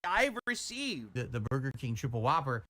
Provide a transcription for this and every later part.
I've received the Burger King Triple Whopper.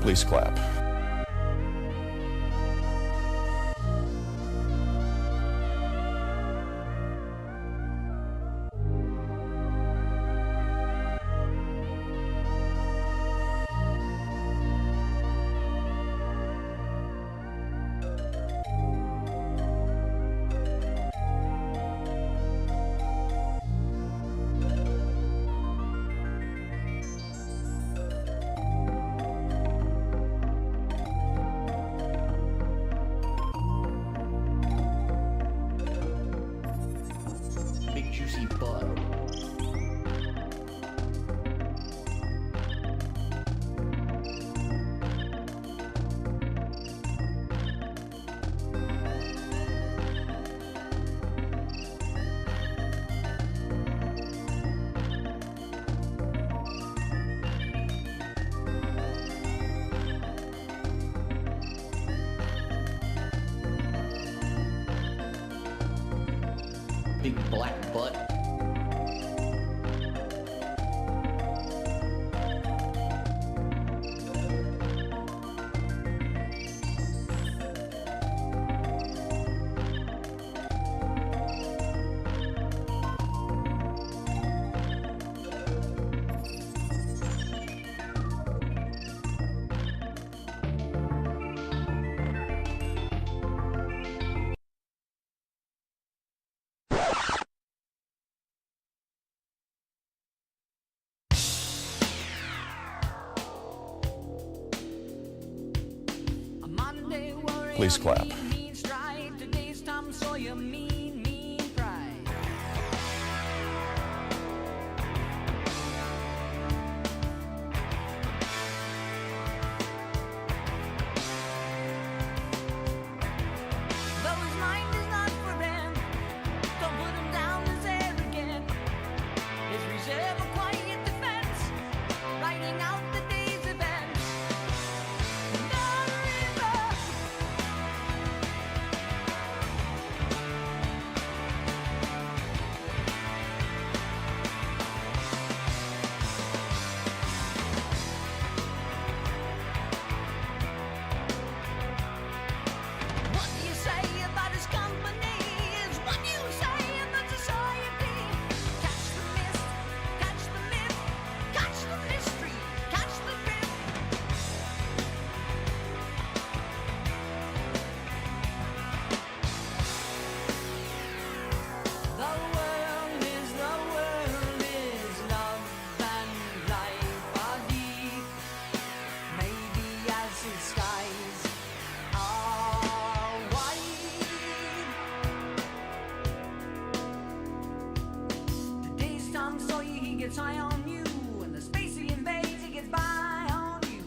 Please clap. big juicy butt. Big black butt. Please clap. gets high on you, and the space he invades, he gets by on you.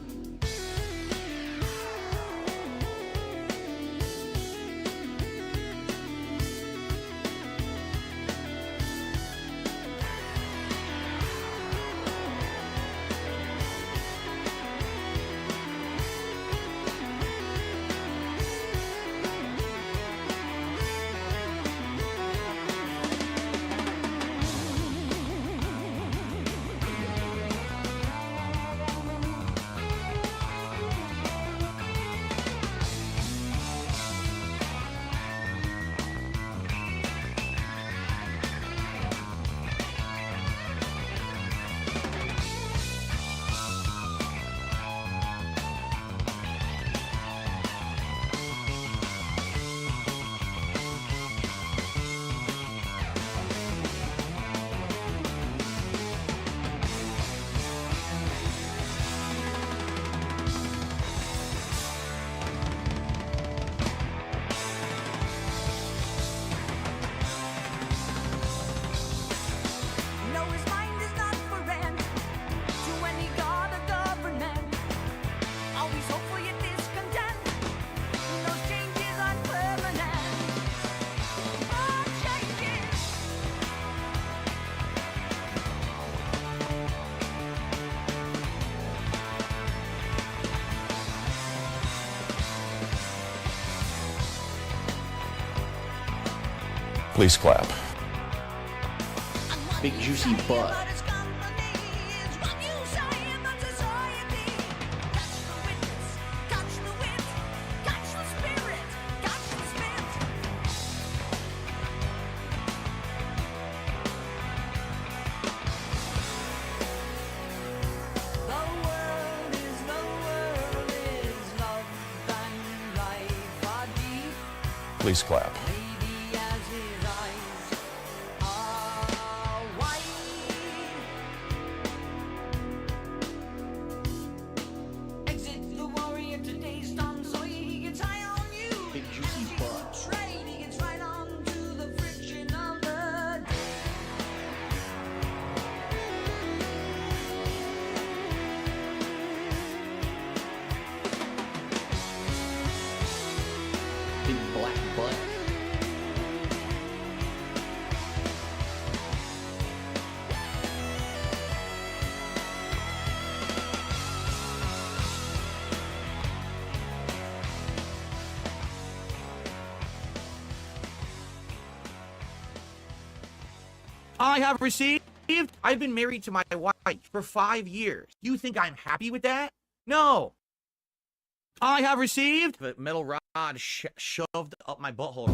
No, his mind is not for rent to any god or government. Always hopeful yet discontent. Those changes aren't permanent. Oh, changes. Please clap. Big juicy butt. But his company is what you say about society. Catch the witness, catch the wit, catch the spirit, catch the spit. The world is love and life are deep. Please clap. Maybe as his eyes are wide. Exit the warrior, today's Tom Sawyer. He gets high on you. Big juicy As you butt. trade, he gets right on to the friction of the day. Big black butt. I have received. I've been married to my wife for 5 years. You think I'm happy with that? No. I have received a metal rod shoved up my butthole.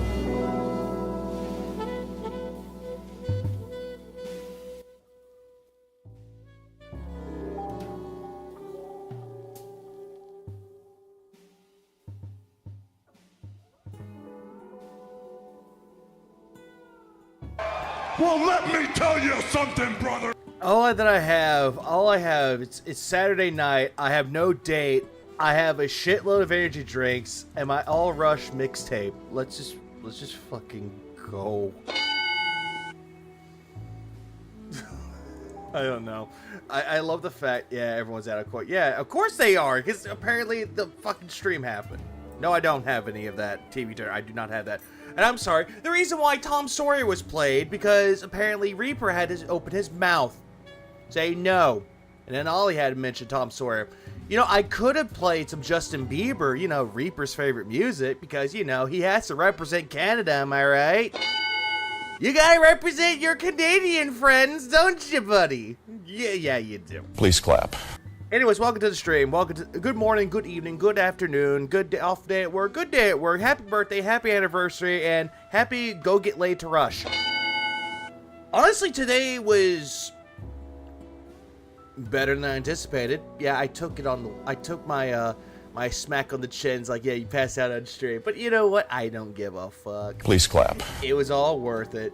Well, let me tell you something, brother. All I have, it's Saturday night. I have no date. I have a shitload of energy drinks and my All Rush mixtape. Let's just fucking go. I don't know. I love the fact, yeah, everyone's out of court. Yeah, of course they are, because apparently the fucking stream happened. No, I don't have any of that TV turn. I do not have that. And I'm sorry. The reason why Tom Sawyer was played, because apparently Reaper had to open his mouth, say no. And then Ollie had to mention Tom Sawyer. You know, I could have played some Justin Bieber, you know, Reaper's favorite music, because, you know, he has to represent Canada, am I right? You gotta represent your Canadian friends, don't you, buddy? Yeah, you do. Please clap. Anyways, welcome to the stream. Welcome to good morning, good evening, good afternoon, good day, off day at work, good day at work, happy birthday, happy anniversary, and happy go get laid to Rush. Honestly, today was better than I anticipated. Yeah, I took my my smack on the chins, like, yeah, you passed out on stream. But you know what? I don't give a fuck. Please clap. It was all worth it.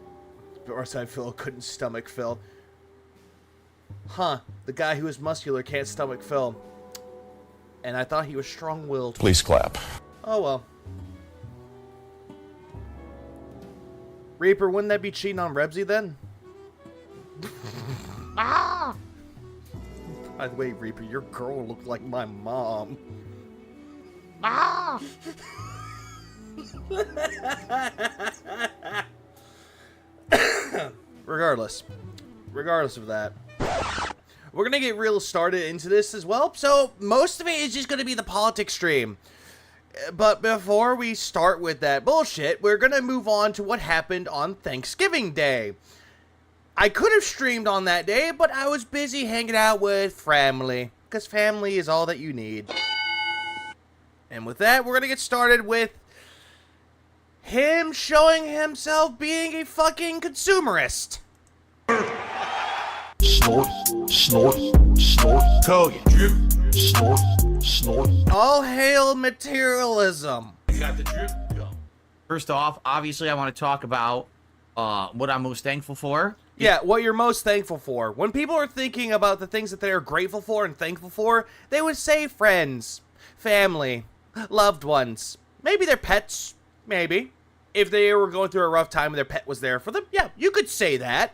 Northside Phil couldn't stomach Phil. Huh, the guy who is muscular can't stomach Phil. And I thought he was strong-willed. Please clap. Oh well. Reaper, wouldn't that be cheating on Rebsy then? By the way, Reaper, your girl looked like my mom. Regardless of that, we're gonna get real started into this as well. So most of it is just gonna be the politics stream. But before we start with that bullshit, we're gonna move on to what happened on Thanksgiving Day. I could have streamed on that day, but I was busy hanging out with family, because family is all that you need. And with that, we're gonna get started with him showing himself being a fucking consumerist. Snort, snort, snort. Code. Drip. Snort, snort. All hail materialism. Got the drip? Go. First off, obviously, I want to talk about what I'm most thankful for. Yeah, what you're most thankful for. When people are thinking about the things that they're grateful for and thankful for, they would say friends, family, loved ones, maybe their pets, maybe. If they were going through a rough time and their pet was there for them, yeah, you could say that.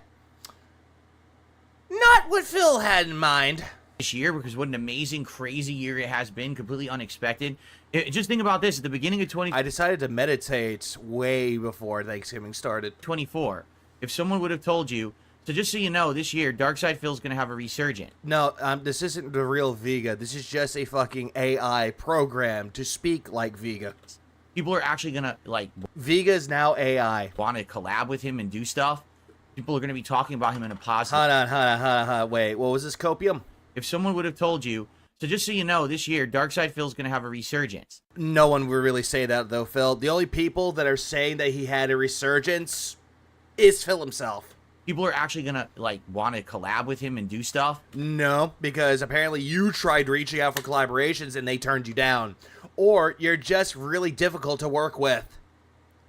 Not what Phil had in mind. This year, because what an amazing, crazy year it has been, completely unexpected. Just think about this, at the beginning of I decided to meditate way before Thanksgiving started. 2024, if someone would have told you, so just so you know, this year, Darkside Phil's going to have a resurgence. No, this isn't the real Vega. This is just a fucking AI program to speak like Vega. People are actually going to, like, Vega is now AI. want to collab with him and do stuff. People are going to be talking about him in a positive. Hold on. Wait, what was this copium? If someone would have told you, so just so you know, this year, Darkside Phil's going to have a resurgence. No one would really say that, though, Phil. The only people that are saying that he had a resurgence is Phil himself. People are actually going to, like, want to collab with him and do stuff. No, because apparently you tried reaching out for collaborations and they turned you down. Or you're just really difficult to work with.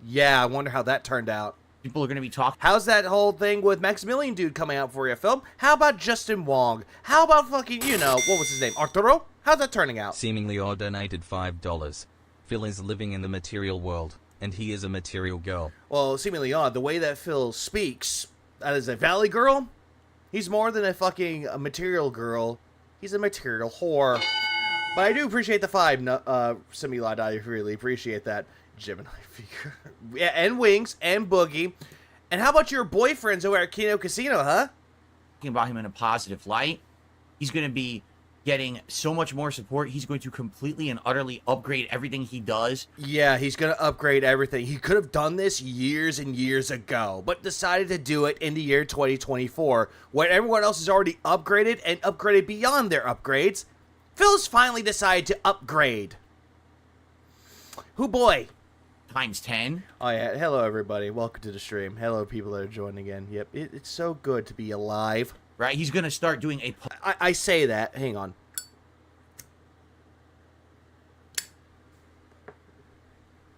Yeah, I wonder how that turned out. People are going to be talking. How's that whole thing with Maximilian dude coming out for you, Phil? How about Justin Wong? How about fucking, you know, what was his name? Arturo? How's that turning out? Seemingly odd donated $5. Phil is living in the material world, and he is a material girl. Well, seemingly odd. The way that Phil speaks, that is a valley girl. He's more than a material girl. He's a material whore. But I do appreciate the 5, Similad. I really appreciate that. Gemini figure. Yeah, and Wings, and Boogie. And how about your boyfriends over at Kino Casino, huh? Talking about him in a positive light. He's going to be getting so much more support. He's going to completely and utterly upgrade everything he does. Yeah, he's going to upgrade everything. He could have done this years and years ago, but decided to do it in the year 2024, when everyone else is already upgraded and upgraded beyond their upgrades. Phil's finally decided to upgrade. Who boy? Times 10. Oh yeah, hello everybody. Welcome to the stream. Hello people that are joining in. Yep, it's so good to be alive. Right? He's going to start doing a I say that. Hang on.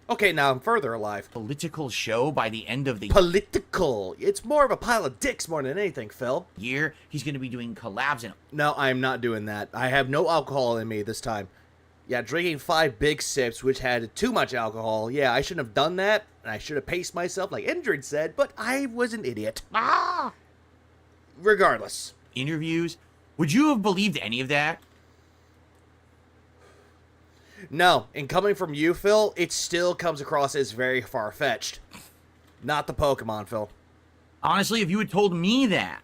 Okay, now I'm further alive. political show by the end of the Political. It's more of a pile of dicks more than anything, Phil. year. He's going to be doing collabs and No, I'm not doing that. I have no alcohol in me this time. Yeah, drinking 5 big sips, which had too much alcohol. Yeah, I shouldn't have done that, and I should have paced myself like Indrid said, but I was an idiot. Regardless. interviews. Would you have believed any of that? No, and coming from you, Phil, it still comes across as very far-fetched. Not the Pokemon, Phil. Honestly, if you had told me that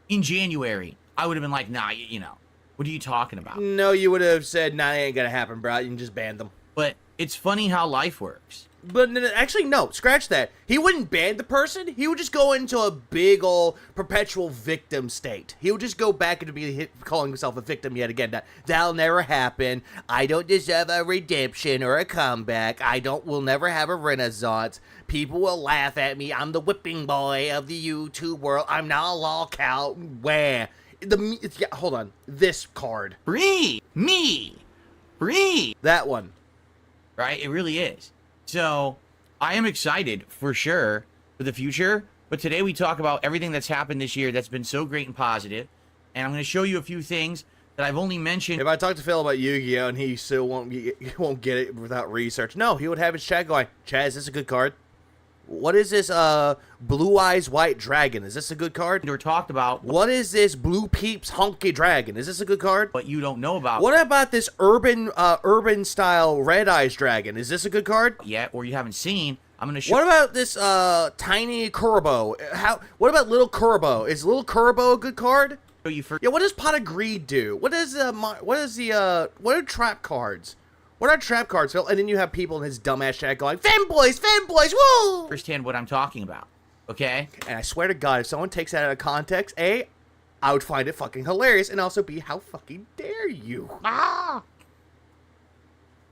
in January, I would have been like, nah, you know, what are you talking about? No, you would have said, nah, it ain't gonna happen, bro. You can just ban them. But it's funny how life works. But actually, no, scratch that. He wouldn't ban the person. He would just go into a big ol' perpetual victim state. He would just go back into calling himself a victim yet again. That'll never happen. I don't deserve a redemption or a comeback. Will never have a renaissance. People will laugh at me. I'm the whipping boy of the YouTube world. I'm not a lolcow. Wah. Yeah, hold on. This card. Free me. Free. That one. Right? It really is. So, I am excited, for sure, for the future. But today we talk about everything that's happened this year that's been so great and positive. And I'm going to show you a few things that I've only mentioned. If I talk to Phil about Yu-Gi-Oh! And he still won't get it without research, no, he would have his chat going, Chaz, this is a good card. What is this, Blue Eyes White Dragon? Is this a good card? or talked about What is this Blue Peeps Honky Dragon? Is this a good card? what you don't know about What about this urban style Red Eyes Dragon? Is this a good card? yet, or you haven't seen. I'm gonna show What about this tiny Kurbo? What about Little Kurbo? Is Little Kurbo a good card? you for Yeah, what does Pot of Greed do? What are trap cards? What are trap cards, Phil? And then you have people in his dumbass chat going, Femboys, woo! understand what I'm talking about. Okay? And I swear to God, if someone takes that out of context, A, I would find it fucking hilarious, and also B, how fucking dare you?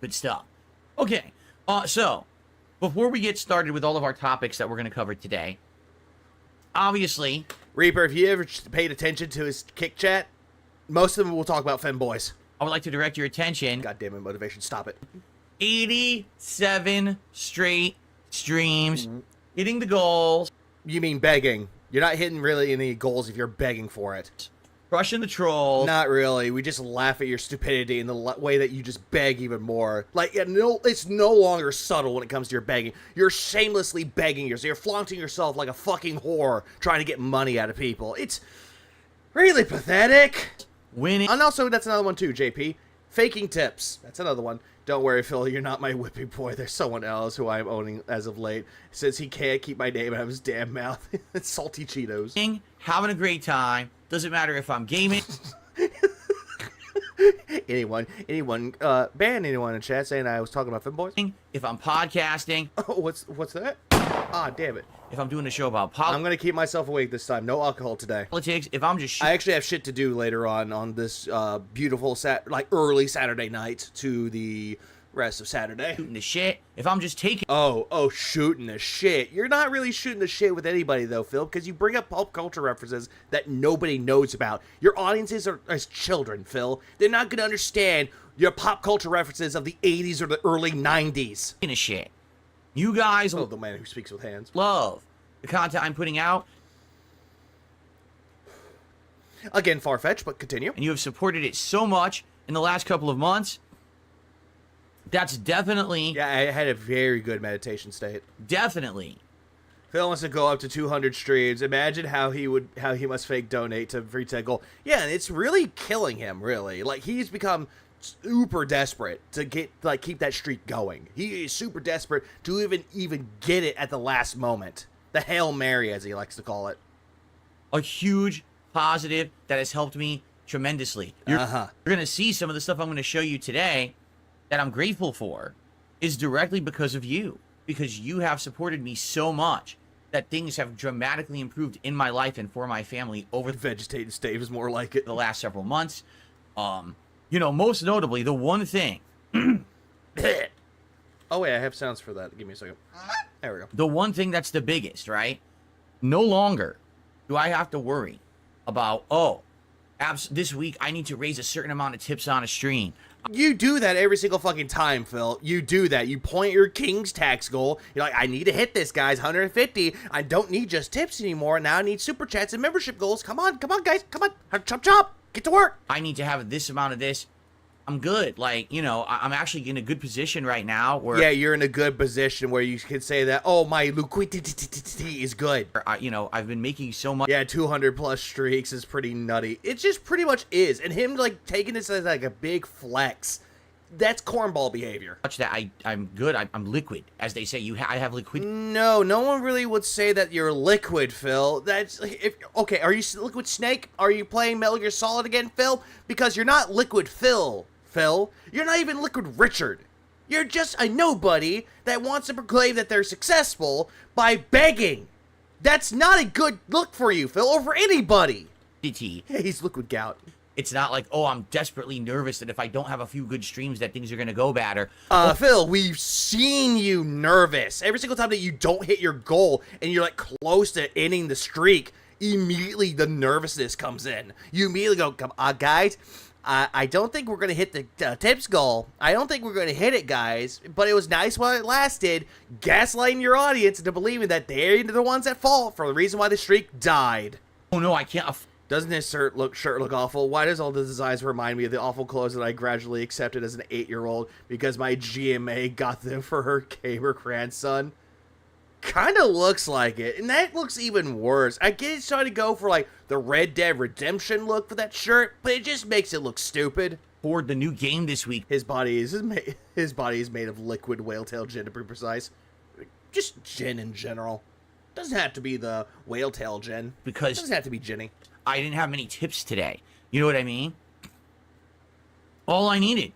Good stuff. Okay. So before we get started with all of our topics that we're gonna cover today, obviously, Reaper, if you ever paid attention to his kick chat, most of them will talk about femboys. I would like to direct your attention. God damn it, motivation, stop it. 87 straight streams, hitting the goals, You mean begging. You're not hitting really any goals if you're begging for it. crushing the trolls. Not really. We just laugh at your stupidity in the way that you just beg even more. Like, it's no longer subtle when it comes to your begging. You're shamelessly begging. You're flaunting yourself like a fucking whore trying to get money out of people. It's really pathetic. Winning. And also, that's another one too, JP. Faking tips. That's another one. Don't worry, Phil, you're not my whipping boy. There's someone else who I'm owning as of late. Since he can't keep my name out of his damn mouth. It's Salty Cheetos. Having a great time. Doesn't matter if I'm gaming. Anyone, ban anyone in chat saying I was talking about femboys. If I'm podcasting. Oh, what's that? Ah, damn it. If I'm doing a show about I'm gonna keep myself awake this time. No alcohol today. politics. If I'm just I actually have shit to do later on this beautiful early Saturday night to the rest of Saturday. shooting the shit. If I'm just taking. Oh, shooting the shit. You're not really shooting the shit with anybody though, Phil, because you bring up pop culture references that nobody knows about. Your audiences are as children, Phil. They're not gonna understand your pop culture references of the 80s or the early 90s. a shit. You guys Oh, the man who speaks with hands. love the content I'm putting out, Again, far-fetched, but continue. and you have supported it so much in the last couple of months. That's definitely, Yeah, I had a very good meditation state. definitely. Phil wants to go up to 200 streams. Imagine how he must fake donate to reach that goal. Yeah, and it's really killing him, really. Like, he's become super desperate to keep that streak going. He is super desperate to even get it at the last moment. The Hail Mary, as he likes to call it. A huge positive that has helped me tremendously. You're going to see some of the stuff I'm going to show you today that I'm grateful for is directly because of you. Because you have supported me so much that things have dramatically improved in my life and for my family over Vegetating Stave is more like it. the last several months. Most notably, the one thing, Oh, wait, I have sounds for that. Give me a second. There we go. the one thing that's the biggest, right? No longer do I have to worry about, this week I need to raise a certain amount of tips on a stream. You do that every single fucking time, Phil. You do that. You point your King's tax goal. You're like, I need to hit this, guys. 150. I don't need just tips anymore. Now I need super chats and membership goals. Come on, guys. Come on. Chop. Get to work. I need to have this amount of this. I'm good. I'm actually in a good position right now where, Yeah, you're in a good position where you can say that, oh, my liquidity is good. I've been making so much. Yeah, 200 plus streaks is pretty nutty. It just pretty much is. And him, taking this as, a big flex, that's cornball behavior. That I'm good. I'm liquid, as they say. I have liquid. No one really would say that you're liquid, Phil. Okay, are you Liquid Snake? Are you playing Metal Gear Solid again, Phil? Because you're not Liquid Phil. You're not even Liquid Richard. You're just a nobody that wants to proclaim that they're successful by begging. That's not a good look for you, Phil, or for anybody. DT. Yeah, he's Liquid Gout. It's not like, I'm desperately nervous that if I don't have a few good streams that things are going to go badder. Phil, we've seen you nervous. Every single time that you don't hit your goal and you're close to ending the streak, immediately the nervousness comes in. You immediately go, come on, guys. I don't think we're going to hit the tips goal. I don't think we're going to hit it, guys. But it was nice while it lasted, gaslighting your audience into believing that they're the ones at fault for the reason why the streak died. Oh, no, I can't. Doesn't his shirt look awful? Why does all the designs remind me of the awful clothes that I gradually accepted as an 8-year-old because my GMA got them for her gamer grandson? Kind of looks like it, and that looks even worse. I get it's trying to go for like the Red Dead Redemption look for that shirt, but it just makes it look stupid. For the new game this week. His body is made of liquid whale tail gin, to be precise. Just gin in general. Doesn't have to be the whale tail gin. Because doesn't have to be ginny. I didn't have many tips today. You know what I mean? All I needed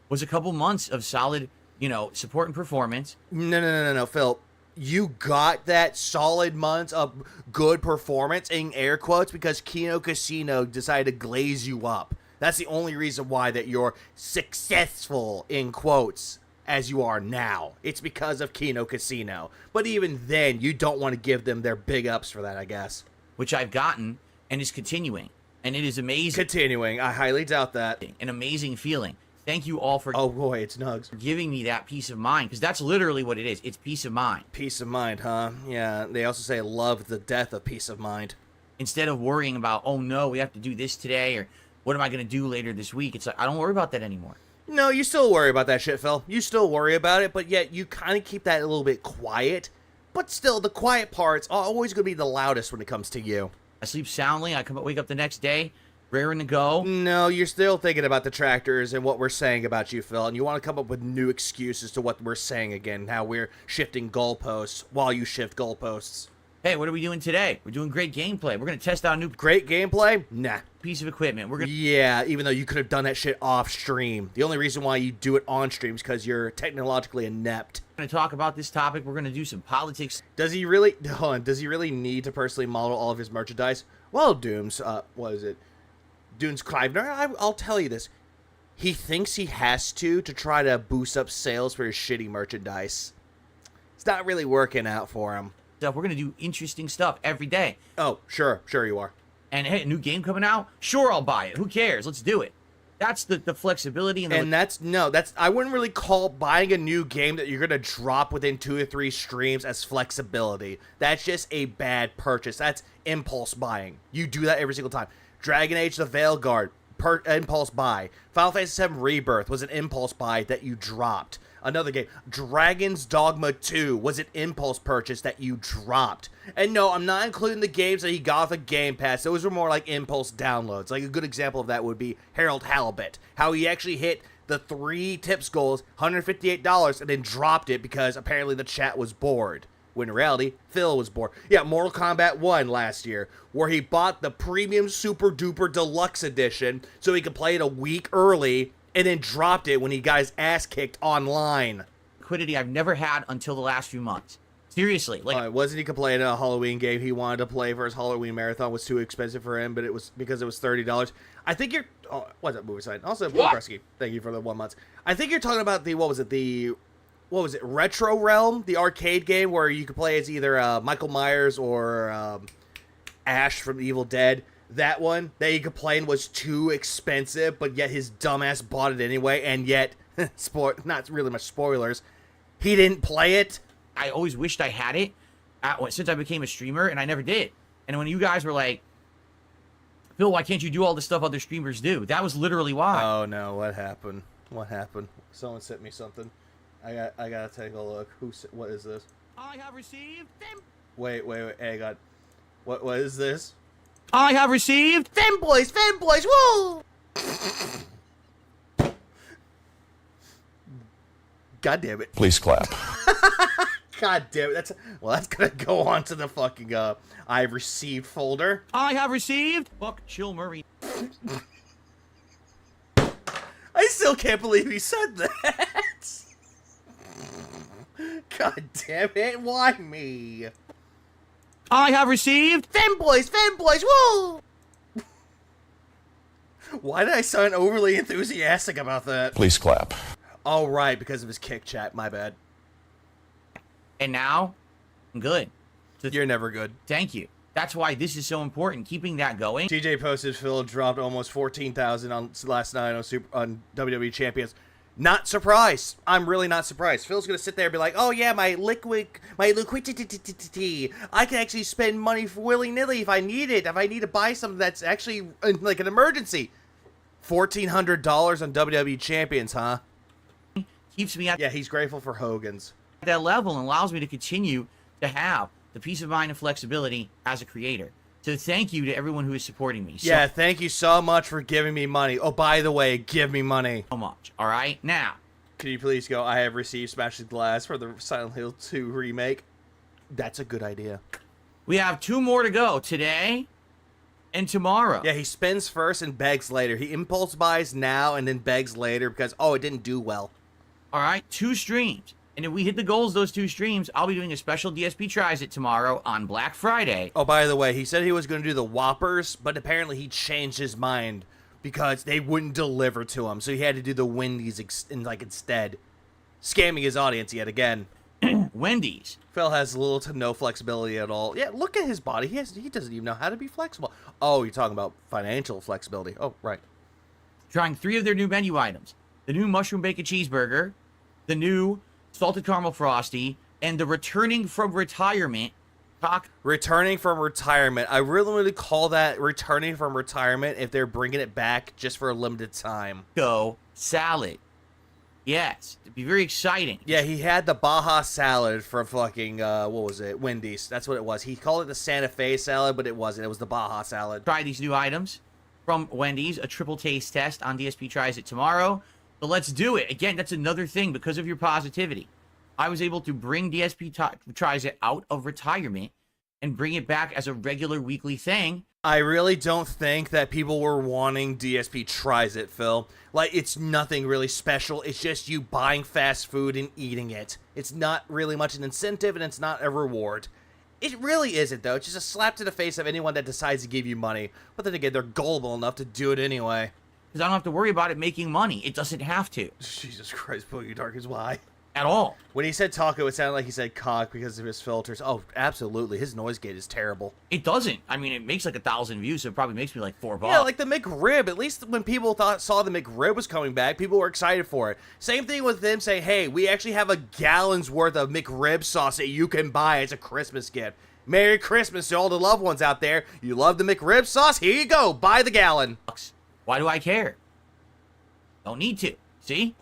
was a couple months of solid, you know, support and performance. No, Phil. You got that solid months of good performance in air quotes because Kino Casino decided to glaze you up. That's the only reason why that you're successful in quotes as you are now. It's because of Kino Casino. But even then, you don't want to give them their big ups for that, I guess. Which I've gotten and is continuing. And it is amazing. Continuing. I highly doubt that. An amazing feeling. Thank you all for oh boy, it's Nugs. giving me that peace of mind, because that's literally what it is. It's peace of mind. Peace of mind, huh? Yeah, they also say love the death of peace of mind. Instead of worrying about, oh no, we have to do this today, or what am I going to do later this week? It's like, I don't worry about that anymore. No, you still worry about that shit, Phil. You still worry about it, but yet you kind of keep that a little bit quiet. But still, the quiet parts are always going to be the loudest when it comes to you. I sleep soundly. I wake up the next day, raring to go. No, you're still thinking about the tractors and what we're saying about you, Phil. And you want to come up with new excuses to what we're saying again. How we're shifting goalposts while you shift goalposts. Hey, what are we doing today? We're doing great gameplay. We're going to test out a new Great gameplay? Nah. piece of equipment. We're going to... Yeah, even though you could have done that shit off stream. The only reason why you do it on stream is because you're technologically inept. talk about this topic. We're going to do some politics. Does he really... Hold on. Does he really need to personally model all of his merchandise? Well, Dooms, what is it? Dooms Clivener, I'll tell you this. He thinks he has to try to boost up sales for his shitty merchandise. It's not really working out for him. We're going to do interesting stuff every day. Oh, sure you are. And hey, a new game coming out? Sure, I'll buy it. Who cares? Let's do it. That's the flexibility. And that's I wouldn't really call buying a new game that you're going to drop within 2 or 3 streams as flexibility. That's just a bad purchase. That's impulse buying. You do that every single time. Dragon Age the Veilguard, impulse buy. Final Fantasy VII Rebirth was an impulse buy that you dropped. Another game, Dragon's Dogma 2 was an impulse purchase that you dropped. And no, I'm not including the games that he got with a Game Pass. Those were more like impulse downloads. Like a good example of that would be Harold Halibut. How he actually hit the 3 tips goals, $158, and then dropped it because apparently the chat was bored. When in reality, Phil was bored. Yeah, Mortal Kombat 1 last year, where he bought the premium super duper deluxe edition so he could play it a week early, and then dropped it when he got his ass kicked online. Liquidity I've never had until the last few months. Seriously, like wasn't he complaining a Halloween game he wanted to play for his Halloween marathon was too expensive for him, but it was because it was $30. I think you're what's that movie site? Also, Bresky, thank you for the 1 month. I think you're talking about the what was it, Retro Realm, the arcade game where you could play as either Michael Myers or Ash from Evil Dead. That one that he complained was too expensive, but yet his dumbass bought it anyway, and yet, not really much spoilers, he didn't play it. I always wished I had it since I became a streamer, and I never did. And when you guys were like, Phil, why can't you do all the stuff other streamers do? That was literally why. Oh no, what happened? What happened? Someone sent me something. I gotta take a look. What is this? I have received them. Wait, hey, God. What is this? I have received fanboys, woo! God damn it. Please clap. God damn it. That's gonna go on to the fucking I've received folder. I have received Buck Chill Murray. I still can't believe he said that. God damn it, why me? I have received fanboys, woo! Why did I sound overly enthusiastic about that? Please clap. Oh, right, because of his kick chat, my bad. And now, I'm good. You're never good. Thank you. That's why this is so important, keeping that going. TJ posted Phil dropped almost 14,000 on last night on WWE Champions. Not surprised. I'm really not surprised. Phil's gonna sit there and be like, "Oh yeah, my liquidity. I can actually spend money willy-nilly if I need it. If I need to buy something that's actually like an emergency." $1,400 on WWE Champions, huh? Keeps me at Yeah, he's grateful for Hogan's. that level and allows me to continue to have the peace of mind and flexibility as a creator. So thank you to everyone who is supporting me. Yeah, thank you so much for giving me money. Oh, by the way, give me money. So much. All right, now. Can you please go, I have received Smashed Glass for the Silent Hill 2 remake. That's a good idea. We have 2 more to go, today and tomorrow. Yeah, he spends first and begs later. He impulse buys now and then begs later because, oh, it didn't do well. All right, 2 streams. And if we hit the goals those 2 streams, I'll be doing a special DSP Tries It tomorrow on Black Friday. Oh, by the way, he said he was going to do the Whoppers, but apparently he changed his mind because they wouldn't deliver to him. So he had to do the Wendy's instead. Scamming his audience yet again. Wendy's. Phil has little to no flexibility at all. Yeah, look at his body. He doesn't even know how to be flexible. Oh, you're talking about financial flexibility. Oh, right. Trying 3 of their new menu items. The new mushroom bacon cheeseburger, the new salted caramel frosty, and the returning from retirement taco. Returning from retirement. I really want to call that returning from retirement if they're bringing it back just for a limited time. Salad. Yes, it'd be very exciting. Yeah, he had the Baja salad from fucking, what was it? Wendy's. That's what it was. He called it the Santa Fe salad, but it wasn't. It was the Baja salad. Try these new items from Wendy's, a triple taste test on DSP Tries It tomorrow. So let's do it. Again, that's another thing because of your positivity. I was able to bring DSP Tries It out of retirement and bring it back as a regular weekly thing. I really don't think that people were wanting DSP Tries It, Phil. Like, it's nothing really special. It's just you buying fast food and eating it. It's not really much an incentive, and it's not a reward. It really isn't, though. It's just a slap to the face of anyone that decides to give you money. But then again, they're gullible enough to do it anyway. Because I don't have to worry about it making money. It doesn't have to. Jesus Christ, Boogie Dark is why. At all. When he said taco, it sounded like he said cock because of his filters. Oh, absolutely. His noise gate is terrible. It doesn't. I mean, it makes like 1,000 views, so it probably makes me like $4. Yeah, like the McRib. At least when people saw the McRib was coming back, people were excited for it. Same thing with them saying, hey, we actually have a gallon's worth of McRib sauce that you can buy as a Christmas gift. Merry Christmas to all the loved ones out there. You love the McRib sauce? Here you go. Buy the gallon. Why do I care? Don't need to. See?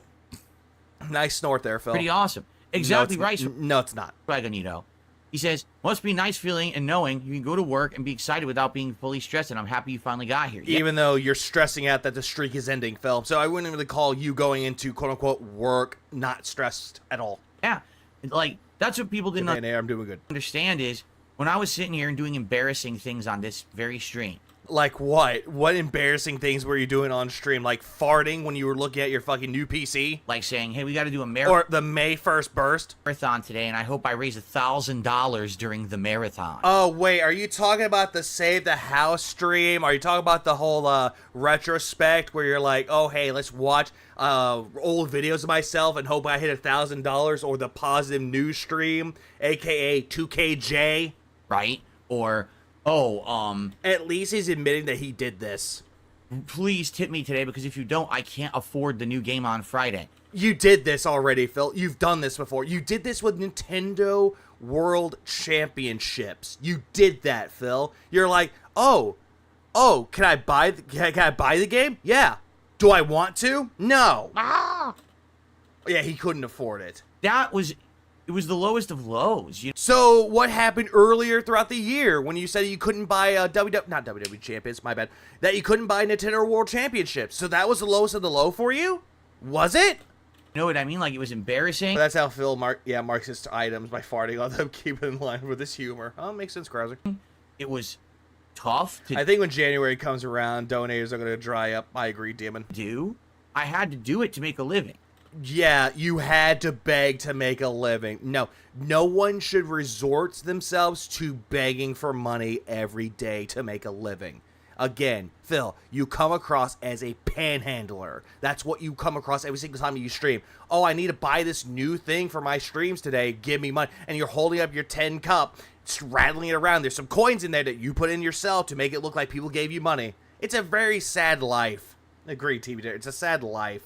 Nice snort there, Phil. Pretty awesome. Exactly no, right. No, it's not. Dragonito. He says, must be nice feeling and knowing you can go to work and be excited without being fully stressed, and I'm happy you finally got here. Even though you're stressing out that the streak is ending, Phil. So I wouldn't really call you going into quote-unquote work not stressed at all. Yeah. Like, that's what people didn't I'm doing good. understand is when I was sitting here and doing embarrassing things on this very stream. Like what? What embarrassing things were you doing on stream? Like farting when you were looking at your fucking new PC? Like saying, hey, we got to do a Or the May 1st burst? marathon today, and I hope I raise $1,000 during the marathon. Oh, wait. Are you talking about the Save the House stream? Are you talking about the whole retrospect where you're like, oh, hey, let's watch old videos of myself and hope I hit $1,000? Or the Positive News stream, a.k.a. 2KJ? Right? Or... At least he's admitting that he did this. Please tip me today, because if you don't, I can't afford the new game on Friday. You did this already, Phil. You've done this before. You did this with Nintendo World Championships. You did that, Phil. You're like, oh, can I buy the game? Yeah. Do I want to? No. Yeah, he couldn't afford it. It was the lowest of lows. So what happened earlier throughout the year when you said you couldn't buy not WWE Champions, my bad, that you couldn't buy Nintendo World Championships? So that was the lowest of the low for you? Was it? You know what I mean? Like, it was embarrassing. That's how Phil marks his items, by farting on them, keep it in line with his humor. Oh, makes sense, Krauser. It was tough to I think when January comes around, donators are going to dry up. I agree, Demon. do. I had to do it to make a living. Yeah, you had to beg to make a living. No one should resort themselves to begging for money every day to make a living. Again, Phil, you come across as a panhandler. That's what you come across every single time you stream. Oh, I need to buy this new thing for my streams today. Give me money. And you're holding up your 10 cup, just rattling it around. There's some coins in there that you put in yourself to make it look like people gave you money. It's a very sad life. Agreed, TV. It's a sad life.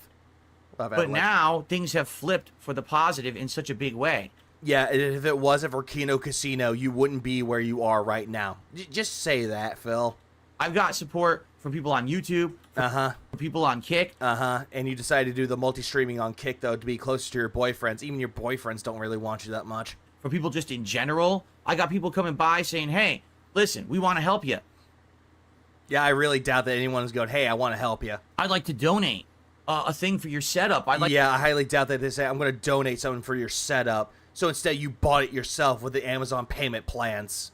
But now, things have flipped for the positive in such a big way. Yeah, if it wasn't for Kino Casino, you wouldn't be where you are right now. Just say that, Phil. I've got support from people on YouTube, from people on Kick. And you decided to do the multi-streaming on Kick, though, to be closer to your boyfriends. Even your boyfriends don't really want you that much. for people just in general. I got people coming by saying, hey, listen, we want to help you. Yeah, I really doubt that anyone's going, hey, I want to help you. I'd like to donate a thing for your setup. Yeah, I highly doubt that they say, I'm going to donate something for your setup. So instead, you bought it yourself with the Amazon payment plans.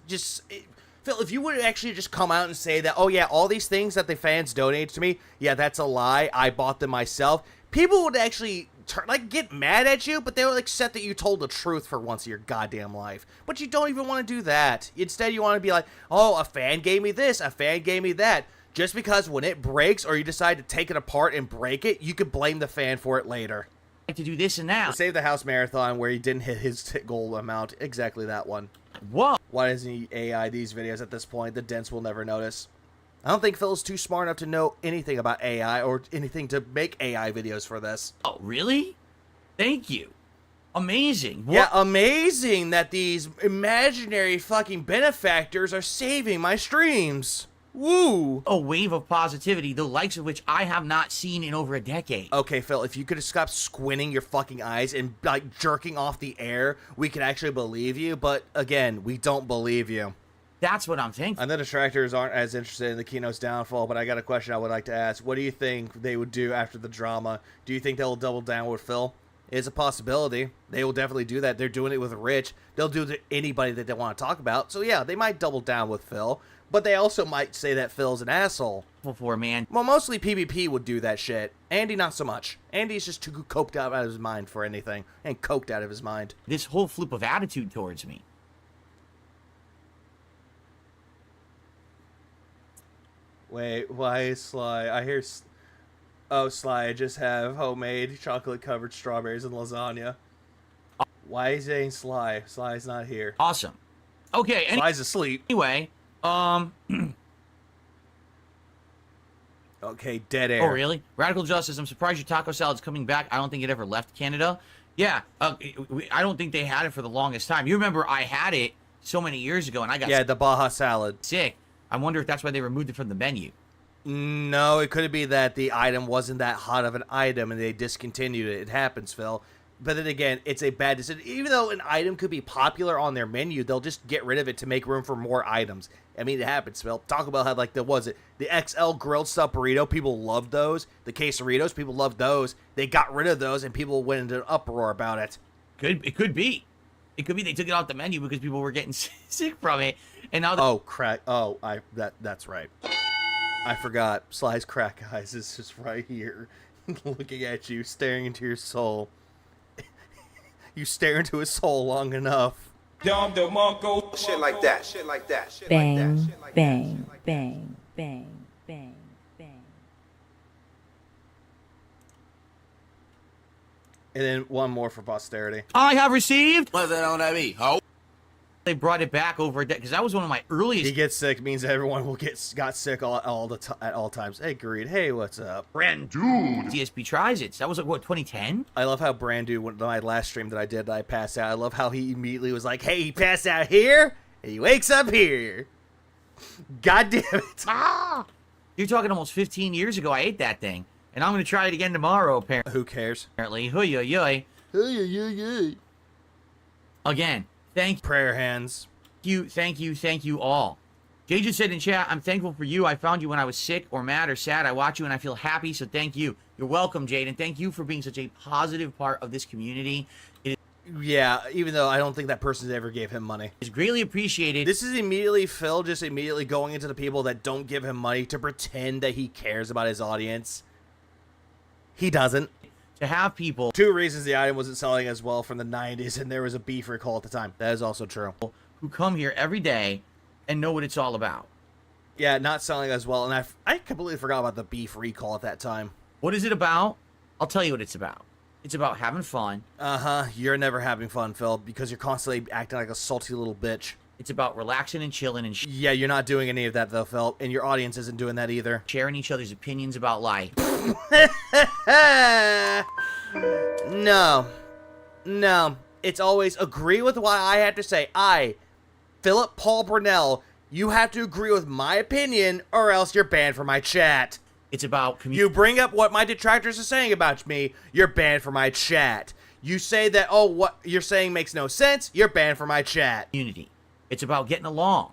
Phil, if you would actually just come out and say that, oh yeah, all these things that the fans donate to me, yeah, that's a lie. I bought them myself. People would actually get mad at you, but they would accept that you told the truth for once in your goddamn life. But you don't even want to do that. Instead, you want to be like, oh, a fan gave me this, a fan gave me that. Just because when it breaks or you decide to take it apart and break it, you could blame the fan for it later. To do this and that. The Save the House marathon where he didn't hit his goal amount. Exactly that one. Whoa. Why doesn't he AI these videos at this point? The Dents will never notice. I don't think Phil's too smart enough to know anything about AI or anything to make AI videos for this. Oh, really? Thank you. Amazing. What? Yeah, amazing that these imaginary fucking benefactors are saving my streams. Woo! A wave of positivity, the likes of which I have not seen in over a decade. Okay, Phil, if you could stop squinting your fucking eyes and, like, jerking off the air, we could actually believe you, but, again, we don't believe you. That's what I'm thinking. I know detractors aren't as interested in the Kino's downfall, but I got a question I would like to ask. What do you think they would do after the drama? Do you think they'll double down with Phil? It's a possibility. They will definitely do that. They're doing it with Rich. They'll do it to anybody that they want to talk about. So, yeah, they might double down with Phil. But they also might say that Phil's an asshole. For man. Well, mostly PvP would do that shit. Andy, not so much. Andy's just too coked out of his mind for anything. And coked out of his mind. This whole flip of attitude towards me. Wait, why is Sly? I hear... Oh, Sly, I just have homemade chocolate-covered strawberries and lasagna. Why is it ain't Sly? Sly's not here. Awesome. Okay, Sly's asleep. Anyway, Okay, dead air. Oh, really? Radical Justice, I'm surprised your taco salad's coming back. I don't think it ever left Canada. Yeah, I don't think they had it for the longest time. You remember I had it so many years ago, and I got the Baja salad. sick. I wonder if that's why they removed it from the menu. No, it could be that the item wasn't that hot of an item, and they discontinued it. It happens, Phil. But then again, it's a bad decision. Even though an item could be popular on their menu, they'll just get rid of it to make room for more items. I mean, it happens, Phil. Taco Bell had, like, the XL grilled stuffed burrito. People loved those. The quesadillas, people loved those. They got rid of those, and people went into an uproar about it. It could be. It could be they took it off the menu because people were getting sick from it, and now. Oh, crack! Oh, that's right. I forgot. Sly's crack eyes is just right here, looking at you, staring into your soul. You stare into his soul long enough. Shit like that. Shit like that. Shit Bang, like that. bang, bang, bang, bang, bang. And then one more for posterity. I have received. What's that on that be? Ho? They brought it back over a decade because that was one of my earliest. He gets sick means everyone will got sick at all times. Hey, Greed. Hey, what's up? Brand dude. DSP tries it. That was like what 2010. I love how Brand Dude, when my last stream that I did, I passed out. I love how he immediately was like, "Hey, he passed out here, and he wakes up here." God damn it! Ah! You're talking almost 15 years ago. I ate that thing, and I'm gonna try it again tomorrow. Apparently. Who cares? Hey. Again. Thank Prayer hands. you, thank you all. Jay just said in chat, I'm thankful for you. I found you when I was sick or mad or sad. I watch you and I feel happy, so thank you. You're welcome, Jade, and thank you for being such a positive part of this community. It Yeah, even though I don't think that person ever gave him money. is greatly appreciated. This is immediately Phil just immediately going into the people that don't give him money to pretend that he cares about his audience. He doesn't. To have people 2 reasons the item wasn't selling as well from the 90s, and there was a beef recall at the time. That is also true. who come here every day and know what it's all about. Yeah, not selling as well, and I completely forgot about the beef recall at that time. What is it about? I'll tell you what it's about. It's about having fun. Uh-huh. You're never having fun, Phil, because you're constantly acting like a salty little bitch. It's about relaxing and chilling and Yeah, you're not doing any of that, though, Phil, and your audience isn't doing that either. sharing each other's opinions about life. No. It's always agree with what I have to say. Philip Paul Brunell, you have to agree with my opinion, or else you're banned from my chat. It's about You bring up what my detractors are saying about me, you're banned from my chat. You say that, oh, what you're saying makes no sense, you're banned from my chat. Unity. It's about getting along.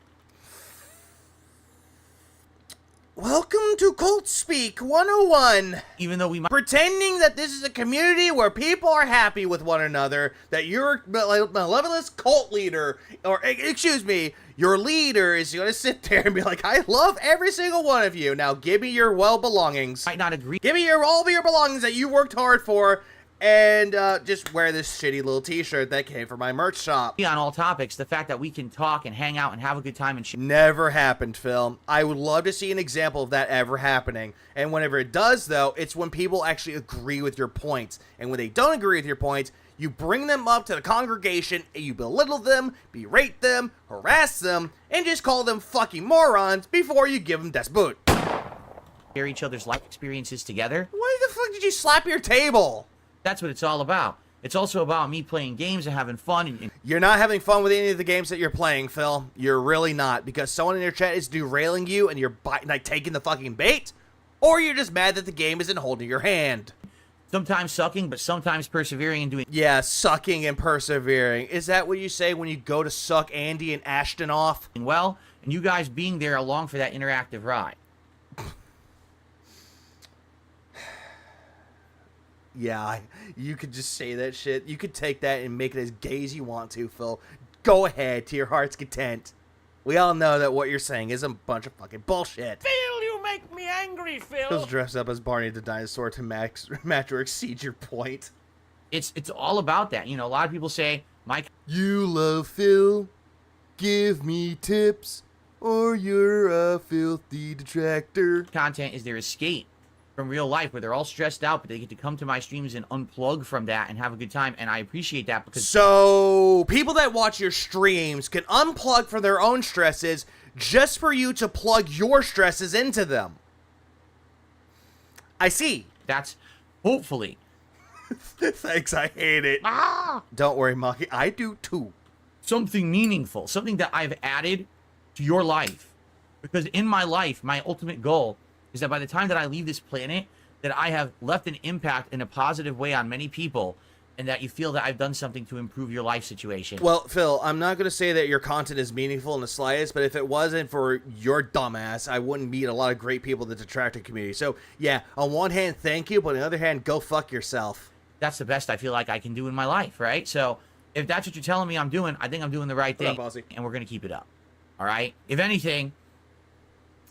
Welcome to Cult Speak 101. Even though we might Pretending that this is a community where people are happy with one another, that your malevolent cult leader, or excuse me, your leader is going to sit there and be like, I love every single one of you. Now give me your belongings. not agree. Give me all of your belongings that you worked hard for, and just wear this shitty little t-shirt that came from my merch shop. On all topics, the fact that we can talk and hang out and have a good time and shit. Never happened, Phil. I would love to see an example of that ever happening. And whenever it does, though, it's when people actually agree with your points. And when they don't agree with your points, you bring them up to the congregation and you belittle them, berate them, harass them, and just call them fucking morons before you give them des boot. Share each other's life experiences together. Why the fuck did you slap your table? That's what it's all about. It's also about me playing games and having fun. And You're not having fun with any of the games that you're playing, Phil. You're really not, because someone in your chat is derailing you and you're like taking the fucking bait, or you're just mad that the game isn't holding your hand. sometimes sucking, but sometimes persevering and doing. Yeah, sucking and persevering. Is that what you say when you go to suck Andy and Ashton off? Well, and you guys being there along for that interactive ride. Yeah, you could just say that shit. You could take that and make it as gay as you want to, Phil. Go ahead, to your heart's content. We all know that what you're saying is a bunch of fucking bullshit. Phil, you make me angry, Phil. Phil's dressed up as Barney the dinosaur to match or exceed your point. It's all about that. You know, a lot of people say, Mike, You love Phil? Give me tips, or you're a filthy detractor. content is their escape from real life, where they're all stressed out, but they get to come to my streams and unplug from that and have a good time, and I appreciate that because. So, people that watch your streams can unplug from their own stresses just for you to plug your stresses into them. I see. That's hopefully. Thanks, I hate it. Don't worry, Monkey. I do too. Something meaningful, something that I've added to your life. Because in my life, my ultimate goal is that by the time that I leave this planet, that I have left an impact in a positive way on many people, and that you feel that I've done something to improve your life situation. Well, Phil, I'm not going to say that your content is meaningful in the slightest, but if it wasn't for your dumbass, I wouldn't meet a lot of great people in the detractor community. So, yeah, on one hand, thank you, but on the other hand, go fuck yourself. That's the best I feel like I can do in my life, right? So, if that's what you're telling me I'm doing, I think I'm doing the right thing, What up, Ozzy? and we're going to keep it up, all right? If anything,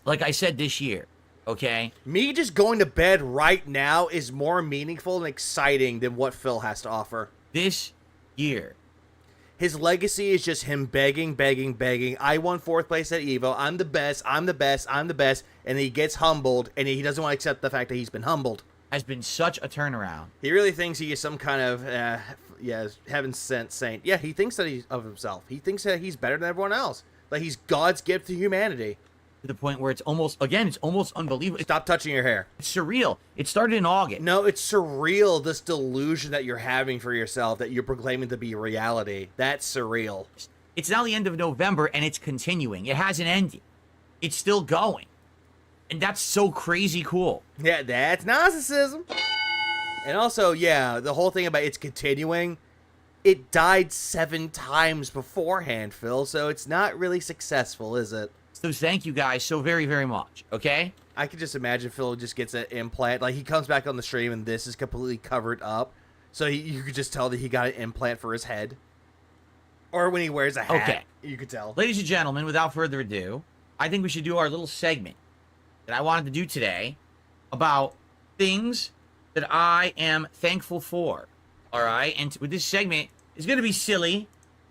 like I said this year, okay? Me just going to bed right now is more meaningful and exciting than what Phil has to offer. This year, His legacy is just him begging, begging, begging. I won 4th place at EVO. I'm the best. I'm the best. I'm the best. And he gets humbled, and he doesn't want to accept the fact that he's been humbled. has been such a turnaround. He really thinks he is some kind of, heaven sent saint. Yeah, he thinks that he's of himself. He thinks that he's better than everyone else. Like he's God's gift to humanity. To the point where it's almost unbelievable. Stop touching your hair. It's surreal. It started in August. No, it's surreal, this delusion that you're having for yourself that you're proclaiming to be reality. That's surreal. It's now the end of November, and it's continuing. It hasn't ended. It's still going. And that's so crazy cool. Yeah, that's narcissism. And also, yeah, the whole thing about it's continuing, it died 7 times beforehand, Phil, so it's not really successful, is it? So thank you guys so very, very much, okay? I could just imagine Phil just gets an implant. Like, he comes back on the stream and this is completely covered up. So you could just tell that he got an implant for his head. Or when he wears a hat, Okay. you could tell. Ladies and gentlemen, without further ado, I think we should do our little segment that I wanted to do today about things that I am thankful for, all right? And with this segment, it's going to be silly,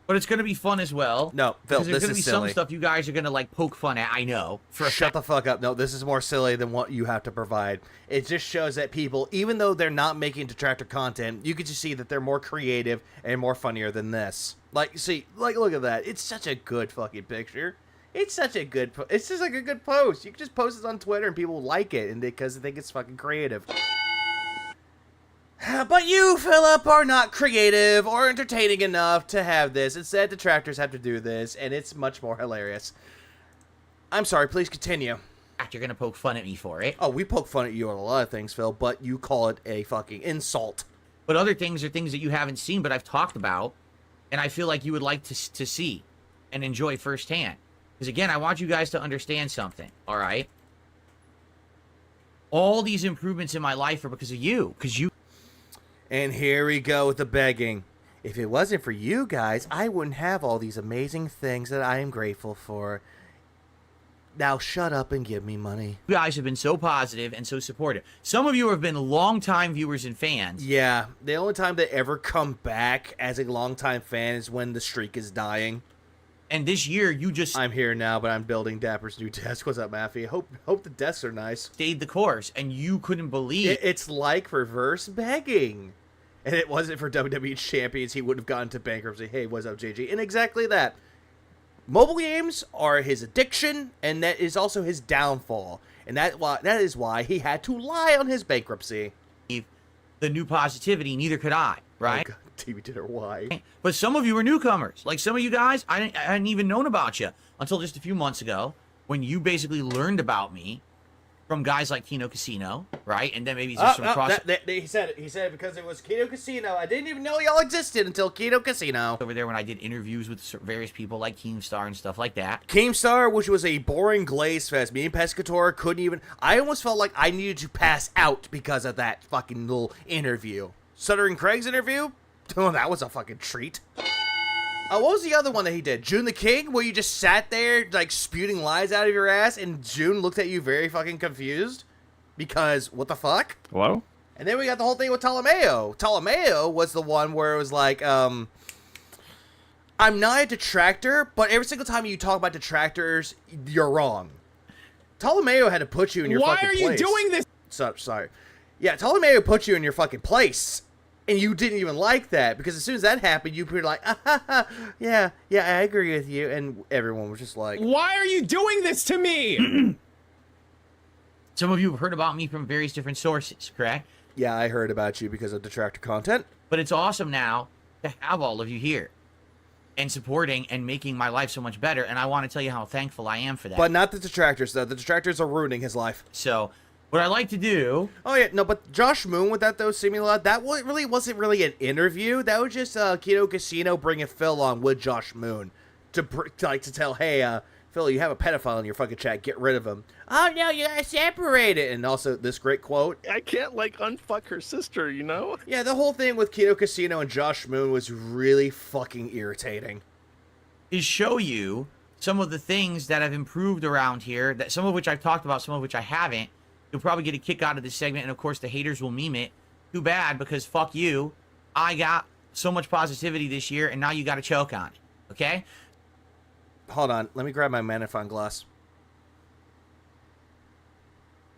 but it's going to be fun as well. No, Phil, because this there's going to is be silly. some stuff you guys are going to, like, poke fun at, I know. For a Shut fact. the fuck up. No, this is more silly than what you have to provide. It just shows that people, even though they're not making detractor content, you could just see that they're more creative and more funnier than this. Like, see, like, look at that. It's such a good fucking picture. It's such a good, it's just like a good post. You can just post it on Twitter and people like it and because they think it's fucking creative. But you, Philip, are not creative or entertaining enough to have this. Instead, detractors have to do this, and it's much more hilarious. I'm sorry, please continue. You're going to poke fun at me for it. Oh, we poke fun at you on a lot of things, Phil, but you call it a fucking insult. But other things are things that you haven't seen, but I've talked about, and I feel like you would like to see and enjoy firsthand. Because again, I want you guys to understand something, all right? All these improvements in my life are because of you, because you... And here we go with the begging. If it wasn't for you guys, I wouldn't have all these amazing things that I am grateful for. Now shut up and give me money. You guys have been so positive and so supportive. Some of you have been longtime viewers and fans. Yeah, the only time they ever come back as a longtime fan is when the streak is dying. And this year, you just... I'm here now, but I'm building Dapper's new desk. What's up, Maffy? Hope the desks are nice. Stayed the course, and you couldn't believe... It's like reverse begging. And it wasn't for WWE champions, he would have gone to bankruptcy. Hey, what's up, JG? And exactly that. Mobile games are his addiction, and that is also his downfall. And that is why he had to lie on his bankruptcy. The new positivity, neither could I, right? Oh God, TV dinner, why? But some of you are newcomers. Like some of you guys, I hadn't even known about you until just a few months ago when you basically learned about me from guys like Kino Casino, right? And then maybe just some cross... He said because it was Kino Casino. I didn't even know y'all existed until Kino Casino. Over there when I did interviews with various people like Keemstar and stuff like that. Keemstar, which was a boring glaze fest. Me and Pescator couldn't even... I almost felt like I needed to pass out because of that fucking little interview. Sutter and Craig's interview? Oh, that was a fucking treat. What was the other one that he did? June the King, where you just sat there, like, spewing lies out of your ass, and June looked at you very fucking confused? Because, what the fuck? Hello? And then we got the whole thing with Ptolemaeo. Ptolemaeo was the one where it was like, I'm not a detractor, but every single time you talk about detractors, you're wrong. Ptolemaeo had to put you in your fucking place. Why are you doing this? Sorry. Yeah, Ptolemaeo put you in your fucking place. And you didn't even like that, because as soon as that happened, you were like, yeah, I agree with you. And everyone was just like... Why are you doing this to me? Some of you have heard about me from various different sources, correct? Yeah, I heard about you because of detractor content. But it's awesome now to have all of you here and supporting and making my life so much better. And I want to tell you how thankful I am for that. But not the detractors, though. The detractors are ruining his life. So... what I like to do... Oh, yeah, no, but Josh Moon with that, though, seemingly, that really wasn't really an interview. That was just Kino Casino bringing Phil on with Josh Moon to tell, hey, Phil, you have a pedophile in your fucking chat. Get rid of him. Oh, no, you gotta separate it. And also this great quote. I can't, like, unfuck her sister, you know? Yeah, the whole thing with Kino Casino and Josh Moon was really fucking irritating. Is show you some of the things that have improved around here, that some of which I've talked about, some of which I haven't. You'll probably get a kick out of this segment, and of course the haters will meme it. Too bad, because fuck you. I got so much positivity this year, and now you got to choke on it. Okay? Hold on. Let me grab my magnifying glass.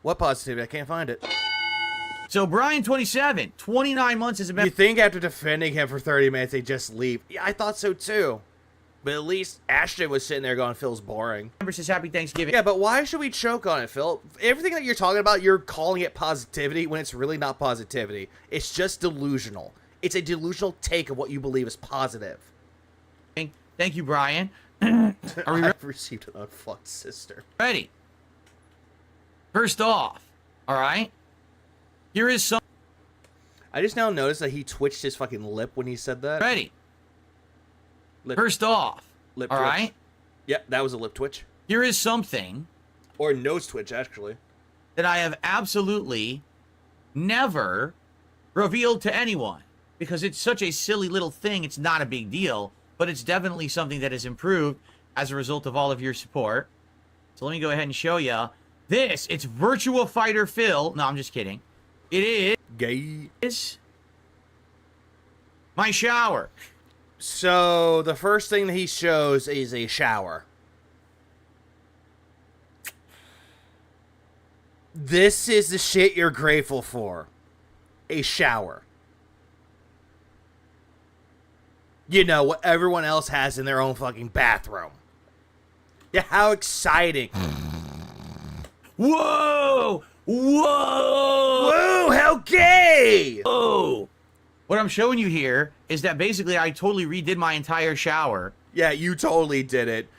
What positivity? I can't find it. So, Brian, 27, 29 months as a member. You think after defending him for 30 minutes, they just leave? Yeah, I thought so too. But at least Ashton was sitting there going, Phil's boring. Says happy Thanksgiving. Yeah, but why should we choke on it, Phil? Everything that you're talking about, you're calling it positivity when it's really not positivity. It's just delusional. It's a delusional take of what you believe is positive. Thank you, Brian. Are we I've received an unfucked sister. ready? First off, all right? Here is some... I just now noticed that he twitched his fucking lip when he said that. Ready? Lip, First off, lip all twitch. right? Yep, that was a lip twitch. Here is something Or nose twitch, actually. that I have absolutely never revealed to anyone, because it's such a silly little thing. It's not a big deal, but it's definitely something that has improved as a result of all of your support. So let me go ahead and show you this. It's Virtua Fighter Phil. No, I'm just kidding. It Gay. is my shower. So, the first thing that he shows is a shower. This is the shit you're grateful for. A shower. You know, what everyone else has in their own fucking bathroom. Yeah, how exciting. Whoa! Whoa! Whoa, how gay! Whoa! What I'm showing you here is that basically I totally redid my entire shower. Yeah, you totally did it.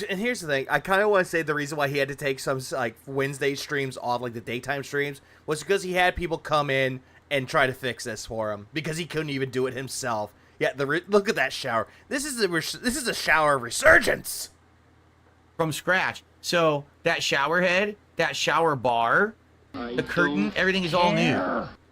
And here's the thing. I kind of want to say the reason why he had to take some, like, Wednesday streams off, like the daytime streams, was because he had people come in and try to fix this for him because he couldn't even do it himself. Yeah, look at that shower. This is a shower of resurgence from scratch. So that shower head, that shower bar, the curtain, everything is all new.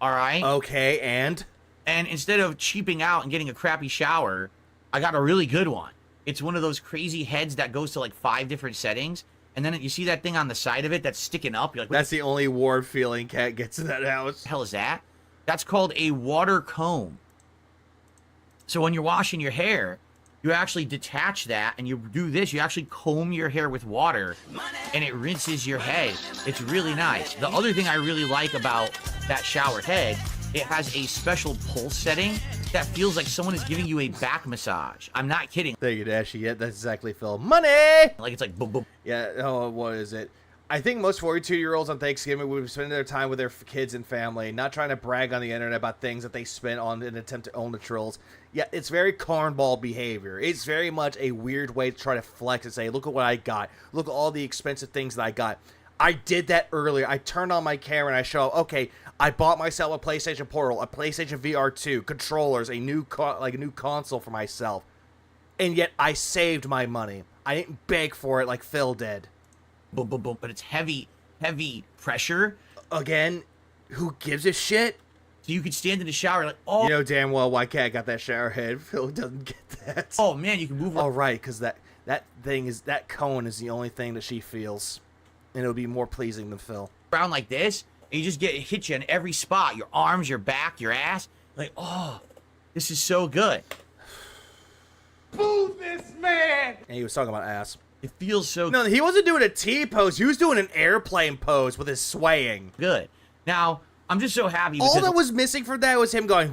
All right. Okay, and instead of cheaping out and getting a crappy shower, I got a really good one. It's one of those crazy heads that goes to like 5 different settings. And then you see that thing on the side of it that's sticking up. You're like, that's the only warm feeling Cat gets in that house. What the hell is that? That's called a water comb. So when you're washing your hair, you actually detach that and you do this. You actually comb your hair with water and it rinses your head. It's really nice. The other thing I really like about that shower head, it has a special pulse setting that feels like someone is giving you a back massage. I'm not kidding. There you go, Dashy. Yeah, that's exactly Phil. Money! Like it's like boom, boom. Yeah, oh, what is it? I think most 42-year-olds on Thanksgiving would be spending their time with their kids and family, not trying to brag on the internet about things that they spent on an attempt to own the trolls. Yeah, it's very cornball behavior. It's very much a weird way to try to flex and say, look at what I got. Look at all the expensive things that I got. I did that earlier. I turned on my camera and I show, okay, I bought myself a PlayStation Portal, a PlayStation VR 2, controllers, a new console for myself. And yet I saved my money. I didn't beg for it like Phil did. Boom, boom, boom. But it's heavy pressure. Again, who gives a shit? So you could stand in the shower like, oh. You know damn well why Cat got that shower head. Phil doesn't get that. Oh, man, you can move. Oh, right, because that cone is the only thing that she feels. And it'll be more pleasing than Phil. Around like this, and you just hit you in every spot. Your arms, your back, your ass. Like, oh, this is so good. Boo this man! And he was talking about ass. It feels so No, he wasn't doing a T pose. He was doing an airplane pose with his swaying. good. Now, I'm just so happy because all that was missing for that was him going.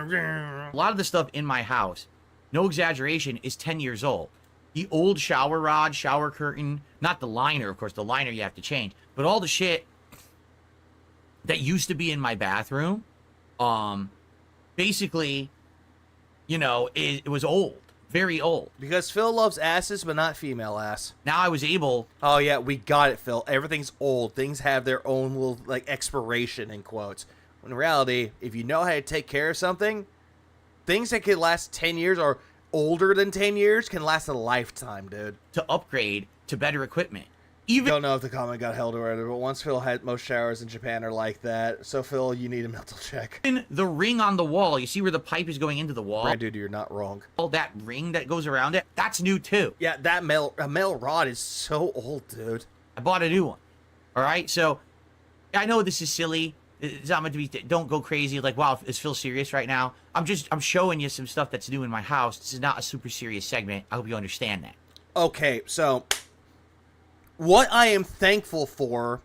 a lot of the stuff in my house, no exaggeration, is 10 years old. The old shower rod, shower curtain, not the liner, of course, the liner you have to change, but all the shit that used to be in my bathroom, basically, you know, it was old, very old. Because Phil loves asses, but not female ass. Now I was able. Oh yeah, we got it, Phil. Everything's old. Things have their own little like expiration in quotes. When in reality, if you know how to take care of something, things that could last 10 years or older than 10 years can last a lifetime, dude. To upgrade to better equipment. Don't know if the comment got held or whatever, but once Phil had most showers in Japan are like that. So Phil, you need a mental check. In the ring on the wall, you see where the pipe is going into the wall? Brand dude, you're not wrong. All that ring that goes around it, that's new too. Yeah, that metal rod is so old, dude. I bought a new one. All right, so I know this is silly. It's not meant to be. Don't go crazy. Like, wow, is Phil serious right now? I'm showing you some stuff that's new in my house. This is not a super serious segment. I hope you understand that. Okay, so what I am thankful for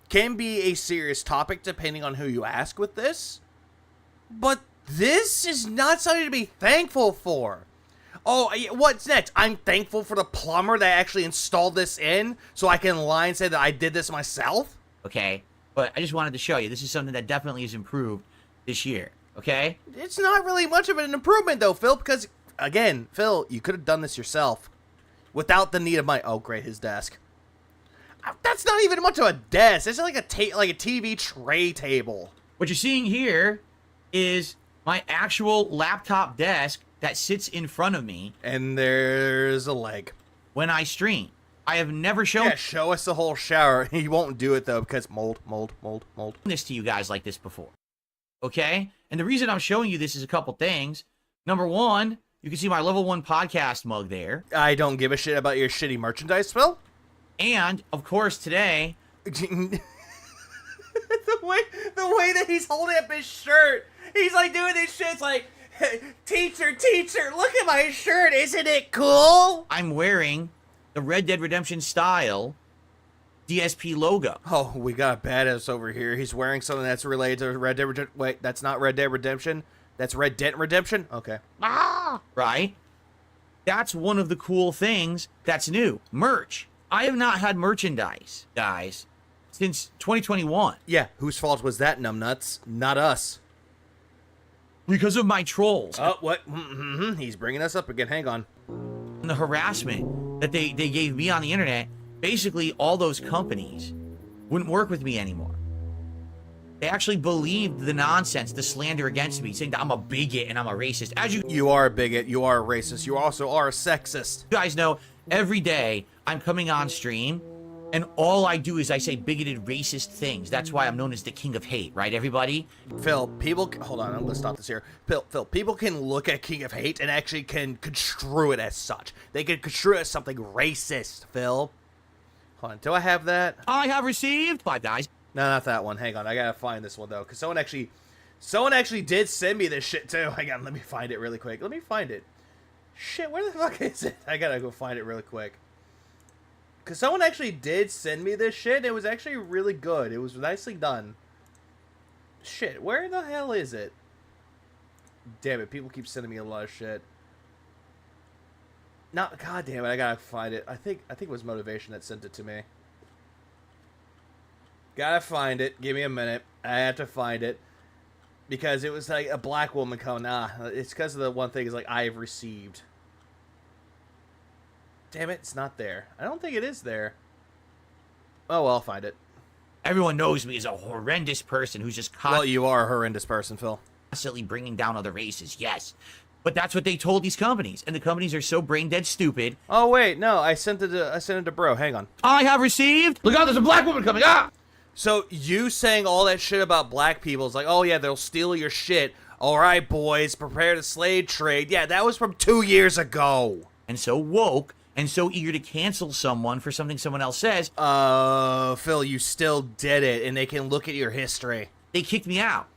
can be a serious topic depending on who you ask with this, but this is not something to be thankful for. Oh, what's next? I'm thankful for the plumber that actually installed this in so I can lie and say that I did this myself. Okay, but I just wanted to show you. This is something that definitely has improved this year, okay? It's not really much of an improvement, though, Phil, because, again, Phil, you could have done this yourself without the need of my... Oh, great, his desk. That's not even much of a desk. It's like a TV tray table. What you're seeing here is my actual laptop desk that sits in front of me. And there's a leg. When I stream. I have never shown... Yeah, show us the whole shower. He won't do it, though, because mold. ...this to you guys like this before. Okay? And the reason I'm showing you this is a couple things. Number one, you can see my level 1 podcast mug there. I don't give a shit about your shitty merchandise, Phil. And, of course, today... the way that he's holding up his shirt. He's, like, doing this shit. It's like, teacher, look at my shirt. Isn't it cool? I'm wearing the Red Dead Redemption style DSP logo. Oh, we got a badass over here. He's wearing something that's related to Red Dead Redemption. Wait, that's not Red Dead Redemption. That's Red Dead Redemption? Okay. Right? That's one of the cool things that's new. Merch. I have not had merchandise, guys, since 2021. Yeah, whose fault was that, numbnuts? Not us. Because of my trolls. Oh, what? He's bringing us up again. Hang on. And the harassment that they gave me on the internet, basically all those companies wouldn't work with me anymore. They actually believed the nonsense, the slander against me, saying that I'm a bigot and I'm a racist. As You are a bigot. You are a racist. You also are a sexist. guys know, every day I'm coming on stream, and all I do is I say bigoted, racist things. That's why I'm known as the king of hate, right, everybody? Phil, people... Hold on, I'm going to stop this here. Phil, people can look at King of Hate and actually can construe it as such. They can construe it as something racist, Phil. Hold on, do I have that? I have received 5 guys. No, not that one. Hang on, I gotta find this one, though, because someone actually did send me this shit, too. Hang on, let me find it really quick. Let me find it. Shit, where the fuck is it? I gotta go find it really quick. Because someone actually did send me this shit, and it was actually really good. It was nicely done. Shit, where the hell is it? Damn it, people keep sending me a lot of shit. No, god damn it, I gotta find it. I think it was Motivation that sent it to me. Gotta find it. Give me a minute. I have to find it. Because it was like a black woman coming. It's because of the one thing is like, I have received. Damn it, it's not there. I don't think it is there. Oh, well, I'll find it. Everyone knows me as a horrendous person who's just Well, you are a horrendous person, Phil. constantly bringing down other races, yes. But that's what they told these companies, and the companies are so brain dead stupid. Oh, wait, no, I sent it to bro. Hang on. I have received... Look out, there's a black woman coming! Ah! So, you saying all that shit about black people is like, oh, yeah, they'll steal your shit. All right, boys, prepare the slave trade. Yeah, that was from 2 years ago. And so woke, and so eager to cancel someone for something someone else says, Phil, you still did it, and they can look at your history. they kicked me out.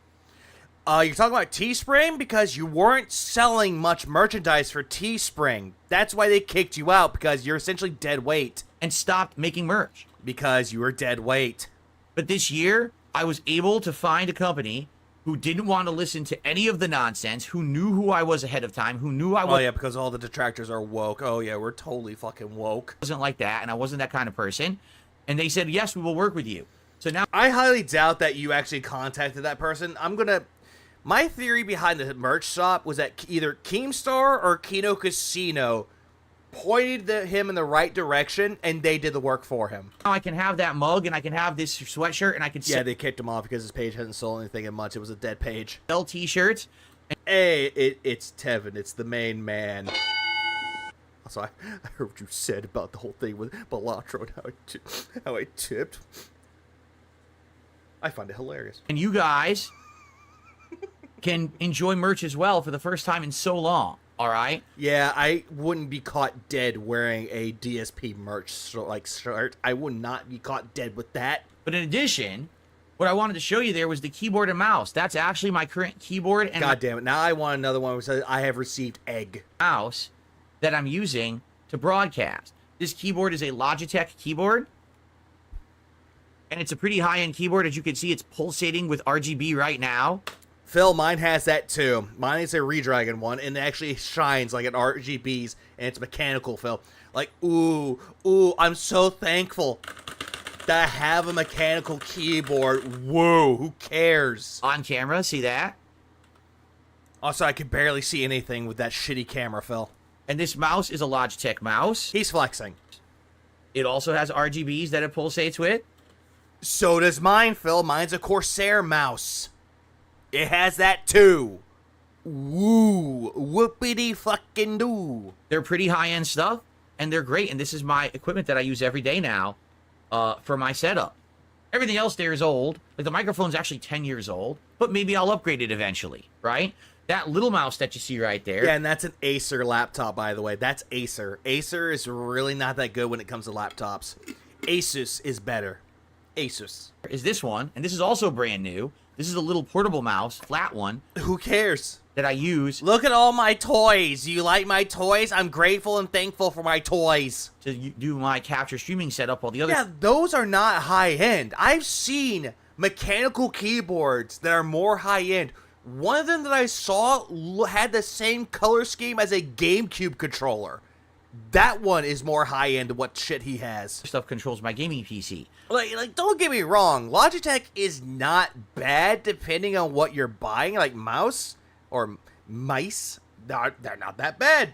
You're talking about Teespring? Because you weren't selling much merchandise for Teespring. That's why they kicked you out, because you're essentially dead weight. And stopped making merch. Because you were dead weight. But this year, I was able to find a company who didn't want to listen to any of the nonsense, who knew who I was ahead of time, who knew I was... Oh, yeah, because all the detractors are woke. Oh, yeah, we're totally fucking woke. wasn't like that, and I wasn't that kind of person. And they said, yes, we will work with you. So now... I highly doubt that you actually contacted that person. My theory behind the merch shop was that either Keemstar or Kino Casino pointed him in the right direction, and they did the work for him. I can have that mug, and I can have this sweatshirt, and I can Yeah, they kicked him off because his page hasn't sold anything in months. It was a dead page. sell t-shirts. Hey, it's Tevin. It's the main man. Also, I heard what you said about the whole thing with Balatro and how I tipped. I find it hilarious. And you guys can enjoy merch as well for the first time in so long. All right? Yeah, I wouldn't be caught dead wearing a DSP merch shirt. I would not be caught dead with that. But in addition, what I wanted to show you there was the keyboard and mouse. That's actually my current keyboard and God damn it. Now I want another one which says I have received egg. mouse that I'm using to broadcast. This keyboard is a Logitech keyboard. And it's a pretty high-end keyboard. As you can see, it's pulsating with RGB right now. Phil, mine has that too. Mine is a Redragon one, and it actually shines like an RGBs, and it's mechanical, Phil. Like, ooh, I'm so thankful that I have a mechanical keyboard. Whoa, who cares? On camera, see that? Also, I can barely see anything with that shitty camera, Phil. And this mouse is a Logitech mouse. He's flexing. It also has RGBs that it pulsates with. So does mine, Phil. Mine's a Corsair mouse. It has that too. Woo, whoopity fucking doo. They're pretty high-end stuff, and they're great. And this is my equipment that I use every day now for my setup. Everything else there is old. Like the microphone's actually 10 years old, but maybe I'll upgrade it eventually, right? That little mouse that you see right there. Yeah, and that's an Acer laptop, by the way. That's Acer. Acer is really not that good when it comes to laptops. Asus is better. Asus. Is this one, and this is also brand new. This is a little portable mouse, flat one. Who cares? That I use. Look at all my toys. You like my toys? I'm grateful and thankful for my toys. To do my capture streaming setup, while the other... Yeah, those are not high-end. I've seen mechanical keyboards that are more high-end. One of them that I saw had the same color scheme as a GameCube controller. That one is more high-end than what shit he has. Stuff controls my gaming PC. Like, don't get me wrong. Logitech is not bad depending on what you're buying. Like mouse or mice, they're not that bad.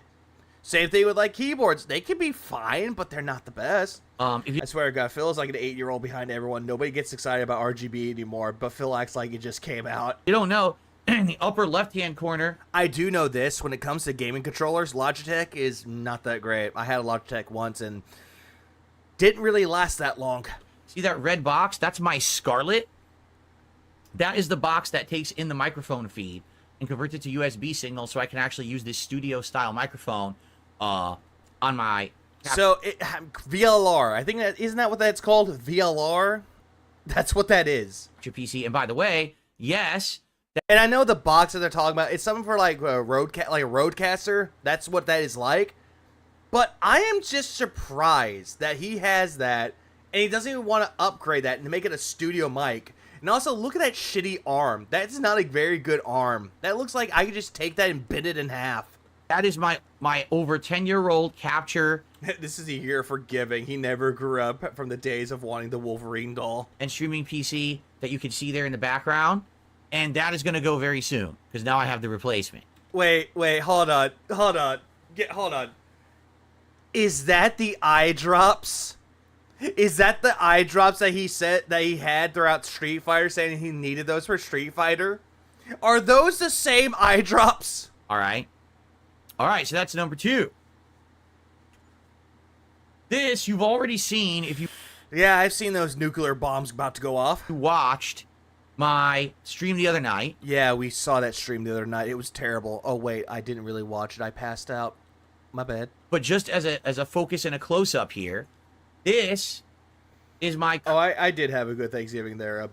Same thing with like keyboards. They can be fine, but they're not the best. If you I swear to God, Phil is like an 8-year-old behind everyone. Nobody gets excited about RGB anymore, but Phil acts like it just came out. don't know, in the upper left-hand corner, I do know this. When it comes to gaming controllers, Logitech is not that great. I had a Logitech once and didn't really last that long. see that red box? That's my Scarlett. That is the box that takes in the microphone feed and converts it to USB signal so I can actually use this studio-style microphone on my... So, VLR. I think that, isn't that what that's called? VLR? That's what that is. Your PC. And by the way, yes, And I know the box that they're talking about, it's something for like a Roadcaster. That's what that is like. But I am just surprised that he has that, and he doesn't even want to upgrade that and make it a studio mic. And also, look at that shitty arm. That's not a very good arm. That looks like I could just take that and bend it in half. that is my over 10-year-old capture This is a year for giving. He never grew up from the days of wanting the Wolverine doll. and streaming PC that you can see there in the background. And that is going to go very soon because now I have the replacement. Wait, hold on. Hold on. Is that the eye drops? Is that the eye drops that he said that he had throughout Street Fighter, saying he needed those for Street Fighter? Are those the same eye drops? All right. All right, so that's number 2. This you've already seen if you Yeah, I've seen those nuclear bombs about to go off. watched my stream the other night. Yeah, we saw that stream the other night. It was terrible. Oh, wait, I didn't really watch it. I passed out. My bad. But just as a focus and a close-up here, this is my Oh, I did have a good Thanksgiving there,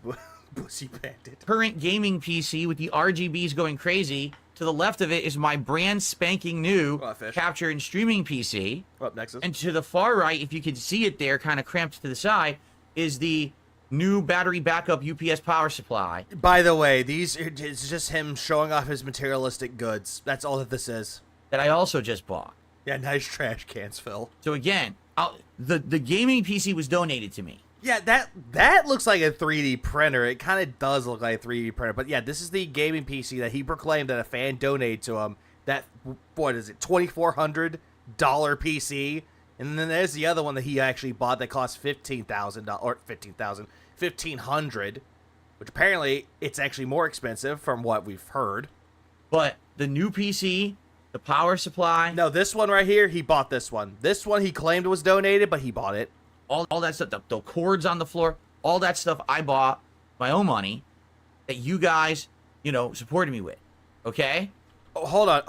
Pussy Bandit. current gaming PC with the RGBs going crazy. To the left of it is my brand spanking new Oh, fish. capture and streaming PC. Up next is... And to the far right, if you can see it there, kind of cramped to the side, is the new battery backup UPS power supply. By the way, it's just him showing off his materialistic goods. That's all that this is. That I also just bought. Yeah, nice trash cans, Phil. So again, the gaming PC was donated to me. Yeah, that looks like a 3D printer. It kind of does look like a 3D printer. But yeah, this is the gaming PC that he proclaimed that a fan donated to him. That, what is it, $2,400 PC? And then there's the other one that he actually bought that cost $15,000, or $1,500, which apparently it's actually more expensive from what we've heard. But the new PC, the power supply, No, this one right here, he bought this one. This one he claimed was donated, but he bought it. all that stuff, the cords on the floor, all that stuff I bought my own money that you guys, supported me with. Okay? Oh, hold on.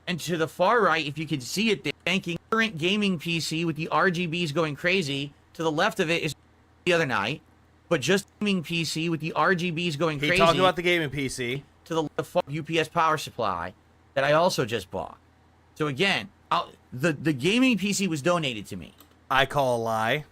And to the far right, if you can see it there, banking current gaming PC with the RGBs going crazy. To the left of it is the other night, but just gaming PC with the RGBs going He crazy. talking about the gaming PC. To the UPS power supply that I also just bought. So again, the gaming PC was donated to me, I call a lie.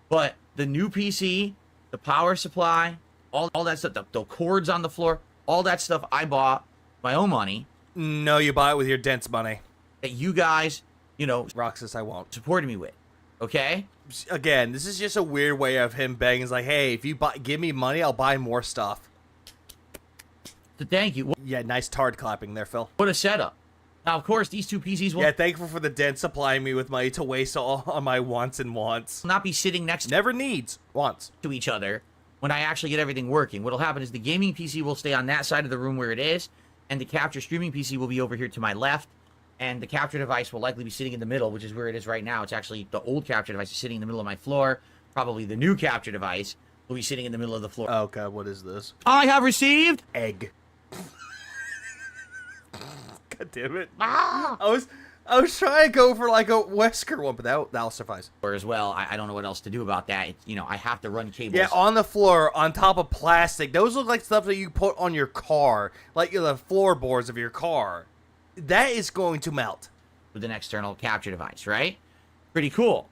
but the new PC, the power supply, all that stuff, the cords on the floor, all that stuff I bought my own money No, you bought it with your Dents money. that you guys, Roxas, I won't. supported me with. Okay? Again, this is just a weird way of him begging. It's like, hey, if you give me money, I'll buy more stuff. So thank you. Yeah, nice tard clapping there, Phil. What a setup. Now, of course, these two PCs will Yeah, thankful for the Dent supplying me with money to waste all on my wants and wants. not be sitting next Never needs. Wants. to each other when I actually get everything working. What'll happen is the gaming PC will stay on that side of the room where it is, and the capture streaming PC will be over here to my left, and the capture device will likely be sitting in the middle, which is where it is right now. It's actually the old capture device is sitting in the middle of my floor. Probably the new capture device will be sitting in the middle of the floor. Oh, God, what is this? I have received Egg. God damn it. I was trying to go for like a Wesker one, but that'll suffice. as well. I don't know what else to do about that. I have to run cables. Yeah, on the floor, on top of plastic. Those look like stuff that you put on your car, like the floorboards of your car. That is going to melt. With an external capture device, right? Pretty cool.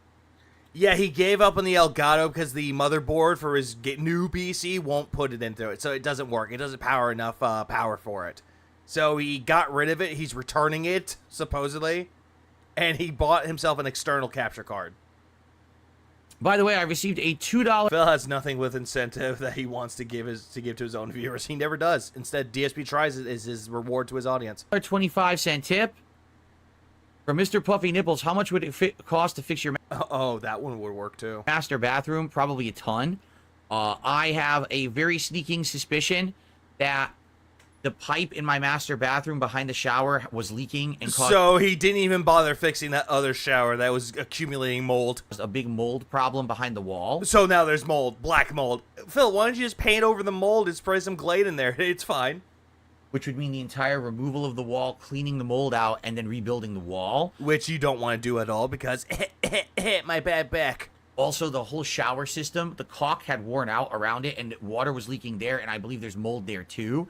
Yeah, he gave up on the Elgato because the motherboard for his new PC won't put it into it, so it doesn't work. It doesn't power enough power for it. So he got rid of it. He's returning it, supposedly. And he bought himself an external capture card. By the way, I received a $2 Phil has nothing with incentive that he wants to give to his own viewers. He never does. Instead, DSP tries it as his reward to his audience. 25-cent tip from Mr. Puffy Nipples. How much would it cost to fix your Oh, that one would work too. master bathroom? Probably a ton. I have a very sneaking suspicion that the pipe in my master bathroom behind the shower was leaking and caused So he didn't even bother fixing that other shower that was accumulating mold. a big mold problem behind the wall. So now there's mold, black mold. Phil, why don't you just paint over the mold and spray some Glade in there? It's fine. Which would mean the entire removal of the wall, cleaning the mold out, and then rebuilding the wall. Which you don't want to do at all because my bad back. Also, the whole shower system, the caulk had worn out around it, and water was leaking there, and I believe there's mold there too.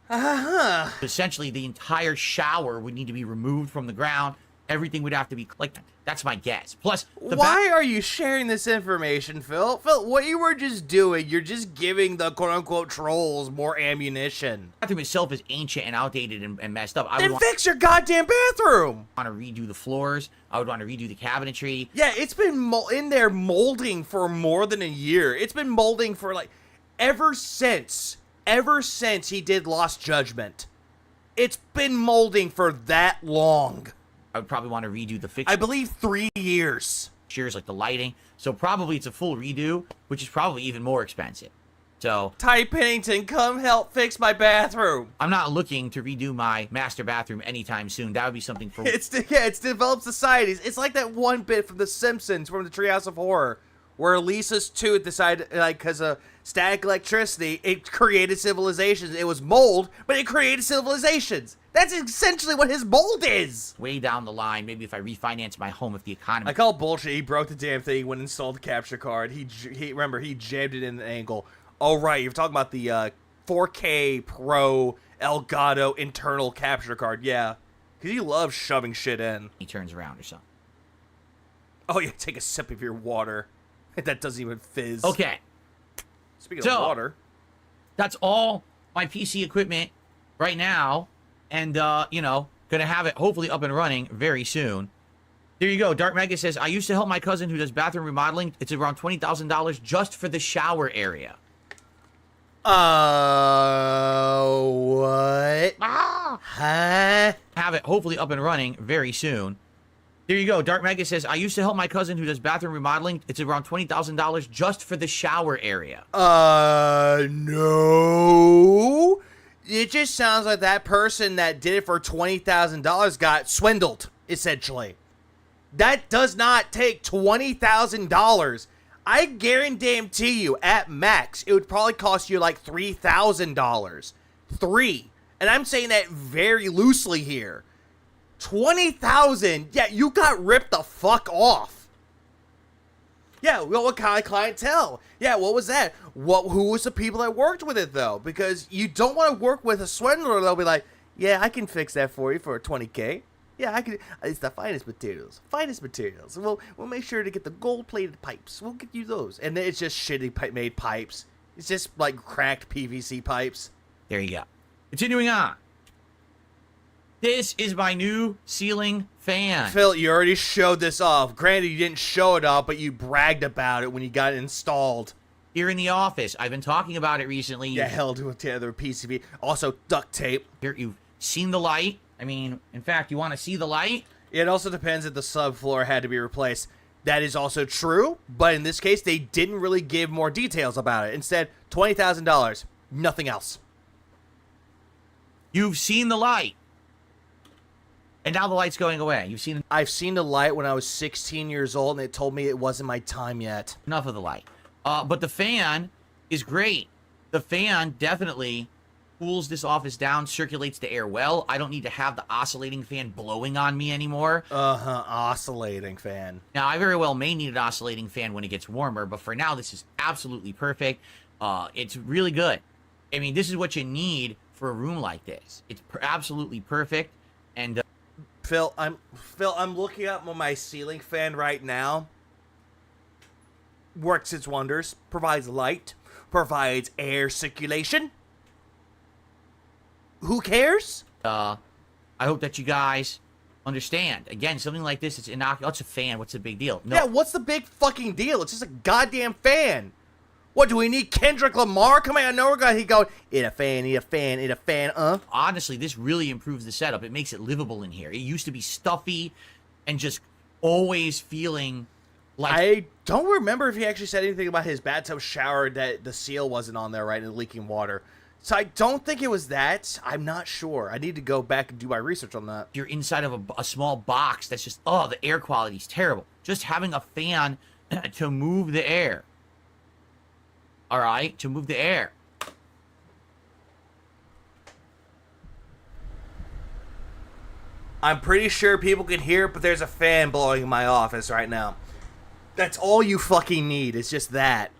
Uh-huh. Essentially, the entire shower would need to be removed from the ground. Everything would have to be like, that's my guess. Plus, why are you sharing this information, Phil? Phil, what you were just doing, you're just giving the quote-unquote trolls more ammunition. The bathroom itself is ancient and outdated and messed up. Then fix your goddamn bathroom! I would want to redo the floors. I would want to redo the cabinetry. Yeah, it's been in there molding for more than a year. It's been molding for like ever since he did Lost Judgment. It's been molding for that long. I would probably want to redo the fixtures. I believe 3 years. Fixtures, like the lighting. So probably it's a full redo, which is probably even more expensive. So Ty Pennington, come help fix my bathroom. I'm not looking to redo my master bathroom anytime soon. That would be something for... It's developed societies. It's like that one bit from The Simpsons, from the Treehouse of Horror, where Lisa's tooth decided, like, because of static electricity, it created civilizations. It was mold, but it created civilizations. That's essentially what his mold is. Way down the line, maybe if I refinance my home, if the economy... I call bullshit. He broke the damn thing when he installed the capture card. He remember, he jammed it in an angle. Oh, right, you're talking about the 4K Pro Elgato internal capture card. Yeah, because he loves shoving shit in. He turns around or something. Oh, yeah, take a sip of your water. That doesn't even fizz. Okay. Speaking of water. That's all my PC equipment right now. And, you know, gonna have it hopefully up and running very soon. There you go. Dark Mega says, I used to help my cousin who does bathroom remodeling. It's around $20,000 just for the shower area. What? Huh? Have it hopefully up and running very soon. There you go. Dark Mega says, I used to help my cousin who does bathroom remodeling. It's around $20,000 just for the shower area. No. It just sounds like that person that did it for $20,000 got swindled, essentially. That does not take $20,000. I guarantee you, at max, it would probably cost you like $3,000. And I'm saying that very loosely here. $20,000. Yeah, you got ripped the fuck off. Yeah, well, what kind of clientele? Yeah, what was that? Who was the people that worked with it, though? Because you don't want to work with a swindler. They'll be like, yeah, I can fix that for you for $20K. Yeah, I can. It's the finest materials. Finest materials. We'll make sure to get the gold-plated pipes. We'll get you those. And then it's just shitty made pipes. It's just like cracked PVC pipes. There you go. Continuing on. This is my new ceiling fan. Phil, you already showed this off. Granted, you didn't show it off, but you bragged about it when you got it installed. Here in the office. I've been talking about it recently. Yeah, held together PCB. Also, duct tape. Here, you've seen the light. I mean, in fact, you want to see the light? It also depends if the subfloor had to be replaced. That is also true, but in this case, they didn't really give more details about it. Instead, $20,000. Nothing else. You've seen the light. And now the light's going away. I've seen the light when I was 16 years old, and it told me it wasn't my time yet. Enough of the light. But the fan is great. The fan definitely cools this office down, circulates the air well. I don't need to have the oscillating fan blowing on me anymore. Oscillating fan. Now, I very well may need an oscillating fan when it gets warmer, but for now, this is absolutely perfect. It's really good. I mean, this is what you need for a room like this. It's absolutely perfect. And Phil, I'm looking up my ceiling fan right now. Works its wonders. Provides light. Provides air circulation. Who cares? I hope that you guys Understand? Again, something like this, it's innocuous. It's a fan. What's the big deal? No. Yeah, what's the big fucking deal? It's just a goddamn fan. What, do we need Kendrick Lamar coming out of nowhere? He going, it a fan, it a fan, it a fan, Honestly, this really improves the setup. It makes it livable in here. It used to be stuffy and just always feeling like... I don't remember if he actually said anything about his bathtub shower that the seal wasn't on there, right, and leaking water. So I don't think it was that. I'm not sure. I need to go back and do my research on that. You're inside of a small box that's just, oh, the air quality's terrible. Just having a fan to move the air. All right, to move the air. I'm pretty sure people can hear it, but there's a fan blowing in my office right now. That's all you fucking need. It's just that.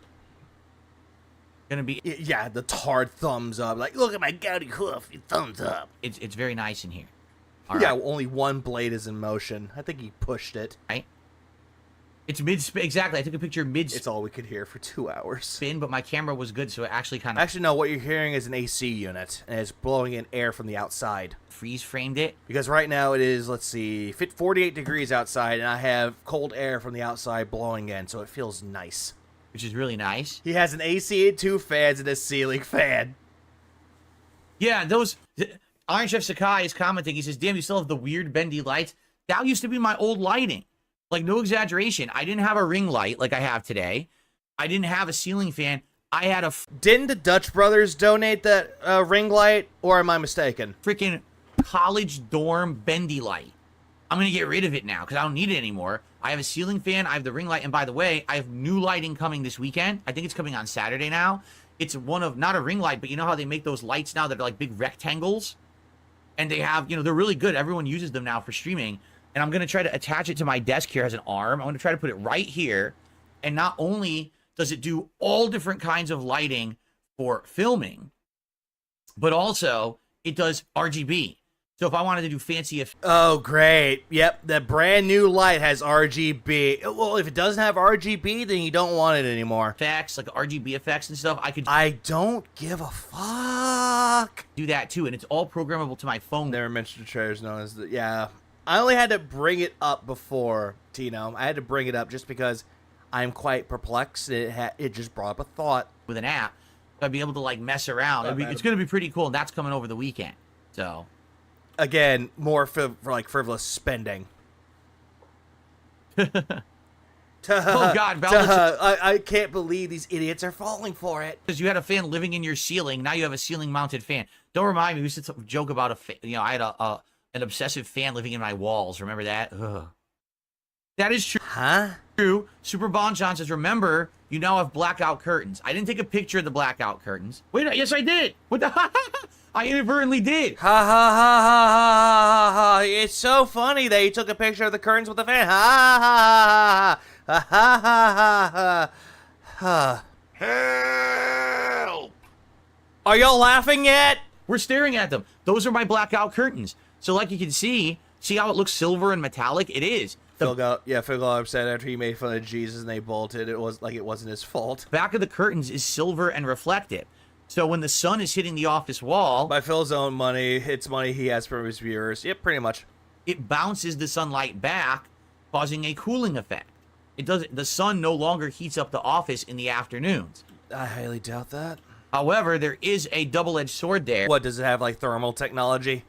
Gonna be... Yeah, the hard thumbs up. Like, look at my gouty hoof. Thumbs up. It's very nice in here. All Yeah, right. only one blade is in motion. I think he pushed it. Right? It's mid-spin. Exactly. I took a picture mid-spin, It's all we could hear for 2 hours. but my camera was good, so it actually kind of Actually, no, what you're hearing is an AC unit, and it's blowing in air from the outside. freeze-framed it. Because right now it is, let's see, 48 degrees outside, and I have cold air from the outside blowing in, so it feels nice. Which is really nice. He has an AC and 2 fans and a ceiling fan. Yeah, those... Iron Chef Sakai is commenting. He says, damn, you still have the weird bendy lights. That used to be my old lighting. Like, no exaggeration. I didn't have a ring light like I have today. I didn't have a ceiling fan. I had a Didn't the Dutch brothers donate that ring light, or am I mistaken? freaking college dorm bendy light. I'm going to get rid of it now because I don't need it anymore. I have a ceiling fan. I have the ring light. And by the way, I have new lighting coming this weekend. I think it's coming on Saturday now. It's one of, not a ring light, but you know how they make those lights now that are like big rectangles? And they have, you know, they're really good. Everyone uses them now for streaming. And I'm going to try to attach it to my desk here as an arm. I'm going to try to put it right here. And not only does it do all different kinds of lighting for filming, but also it does RGB. So if I wanted to do fancy... Oh, great. Yep, the brand new light has RGB. Well, if it doesn't have RGB, then you don't want it anymore. effects, like RGB effects and stuff, I could I don't give a fuck. do that too. And it's all programmable to my phone. Never mentioned the trailers known as the... Yeah. I only had to bring it up before, Tino. I had to bring it up just because I'm quite perplexed. It just brought up a thought. With an app. I'd be able to like mess around. It's going to be pretty cool. And that's coming over the weekend. So... Again, more for like frivolous spending. Oh God, I can't believe these idiots are falling for it. because you had a fan living in your ceiling. Now you have a ceiling mounted fan. Don't remind me. We used to joke about I had an obsessive fan living in my walls. Remember that? Ugh. That is true. Huh? True. Super Bon John says, remember, you now have blackout curtains. I didn't take a picture of the blackout curtains. Wait, yes, I did. What the? I inadvertently did. Ha ha ha ha ha ha ha! It's so funny that you took a picture of the curtains with the fan. Ha ha ha ha ha ha ha ha. Help! Are y'all laughing yet? We're staring at them. Those are my blackout curtains. So like you can see how it looks silver and metallic? It is. Phil got upset after he made fun of Jesus and they bolted. It was like it wasn't his fault. Back of the curtains is silver and reflective. So when the sun is hitting the office wall, By Phil's own money, it's money he has from his viewers. Yep, pretty much. it bounces the sunlight back, causing a cooling effect. The sun no longer heats up the office in the afternoons. I highly doubt that. However, there is a double-edged sword there. What, does it have like thermal technology?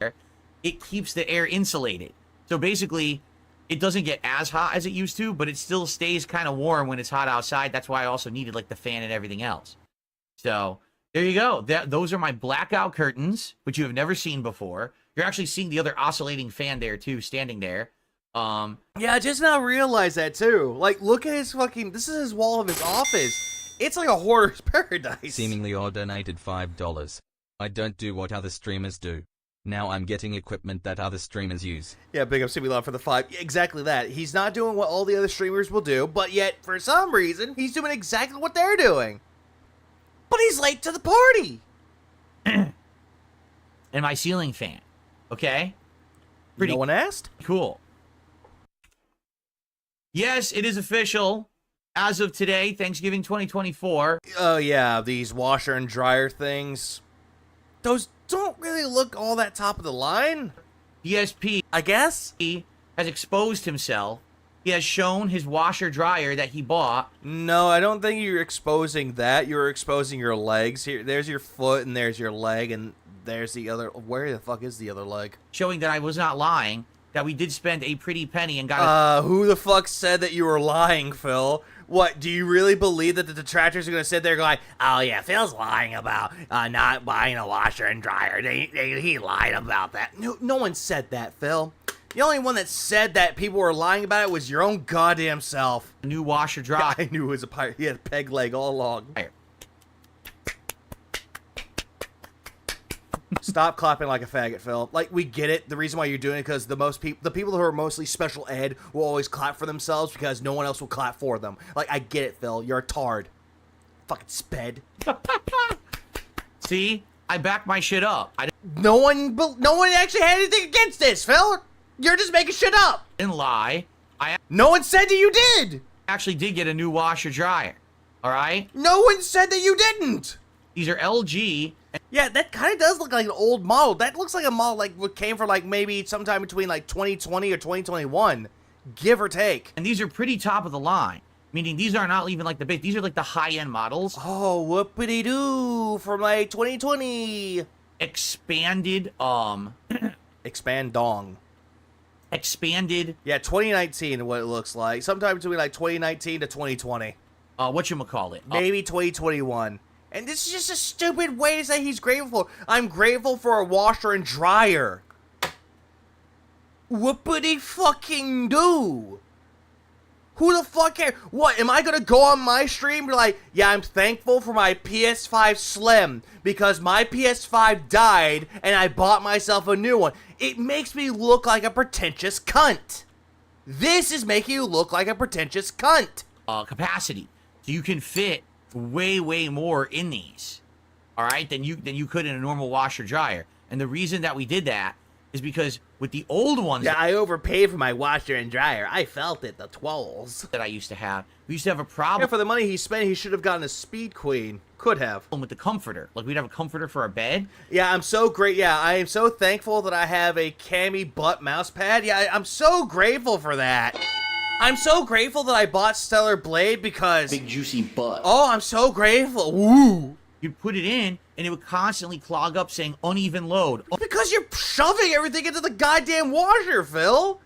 It keeps the air insulated. So basically, it doesn't get as hot as it used to, but it still stays kind of warm when it's hot outside. That's why I also needed like the fan and everything else. So there you go. Those are my blackout curtains, which you have never seen before. You're actually seeing the other oscillating fan there too, standing there. Yeah, I just now realized that too. Like, look at his fucking... This is his wall of his office. It's like a hoarder's paradise. Seemingly odd donated $5. I don't do what other streamers do. Now I'm getting equipment that other streamers use. Yeah, big up Simu Love for the 5. Exactly that. He's not doing what all the other streamers will do, but yet, for some reason, he's doing exactly what they're doing. But he's late to the party. And my ceiling fan. Okay? Pretty No one asked? cool. Yes, it is official. As of today, Thanksgiving 2024. Oh, yeah, these washer and dryer things. Those don't really look all that top of the line, DSP I guess. has exposed himself. He has shown his washer dryer that he bought. No, I don't think you're exposing that. You're exposing your legs. Here, there's your foot, and there's your leg, and there's the other. Where the fuck is the other leg? Showing that I was not lying. That we did spend a pretty penny and got. Who the fuck said that you were lying, Phil? What, do you really believe that the detractors are going to sit there going, oh yeah, Phil's lying about not buying a washer and dryer. He lied about that. No one said that, Phil. The only one that said that people were lying about it was your own goddamn self. A new washer dryer. I knew it was a pirate. He had a peg leg all along. Stop clapping like a faggot, Phil. Like, we get it. The reason why you're doing it because the people who are mostly special ed will always clap for themselves because no one else will clap for them. Like, I get it, Phil. You're a tard. Fucking sped. See? I backed my shit up. No one actually had anything against this, Phil. You're just making shit up. Didn't lie. No one said that you did. Actually did get a new washer dryer. All right? No one said that you didn't. These are LG. Yeah, that kind of does look like an old model. That looks like a model like what came from like maybe sometime between like 2020 or 2021, give or take. And these are pretty top of the line. Meaning these are not even like the big. These are like the high-end models. Oh, whoopity-doo from like 2020. Expanded, Expand dong. Expanded. Yeah, 2019 what it looks like. Sometime between like 2019 to 2020. Whatchamacallit? Maybe 2021. And this is just a stupid way to say he's grateful for. I'm grateful for a washer and dryer. Whoopity fucking do. Who the fuck cares? What, am I gonna go on my stream and be like, yeah, I'm thankful for my PS5 Slim because my PS5 died and I bought myself a new one. It makes me look like a pretentious cunt. This is making you look like a pretentious cunt. Capacity. So you can fit way more in these. All right? Than you could in a normal washer dryer. And the reason that we did that is because with the old ones... Yeah, I overpaid for my washer and dryer. I felt it, the twirls. ...that I used to have. We used to have a problem... Yeah, for the money he spent, he should have gotten a Speed Queen. Could have. ...with the comforter. Like, we'd have a comforter for our bed. Yeah, I'm so great. Yeah, I am so thankful that I have a cami butt mouse pad. Yeah, I'm so grateful for that. I'm so grateful that I bought Stellar Blade because... Big juicy butt. Oh, I'm so grateful. Woo! You'd put it in, and it would constantly clog up saying uneven load. Because you're shoving everything into the goddamn washer, Phil.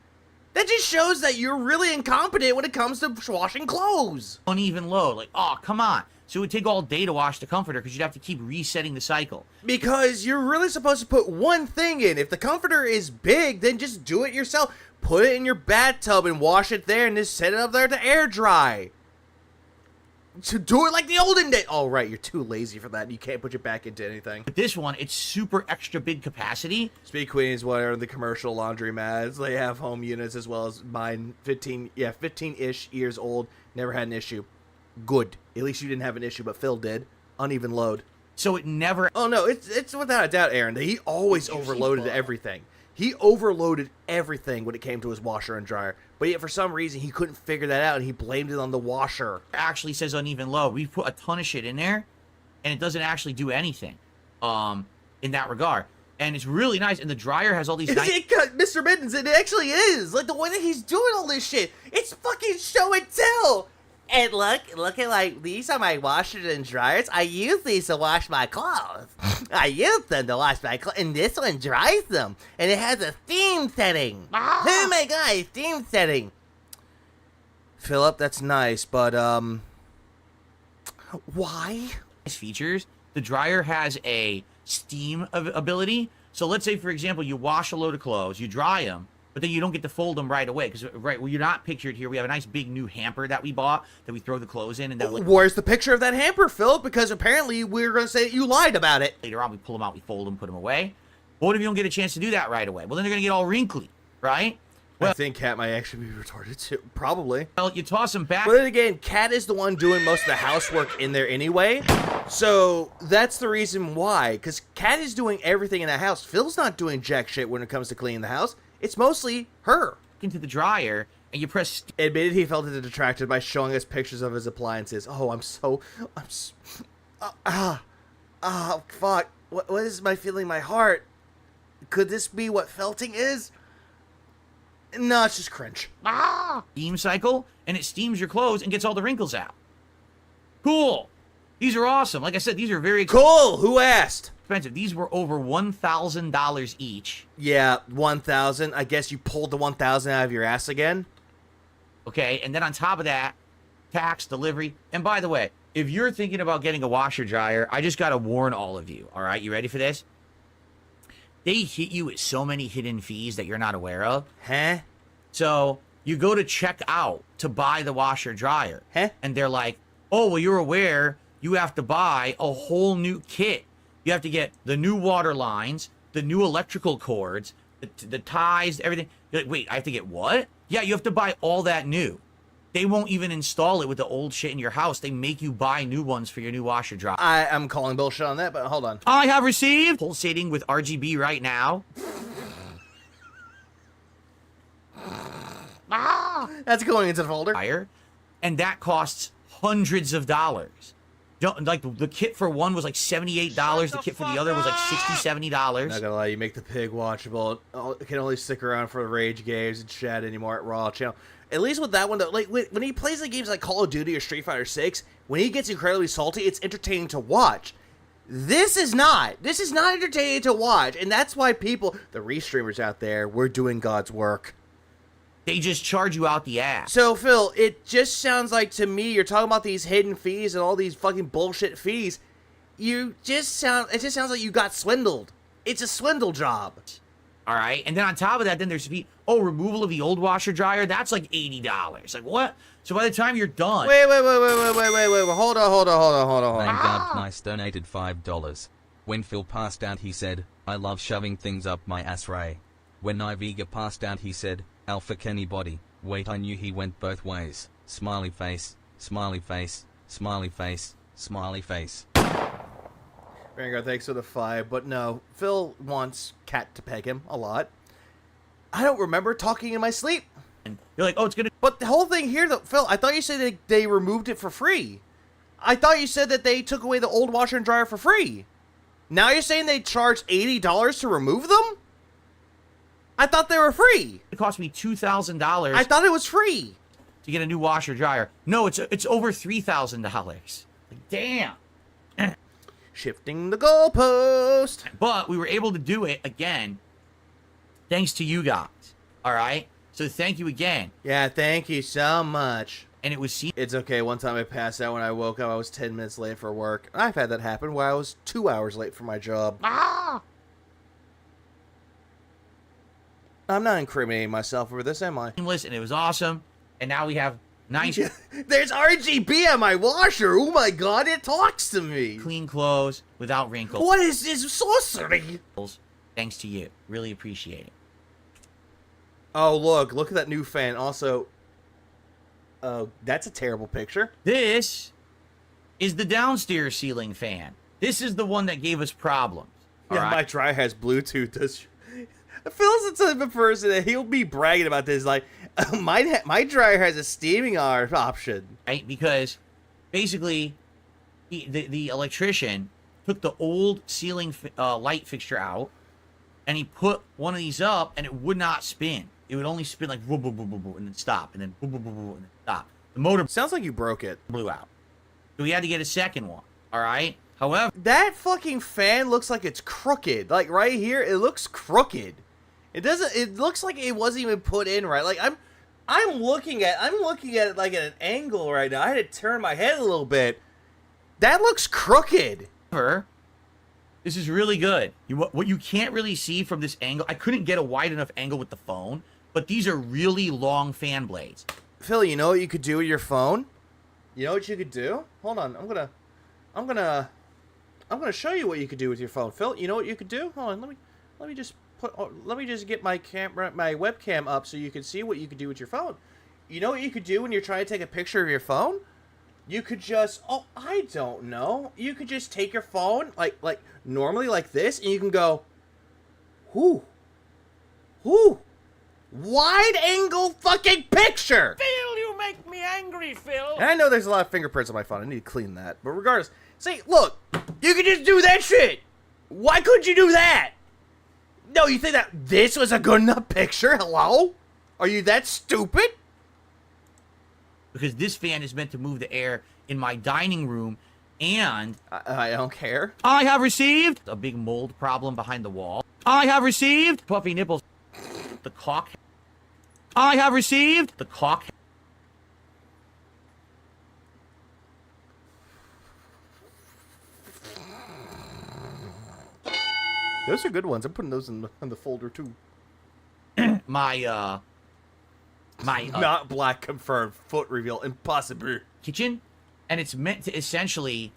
That just shows that you're really incompetent when it comes to washing clothes. Uneven load. Like, oh, come on. So it would take all day to wash the comforter because you'd have to keep resetting the cycle. Because you're really supposed to put one thing in. If the comforter is big, then just do it yourself. Put it in your bathtub and wash it there and just set it up there to air dry. To do it like the olden days. Oh, right, you're too lazy for that. You can't put it back into anything. But this one, it's super extra big capacity. Speed Queens, what are the commercial laundromats? They have home units as well as mine. 15-ish years old. Never had an issue. Good. At least you didn't have an issue, but Phil did. Uneven load. So it never... Oh, no, it's without a doubt, Aaron. He always overloaded everything. He overloaded everything when it came to his washer and dryer. But yet, for some reason, he couldn't figure that out, and he blamed it on the washer. It actually says uneven load. We put a ton of shit in there, and it doesn't actually do anything in that regard. And it's really nice, and the dryer has all these... Mr. Mittens, it actually is. Like, the way that he's doing all this shit, it's fucking show and tell. And look at, like, these are my washers and dryers. I use these to wash my clothes. I use them to wash my clothes, and this one dries them. And it has a theme setting. Oh my god, theme setting. Philip, that's nice, but, why? Features. The dryer has a steam ability. So let's say, for example, you wash a load of clothes, you dry them, but then you don't get to fold them right away. Because, well, you're not pictured here. We have a nice big new hamper that we bought that we throw the clothes in. And that, like, where's the picture of that hamper, Phil? Because apparently we're going to say that you lied about it. Later on, we pull them out, we fold them, put them away. But what if you don't get a chance to do that right away? Well, then they're going to get all wrinkly, right? Well, I think Kat might actually be retarded too. Probably. Well, you toss them back. But then again, Kat is the one doing most of the housework in there anyway. So that's the reason why. Because Kat is doing everything in the house. Phil's not doing jack shit when it comes to cleaning the house. It's mostly her. Into the dryer, and you press... Admitted he felt it detracted by showing us pictures of his appliances. Oh, fuck. What is my feeling in my heart? Could this be what felting is? No, it's just cringe. Steam cycle, and it steams your clothes and gets all the wrinkles out. Cool. These are awesome. Like I said, these are very Cool. Who asked? expensive. These were over $1,000 each. Yeah, 1,000. I guess you pulled the 1,000 out of your ass again. Okay, and then on top of that, tax, delivery. And by the way, if you're thinking about getting a washer dryer, I just got to warn all of you. All right, you ready for this? They hit you with so many hidden fees that you're not aware of. Huh? So you go to check out to buy the washer dryer. Huh? And they're like, oh, well, you're aware you have to buy a whole new kit. You have to get the new water lines, the new electrical cords, the ties, everything. You're like, wait, I have to get what? Yeah, you have to buy all that new. They won't even install it with the old shit in your house. They make you buy new ones for your new washer dryer. I'm calling bullshit on that, but hold on. I have received pulsating with RGB right now. That's going into the folder. And that costs hundreds of dollars. Like the kit for one was like $78. The kit for the other was like $60, $70. Not gonna lie, you make the pig watchable. It can only stick around for rage games and chat anymore at Raw channel. At least with that one, though, like when he plays the games like Call of Duty or Street Fighter 6, when he gets incredibly salty, it's entertaining to watch. This is not. This is not entertaining to watch, and that's why people, the restreamers out there, we're doing God's work. They just charge you out the ass. So, Phil, it just sounds like to me, you're talking about these hidden fees and all these fucking bullshit fees. It just sounds like you got swindled. It's a swindle job. All right, and then on top of that, then there's removal of the old washer dryer. That's like $80. Like what? So by the time you're done, wait, hold on. Thank God Nice donated $5. When Phil passed out, he said, "I love shoving things up my ass, Ray." When Iviga passed out, he said, "Alpha Kenny body." Wait, I knew he went both ways. Smiley face, smiley face, smiley face, smiley face. Vanguard, thanks for the 5, but no, Phil wants Cat to peg him a lot. I don't remember talking in my sleep. and you're like, oh, it's gonna. But the whole thing here, though, Phil, I thought you said they removed it for free. I thought you said that they took away the old washer and dryer for free. Now you're saying they charged $80 to remove them? I thought they were free. It cost me $2,000. I thought it was free to get a new washer dryer. No, it's over $3,000. Like, damn. Shifting the goalpost. But we were able to do it again, thanks to you guys. All right. So thank you again. Yeah, thank you so much. And it was. It's okay. One time I passed out when I woke up. I was 10 minutes late for work. I've had that happen where I was 2 hours late for my job. I'm not incriminating myself over this, am I? Listen, it was awesome. And now we have nice. There's RGB on my washer. Oh my god, it talks to me. Clean clothes without wrinkles. What is this sorcery? Thanks to you. Really appreciate it. Oh, look at that new fan. Also, that's a terrible picture. This is the downstairs ceiling fan. This is the one that gave us problems. Yeah, my dryer has Bluetooth. Phil's the type of person that he'll be bragging about this. Like, my dryer has a steaming option. Right? Because basically, the electrician took the old ceiling light fixture out, and he put one of these up, and it would not spin. It would only spin like boo boo boo boo boo, and then stop, and then boo boo boo boo, and then stop. The motor sounds like you broke it. Blew out. So we had to get a second one. All right. However, that fucking fan looks like it's crooked. Like right here, it looks crooked. It doesn't. It looks like it wasn't even put in right. Like I'm looking at it like at an angle right now. I had to turn my head a little bit. That looks crooked. This is really good. What you can't really see from this angle, I couldn't get a wide enough angle with the phone, but these are really long fan blades. Phil, you know what you could do with your phone? You know what you could do? Hold on, I'm gonna show you what you could do with your phone. Phil, you know what you could do? Hold on, let me just get my webcam up so you can see what you could do with your phone. You know what you could do when you're trying to take a picture of your phone? You could just, I don't know. You could just take your phone, like normally like this, and you can go, whoo, wide angle fucking picture! Phil, you make me angry, Phil! And I know there's a lot of fingerprints on my phone. I need to clean that. But regardless, see, look, you could just do that shit! Why couldn't you do that? No, you think that this was a good enough picture? Hello? Are you that stupid? Because this fan is meant to move the air in my dining room, and I don't care. I have received a big mold problem behind the wall. I have received puffy nipples. The cock. I have received the cock. Those are good ones. I'm putting those in the folder too. My Not black confirmed. Foot reveal. Impossible. kitchen, and it's meant to essentially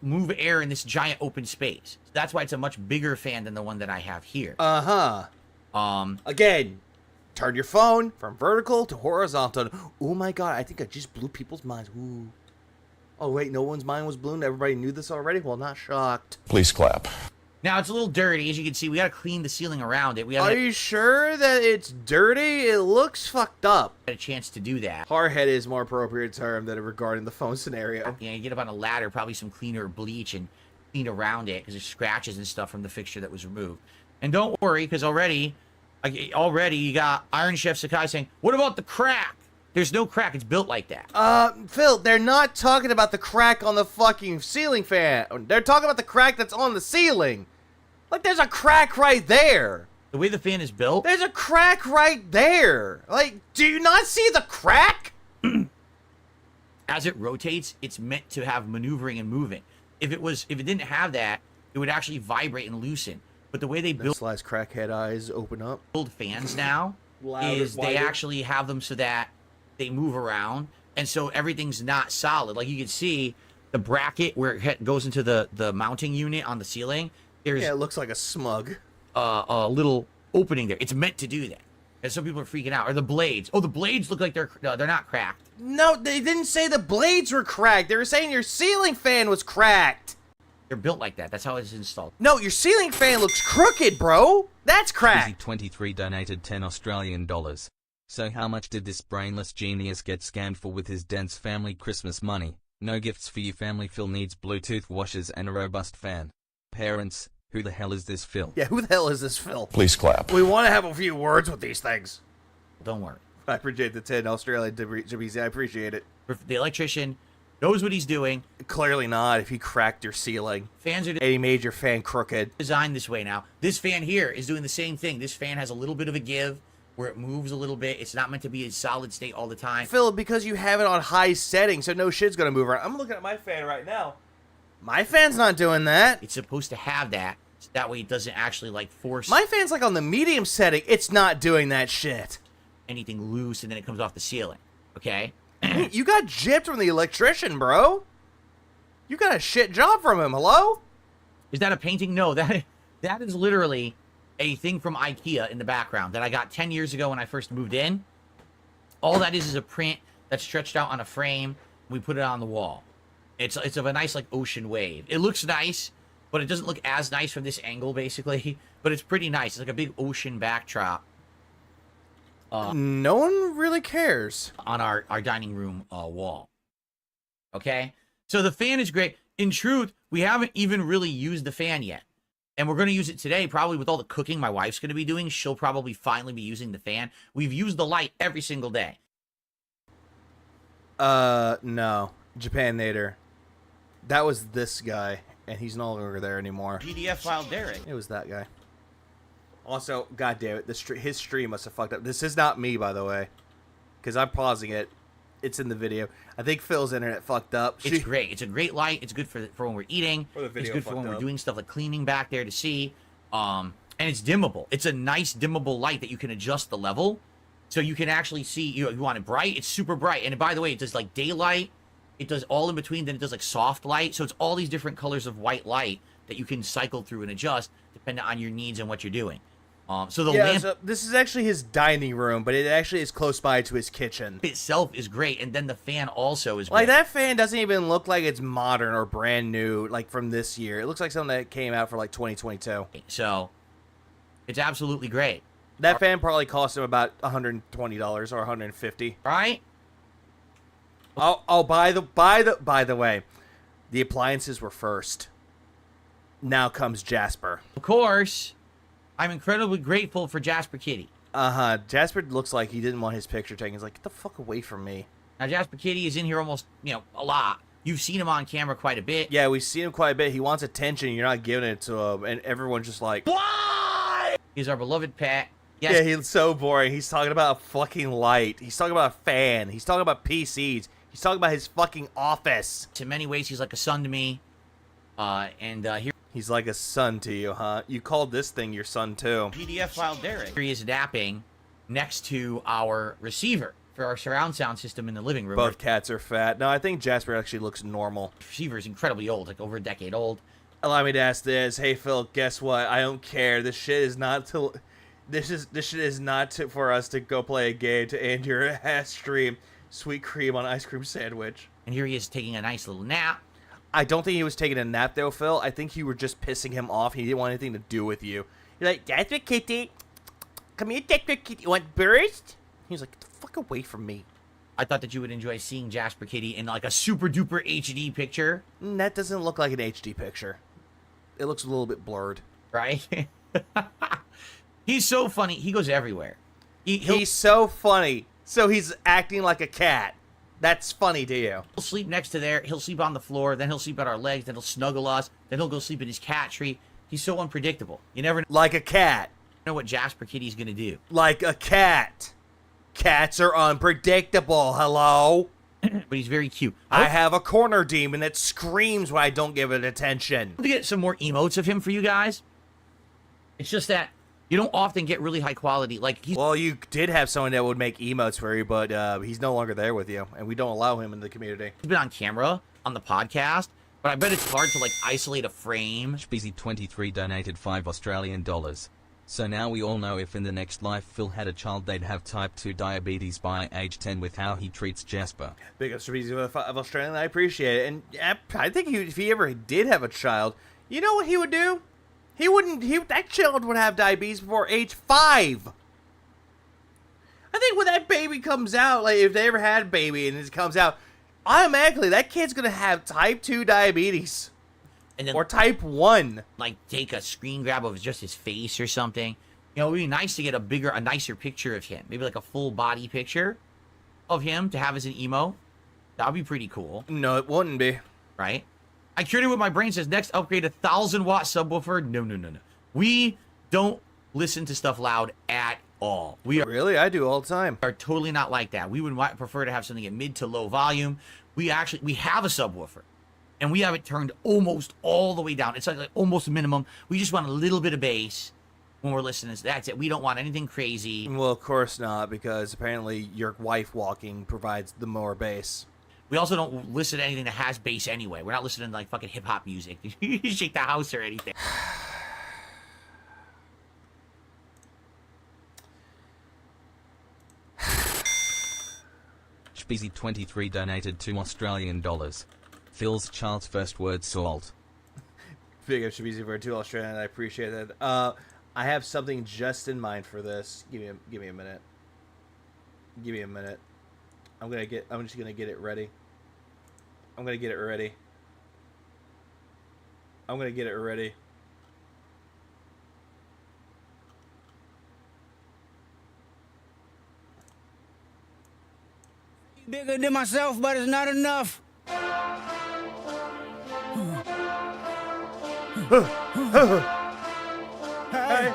move air in this giant open space. So that's why it's a much bigger fan than the one that I have here. Again, turn your phone from vertical to horizontal. Oh my god, I think I just blew people's minds. Ooh. Oh wait, no one's mind was blown. Everybody knew this already. Well, not shocked. Please clap. Now it's a little dirty, as you can see. We gotta clean the ceiling around it. We Are haven't you sure that it's dirty? It looks fucked up. had a chance to do that. Hardhead is more appropriate term than regarding the phone scenario. You know, you get up on a ladder, probably some cleaner bleach, and clean around it because there's scratches and stuff from the fixture that was removed. And don't worry, because already you got Iron Chef Sakai saying, "What about the crack?" There's no crack. It's built like that. Phil, they're not talking about the crack on the fucking ceiling fan. They're talking about the crack that's on the ceiling. Like, there's a crack right there. The way the fan is built, There's a crack right there. Like, do you not see the crack? as it rotates, it's meant to have maneuvering and moving. If it didn't have that, it would actually vibrate and loosen. But the way they build Slice crackhead eyes open up. fans now Louder, is they wider. actually have them so that they move around, and so everything's not solid. Like you can see the bracket where it goes into the mounting unit on the ceiling. There's Yeah, it looks like a smug. a little opening there. It's meant to do that. And some people are freaking out. Or the blades. Oh, the blades look like they're not cracked. No, they didn't say the blades were cracked. They were saying your ceiling fan was cracked. They're built like that. That's how it's installed. No, your ceiling fan looks crooked, bro. That's cracked. Busy23 donated 10 Australian dollars. So how much did this brainless genius get scammed for with his Dents family Christmas money? No gifts for you family. Phil needs Bluetooth washers and a robust fan. Parents, who the hell is this Phil? Yeah, who the hell is this Phil? Please clap. We want to have a few words with these things. Don't worry. I appreciate the 10 Australian GBZ. I appreciate it. The electrician knows what he's doing. Clearly not if he cracked your ceiling. Fans are And he made your fan crooked. designed this way now. This fan here is doing the same thing. This fan has a little bit of a give where it moves a little bit. It's not meant to be a solid state all the time. Phil, because you have it on high setting, so no shit's going to move around. I'm looking at my fan right now. My fan's not doing that. It's supposed to have that, so that way it doesn't actually like force My fan's like on the medium setting. It's not doing that shit. anything loose and then it comes off the ceiling. Okay? You got gypped from the electrician, bro. You got a shit job from him. Hello? Is that a painting? No, that is literally a thing from IKEA in the background that I got 10 years ago when I first moved in. All that is a print that's stretched out on a frame. We put it on the wall. It's of a nice like ocean wave. It looks nice, but it doesn't look as nice from this angle basically. But it's pretty nice. It's like a big ocean backdrop No one really cares. on our dining room wall. Okay? So the fan is great. In truth, we haven't even really used the fan yet. And we're going to use it today, probably with all the cooking my wife's going to be doing. She'll probably finally be using the fan. We've used the light every single day. No. Japan Nader. That was this guy, and he's no longer there anymore. PDF file Derek. It was that guy. Also, god damn it, his stream must have fucked up. This is not me, by the way, because I'm pausing it. It's in the video. I think Phil's internet fucked up. It's great. It's a great light. It's good for when we're eating. Or the video it's good for fucked when we're up. doing stuff like cleaning back there to see. And it's dimmable. It's a nice dimmable light that you can adjust the level. So you can actually see, you want it bright, it's super bright. And by the way, it does like daylight. It does all in between. Then it does like soft light. So it's all these different colors of white light that you can cycle through and adjust depending on your needs and what you're doing. So the lamp so this is actually his dining room, but it actually is close by to his kitchen. itself is great. And then the fan also is Like, great. that fan doesn't even look like it's modern or brand new, like from this year. It looks like something that came out for like 2022. So it's absolutely great. That fan probably cost him about $120 or $150. Right? Oh, by the way, the appliances were first. Now comes Jasper. Of course, I'm incredibly grateful for Jasper Kitty. Jasper looks like he didn't want his picture taken. He's like, get the fuck away from me. Now, Jasper Kitty is in here almost, a lot. You've seen him on camera quite a bit. Yeah, we've seen him quite a bit. He wants attention. You're not giving it to him. And everyone's just like, why? He's our beloved pet. Yes. Yeah, he's so boring. He's talking about a fucking light. He's talking about a fan. He's talking about PCs. He's talking about his fucking office. In many ways, he's like a son to me. Here He's like a son to you, huh? You called this thing your son, too. PDF file Derek. Here he is napping next to our receiver for our surround sound system in the living room. Both cats are fat. No, I think Jasper actually looks normal. The receiver is incredibly old, like over a decade old. Allow me to ask this. Hey, Phil, guess what? I don't care. This shit is not to... This shit is not for us to go play a game to end your ass stream. Sweet cream on ice cream sandwich. And here he is taking a nice little nap. I don't think he was taking a nap, though, Phil. I think you were just pissing him off. He didn't want anything to do with you. You're like, Jasper Kitty. Come here, Jasper Kitty. You want burst? He was like, get the fuck away from me. I thought that you would enjoy seeing Jasper Kitty in like a super duper HD picture. That doesn't look like an HD picture. It looks a little bit blurred. Right? He's so funny. He goes everywhere. He's so funny. So he's acting like a cat. That's funny to you. He'll sleep next to there. He'll sleep on the floor. Then he'll sleep at our legs. Then he'll snuggle us. Then he'll go sleep in his cat tree. He's so unpredictable. You never Like a cat. know what Jasper Kitty's going to do. Like a cat. Cats are unpredictable, hello? But he's very cute. I have a corner demon that screams when I don't give it attention. To get some more emotes of him for you guys. It's just that you don't often get really high quality. Well, you did have someone that would make emotes for you, but he's no longer there with you, and we don't allow him in the community. He's been on camera on the podcast, but I bet it's hard to isolate a frame. Busy23 donated $5 Australian. So now we all know if in the next life Phil had a child, they'd have type 2 diabetes by age 10 with how he treats Jasper. Big up of Australian, I appreciate it. And I think if he ever did have a child, you know what he would do? That child would have diabetes before age 5. I think when that baby comes out, if they ever had a baby and it comes out, automatically that kid's gonna have type 2 diabetes. And then, or type 1. Take a screen grab of just his face or something. It would be nice to get a nicer picture of him. Maybe a full body picture of him to have as an emo. That would be pretty cool. No, it wouldn't be. Right? I cured it with my brain says next upgrade 1,000-watt subwoofer. No. We don't listen to stuff loud at all. Really? I do all the time. Are totally not like that. We would prefer to have something at mid to low volume. We have a subwoofer. And we have it turned almost all the way down. It's like almost minimum. We just want a little bit of bass when we're listening. That's it. We don't want anything crazy. Well, of course not, because apparently your wife walking provides the more bass. We also don't listen to anything that has bass anyway. We're not listening to fucking hip-hop music. Shake the house or anything. Busy23 donated $2 Australian. Phil's child's first word salt. Big up Shabizi for 2 Australian. I appreciate that. I have something just in mind for this. Give me a minute. Give me a minute. I'm just gonna get it ready. I'm gonna get it ready. Bigger than myself, but it's not enough. Hey.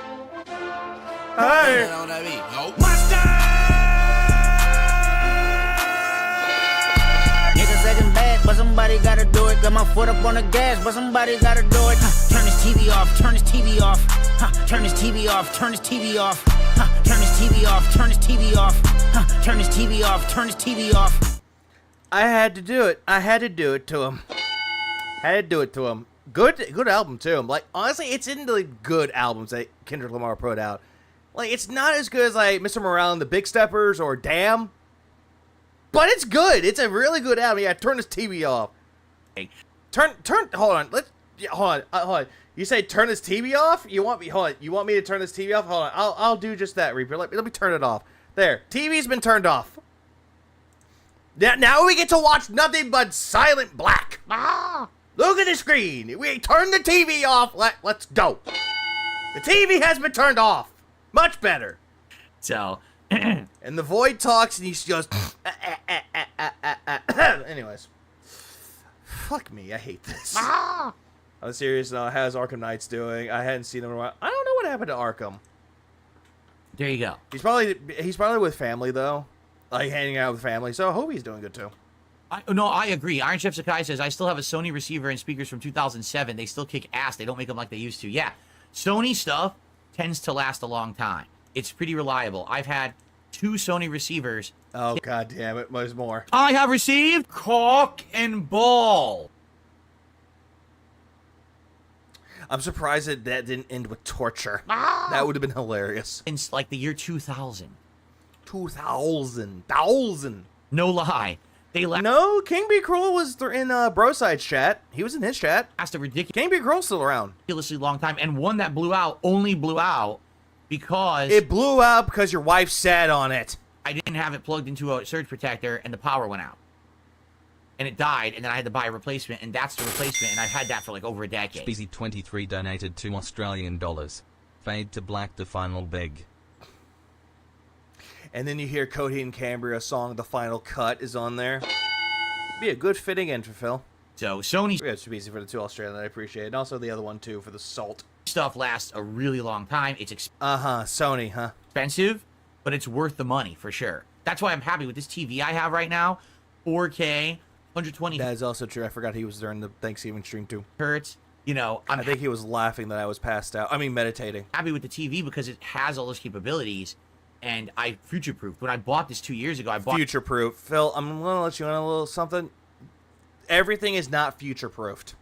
Niggas acting bad, but somebody gotta do it. Got my foot up on the gas, but somebody gotta do it. Turn this TV off, turn this TV off. Turn this TV off, turn this TV off. Turn this TV off, turn this TV off. Turn this TV off, turn this TV off. I had to do it. I had to do it to him. Good album too. Honestly, it's in the good albums that Kendrick Lamar put out. It's not as good as Mr. Morale and the Big Steppers or Damn, but it's good. It's a really good album. Yeah, turn this TV off. Turn. Hold on. Hold on. You say turn this TV off? You want me? Hold on. You want me to turn this TV off? Hold on. I'll do just that, Reaper. Let me turn it off. There. TV's been turned off. Now we get to watch nothing but Silent Black. Look at the screen. We turn the TV off. Let's go. The TV has been turned off. Much better. So, And the void talks, and he goes. Anyways, fuck me. I hate this. I'm serious though. How's Arkham Knight's doing? I hadn't seen him in a while. I don't know what happened to Arkham. there you go. He's probably with family though, like hanging out with family. So I hope he's doing good too. No, I agree. Iron Chef Sakai says, I still have a Sony receiver and speakers from 2007. They still kick ass. They don't make them like they used to. Yeah, Sony stuff tends to last a long time. It's pretty reliable. I've had 2 Sony receivers. Oh, god damn it. There's more. I have received cock and ball. I'm surprised that didn't end with torture. That would have been hilarious. Since like the year 2000. 2000. No lie. They No, King B. Cruel was in Broside's chat. He was in his chat. last a King B. Cruel's still around. ridiculously long time. And one that blew out only blew out because It blew out because your wife sat on it. I didn't have it plugged into a surge protector and the power went out. And it died, and then I had to buy a replacement, and that's the replacement, and I've had that for like over a decade. Speezy23 donated $2 Australian. Fade to black the final beg. And then you hear Cody and Cambria song, The Final Cut, is on there. Be a good fitting end for Phil. So Sony Yeah, it's too easy for the 2 Australian, I appreciate it. And also the other one too, for the salt. stuff lasts a really long time. It's Sony, huh? expensive, but it's worth the money for sure. That's why I'm happy with this TV I have right now. 4K, 120 That is also true. I forgot he was during the Thanksgiving stream too. hertz. You know, I'm I think he was laughing that I was passed out. I mean, meditating. happy with the TV because it has all those capabilities, and I future-proofed. When I bought this 2 years ago, I bought Future-proof. Phil, I'm going to let you in on a little something. Everything is not future-proofed.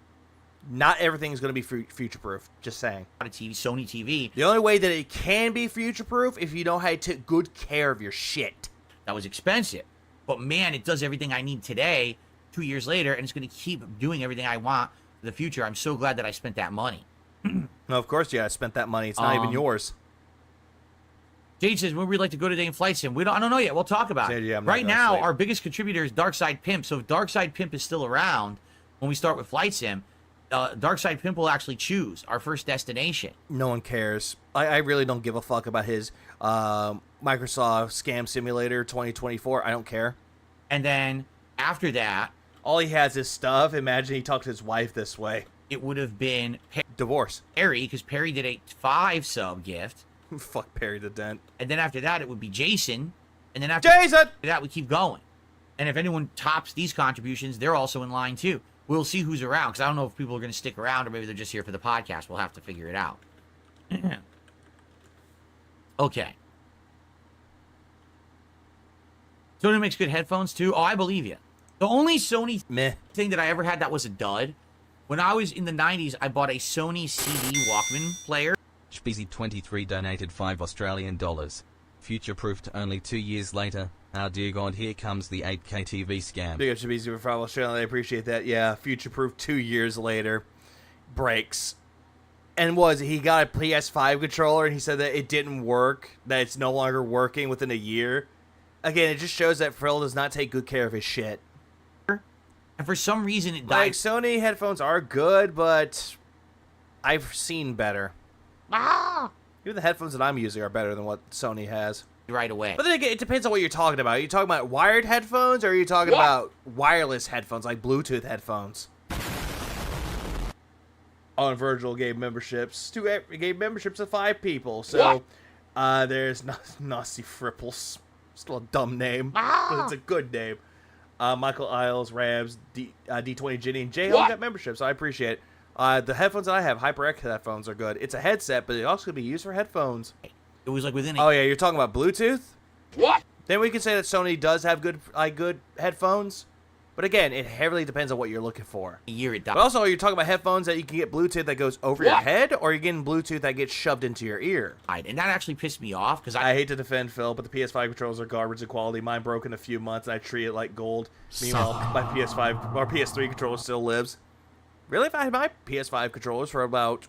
Not everything is going to be future-proof. Just saying. a TV, Sony TV. The only way that it can be future-proof if you know how to take good care of your shit. That was expensive, but man, it does everything I need today. 2 years later, and it's going to keep doing everything I want for the future. I'm so glad that I spent that money. No, of course, yeah, I spent that money. It's not even yours. Jade says, where we'd like to go today in Flight Sim. I don't know yet. We'll talk about it. Yeah, I'm not right gonna now, sleep. our biggest contributor is Darkside Pimp. So if Darkside Pimp is still around when we start with Flight Sim, Darkside Pimp will actually choose our first destination. No one cares. I really don't give a fuck about his Microsoft Scam Simulator 2024. I don't care. And then after that, all he has is stuff. Imagine he talked to his wife this way. It would have been Divorce. Perry, because Perry did a 5-sub gift. Fuck Perry the Dent. And then after that, it would be Jason. And then after that, we keep going. And if anyone tops these contributions, they're also in line too. We'll see who's around, because I don't know if people are going to stick around or maybe they're just here for the podcast. We'll have to figure it out. Okay. Sony makes good headphones too. Oh, I believe you. The only Sony thing that I ever had that was a dud, when I was in the 90s, I bought a Sony CD Walkman player. Speezy23 donated $5 Australian. Future-proofed only 2 years later. Oh dear God, here comes the 8K TV scam. Big up to BZ for 5 Australia. I appreciate that. Yeah, future-proof 2 years later. Breaks. And he got a PS5 controller and he said that it didn't work, that it's no longer working within a year. Again, it just shows that Phil does not take good care of his shit. And for some reason it died. Like, Sony headphones are good, but I've seen better. Even the headphones that I'm using are better than what Sony has. Right away. But then again, it depends on what you're talking about. Are you talking about wired headphones, or are you talking about wireless headphones, like Bluetooth headphones? Oh, and Virgil gave memberships. Gave memberships to 5 people. So, there's Nazi Fripples. Still a dumb name, but it's a good name. Michael Isles, Rabs, D20 Ginny, and Jay all got memberships, so I appreciate it. The headphones that I have, HyperX headphones, are good. It's a headset, but it also can be used for headphones. It was like within Oh, yeah, you're talking about Bluetooth? What? Then we can say that Sony does have good headphones. But again, it heavily depends on what you're looking for. a year it died. But also, are you talking about headphones that you can get Bluetooth that goes over your head, or are you getting Bluetooth that gets shoved into your ear? And that actually pissed me off because I hate to defend Phil, but the PS5 controllers are garbage of quality. Mine broke in a few months, and I treat it like gold. Meanwhile, my PS5 or PS3 controller still lives. Really, if I had my PS5 controllers for about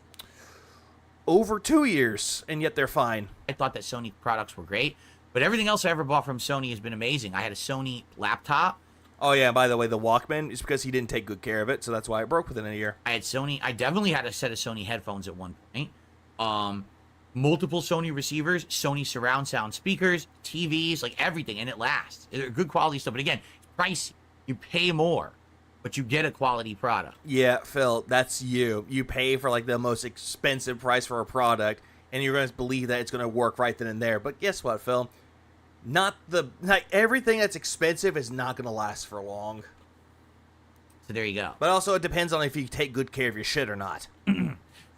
over 2 years, and yet they're fine. I thought that Sony products were great, but everything else I ever bought from Sony has been amazing. I had a Sony laptop. Oh, yeah, by the way, the Walkman is because he didn't take good care of it, so that's why it broke within a year. I definitely had a set of Sony headphones at one point. multiple Sony receivers, Sony surround sound speakers, TVs, like everything, and it lasts. They're good quality stuff, but again, it's pricey. You pay more, but you get a quality product. Yeah, Phil, that's you. You pay for like the most expensive price for a product, and you're going to believe that it's going to work right then and there. But guess what, Phil? Everything that's expensive is not going to last for long. So there you go. But also, it depends on if you take good care of your shit or not.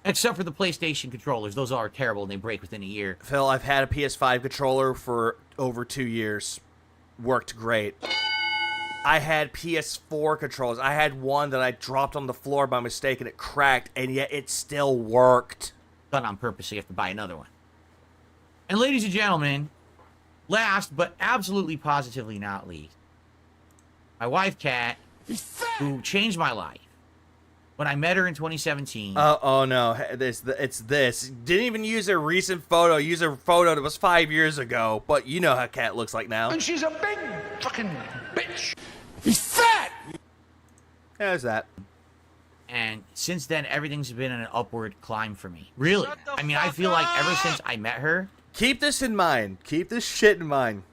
Except for the PlayStation controllers. Those are terrible, and they break within a year. Phil, I've had a PS5 controller for over 2 years. Worked great. I had PS4 controllers. I had one that I dropped on the floor by mistake, and it cracked, and yet it still worked. Done on purpose, so you have to buy another one. And ladies and gentlemen, last but absolutely positively not least, my wife, Kat, who changed my life. When I met her in 2017. Oh no, it's this. Didn't even use a recent photo. Use a photo that was 5 years ago. But you know how Kat looks like now. And she's a big fucking bitch. He's fat. How's that? And since then, everything's been an upward climb for me. Really. I mean, I feel like ever since I met her. Keep this in mind. Keep this shit in mind.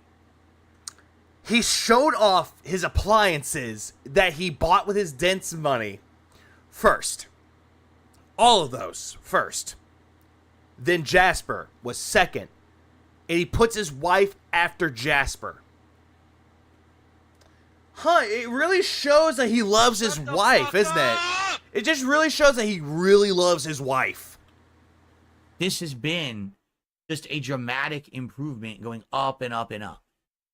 He showed off his appliances that he bought with his Dents money. First. All of those first. Then Jasper was second. And he puts his wife after Jasper. It really shows that he loves his wife, isn't it? It just really shows that he really loves his wife. This has been just a dramatic improvement going up and up and up.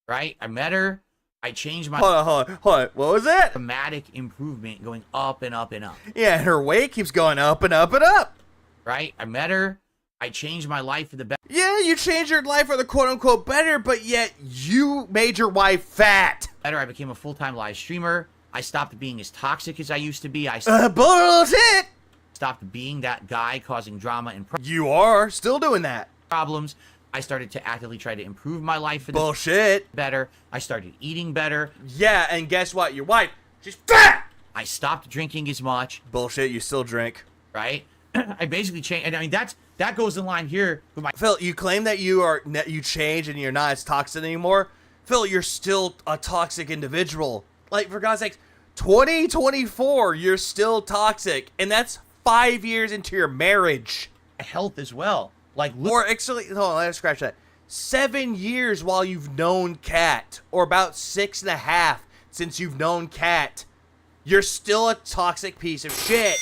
Right? I met her. I changed my... Hold on. What was that? Dramatic improvement going up and up and up. Yeah, and her weight keeps going up and up and up. Right? I met her. I changed my life for the better. Yeah, you changed your life for the quote-unquote better, but yet you made your wife fat. I became a full-time live streamer. I stopped being as toxic as I used to be. Bullshit! Stopped being that guy causing drama and you are still doing that. Problems. I started to actively try to improve my life for the bullshit better. I started eating better. Yeah, and guess what? Your wife, she's fat! I stopped drinking as much. Bullshit, you still drink. Right? I basically changed, and I mean that goes in line here with my... Phil, you claim that you change and you're not as toxic anymore. Phil, you're still a toxic individual. Like, for God's sake, 2024, you're still toxic, and that's 5 years into your marriage. Health as well. Like, or actually, hold on, let's scratch that. 7 years while you've known Kat, or about 6.5 since you've known Kat. You're still a toxic piece of shit.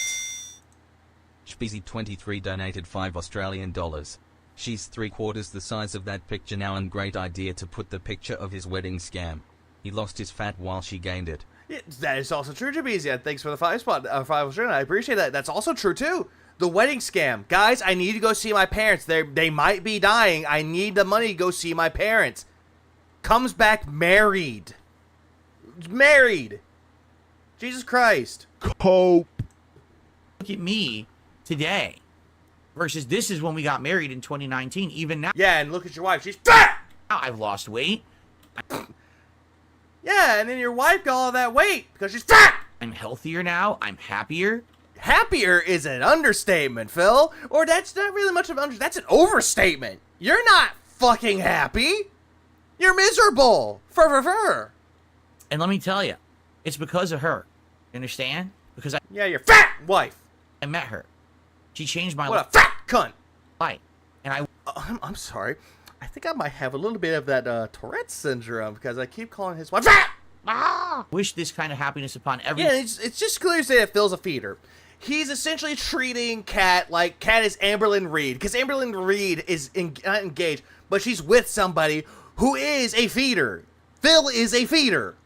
Speezy23 donated $5 She's 3/4 the size of that picture now, and great idea to put the picture of his wedding scam. He lost his fat while she gained it. Yeah, that is also true, Jabeezy. Thanks for the 5 I appreciate that. That's also true too. The wedding scam. Guys, I need to go see my parents. They might be dying. I need the money to go see my parents. Comes back married. Married. Jesus Christ. Cope. Look at me today versus this is when we got married in 2019. Even now. Yeah, and look at your wife. She's fat. I've lost weight. Yeah, and then your wife got all that weight because she's fat. I'm healthier now. I'm happier. Happier is an understatement, Phil. Or that's not really much of an understatement. That's an overstatement. You're not fucking happy. You're miserable. Fur. And let me tell you, it's because of her. You understand? Because yeah, your fat wife. I met her. She changed my life. What a fat cunt. Life. And I'm sorry. I think I might have a little bit of that Tourette's syndrome because I keep calling his wife fat. Wish this kind of happiness upon every... Yeah, it's just clear to say that Phil's a feeder. He's essentially treating Kat like Kat is Amberlynn Reed, because Amberlynn Reed is not engaged, but she's with somebody who is a feeder. Phil is a feeder.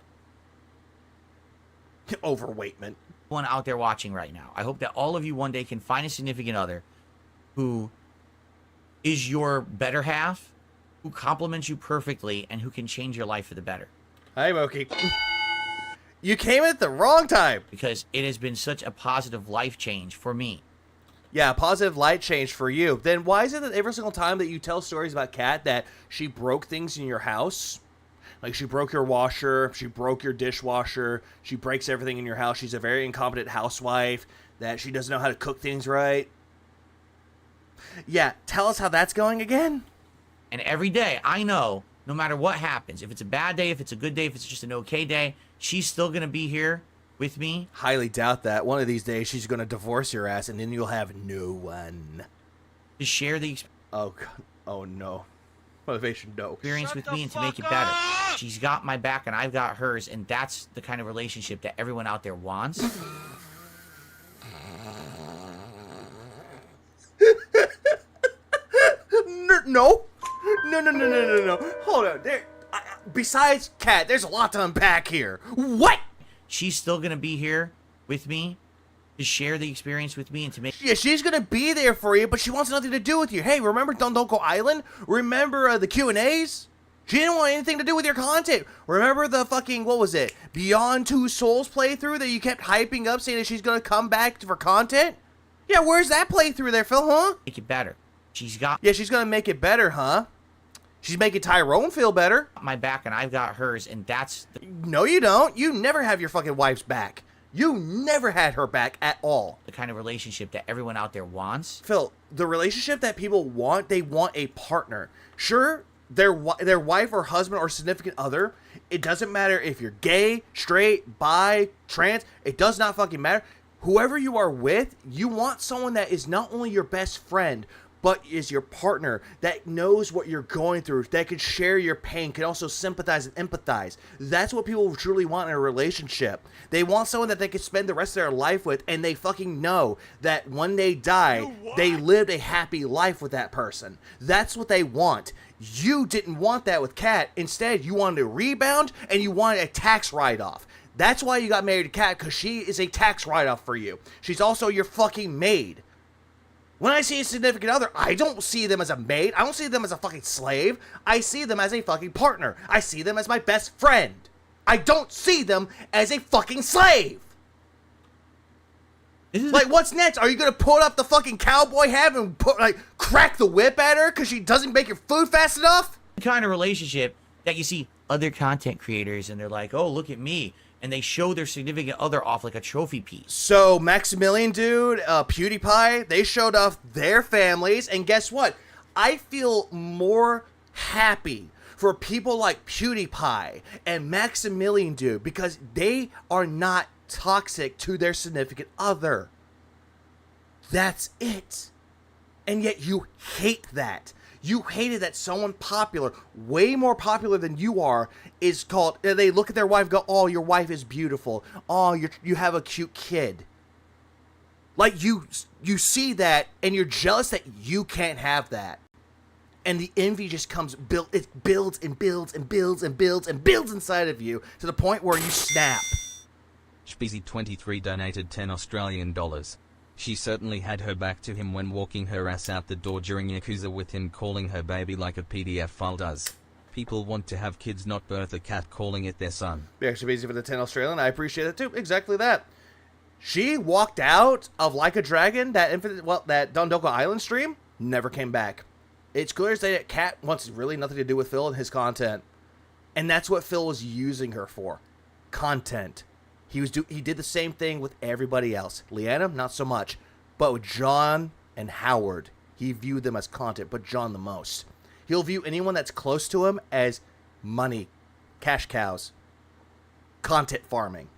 Overweightment. One out there watching right now. I hope that all of you one day can find a significant other who is your better half, who compliments you perfectly, and who can change your life for the better. Hi, Moki. You came at the wrong time. Because it has been such a positive life change for me. Yeah, positive light change for you. Then why is it that every single time that you tell stories about Kat that she broke things in your house? Like she broke your washer, she broke your dishwasher, she breaks everything in your house. She's a very incompetent housewife, that she doesn't know how to cook things right. Yeah, tell us how that's going again. And every day, I know, no matter what happens, if it's a bad day, if it's a good day, if it's just an okay day, she's still going to be here with me. Highly doubt that. One of these days, she's going to divorce your ass, and then you'll have no one. To share the Oh, God. Oh, no. Motivation, no. experience with me and to make it better. She's got my back and I've got hers, and that's the kind of relationship that everyone out there wants. No. No. Hold on. Besides Kat, there's a lot to unpack here. What? She's still going to be here with me to share the experience with me and to make... Yeah, she's gonna be there for you, but she wants nothing to do with you. Hey, remember Dondoko Island? Remember the Q&As? She didn't want anything to do with your content. Remember the fucking, what was it? Beyond Two Souls playthrough that you kept hyping up saying that she's gonna come back for content? Yeah, where's that playthrough there, Phil, huh? Make it better. She's got... Yeah, she's gonna make it better, huh? She's making Tyrone feel better. my back and I've got hers, and that's... No, you don't. You never have your fucking wife's back. You never had her back at all. the kind of relationship that everyone out there wants. Phil, the relationship that people want, they want a partner. Sure, their wife or husband or significant other, it doesn't matter if you're gay, straight, bi, trans, it does not fucking matter. Whoever you are with, you want someone that is not only your best friend, but is your partner, that knows what you're going through, that can share your pain, can also sympathize and empathize. That's what people truly want in a relationship. They want someone that they can spend the rest of their life with, and they fucking know that when they die, they lived a happy life with that person. That's what they want. You didn't want that with Kat. Instead, you wanted a rebound, and you wanted a tax write-off. That's why you got married to Kat, because she is a tax write-off for you. She's also your fucking maid. When I see a significant other, I don't see them as a maid. I don't see them as a fucking slave. I see them as a fucking partner. I see them as my best friend. I don't see them as a fucking slave. Like, what's next? Are you gonna put up the fucking cowboy hat and crack the whip at her because she doesn't make your food fast enough? The kind of relationship that you see other content creators and they're like, oh, look at me. And they show their significant other off like a trophy piece. So Maximilian dude, PewDiePie, they showed off their families, and guess what? I feel more happy for people like PewDiePie and Maximilian dude because they are not toxic to their significant other. That's it. And yet you hate that. You hated that someone popular, way more popular than you are, is called, they look at their wife and go, oh, your wife is beautiful. Oh, you have a cute kid. Like, you see that, and you're jealous that you can't have that. And the envy just it builds and builds and builds and builds and builds inside of you to the point where you snap. Speezy23 donated 10 Australian dollars. She certainly had her back to him when walking her ass out the door during Yakuza with him calling her baby like a PDF file does. People want to have kids, not birth a cat calling it their son. Be extra busy for the 10 Australian. I appreciate it too. Exactly that. She walked out of Like a Dragon, that Dondoko Island stream, never came back. It's clear as day that Kat wants really nothing to do with Phil and his content. And that's what Phil was using her for. Content. He did the same thing with everybody else. Leanna, not so much. But with John and Howard, he viewed them as content, but John the most. He'll view anyone that's close to him as money, cash cows, content farming.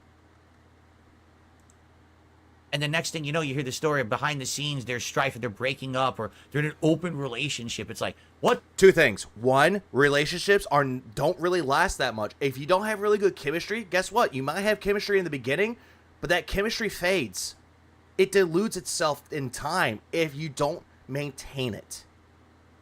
And the next thing you know, you hear the story of behind the scenes, there's strife, and they're breaking up, or they're in an open relationship. It's like, what? Two things. One, relationships don't really last that much. If you don't have really good chemistry, guess what? You might have chemistry in the beginning, but that chemistry fades. It dilutes itself in time if you don't maintain it.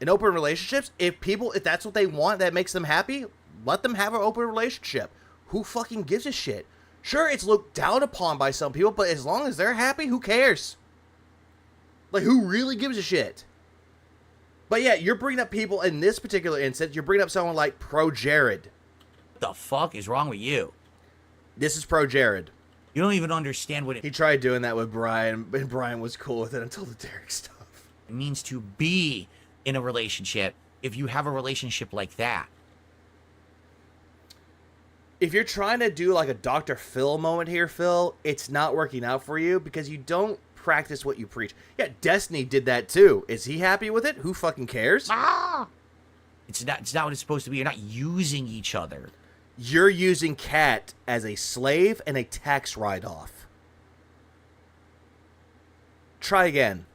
In open relationships, if that's what they want, that makes them happy, let them have an open relationship. Who fucking gives a shit? Sure, it's looked down upon by some people, but as long as they're happy, who cares? Like, who really gives a shit? But yeah, you're bringing up people in this particular instance. You're bringing up someone like Pro Jared. What the fuck is wrong with you? This is Pro Jared. You don't even understand what He tried doing that with Brian, and Brian was cool with it until the Derek stuff. it means to be in a relationship if you have a relationship like that. If you're trying to do like a Dr. Phil moment here, Phil, it's not working out for you because you don't practice what you preach. Yeah, Destiny did that too. Is he happy with it? Who fucking cares? It's not what it's supposed to be. You're not using each other. You're using Kat as a slave and a tax write-off. Try again.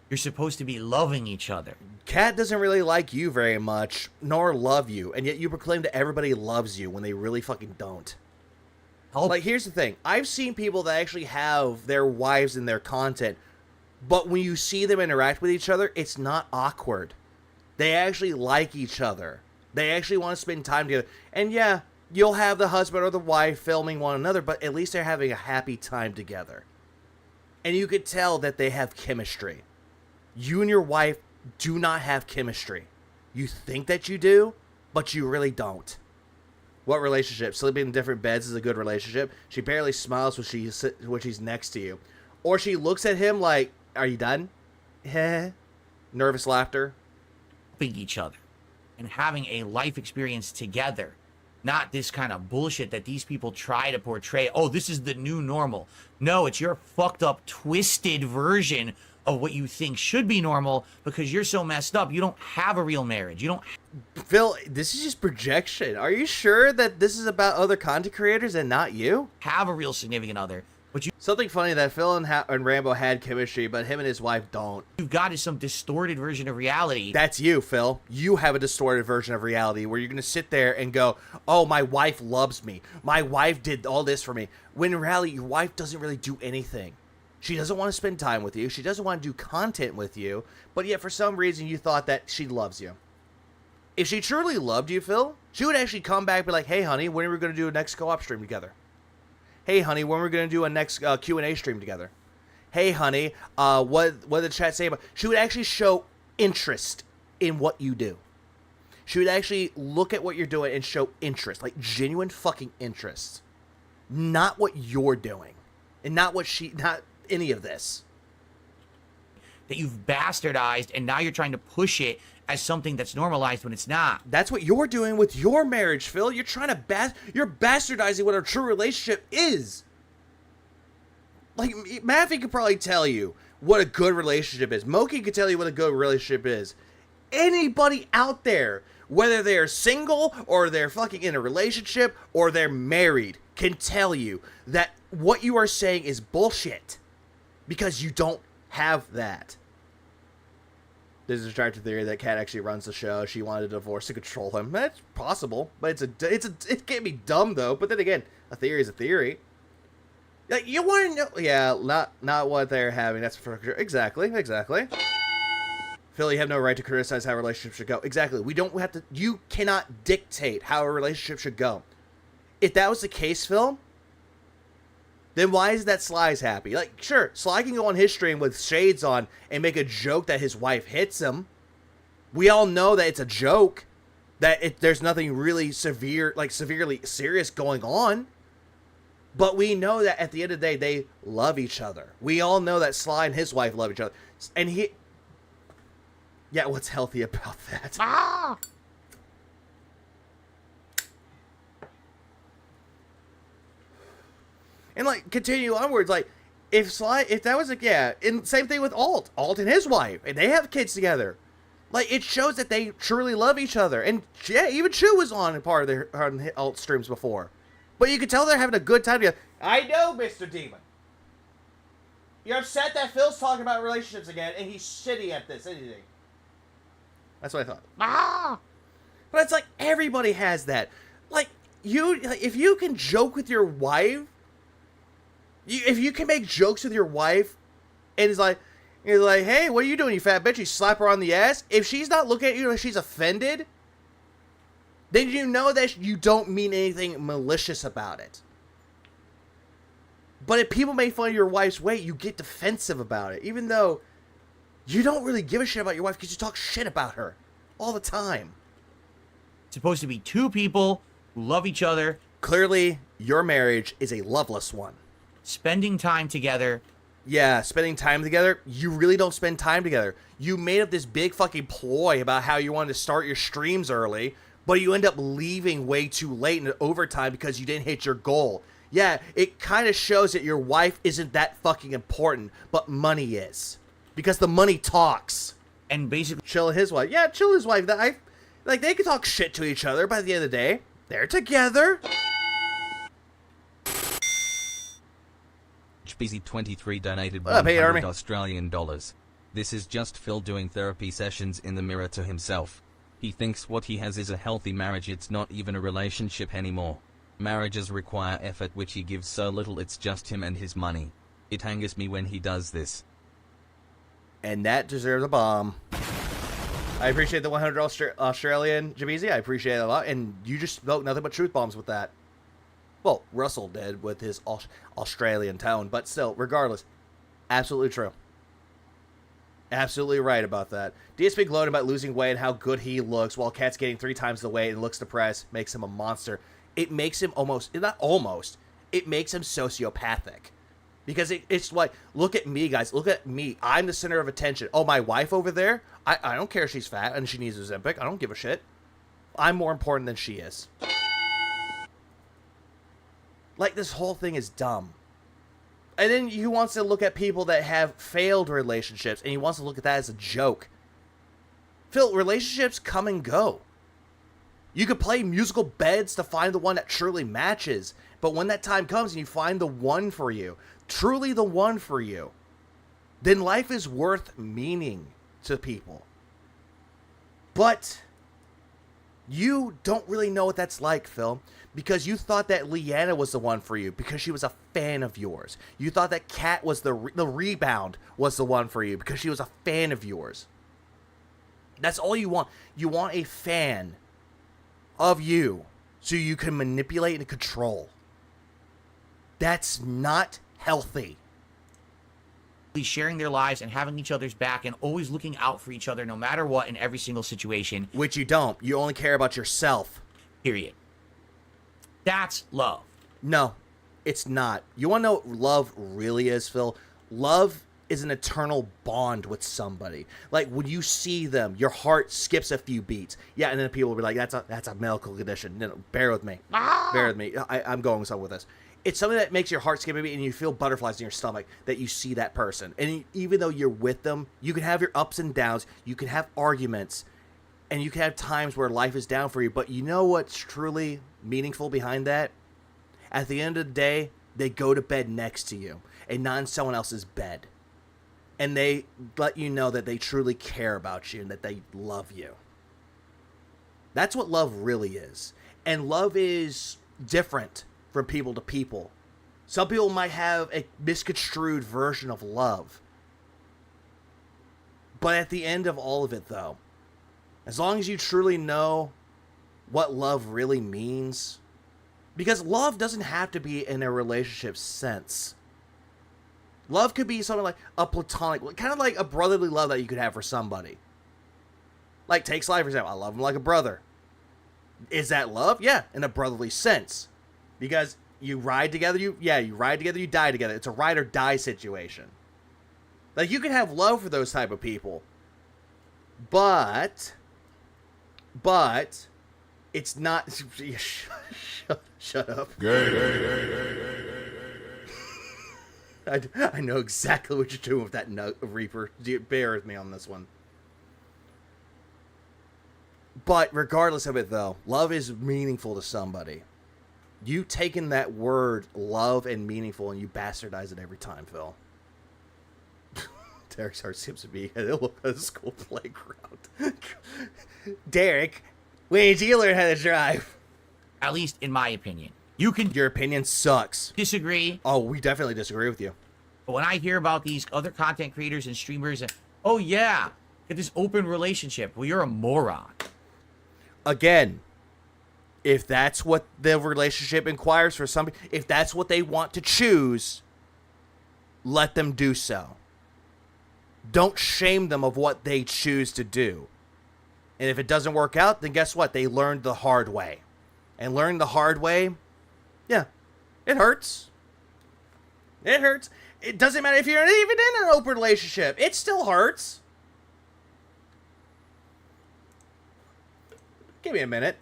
You're supposed to be loving each other. Kat doesn't really like you very much, nor love you, and yet you proclaim that everybody loves you when they really fucking don't. Like, here's the thing. I've seen people that actually have their wives in their content, but when you see them interact with each other, it's not awkward. They actually like each other. They actually want to spend time together. And yeah, you'll have the husband or the wife filming one another, but at least they're having a happy time together. And you could tell that they have chemistry. You and your wife do not have chemistry. You think that you do, but you really don't. What relationship? Sleeping in different beds is a good relationship. She barely smiles when she's next to you. Or she looks at him like, are you done? Nervous laughter. Each other and having a life experience together. Not this kind of bullshit that these people try to portray. Oh, this is the new normal. No, it's your fucked up, twisted version of what you think should be normal because you're so messed up. You don't have a real marriage. You don't. Phil, this is just projection. Are you sure that this is about other content creators and not you? Have a real significant other. But something funny that Phil and Rambo had chemistry, but him and his wife don't. You've got is some distorted version of reality. That's you, Phil. You have a distorted version of reality where you're going to sit there and go, oh, my wife loves me. My wife did all this for me. When in reality, your wife doesn't really do anything. She doesn't want to spend time with you. She doesn't want to do content with you. But yet, for some reason, you thought that she loves you. If she truly loved you, Phil, she would actually come back and be like, hey, honey, when are we going to do a next co-op stream together? Hey, honey, when we're going to do a next Q&A stream together? Hey, honey, what did the chat say about... She would actually show interest in what you do. She would actually look at what you're doing and show interest, like genuine fucking interest. Not what you're doing. And not any of this. That you've bastardized, and now you're trying to push it as something that's normalized when it's not. That's what you're doing with your marriage, Phil. You're trying to you're bastardizing what a true relationship is. Like, Maffey could probably tell you what a good relationship is. Moki could tell you what a good relationship is. Anybody out there, whether they're single or they're fucking in a relationship or they're married, can tell you that what you are saying is bullshit. Because you don't have that. There's a distracted theory that Kat actually runs the show. She wanted a divorce to control him. That's possible, but it can't be dumb though. But then again, a theory is a theory. Like, you want to know? Yeah, not what they're having. That's for sure. Exactly. Phil, you have no right to criticize how a relationship should go. Exactly. We don't have to. You cannot dictate how a relationship should go. If that was the case, Phil, then why is that Sly's happy? Like, sure, Sly can go on his stream with shades on and make a joke that his wife hits him. We all know that it's a joke, that there's nothing really severely serious going on. But we know that at the end of the day, they love each other. We all know that Sly and his wife love each other. And yeah, what's healthy about that? And, like, continue onwards, like, if that was, and same thing with Alt and his wife, and they have kids together. Like, it shows that they truly love each other. And, yeah, even Chu was on part of their Alt streams before. But you can tell they're having a good time together. I know, Mr. Demon. You're upset that Phil's talking about relationships again, and he's shitty at this, isn't he? That's what I thought. But it's like, everybody has that. Like, if you can joke with your wife, if you can make jokes with your wife, and it's like, hey, what are you doing, you fat bitch? You slap her on the ass. If she's not looking at you like she's offended, then you know that you don't mean anything malicious about it. But if people make fun of your wife's weight, you get defensive about it, even though you don't really give a shit about your wife because you talk shit about her all the time. It's supposed to be two people who love each other. Clearly, your marriage is a loveless one. Spending time together. Yeah, spending time together. You really don't spend time together. You made up this big fucking ploy about how you wanted to start your streams early, but you end up leaving way too late in overtime because you didn't hit your goal. Yeah, it kind of shows that your wife isn't that fucking important, but money is. Because the money talks. And basically chill his wife. Yeah, chill his wife. Like, they can talk shit to each other, but at the end of the day, they're together. BZ23 donated What up, hey, 100 Army? Australian dollars. This is just Phil doing therapy sessions in the mirror to himself. He thinks what he has is a healthy marriage. It's not even a relationship anymore. Marriages require effort, which he gives so little. It's just him and his money. It angers me when he does this. And that deserves a bomb. I appreciate the 100 Australian, Jabizi. I appreciate it a lot. And you just spoke nothing but truth bombs with that. Well, Russell did with his Australian tone. But still, regardless, absolutely true. Absolutely right about that. DSP gloating about losing weight and how good he looks while Cat's getting 3 times the weight and looks depressed. Makes him a monster. It makes him it makes him sociopathic. Because it's like, look at me, guys. Look at me. I'm the center of attention. Oh, my wife over there? I don't care if she's fat and she needs Ozempic. I don't give a shit. I'm more important than she is. Like, this whole thing is dumb. And then he wants to look at people that have failed relationships, and he wants to look at that as a joke. Phil, relationships come and go. You could play musical beds to find the one that truly matches, but when that time comes and you find the one for you, truly the one for you, then life is worth meaning to people. But you don't really know what that's like, Phil, because you thought that Leanna was the one for you because she was a fan of yours. You thought that Kat was the rebound was the one for you because she was a fan of yours. That's all you want. You want a fan of you so you can manipulate and control. That's not healthy. sharing their lives and having each other's back and always looking out for each other no matter what in every single situation. Which you don't. You only care about yourself. Period. That's love. No, it's not. You want to know what love really is, Phil? Love is an eternal bond with somebody. Like, when you see them, your heart skips a few beats. Yeah, and then people will be like, that's a medical condition. No, bear with me. Bear with me. I'm going somewhere with this. It's something that makes your heart skip a beat and you feel butterflies in your stomach that you see that person. And even though you're with them, you can have your ups and downs. You can have arguments. And you can have times where life is down for you. But you know what's truly meaningful behind that? At the end of the day, they go to bed next to you and not in someone else's bed. And they let you know that they truly care about you and that they love you. That's what love really is. And love is different from people to people. Some people might have a misconstrued version of love. But at the end of all of it, though, as long as you truly know what love really means, because love doesn't have to be in a relationship sense. Love could be something like a platonic, kind of like a brotherly love that you could have for somebody. Like, take Sly, for example. I love him like a brother. Is that love? Yeah, in a brotherly sense. Because you ride together, you ride together, you die together. It's a ride or die situation. Like, you can have love for those type of people. But it's not. Shut up. I know exactly what you're doing with that Reaper. Bear with me on this one. But regardless of it, though, love is meaningful to somebody. You taking that word love and meaningful and you bastardize it every time, Phil. Derek's heart seems to be at a school playground. Derek, when did you learn how to drive? At least in my opinion. Your opinion sucks. Disagree. Oh, we definitely disagree with you. But when I hear about these other content creators and streamers, and oh yeah, get this open relationship. Well, you're a moron. Again, if that's what the relationship inquires for somebody, if that's what they want to choose, let them do so. Don't shame them of what they choose to do. And if it doesn't work out, then guess what? They learned the hard way. And learn the hard way, yeah, it hurts. It hurts. It doesn't matter if you're even in an open relationship. It still hurts. Give me a minute.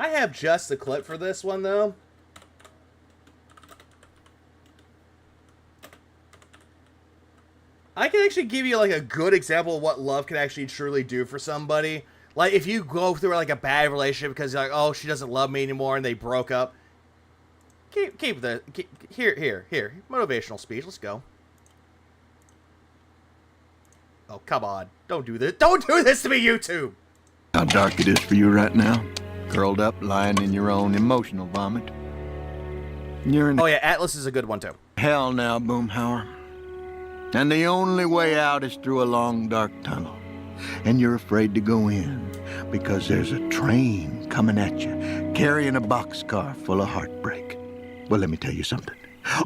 I have just the clip for this one, though. I can actually give you, like, a good example of what love can actually truly do for somebody. Like, if you go through, like, a bad relationship because you're like, oh, she doesn't love me anymore, and they broke up. Here. Motivational speech. Let's go. Oh, come on. Don't do this. Don't do this to me, YouTube! How dark it is for you right now. Curled up, lying in your own emotional vomit. You're in Oh, yeah, Atlas is a good one, too. hell now, Boomhauer. And the only way out is through a long, dark tunnel. And you're afraid to go in because there's a train coming at you, carrying a boxcar full of heartbreak. Well, let me tell you something.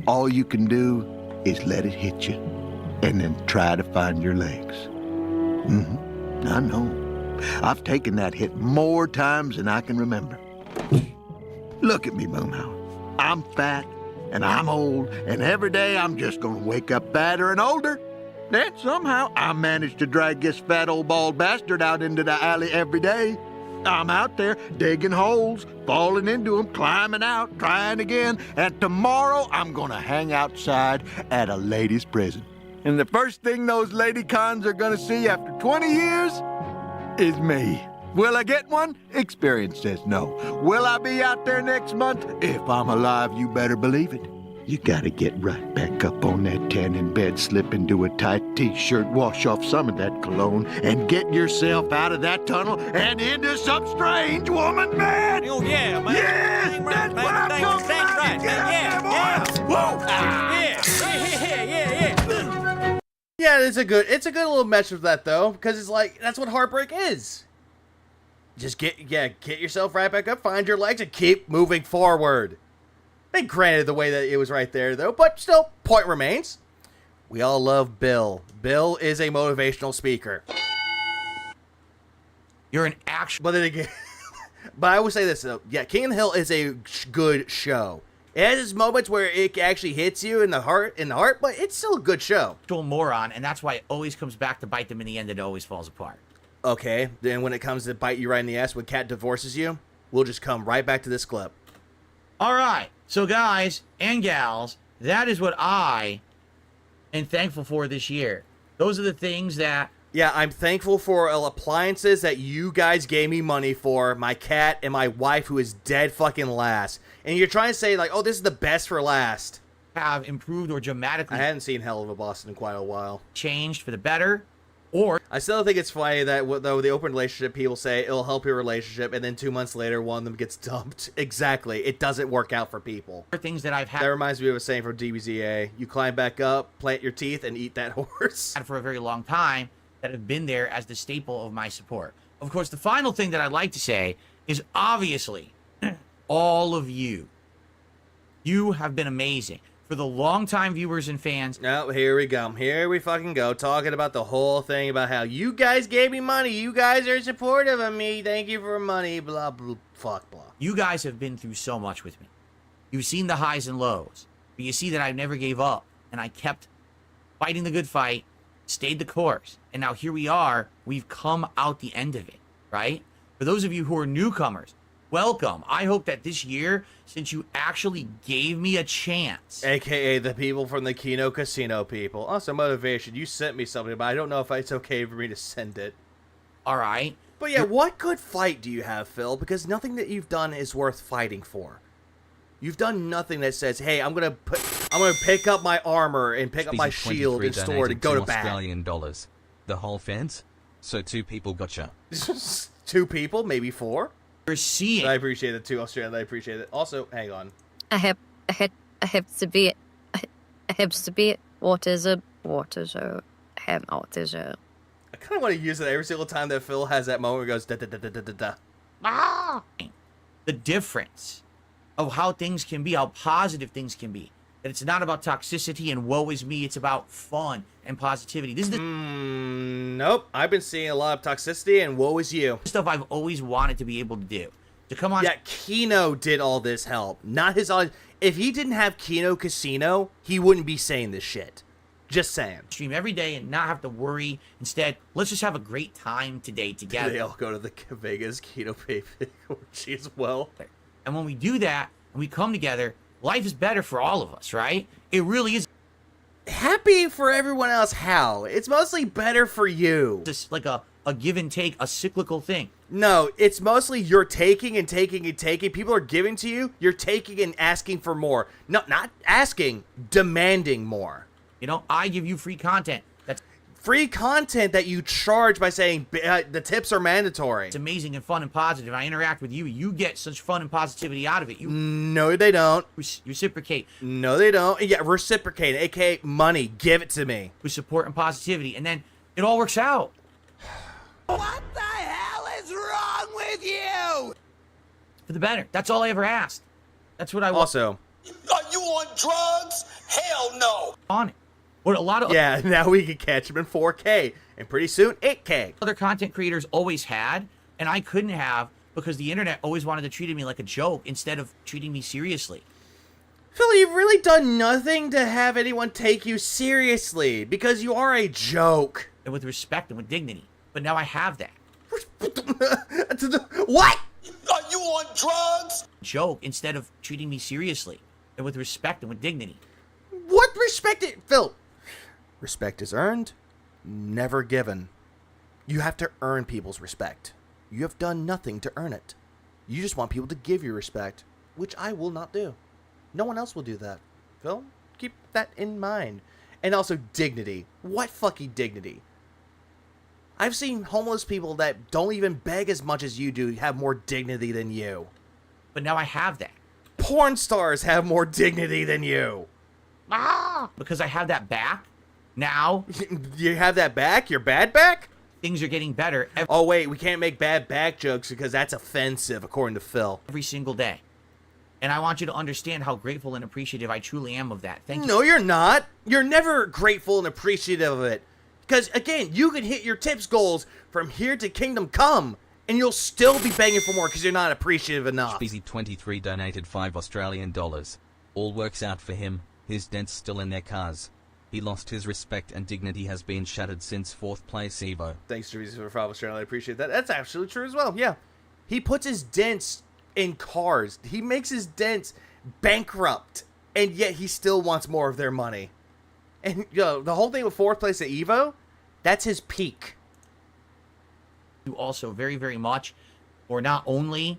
All you can do is let it hit you and then try to find your legs. I know. I've taken that hit more times than I can remember. Look at me, Boomhauer. I'm fat, and I'm old, and every day I'm just gonna wake up fatter and older. Then somehow I manage to drag this fat old bald bastard out into the alley every day. I'm out there digging holes, falling into them, climbing out, trying again, and tomorrow I'm gonna hang outside at a ladies' prison. And the first thing those lady cons are gonna see after 20 years is me. Will I get one? Experience says no. Will I be out there next month? If I'm alive, you better believe it. You gotta get right back up on that tanning bed, slip into a tight t-shirt, wash off some of that cologne, and get yourself out of that tunnel and into some strange woman, man! Oh, yeah, man. Yes! That's what I'm talking about! Yeah! Whoa! Yeah, it's a good little message with that, though, because it's like, that's what heartbreak is. Just get yourself right back up, find your legs, and keep moving forward. And granted, the way that it was right there, though, but still, point remains. We all love Bill. Bill is a motivational speaker. You're an actual... But then again, but I will say this, though. Yeah, King of the Hill is a good show. It has its moments where it actually hits you in the heart, but it's still a good show. Moron, and that's why it always comes back to bite them in the end. It always falls apart. Okay, then when it comes to bite you right in the ass when Kat divorces you, we'll just come right back to this clip. All right, so guys and gals, that is what I am thankful for this year. Those are the things that... Yeah, I'm thankful for appliances that you guys gave me money for, my cat and my wife who is dead fucking last. And you're trying to say, like, oh, this is the best for last. Have improved or dramatically... I hadn't seen Hell of a Boston in quite a while. ...changed for the better, or... I still think it's funny that, though, the open relationship, people say it'll help your relationship, and then 2 months later, one of them gets dumped. Exactly. It doesn't work out for people. Things that I've had... That reminds me of a saying from DBZA. You climb back up, plant your teeth, and eat that horse. ...for a very long time that have been there as the staple of my support. Of course, the final thing that I'd like to say is obviously all of you. You have been amazing. For the longtime viewers and fans. No, here we go. Here we fucking go. Talking about the whole thing about how you guys gave me money. You guys are supportive of me. Thank you for money. Blah, blah, fuck, blah. You guys have been through so much with me. You've seen the highs and lows. But you see that I never gave up. And I kept fighting the good fight. Stayed the course. And now here we are. We've come out the end of it. Right? For those of you who are newcomers, welcome. I hope that this year, since you actually gave me a chance. AKA the people from the Kino Casino people. Also, motivation. You sent me something, but I don't know if it's okay for me to send it. All right. But yeah, what good fight do you have, Phil? Because nothing that you've done is worth fighting for. You've done nothing that says, hey, I'm gonna pick up my armor and pick up my shield and sword and go to battle. Australian dollars. The whole fence? So 2 people gotcha. 2 people? Maybe 4? You're seeing. I appreciate it too, Australia. I appreciate it. Also, hang on. I have to be it. I have to be it. What is a autism? I kind of want to use it every single time that Phil has that moment where he goes da da da da da da da. Ah! The difference of how things can be, how positive things can be. That it's not about toxicity and woe is me. It's about fun and positivity. This is the nope. I've been seeing a lot of toxicity and woe is you. Stuff I've always wanted to be able to do. To come on. Yeah, Kino did all this help. Not his audience. If he didn't have Kino Casino, he wouldn't be saying this shit. Just saying. Stream every day and not have to worry. Instead, let's just have a great time today together. They all go to the Vegas Kino orgy as well. And when we do that and we come together, life is better for all of us, right? It really is. Happy for everyone else, how? It's mostly better for you. Just like a give and take, a cyclical thing. No, it's mostly you're taking and taking and taking. People are giving to you. You're taking and asking for more. No, not asking, demanding more. You know, I give you free content. That's free content that you charge by saying the tips are mandatory. It's amazing and fun and positive. I interact with you. You get such fun and positivity out of it. You No, they don't. Reciprocate. No, they don't. Yeah, reciprocate, aka money. Give it to me. With support and positivity. And then it all works out. What the hell is wrong with you? For the better. That's all I ever asked. That's what I want. Also, are you on drugs? Hell no. On it. What a lot of yeah, now we can catch them in 4K and pretty soon 8K. Other content creators always had, and I couldn't have because the internet always wanted to treat me like a joke instead of treating me seriously. Phil, you've really done nothing to have anyone take you seriously because you are a joke. And with respect and with dignity. But now I have that. What? Are you on drugs? Joke instead of treating me seriously and with respect and with dignity. What respect? Phil, respect is earned, never given. You have to earn people's respect. You have done nothing to earn it. You just want people to give you respect, which I will not do. No one else will do that. Phil, keep that in mind. And also dignity. What fucking dignity? I've seen homeless people that don't even beg as much as you do have more dignity than you. But now I have that. Porn stars have more dignity than you. Because I have that back. Now. You have that back? Your bad back? Things are getting better. Oh, wait, we can't make bad back jokes because that's offensive, according to Phil. Every single day. And I want you to understand how grateful and appreciative I truly am of that. Thank you. No, you're not. You're never grateful and appreciative of it. Because, again, you can hit your tips goals from here to Kingdom Come, and you'll still be begging for more because you're not appreciative enough. Busy23 donated 5 Australian dollars. All works out for him. His dents still in their cars. He lost his respect and dignity has been shattered since 4th place Evo. Thanks to Busy for 5 Australia. I appreciate that. That's absolutely true as well. Yeah. He puts his dents in cars. He makes his dents bankrupt, and yet he still wants more of their money. And, you know, the whole thing with 4th place at Evo, that's his peak. You also very, very much, or not only,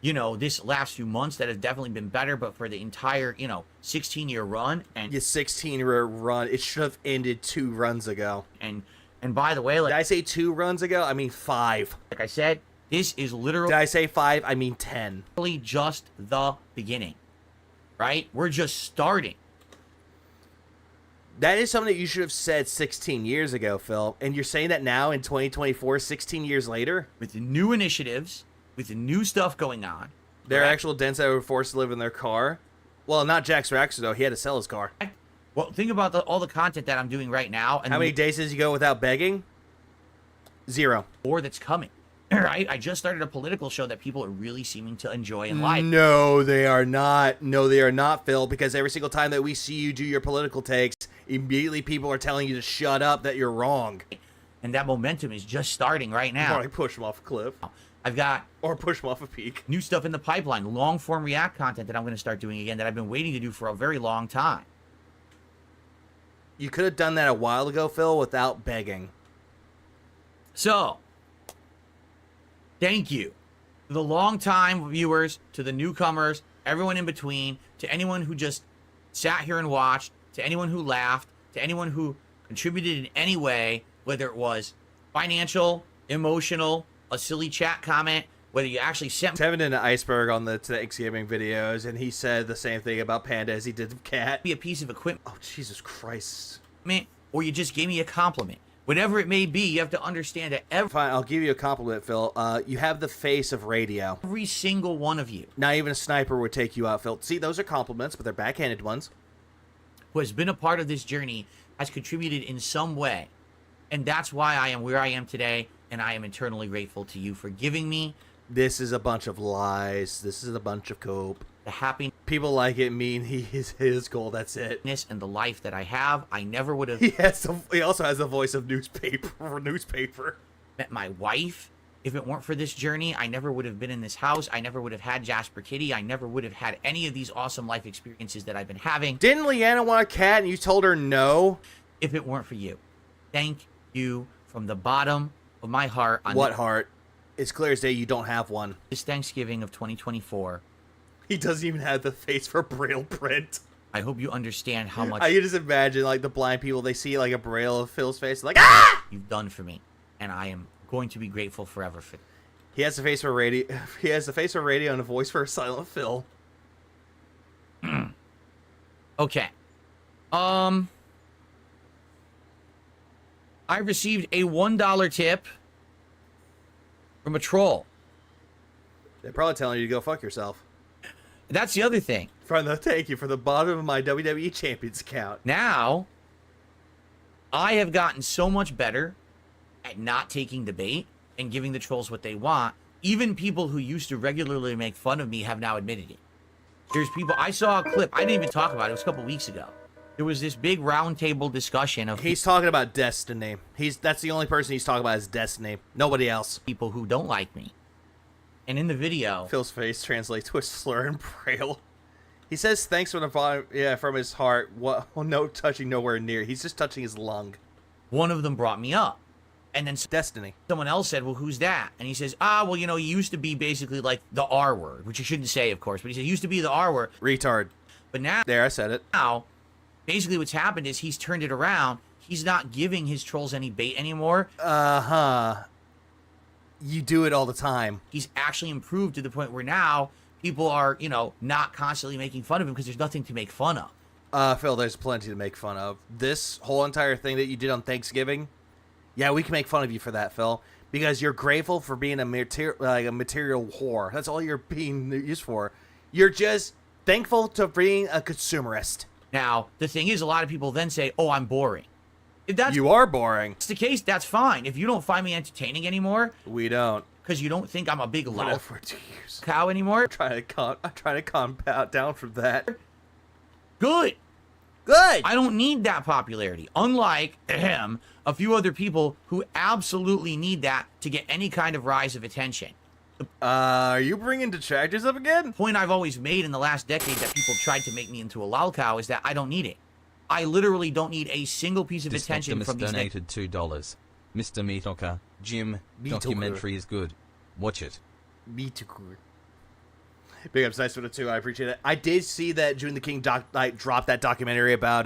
you know, this last few months that has definitely been better, but for the entire, 16-year run. And your 16-year run, it should have ended 2 runs ago. And by the way, like, did I say 2 runs ago? I mean 5. Like I said, this is literally. Did I say 5? I mean 10. Just the beginning, right? We're just starting. That is something that you should have said 16 years ago, Phil. And you're saying that now in 2024, 16 years later? With the new initiatives, with the new stuff going on. There are actual dents that were forced to live in their car. Well, not Jack's Raxer, though. He had to sell his car. Well, think about all the content that I'm doing right now. And how many days does he go without begging? 0. Or that's coming. Right? I just started a political show that people are really seeming to enjoy and like. No, they are not. No, they are not, Phil, because every single time that we see you do your political takes, immediately people are telling you to shut up, that you're wrong. And that momentum is just starting right now. Probably push him off a cliff. I've got... Or push him off a peak. New stuff in the pipeline. Long-form React content that I'm going to start doing again that I've been waiting to do for a very long time. You could have done that a while ago, Phil, without begging. So... thank you to the long-time viewers, to the newcomers, everyone in between, to anyone who just sat here and watched, to anyone who laughed, to anyone who contributed in any way, whether it was financial, emotional, a silly chat comment, whether you actually sent... Tevin did an iceberg on the Thanksgiving videos, and he said the same thing about Panda as he did with Cat. Be a piece of equipment. Oh, Jesus Christ. Or you just gave me a compliment. Whatever it may be, you have to understand that Fine, I'll give you a compliment, Phil. You have the face of radio. Every single one of you. Not even a sniper would take you out, Phil. See, those are compliments, but they're backhanded ones. Who has been a part of this journey, has contributed in some way. And that's why I am where I am today, and I am eternally grateful to you for giving me. This is a bunch of lies. This is a bunch of cope. the happiness People like it mean his goal. That's it. and the life that I have. I never would have He also has the voice of newspaper. met my wife. If it weren't for this journey, I never would have been in this house. I never would have had Jasper Kitty. I never would have had any of these awesome life experiences that I've been having. Didn't Leanna want a cat and you told her no? If it weren't for you. Thank you from the bottom of my heart. What heart? It's clear as day you don't have one. This Thanksgiving of 2024. He doesn't even have the face for Braille print. I hope you understand how much I can just imagine, like, the blind people, they see, like, a Braille of Phil's face, like, ah! you've done for me. And I am going to be grateful forever for it. He has the face for radio. He has the face for radio and a voice for Silent Phil. Okay. I received a $1 tip from a troll. They're probably telling you to go fuck yourself. That's the other thing. Thank you for the bottom of my WWE Champions account. Now, I have gotten so much better at not taking the bait and giving the trolls what they want. Even people who used to regularly make fun of me have now admitted it. There's people, I saw a clip, I didn't even talk about it, it was a couple weeks ago. There was this big roundtable discussion of He's talking about Destiny. That's the only person he's talking about is Destiny. Nobody else. people who don't like me. And in the video, Phil's face translates to a slur in Braille. He says thanks from the bottom, from his heart. What? Well, no touching nowhere near. He's just touching his lung. one of them brought me up. And then Destiny. someone else said, well, who's that? And he says, well, you know, he used to be basically like the R word, which you shouldn't say, of course, but he said, he used to be the R word. Retard. But now, There, I said it. basically what's happened is he's turned it around. He's not giving his trolls any bait anymore. You do it all the time. He's actually improved to the point where now people are, you know, not constantly making fun of him because there's nothing to make fun of. Phil, there's plenty to make fun of. This whole entire thing that you did on Thanksgiving, yeah, we can make fun of you for that, Phil, because you're grateful for being a material whore. That's all you're being used for. You're just thankful to being a consumerist. Now, the thing is, a lot of people then say, oh, I'm boring. If that's You are boring. the case, that's fine. If you don't find me entertaining anymore, We don't. because you don't think I'm a big What loud for 2 years? cow anymore, I'm trying to compound down from that. good. Good. I don't need that popularity. Unlike a few other people who absolutely need that to get any kind of rise of attention. Are you bringing detractors up again? The point I've always made in the last decade that people tried to make me into a lol cow is that I don't need it. I literally don't need a single piece of attention from these donated $2. Mr. Meatoka, Jim, documentary is good. Watch it. Me too. Big ups, nice for the 2. I appreciate it. I did see that June the King dropped that documentary about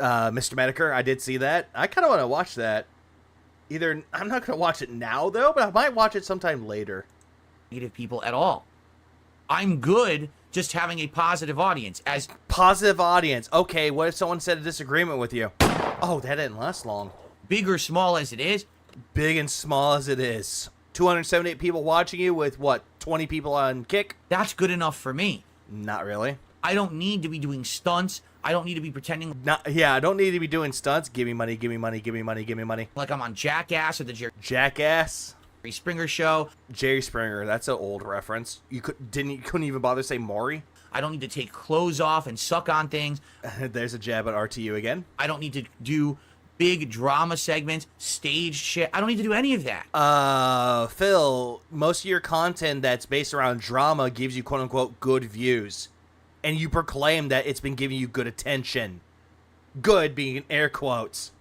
Mr. Medicare. I did see that. I kind of want to watch that. I'm not going to watch it now though, but I might watch it sometime later. negative people at all. I'm good just having a positive audience. As Positive audience. Okay, what if someone said a disagreement with you? Oh, that didn't last long. big or small as it is, Big and small as it is. 278 people watching you with, what, 20 people on Kick? that's good enough for me. Not really. I don't need to be doing stunts. I don't need to be pretending I don't need to be doing stunts. Give me money, give me money, give me money, give me money. like I'm on Jackass or the Jerry Jackass. Springer show. Jerry Springer, that's an old reference. You couldn't even bother to say Maury? I don't need to take clothes off and suck on things. There's a jab at RTU again. I don't need to do big drama segments, stage shit. I don't need to do any of that. Phil, most of your content that's based around drama gives you quote unquote good views. And you proclaim that it's been giving you good attention. Good being in air quotes.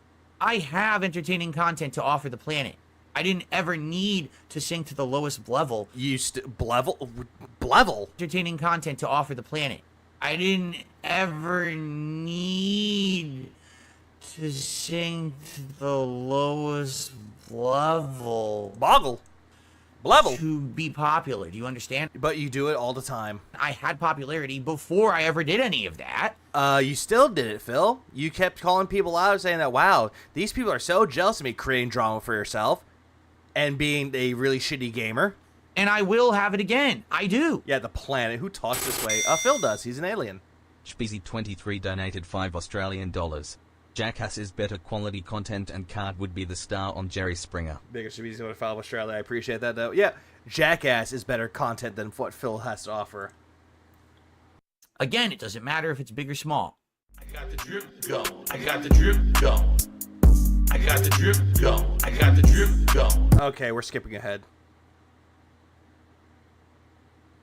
I have entertaining content to offer the planet. I didn't ever need to sink to the lowest level. Blevel? Entertaining content to offer the planet. I didn't ever need to sink to the lowest level. Blevel. To be popular. Do you understand? But you do it all the time. I had popularity before I ever did any of that. You still did it, Phil. You kept calling people out saying that, wow, these people are so jealous of me creating drama for yourself and being a really shitty gamer. And I will have it again. I do. Yeah, the planet. Who talks this way? Phil does. He's an alien. Speezy23 donated $5. Jackass is better quality content and Card would be the star on Jerry Springer. Bigger Speezy's going to follow Australia. I appreciate that, though. Yeah, Jackass is better content than what Phil has to offer. Again, it doesn't matter if it's big or small. I got the drip going. I got the drip going. I got the drip going. I got the drip going. Okay, we're skipping ahead.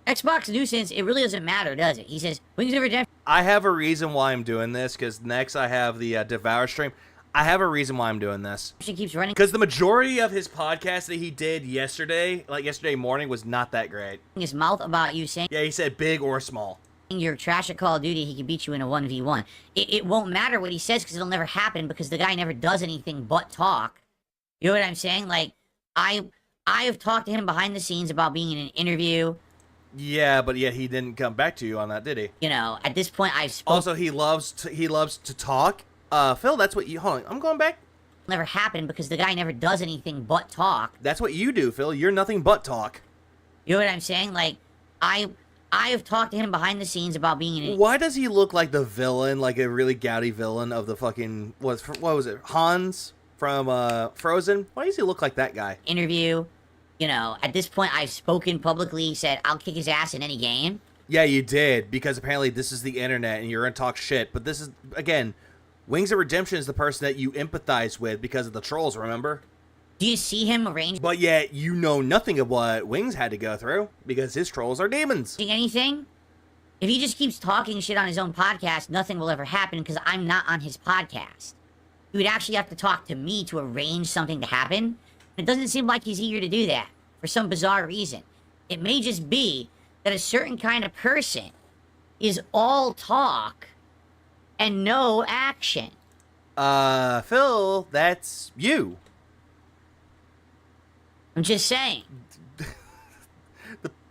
Xbox nuisance, it really doesn't matter, does it? He says, Wings of Redemption I have a reason why I'm doing this, because next I have the Devour stream. I have a reason why I'm doing this. keeps running Because the majority of his podcast that he did yesterday, like yesterday morning, was not that great. his mouth about you saying Yeah, he said big or small. you're trash at Call of Duty, he can beat you in a 1v1. It won't matter what he says because it'll never happen because the guy never does anything but talk. You know what I'm saying? Like, I have talked to him behind the scenes about being in an interview. Yeah, but yet he didn't come back to you on that, did he? You know, at this point, I've spoken. Also, he loves to talk. Phil, that's what you... Hold on, I'm going back. Never happened because the guy never does anything but talk. That's what you do, Phil. You're nothing but talk. You know what I'm saying? Like, I have talked to him behind the scenes about being in an... Why does he look like the villain, like a really gouty villain of the fucking... What was it? Hans from Frozen? Why does he look like that guy? Interview. You know, at this point, I've spoken publicly, said I'll kick his ass in any game. Yeah, you did, because apparently this is the internet and you're gonna talk shit. But this is, again, Wings of Redemption is the person that you empathize with because of the trolls, remember? Do you see him arrange... But yet, you know nothing of what Wings had to go through, because his trolls are demons. Anything? If he just keeps talking shit on his own podcast, nothing will ever happen because I'm not on his podcast. He would actually have to talk to me to arrange something to happen. It doesn't seem like he's eager to do that, for some bizarre reason. It may just be that a certain kind of person is all talk and no action. Phil, that's you. I'm just saying.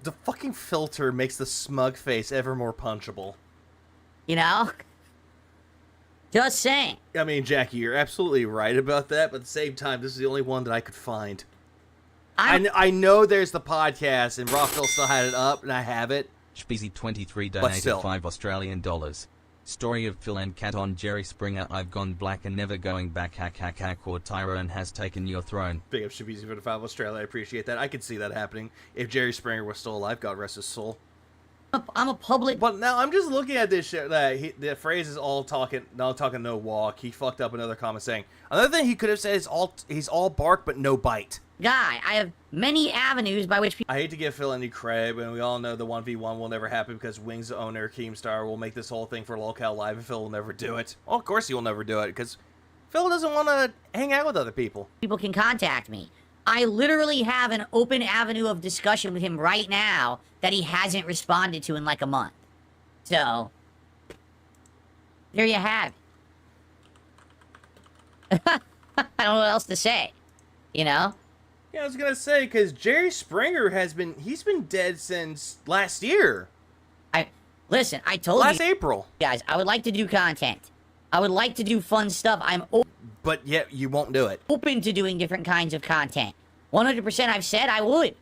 The fucking filter makes the smug face ever more punchable. You know? Just saying. I mean, Jackie, you're absolutely right about that, but at the same time, this is the only one that I could find. I know there's the podcast, and Rockville still had it up, and I have it. Speezy23 donated 5 Australian dollars. Story of Phil and Cat on Jerry Springer. I've gone black and never going back. Hack hack hack. Or Tyrone has taken your throne. Big up Shabizi for the 5 Australia. I appreciate that. I could see that happening if Jerry Springer was still alive. God rest his soul. I'm a public... But now I'm just looking at this shit. The phrase is all talking, no walk. He fucked up another comment saying. Another thing he could have said is he's all bark but no bite. Guy, I have many avenues by which people... I hate to give Phil any credit, and we all know the 1v1 will never happen because Wings owner Keemstar will make this whole thing for Locale Live, and Phil will never do it. Well, of course he will never do it, because Phil doesn't want to hang out with other people. People can contact me. I literally have an open avenue of discussion with him right now that he hasn't responded to in like a month. So, there you have it. I don't know what else to say, you know? Yeah, I was gonna say, because Jerry Springer he's been dead since last year. Listen, I told you. Last April. Guys, I would like to do content. I would like to do fun stuff. But yet, you won't do it. Open to doing different kinds of content. 100% I've said I would.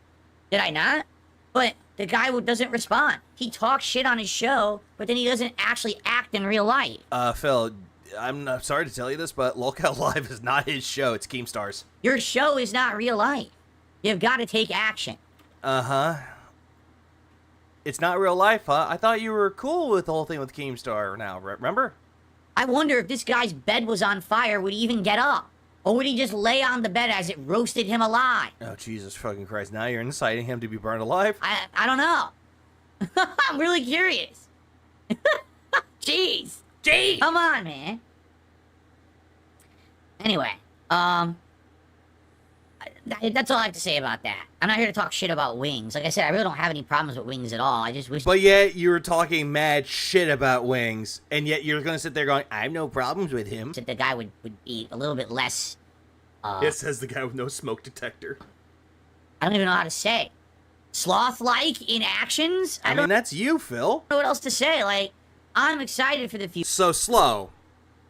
Did I not? But the guy doesn't respond. He talks shit on his show, but then he doesn't actually act in real life. Phil, I'm sorry to tell you this, but Locale Live is not his show. It's Keemstar's. Your show is not real life. You've got to take action. Uh-huh. It's not real life, huh? I thought you were cool with the whole thing with Keemstar now, remember? I wonder if this guy's bed was on fire, would he even get up? Or would he just lay on the bed as it roasted him alive? Oh, Jesus fucking Christ. Now you're inciting him to be burned alive? I don't know. I'm really curious. Jeez. Come on, man. Anyway, that's all I have to say about that. I'm not here to talk shit about Wings. Like I said, I really don't have any problems with Wings at all. I just wish... But yet, you were talking mad shit about Wings, and yet you're gonna sit there going, I have no problems with him. That the guy would be a little bit less... It says the guy with no smoke detector. I don't even know how to say. Sloth-like in actions? I mean, that's you, Phil. I don't know what else to say. Like, I'm excited for the future. So slow.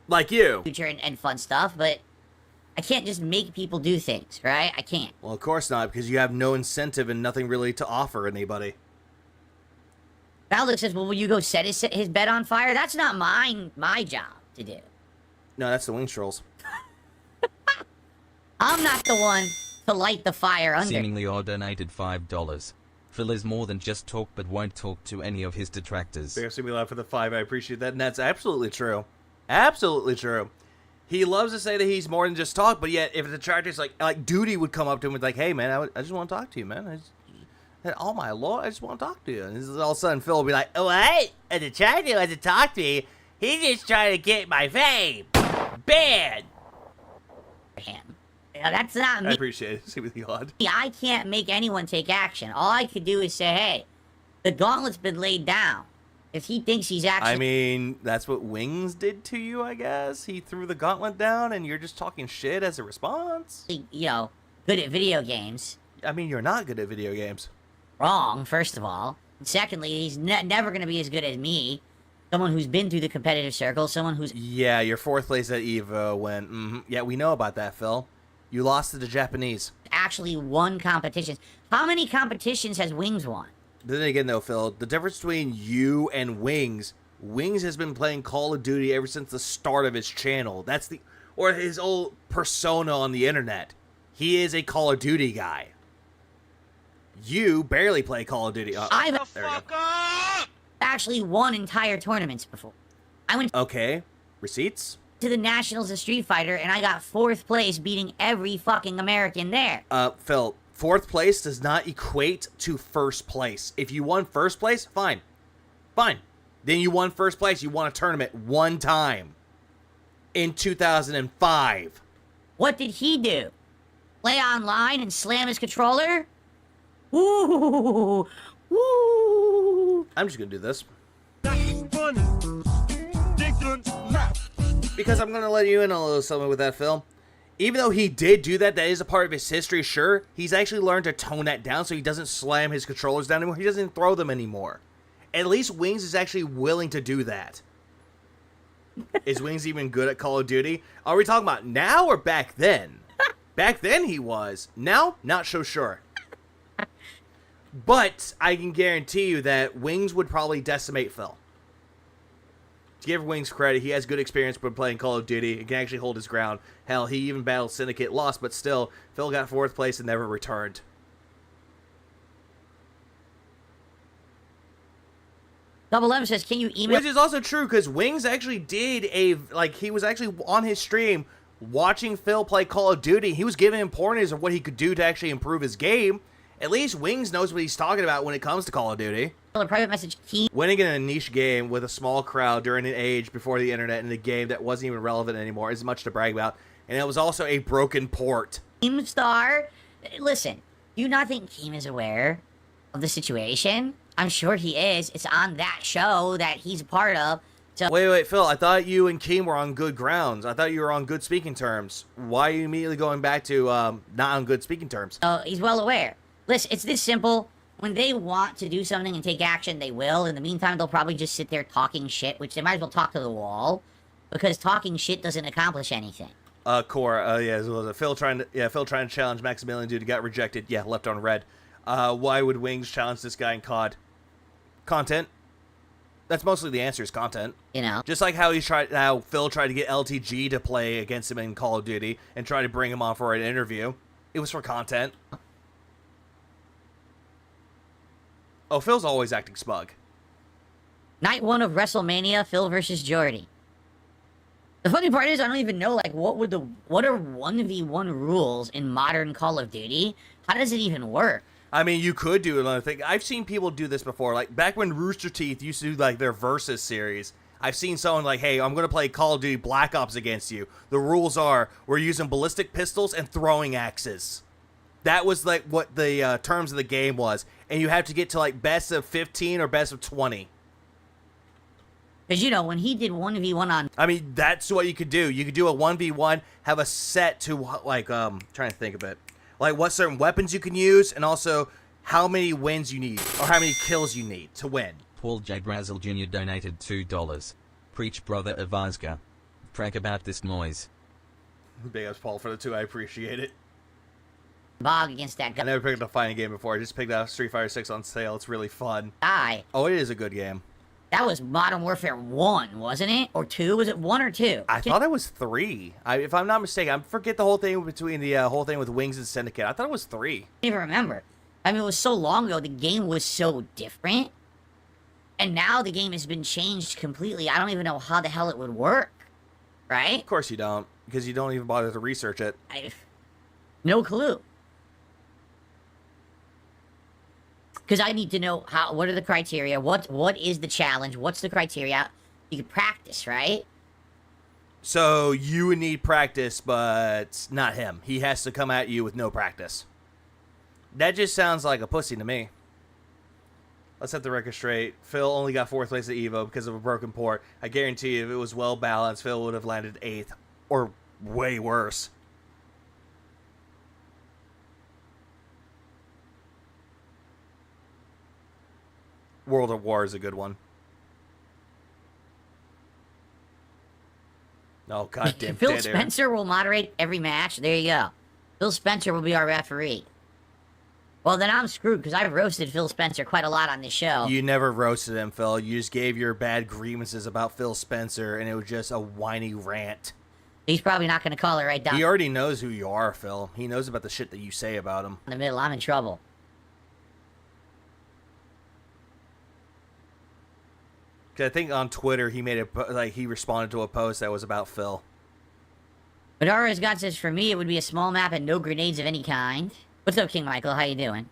Like you. Future and fun stuff, but I can't just make people do things, right? I can't. Well, of course not, because you have no incentive and nothing really to offer anybody. Baldock says, well, will you go set his bed on fire? That's not my job to do. No, that's the Wings Trolls. I'm not the one to light the fire under. Seemingly odd donated $5. Phil is more than just talk but won't talk to any of his detractors. Bears me loud for the 5. I appreciate that, and that's absolutely true. Absolutely true. He loves to say that he's more than just talk, but yet if the detractors like Duty would come up to him and like, hey man, I just want to talk to you, man. Oh my lord, I just want to talk to you. And all of a sudden Phil will be like, oh what? A detractor wants to talk to me. He's just trying to get my fame. Bad. Him. That's not me. I appreciate it. See with the odd. I can't make anyone take action. All I could do is say, hey, the gauntlet's been laid down. If he thinks he's actually... I mean, that's what Wings did to you, I guess. He threw the gauntlet down and you're just talking shit as a response. You know, good at video games. I mean, you're not good at video games. Wrong, first of all. And secondly, he's never going to be as good as me. Someone who's been through the competitive circle, someone who's... Yeah, you're 4th place at EVO when... Yeah, we know about that, Phil. You lost to the Japanese. Actually won competitions. How many competitions has Wings won? Then again, though, Phil, the difference between you and Wings has been playing Call of Duty ever since the start of his channel. That's the... Or his old persona on the internet. He is a Call of Duty guy. You barely play Call of Duty. I've actually won entire tournaments before. I went... Okay. Receipts? To the Nationals of Street Fighter, and I got 4th place, beating every fucking American there. Phil, 4th place does not equate to 1st place. If you won 1st place, fine. Fine. Then you won 1st place. You won a tournament one time. In 2005. What did he do? Play online and slam his controller? Woo! Woo! I'm just gonna do this. Because I'm going to let you in on a little something with that, Phil. Even though he did do that, that is a part of his history, sure. He's actually learned to tone that down so he doesn't slam his controllers down anymore. He doesn't throw them anymore. At least Wings is actually willing to do that. Is Wings even good at Call of Duty? Are we talking about now or back then? Back then he was. Now, not so sure. But I can guarantee you that Wings would probably decimate Phil. To give Wings credit, he has good experience with playing Call of Duty. He can actually hold his ground. Hell, he even battled Syndicate, lost, but still, Phil got 4th place and never returned. Double M says, can you email... Which is also true, because Wings actually did he was actually on his stream watching Phil play Call of Duty. He was giving him pointers of what he could do to actually improve his game. At least Wings knows what he's talking about when it comes to Call of Duty. A private message key. Winning in a niche game with a small crowd during an age before the internet in a game that wasn't even relevant anymore is much to brag about. And it was also a broken port. Keemstar, listen, do you not think Keem is aware of the situation? I'm sure he is. It's on that show that he's a part of. So Wait, Phil, I thought you and Keem were on good grounds. I thought you were on good speaking terms. Why are you immediately going back to not on good speaking terms? He's well aware. Listen, it's this simple. When they want to do something and take action, they will. In the meantime, they'll probably just sit there talking shit, which they might as well talk to the wall, because talking shit doesn't accomplish anything. Cora, yeah, was it Phil trying to challenge Maximilian Dude, got rejected. Yeah, left on red. Why would Wings challenge this guy in COD? Content. That's mostly the answer is content. You know, just like how Phil tried to get LTG to play against him in Call of Duty and try to bring him on for an interview. It was for content. Oh, Phil's always acting smug. Night 1 of WrestleMania, Phil versus Jordy. The funny part is, I don't even know, like, what are 1v1 rules in modern Call of Duty? How does it even work? I mean, you could do another thing. I've seen people do this before. Like, back when Rooster Teeth used to do, like, their Versus series, I've seen someone like, hey, I'm going to play Call of Duty Black Ops against you. The rules are, we're using ballistic pistols and throwing axes. That was, like, what the terms of the game was. And you have to get to, like, best of 15 or best of 20. Because, you know, when he did 1v1 on... I mean, that's what you could do. You could do a 1v1, have a set to, like, trying to think of it. Like, what certain weapons you can use, and also how many wins you need, or how many kills you need to win. Paul J. Brazel Jr. donated $2. Preach, brother Avazga. Brag about this noise. Big ups, Paul, for the 2. I appreciate it. Bog against that guy. I never picked up a fighting game before. I just picked up Street Fighter 6 on sale. It's really fun. Oh, it is a good game. That was Modern Warfare 1, wasn't it? Or 2? Was it 1 or 2? I thought it was 3. If I'm not mistaken, I forget the whole thing between the whole thing with Wings and Syndicate. I thought it was 3. I don't even remember. I mean, it was so long ago. The game was so different. And now the game has been changed completely. I don't even know how the hell it would work. Right? Of course you don't, because you don't even bother to research it. No clue. Because I need to know what are the criteria, what is the challenge, what's the criteria. You can practice, right? So you would need practice, but not him. He has to come at you with no practice. That just sounds like a pussy to me. Let's set the record straight. Phil only got 4th place at EVO because of a broken port. I guarantee you, if it was well balanced, Phil would have landed 8th. Or way worse. World at War is a good one. Oh, goddamn. Phil Spencer will moderate every match. There you go. Phil Spencer will be our referee. Well, then I'm screwed because I've roasted Phil Spencer quite a lot on this show. You never roasted him, Phil. You just gave your bad grievances about Phil Spencer, and it was just a whiny rant. He's probably not going to call it right down. He already knows who you are, Phil. He knows about the shit that you say about him. In the middle, I'm in trouble. Cause I think on Twitter he made he responded to a post that was about Phil. Madara's God says, for me, it would be a small map and no grenades of any kind. What's up, King Michael? How you doing?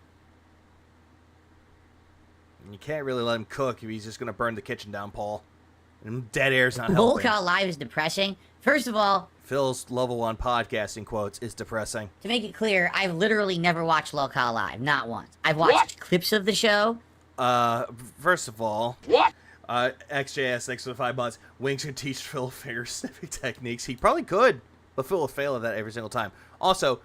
You can't really let him cook if he's just gonna burn the kitchen down, Paul. And dead air's not helping. Lolcow Live is depressing. First of all, Phil's level 1 podcasting quotes is depressing. To make it clear, I've literally never watched Lolcow Live, not once. I've watched clips of the show. First of all, what? XJS, thanks for the 5 months. Wings can teach Phil finger sniffing techniques. He probably could, but Phil will fail at that every single time. Also,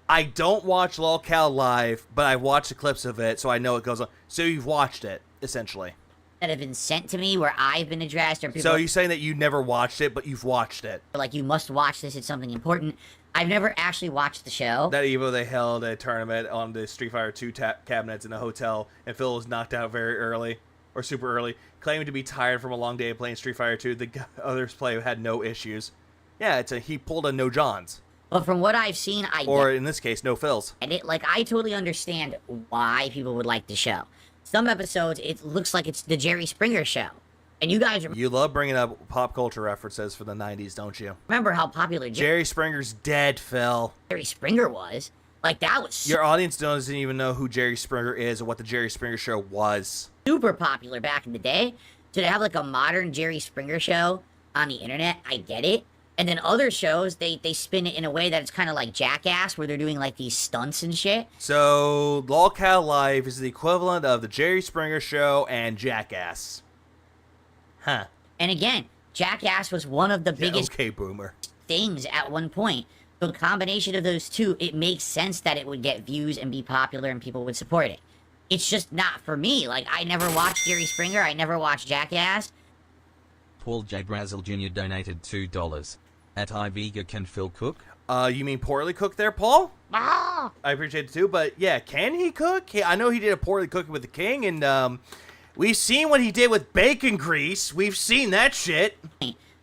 I don't watch Lolcow Live, but I watch the clips of it, so I know it goes on. So you've watched it, essentially. That have been sent to me where I've been addressed, or people. So you're saying that you never watched it, but you've watched it. Like, you must watch this, it's something important. I've never actually watched the show. That EVO, they held a tournament on the Street Fighter 2 cabinets in a hotel, and Phil was knocked out very early, or super early, claiming to be tired from a long day of playing Street Fighter 2. The others play had no issues. Yeah, he pulled a no Johns. But from what I've seen, Or in this case, no Phils. And I totally understand why people would like the show. Some episodes, it looks like it's the Jerry Springer show. And you guys You love bringing up pop culture references for the 90s, don't you? remember how popular Jerry Springer's dead, Phil. Jerry Springer was. Like, that was Your audience doesn't even know who Jerry Springer is or what the Jerry Springer show was. super popular back in the day. So to have, like, a modern Jerry Springer show on the internet, I get it. And then other shows, they spin it in a way that it's kind of like Jackass, where they're doing, like, these stunts and shit. So, Lolcow Live is the equivalent of the Jerry Springer show and Jackass. Huh. And again, Jackass was one of the biggest okay, boomer. things at one point. So the combination of those two, it makes sense that it would get views and be popular and people would support it. It's just not for me. Like, I never watched Jerry Springer. I never watched Jackass. Paul J. Brazel Jr. donated $2. At Ivega, can Phil cook? You mean poorly cooked there, Paul? Ah! I appreciate it too, but yeah, can he cook? I know he did a poorly cooking with the king, and we've seen what he did with bacon grease. We've seen that shit.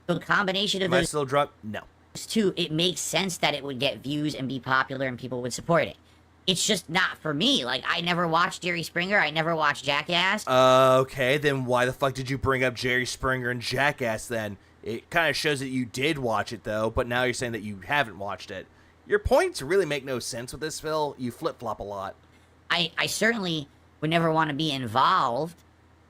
The combination of Am I those still drunk? No. two, it makes sense that it would get views and be popular and people would support it. It's just not for me. Like, I never watched Jerry Springer. I never watched Jackass. Okay, then why the fuck did you bring up Jerry Springer and Jackass then? It kind of shows that you did watch it, though, but now you're saying that you haven't watched it. Your points really make no sense with this, Phil. You flip-flop a lot. I certainly would never want to be involved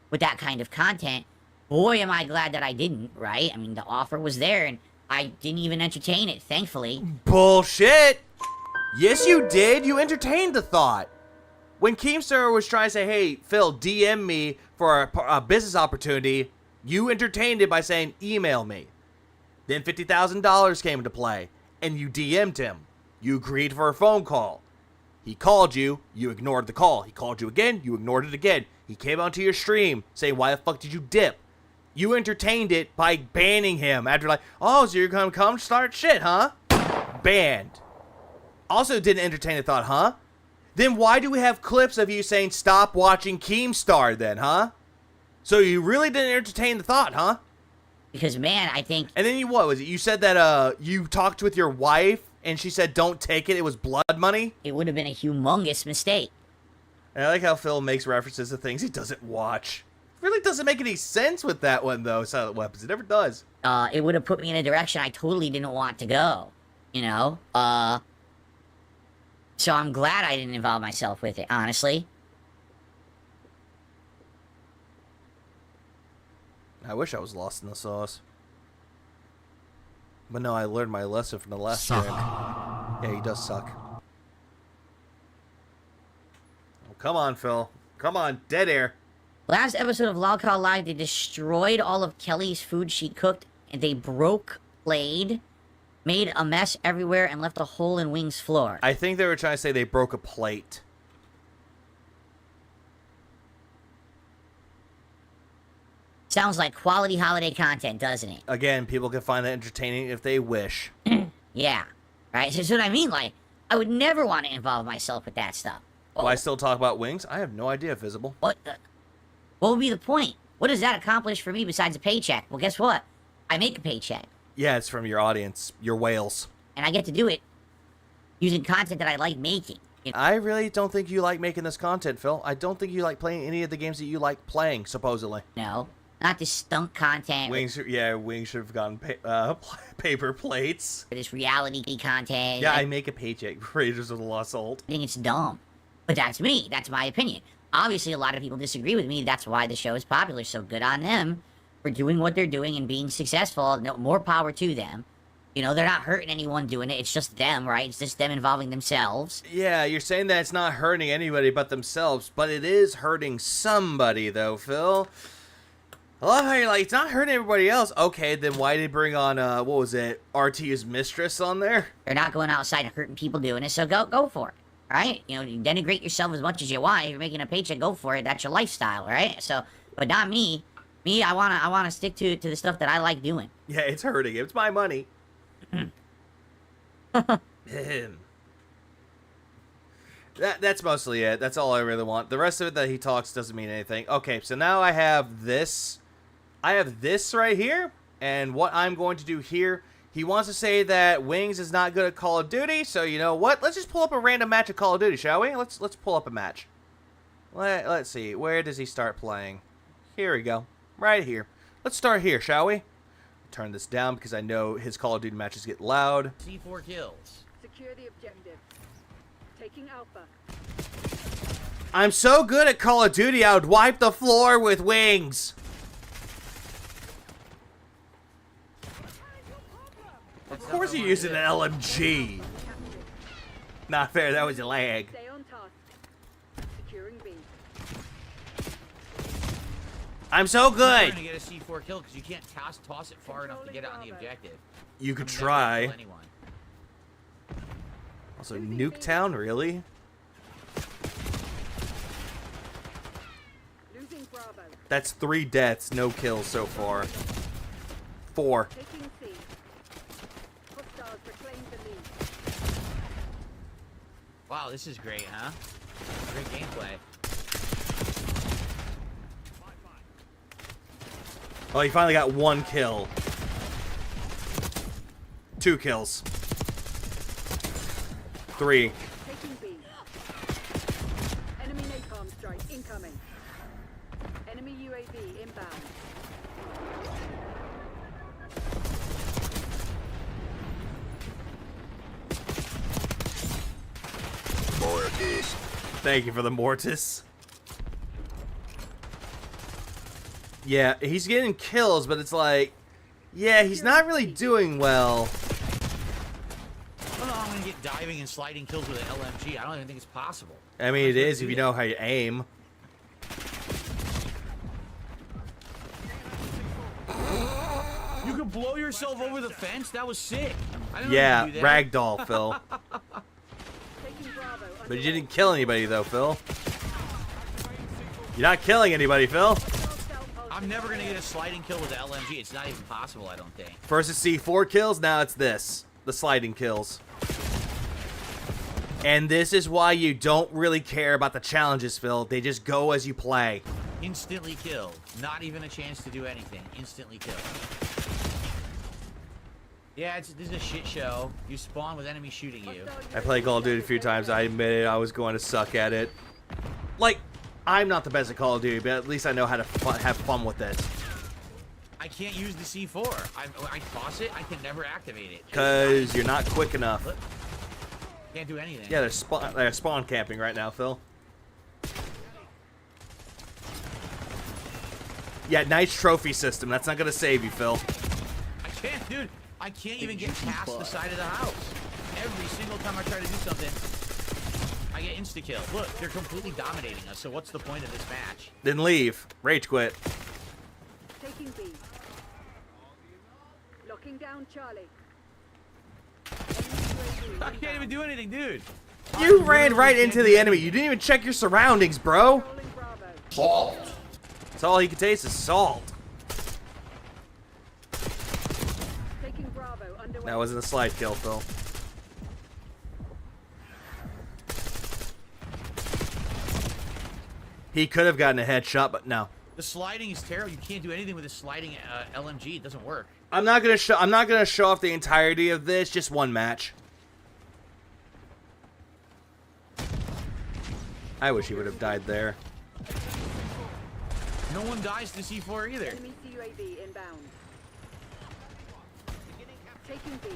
with that kind of content. Boy, am I glad that I didn't, right? I mean, the offer was there, and I didn't even entertain it, thankfully. Bullshit! Yes, you did. You entertained the thought. When Keemstar was trying to say, hey, Phil, DM me for a business opportunity, you entertained it by saying, email me. Then $50,000 came into play, and you DM'd him. You agreed for a phone call. He called you, you ignored the call. He called you again, you ignored it again. He came onto your stream saying, why the fuck did you dip? You entertained it by banning him after like, oh, so you're gonna come start shit, huh? Banned. Also didn't entertain the thought, huh? Then why do we have clips of you saying stop watching Keemstar then, huh? So you really didn't entertain the thought, huh? Because, man, I think... And then what was it? You said that you talked with your wife and she said don't take it, it was blood money? It would have been a humongous mistake. And I like how Phil makes references to things he doesn't watch. Really doesn't make any sense with that one, though, Silent Weapons. It never does. It would have put me in a direction I totally didn't want to go. You know? So I'm glad I didn't involve myself with it, honestly. I wish I was lost in the sauce. But no, I learned my lesson from the last game. Yeah, he does suck. Oh, come on, Phil. Come on, dead air. Last episode of Lolcow Live, they destroyed all of Kelly's food she cooked, and they broke, played, made a mess everywhere, and left a hole in Wing's floor. I think they were trying to say they broke a plate. Sounds like quality holiday content, doesn't it? Again, people can find that entertaining if they wish. Yeah. Right? So that's what I mean. Like, I would never want to involve myself with that stuff. Will I still talk about wings? I have no idea, Visible. What would be the point? What does that accomplish for me besides a paycheck? Well, guess what? I make a paycheck. Yeah, it's from your audience, your whales. And I get to do it using content that I like making. You know? I really don't think you like making this content, Phil. I don't think you like playing any of the games that you like playing, supposedly. No. Not this stunk content. Wings should have gotten paper plates. For this reality content. Yeah, I make a paycheck for Raiders of the Lost Salt. I think it's dumb. But that's me. That's my opinion. Obviously, a lot of people disagree with me. That's why the show is popular. So good on them for doing what they're doing and being successful. No, more power to them. You know, they're not hurting anyone doing it. It's just them, right? It's just them involving themselves. Yeah, you're saying that it's not hurting anybody but themselves, but it is hurting somebody, though, Phil. I love how you're like, it's not hurting everybody else. Okay, then why did they bring on, what was it, RT's mistress on there? They're not going outside and hurting people doing it, so go for it, right? You know, you denigrate yourself as much as you want. If you're making a paycheck, go for it. That's your lifestyle, right? So, but not me. Me, I wanna stick to the stuff that I like doing. Yeah, it's hurting. It's my money. That's mostly it. That's all I really want. The rest of it that he talks doesn't mean anything. Okay, so now I have this. I have this right here, and what I'm going to do here, he wants to say that Wings is not good at Call of Duty, so you know what? Let's just pull up a random match of Call of Duty, shall we? Let's pull up a match. Let's see. Where does he start playing? Here we go. Right here. Let's start here, shall we? Turn this down because I know his Call of Duty matches get loud. C4 kills. Secure the objective. Taking Alpha. I'm so good at Call of Duty, I would wipe the floor with Wings. Of course you're using an LMG. Not fair, that was a lag. Stay on task. Securing B. I'm so I'm good. trying to get a C4 kill because you can't toss it far enough to get it on the objective. You could I'm never gonna try. kill anyone. Also, Nuketown, really? Losing Bravo. That's 3 deaths, no kills so far. 4. Taking C. Hostiles reclaim the lead. Wow, this is great, huh? Great gameplay. Oh, he finally got 1 kill. 2 kills. 3. Taking B. Enemy napalm strike incoming. Enemy UAV inbound. Mortis. Thank you for the mortis. Yeah, he's getting kills, but it's like, yeah, he's not really doing well. I don't know how I'm gonna get diving and sliding kills with an LMG. I don't even think it's possible. I mean, it is if you know how you aim. You could blow yourself over the fence? That was sick. I didn't know Yeah, you could do that. ragdoll, Phil. Taking Bravo. But you didn't kill anybody, though, Phil. You're not killing anybody, Phil. I'm never gonna get a sliding kill with the LMG. It's not even possible, I don't think. First it's C4 kills, now it's this. The sliding kills. And this is why you don't really care about the challenges, Phil. They just go as you play. Instantly killed. Not even a chance to do anything. Instantly killed. Yeah, this is a shit show. You spawn with enemies shooting you. I played Call of Duty a few times. I admitted I was going to suck at it. Like, I'm not the best at Call of Duty, but at least I know how to have fun with it. I can't use the C4. I toss it, I can never activate it. Because you're not quick enough. Look. Can't do anything. Yeah, they're spawn camping right now, Phil. Yeah, nice trophy system. That's not gonna save you, Phil. I can't, dude. I can't even get past the side of the house. Every single time I try to do something, I get insta-kill. Look, they're completely dominating us, so what's the point of this match? Then leave. Rage quit. Taking B. Locking down Charlie. I can't even do anything, dude. You ran right into the enemy. You didn't even check your surroundings, bro. Salt. That's all he can taste is salt. Taking Bravo underway. That wasn't a slide kill, Phil. He could have gotten a headshot, but no. The sliding is terrible. You can't do anything with a sliding LMG. It doesn't work. I'm not gonna show off the entirety of this. Just one match. I wish he would have died there. No one dies to C4 either. Enemy UAV inbound. Taking B.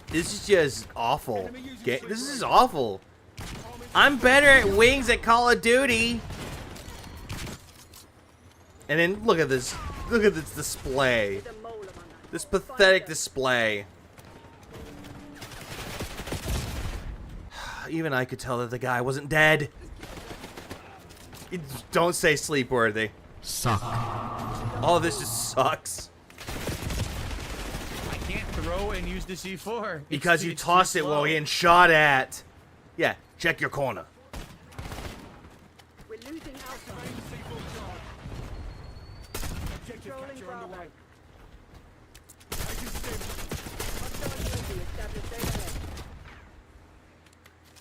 This is just awful. This is awful. I'm better at wings at Call of Duty. And then look at this. Look at this display. This pathetic display. Even I could tell that the guy wasn't dead. Don't say sleep-worthy. Suck. All of this just sucks. I can't throw and use the C4. Because you tossed it while getting shot at. Yeah, check your corner. We're losing Alpha. Controlling Bravo.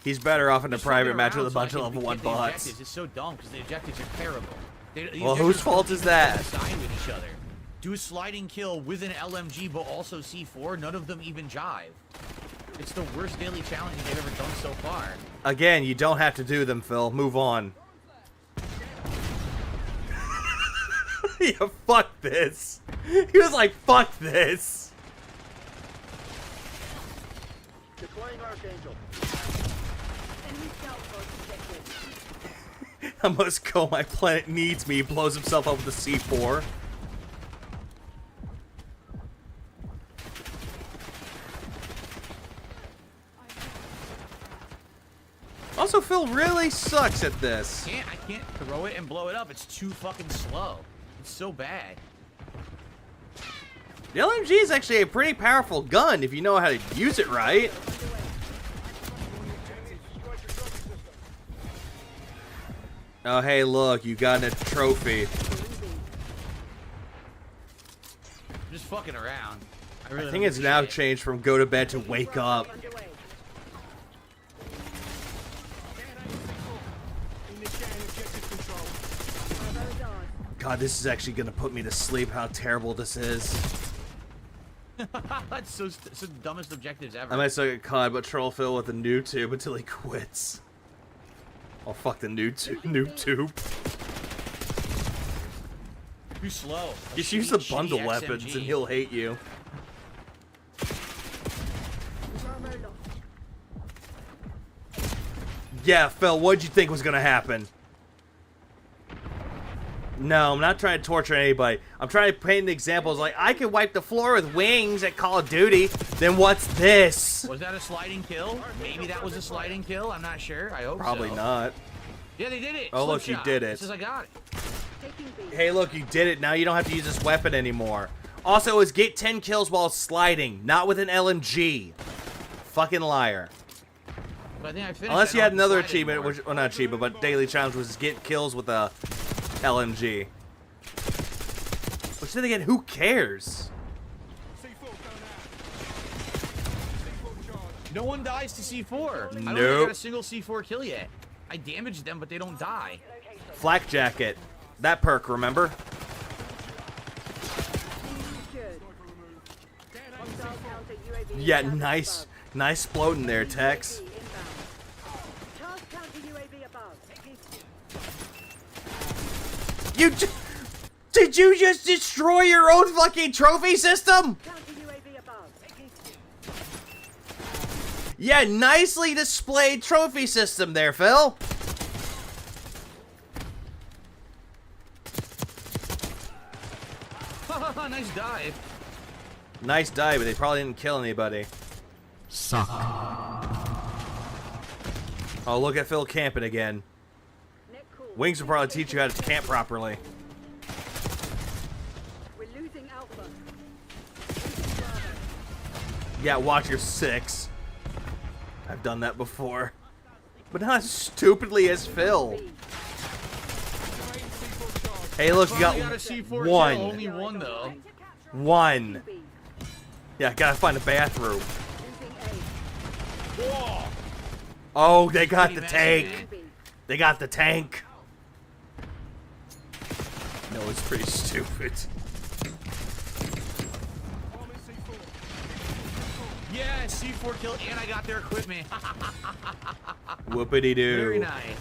He's better off in a Just private fucking match with a around bunch so I of can level 1 get the bots. objectives. It's so dumb because the objectives are terrible. The Well, whose objectives fault is that? coincide with each other. Do a sliding kill with an LMG, but also C4. None of them even jive. It's the worst daily challenge they've ever done so far. Again, you don't have to do them, Phil. Move on. Yeah, fuck this. He was like, fuck this. Deploying Archangel. Enemy scout detected. I must go. My planet needs me. He blows himself up with the C4. Also, Phil really sucks at this. I can't throw it and blow it up. It's too fucking slow. It's so bad. The LMG is actually a pretty powerful gun if you know how to use it right. Oh, hey, look, you got a trophy. I'm just fucking around. I I think it's now changed from go to bed to wake up. God, this is actually gonna put me to sleep how terrible this is. That's so the dumbest objectives ever. I might still get caught, but troll Phil with a noob tube until he quits. Oh, fuck the noob tube. Too slow. Just use the bundle weapons and he'll hate you. Yeah, Phil, what'd you think was gonna happen? No, I'm not trying to torture anybody. I'm trying to paint examples like, I could wipe the floor with wings at Call of Duty. Then what's this? Was that a sliding kill? Maybe that was a sliding kill. I'm not sure. I hope Probably so. not. Yeah, they did it. Oh, Slip look, you shot. did it. Says I got it. Hey, look, you did it. Now you don't have to use this weapon anymore. Also, is get 10 kills while sliding, not with an LMG. Fucking liar. But I think I finished. Unless I you don't had have to another slide achievement, anymore. which, well, not achievement, but daily challenge was get kills with a LMG. Which then again, who cares? No one dies to C4. I don't think I Nope. got a single C4 kill yet. I damaged them, but they don't die. Flak jacket. That perk, remember? Yeah, nice. Nice floating there, Tex. Did you just destroy your own fucking trophy system? Yeah, nicely displayed trophy system there, Phil. Nice dive. Nice dive, but they probably didn't kill anybody. Suck. Oh, look at Phil camping again. Wings will probably teach you how to camp properly. We're losing Alpha. Yeah, watch your 6. I've done that before. But not as stupidly as Phil. Hey, look, you got a C4 one. kill, only one, though. 1. Yeah, gotta find a bathroom. Whoa. Oh, they got the Pretty tank. messy, man. They got the tank. No, it's pretty stupid. Yeah, C4 kill, and I got their equipment. Whoopity doo. Very nice.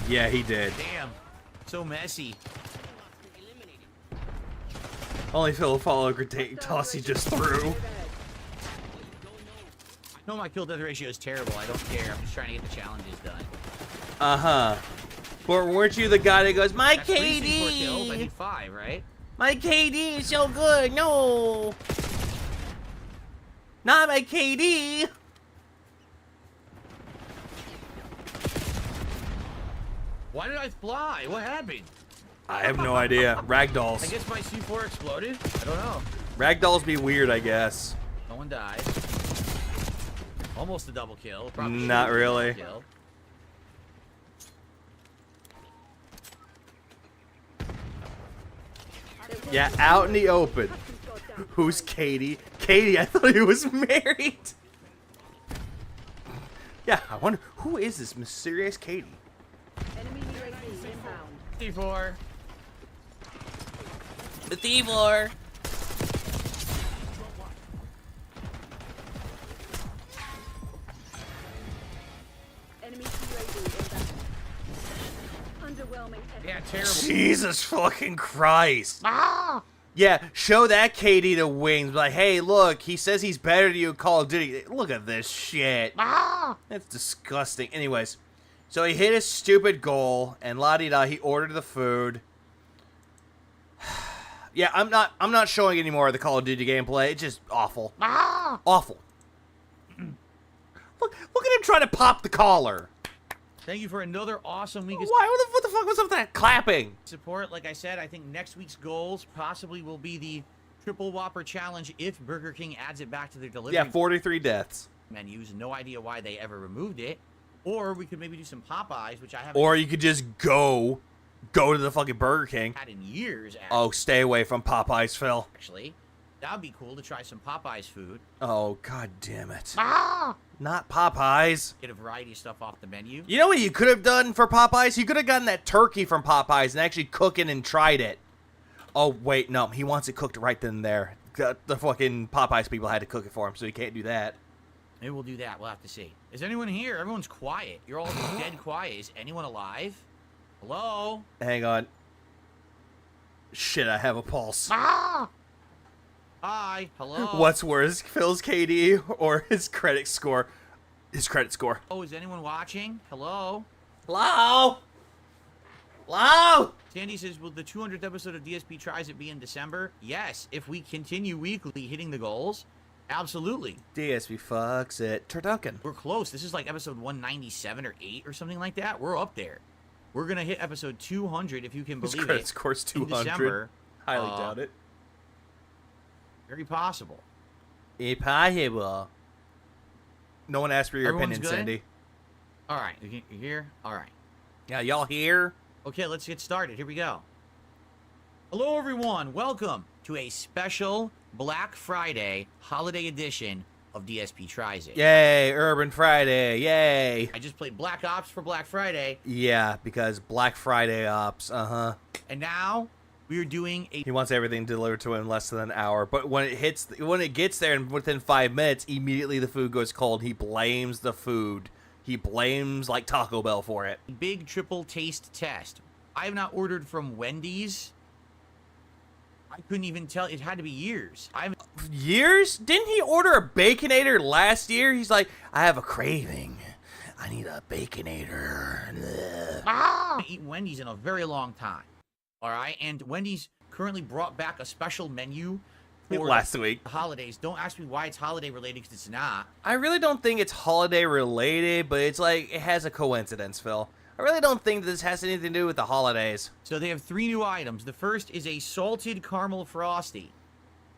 Yeah, he did. Damn. So messy. Only Phil will follow grenade toss he just threw. No, my kill death ratio is terrible. I don't care. I'm just trying to get the challenges done. Uh-huh. But weren't you the guy that goes, my That's 3 C4 kills. I KD? need 5, right? My KD is so good. No. Not my KD. Why did I fly? What happened? I have no idea. I Ragdolls. guess my C4 exploded? I don't know. Ragdolls be weird, I guess. No one died. Almost a double kill. Probably Not should've been a double really. kill. Yeah, out in the open. Who's Katie? Katie, I thought he was married. Yeah, I wonder, who is this mysterious Katie? Enemy UAV inbound. C4. The Thievor. Enemy UAV inbound. Underwhelming. Yeah, terrible. Jesus fucking Christ. Yeah, show that Katie the wings. Like, hey, look, he says he's better than you in Call of Duty. Look at this shit. That's disgusting. Anyways, so he hit his stupid goal, and la-di-da, he ordered the food. Yeah, I'm not showing any more of the Call of Duty gameplay. It's just awful. Awful. Look at him trying to pop the collar. Thank you for another awesome week of What the fuck was up with that clapping? support. Like I said, I think next week's goals possibly will be the Triple Whopper Challenge if Burger King adds it back to their delivery Yeah, 43 deaths. menus. No idea why they ever removed it. Or we could maybe do some Popeyes, which I haven't Or you could just go to the fucking Burger King. had in years, Oh, stay away from Popeyes, Phil. actually. That would be cool to try some Popeyes food. Oh, god damn it. Not Popeyes. Get a variety of stuff off the menu. You know what you could have done for Popeyes? You could have gotten that turkey from Popeyes and actually cooked it and tried it. Oh, wait, no. He wants it cooked right then and there. The fucking Popeyes people had to cook it for him, so he can't do that. Maybe we'll do that. We'll have to see. Is anyone here? Everyone's quiet. You're all dead quiet. Is anyone alive? Hello? Hang on. Shit, I have a pulse. Hi. Hello? What's worse, Phil's KD or his credit score? His credit score. Oh, is anyone watching? Hello? Hello? Hello? Sandy says, will the 200th episode of DSP Tries It be in December? Yes, if we continue weekly hitting the goals. Absolutely. DSP fucks it. Turducken. We're close. This is like episode 197 or 8 or something like that. We're up there. We're going to hit episode 200 if you can His believe credit it. score's in 200. December. Highly doubt it. Very possible. Impossible. No one asked for your Everyone's opinion, good? Sandy. All right. You here? All right. Yeah, y'all here? Okay, let's get started. Here we go. Hello, everyone. Welcome to a special Black Friday holiday edition of DSP Tries It. Yay, Urban Friday. Yay. I just played Black Ops for Black Friday, Yeah, because Black Friday ops. Uh-huh. and now We are doing a He wants everything delivered to him in less than an hour, but when it gets there and within 5 minutes, immediately the food goes cold. He blames the food. He blames like Taco Bell for it. big triple taste test. I have not ordered from Wendy's. I couldn't even tell. It had to be years. Years? Didn't he order a Baconator last year? He's like, I have a craving. I need a Baconator. I haven't eaten Wendy's in a very long time. All right, and Wendy's currently brought back a special menu for Last week. holidays. Don't ask me why it's holiday related, because it's not. I really don't think it's holiday related, but it's like it has a coincidence, Phil. I really don't think this has anything to do with the holidays. So they have 3 new items. The first is a salted caramel frosty,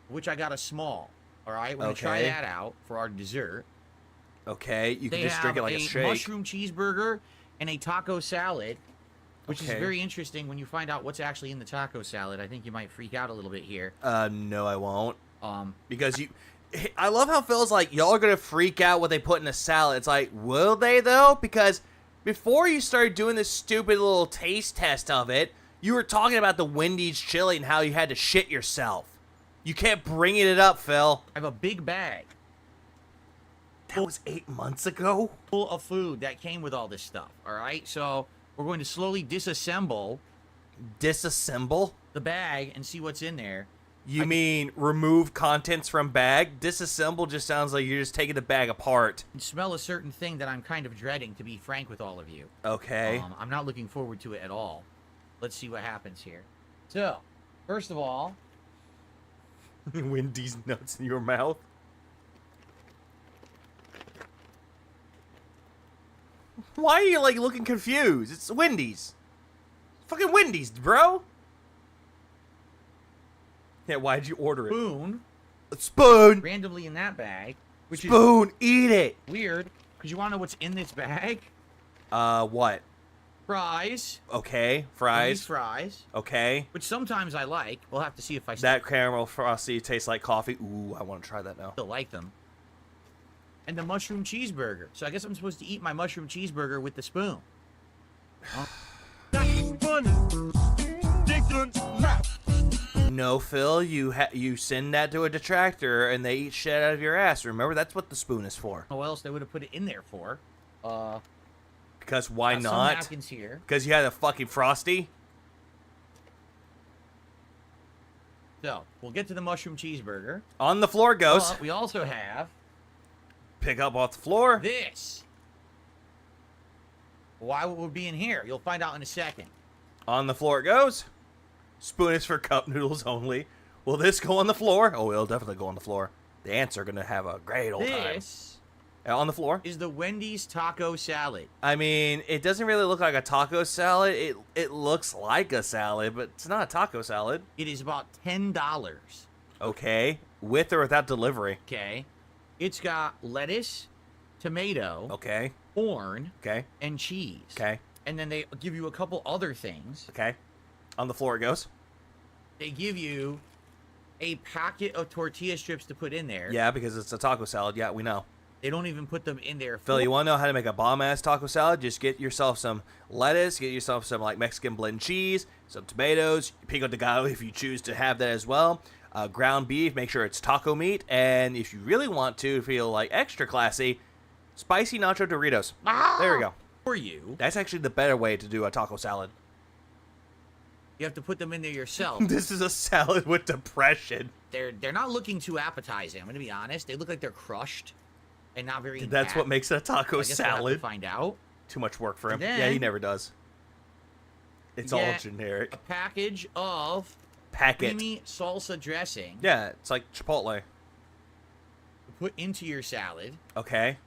which I got a small. All right, we're gonna try Okay. that out for our dessert. Okay, you can They just drink it have like a shake. mushroom cheeseburger and a taco salad, which is Okay. very interesting when you find out what's actually in the taco salad. I think you might freak out a little bit here. No, I won't. Because I love how Phil's like, y'all are gonna freak out what they put in a salad. It's like, will they though? Because before you started doing this stupid little taste test of it, you were talking about the Wendy's chili and how you had to shit yourself. You kept bringing it up, Phil. I have a big bag. That was 8 months ago? Full of food that came with all this stuff, all right? So we're going to slowly disassemble the bag and see what's in there. You mean remove contents from bag? Disassemble just sounds like you're just taking the bag apart. And smell a certain thing that I'm kind of dreading, to be frank with all of you. Okay. I'm not looking forward to it at all. Let's see what happens here. So, first of all, Wendy's nuts in your mouth. Why are you like looking confused? It's Wendy's. Fucking Wendy's, bro. Yeah, why'd you order it? spoon, Spoon. randomly in that bag, which Spoon. Eat it. is weird, because you want to know what's in this bag? What? Fries. Okay, Wendy's fries. fries, Okay. which sometimes I like. We'll have to see if I That caramel frosty tastes like coffee. Ooh, I want to try that now. still like them. And the mushroom cheeseburger. So I guess I'm supposed to eat my mushroom cheeseburger with the spoon. No, Phil, you send that to a detractor and they eat shit out of your ass. Remember, that's what the spoon is for. What else they would have put it in there for? Because why Some not? napkins here. Because you had a fucking frosty? So, we'll get to the mushroom cheeseburger. On the floor it goes. But we also have Pick up off the floor. this. Why would it be in here? You'll find out in a second. On the floor it goes. Spoon is for cup noodles only. Will this go on the floor? Oh, it'll definitely go on the floor. The ants are going to have a great old time. This On the floor. is the Wendy's taco salad. I mean, it doesn't really look like a taco salad. It looks like a salad, but it's not a taco salad. It is about $10. Okay. With or without delivery. Okay. It's got lettuce, tomato, Okay. corn, Okay. and cheese. Okay. And then they give you a couple other things. Okay. On the floor it goes. They give you a packet of tortilla strips to put in there. Yeah, because it's a taco salad. Yeah, we know. They don't even put them in there. Phil, you want to know how to make a bomb-ass taco salad? Just get yourself some lettuce, get yourself some like Mexican blend cheese, some tomatoes, pico de gallo if you choose to have that as well. Ground beef, make sure it's taco meat, and if you really want to feel like extra classy, spicy nacho Doritos. There we go. For you, That's actually the better way to do a taco salad. you have to put them in there yourself. This is a salad with depression. They're not looking too appetizing. I'm gonna be honest. They look like they're crushed and not very. That's what makes it a taco I guess we'll have to salad. find out. Too much work for him. And Yeah, he then- never does. It's all get generic. A package of Packet. creamy salsa dressing. Yeah, it's like Chipotle. To put into your salad. Okay.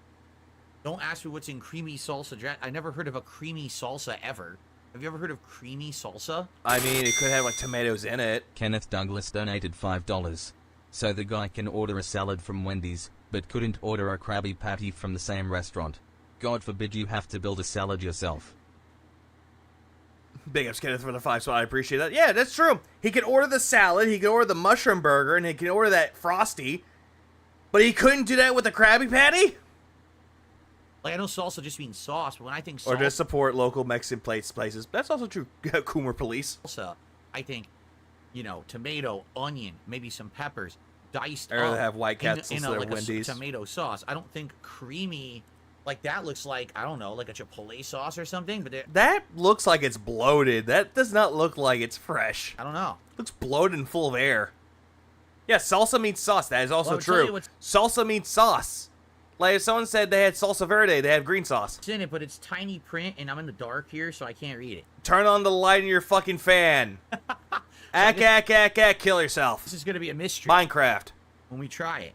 Don't ask me what's in creamy salsa dressing. I never heard of a creamy salsa ever. Have you ever heard of creamy salsa? I mean, it could have like tomatoes in it. Kenneth Douglas donated $5. So the guy can order a salad from Wendy's, but couldn't order a Krabby Patty from the same restaurant. God forbid you have to build a salad yourself. Big ups, Kenneth, for the 5 spot. I appreciate that. Yeah, that's true. He can order the salad, he can order the mushroom burger, and he can order that frosty. But he couldn't do that with the Krabby Patty? Like, I know salsa just means sauce, but when I think Or salsa, just support local Mexican places. That's also true. Coomer Police. I think you know, tomato, onion, maybe some peppers, diced I'd rather up have White in Castles a, than like Wendy's. a tomato sauce. I don't think creamy, like that looks like, I don't know, like a Chipotle sauce or something. But that looks like it's bloated. That does not look like it's fresh. I don't know. It looks bloated and full of air. Yeah, salsa means sauce. That is also true. Salsa means sauce. Like if someone said they had salsa verde, they have green sauce. It's in it, but it's tiny print, and I'm in the dark here, so I can't read it. Turn on the light in your fucking fan. Kill yourself. This is going to be a mystery. Minecraft. When we try it.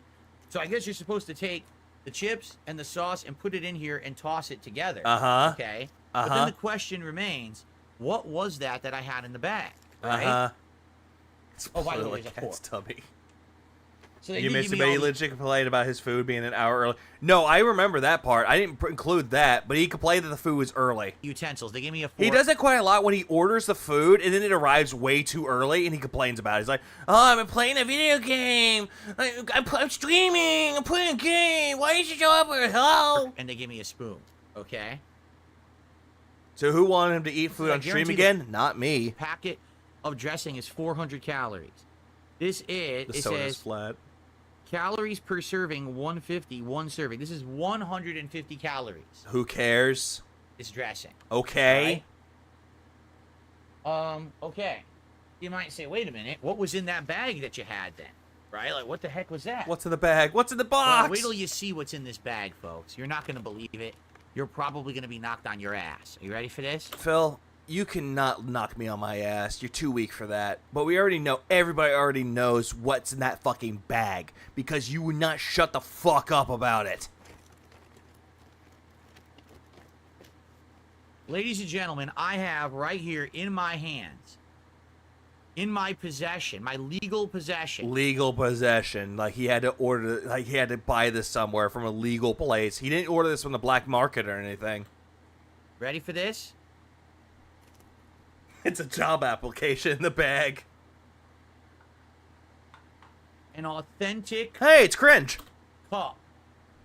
So I guess you're supposed to take the chips and the sauce and put it in here and toss it together. Uh-huh. Okay? But then the question remains, what was that I had in the bag? Right? Uh-huh. Oh, by the way, there's a fork. Tummy. So You missed it, but he legit complained about his food being an hour early. No, I remember that part. I didn't include that, but he complained that the food was early. Utensils. They gave me a fork. He does it quite a lot when he orders the food, and then it arrives way too early, and he complains about it. He's like, oh, I'm playing a video game. I'm streaming. I'm playing a game. Why did you show up here? Hello? And they gave me a spoon. Okay? So who wanted him to eat food I on stream guarantee again? Not me. Packet of dressing is 400 calories. This is, The it soda's says, flat. calories per serving, 150, one serving. This is 150 calories. Who cares? This dressing. Okay. Right? Okay. You might say, wait a minute, what was in that bag that you had then? Right? Like, what the heck was that? What's in the bag? What's in the box? Well, wait till you see what's in this bag, folks. You're not going to believe it. You're probably going to be knocked on your ass. Are you ready for this? Phil, you cannot knock me on my ass. You're too weak for that. But we already know, everybody already knows what's in that fucking bag because you would not shut the fuck up about it. Ladies and gentlemen, I have right here in my hands, in my possession, my legal possession. Legal possession. Like he had to order, like he had to buy this somewhere from a legal place. He didn't order this from the black market or anything. Ready for this? It's a job application in the bag. An authentic Hey, it's cringe. cup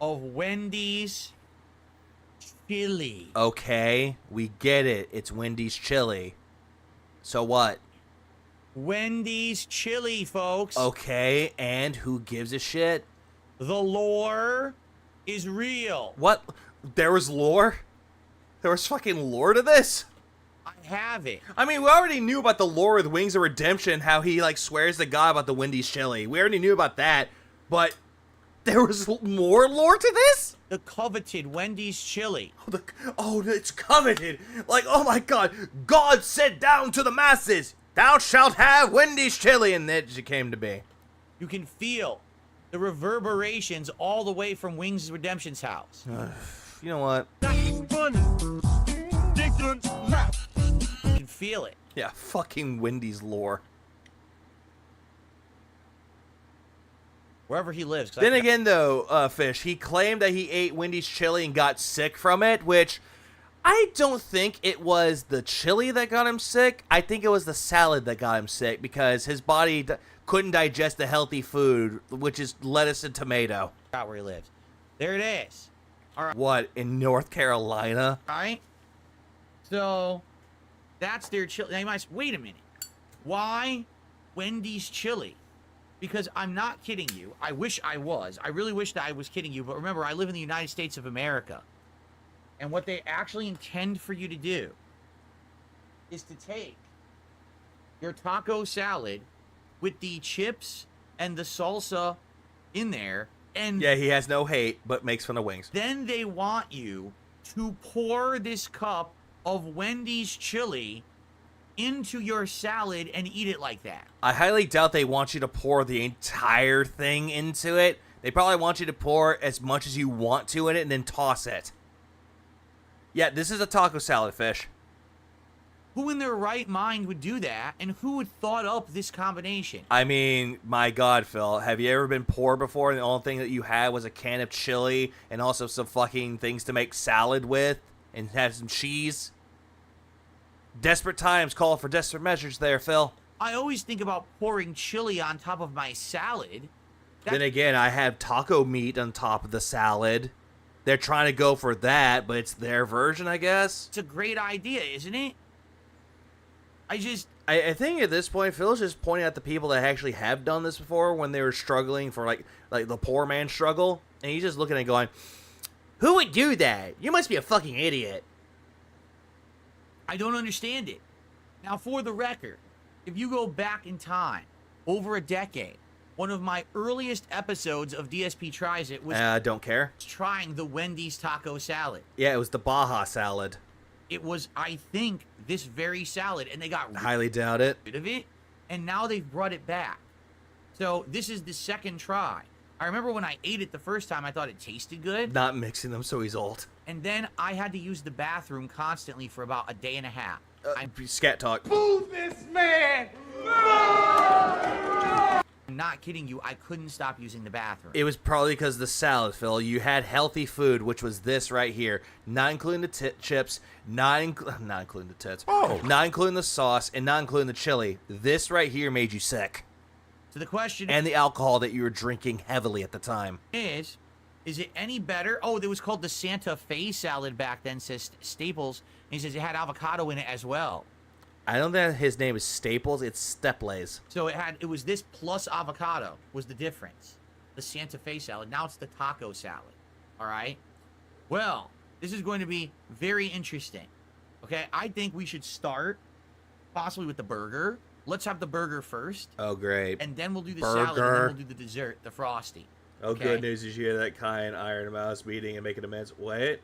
of Wendy's chili. Okay, we get it. It's Wendy's chili. So what? Wendy's chili, folks. Okay, and who gives a shit? The lore is real. What? There was lore? There was fucking lore to this? I have it. I mean, we already knew about the lore with Wings of Redemption, how he, like, swears to God about the Wendy's chili. We already knew about that, but there was more lore to this? The coveted Wendy's chili. Oh, it's coveted. Like, oh my God. God said down to the masses, thou shalt have Wendy's chili, and it came to be. You can feel the reverberations all the way from Wings of Redemption's house. You know what? You can feel it. Yeah, fucking Wendy's lore. Wherever he lives. Then again, though, Fish, he claimed that he ate Wendy's chili and got sick from it, which I don't think it was the chili that got him sick. I think it was the salad that got him sick because his body couldn't digest the healthy food, which is lettuce and tomato. Out where he lives. There it is. All right. What, in North Carolina? All right. So, that's their chili. Now you might say, wait a minute. Why Wendy's chili? Because I'm not kidding you. I wish I was. I really wish that I was kidding you. But remember, I live in the United States of America. And what they actually intend for you to do is to take your taco salad with the chips and the salsa in there. And yeah, he has no hate, but makes fun of wings. then they want you to pour this cup of Wendy's chili into your salad and eat it like that. I highly doubt they want you to pour the entire thing into it. They probably want you to pour as much as you want to in it and then toss it. Yeah, this is a taco salad, Fish. Who in their right mind would do that, and who would thought up this combination? I mean, my God, Phil, have you ever been poor before and the only thing that you had was a can of chili and also some fucking things to make salad with and have some cheese? Desperate times call for desperate measures there, Phil. I always think about pouring chili on top of my salad. Then again, I have taco meat on top of the salad. They're trying to go for that, but it's their version, I guess. It's a great idea, isn't it? I think at this point, Phil's just pointing at the people that actually have done this before when they were struggling for, like the poor man struggle. And he's just looking at it going, who would do that? You must be a fucking idiot. I don't understand it. Now, for the record, if you go back in time, over a decade, one of my earliest episodes of DSP Tries It was... don't care. ...trying the Wendy's taco salad. Yeah, it was the Baja salad. It was, I think, this very salad, and they got highly doubt it. rid of it, and now they've brought it back. So this is the second try. I remember when I ate it the first time, I thought it tasted good. Not mixing them so he's old. And then I had to use the bathroom constantly for about a day and a half. Scat talk. Move this man! I'm not kidding you, I couldn't stop using the bathroom. It was probably because of the salad, Phil. You had healthy food, which was this right here. Not including the chips, not including the tits. Oh. Not including the sauce, and not including the chili. This right here made you sick. So the question And the alcohol that you were drinking heavily at the time. is it any better? Oh, it was called the Santa Fe salad back then, says Staples. And he says it had avocado in it as well. I don't think his name is Staples, it's Steples. So it was this plus avocado was the difference. The Santa Fe salad. Now it's the taco salad. All right? Well, this is going to be very interesting. Okay? I think we should start possibly with the burger. Let's have the burger first. Oh, great. And then we'll do the salad, and then we'll do the dessert, the Frosty. Oh, okay? good news is you hear that kind Iron Mouse meeting and making amends. Wait.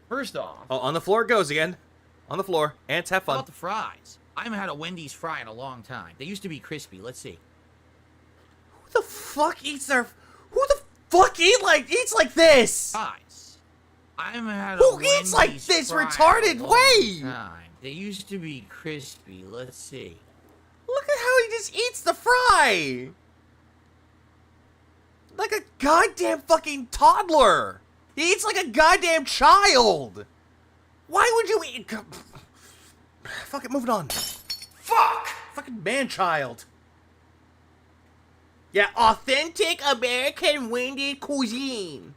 First off. Oh, on the floor it goes again. On the floor. Ants, have How fun. about the fries? I haven't had a Wendy's fry in a long time. They used to be crispy. Let's see. Who the fuck eats their... Who the fuck eats like this? Fries. I haven't had Who a eats like Wendy's this fry in a retarded long way? time. They used to be crispy. Let's see. Look at how he just eats the fry. Like a goddamn fucking toddler. He eats like a goddamn child. Why would you eat... Fuck it, moving on. Fuck! Fucking man-child. Yeah, authentic American Wendy cuisine.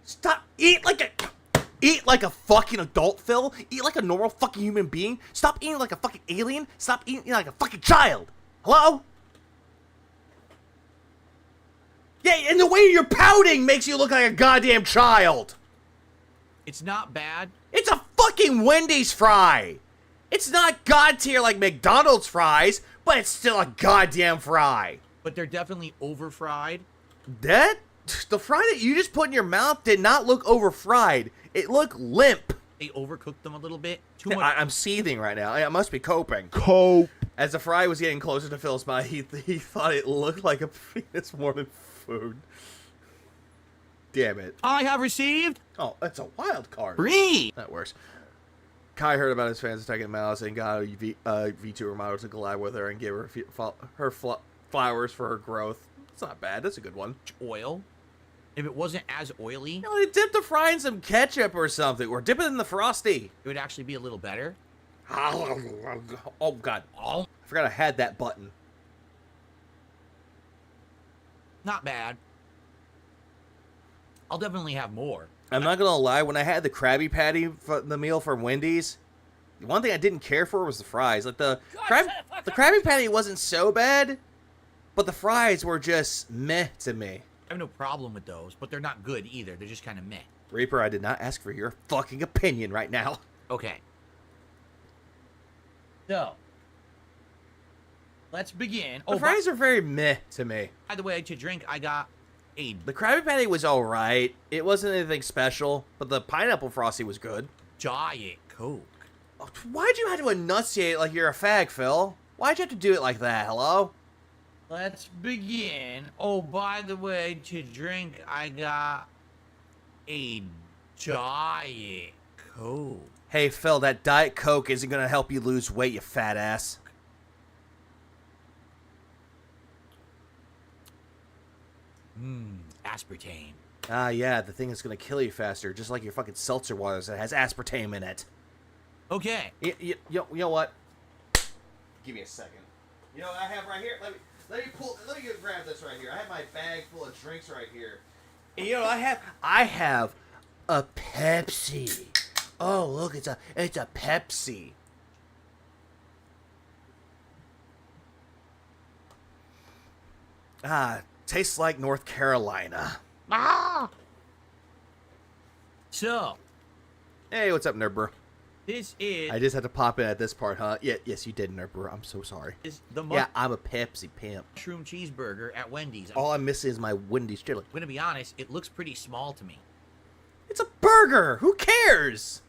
Stop, eat like a fucking adult, Phil. Eat like a normal fucking human being. Stop eating like a fucking alien. Stop eating like a fucking child. Hello? Yeah, and the way you're pouting makes you look like a goddamn child. It's not bad. It's a fucking Wendy's fry. It's not god tier like McDonald's fries, but it's still a goddamn fry. But they're definitely over-fried. The fry that you just put in your mouth did not look over-fried. It looked limp. They overcooked them a little bit. Too much. I'm seething right now. I must be coping. Cope. As the fry was getting closer to Phil's mouth, he thought it looked like a penis more than food. Damn it. I have received... Oh, that's a wild card. Breathe. That works. Kai heard about his fans attacking Mouse and got a VTuber model to collab with her and give her flowers for her growth. It's not bad. That's a good one. Oil. If it wasn't as oily... You know, they dip the fry in some ketchup or something, or dip it in the Frosty. It would actually be a little better. Oh, God. Oh. I forgot I had that button. Not bad. I'll definitely have more. I'm not gonna lie, when I had the Krabby Patty for the meal from Wendy's, the one thing I didn't care for was the fries. Like the Krabby Patty wasn't so bad, but the fries were just meh to me. I have no problem with those, but they're not good either. They're just kind of meh. Reaper, I did not ask for your fucking opinion right now. Okay. So, let's begin. The fries are very meh to me. By the way, to drink, I got a... The Krabby Patty was alright. It wasn't anything special, but the pineapple Frosty was good. Giant Coke. Oh, why'd you have to enunciate like you're a fag, Phil? Why'd you have to do it like that, hello? Let's begin. Oh, by the way, to drink, I got a Giant Coke. Hey, Phil, that Diet Coke isn't gonna help you lose weight, you fat ass. Aspartame. Ah, yeah, the thing that's gonna kill you faster, just like your fucking seltzer waters that has aspartame in it. Okay. You know what? Give me a second. You know what I have right here? Let me grab this right here. I have my bag full of drinks right here. And you know what I have a Pepsi. Oh, look, it's a Pepsi. Tastes like North Carolina. Ah! So, Hey, what's up, nerd bro? this is I just had to pop in at this part, huh? Yeah, yes, you did, nerd bro. I'm so sorry. the Yeah, I'm a Pepsi pimp. mushroom cheeseburger at Wendy's. All I'm missing is my Wendy's chili. I'm gonna be honest, it looks pretty small to me. It's a burger. Who cares?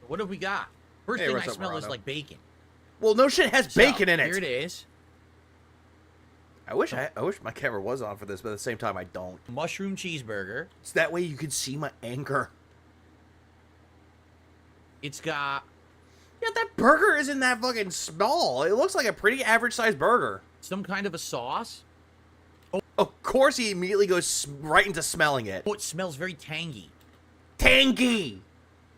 What have we got? First Hey, thing I what's up, smell is Morano? like bacon. Well, no shit has bacon in it. Here it is. I wish my camera was on for this, but at the same time, I don't. Mushroom cheeseburger. It's that way you can see my anger. It's got Yeah, that burger isn't that fucking small. It looks like a pretty average-sized burger. some kind of a sauce. Of course, he immediately goes right into smelling it. Oh, it smells very tangy. Tangy.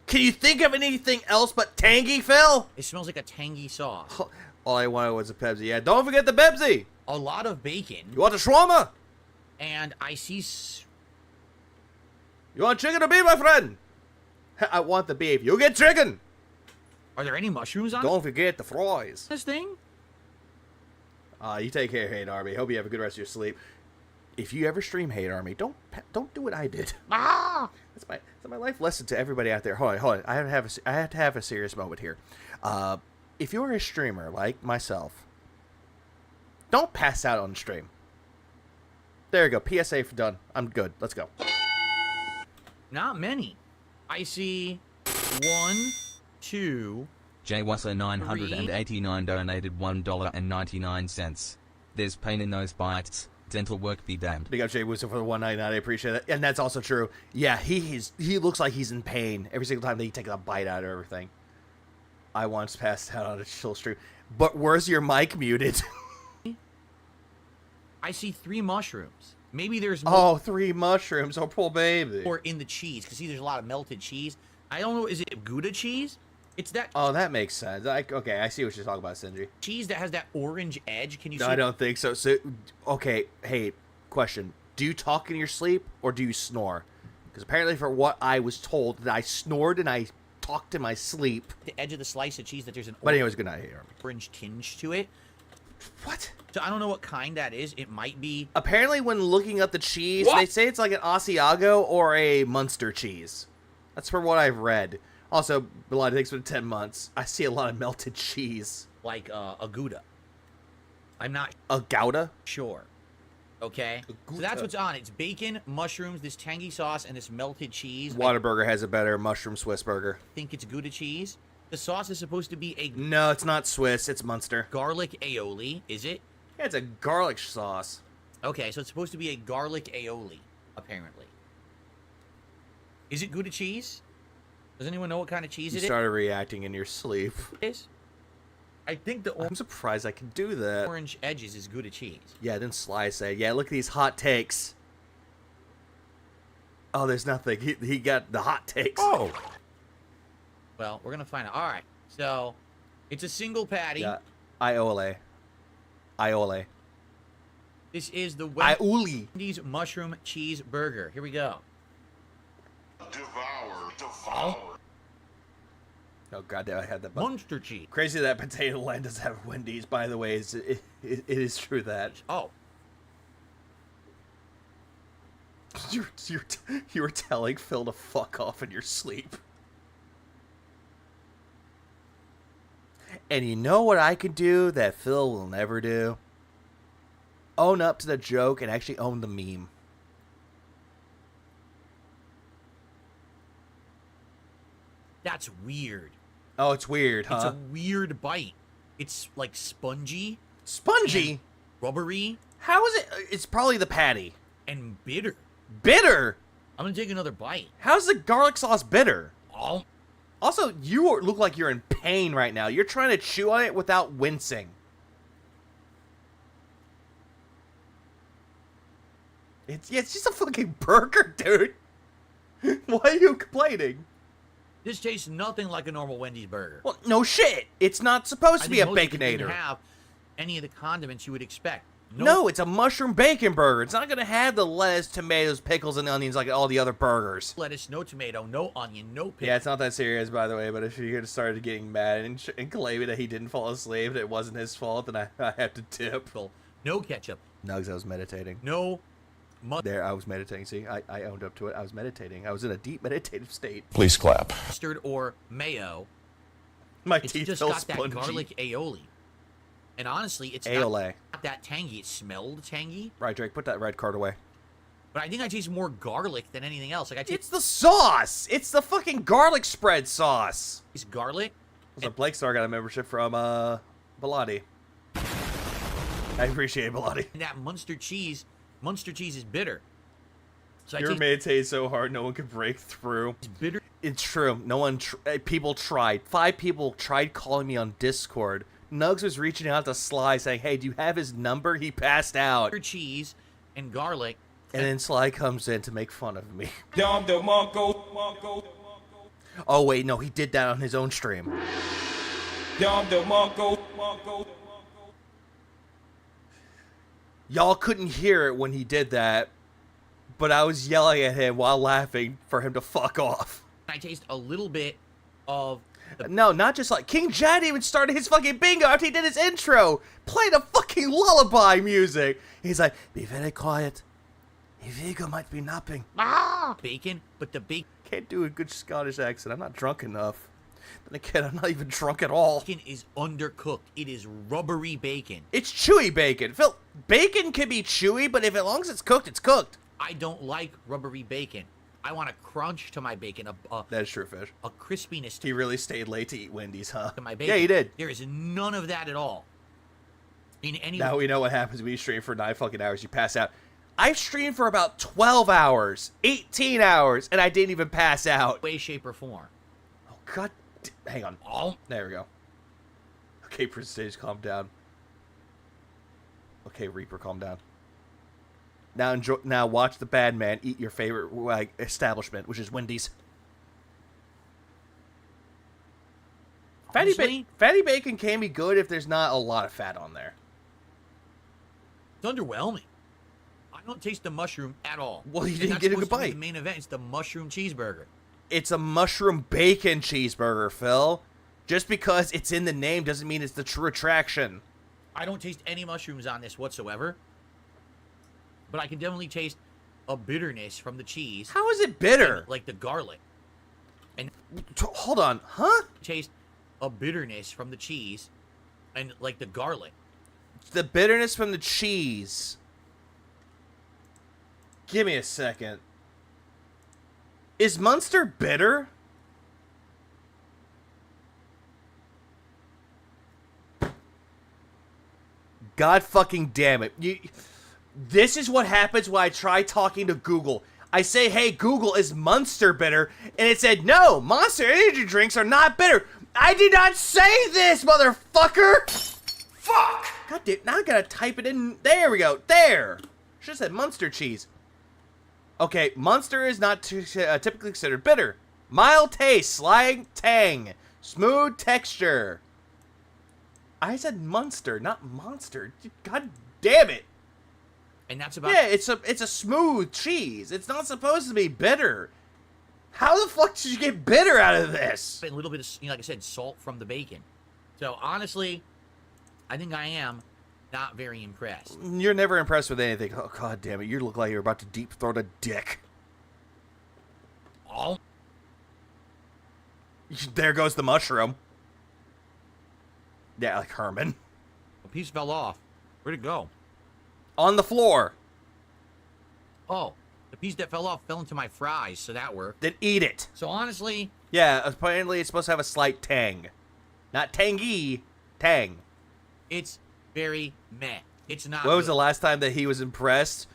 Can you think of anything else but tangy, Phil? It smells like a tangy sauce. All I wanted was a Pepsi. Yeah, don't forget the Pepsi. A lot of bacon. You want the shawarma? And I see... You want chicken or beef, my friend? I want the beef. You get chicken. Are there any mushrooms on Don't forget the fries. this thing? You take care, Hate Army. Hope you have a good rest of your sleep. If you ever stream Hate Army, don't do what I did. Ah! That's my life lesson to everybody out there. Hold on. I have to have a serious moment here. If you're a streamer like myself, don't pass out on stream. There you go. PSA done. I'm good. Let's go. Not many. I see 1, 2... Jaguar 989 donated $1.99. There's pain in those bites. Dental work be damned. Big up Jay Wusso for the 199. I appreciate that. And that's also true. Yeah, he looks like he's in pain every single time that he takes a bite out of everything. I once passed out on a chill stream. But where's your mic muted? I see 3 mushrooms. Maybe there's more. Oh, 3 mushrooms. Oh, poor baby. Or in the cheese, because see, there's a lot of melted cheese. I don't know, is it Gouda cheese? It's that Oh, that makes sense. Okay, I see what you're talking about, Sindri. cheese that has that orange edge. Can you No, see? I don't think so. So, okay, hey, question. Do you talk in your sleep, or do you snore? Because apparently for what I was told, that I snored and I talked in my sleep. The edge of the slice of cheese that there's an But anyways, good night, Hate Army. orange tinge to it. What? So I don't know what kind that is. It might be... Apparently when looking up the cheese, they say it's like an Asiago or a Munster cheese. That's from what I've read. Also, a lot of things for 10 months. I see a lot of melted cheese. like a Gouda. I'm not A Gouda? sure. Okay? So that's what's on. It's bacon, mushrooms, this tangy sauce, and this melted cheese. I Whataburger has a better mushroom Swiss burger. think it's Gouda cheese. The sauce is supposed to be a No, it's not Swiss. It's Munster. garlic aioli, is it? Yeah, it's a garlic sauce. Okay, so it's supposed to be a garlic aioli, apparently. Is it Gouda cheese? Does anyone know what kind of cheese You it started reacting in your sleep. is? I think the I'm surprised I can do that. orange edges is Gouda cheese. Yeah, then Sly said, yeah, look at these hot takes. Oh, there's nothing. He got the hot takes. Oh! Well, we're going to find out. All right, so it's a single patty. Yeah, Aioli. Aioli. This is the Aioli. Wendy's mushroom cheeseburger. Here we go. Devour. Oh, goddamn, I had that. Monster cheese. Crazy that Potato Land does have Wendy's, by the way. It is true that. Oh. You were telling Phil to fuck off in your sleep. And you know what I could do that Phil will never do? Own up to the joke and actually own the meme. That's weird. Oh, it's weird, It's huh? a weird bite. It's like spongy, Spongy? rubbery, How is it? It's probably the patty. and bitter. Bitter? I'm gonna take another bite. How's the garlic sauce bitter? Oh, Also, you look like you're in pain right now. You're trying to chew on it without wincing. It's just a fucking burger, dude. Why are you complaining? this tastes nothing like a normal Wendy's burger. Well, no shit. It's not supposed I to be a think most of it didn't baconator. have any of the condiments you would expect. No, it's a mushroom bacon burger. It's not gonna have the lettuce, tomatoes, pickles, and onions like all the other burgers. lettuce, no tomato, no onion, no pickle. Yeah, it's not that serious, by the way, but if you started getting mad and claiming that he didn't fall asleep and it wasn't his fault, then I have to tip. No ketchup. Nugs, I was meditating. No There, I was meditating. See, I owned up to it. I was meditating. I was in a deep meditative state. Please clap. mustard or mayo. My It's teeth just feel got spongy. that garlic aioli. And honestly, it's Aioli. not that tangy. It smelled tangy. Right, Drake, put that red card away. But I think I taste more garlic than anything else. Like I taste It's the sauce! It's the fucking garlic spread sauce! garlic. So Blake Star got a membership from, Bilotti. I appreciate Bilotti. And that Munster cheese is bitter. So Your meditated so hard no one could break through. It's bitter. It's true. No one, people tried. 5 people tried calling me on Discord. Nugs was reaching out to Sly saying, hey, do you have his number? He passed out. Cheese and garlic. And then Sly comes in to make fun of me. Oh, wait, no, he did that on his own stream. Y'all couldn't hear it when he did that, but I was yelling at him while laughing for him to fuck off. I taste a little bit of... No, not just like King Jad even started his fucking bingo after he did his intro. Play the fucking lullaby music. He's like, be very quiet. Vigo might be napping. Bacon, but the bacon Can't do a good Scottish accent. I'm not drunk enough. Then again, I'm not even drunk at all. is undercooked. It is rubbery bacon. It's chewy bacon. Phil, bacon can be chewy, but if as long as it's cooked, it's cooked. I don't like rubbery bacon. I want a crunch to my bacon. That is true, Fish. A crispiness He really stayed late to eat Wendy's, huh? to my bacon. Yeah, he did. There is none of that at all. In any Now we know what happens when you stream for 9 fucking hours. You pass out. I've streamed for about 12 hours, 18 hours, and I didn't even pass out. way, shape, or form. Oh, God. Hang on. Oh. There we go. Okay, Prestige, calm down. Okay, Reaper, calm down. Now enjoy. Now watch the bad man eat your favorite establishment, which is Wendy's. Honestly, Fatty bacon can be good if there's not a lot of fat on there. it's underwhelming. I don't taste the mushroom at all. Well, you And didn't that's get a supposed good to be bite. The main event is the mushroom cheeseburger. It's a mushroom bacon cheeseburger, Phil. Just because it's in the name doesn't mean it's the true attraction. I don't taste any mushrooms on this whatsoever. But I can definitely taste a bitterness from the cheese. How is it bitter? Like the garlic. And Hold on, huh? taste a bitterness from the cheese and like the garlic. The bitterness from the cheese. Give me a second. Is Munster bitter? God fucking damn it. This is what happens when I try talking to Google. I say, hey, Google, is Munster bitter? And it said, no, Monster energy drinks are not bitter. I did not say this, motherfucker! Fuck! God damn, now I gotta type it in. There we go, there! Should've said Munster cheese. Okay, Munster is not typically considered bitter. Mild taste, slight tang, smooth texture. I said Munster, not Monster. God damn it! And that's about Yeah, it's a smooth cheese. It's not supposed to be bitter. How the fuck did you get bitter out of this? a little bit of, like I said, salt from the bacon. So honestly, I think I am not very impressed. You're never impressed with anything. Oh, God damn it. You look like you're about to deep throat a dick. Oh. There goes the mushroom. Yeah, like Herman. A piece fell off. Where'd it go? On the floor. Oh, the piece that fell off fell into my fries, so that worked. Then eat it. So honestly, Yeah, apparently it's supposed to have a slight tang. Not tangy, tang. it's very meh. It's not. When was good. the last time that he was impressed?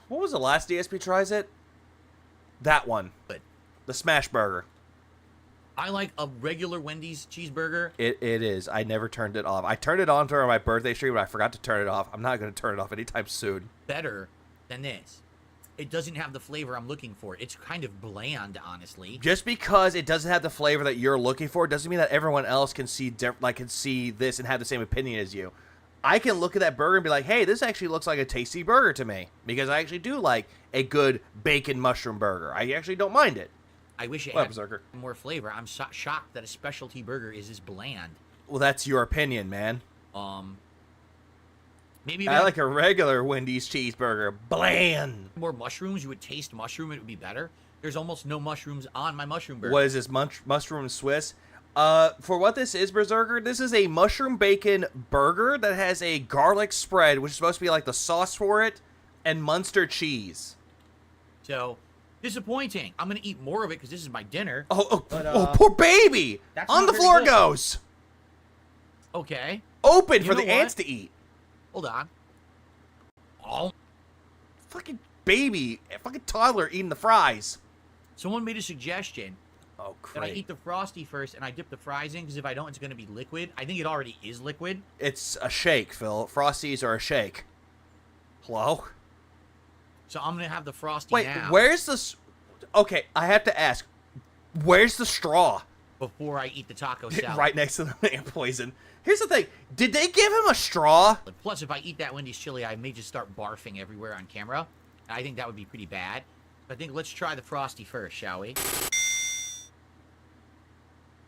What was the last DSP tries it? That one. But The Smash Burger. I like a regular Wendy's cheeseburger. It is. I never turned it off. I turned it on during my birthday stream, but I forgot to turn it off. I'm not going to turn it off anytime soon. Better than this. It doesn't have the flavor I'm looking for. It's kind of bland, honestly. Just because it doesn't have the flavor that you're looking for doesn't mean that everyone else can see can see this and have the same opinion as you. I can look at that burger and be like, hey, this actually looks like a tasty burger to me. Because I actually do like a good bacon mushroom burger. I actually don't mind it. I wish it What up, had Berserker? more flavor. I'm shocked that a specialty burger is this bland. Well, that's your opinion, man. Maybe I like a regular Wendy's cheeseburger. Bland. more mushrooms. You would taste mushroom. It would be better. There's almost no mushrooms on my mushroom burger. What is this, mushroom Swiss? For what this is, Berserker, this is a mushroom bacon burger that has a garlic spread, which is supposed to be like the sauce for it, and Munster cheese. So, disappointing. I'm going to eat more of it because this is my dinner. Oh, poor baby! On the floor goes! Okay. Open You for know the what? ants to eat. Hold on. Oh. Fucking baby, fucking toddler eating the fries. Someone made a suggestion. Oh, That I great. eat the Frosty first and I dip the fries in, because if I don't, it's going to be liquid. I think it already is liquid. It's a shake, Phil. Frosties are a shake. Hello? So I'm going to have the Frosty Wait, now. where's the... Okay, I have to ask. Where's the straw? Before I eat the taco salad. Right next to the ant poison. Here's the thing. Did they give him a straw? Plus, if I eat that Wendy's chili, I may just start barfing everywhere on camera. And I think that would be pretty bad. I think let's try the Frosty first, shall we?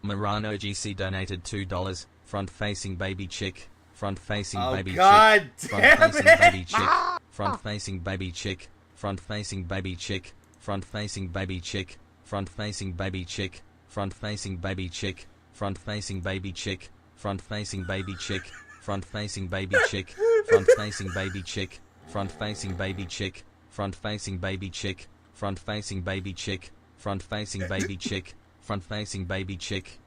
Murano GC donated $2. Front-facing baby chick. Front-facing baby God chick. damn Front-facing it! baby chick. Front-facing baby chick. Front-facing baby chick. Front-facing baby chick. Front-facing baby chick. Front-facing baby chick. Front-facing baby chick. Front-facing baby chick. Front-facing baby chick. Front-facing baby chick. Front-facing baby chick. Front-facing baby chick. Front-facing baby chick. Front-facing baby chick. Front-facing baby chick.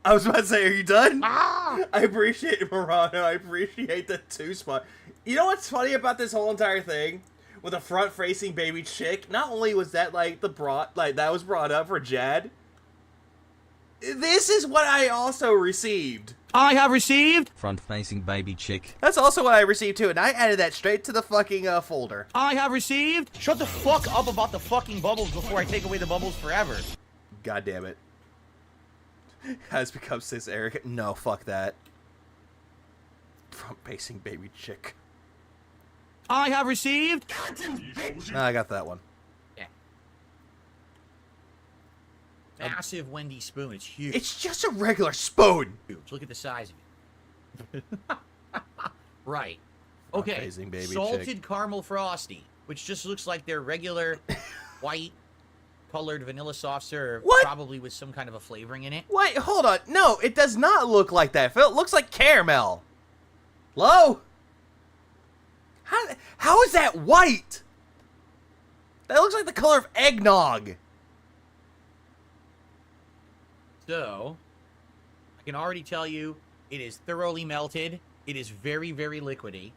I was about to say, are you done? I appreciate it, Murano. I appreciate the two spot. You know what's funny about this whole entire thing? With a front-facing baby chick, not only was that like that was brought up for Jad. This is what I also received. I have received. Front-facing baby chick. That's also what I received too, and I added that straight to the fucking folder. I have received. Shut the fuck up about the fucking bubbles before I take away the bubbles forever. God damn it. Has become cis arrogant. No, fuck that. Front-facing baby chick. I have received. No, I got that one. Yeah. Massive Wendy spoon. It's huge. It's just a regular spoon. Look at the size of it. Right. Okay. Front-facing baby Salted chick. caramel frosty, which just looks like their regular white colored vanilla soft serve, What? probably with some kind of a flavoring in it. Wait, hold on. No, it does not look like that, Phil. It looks like caramel. Hello? How is that white? That looks like the color of eggnog. So, I can already tell you, it is thoroughly melted. It is very, very liquidy.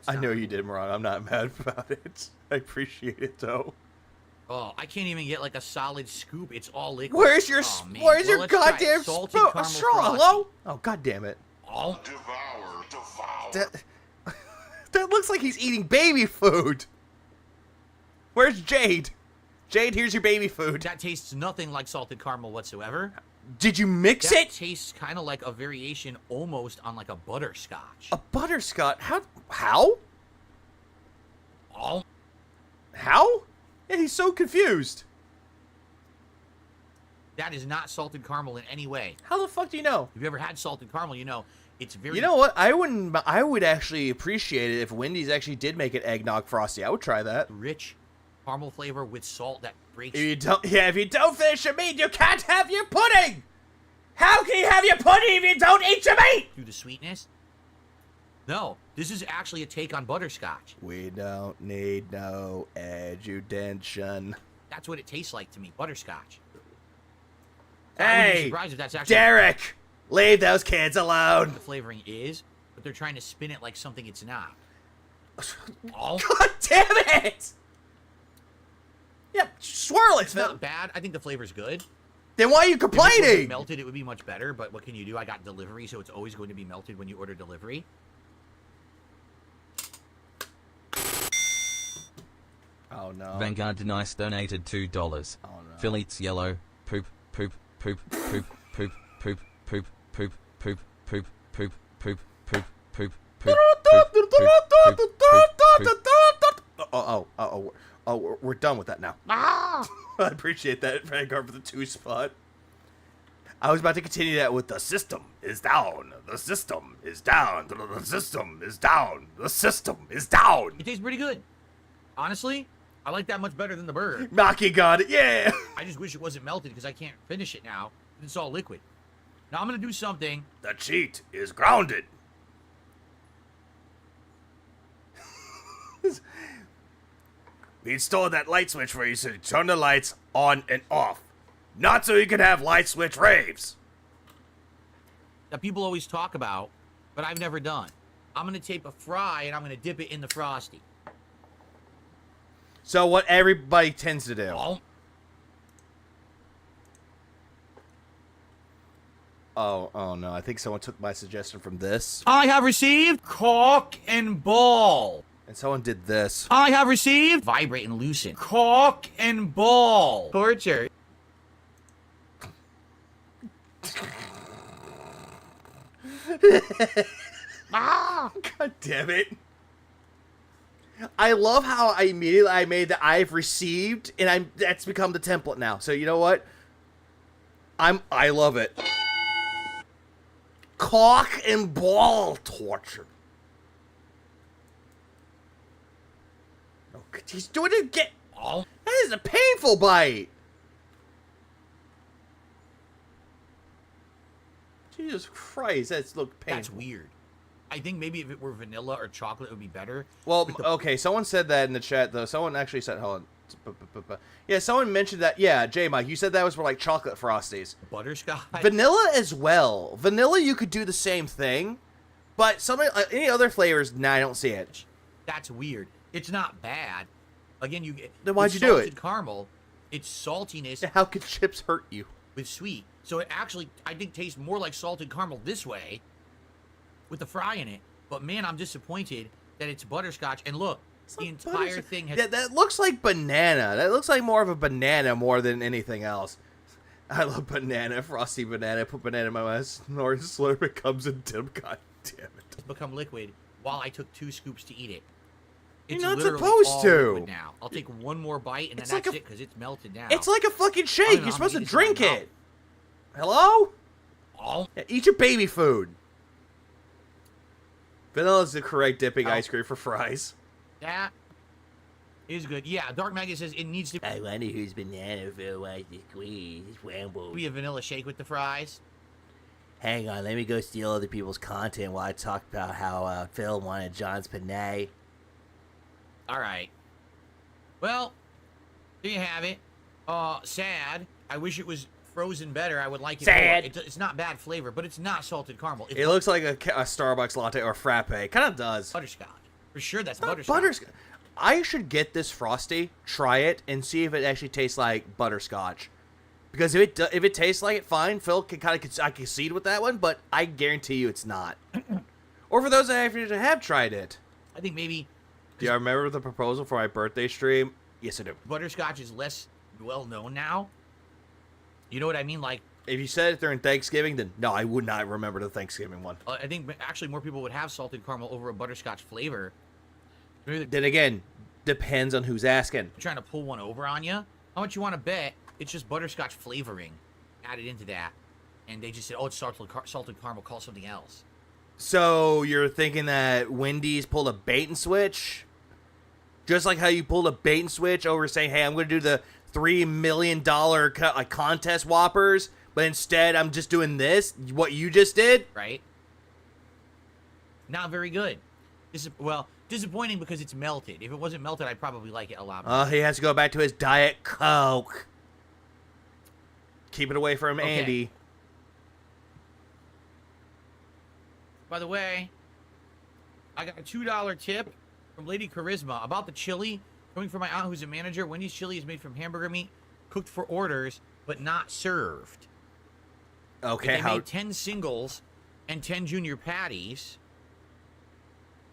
I know you did, Moran. I'm not mad about it. I appreciate it, though. Oh, I can't even get like a solid scoop. It's all liquid. Where's your oh, man. where's your Well, let's try it. goddamn Salted straw? caramel Hello? frosty. Oh, god damn it. Oh. That looks like he's eating baby food. Where's Jade? Jade, here's your baby food. That tastes nothing like salted caramel whatsoever. Did you mix That it? tastes kind of like a variation almost on like a butterscotch. A butterscotch? How? Oh. How? Yeah, he's so confused. That is not salted caramel in any way. How the fuck do you know? If you've ever had salted caramel, you know it's very... You know what? I would actually appreciate it if Wendy's actually did make an eggnog frosty. I would try that. Rich caramel flavor with salt that breaks... If you don't finish your meat, you can't have your pudding! How can you have your pudding if you don't eat your meat? Through the sweetness? No, this is actually a take on butterscotch. We don't need no education. That's what it tastes like to me, butterscotch. Hey, I wouldn't be surprised if that's actually Derek! Leave those kids alone! what the flavoring is, but they're trying to spin it like something it's not. Oh. God damn it! Yeah, swirl it, It's Phil. not bad. I think the flavor's good. Then why are you If it wasn't complaining? melted, it would be much better, but what can you do? I got delivery, so it's always going to be melted when you order delivery. Oh no. Vanguard Nice donated $2. Oh no. Phil eats yellow. Poop, poop, poop, poop, poop, poop, poop, poop, poop, poop, poop, poop, poop, poop, poop, poop, poop, poop, poop, poop. Oh, we're done with that now. I appreciate that, Vanguard, for the 2 spot. I was about to continue that with the system is down. The system is down. The system is down. The system is down. It tastes pretty good. Honestly, I like that much better than the burger. Maki got it, yeah. I just wish it wasn't melted because I can't finish it now. It's all liquid. Now I'm going to do something. The cheat is grounded. We installed that light switch where you should turn the lights on and off. Not so you can have light switch raves. That people always talk about, but I've never done. I'm going to tape a fry and I'm going to dip it in the Frosty. So what everybody tends to do. Oh no, I think someone took my suggestion from this. I have received cock and ball. And someone did this. I have received vibrate and loosen. Cock and ball. Torture. God damn it. I love how I made that I've received, and that's become the template now. So you know what? I love it. Cock and ball torture. Oh, he's doing it again. Oh, that is a painful bite. Jesus Christ, that's look painful. That's weird. I think maybe if it were vanilla or chocolate, it would be better. Well, okay, someone said that in the chat, though. Someone actually said, hold on. Yeah, someone mentioned that. Yeah, J-Mike, you said that was for, like, chocolate Frosties. Butterscotch? Vanilla as well. Vanilla, you could do the same thing. But any other flavors, nah, I don't see it. That's weird. It's not bad. Again, you get... Then why'd you do it? Salted caramel, it's saltiness... How could chips hurt you? With sweet. So it actually, I think, tastes more like salted caramel this way, with the fry in it. But man, I'm disappointed that it's butterscotch. And look, the entire thing has... Yeah, that looks like banana. That looks like more of a banana more than anything else. I love banana, frosty banana. Put banana in my mouth, snort, slurp, it comes in dip. God damn it. It's become liquid while I took 2 scoops to eat it. You're It's not literally supposed all to. liquid now. I'll take one more bite and then It's that's like it because it's melted down. It's like a fucking I shake. don't know, You're I'm supposed to gonna eat this in drink my mouth. it. Hello? Oh. Yeah, eat your baby food. Vanilla is the correct dipping ice cream for fries. That is good. Yeah, Dark Maggot says it needs to I wonder whose banana Phil wants to squeeze. Rambo. be a vanilla shake with the fries. Hang on, let me go steal other people's content while I talk about how Phil wanted John's panay. All right. Well, there you have it. Sad. I wish it was frozen better. I would like it Sad. more. It's not bad flavor, but it's not salted caramel. It's It looks like a Starbucks latte or frappe. Kind of does. butterscotch. For sure, that's Not butterscotch. butterscotch. I should get this Frosty, try it, and see if it actually tastes like butterscotch. Because if it tastes like it, fine. Phil can I concede with that one, but I guarantee you it's not. Or for those that actually have tried it. I think maybe Do you remember the proposal for my birthday stream? Yes, I do. butterscotch is less well known now. You know what I mean? Like, If you said it during Thanksgiving, then no, I would not remember the Thanksgiving one. I think actually more people would have salted caramel over a butterscotch flavor. Maybe Then again, depends on who's asking. they're trying to pull one over on you. How much you want to bet? It's just butterscotch flavoring added into that, and they just said, "Oh, it's salted caramel. Call something else." So you're thinking that Wendy's pulled a bait and switch? Just like how you pulled a bait and switch over saying, hey, I'm going to do the $3 million contest Whoppers, but instead I'm just doing this, what you just did? Right? Not very good. Disappointing because it's melted. If it wasn't melted, I'd probably like it a lot more. He has to go back to his Diet Coke. Keep it away from Okay. Andy. By the way, I got a $2 tip from Lady Charisma about the chili coming from my aunt who's a manager. Wendy's chili is made from hamburger meat, cooked for orders, but not served. Okay, If they made 10 singles and 10 junior patties.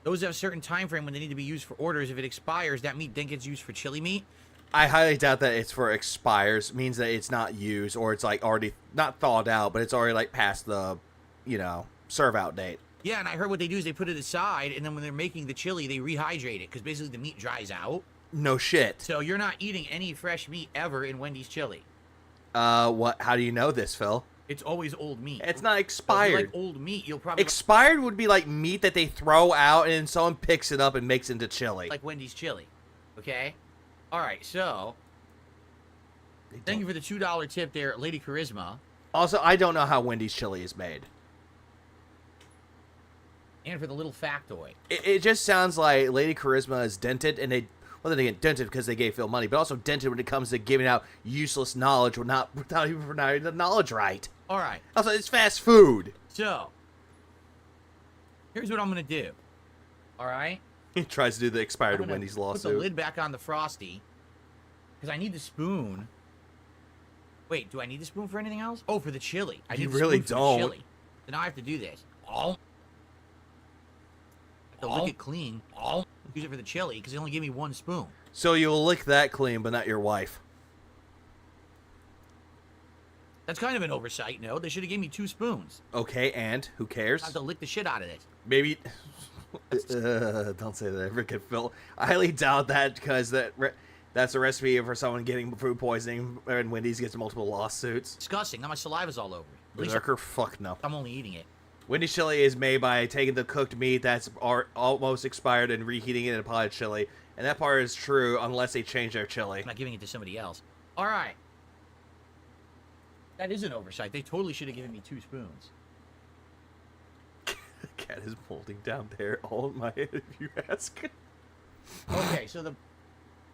Those have a certain time frame when they need to be used for orders. If it expires, that meat then gets used for chili meat. I highly doubt that it's for expires. Means that it's not used, or it's like already not thawed out, but it's already like past the, serve out date. Yeah, and I heard what they do is they put it aside, and then when they're making the chili, they rehydrate it, because basically the meat dries out. No shit. So you're not eating any fresh meat ever in Wendy's chili. What? How do you know this, Phil? It's always old meat. It's not So if expired. you like old meat, you'll probably Expired would be like meat that they throw out and then someone picks it up and makes into chili. like Wendy's chili. Okay? Alright, so thank you for the $2 tip there, Lady Charisma. Also, I don't know how Wendy's chili is made. And for the little factoid. It just sounds like Lady Charisma is dented, and they get dented because they gave Phil money, but also dented when it comes to giving out useless knowledge without even providing the knowledge right. Alright. Also, it's fast food. So here's what I'm gonna do. Alright? He tries to do the expired I'm gonna Wendy's put lawsuit. the lid back on the Frosty. Because I need the spoon. Wait, do I need the spoon for anything else? Oh, for the chili. I You need the really spoon for don't. the chili. So now I have to do this. Oh. I have to lick it clean. Oh. Use it for the chili because they only gave me one spoon. So you'll lick that clean, but not your wife. That's kind of an oversight, no? They should have gave me 2 spoons. Okay, and who cares? I have to lick the shit out of this. Maybe. Don't say that ever again, Phil. I highly doubt that because that's a recipe for someone getting food poisoning, and Wendy's gets multiple lawsuits. Disgusting. Now my saliva's all over it. At least Berserker, fuck no. I'm only eating it. Wendy's chili is made by taking the cooked meat that's almost expired and reheating it in a pot of chili. And that part is true unless they change their chili. I'm not giving it to somebody else. All right. That is an oversight. They totally should have given me 2 spoons. The cat is molding down there all in my head, if you ask. Okay, so the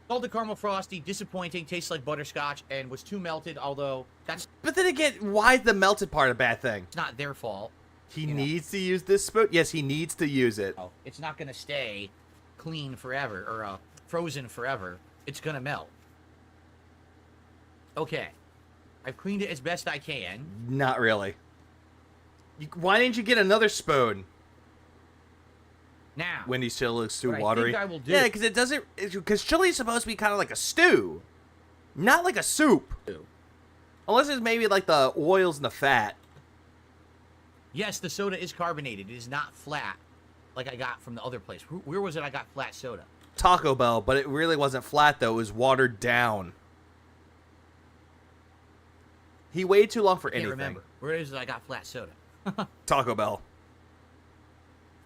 salted caramel frosty, disappointing, tastes like butterscotch, and was too melted, although that's But then again, why is the melted part a bad thing? not their fault. He needs to use this spoon? Yes, he needs to use it. Oh, it's not going to stay clean forever, or frozen forever. It's going to melt. Okay. I've cleaned it as best I can. Not really. Why didn't you get another spoon? Now, Wendy's chili looks too what watery. I think I will do... Yeah, because it doesn't. Because chili is supposed to be kind of like a stew, not like a soup. Unless it's maybe like the oils and the fat. Yes, the soda is carbonated. It is not flat like I got from the other place. Where was it I got flat soda? Taco Bell, but it really wasn't flat though. It was watered down. He waited too long for I can't anything. remember. Where is it I got flat soda? Taco Bell.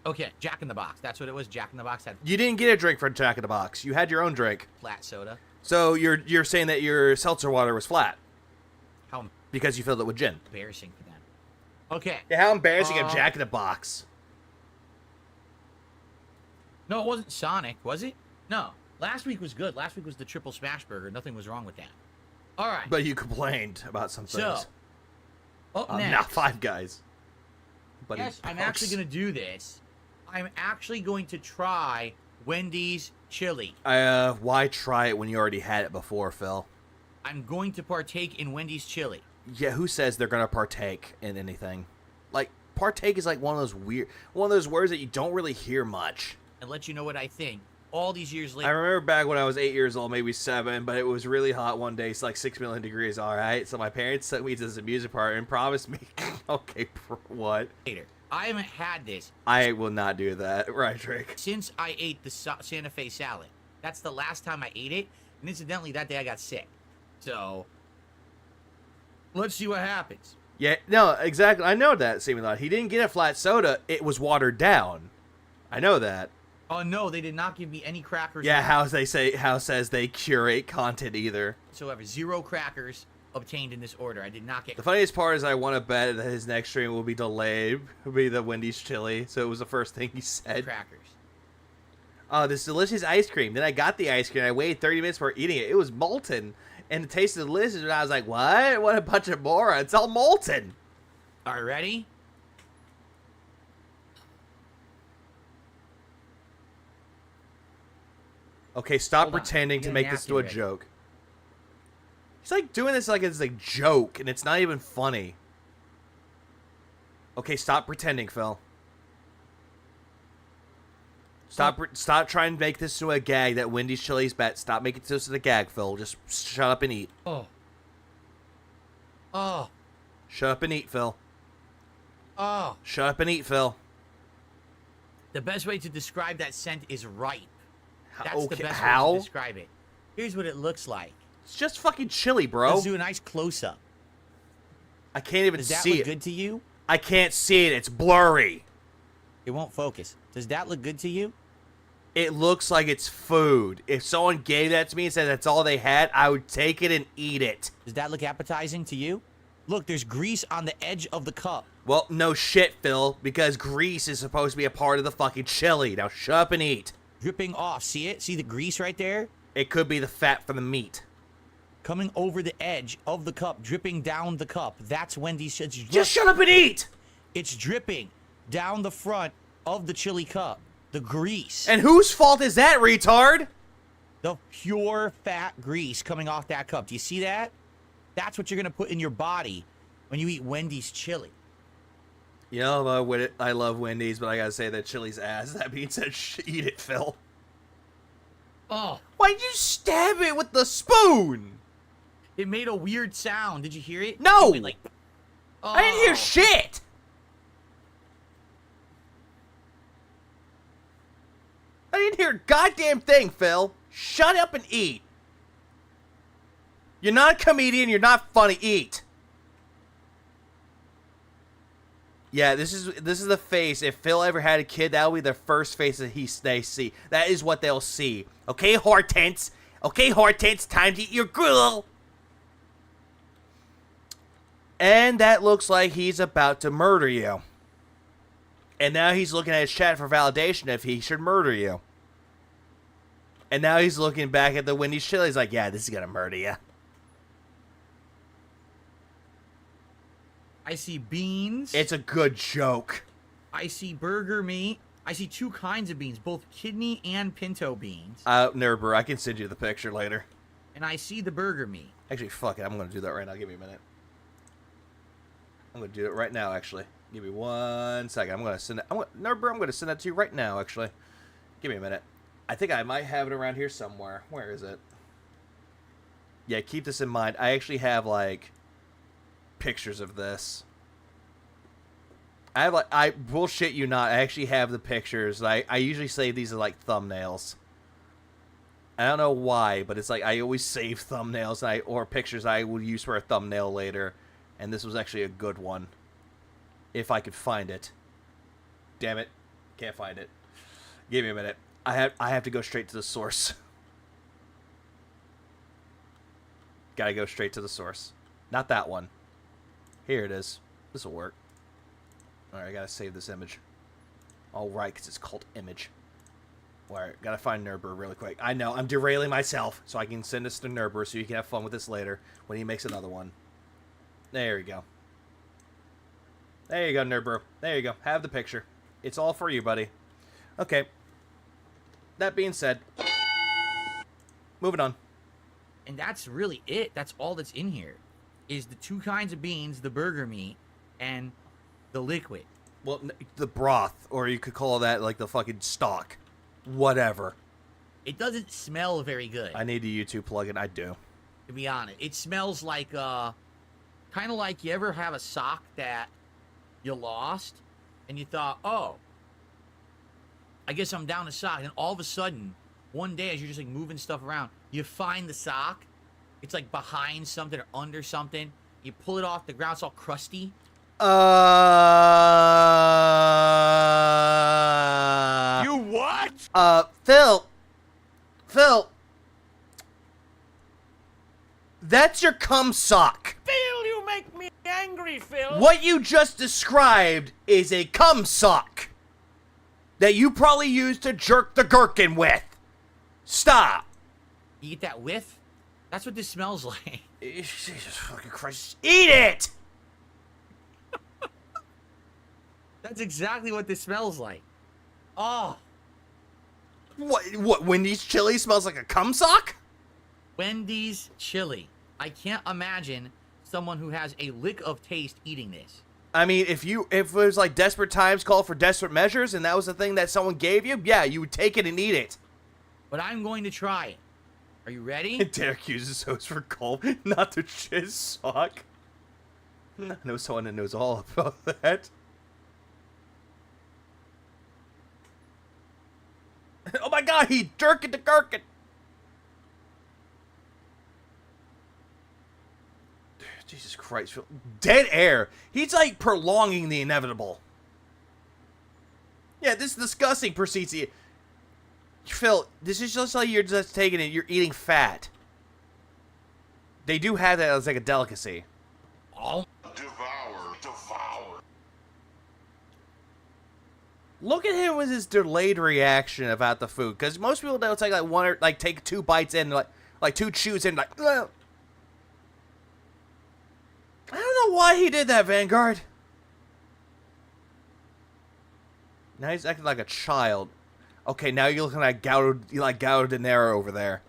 Okay, Jack in the Box. That's what it was. Jack in the Box had You didn't get a drink from Jack in the Box. You had your own drink. flat soda. So you're saying that your seltzer water was flat How because you filled it with gin. embarrassing for them. Okay. Yeah, how embarrassing of Jack in the Box. No, it wasn't Sonic, was it? No. Last week was good. Last week was the triple smash burger. Nothing was wrong with that. All right. But you complained about some So, things. up next. Not Five Guys. But Yes, I'm actually going to do this. I'm actually going to try Wendy's chili. Why try it when you already had it before, Phil? I'm going to partake in Wendy's chili. Yeah, who says they're gonna partake in anything? Like, partake is like one of those words that you don't really hear much. And let you know what I think. All these years I later. remember back when I was 8 years old, maybe 7, but it was really hot one day. It's like 6 million degrees, all right? So my parents took me to this amusement park and promised me, okay, for what? Later. I haven't had this I will not do that. Right, Drake? since I ate the Santa Fe salad. That's the last time I ate it. And incidentally, that day I got sick. So, let's see what happens. Yeah, no, exactly. I know that, seeming like he didn't get a flat soda. It was watered down. I know that. Oh, no, they did not give me any crackers. Yeah, how says they curate content either. whatsoever. 0 crackers obtained in this order. I did not get. The funniest part is I want to bet that his next stream will be delayed. Will be the Wendy's chili. So it was the first thing he said. Crackers. Oh, this delicious ice cream. Then I got the ice cream. I waited 30 minutes for eating it. It was molten. And it tasted delicious. And I was like, what? What a bunch of morons. It's all molten. All right, ready? Okay, stop Hold on. pretending to Get a make this napkin into a ready. joke. He's like doing this like it's a joke, and it's not even funny. Okay, stop pretending, Phil. Stop trying to make this to a gag that Wendy's chili's bet. Stop making this to a gag, Phil. Just shut up and eat. Oh. Oh. Shut up and eat, Phil. Oh. Shut up and eat, Phil. The best way to describe that scent is ripe. That's Okay, the best how? way to describe it. Here's what it looks like. It's just fucking chili, bro. Let's do a nice close-up. I can't even Does that see look it. good to you? I can't see it. It's blurry. It won't focus. Does that look good to you? It looks like it's food. If someone gave that to me and said that's all they had, I would take it and eat it. Does that look appetizing to you? Look, there's grease on the edge of the cup. Well, no shit, Phil, because grease is supposed to be a part of the fucking chili. Now shut up and eat. Dripping off. See it? See the grease right there? It could be the fat from the meat. Coming over the edge of the cup, dripping down the cup. That's Wendy's. Just shut up and eat! It's dripping down the front of the chili cup. The grease. And whose fault is that, retard? The pure fat grease coming off that cup. Do you see that? That's what you're going to put in your body when you eat Wendy's chili. You know, I love Wendy's, but I gotta say that chili's ass. That being said, eat it, Phil. Oh. Why'd you stab it with the spoon? It made a weird sound. Did you hear it? No! It went like, oh. I didn't hear shit! I didn't hear a goddamn thing, Phil. Shut up and eat. You're not a comedian, you're not funny. Eat. Yeah, this is the face. If Phil ever had a kid, that'll be the first face that they see. That is what they'll see. Okay, Hortense. Okay, Hortense, time to eat your gruel. And that looks like he's about to murder you. And now he's looking at his chat for validation if he should murder you. And now he's looking back at the Wendy's chili. He's like, yeah, this is gonna murder you. I see beans. It's a good joke. I see burger meat. I see two kinds of beans, both kidney and pinto beans. Nerber, I can send you the picture later. And I see the burger meat. Actually, fuck it. I'm gonna do that right now. Give me a minute. I'm gonna do it right now, actually. Give me 1 second. I'm gonna send it. Nerber, I'm gonna send that to you right now, actually. Give me a minute. I think I might have it around here somewhere. Where is it? Yeah, keep this in mind. I actually have, like, pictures of this. I bullshit you not. I actually have the pictures. I usually save these as, like, thumbnails. I don't know why, but it's like I always save thumbnails or pictures I will use for a thumbnail later. And this was actually a good one. If I could find it. Damn it. Can't find it. Give me a minute. I have to go straight to the source. Gotta go straight to the source. Not that one. Here it is. This will work. Alright, I gotta save this image. Alright, because it's called image. Alright, gotta find Nerber really quick. I know, I'm derailing myself, so I can send this to Nerber so you can have fun with this later when he makes another one. There you go. There you go, Nerber. There you go. Have the picture. It's all for you, buddy. Okay. That being said, moving on. And that's really it. That's all that's in here. Is the two kinds of beans, the burger meat, and the liquid. Well, the broth, or you could call that like the fucking stock. Whatever. It doesn't smell very good. I need a YouTube plugin. I do. To be honest. It smells like, kind of like you ever have a sock that you lost, and you thought, oh, I guess I'm down a sock. And all of a sudden, one day as you're just like moving stuff around, you find the sock. It's like behind something or under something. You pull it off the ground. It's all crusty. You what? Phil. That's your cum sock. Phil, you make me angry, Phil. What you just described is a cum sock that you probably used to jerk the gherkin with. Stop. You get that whiff? That's what this smells like. Jesus fucking Christ. Eat it! That's exactly what this smells like. Oh. What, Wendy's chili smells like a cum sock? Wendy's chili. I can't imagine someone who has a lick of taste eating this. I mean, if it was like desperate times call for desperate measures and that was the thing that someone gave you, yeah, you would take it and eat it. But I'm going to try it. Are you ready? Derek uses host for Cole, not the jizz sock. I know someone that knows all about that. my god, he jerking the gherkin. Jesus Christ, Phil. Dead air. He's like prolonging the inevitable. Yeah, this is disgusting, proceeds. Phil, this is just like you're just taking it. You're eating fat. They do have that as like a delicacy. Oh. Devour. Look at him with his delayed reaction about the food, because most people don't take like one or like take 2 bites in, like 2 chews in, like. Ugh. I don't know why he did that, Vanguard. Now he's acting like a child. Okay, now you're looking like Gaudo De Niro over there.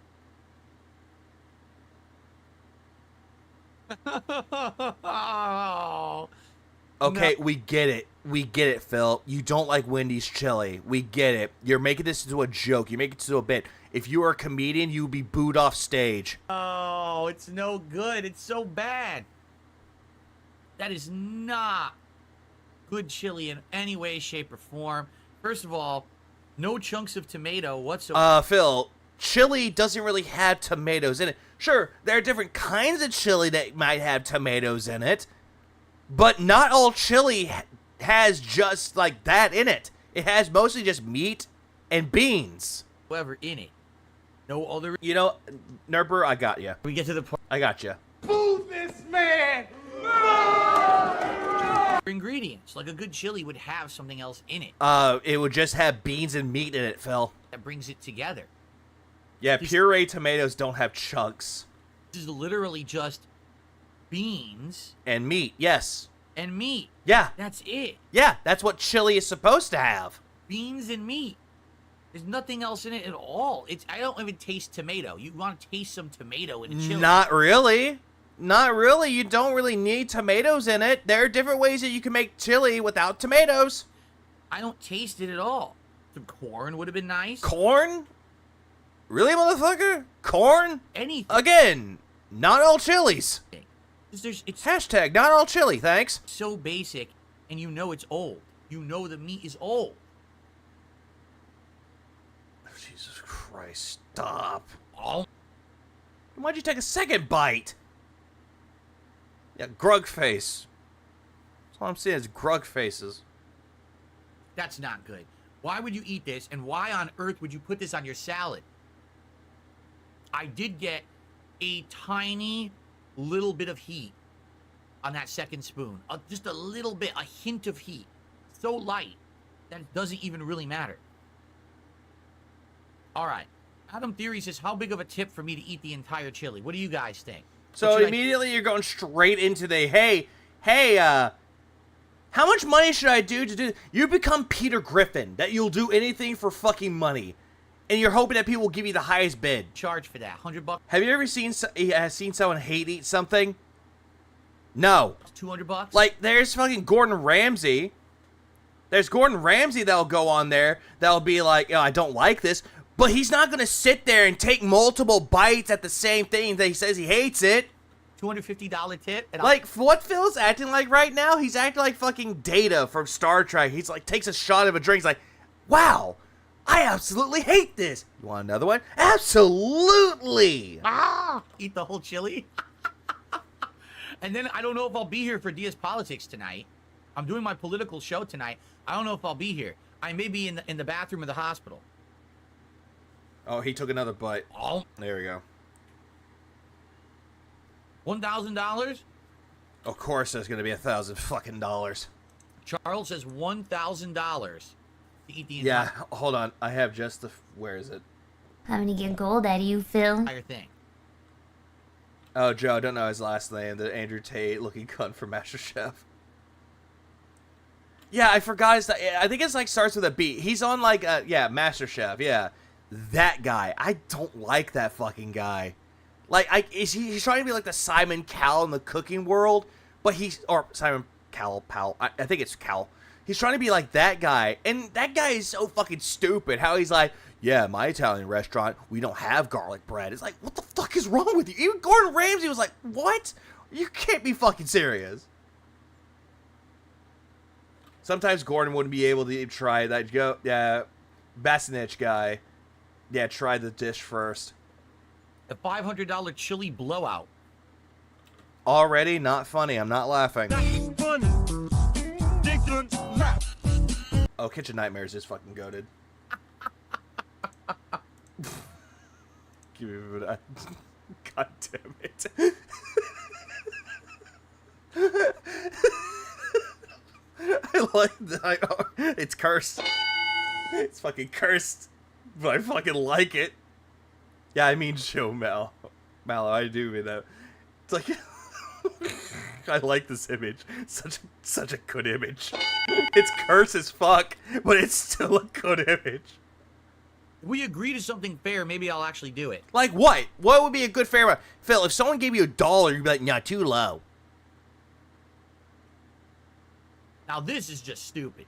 Okay, we get it. We get it, Phil. You don't like Wendy's chili. We get it. You're making this into a joke. You make it into a bit. If you were a comedian, you would be booed off stage. Oh, it's no good. It's so bad. That is not good chili in any way, shape, or form. First of all, no chunks of tomato whatsoever. Phil, chili doesn't really have tomatoes in it. Sure, there are different kinds of chili that might have tomatoes in it, but not all chili has just like that in it. It has mostly just meat and beans. Whatever in it. No other. You know, Nerper, I got you. We get to the point. I got you. Boo this man! Ingredients, like a good chili would have something else in it. It would just have beans and meat in it, Phil. That brings it together. Yeah, pureed tomatoes don't have chunks. This is literally just beans. And meat, yes. And meat. Yeah. That's it. Yeah, that's what chili is supposed to have. Beans and meat. There's nothing else in it at all. I don't even taste tomato. You want to taste some tomato in a chili. Not really. Not really. You don't really need tomatoes in it. There are different ways that you can make chili without tomatoes. I don't taste it at all. Some corn would have been nice. Corn? Really, motherfucker? Corn? Anything. Again, not all chilies. It's hashtag not all chili, thanks. So basic, and you know it's old. You know the meat is old. Jesus Christ, stop. Oh. Why'd you take a second bite? Yeah, grug face. That's all I'm seeing is grug faces. That's not good. Why would you eat this, and why on earth would you put this on your salad? I did get a tiny little bit of heat on that second spoon. Just a little bit, a hint of heat. So light that it doesn't even really matter. All right. Adam Theory says, how big of a tip for me to eat the entire chili? What do you guys think? So immediately you're going straight into the, hey, how much money should I do to do? You become Peter Griffin, that you'll do anything for fucking money. And you're hoping that people will give you the highest bid. Charge for that, $100. Have you ever seen someone hate eat something? No. $200? Like, there's fucking Gordon Ramsay. There's Gordon Ramsay that'll go on there that'll be like, oh, I don't like this. But he's not going to sit there and take multiple bites at the same thing that he says he hates it. $250 tip? And like, what Phil's acting like right now, he's acting like fucking Data from Star Trek. He's like, takes a shot of a drink. He's like, wow, I absolutely hate this. You want another one? Absolutely. Ah, eat the whole chili. And then I don't know if I'll be here for DS Politics tonight. I'm doing my political show tonight. I don't know if I'll be here. I may be in the bathroom of the hospital. Oh, he took another bite. Oh. There we go. $1,000? Of course there's going to be $1,000 fucking dollars. Charles says $1,000 to eat the entire... Yeah, hold on. I have just the... Where is it? I'm gonna get gold out of you, Phil. Entire thing. Oh, Joe, I don't know his last name. The Andrew Tate looking cunt from MasterChef. Yeah, I forgot his... I think it's like starts with a B. He's on like... yeah, MasterChef, yeah. That guy. I don't like that fucking guy. Like, he's trying to be like the Simon Cowell in the cooking world, but or Simon Cowell, I think it's Cowell. He's trying to be like that guy, and that guy is so fucking stupid. How he's like, yeah, my Italian restaurant, we don't have garlic bread. It's like, what the fuck is wrong with you? Even Gordon Ramsay was like, what? You can't be fucking serious. Sometimes Gordon wouldn't be able to try that. Yeah, Bassinich guy. Yeah, try the dish first. A $500 chili blowout. Already not funny. I'm not laughing. That's funny. Dickens laugh. Oh, Kitchen Nightmares is fucking goated. Give me a minute. God damn it. I like that. It's cursed. It's fucking cursed. But I fucking like it. Yeah, I mean Joe Mallow, I do mean that. It's like... I like this image. Such a good image. It's cursed as fuck, but it's still a good image. If we agree to something fair, maybe I'll actually do it. Like what? What would be a good fair amount? Phil, if someone gave you $1, you'd be like, nah, too low. Now this is just stupid.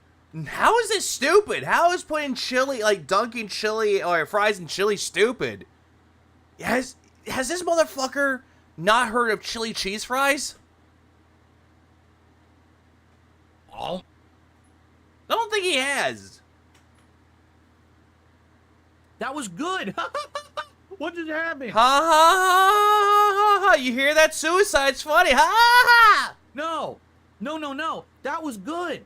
How is this stupid? How is putting chili, like dunking chili or fries in chili stupid? Has this motherfucker not heard of chili cheese fries? Oh. I don't think he has. That was good. What just happened? Ha ha ha ha ha! You hear that? Suicide's funny. Ha ha ha! No. That was good.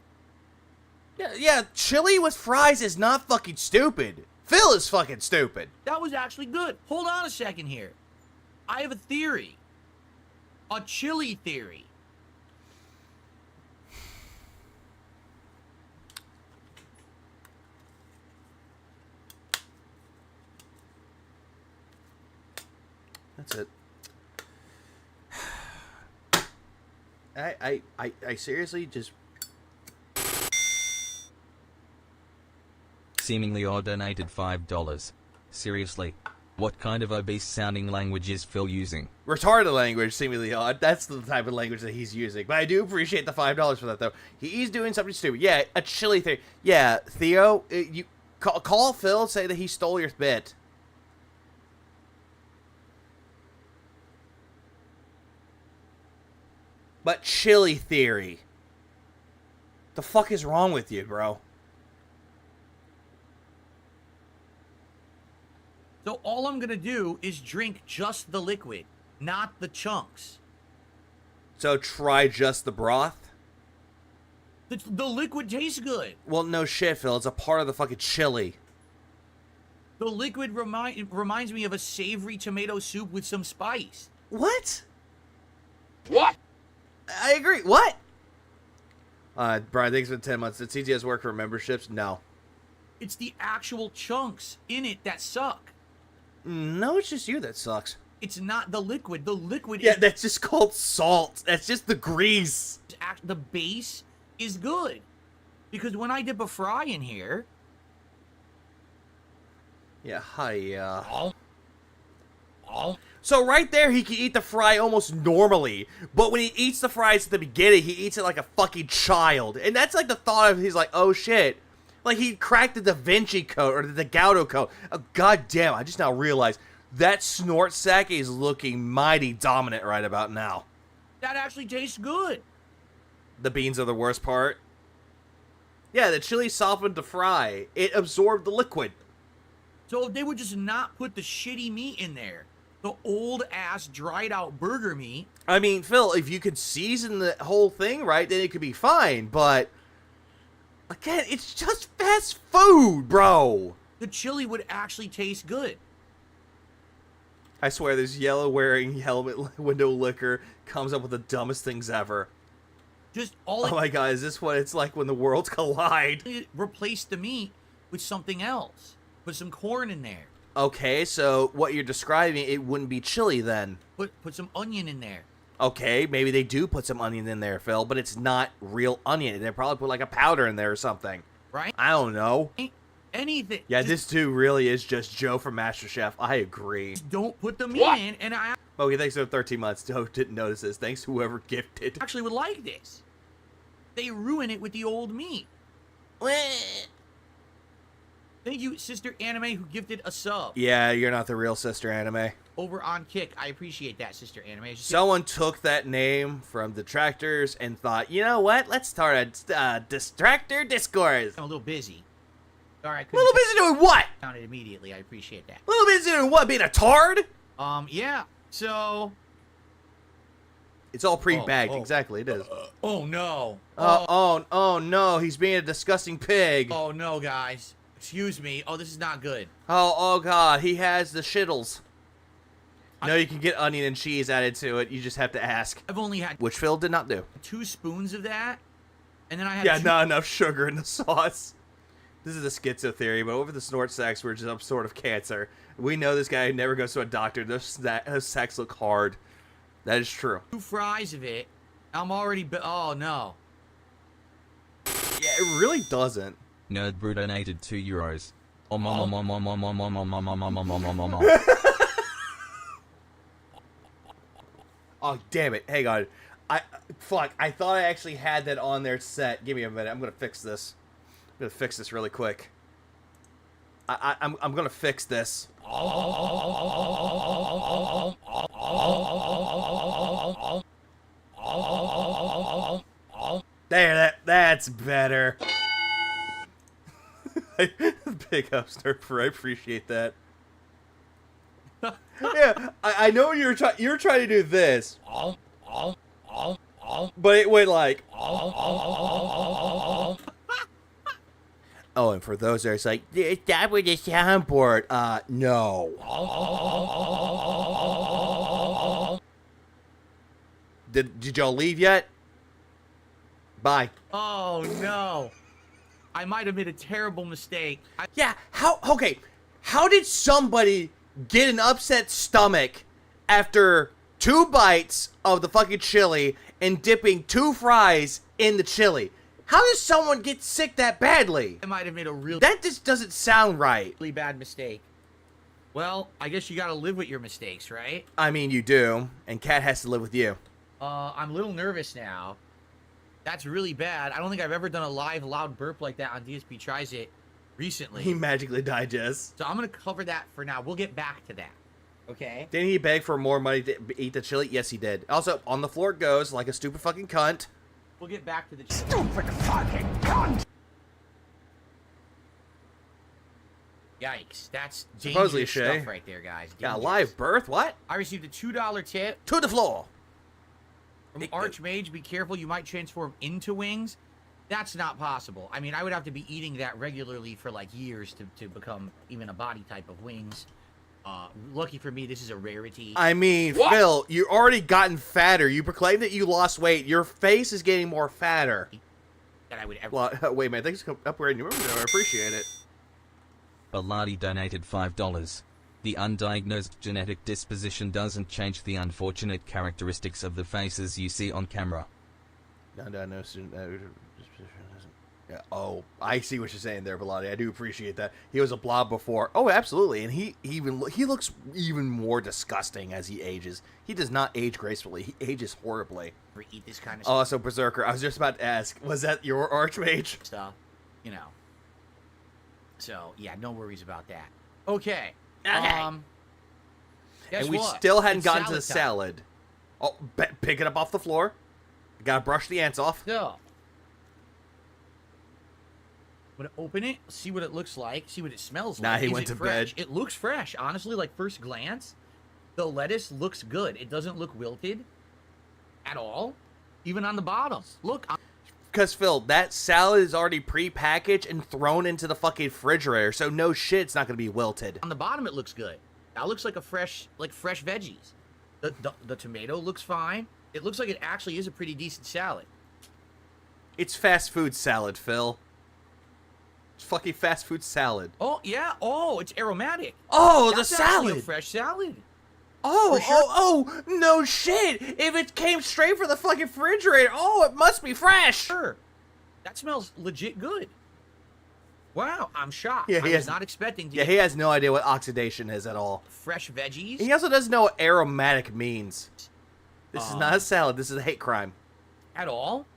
Yeah, chili with fries is not fucking stupid. Phil is fucking stupid. That was actually good. Hold on a second here. I have a theory. A chili theory. That's it. I seriously just... Seemingly Odd donated $5. Seriously, what kind of obese-sounding language is Phil using? Retarded language, seemingly odd. That's the type of language that he's using. But I do appreciate the $5 for that, though. He's doing something stupid. Yeah, a chili thing. Yeah, Theo, you call Phil, say that he stole your bit. But chili theory. The fuck is wrong with you, bro? So all I'm gonna do is drink just the liquid, not the chunks. So try just the broth? The liquid tastes good. Well, no shit, Phil. It's a part of the fucking chili. The liquid reminds me of a savory tomato soup with some spice. What? What? I agree. What? Brian, thanks for 10 months. Did CTS work for memberships? No. It's the actual chunks in it that suck. No, it's just you that sucks. It's not the liquid. The liquid Yeah, that's just called salt. That's just the grease. The base is good. Because when I dip a fry in here... Yeah, hi, Oh. So right there, he can eat the fry almost normally. But when he eats the fries at the beginning, he eats it like a fucking child. And that's like the thought of, he's like, oh shit. Like he cracked the Da Vinci Code or the Gaudo Code. Oh, God damn, I just now realized that snort sack is looking mighty dominant right about now. That actually tastes good. The beans are the worst part. Yeah, the chili softened the fry. It absorbed the liquid. So if they would just not put the shitty meat in there, the old-ass, dried-out burger meat... I mean, Phil, if you could season the whole thing right, then it could be fine, but... Again, it's just fast food, bro! The chili would actually taste good. I swear, this yellow-wearing helmet window licker comes up with the dumbest things ever. Just all... Oh my god, is this what it's like when the worlds collide? Replace the meat with something else. Put some corn in there. Okay, so what you're describing, it wouldn't be chili then. Put some onion in there. Okay, maybe they do put some onion in there, Phil, but it's not real onion. They probably put like a powder in there or something. Right? I don't know. Anything. Yeah, this dude really is just Joe from MasterChef. I agree. Just don't put the meat in, and I... Okay, thanks for 13 months. Didn't notice this. Thanks to whoever gifted. Actually would like this. They ruin it with the old meat. Thank you, Sister Anime, who gifted a sub. Yeah, you're not the real Sister Anime. Over on Kick. I appreciate that, Sister Anime. Someone took that name from Detractors and thought, you know what? Let's start a Distractor Discourse. I'm a little busy. Sorry, I A couldn't little busy doing what? count it immediately. I appreciate that. A little busy doing what? Being a tard? Yeah. So. It's all pre-bagged. Exactly, it is. Oh no. Oh no, he's being a disgusting pig. Oh no, guys. Excuse me. Oh, this is not good. Oh god, he has the shittles. No, you can get onion and cheese added to it. You just have to ask. I've only had Which Phil did not do. 2 spoons of that, and then I had Yeah, not enough sugar in the sauce. This is a schizo theory, but over the snort sacks were just some sort of cancer. We know this guy never goes to a doctor. Those sacks look hard. That is true. 2 fries of it. I'm already. Oh no. Yeah, it really doesn't. Nerd Brew donated €2. Oh, damn it. Hang on. Fuck, I thought I actually had that on there set. Give me a minute. I'm gonna fix this. I'm gonna fix this really quick. I'm gonna fix this. There, that's better. Big up, Snurfer. I appreciate that. Yeah, I know you're trying to do this. But it went like. Oh, and for those that are like, that with the soundboard. No. Did y'all leave yet? Bye. Oh no. I might have made a terrible mistake. Yeah, okay, how did somebody get an upset stomach after 2 bites of the fucking chili and dipping 2 fries in the chili? How does someone get sick that badly? I might have made a That just doesn't sound right. really bad mistake. Well, I guess you gotta live with your mistakes, right? I mean, you do, and Kat has to live with you. I'm a little nervous now. That's really bad. I don't think I've ever done a live loud burp like that on DSP Tries It recently. He magically digests. So I'm gonna cover that for now. We'll get back to that. Okay? Didn't he beg for more money to eat the chili? Yes, he did. Also, on the floor it goes like a stupid fucking cunt. We'll get back to the stupid fucking cunt. Yikes, that's Supposedly, dangerous Shay. stuff right there, guys. Yeah, Dangerous. live birth? What? I received a $2 tip To the floor. from Archmage. Be careful, you might transform into wings. That's not possible. I mean, I would have to be eating that regularly for like years to become even a body type of wings. Lucky for me, this is a rarity. I mean, What? Phil, you already gotten fatter. You proclaim that you lost weight. Your face is getting more fatter. That I would ever. Well, wait, man. Thanks for upgrading your room. I appreciate it. Baladi donated $5. The undiagnosed genetic disposition doesn't change the unfortunate characteristics of the faces you see on camera. Undiagnosed. Yeah, oh, I see what you're saying there, Bilotti. I do appreciate that. He was a blob before. Oh, absolutely. And he looks even more disgusting as he ages. He does not age gracefully. He ages horribly. Eat this kind of Oh, so Berserker. I was just about to ask, was that your Archmage? stuff, you know. So yeah, no worries about that. Okay. Okay. Guess And we what? still hadn't It's gotten to the salad time. salad. Oh, pick it up off the floor. Gotta brush the ants off. So, I'm gonna open it, see what it looks like, see what it smells Nah, like. he Is went it to fresh? bed. It looks fresh, honestly. Like first glance, the lettuce looks good. It doesn't look wilted at all, even on the bottom. Look, Because, Phil, that salad is already pre-packaged and thrown into the fucking refrigerator, so no shit, it's not gonna be wilted. on the bottom it looks good. That looks like a fresh veggies. The tomato looks fine. It looks like it actually is a pretty decent salad. It's fast food salad, Phil. It's fucking fast food salad. Oh yeah. Oh, it's aromatic. Oh, That's the actually salad. a fresh salad. Oh, For sure. oh, no shit. If it came straight from the fucking refrigerator, oh, it must be fresh. Sure. That smells legit good. Wow, I'm shocked. Yeah, I he was has- not expecting to Yeah, get he has no idea what oxidation is at all. fresh veggies. He also doesn't know what aromatic means. This is not a salad. This is a hate crime. At all.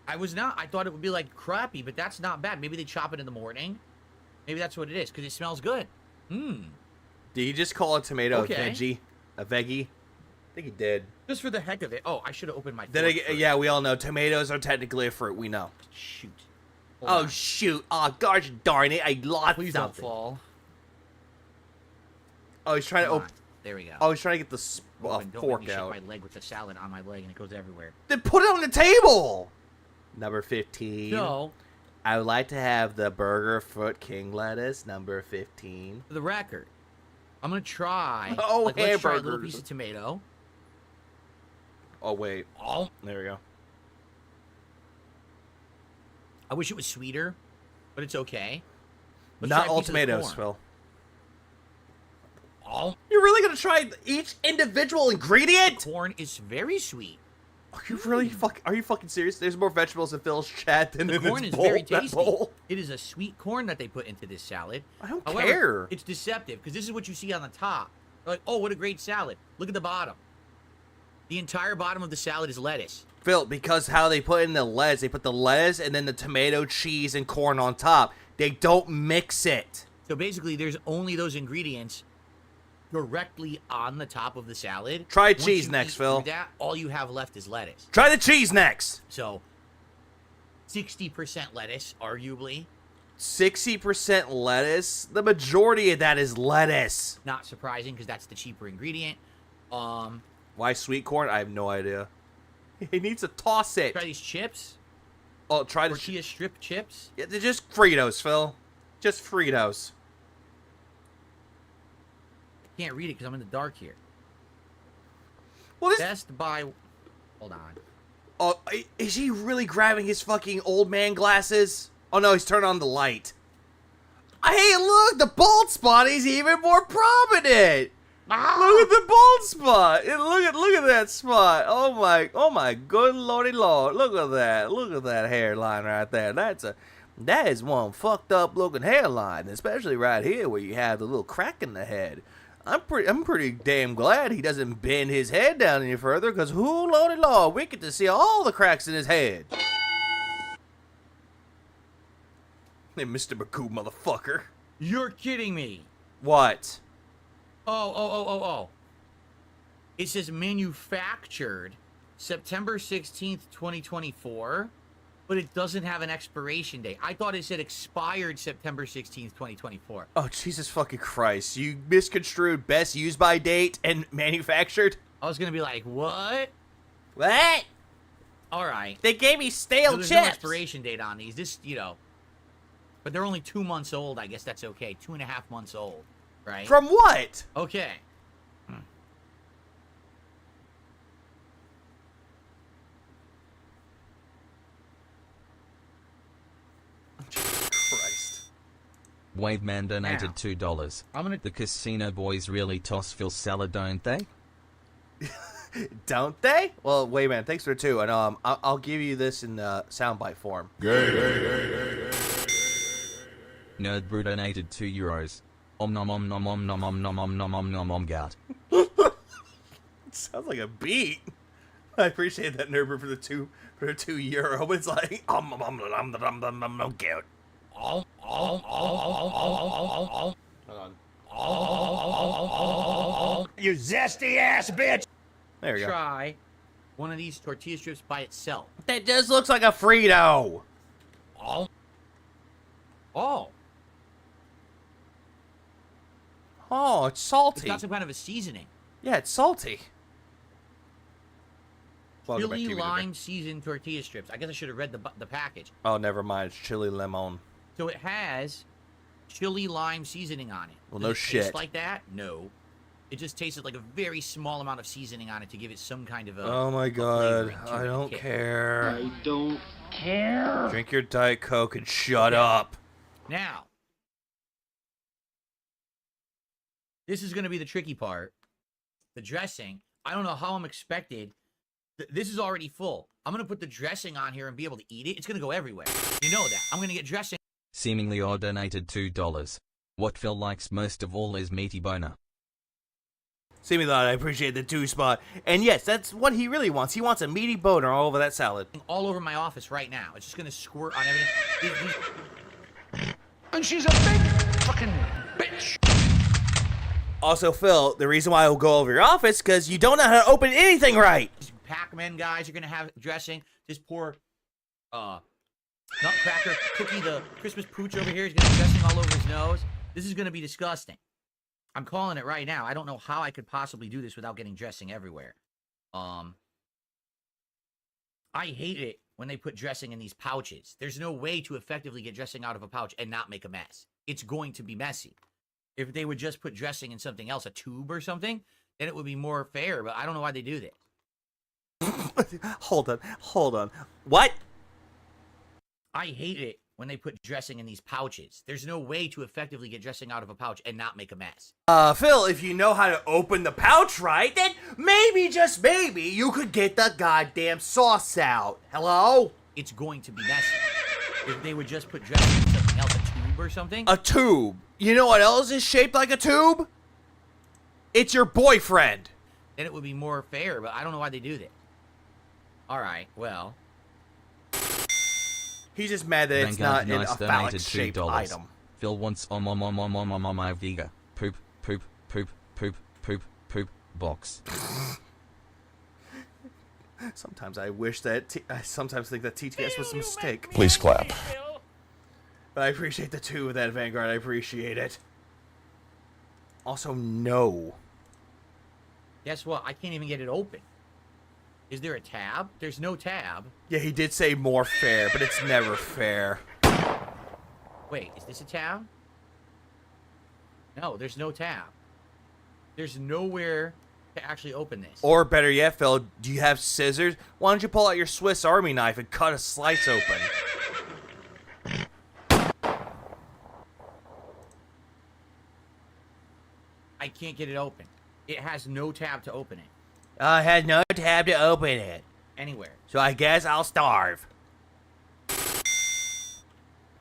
I was not. I thought it would be like crappy, but that's not bad. Maybe they chop it in the morning. Maybe that's what it is, because it smells good. Did he just call a tomato Okay. a veggie? A veggie? I think he did. Just for the heck of it. Oh, I should have opened my Then fork again, first. yeah, we all know tomatoes are technically a fruit. We know. Shoot. Oh, shoot. Oh, gosh darn it. I lost Please something. don't fall. Oh, he's trying to open. There we go. Oh, he's trying to get the Don't make fork me shake out. my leg with the salad on my leg and it goes everywhere. Then put it on the table. Number 15. No. I would like to have the burger foot king lettuce. Number 15. For the record, I'm gonna try. Oh, let's try a little hamburgers. piece of tomato. Oh, wait. Oh, there we go. I wish it was sweeter, but it's okay. Let's Not try a all piece of the tomatoes, corn. Phil. Oh, You're really gonna try each individual ingredient? corn is very sweet. Are you really Are you fucking serious? There's more vegetables in Phil's chat than The in corn this is bowl. very that tasty. bowl. It is a sweet corn that they put into this salad. I don't However, care. It's deceptive because this is what you see on the top. They're like, oh, what a great salad. Look at the bottom. The entire bottom of the salad is lettuce. Phil, because how they put in the lettuce, they put the lettuce and then the tomato, cheese, and corn on top. They don't mix it. So basically, there's only those ingredients directly on the top of the salad. Try Once cheese you next, eat Phil. through that, all you have left is lettuce. Try the cheese next. So 60% lettuce, arguably. 60% lettuce. The majority of that is lettuce. Not surprising because that's the cheaper ingredient. Why sweet corn? I have no idea. He needs to toss it. Try these chips. Oh, try the tortilla strip chips. Yeah, they're just Fritos, Phil. Just Fritos. Can't read it because I'm in the dark here. Well, this... Best Buy. Hold on. Oh, is he really grabbing his fucking old man glasses? Oh no, he's turning on the light. Hey, look, the bald spot is even more prominent. Look at the bald spot. Look at that spot. Oh my good lordy lord. Look at that hairline right there. That is one fucked up looking hairline, especially right here where you have the little crack in the head. I'm pretty damn glad he doesn't bend his head down any further, because whoo lordy lord, we get to see all the cracks in his head. Hey, Mr. McCoo, motherfucker. You're kidding me. What? Oh. It says manufactured September 16th, 2024, but it doesn't have an expiration date. I thought it said expired September 16th, 2024. Oh, Jesus fucking Christ. You misconstrued best used by date and manufactured? I was going to be like, what? What? All right. They gave me stale There's chips. no expiration date on these. This, but they're only 2 months old. I guess that's okay. 2.5 months old, right? From what? Okay. Christ. Waveman donated Now, $2. I'm gonna. The casino boys really toss Phil salad, don't they? Don't they? Well, wait, man. Thanks for the 2, and I'll give you this in soundbite form. Nerdbrew donated €2. Om nom om nom om nom om nom om nom om nom om gout. Sounds like a beat. I appreciate that, Nerber, for the €2 €2, but it's like gout. Hold on. You zesty ass bitch! There we go. Try one of these tortilla strips by itself. That just looks like a Frito. Oh. Oh, it's salty. It's got some kind of a seasoning. Yeah, it's salty. Welcome back, Chili TV lime seasoned tortilla strips. I guess I should have read the package. Oh, never mind. It's chili lemon. So it has chili lime seasoning on it. Well, Does no it shit. taste like that? No. It just tasted like a very small amount of seasoning on it to give it some kind of a. Oh my a god. flavoring to I it. don't Okay. care. I don't care. Drink your Diet Coke and shut up. Now, this is going to be the tricky part. The dressing. I don't know how I'm expected. This is already full. I'm going to put the dressing on here and be able to eat it. It's going to go everywhere. You know that. I'm going to get dressing. Seemingly odd donated $2. What Phil likes most of all is meaty boner. Seemingly odd, I appreciate the 2 spot. And yes, that's what he really wants. He wants a meaty boner all over that salad. All over my office right now. It's just going to squirt on everything. And she's a big fucking bitch. Also, Phil, the reason why I will go over your office because you don't know how to open anything right. Pac-Man guys are going to have dressing. Just pour Nutcracker Cookie, the Christmas pooch over here, is gonna be dressing all over his nose. This is gonna be disgusting. I'm calling it right now. I don't know how I could possibly do this without getting dressing everywhere. I hate it when they put dressing in these pouches. There's no way to effectively get dressing out of a pouch and not make a mess. It's going to be messy. If they would just put dressing in something else, a tube or something, then it would be more fair, but I don't know why they do this. Hold on. What? I hate it when they put dressing in these pouches. There's no way to effectively get dressing out of a pouch and not make a mess. Phil, if you know how to open the pouch right, then maybe, just maybe, you could get the goddamn sauce out. Hello? It's going to be messy. If they would just put dressing in something else, a tube or something. A tube. You know what else is shaped like a tube? It's your boyfriend. Then it would be more fair, but I don't know why they do this. Alright, well. He's just mad that it's Vanguard not in Nice a phallic donated shaped $2. item. Phil wants my Viga. Poop box. Sometimes I wish that I sometimes think that TTS was a mistake. Please clap. But I appreciate the 2 of that, Vanguard. I appreciate it. Also, no. Guess what? I can't even get it open. Is there a tab? There's no tab. Yeah, he did say more fair, but it's never fair. Wait, is this a tab? No, there's no tab. There's nowhere to actually open this. Or better yet, Phil, do you have scissors? Why don't you pull out your Swiss Army knife and cut a slice open? I can't get it open. It has no tab to open it. I had no tab to open it. Anywhere. So I guess I'll starve.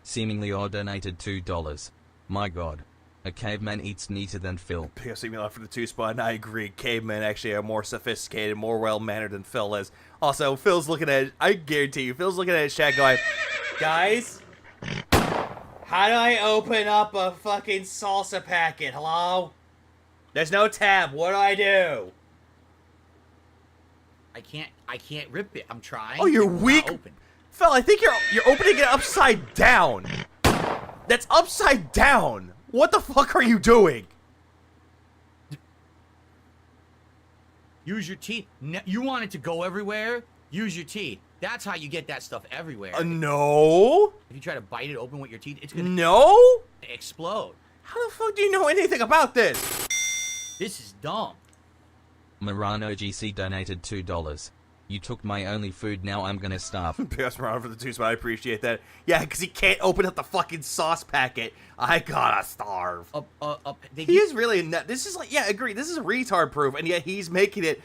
Seemingly odd donated $2. My god. A caveman eats neater than Phil. PFC me for the 2 spot, and I agree. Cavemen actually are more sophisticated, more well-mannered than Phil is. Also, Phil's looking at it, I guarantee you, Phil's looking at his chat going, guys, how do I open up a fucking salsa packet? Hello? There's no tab. What do I do? I can't rip it. I'm trying. Oh, you're It will not weak. open. Phil, I think you're opening it upside down. That's upside down. What the fuck are you doing? Use your teeth. You want it to go everywhere? Use your teeth. That's how you get that stuff everywhere. No. If you try to bite it open with your teeth, it's gonna explode. How the fuck do you know anything about this? This is dumb. Murano GC donated $2. You took my only food, now I'm gonna starve. Pass Murano for the 2 spot, I appreciate that. Yeah, because he can't open up the fucking sauce packet. I gotta starve. He is really this is like, yeah, agree. This is retard proof, and yet he's making it.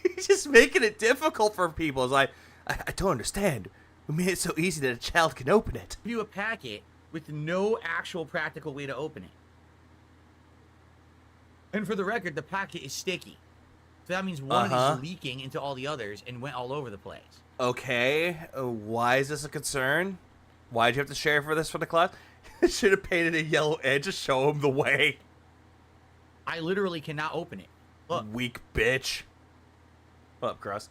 He's just making it difficult for people. It's like, I don't understand. We made it so easy that a child can open it. Give you a packet with no actual practical way to open it. And for the record, the packet is sticky. So that means one is leaking into all the others and went all over the place. Okay, why is this a concern? Why did you have to share for this for the class? Should have painted a yellow edge to show him the way. I literally cannot open it. Look. Weak bitch. What up, Crust?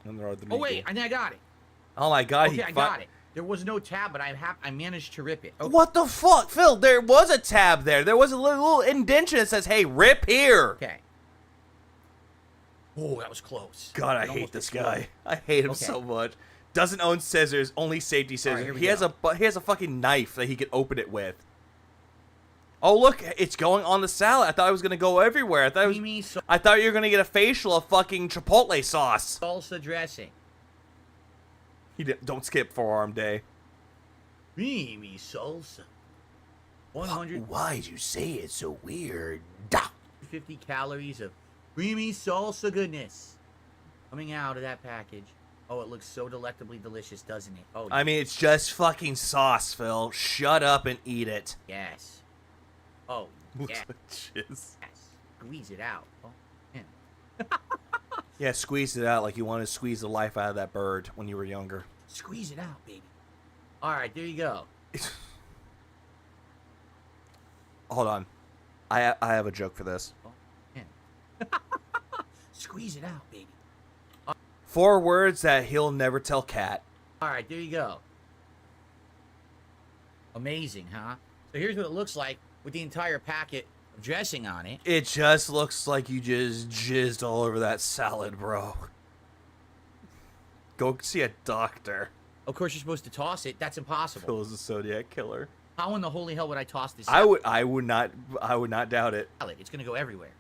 Oh wait, I think I got it. Oh my god, okay, I got it. There was no tab, but I managed to rip it. Okay. What the fuck? Phil, there was a tab there. There was a little indentation that says, hey, rip here. Okay. Oh, that was close. God, I hate this guy. I hate him so much. Doesn't own scissors, only safety scissors. Right, he has a fucking knife that he can open it with. Oh, look, it's going on the salad. I thought it was going to go everywhere. I thought you were going to get a facial of fucking Chipotle sauce. Salsa dressing. Don't skip forearm day. Creamy salsa. 100. Why'd you say it so weird? 50 calories of creamy salsa goodness coming out of that package. Oh, it looks so delectably delicious, doesn't it? Oh, I mean, it's just fucking sauce, Phil. Shut up and eat it. yes. Oh, Looks yes. like jizz. Yes. Squeeze it out. Oh, man. Yeah, squeeze it out like you want to squeeze the life out of that bird when you were younger. Squeeze it out, baby. All right, there you go. Hold on. I have a joke for this. Oh, man. Squeeze it out, baby. 4 words that he'll never tell Cat. All right, there you go. Amazing, huh? So here's what it looks like with the entire packet of dressing on it. It just looks like you just jizzed all over that salad, bro. Go see a doctor. Of course, you're supposed to toss it. That's impossible. Phil is a Zodiac killer. How in the holy hell would I toss this? I would not doubt it. It's gonna go everywhere.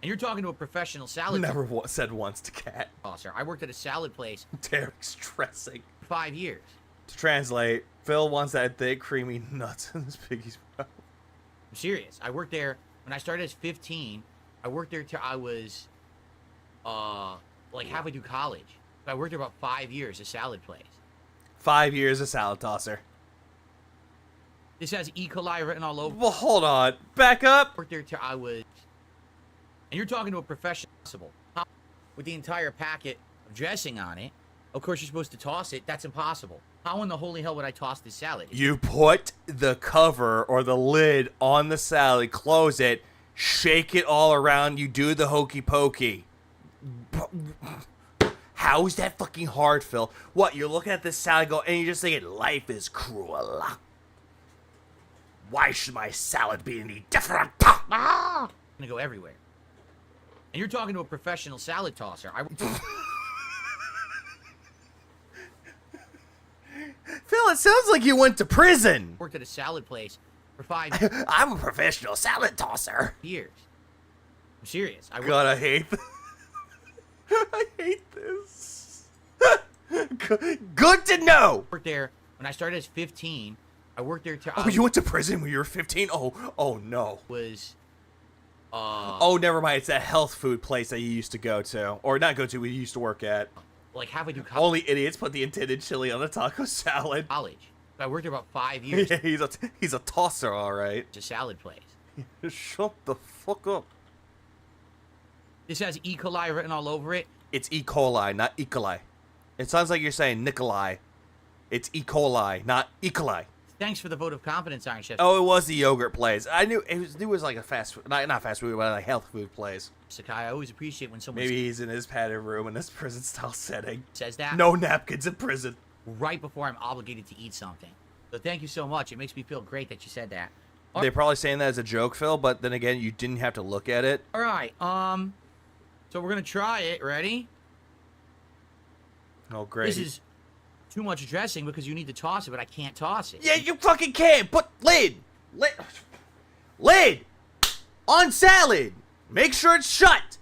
And you're talking to a professional salad. Never said once to Cat. Tosser. I worked at a salad place. Derek's dressing. For 5 years. To translate, Phil wants that thick, creamy nuts in his piggy's mouth. I'm serious. I worked there when I started as 15. I worked there till I was, like halfway through college. I worked there about 5 years, a salad place. 5 years a salad tosser. This has E. coli written all over. Well, hold on. Back up. Worked there till I was, and you're talking to a professional with the entire packet of dressing on it. Of course, you're supposed to toss it. That's impossible. How in the holy hell would I toss this salad? You put the cover or the lid on the salad, close it, shake it all around. You do the hokey pokey. How is that fucking hard, Phil? What, you're looking at this salad go, and you're just thinking, life is cruel. Why should my salad be any different? Gonna go everywhere. And you're talking to a professional salad tosser. Phil, it sounds like you went to prison. Worked at a salad place for 5 years. I'm a professional salad tosser. I'm serious. God, I hate this. I hate this. Good to know. Worked there when I started as 15. I worked there till Oh, you went to prison when you were 15? Oh no. Oh, never mind. It's that health food place that you used to go to. Or not go to, we used to work at. Like halfway through college. Only idiots put the intended chili on a taco salad. College. I worked there about 5 years. Yeah, he's a tosser, all right. It's a salad place. Shut the fuck up. This has E. coli written all over it. It's E. coli, not E. coli. It sounds like you're saying Nikolai. It's E. coli, not E. coli. Thanks for the vote of confidence, Iron Chef. Oh, it was the yogurt place. I knew it was like a fast food, not fast food, but like health food place. Sakai, I always appreciate when someone Maybe he's in his padded room in this prison style setting. Says that. No napkins in prison. Right before I'm obligated to eat something. So thank you so much. It makes me feel great that you said that. They're probably saying that as a joke, Phil, but then again, you didn't have to look at it. All right. So we're gonna try it. Ready? Oh, great. This is too much dressing because you need to toss it, but I can't toss it. Yeah, you fucking can. Put lid on salad. Make sure it's shut.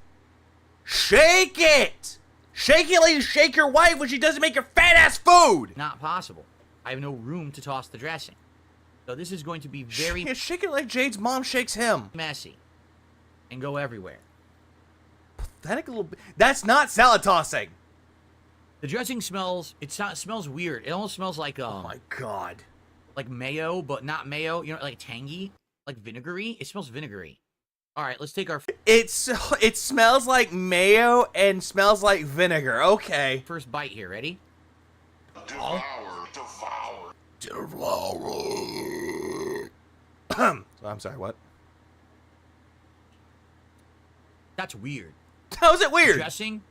Shake it. Shake it like you shake your wife when she doesn't make your fat ass food. Not possible. I have no room to toss the dressing. So this is going to be very shake it like Jade's mom shakes him. Messy. And go everywhere. Pathetic little bit. That's not salad tossing. The dressing smells, it smells weird. It almost smells like, oh my God. Like mayo, but not mayo. You know, like tangy, like vinegary. It smells vinegary. All right, let's take our... It smells like mayo and smells like vinegar. Okay. First bite here. Ready? Devour. I'm sorry, what? That's weird. How's it weird? Dressing?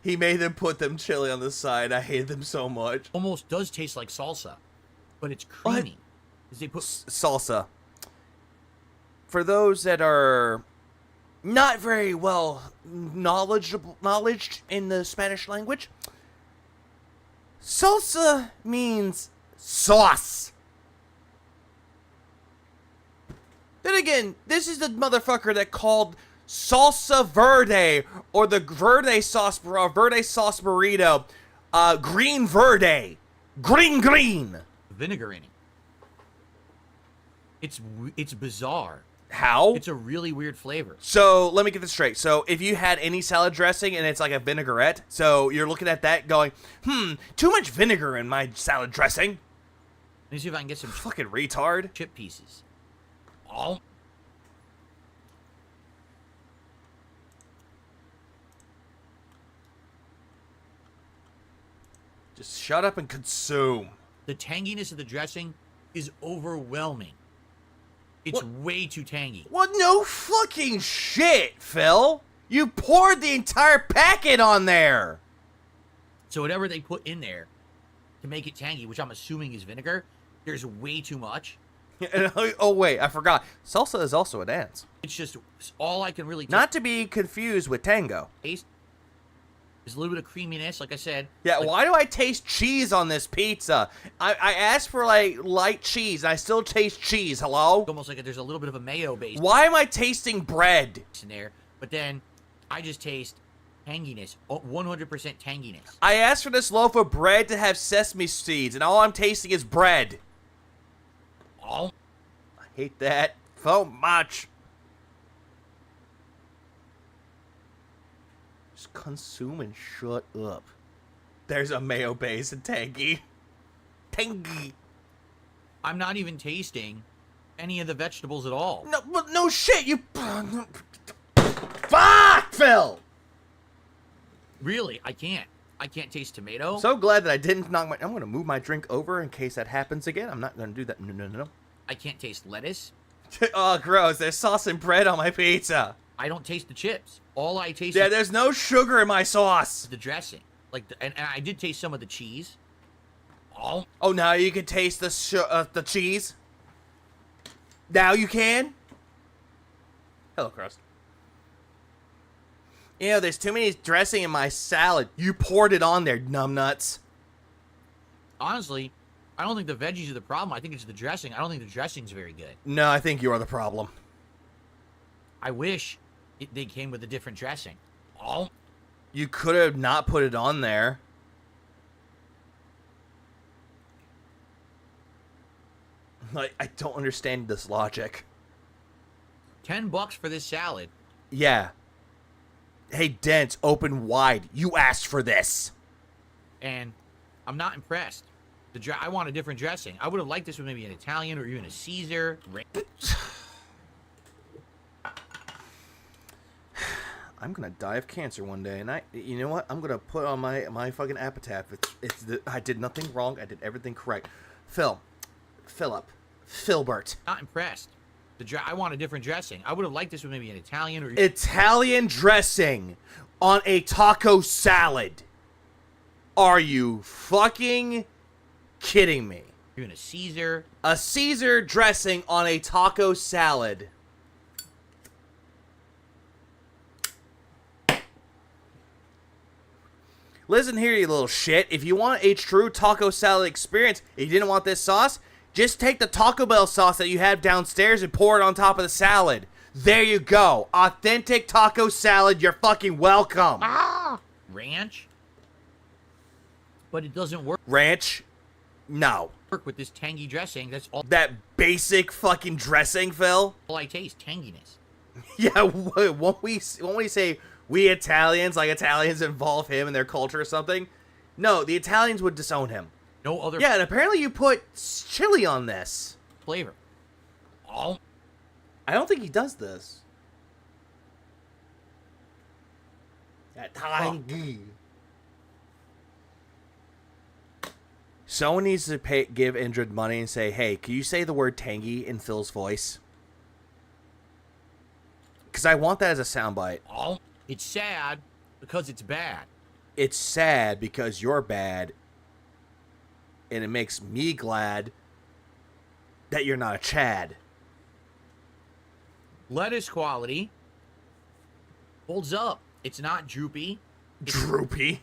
He made them put them chili on the side. I hate them so much. Almost does taste like salsa, but it's creamy. What? They put salsa. For those that are not very well knowledged in the Spanish language, salsa means sauce. Then again, this is the motherfucker that called salsa verde or the verde sauce burrito green verde. Green. Vinegar in it. It's bizarre. How? It's a really weird flavor. So, let me get this straight. So, if you had any salad dressing and it's like a vinaigrette, so you're looking at that going, too much vinegar in my salad dressing. Let me see if I can get some fucking retard chip pieces. Oh. Just shut up and consume. The tanginess of the dressing is overwhelming. It's way too tangy. What? No fucking shit, Phil. You poured the entire packet on there. So whatever they put in there to make it tangy, which I'm assuming is vinegar, there's way too much. Oh wait, I forgot. Salsa is also a dance. It's just all I can really not to be confused with tango. Taste. There's a little bit of creaminess, like I said. Yeah, like, why do I taste cheese on this pizza? I asked for like light cheese, and I still taste cheese. Hello? Almost like there's a little bit of a mayo base. Why am I tasting bread in there? But then I just taste tanginess, 100% tanginess. I asked for this loaf of bread to have sesame seeds, and all I'm tasting is bread. Oh. I hate that so much. Just consume and shut up. There's a mayo base and tangy. Tangy. I'm not even tasting any of the vegetables at all. No, but no shit, you... Fuck, Phil! Really, I can't. I can't taste tomato. So glad that I didn't knock my... I'm going to move my drink over in case that happens again. I'm not going to do that. No. I can't taste lettuce. Oh, gross. There's sauce and bread on my pizza. I don't taste the chips. All I taste is there's no sugar in my sauce. The dressing. Like, and I did taste some of the cheese. Oh. Oh, now you can taste the cheese? Now you can? Hello, crust. You know, there's too many dressing in my salad. You poured it on there, numbnuts. Honestly, I don't think the veggies are the problem. I think it's the dressing. I don't think the dressing's very good. No, I think you are the problem. I wish they came with a different dressing. Oh. You could have not put it on there. Like, I don't understand this logic. $10 for this salad. Yeah. Hey, Dents, open wide. You asked for this. And I'm not impressed. I want a different dressing. I would have liked this with maybe an Italian or even a Caesar. I'm gonna die of cancer one day, and you know what? I'm gonna put on my fucking epitaph. I did nothing wrong. I did everything correct. Filbert. Not impressed. I want a different dressing. I would have liked this with maybe an Italian or Italian dressing on a taco salad. Are you fucking kidding me? Even a Caesar. A Caesar dressing on a taco salad. Listen here, you little shit. If you want a true taco salad experience, if you didn't want this sauce, just take the Taco Bell sauce that you have downstairs and pour it on top of the salad. There you go. Authentic taco salad. You're fucking welcome. Ah! Ranch? But it doesn't work. Ranch? No. Work with this tangy dressing. That's all. That basic fucking dressing, Phil? All I taste, tanginess. Yeah, won't we say we Italians, like Italians involve him in their culture or something? No, the Italians would disown him. No other. Yeah, and apparently you put chili on this. Flavor. Oh. I don't think he does this. Tangy. Someone needs to give Indrid money and say, hey, can you say the word tangy in Phil's voice? Because I want that as a soundbite. Oh. It's sad because it's bad. It's sad because you're bad. And it makes me glad that you're not a Chad. Lettuce quality holds up. It's not droopy. Droopy?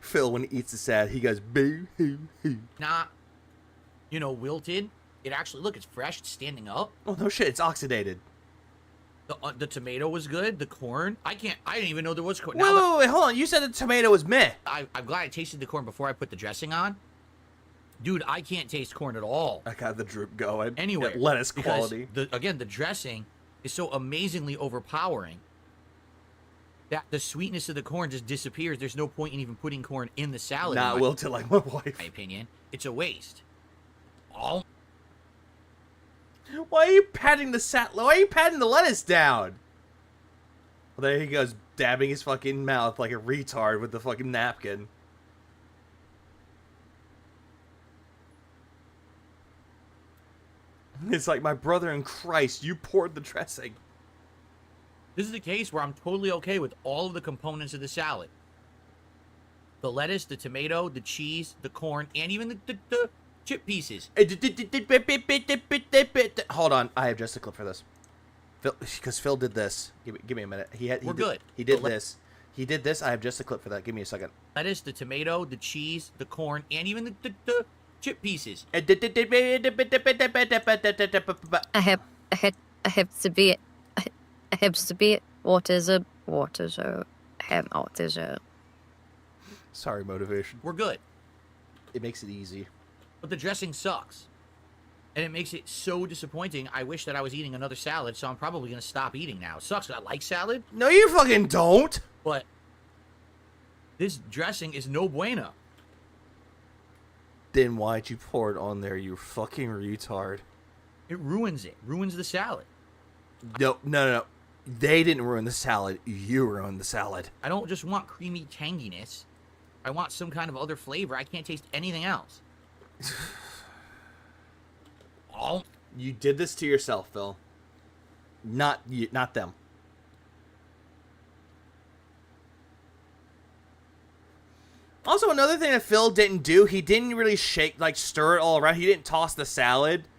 Phil, when he eats the salad, he goes, boo-hoo-hoo. Not, wilted. It actually, look, it's fresh. It's standing up. Oh, no shit. It's oxidated. The tomato was good. The corn. I didn't even know there was corn. Wait, hold on. You said the tomato was meh. I'm glad I tasted the corn before I put the dressing on. Dude, I can't taste corn at all. I got the droop going. Anyway. Yeah, lettuce quality. Again, the dressing is so amazingly overpowering that the sweetness of the corn just disappears. There's no point in even putting corn in the salad. Not will to like my wife. In my opinion. It's a waste. Oh. Why are you patting the Why are you patting the lettuce down? Well, there he goes, dabbing his fucking mouth like a retard with the fucking napkin. It's like, my brother in Christ, you poured the dressing. This is the case where I'm totally okay with all of the components of the salad. The lettuce, the tomato, the cheese, the corn, and even the chip pieces. Hold on, I have just a clip for this. Phil, because Phil did this. Give me a minute. We're good. He did this. He did this. I have just a clip for that. Give me a second. Lettuce, the tomato, the cheese, the corn, and even the chip pieces. I have to be autism. Sorry, motivation. We're good. It makes it easy. But the dressing sucks. And it makes it so disappointing. I wish that I was eating another salad, so I'm probably going to stop eating now. It sucks. I like salad. No, you fucking don't. But this dressing is no bueno. Then why'd you pour it on there, you fucking retard? It ruins it. Ruins the salad. No. They didn't ruin the salad. You ruined the salad. I don't just want creamy tanginess. I want some kind of other flavor. I can't taste anything else. Oh. You did this to yourself, Phil. Not you, not them. Also, another thing that Phil didn't do, he didn't really stir it all around. He didn't toss the salad.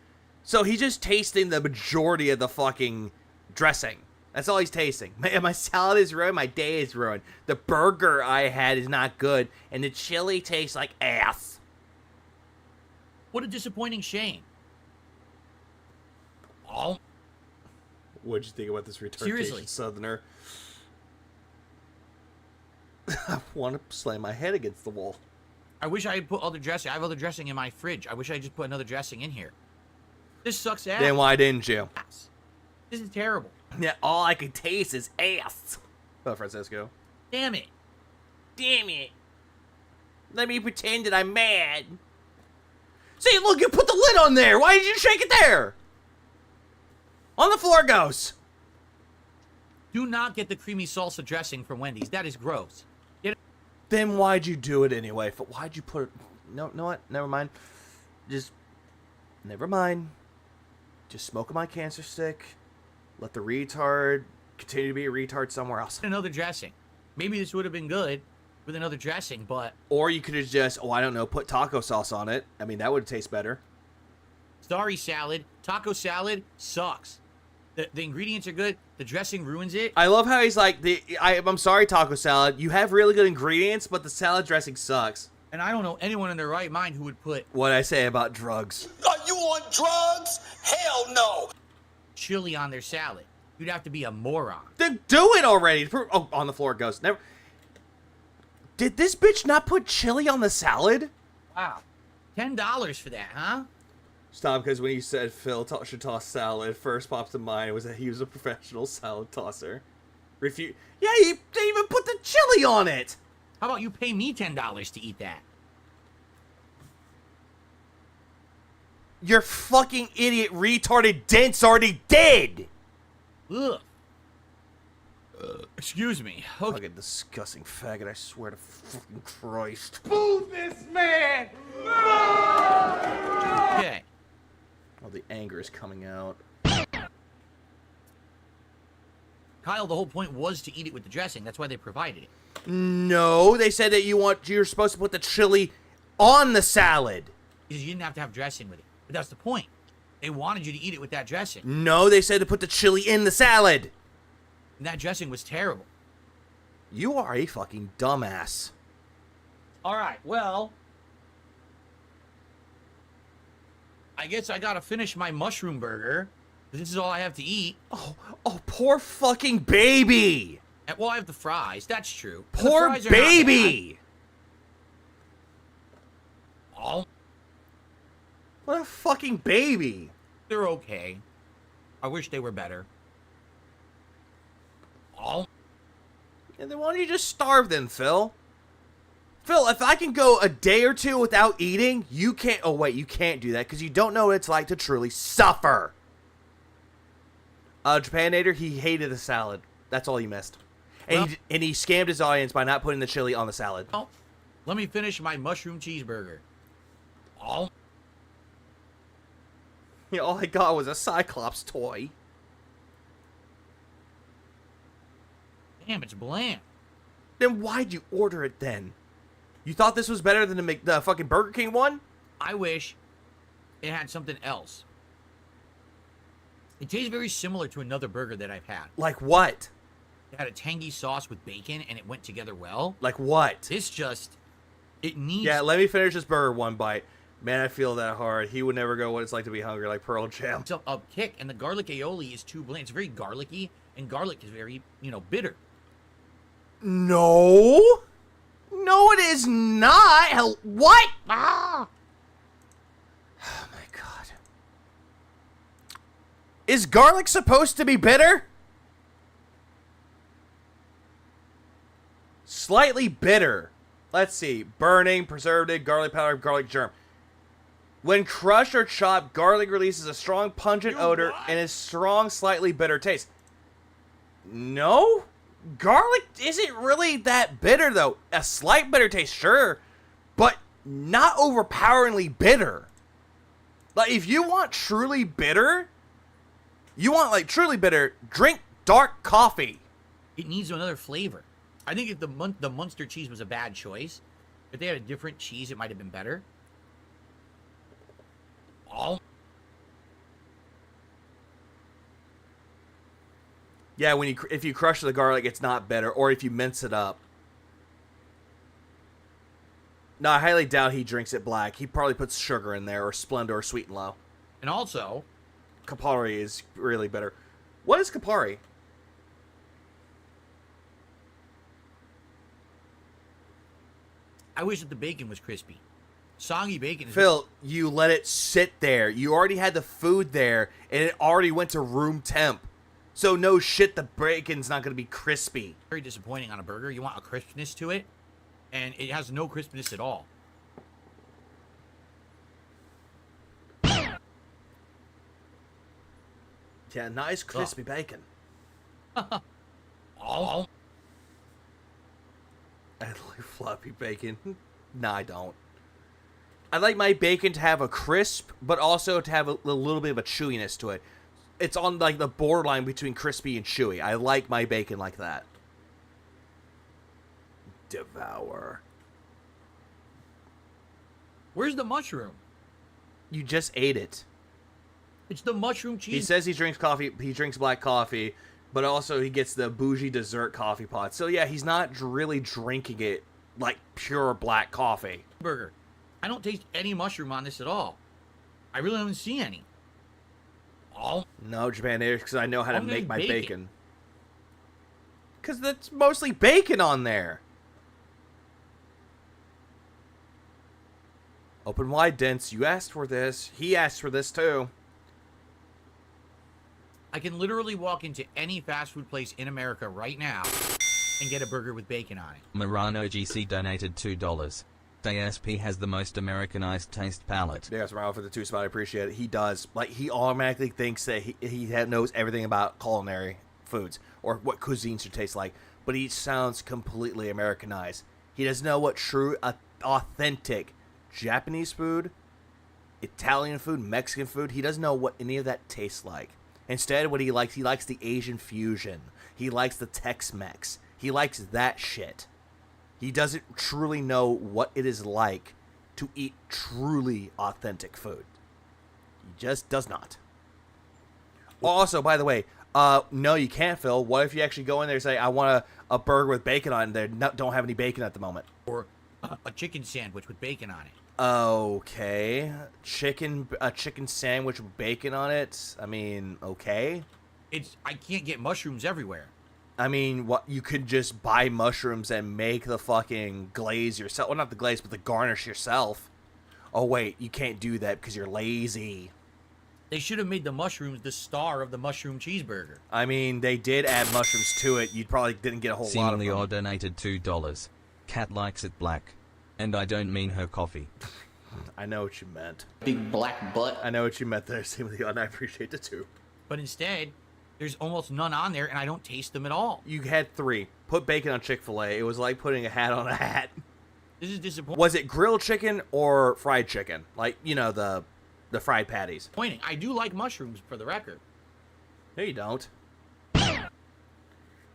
So he's just tasting the majority of the fucking dressing. That's all he's tasting. My salad is ruined. My day is ruined. The burger I had is not good. And the chili tastes like ass. What a disappointing shame. Oh. What'd you think about this retardation Seriously. southerner? I want to slam my head against the wall. I wish I had put other dressing. I have other dressing in my fridge. I wish I just put another dressing in here. This sucks ass. Then why didn't you? This is terrible. Yeah, all I can taste is ass. Oh, Francisco. Damn it. Damn it. Let me pretend that I'm mad. See, look, you put the lid on there. Why did you shake it there? On the floor it goes. Do not get the creamy salsa dressing from Wendy's. That is gross. Then why'd you do it anyway? Why'd you put it? No, know what? Never mind. Never mind. Just smoke my cancer stick. Let the retard continue to be a retard somewhere else. Another dressing. Maybe this would have been good with another dressing, but... Or you could have just, I don't know, put taco sauce on it. I mean, that would taste better. Sorry, salad. Taco salad sucks. The ingredients are good. The dressing ruins it. I love how he's like, I'm sorry, taco salad. You have really good ingredients, but the salad dressing sucks. And I don't know anyone in their right mind who would put... What I say about drugs. Are you on drugs? Hell no. Chili on their salad. You'd have to be a moron. Then do it already. Oh, on the floor it goes. Never. Did this bitch not put chili on the salad? Wow. $10 for that, huh? Stop, because when you said Phil should toss salad, first pops to mind was that he was a professional salad tosser. Yeah, he didn't even put the chili on it. How about you pay me $10 to eat that? Your fucking idiot retarded Dents already did. Ugh. Excuse me. Okay. Fucking disgusting faggot, I swear to fucking Christ. Move this man! Okay. Oh, the anger is coming out. Kyle, the whole point was to eat it with the dressing. That's why they provided it. No, they said that you're supposed to put the chili on the salad. Because you didn't have to have dressing with it. But that's the point. They wanted you to eat it with that dressing. No, they said to put the chili in the salad. And that dressing was terrible. You are a fucking dumbass. Alright, well... I guess I gotta finish my mushroom burger. This is all I have to eat. Oh, poor fucking baby! And, well, I have the fries. That's true. Poor baby! Oh. What a fucking baby! They're okay. I wish they were better. Oh. And then why don't you just starve then, Phil? Phil, if I can go a day or two without eating, you can't... Oh, wait, you can't do that because you don't know what it's like to truly suffer. Japanator, he hated the salad. That's all he missed. And, Well, he scammed his audience by not putting the chili on the salad. Oh. Let me finish my mushroom cheeseburger. Oh. Yeah, all I got was a Cyclops toy. Damn, it's bland. Then why'd you order it then? You thought this was better than the fucking Burger King one? I wish it had something else. It tastes very similar to another burger that I've had. Like what? It had a tangy sauce with bacon, and it went together well. Like what? This just... It needs... Yeah, let me finish this burger one bite. Man, I feel that hard. He would never go what it's like to be hungry, like Pearl Jam. It's a kick, and the garlic aioli is too bland. It's very garlicky, and garlic is very, bitter. No. No, it is not. Hell, what? Ah. Oh, my God. Is garlic supposed to be bitter? Slightly bitter. Let's see. Burning, preservative, garlic powder, garlic germ. When crushed or chopped, garlic releases a strong pungent odor and a strong, slightly bitter taste. No? Garlic isn't really that bitter, though. A slight bitter taste, sure, but not overpoweringly bitter. Like, if you want truly bitter, drink dark coffee. It needs another flavor. I think if the Munster cheese was a bad choice, if they had a different cheese, it might have been better. Oh. Yeah, if you crush the garlic, it's not bitter, or if you mince it up. No, I highly doubt he drinks it black. He probably puts sugar in there, or Splenda, or Sweet and Low. And also, Campari is really bitter. What is Campari? I wish that the bacon was crispy. Soggy bacon is... Phil, you let it sit there. You already had the food there, and it already went to room temp. So no shit, the bacon's not going to be crispy. Very disappointing on a burger. You want a crispness to it, and it has no crispness at all. Yeah, nice crispy bacon. Oh. I like floppy bacon. Nah, I don't. I like my bacon to have a crisp, but also to have a little bit of a chewiness to it. It's on like the borderline between crispy and chewy. I like my bacon like that. Devour. Where's the mushroom? You just ate it. It's the mushroom cheese. He says he drinks coffee. He drinks black coffee, but also he gets the bougie dessert coffee pot. So yeah, he's not really drinking it like pure black coffee. Burger. I don't taste any mushroom on this at all. I really don't see any. Oh. No, Japan Air, because I know how to make my bacon. bacon. Because that's mostly bacon on there. Open wide, Dents. You asked for this. He asked for this, too. I can literally walk into any fast food place in America right now and get a burger with bacon on it. Murano GC donated $2. ASP has the most Americanized taste palette. Yes, Murano for the 2 spot. I appreciate it. He does. Like, he automatically thinks that he knows everything about culinary foods or what cuisine should taste like, but he sounds completely Americanized. He doesn't know what true, authentic Japanese food, Italian food, Mexican food, he doesn't know what any of that tastes like. Instead, what he likes the Asian fusion. He likes the Tex-Mex. He likes that shit. He doesn't truly know what it is like to eat truly authentic food. He just does not. Also, by the way, no, you can't, Phil. What if you actually go in there and say, I want a burger with bacon on it, and they don't have any bacon at the moment? Or a chicken sandwich with bacon on it. Okay. A chicken sandwich with bacon on it? I mean, okay. I can't get mushrooms everywhere. I mean, what, you could just buy mushrooms and make the fucking glaze yourself. Well, not the glaze, but the garnish yourself. Oh, wait, you can't do that because you're lazy. They should have made the mushrooms the star of the mushroom cheeseburger. I mean, they did add mushrooms to it. You probably didn't get a whole lot of them. Seemingly donated $2. Cat likes it black. And I don't mean her coffee. I know what you meant. Big black butt. I know what you meant there, Seemingly, and I appreciate the 2. But instead, there's almost none on there, and I don't taste them at all. You had 3. Put bacon on Chick-fil-A. It was like putting a hat on a hat. This is disappointing. Was it grilled chicken or fried chicken? Like, you know, the fried patties. I do like mushrooms, for the record. No, you don't.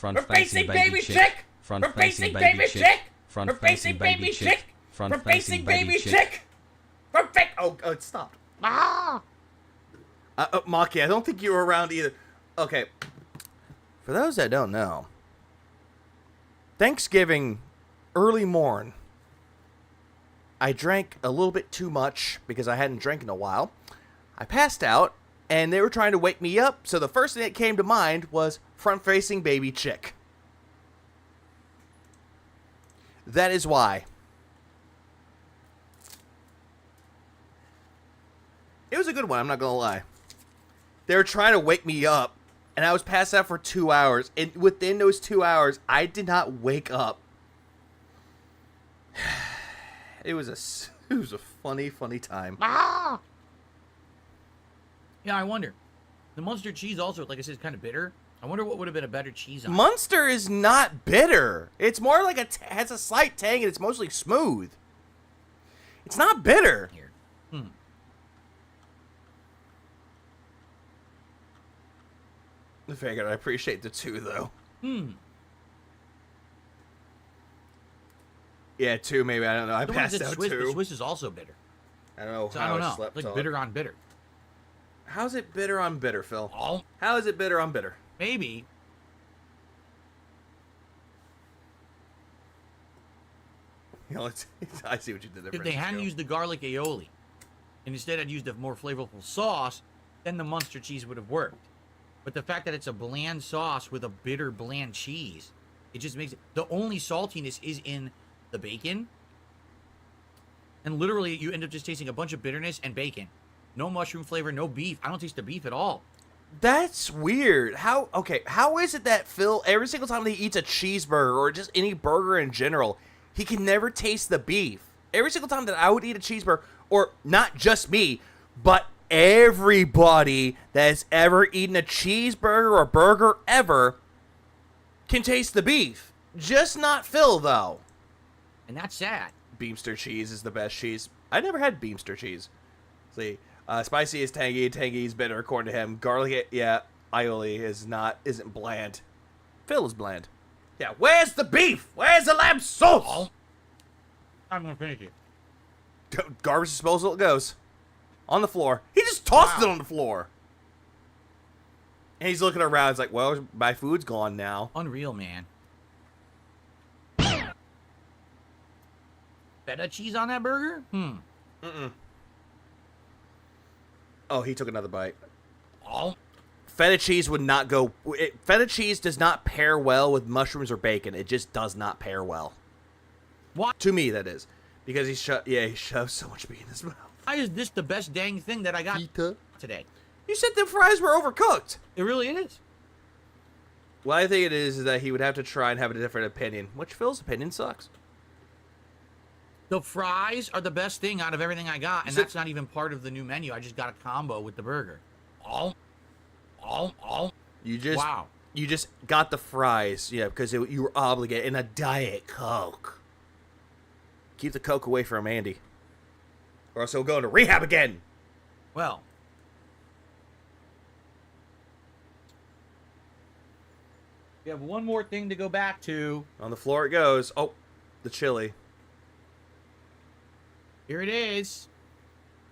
Front-facing baby chick. Front-facing baby chick. Front-facing baby chick. Front-facing baby chick. Oh, it stopped. Maki, I don't think you were around either. Okay. For those that don't know, Thanksgiving, early morn, I drank a little bit too much because I hadn't drank in a while. I passed out, and they were trying to wake me up, so the first thing that came to mind was front-facing baby chick. That is why. It was a good one, I'm not gonna lie. They were trying to wake me up, and I was passed out for 2 hours, and within those 2 hours, I did not wake up. It was a funny time. Yeah, I wonder. The Munster cheese also, like I said, is kind of bitter. I wonder what would have been a better cheese on it. Munster is not bitter. It's more like has a slight tang, and it's mostly smooth. It's not bitter. I figured I appreciate the 2, though. Yeah, 2 maybe. I don't know. I passed out Swiss, 2. But Swiss is also bitter. I don't know So how I don't know. slept Like on. bitter on bitter. How's it bitter on bitter, Phil? Oh. How is it bitter on bitter? Maybe. You know, I see what you did there. If they hadn't used the garlic aioli, and instead had used a more flavorful sauce, then the Munster cheese would have worked. But the fact that it's a bland sauce with a bitter, bland cheese, it just makes it... The only saltiness is in the bacon. And literally, you end up just tasting a bunch of bitterness and bacon. No mushroom flavor, no beef. I don't taste the beef at all. That's weird. How is it that Phil, every single time that he eats a cheeseburger or just any burger in general, he can never taste the beef? Every single time that I would eat a cheeseburger, or not just me, but everybody that has ever eaten a cheeseburger or burger ever can taste the beef. Just not Phil, though. And that's sad. Beamster cheese is the best cheese. I never had Beamster cheese. See, spicy is tangy, tangy is bitter, according to him. Garlic, yeah, aioli isn't bland. Phil is bland. Yeah, where's the beef? Where's the lamb sauce? Oh. I'm gonna finish it. Garbage disposal it goes. On the floor. He just tossed it on the floor. And he's looking around. He's like, well, my food's gone now. Unreal, man. Feta cheese on that burger? Oh, he took another bite. Oh. Feta cheese would not go... Feta cheese does not pair well with mushrooms or bacon. It just does not pair well. What? To me, that is. Because he shoves so much meat in his mouth. Why is this the best dang thing that I got today? You said the fries were overcooked. It really is. What I think it is that he would have to try and have a different opinion, which Phil's opinion sucks. The fries are the best thing out of everything I got, and that's not even part of the new menu. I just got a combo with the burger. You just wow. You just got the fries, yeah, because you were obligated in a Diet Coke. Keep the Coke away from Andy, or else he'll go into rehab again. Well, we have one more thing to go back to. On the floor it goes. Oh, the chili. Here it is.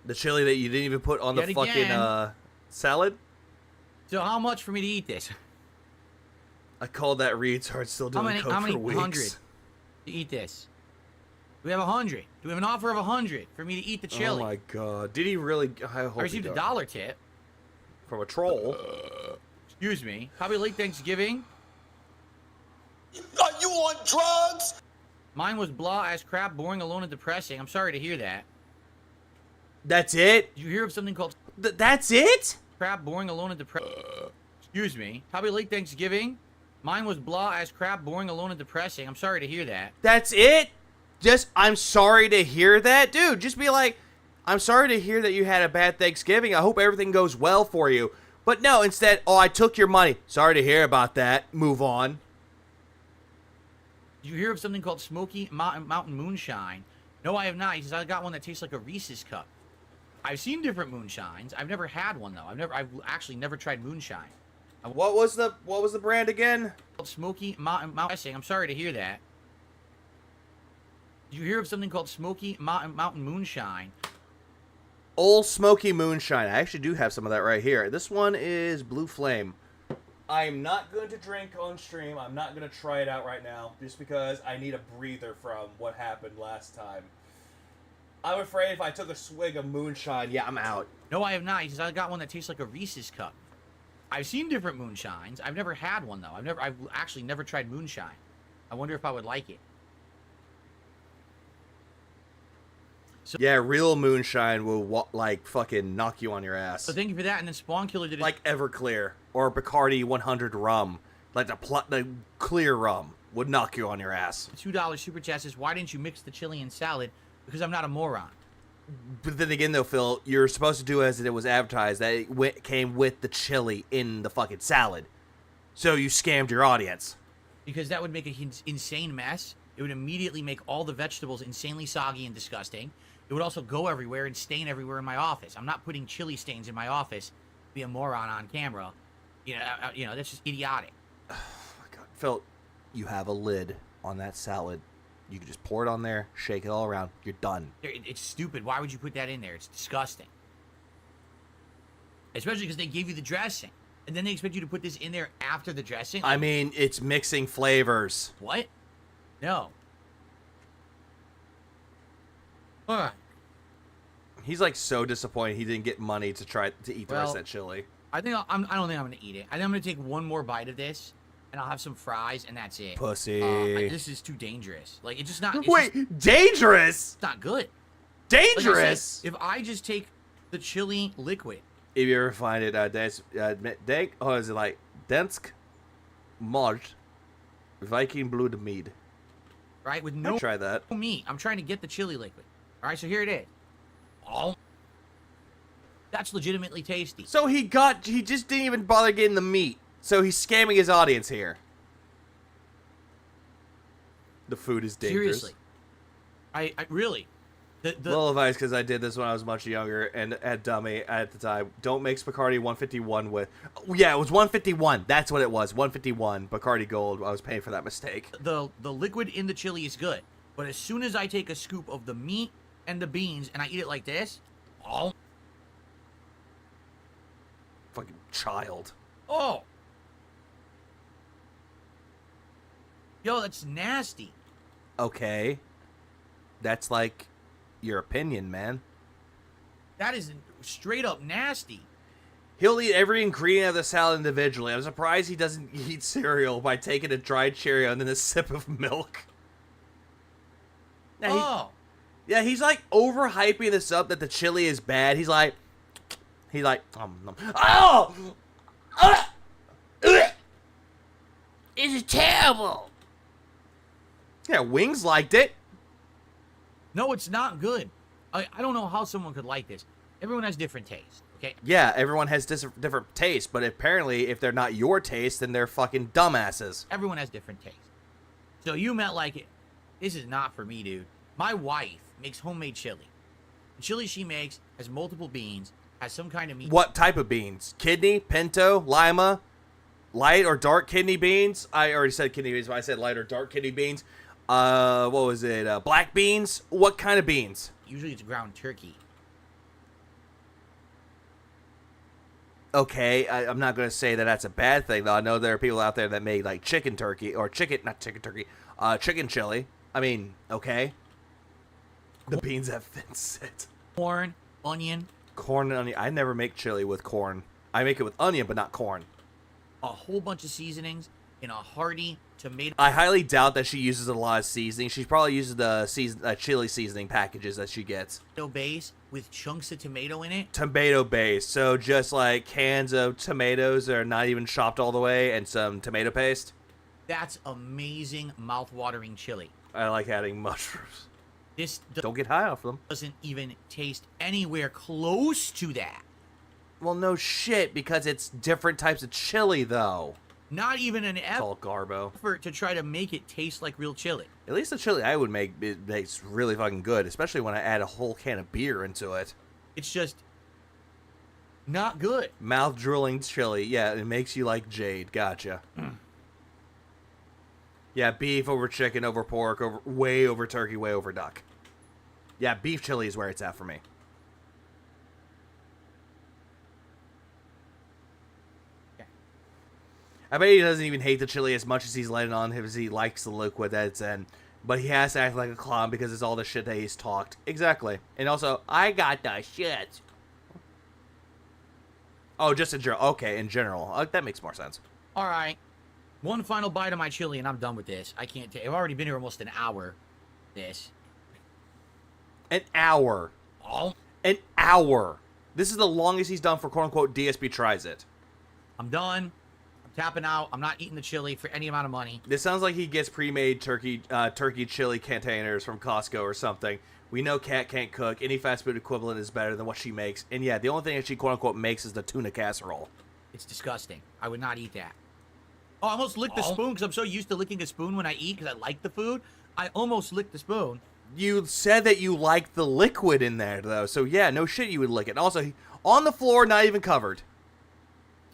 The chili that you didn't even put on the fucking salad? So how much for me to eat this? I called that retard still doing Coke how many for weeks. 100 to eat this? Do we have 100? Do we have an offer of 100 for me to eat the chili? Oh my god. Did he really? I received a $1 tip. From a troll. Excuse me. Probably late Thanksgiving. Are you on drugs? Mine was blah as crap, boring, alone, and depressing. I'm sorry to hear that. That's it? Did you hear of something called... That's it? Crap, boring, alone, and depressing. Excuse me. Probably late Thanksgiving. Mine was blah as crap, boring, alone, and depressing. I'm sorry to hear that. That's it? Just, I'm sorry to hear that? Dude, just be like, I'm sorry to hear that you had a bad Thanksgiving. I hope everything goes well for you. But no, instead, oh, I took your money. Sorry to hear about that. Move on. Did you hear of something called Smoky Mountain Moonshine? No, I have not. He says, I got one that tastes like a Reese's cup. I've seen different moonshines. I've never had one, though. I've actually never tried moonshine. What was the brand again? Smoky Mountain Dressing. I'm sorry to hear that. Did you hear of something called Smoky Mountain Moonshine? Old Smoky Moonshine. I actually do have some of that right here. This one is Blue Flame. I'm not going to drink on stream. I'm not going to try it out right now, just because I need a breather from what happened last time. I'm afraid if I took a swig of moonshine, yeah, I'm out. No, I have not. He says I got one that tastes like a Reese's cup. I've seen different moonshines. I've never had one though. I've actually never tried moonshine. I wonder if I would like it. So, yeah, real moonshine will like fucking knock you on your ass. So thank you for that. And then Spawn Killer did it. Like Everclear or Bacardi 100 rum, like the clear rum would knock you on your ass. $2 super chat says, why didn't you mix the chili and salad? Because I'm not a moron. But then again, though, Phil, you're supposed to do as it was advertised, that it came with the chili in the fucking salad. So you scammed your audience. Because that would make an insane mess. It would immediately make all the vegetables insanely soggy and disgusting. It would also go everywhere and stain everywhere in my office. I'm not putting chili stains in my office. Be a moron on camera. You know, that's just idiotic. Oh my God, Phil, you have a lid on that salad. You can just pour it on there, shake it all around. You're done. It's stupid. Why would you put that in there? It's disgusting. Especially because they gave you the dressing. And then they expect you to put this in there after the dressing? I mean, it's mixing flavors. What? No. Alright. He's like so disappointed he didn't get money to try to eat the rest of that chili. I don't think I'm gonna eat it. I think I'm gonna take one more bite of this, and I'll have some fries, and that's it. Pussy. This is too dangerous. Like, it's just not. Wait, dangerous? It's not good. Dangerous? Like I said, if I just take the chili liquid. If you ever find it, is it like Dents, Mod, Viking Blood Mead. Right, with no try that. meat. I'm trying to get the chili liquid. All right, so here it is. Oh, that's legitimately tasty. So he just didn't even bother getting the meat. So he's scamming his audience here. The food is dangerous. Seriously. I really. Little advice, because I did this when I was much younger and had dummy at the time. Don't mix Bacardi 151 with... Oh, yeah, it was 151. That's what it was. 151 Bacardi Gold. I was paying for that mistake. The liquid in the chili is good. But as soon as I take a scoop of the meat and the beans and I eat it like this... Oh. Fucking child. Oh. Yo, that's nasty. Okay. That's like... your opinion, man. That is straight up nasty. He'll eat every ingredient of the salad individually. I'm surprised he doesn't eat cereal by taking a dried Cheerio and then a sip of milk. Oh. Yeah, he's like overhyping this up that the chili is bad. He's like, oh! This is terrible. Yeah, Wings liked it. No, it's not good. I don't know how someone could like this. Everyone has different tastes, okay? Yeah, everyone has different tastes, but apparently if they're not your taste, then they're fucking dumbasses. Everyone has different tastes. So you meant like it. This is not for me, dude. My wife makes homemade chili. The chili she makes has multiple beans, has some kind of meat. What type of beans? Kidney, pinto, lima, light or dark kidney beans? I already said kidney beans, but I said light or dark kidney beans. What was it? Black beans? What kind of beans? Usually it's ground turkey. Okay, I'm not going to say that that's a bad thing, though. I know there are people out there that make, like, chicken chili. Chicken chili. I mean, okay. The beans have been sit. Corn, onion. Corn and onion. I never make chili with corn. I make it with onion, but not corn. A whole bunch of seasonings in a hearty tomato. I highly doubt that she uses a lot of seasoning. She probably uses the chili seasoning packages that she gets. Base with chunks of tomato in it. Tomato base, so just like cans of tomatoes that are not even chopped all the way, and some tomato paste. That's amazing, mouth-watering chili. I like adding mushrooms. This don't get high off them. Doesn't even taste anywhere close to that. Well, no shit, because it's different types of chili, though. Not even an garbo. effort to try to make it taste like real chili. At least the chili I would make, it makes really fucking good, especially when I add a whole can of beer into it. It's just Not good. Mouth drooling chili. Yeah, it makes you like Jade. Gotcha. Yeah, beef over chicken over pork, way over turkey, way over duck. Yeah, beef chili is where it's at for me. I bet he doesn't even hate the chili as much as he's letting on him as he likes the liquid that it's in. But he has to act like a clown because it's all the shit that he's talked. Exactly. And also, I got the shit. Oh, just in general. Okay, in general. That makes more sense. All right. One final bite of my chili and I'm done with this. I can't take. I've already been here almost an hour. This. An hour. Oh? An hour. This is the longest he's done for quote-unquote DSP Tries It. I'm done. Tapping out. I'm not eating the chili for any amount of money. This sounds like he gets pre-made turkey chili containers from Costco or something. We know Kat can't cook. Any fast food equivalent is better than what she makes. And yeah, the only thing that she quote-unquote makes is the tuna casserole. It's disgusting. I would not eat that. Oh, I almost licked the spoon because I'm so used to licking a spoon when I eat because I like the food. I almost licked the spoon. You said that you liked the liquid in there, though. So yeah, no shit you would lick it. Also, on the floor, not even covered.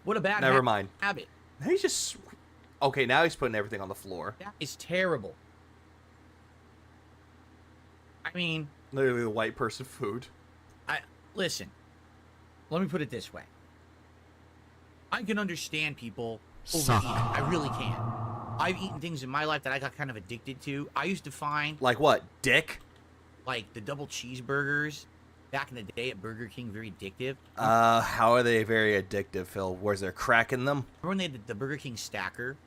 What a bad Never mind. habit. He's just... Okay, now he's putting everything on the floor. That is terrible. I mean... Literally the white person food. Listen. Let me put it this way. I can understand people overeating. I really can. I've eaten things in my life that I got kind of addicted to. I used to find... Like what? Dick? Like the double cheeseburgers back in the day at Burger King very addictive. How are they very addictive, Phil? Was there crack in them? Remember when they had the Burger King stacker?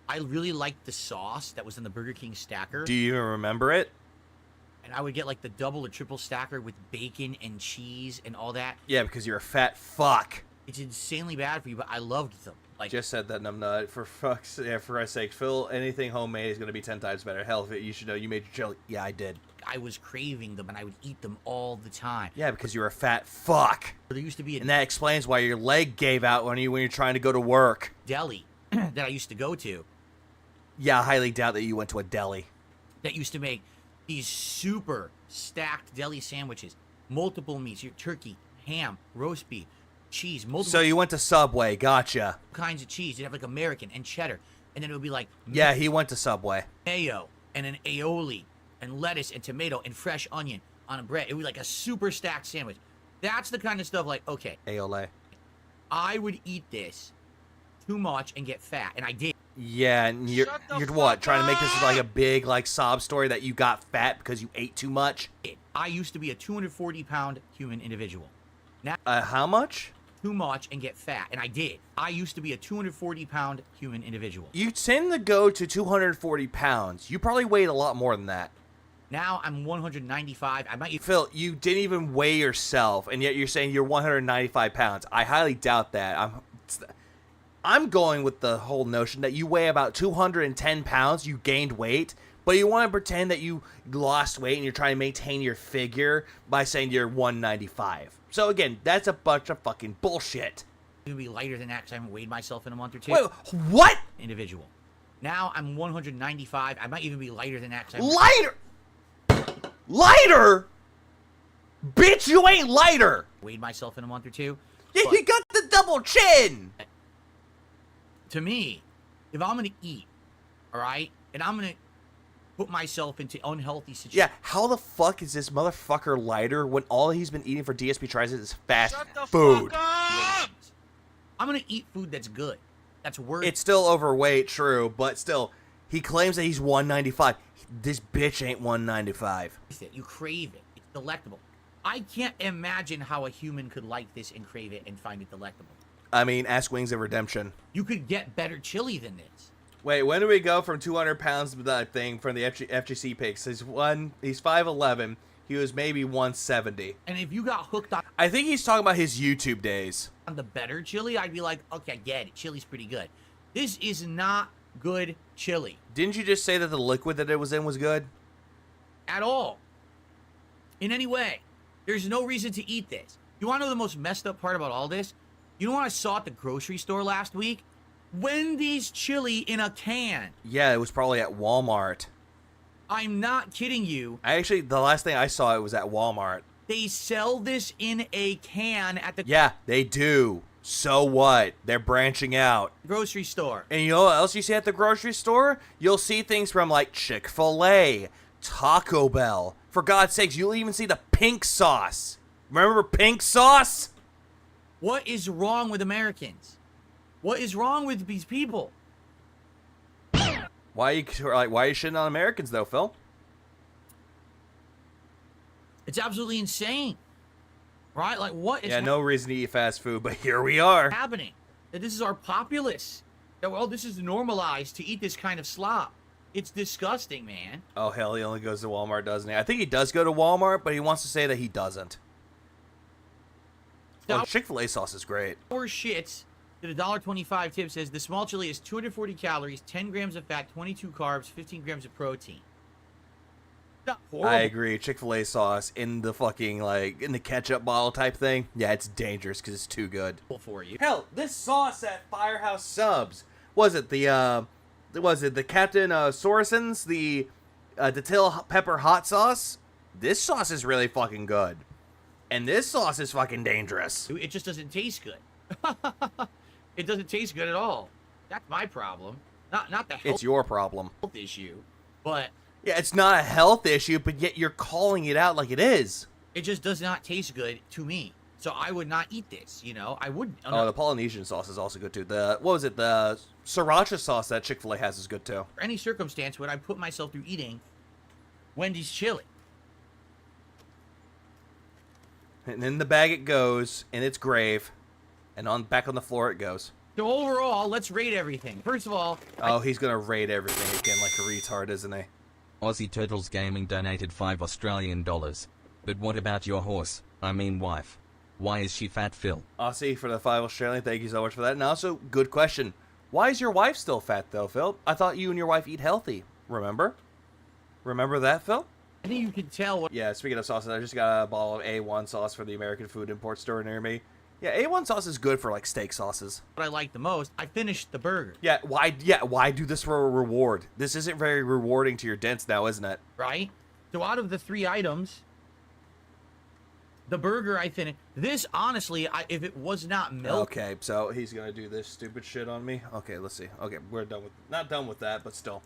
I really liked the sauce that was in the Burger King stacker. Do you even remember it? And I would get like the double or triple stacker with bacon and cheese and all that. Yeah, because you're a fat fuck. It's insanely bad for you, but I loved them. Like, just said that and I'm not. For Christ's sake, Phil, anything homemade is going to be 10 times better. Hell, you should know you made your chili. Yeah, I did. I was craving them, and I would eat them all the time. Yeah, because you're a fat fuck. There used to be and that explains why your leg gave out when you're trying to go to work. Deli that I used to go to. Yeah, I highly doubt that you went to a deli. That used to make these super stacked deli sandwiches. Multiple meats, your turkey, ham, roast beef, cheese, multiple... So you went to Subway, gotcha. Kinds of cheese. You'd have like American and cheddar. And then it would be like... Yeah, he went to Subway. Mayo and an aioli and lettuce and tomato and fresh onion on a bread. It was like a super stacked sandwich. That's the kind of stuff like, okay. Aioli. I would eat this too much and get fat. And I did. Yeah, and you're what? Trying to make this like a big like sob story that you got fat because you ate too much? I used to be a 240-pound human individual. Now, how much? Too much and get fat, and I did. I used to be a 240-pound human individual. You tend to go to 240 pounds. You probably weighed a lot more than that. Now I'm 195. I might. Phil, you didn't even weigh yourself, and yet you're saying you're 195 pounds. I highly doubt that. I'm going with the whole notion that you weigh about 210 pounds, you gained weight, but you want to pretend that you lost weight and you're trying to maintain your figure by saying you're 195. So again, that's a bunch of fucking bullshit. It would be lighter than that because I haven't weighed myself in a month or two. Wait, what? Individual. Now I'm 195. I might even be lighter than that. Lighter? Lighter? Bitch, you ain't lighter. Weighed myself in a month or two. Yeah, you got the double chin. To me, if I'm going to eat, all right, and I'm going to put myself into unhealthy situations. Yeah, how the fuck is this motherfucker lighter when all he's been eating for DSP Tries It is fast food? I'm going to eat food that's good. That's worth it. It's still overweight, true, but still, he claims that he's 195. This bitch ain't 195. You crave it. It's delectable. I can't imagine how a human could like this and crave it and find it delectable. I mean, ask Wings of Redemption. You could get better chili than this. Wait, when do we go from 200 pounds to that thing from the FGC pics? He's 5'11". He was maybe 170. And if you got hooked on... I think he's talking about his YouTube days. On the better chili, I'd be like, okay, I get it. Chili's pretty good. This is not good chili. Didn't you just say that the liquid that it was in was good? At all. In any way. There's no reason to eat this. You want to know the most messed up part about all this? You know what I saw at the grocery store last week? Wendy's chili in a can. Yeah, it was probably at Walmart. I'm not kidding you. The last thing I saw, it was at Walmart. They sell this in a can at the Yeah, they do. So what? They're branching out. grocery store. And you know what else you see at the grocery store? You'll see things from like Chick-fil-A, Taco Bell. For God's sakes, you'll even see the pink sauce. Remember pink sauce? What is wrong with Americans? What is wrong with these people? Why are you shitting on Americans though, Phil? It's absolutely insane. Right? Like, what is No reason to eat fast food, but here we are. happening? That this is our populace. That, well, this is normalized to eat this kind of slop. It's disgusting, man. Oh, hell, he only goes to Walmart, doesn't he? I think he does go to Walmart, but he wants to say that he doesn't. Well, Chick-fil-A sauce is great. Our shits that $1.25 tip says the small chili is 240 calories, 10 grams of fat, 22 carbs, 15 grams of protein. Not horrible. I agree. Chick-fil-A sauce in the fucking, like, in the ketchup bottle type thing. Yeah, it's dangerous because it's too good. For you. Hell, this sauce at Firehouse Subs, was it the Captain Sorensen's, the dill pepper hot sauce? This sauce is really fucking good. And this sauce is fucking dangerous. It just doesn't taste good. It doesn't taste good at all. That's my problem. Not the health It's your problem. issue, but Yeah, it's not a health issue, but yet you're calling it out like it is. it just does not taste good to me. So I would not eat this, you know? I wouldn't. Oh, the Polynesian sauce is also good too. The the sriracha sauce that Chick-fil-A has is good too. For any circumstance would I put myself through eating Wendy's chili. And in the bag it goes, in its grave, and back on the floor it goes. So overall, let's rate everything. First of all, Oh, he's gonna rate everything again like a retard, isn't he? Aussie Turtles Gaming donated $5 Australian. But what about your horse? I mean wife. Why is she fat, Phil? Aussie for the 5 Australian, thank you so much for that. And also, good question. Why is your wife still fat though, Phil? I thought you and your wife eat healthy. Remember? Remember that, Phil? I think you can tell what. Yeah, speaking of sauces, I just got a bottle of A1 sauce from the American Food Import store near me. Yeah, A1 sauce is good for like steak sauces. What I like the most, I finished the burger. Yeah, why do this for a reward? This isn't very rewarding to your dents now, isn't it? Right? So out of the 3 items, the burger I finished. This, honestly, if it was not milk. Okay, so he's gonna do this stupid shit on me. Okay, let's see. Okay, we're done with, not done with that, but still.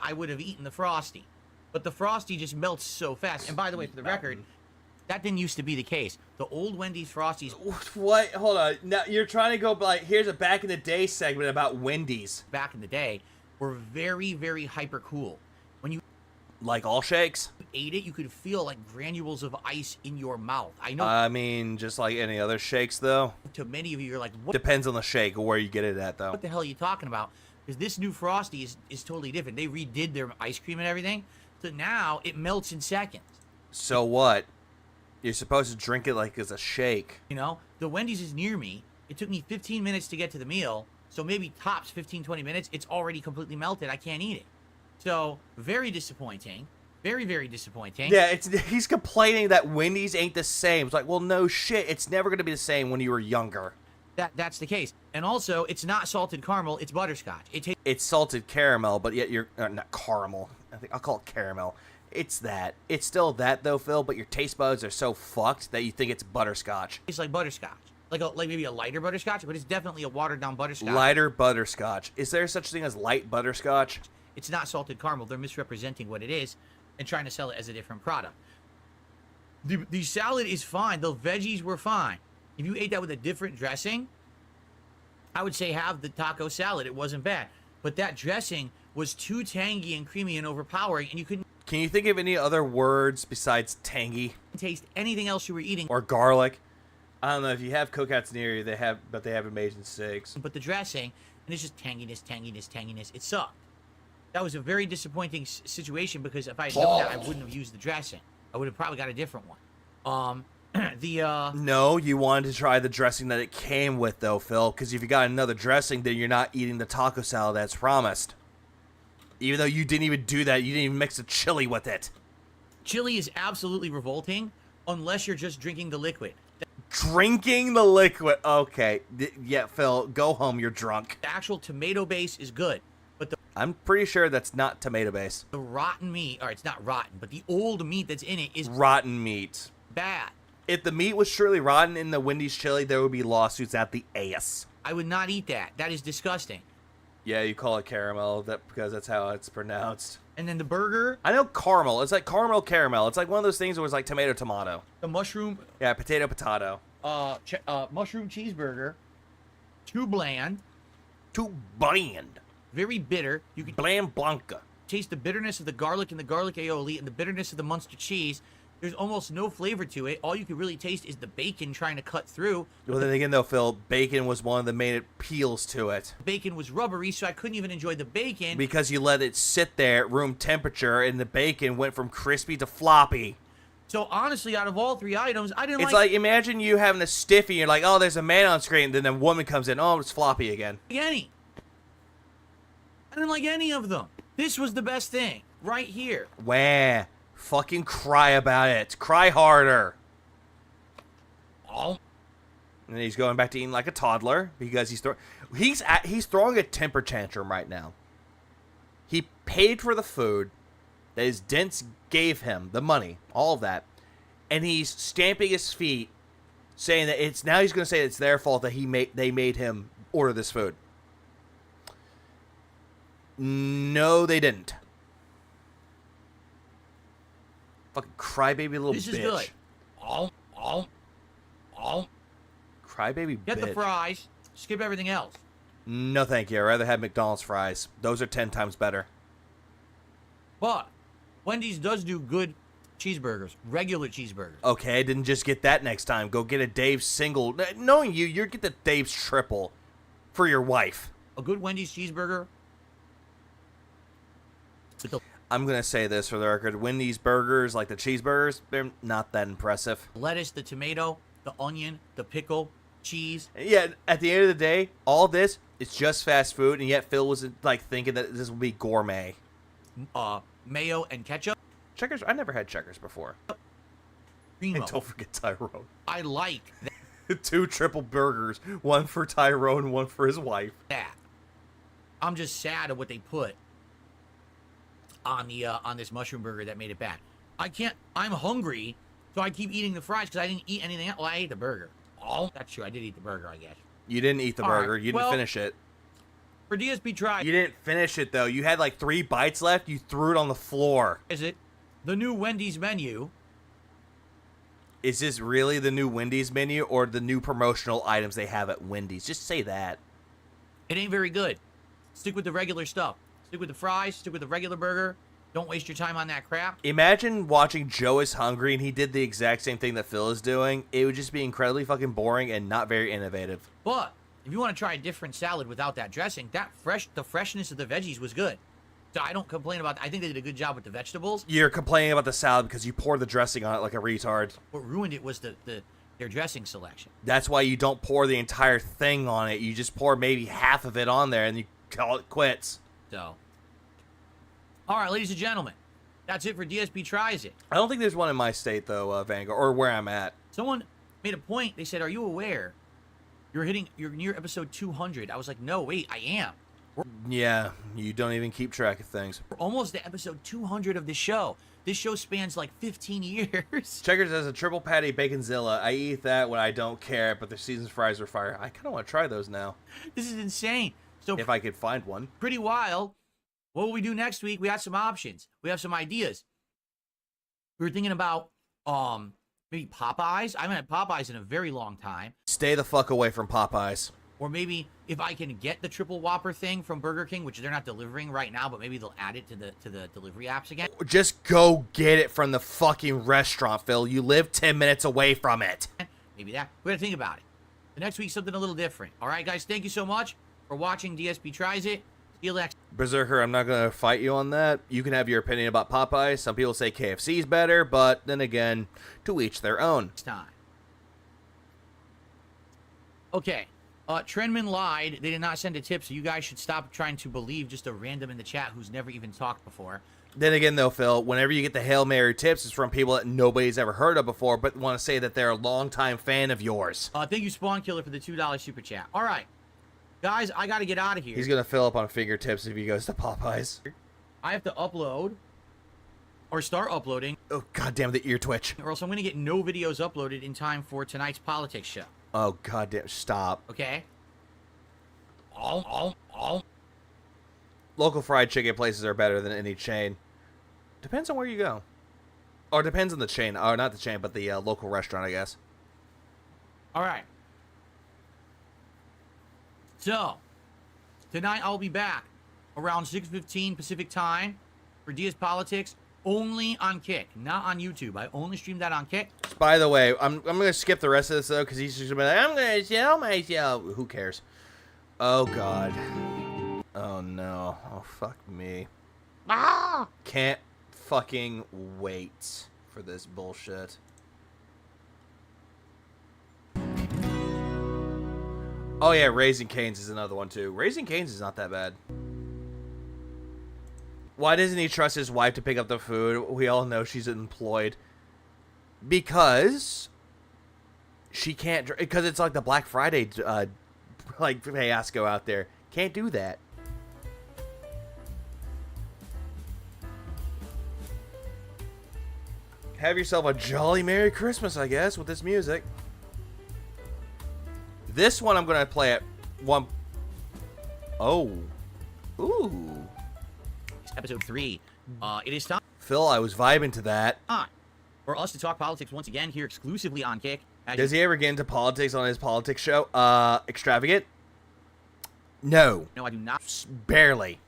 I would have eaten the Frosty. But the Frosty just melts so fast. And by the way, for the record, that didn't used to be the case. The old Wendy's Frosties. What? Hold on. Now you're trying to go like, here's a back in the day segment about Wendy's. Back in the day, were very, very hyper cool. When you like all shakes ate it, you could feel like granules of ice in your mouth. I know. I mean, just like any other shakes, though. To many of you, you're like, what? Depends on the shake or where you get it at, though. What the hell are you talking about? Because this new Frosty is totally different. They redid their ice cream and everything. So now it melts in seconds. So what? You're supposed to drink it like it's a shake. You know, the Wendy's is near me. It took me 15 minutes to get to the meal. So maybe tops 15, 20 minutes. It's already completely melted. I can't eat it. So very disappointing. Very, very disappointing. Yeah, he's complaining that Wendy's ain't the same. It's like, well, no shit. It's never going to be the same when you were younger. That's the case. And also, it's not salted caramel. It's butterscotch. It's salted caramel, but yet you're... not caramel. I'll call it caramel. It's that. It's still that, though, Phil, but your taste buds are so fucked that you think it's butterscotch. It's like butterscotch. Like maybe a lighter butterscotch, but it's definitely a watered-down butterscotch. Lighter butterscotch. Is there such thing as light butterscotch? It's not salted caramel. They're misrepresenting what it is and trying to sell it as a different product. The salad is fine. The veggies were fine. If you ate that with a different dressing, I would say have the taco salad. It wasn't bad. But that dressing was too tangy and creamy and overpowering, and you couldn't... Can you think of any other words besides tangy? Taste anything else you were eating. Or garlic? I don't know if you have cookouts near you, they have it made in sticks. But the dressing, and it's just tanginess. It sucked. That was a very disappointing situation because if I had known that, I wouldn't have used the dressing. I would have probably got a different one. No, you wanted to try the dressing that it came with, though, Phil. Because if you got another dressing, then you're not eating the taco salad that's promised. Even though you didn't even do that, you didn't even mix the chili with it. Chili is absolutely revolting unless you're just drinking the liquid. Drinking the liquid. Okay. Yeah, Phil, go home. You're drunk. The actual tomato base is good. But I'm pretty sure that's not tomato base. The rotten meat, or it's not rotten, but the old meat that's in it is rotten meat. bad. If the meat was surely rotten in the Wendy's chili, there would be lawsuits at the ass. I would not eat that. That is disgusting. Yeah, you call it caramel because that's how it's pronounced. And then the burger. I know caramel. It's like caramel. It's like one of those things where it's like tomato. The mushroom. Yeah, potato. Mushroom cheeseburger. Too bland. Too bland. Very bitter. You can bland blanca. Taste the bitterness of the garlic and the garlic aioli and the bitterness of the Munster cheese. There's almost no flavor to it. All you can really taste is the bacon trying to cut through. Well, then again, though, Phil, bacon was one of the main appeals to it. Bacon was rubbery, so I couldn't even enjoy the bacon. Because you let it sit there at room temperature, and the bacon went from crispy to floppy. So, honestly, out of all three items, I didn't like... It's like, imagine you having a stiffy, and you're like, oh, there's a man on screen, and then a woman comes in, oh, it's floppy again. I didn't like any of them. This was the best thing, right here. Wah. Fucking cry about it. Cry harder. Oh. And he's going back to eating like a toddler because he's throwing a temper tantrum right now. He paid for the food that his Dents gave him, the money, all of that, and he's stamping his feet, saying that he's going to say it's their fault that they made him order this food. No, they didn't. Fucking crybaby little bitch. This is good. Oh. Crybaby bitch. Get the fries. Skip everything else. No, thank you. I'd rather have McDonald's fries. Those are 10 times better. But Wendy's does do good cheeseburgers. Regular cheeseburgers. Okay, I didn't just get that next time. Go get a Dave's single. Knowing you'd get the Dave's triple for your wife. A good Wendy's cheeseburger. I'm going to say this for the record. Wendy's burgers, like the cheeseburgers, they're not that impressive. Lettuce, the tomato, the onion, the pickle, cheese. Yeah, at the end of the day, all this, it's just fast food, and yet Phil was like thinking that this would be gourmet. Mayo and ketchup. Checkers, I never had Checkers before. Primo. And don't forget Tyrone. I like that. 2 triple burgers, one for Tyrone, one for his wife. That. I'm just sad at what they put on the on this mushroom burger that made it bad. I'm hungry, so I keep eating the fries because I didn't eat anything else. Well, I ate the burger. Oh, that's true. I did eat the burger, I guess. You didn't eat the burger. Right. You didn't finish it. For DSP Try. You didn't finish it, though. You had like 3 bites left. You threw it on the floor. Is it the new Wendy's menu? Is this really the new Wendy's menu or the new promotional items they have at Wendy's? Just say that. It ain't very good. Stick with the regular stuff. Stick with the fries. Stick with the regular burger. Don't waste your time on that crap. Imagine watching Joe is Hungry and he did the exact same thing that Phil is doing. It would just be incredibly fucking boring and not very innovative. But if you want to try a different salad without that dressing, the freshness of the veggies was good. So I don't complain about that. I think they did a good job with the vegetables. You're complaining about the salad because you poured the dressing on it like a retard. What ruined it was their dressing selection. That's why you don't pour the entire thing on it. You just pour maybe half of it on there and you call it quits. So, all right, ladies and gentlemen, that's it for DSP Tries It. I don't think there's one in my state, though, Vanguard, or where I'm at. Someone made a point. They said, are you aware you're near episode 200? I was like, no, wait, I am. Yeah, you don't even keep track of things. We're almost to episode 200 of this show. This show spans like 15 years. Checkers has a triple patty baconzilla. I eat that when I don't care, but the season's fries are fire. I kind of want to try those now. This is insane. So if I could find one. Pretty wild. What will we do next week? We got some options. We have some ideas. We were thinking about maybe Popeyes. I haven't had Popeyes in a very long time. Stay the fuck away from Popeyes. Or maybe if I can get the triple Whopper thing from Burger King, which they're not delivering right now, but maybe they'll add it to the delivery apps again. Just go get it from the fucking restaurant, Phil. You live 10 minutes away from it. Maybe that. We're going to think about it. The next week's something a little different. All right, guys, thank you so much for watching DSP Tries It. See you next. Berserker, I'm not going to fight you on that. You can have your opinion about Popeyes. Some people say KFC's better, but then again, to each their own. Next time. Okay. Trendman lied. They did not send a tip, so you guys should stop trying to believe just a random in the chat who's never even talked before. Then again, though, Phil, whenever you get the Hail Mary tips, it's from people that nobody's ever heard of before, but want to say that they're a longtime fan of yours. Thank you, Spawn Killer, for the $2 super chat. All right. Guys, I got to get out of here. He's going to fill up on fingertips if he goes to Popeyes. I have to upload or start uploading. Oh, goddamn, the ear twitch. Or else I'm going to get no videos uploaded in time for tonight's politics show. Oh, goddamn, stop. Okay? Local fried chicken places are better than any chain. Depends on where you go. Or depends on the chain. Or not the chain, but the local restaurant, I guess. All right. So, tonight I'll be back around 6:15 Pacific time for Diaz Politics, only on Kick, not on YouTube. I only stream that on Kick. By the way, I'm going to skip the rest of this, though, because he's just going to be like, I'm going to sell myself. Who cares? Oh, God. Oh, no. Oh, fuck me. Can't fucking wait for this bullshit. Oh, yeah, Raising Cane's is another one, too. Raising Cane's is not that bad. Why doesn't he trust his wife to pick up the food? We all know she's employed. Because she can't... Because it's like the Black Friday, like, fiasco out there. Can't do that. Have yourself a jolly Merry Christmas, I guess, with this music. This one I'm going to play at one... Oh. Ooh. Episode 3. It is time Phil, I was vibing to that. for us to talk politics once again here exclusively on Kick. Does he ever get into politics on his politics show? Extravagant? No. No, I do not. Barely.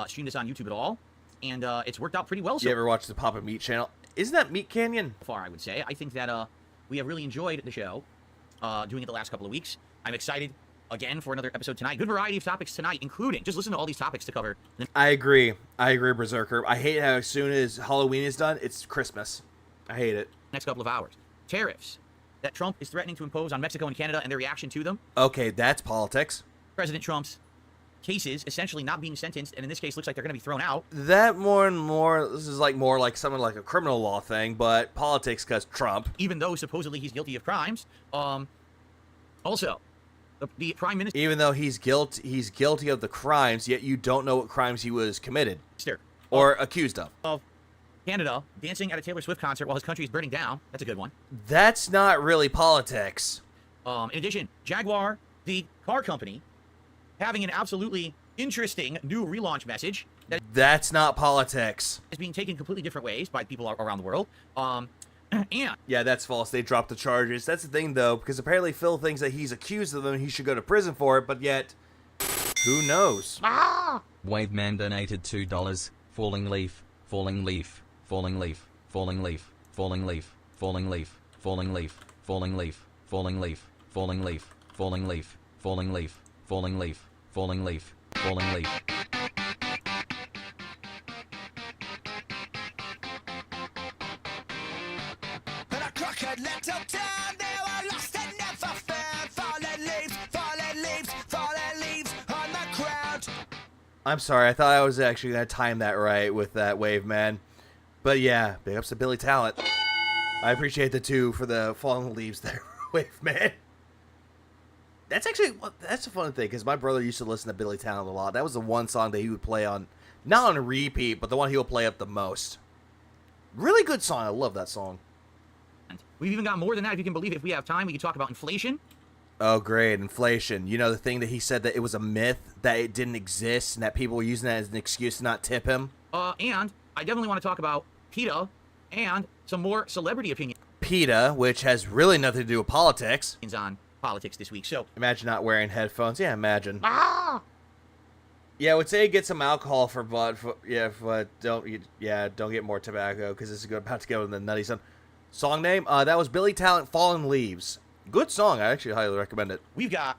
Stream this on YouTube at all. And it's worked out pretty well so You ever watch the Papa Meat channel? Isn't that Meat Canyon? far, I would say. I think that we have really enjoyed the show, doing it the last couple of weeks. I'm excited again for another episode tonight. Good variety of topics tonight, including just listen to all these topics to cover. I agree, Berserker. I hate how as soon as Halloween is done, it's Christmas. I hate it. Next couple of hours. Tariffs that Trump is threatening to impose on Mexico and Canada and their reaction to them. Okay, that's politics. President Trump's cases essentially not being sentenced, and in this case looks like they're going to be thrown out. That more and more, this is like more like something like a criminal law thing, but politics because Trump. Even though supposedly he's guilty of crimes. Also, the prime minister. Even though he's guilty of the crimes, yet you don't know what crimes he was committed or accused of. Of Canada dancing at a Taylor Swift concert while his country is burning down. That's a good one. That's not really politics. In addition, Jaguar, the car company, having an absolutely interesting new relaunch message. That's not politics. Is being taken completely different ways by people around the world. And yeah, that's false. They dropped the charges. That's the thing, though, because apparently Phil thinks that he's accused of them and he should go to prison for it, but yet, who knows? Waveman donated $2. Falling leaf, falling leaf, falling leaf, falling leaf, falling leaf, falling leaf, falling leaf, falling leaf, falling leaf, falling leaf, falling leaf, falling leaf, falling leaf, falling leaf, falling leaf. I'm sorry, I thought I was actually going to time that right with that wave, man. But yeah, big ups to Billy Talent. I appreciate the 2 for the fallen leaves there, wave, man. That's actually, that's a fun thing, because my brother used to listen to Billy Talent a lot. That was the one song that he would play on, not on repeat, but the one he would play up the most. Really good song. I love that song. We've even got more than that, if you can believe it. If we have time, we can talk about inflation. Oh, great. Inflation. You know, the thing that he said that it was a myth, that it didn't exist, and that people were using that as an excuse to not tip him. And I definitely want to talk about PETA and some more celebrity opinions. PETA, which has really nothing to do with politics. On politics this week, so. Imagine not wearing headphones. Yeah, imagine. Yeah, I would say get some alcohol for bud. But don't get more tobacco, because this is about to go in the nutty sun. Song name? That was Billy Talent, Fallen Leaves. Good song. I actually highly recommend it. We've got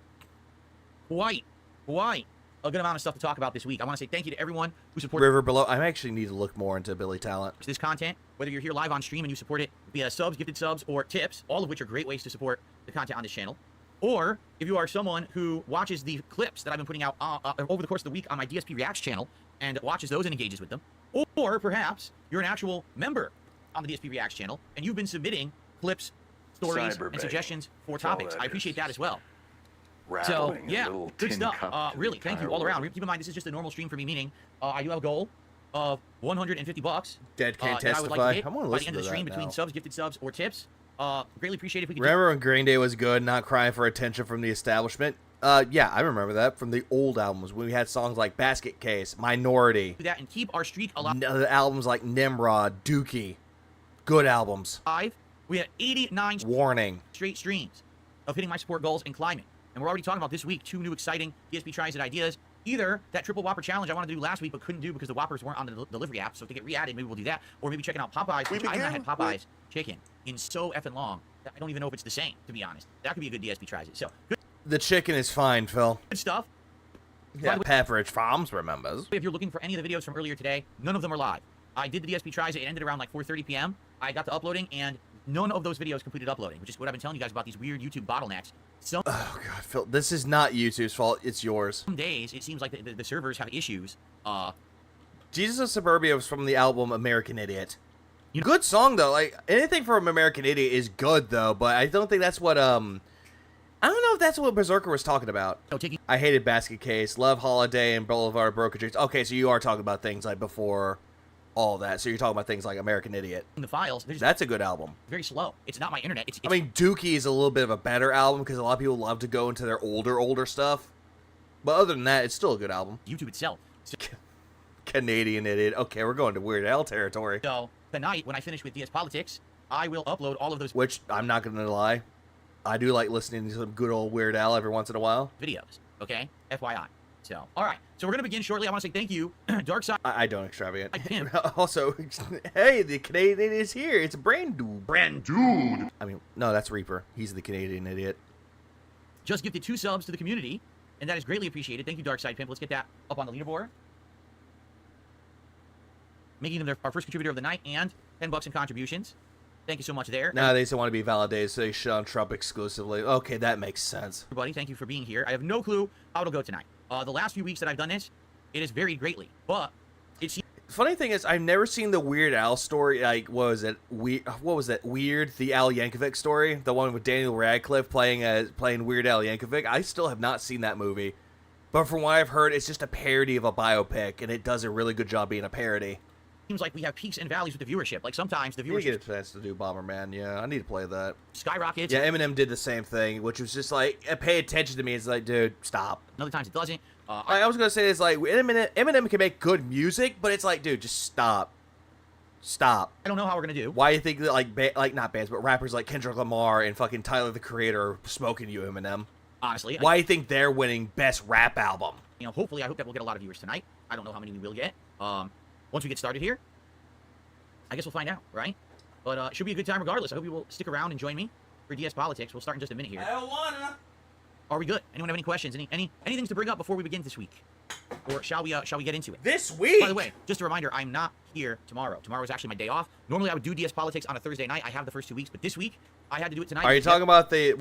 quite a good amount of stuff to talk about this week. I want to say thank you to everyone who supported River Below. I actually need to look more into Billy Talent. This content, whether you're here live on stream and you support it via subs, gifted subs, or tips, all of which are great ways to support the content on this channel. Or if you are someone who watches the clips that I've been putting out over the course of the week on my DSP Reacts channel and watches those and engages with them. Or perhaps you're an actual member on the DSP Reacts channel and you've been submitting clips, stories, and suggestions for topics. I appreciate that as well. So, yeah, good stuff. Really, thank you all around. Keep in mind, this is just a normal stream for me, meaning I do have a goal of $150. Dead can't that I would like to testify. hit I want to by the listen end to of the that stream between now. subs, gifted subs, or tips. Greatly appreciate if we could. Remember when Green Day was good, not crying for attention from the establishment? Yeah, I remember that from the old albums when we had songs like Basket Case, Minority. Do that and keep our streak alive. The albums like Nimrod, Dookie. Good albums. We had 89 Warning. straight streams of hitting my support goals and climbing. And we're already talking about this week 2 new exciting DSP tries and ideas. Either that triple Whopper challenge I wanted to do last week but couldn't do because the Whoppers weren't on the delivery app, so if they get re-added, maybe we'll do that. Or maybe checking out Popeyes, which I haven't had Popeyes chicken in so effing long that I don't even know if it's the same, to be honest. That could be a good DSP tries it. So, The chicken is fine, Phil. good stuff. Yeah, Pepperidge Farms remembers. If you're looking for any of the videos from earlier today, none of them are live. I did the DSP tries. It ended around like 4:30 p.m. I got to uploading, and none of those videos completed uploading, which is what I've been telling you guys about these weird YouTube bottlenecks. Oh, God, Phil, this is not YouTube's fault. It's yours. Some days, it seems like the servers have issues. Jesus of Suburbia was from the album American Idiot. Good song, though. Like, anything from American Idiot is good, though, but I don't think that's what, I don't know if that's what Berserker was talking about. I hated Basket Case, Love Holiday, and Boulevard of Broken Dreams. Okay, so you are talking about things like before all that. So you're talking about things like American Idiot. In the files, that's a good album. Very slow. It's not my internet. It's I mean, Dookie is a little bit of a better album because a lot of people love to go into their older stuff. But other than that, it's still a good album. YouTube itself. Canadian Idiot. Okay, we're going to Weird Al territory. So tonight, when I finish with DS Politics, I will upload all of those. Which I'm not going to lie, I do like listening to some good old Weird Al every once in a while. Videos. Okay, FYI. So, all right. So we're gonna begin shortly. I want to say thank you, Darkside. I don't extravagant. Also, hey, the Canadian is here. It's Brand Dude. Brand Dude. I mean, no, that's Reaper. He's the Canadian Idiot. Just gifted 2 subs to the community, and that is greatly appreciated. Thank you, Darkside Pimp. Let's get that up on the leaderboard. Making them our first contributor of the night, and $10 in contributions. Thank you so much there. No, they just want to be validated, so they shit on Trump exclusively. Okay, that makes sense. Everybody, thank you for being here. I have no clue how it'll go tonight. The last few weeks that I've done this, it has varied greatly, but it's... Funny thing is, I've never seen the Weird Al story, like, what was that, the Al Yankovic story? The one with Daniel Radcliffe playing Weird Al Yankovic? I still have not seen that movie. But from what I've heard, it's just a parody of a biopic, and it does a really good job being a parody. Seems like we have peaks and valleys with the viewership. Like, sometimes the You viewership... get a chance to do Bomberman, yeah, I need to play that. Skyrockets. Yeah, Eminem did the same thing, which was just like, pay attention to me. It's like, dude, stop. Other times it doesn't. I was gonna say this, like, Eminem can make good music, but it's like, dude, just stop. Stop. I don't know how we're gonna do. Why do you think that, like not bands, but rappers like Kendrick Lamar and fucking Tyler, the Creator, are smoking you, Eminem? Honestly. Why do you think they're winning Best Rap Album? You know, hopefully, I hope that we'll get a lot of viewers tonight. I don't know how many we will get. Once we get started here, I guess we'll find out, right? But it should be a good time regardless. I hope you will stick around and join me for DS Politics. We'll start in just a minute here. I don't wanna. Are we good? Anyone have any questions? Anything to bring up before we begin this week? Or shall we get into it? This week? By the way, just a reminder, I'm not here tomorrow. Tomorrow is actually my day off. Normally I would do DS Politics on a Thursday night. I have the first 2 weeks, but this week I had to do it tonight. Are you talking about the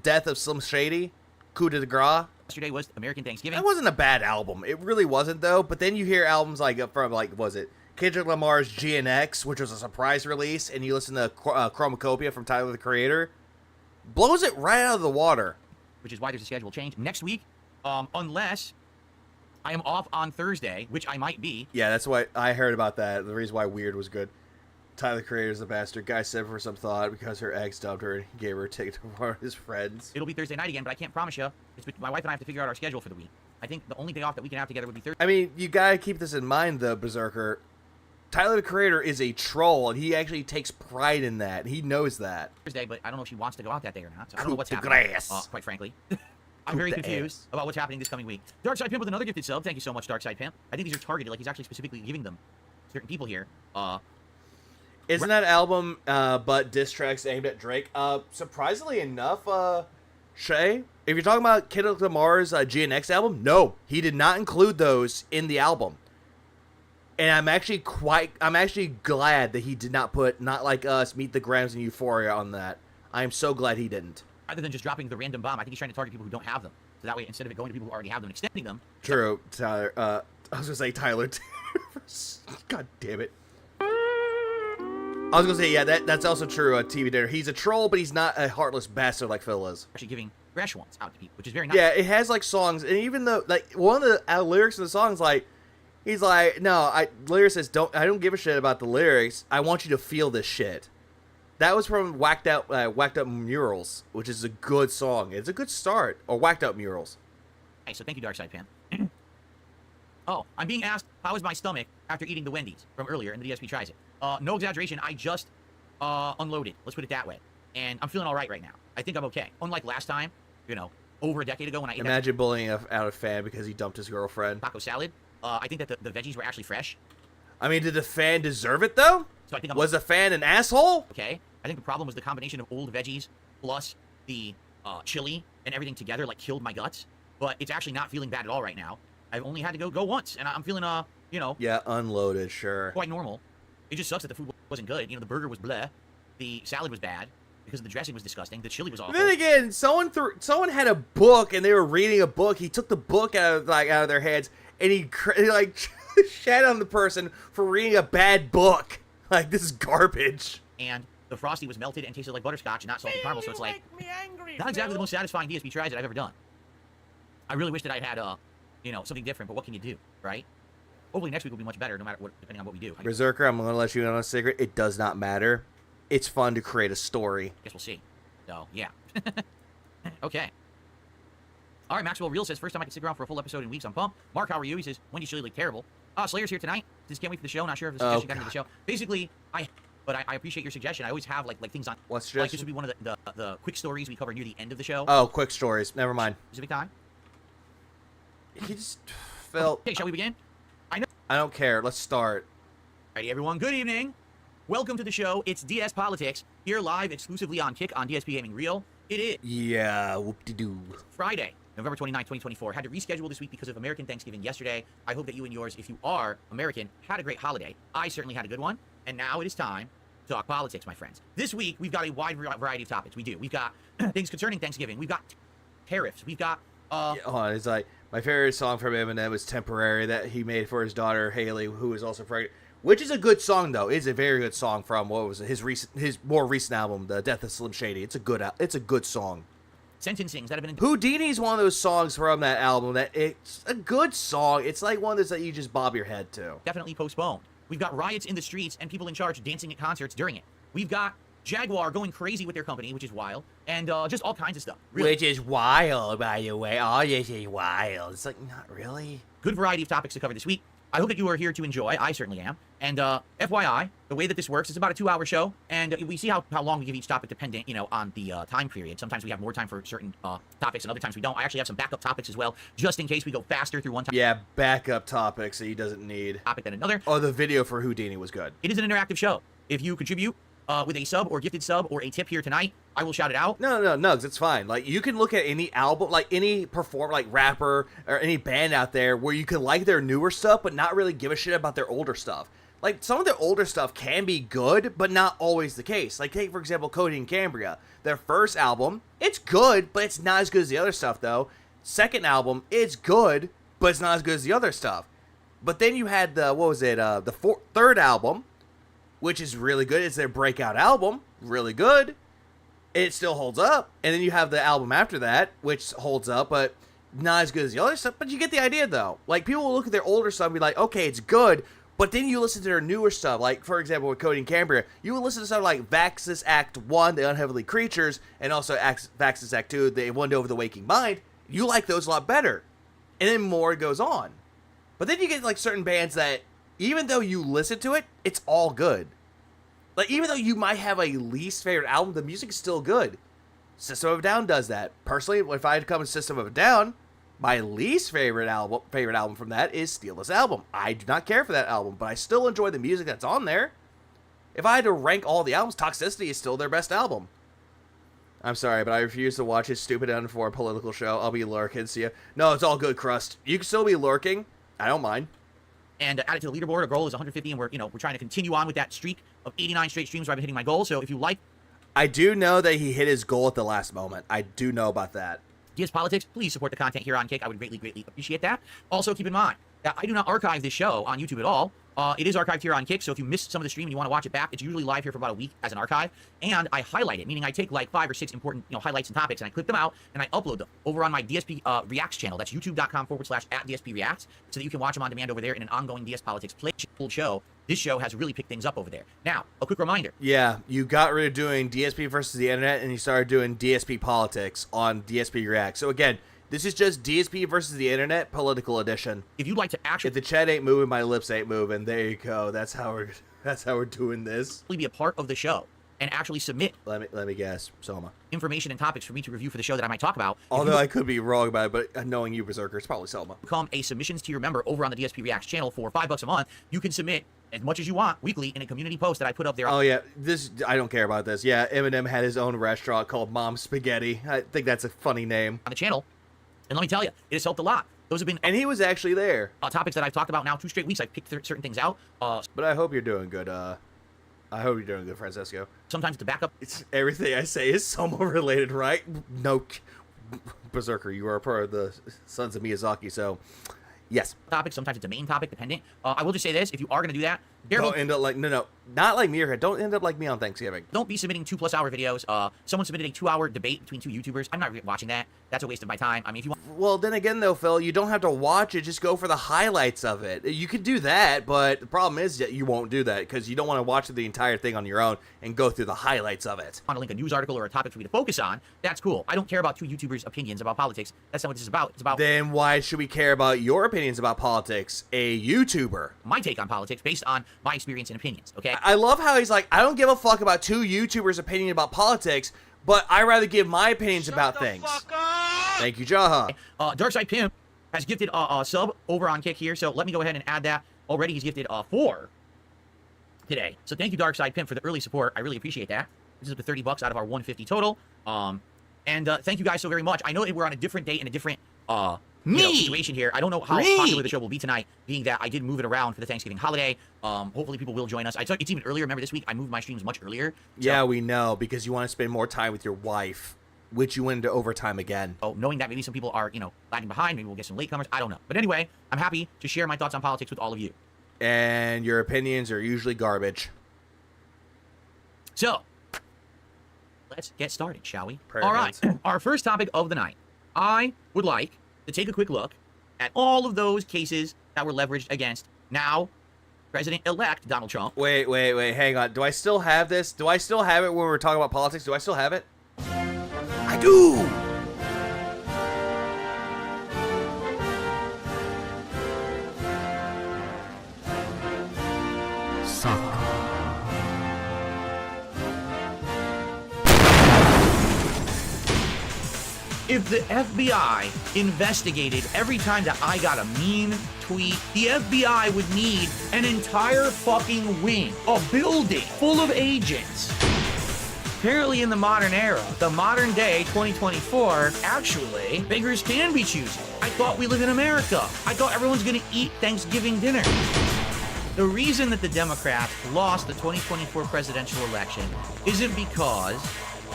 death of Slim Shady? Coup de grace? Yesterday was American Thanksgiving. That wasn't a bad album. It really wasn't, though. But then you hear albums like from, like, was it Kendrick Lamar's GNX, which was a surprise release, and you listen to Chromacopia from Tyler, the Creator. Blows it right out of the water. Which is why there's a schedule change. Next week, unless I am off on Thursday, which I might be. Yeah, that's what I heard about that. The reason why Weird was good. Tyler, the Creator's the bastard. Guy said for some thought because her ex dumped her and gave her a ticket to one of his friends. It'll be Thursday night again, but I can't promise you. My wife and I have to figure out our schedule for the week. I think the only day off that we can have together would be Thursday. I mean, you gotta keep this in mind, though, Berserker. Tyler, the Creator, is a troll, and he actually takes pride in that. He knows that. Thursday, but I don't know if she wants to go out that day or not. So I don't know what's happening. Quite frankly. I'm very confused about what's happening this coming week. Darkside Pimp with another gifted sub. Thank you so much, Darkside Pimp. I think these are targeted. Like, he's actually specifically giving them certain people here. Isn't that album but diss tracks aimed at Drake? Surprisingly enough, Shay, if you're talking about Kendrick Lamar's GNX album, no, he did not include those in the album. And I'm actually glad that he did not put Not Like Us, Meet the Grams, and Euphoria on that. I am so glad he didn't. Rather than just dropping the random bomb, I think he's trying to target people who don't have them. So that way, instead of it going to people who already have them and extending them. True, Tyler. I was gonna say Tyler. God damn it. I was gonna say, yeah, that's also true. TV Dinner. He's a troll, but he's not a heartless bastard like Phil is. Actually giving fresh ones out to people, which is very nice. Yeah, it has like songs, and even though like one of the lyrics in the songs, like, He's like, no, lyricist, I don't give a shit about the lyrics. I want you to feel this shit. That was from Whacked Up Murals, which is a good song. It's a good start. Or Whacked Up Murals. Hey, so thank you, Darkside Pan. Oh, I'm being asked, how is my stomach after eating the Wendy's from earlier, and the DSP tries it. No exaggeration, I just unloaded. Let's put it that way. And I'm feeling all right now. I think I'm okay. Unlike last time, you know, over a decade ago when I ate Imagine bullying out a fan because he dumped his girlfriend. taco salad. I think that the veggies were actually fresh. I mean, did the fan deserve it, though? So I think was the fan an asshole? Okay. I think the problem was the combination of old veggies plus the chili and everything together, like, killed my guts. But it's actually not feeling bad at all right now. I've only had to go once, and I'm feeling, you know... Yeah, unloaded, sure. Quite normal. It just sucks that the food wasn't good. You know, the burger was bleh. The salad was bad because the dressing was disgusting. The chili was awful. Then again, someone had a book, and they were reading a book. He took the book out of their hands, and he like, shat on the person for reading a bad book. Like, this is garbage. And the Frosty was melted and tasted like butterscotch and not salted caramel, so it's like, not exactly the most satisfying DSP tries that I've ever done. I really wish that I had, you know, something different, but what can you do, right? Hopefully next week will be much better, no matter what, depending on what we do. Berserker, I'm going to let you in on a secret. It does not matter. It's fun to create a story. Guess we'll see. So, yeah. Okay. All right, Maxwell Real says, first time I can stick around for a full episode in weeks. I'm pumped. Mark, how are you? He says, Wendy's chili looked terrible. Slayer's here tonight. Just can't wait for the show. Not sure if the suggestion got into the show. Basically, I appreciate your suggestion. I always have, like things on... What's like, suggestion? this would be one of the quick stories we cover near the end of the show. Oh, quick stories. Never mind. Specific time. He just felt... Okay, shall we begin? I don't care. Let's start. Alrighty, everyone. Good evening. Welcome to the show. It's DS Politics, here live exclusively on Kick on DSP Gaming Real. It is... Yeah, whoop-de-doo. Friday, November 29, 2024. Had to reschedule this week because of American Thanksgiving yesterday. I hope that you and yours, if you are American, had a great holiday. I certainly had a good one. And now it is time to talk politics, my friends. This week, we've got a wide variety of topics. We do. We've got things concerning Thanksgiving. We've got tariffs. We've got... Hold on, it's like... My favorite song from Eminem was Temporary that he made for his daughter, Haley, who is also pregnant. Which is a good song, though. It's a very good song from, what was it, his more recent album, The Death of Slim Shady. It's a good song. Sentencings that have been... Houdini's one of those songs from that album that it's a good song. It's like one of those that you just bob your head to. Definitely postponed. We've got riots in the streets and people in charge dancing at concerts during it. We've got Jaguar going crazy with their company, which is wild, and just all kinds of stuff. Really. Which is wild, by the way. All this is wild. It's like, not really. Good variety of topics to cover this week. I hope that you are here to enjoy. I certainly am. And FYI, the way that this works, it's about a 2-hour show, and we see how long we give each topic dependent, you know, on the time period. Sometimes we have more time for certain topics, and other times we don't. I actually have some backup topics as well, just in case we go faster through one topic. Yeah, backup topics that he doesn't need. Topic than another. Oh, the video for Houdini was good. It is an interactive show. If you contribute with a sub or gifted sub or a tip here tonight, I will shout it out. No, Nugs, it's fine. Like, you can look at any album, like any performer, like rapper or any band out there where you can like their newer stuff but not really give a shit about their older stuff. Like, some of their older stuff can be good, but not always the case. Like, take, for example, Cody and Cambria. Their first album, it's good, but it's not as good as the other stuff, though. Second album, it's good, but it's not as good as the other stuff. But then you had the third album, which is really good. It's their breakout album, really good. It still holds up. And then you have the album after that, which holds up, but not as good as the other stuff. But you get the idea, though. Like, people will look at their older stuff and be like, okay, it's good, but then you listen to their newer stuff. Like, for example, with Cody and Cambria, you will listen to stuff like Vaxis Act 1, The Unheavenly Creatures, and also Vaxis Act 2, The One Over the Waking Mind. You like those a lot better. And then more goes on. But then you get, like, certain bands that, even though you listen to it, it's all good. Like, even though you might have a least favorite album, the music is still good. System of a Down does that. Personally, if I had to come to System of a Down, my least favorite album from that is Steal This Album. I do not care for that album, but I still enjoy the music that's on there. If I had to rank all the albums, Toxicity is still their best album. I'm sorry, but I refuse to watch his stupid and uninformed political show. I'll be lurking, see ya. No, it's all good, Crust. You can still be lurking. I don't mind. And added to the leaderboard, our goal is 150, and we're trying to continue on with that streak of 89 straight streams where I've been hitting my goal. So if you like... I do know that he hit his goal at the last moment. I do know about that. DS Politics, please support the content here on Kick. I would greatly, greatly appreciate that. Also, keep in mind that I do not archive this show on YouTube at all. It is archived here on Kick, so if you missed some of the stream and you want to watch it back, it's usually live here for about a week as an archive. And I highlight it, meaning I take like 5 or 6 important, highlights and topics, and I clip them out and I upload them over on my DSP Reacts channel. That's youtube.com/@DSPReacts, so that you can watch them on demand over there in an ongoing DS Politics full show. This show has really picked things up over there. Now, a quick reminder. Yeah, you got rid of doing DSP versus the internet, and you started doing DSP politics on DSP React. So again, this is just DSP versus the internet political edition. If you'd like to actually, if the chat ain't moving, my lips ain't moving. There you go. That's how we're doing this. Be a part of the show and actually submit. Let me guess, Soma. Information and topics for me to review for the show that I might talk about. Although I could be wrong about it, but knowing you, Berserker, it's probably Selma. Become a submissions tier member over on the DSP Reacts channel for $5 a month. You can submit as much as you want weekly in a community post that I put up there. Oh yeah, I don't care about this. Yeah, Eminem had his own restaurant called Mom's Spaghetti. I think that's a funny name on the channel. And let me tell you, it has helped a lot. Those have been, and he was actually there. Topics that I've talked about now 2 straight weeks. I've picked certain things out. But I hope you're doing good. I hope you're doing good, Francesco. Sometimes to back up, it's everything I say is Soma related, right? No, Berserker, you are a part of the Sons of Miyazaki, so yes. Topic. Sometimes it's a main topic, depending. I will just say this: if you are going to do that, don't end up like not like me. Don't end up like me on Thanksgiving. Don't be submitting 2+ hour videos. Someone submitted a 2-hour debate between 2 YouTubers. I'm not watching that. That's a waste of my time. I mean, if you want. Well, then again, though, Phil, you don't have to watch it. Just go for the highlights of it. You could do that, but the problem is that you won't do that because you don't want to watch the entire thing on your own and go through the highlights of it. Want to link a news article or a topic for me to focus on? That's cool. I don't care about 2 YouTubers' opinions about politics. That's not what this is about. It's about. Then why should we care about your opinions about politics? A YouTuber. My take on politics based on my experience and opinions. Okay. I love how he's like, I don't give a fuck about 2 YouTubers' opinion about politics, but I rather give my opinions about things. Thank you, Jaha. Darkside Pimp has gifted a sub over on Kick here, so let me go ahead and add that. Already he's gifted 4 today. So thank you, Darkside Pimp, for the early support. I really appreciate that. This is the $30 out of our 150 total. And thank you guys so very much. I know we're on a different date and a different situation here. I don't know how popular the show will be tonight, being that I did move it around for the Thanksgiving holiday. Hopefully people will join us. It's even earlier. Remember this week I moved my streams much earlier. So, yeah, we know, because you want to spend more time with your wife, which you went into overtime again. Oh, knowing that maybe some people are, lagging behind, maybe we'll get some latecomers. I don't know. But anyway, I'm happy to share my thoughts on politics with all of you. And your opinions are usually garbage. So, let's get started, shall we? All right. Our first topic of the night. I would like to take a quick look at all of those cases that were leveraged against now President-elect Donald Trump. Wait, hang on. Do I still have this? Do I still have it when we're talking about politics? Do I still have it? I do! If the FBI investigated every time that I got a mean tweet, the FBI would need an entire fucking wing, a building full of agents. Apparently in the modern era, the modern day 2024, actually, beggars can be choosy. I thought we live in America. I thought everyone's gonna eat Thanksgiving dinner. The reason that the Democrats lost the 2024 presidential election isn't because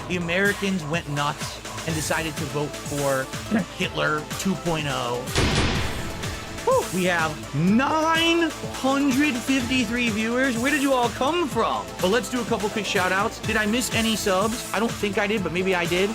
the Americans went nuts and decided to vote for Hitler 2.0. Whew, we have 953 viewers. Where did you all come from? But let's do a couple quick shout outs. Did I miss any subs? I don't think I did, but maybe I did.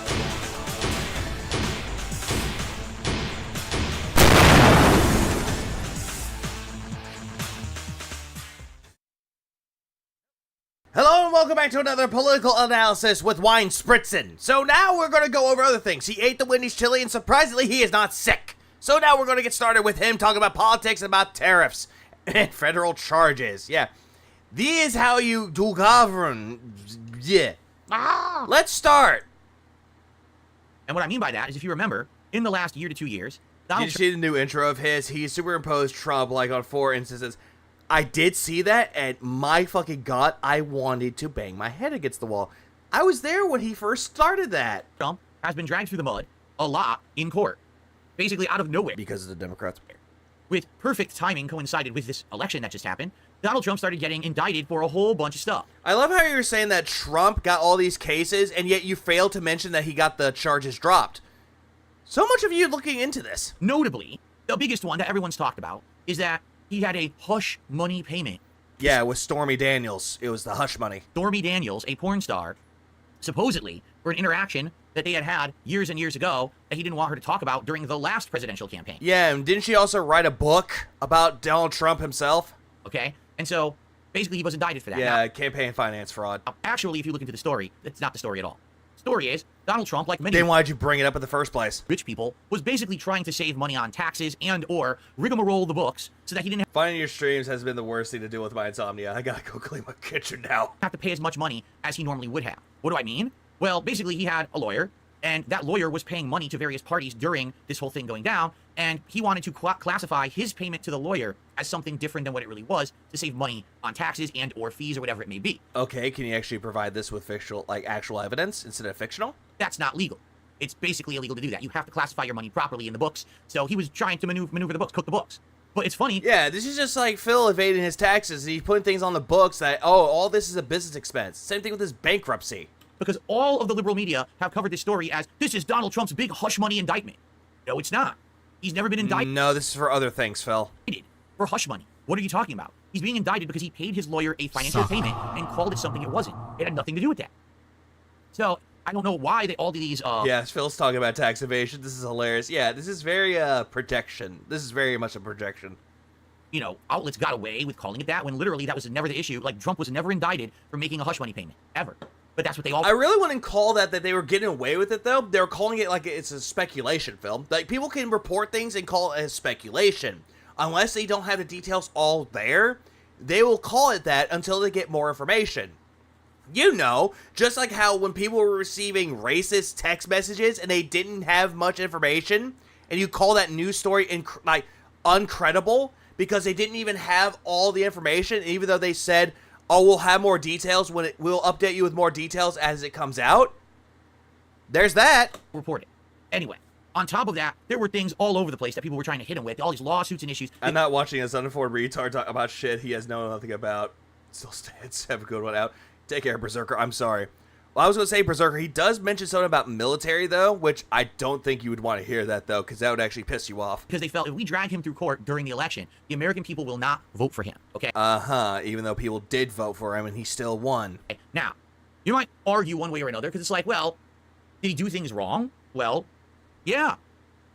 Hello and welcome back to another political analysis with Wine Spritzin. So now we're going to go over other things. He ate the Wendy's chili and surprisingly he is not sick. So now we're going to get started with him talking about politics and about tariffs and federal charges. Yeah. This is how you do govern. Yeah. Let's start. And what I mean by that is, if you remember, in the last year to 2 years, Did you see the new intro of his? He superimposed Trump like on 4 instances. I did see that, and my fucking god, I wanted to bang my head against the wall. I was there when he first started that. Trump has been dragged through the mud a lot in court, basically out of nowhere. Because of the Democrats. With perfect timing coincided with this election that just happened, Donald Trump started getting indicted for a whole bunch of stuff. I love how you were saying that Trump got all these cases, and yet you failed to mention that he got the charges dropped. So much of you looking into this. Notably, the biggest one that everyone's talked about is that he had a hush money payment. Yeah, with Stormy Daniels. It was the hush money. Stormy Daniels, a porn star, supposedly for an interaction that they had years and years ago that he didn't want her to talk about during the last presidential campaign. Yeah, and didn't she also write a book about Donald Trump himself? Okay, and so basically he was indicted for that. Yeah, now, campaign finance fraud. actually, if you look into the story, it's not the story at all. The story is Donald Trump, like many Then why'd you bring it up in the first place? rich people, was basically trying to save money on taxes and or rigmarole the books so that he didn't Finding your streams has been the worst thing to deal with my insomnia. I gotta go clean my kitchen now. have to pay as much money as he normally would have. What do I mean? Well, basically he had a lawyer, and that lawyer was paying money to various parties during this whole thing going down, and he wanted to classify his payment to the lawyer as something different than what it really was to save money on taxes and or fees or whatever it may be. Okay, can you actually provide this with fictional, like actual evidence instead of fictional? That's not legal. It's basically illegal to do that. You have to classify your money properly in the books. So he was trying to maneuver the books, cook the books. But it's funny. Yeah, this is just like Phil evading his taxes. He's putting things on the books that, oh, all this is a business expense. Same thing with his bankruptcy. Because all of the liberal media have covered this story as this is Donald Trump's big hush money indictment. No, it's not. He's never been indicted. No, this is for other things, Phil. For hush money. What are you talking about? He's being indicted because he paid his lawyer a financial payment and called it something it wasn't. It had nothing to do with that. So I don't know why all these. Yes, Phil's talking about tax evasion. This is hilarious. Yeah, this is very protection. This is very much a projection. You know, outlets got away with calling it that when literally that was never the issue. Like Trump was never indicted for making a hush money payment ever. But that's what they all. I really wouldn't call that they were getting away with it though. They were calling it like it's a speculation film. Like people can report things and call it as speculation. Unless they don't have the details all there, they will call it that until they get more information. You know, just like how when people were receiving racist text messages and they didn't have much information, and you call that news story like uncredible because they didn't even have all the information, even though they said, "Oh, we'll have more details we'll update you with more details as it comes out." There's that. Report it. Anyway. On top of that, there were things all over the place that people were trying to hit him with, all these lawsuits and issues. I'm not watching this uninformed retard talk about shit he has known nothing about. Still stands. Have a good one out. Take care, Berserker. I'm sorry. Well, I was going to say, Berserker, he does mention something about military, though, which I don't think you would want to hear that, though, because that would actually piss you off. Because they felt if we drag him through court during the election, the American people will not vote for him, okay? Uh-huh, even though people did vote for him and he still won. Now, you might argue one way or another, because it's like, well, did he do things wrong? Well, yeah.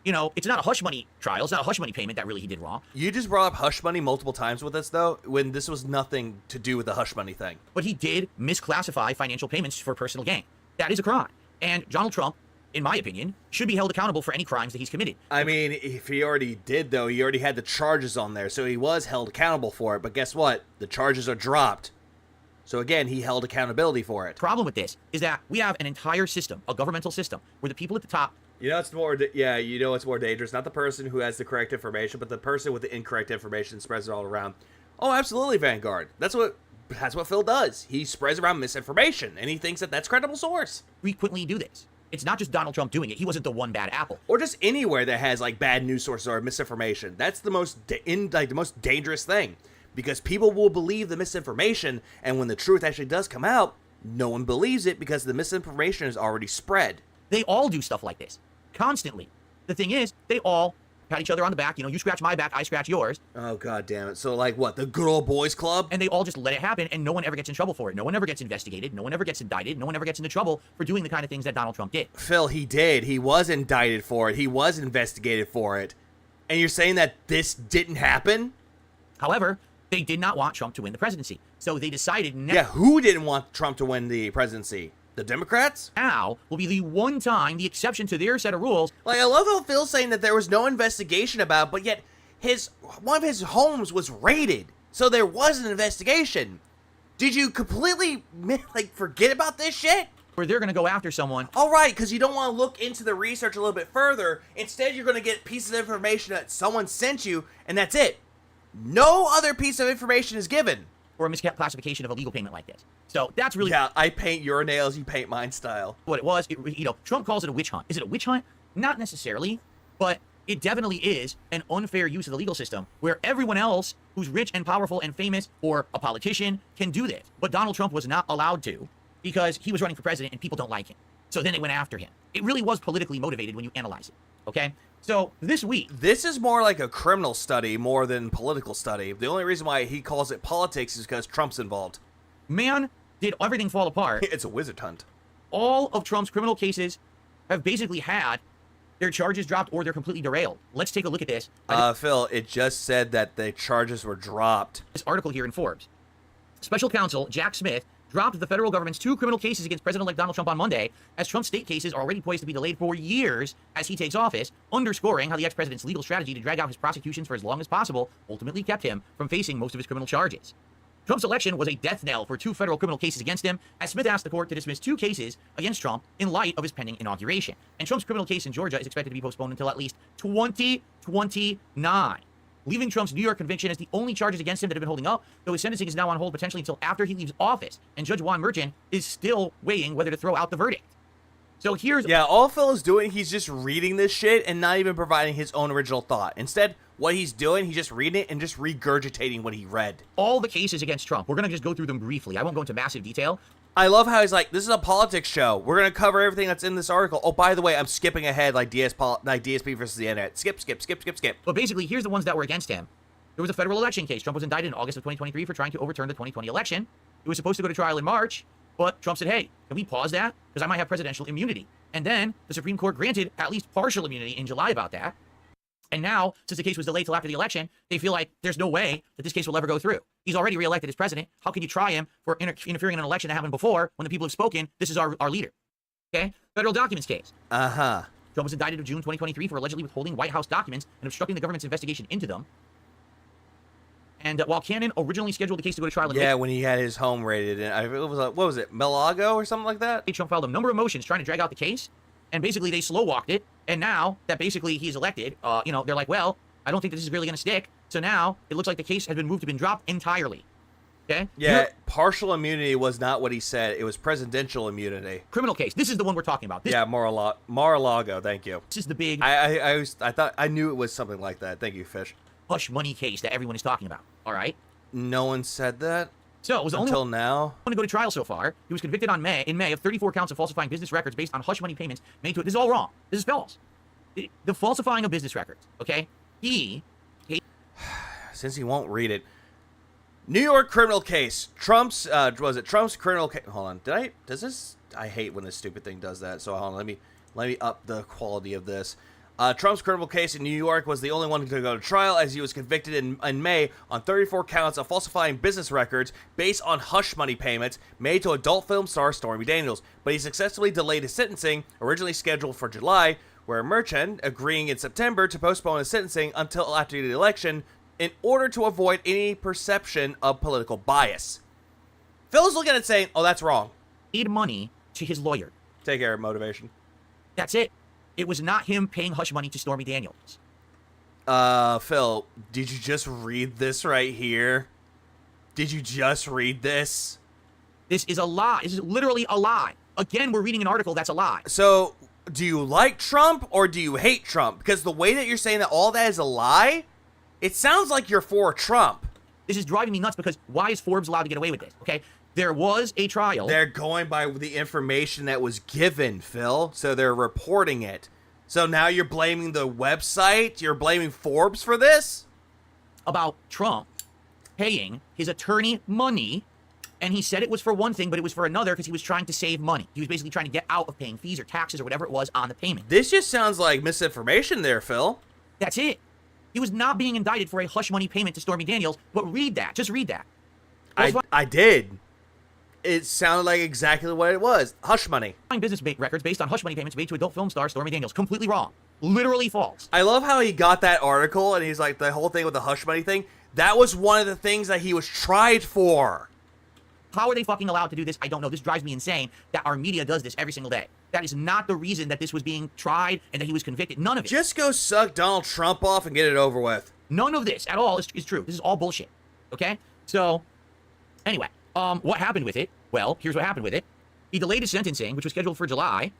You know, it's not a hush money trial. It's not a hush money payment that really he did wrong. You just brought up hush money multiple times with us, though, when this was nothing to do with the hush money thing. But he did misclassify financial payments for personal gain. That is a crime. And Donald Trump, in my opinion, should be held accountable for any crimes that he's committed. I mean, if he already did, though, he already had the charges on there, so he was held accountable for it. But guess what? The charges are dropped. So again, he held accountability for it. The problem with this is that we have an entire system, a governmental system, where the people at the top. You know, it's more, yeah, you know it's more dangerous. Not the person who has the correct information, but the person with the incorrect information spreads it all around. Oh, absolutely, Vanguard. That's what Phil does. He spreads around misinformation, and he thinks that that's credible source. Frequently do this. It's not just Donald Trump doing it. He wasn't the one bad apple. Or just anywhere that has like bad news sources or misinformation. That's the most the most dangerous thing, because people will believe the misinformation, and when the truth actually does come out, no one believes it because the misinformation is already spread. They all do stuff like this constantly. The thing is, they all pat each other on the back. You know, you scratch my back, I scratch yours. Oh, God damn it. So, like, what, the good old boys club? And they all just let it happen, and no one ever gets in trouble for it. No one ever gets investigated. No one ever gets indicted. No one ever gets into trouble for doing the kind of things that Donald Trump did. Phil, he did. He was indicted for it. He was investigated for it. And you're saying that this didn't happen? However, they did not want Trump to win the presidency. So they decided now. Yeah, who didn't want Trump to win the presidency? The Democrats? Now will be the one time, the exception to their set of rules. Like, I love how Phil's saying that there was no investigation about, but yet one of his homes was raided. So there was an investigation. Did you completely, like, forget about this shit? Where they're going to go after someone. All right, because you don't want to look into the research a little bit further. Instead, you're going to get pieces of information that someone sent you, and that's it. No other piece of information is given. Or a misclassification of a legal payment like this. So that's really... Yeah, I paint your nails, you paint mine style. What it was, you know, Trump calls it a witch hunt. Is it a witch hunt? Not necessarily, but it definitely is an unfair use of the legal system where everyone else who's rich and powerful and famous or a politician can do this. But Donald Trump was not allowed to because he was running for president and people don't like him. So then they went after him. It really was politically motivated when you analyze it, okay? So this week... This is more like a criminal study more than political study. The only reason why he calls it politics is because Trump's involved. Man, did everything fall apart. It's a wizard hunt. All of Trump's criminal cases have basically had their charges dropped or they're completely derailed. Let's take a look at this. Phil, it just said that the charges were dropped. This article here in Forbes. Special counsel Jack Smith dropped the federal government's 2 criminal cases against President-elect Donald Trump on Monday, as Trump's state cases are already poised to be delayed for years as he takes office, underscoring how the ex-president's legal strategy to drag out his prosecutions for as long as possible ultimately kept him from facing most of his criminal charges. Trump's election was a death knell for 2 federal criminal cases against him, as Smith asked the court to dismiss 2 cases against Trump in light of his pending inauguration. And Trump's criminal case in Georgia is expected to be postponed until at least 2029. Leaving Trump's New York conviction as the only charges against him that have been holding up, though his sentencing is now on hold potentially until after he leaves office, and Judge Juan Merchan is still weighing whether to throw out the verdict. So here's... Yeah, all Phil is doing, he's just reading this shit and not even providing his own original thought. Instead, what he's doing, he's just reading it and just regurgitating what he read. All the cases against Trump, we're going to just go through them briefly. I won't go into massive detail. I love how he's like, this is a politics show. We're going to cover everything that's in this article. Oh, by the way, I'm skipping ahead like DSP versus the internet. Skip. But basically, here's the ones that were against him. There was a federal election case. Trump was indicted in August of 2023 for trying to overturn the 2020 election. It was supposed to go to trial in March, but Trump said, hey, can we pause that? Because I might have presidential immunity. And then the Supreme Court granted at least partial immunity in July about that. And now, since the case was delayed till after the election, they feel like there's no way that this case will ever go through. He's already reelected as president. How can you try him for interfering in an election that happened before when the people have spoken? This is our leader. Okay? Federal documents case. Uh-huh. Trump was indicted in June 2023 for allegedly withholding White House documents and obstructing the government's investigation into them. And while Cannon originally scheduled the case to go to trial in May, when he had his home raided, and it was what was it, Mar-a-Lago or something like that? Trump filed a number of motions trying to drag out the case, and basically they slow walked it. And now that basically he's elected, they're like, well, I don't think this is really going to stick. So now it looks like the case has been moved to been dropped entirely. Okay? Yeah, partial immunity was not what he said. It was presidential immunity. Criminal case. This is the one we're talking about. Yeah, Mar-a-Lago. Thank you. This is the big. I thought I knew it was something like that. Thank you, Fish. Hush money case that everyone is talking about. All right. No one said that. So it was the only until now. Going to go to trial so far. He was convicted in May of 34 counts of falsifying business records based on hush money payments made to it. This is all wrong. This is false. The falsifying of business records. Okay. Since he won't read it. New York criminal case. Trump's criminal case? Hold on. Does this? I hate when this stupid thing does that. So hold on. Let me up the quality of this. Trump's criminal case in New York was the only one to go to trial, as he was convicted in May on 34 counts of falsifying business records based on hush money payments made to adult film star Stormy Daniels. But he successfully delayed his sentencing, originally scheduled for July, where Merchan agreeing in September to postpone his sentencing until after the election in order to avoid any perception of political bias. Phil's looking at it saying, oh, that's wrong. Paid money to his lawyer. Take care of motivation. That's it. It was not him paying hush money to Stormy Daniels. Phil, did you just read this right here? Did you just read this? This is a lie. This is literally a lie. Again, we're reading an article that's a lie. So, do you like Trump or do you hate Trump? Because the way that you're saying that all that is a lie, it sounds like you're for Trump. This is driving me nuts because why is Forbes allowed to get away with this? Okay, there was a trial. They're going by the information that was given, Phil. So they're reporting it. So now you're blaming the website? You're blaming Forbes for this? About Trump paying his attorney money, and he said it was for one thing, but it was for another because he was trying to save money. He was basically trying to get out of paying fees or taxes or whatever it was on the payment. This just sounds like misinformation there, Phil. That's it. He was not being indicted for a hush money payment to Stormy Daniels, but read that. Just read that. I did. It sounded like exactly what it was. Hush money. Business records based on hush money payments made to adult film star Stormy Daniels. Completely wrong. Literally false. I love how he got that article and he's like, the whole thing with the hush money thing, that was one of the things that he was tried for. How are they fucking allowed to do this? I don't know. This drives me insane that our media does this every single day. That is not the reason that this was being tried and that he was convicted. None of it. Just go suck Donald Trump off and get it over with. None of this at all is true. This is all bullshit. Okay? So, anyway, what happened with it? Well, here's what happened with it. He delayed his sentencing, which was scheduled for July,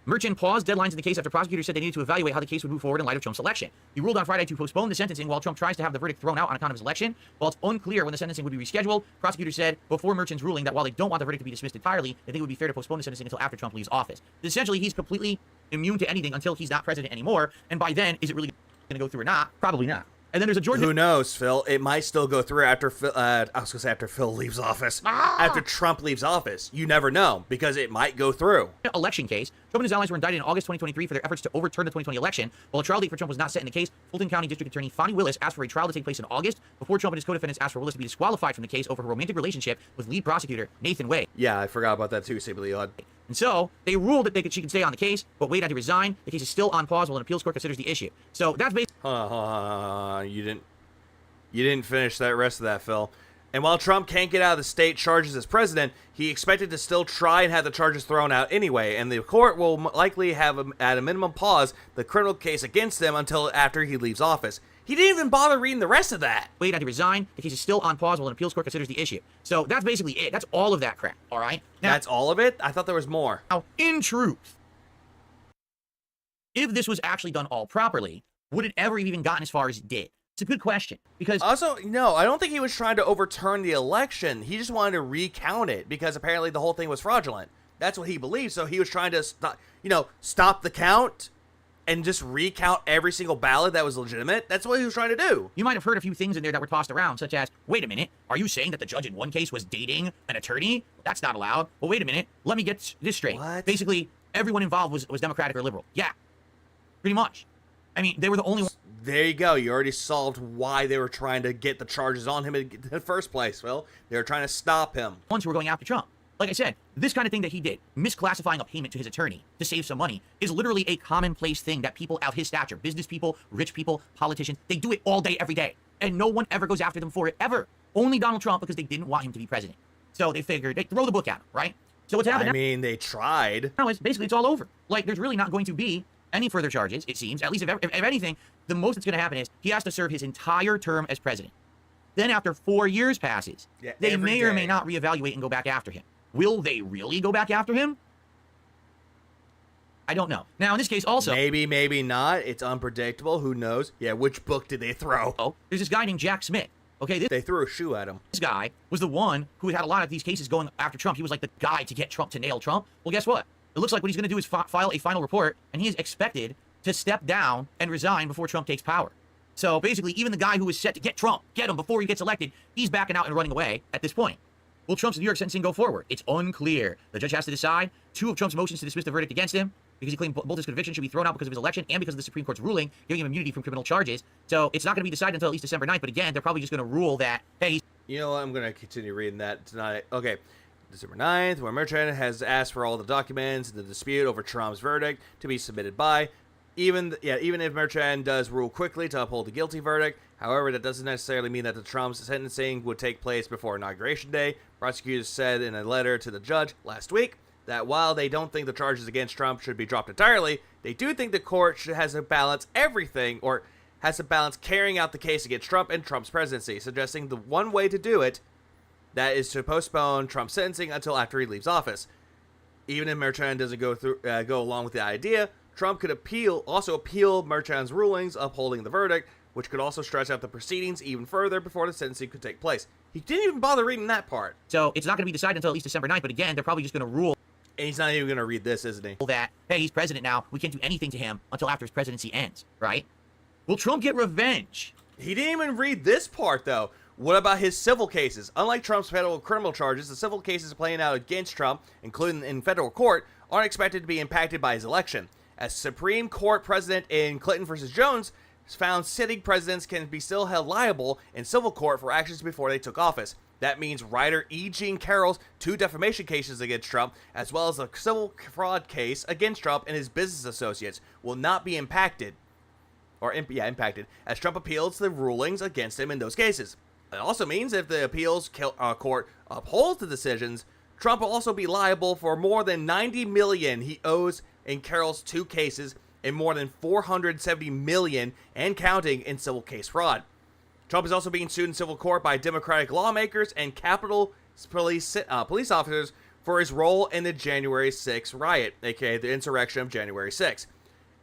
Merchant paused deadlines in the case after prosecutors said they needed to evaluate how the case would move forward in light of Trump's election. He ruled on Friday to postpone the sentencing while Trump tries to have the verdict thrown out on account of his election. While it's unclear when the sentencing would be rescheduled, prosecutors said before Merchant's ruling that while they don't want the verdict to be dismissed entirely, they think it would be fair to postpone the sentencing until after Trump leaves office. Essentially, he's completely immune to anything until he's not president anymore, and by then, is it really going to go through or not? Probably not. And then there's a Georgia... Who knows, Phil? It might still go through after Phil, I was going to say after Phil leaves office. After Trump leaves office. You never know, because it might go through. Election case. Trump and his allies were indicted in August 2023 for their efforts to overturn the 2020 election. While a trial date for Trump was not set in the case, Fulton County District Attorney Fonnie Willis asked for a trial to take place in August before Trump and his co-defendants asked for Willis to be disqualified from the case over her romantic relationship with lead prosecutor Nathan Wade. Yeah, I forgot about that too, Sibley. And so, they ruled that she could stay on the case, but Wade had to resign. The case is still on pause while an appeals court considers the issue. So, that's basically... You didn't finish that rest of that, Phil. And while Trump can't get out of the state charges as president, he expected to still try and have the charges thrown out anyway, and the court will likely have, at a minimum, pause the criminal case against him until after he leaves office. He didn't even bother reading the rest of that. Wade had to resign. The case is still on pause while an appeals court considers the issue. So that's basically it. That's all of that crap, all right? Now, that's all of it? I thought there was more. Now, in truth, if this was actually done all properly, would it ever have even gotten as far as it did? It's a good question, because... Also, no, I don't think he was trying to overturn the election. He just wanted to recount it, because apparently the whole thing was fraudulent. That's what he believed, so he was trying to, stop the count and just recount every single ballot that was legitimate. That's what he was trying to do. You might have heard a few things in there that were tossed around, such as, wait a minute, are you saying that the judge in one case was dating an attorney? That's not allowed. Well, wait a minute, let me get this straight. What? Basically, everyone involved was Democratic or liberal. Yeah, pretty much. I mean, they were the only one. There you go. You already solved why they were trying to get the charges on him in the first place, Phil. They were trying to stop him. Ones who were going after Trump. Like I said, this kind of thing that he did, misclassifying a payment to his attorney to save some money, is literally a commonplace thing that people of his stature, business people, rich people, politicians, they do it all day, every day. And no one ever goes after them for it, ever. Only Donald Trump, because they didn't want him to be president. So they figured, they throw the book at him, right? So what's happening I mean, they tried. now is basically it's all over. Like, there's really not going to be any further charges, it seems. At least if anything, the most that's going to happen is he has to serve his entire term as president. Then after 4 years passes, they may or may not reevaluate and go back after him. Will they really go back after him? I don't know. Now, in this case also... Maybe, maybe not. It's unpredictable. Who knows? Yeah, which book did they throw? Oh, there's this guy named Jack Smith. Okay, they threw a shoe at him. This guy was the one who had a lot of these cases going after Trump. He was like the guy to get Trump to nail Trump. Well, guess what? It looks like what he's going to do is file a final report, and he is expected to step down and resign before Trump takes power. So basically, even the guy who was set to get Trump, get him before he gets elected, he's backing out and running away at this point. Will Trump's New York sentencing go forward? It's unclear. The judge has to decide. 2 of Trump's motions to dismiss the verdict against him, because he claimed both his convictions should be thrown out because of his election and because of the Supreme Court's ruling giving him immunity from criminal charges. So it's not going to be decided until at least December 9th, but again, they're probably just going to rule that, hey... You know what? I'm going to continue reading that tonight. Okay. December 9th, where Merchant has asked for all the documents in the dispute over Trump's verdict to be submitted by. Even if Merchant does rule quickly to uphold the guilty verdict, however, that doesn't necessarily mean that the Trump's sentencing would take place before Inauguration Day. Prosecutors said in a letter to the judge last week that while they don't think the charges against Trump should be dropped entirely, they do think the court has to balance everything, or has to balance carrying out the case against Trump and Trump's presidency, suggesting the one way to do it, that is to postpone Trump's sentencing until after he leaves office. Even if Merchant doesn't go along with the idea, Trump could also appeal Merchant's rulings upholding the verdict, which could also stretch out the proceedings even further before the sentencing could take place. He didn't even bother reading that part. So it's not going to be decided until at least December 9th, but again, they're probably just going to rule... And he's not even going to read this, isn't he? ...that, hey, he's president now, we can't do anything to him until after his presidency ends, right? Will Trump get revenge? He didn't even read this part, though. What about his civil cases? Unlike Trump's federal criminal charges, the civil cases playing out against Trump, including in federal court, aren't expected to be impacted by his election. As Supreme Court President in Clinton versus Jones found sitting presidents can be still held liable in civil court for actions before they took office. That means writer E. Jean Carroll's 2 defamation cases against Trump, as well as a civil fraud case against Trump and his business associates, will not be impacted, as Trump appeals the rulings against him in those cases. It also means if the appeals court upholds the decisions, Trump will also be liable for more than $90 million he owes in Carroll's 2 cases and more than $470 million and counting in civil case fraud. Trump is also being sued in civil court by Democratic lawmakers and Capitol police officers for his role in the January 6th riot, aka the insurrection of January 6th.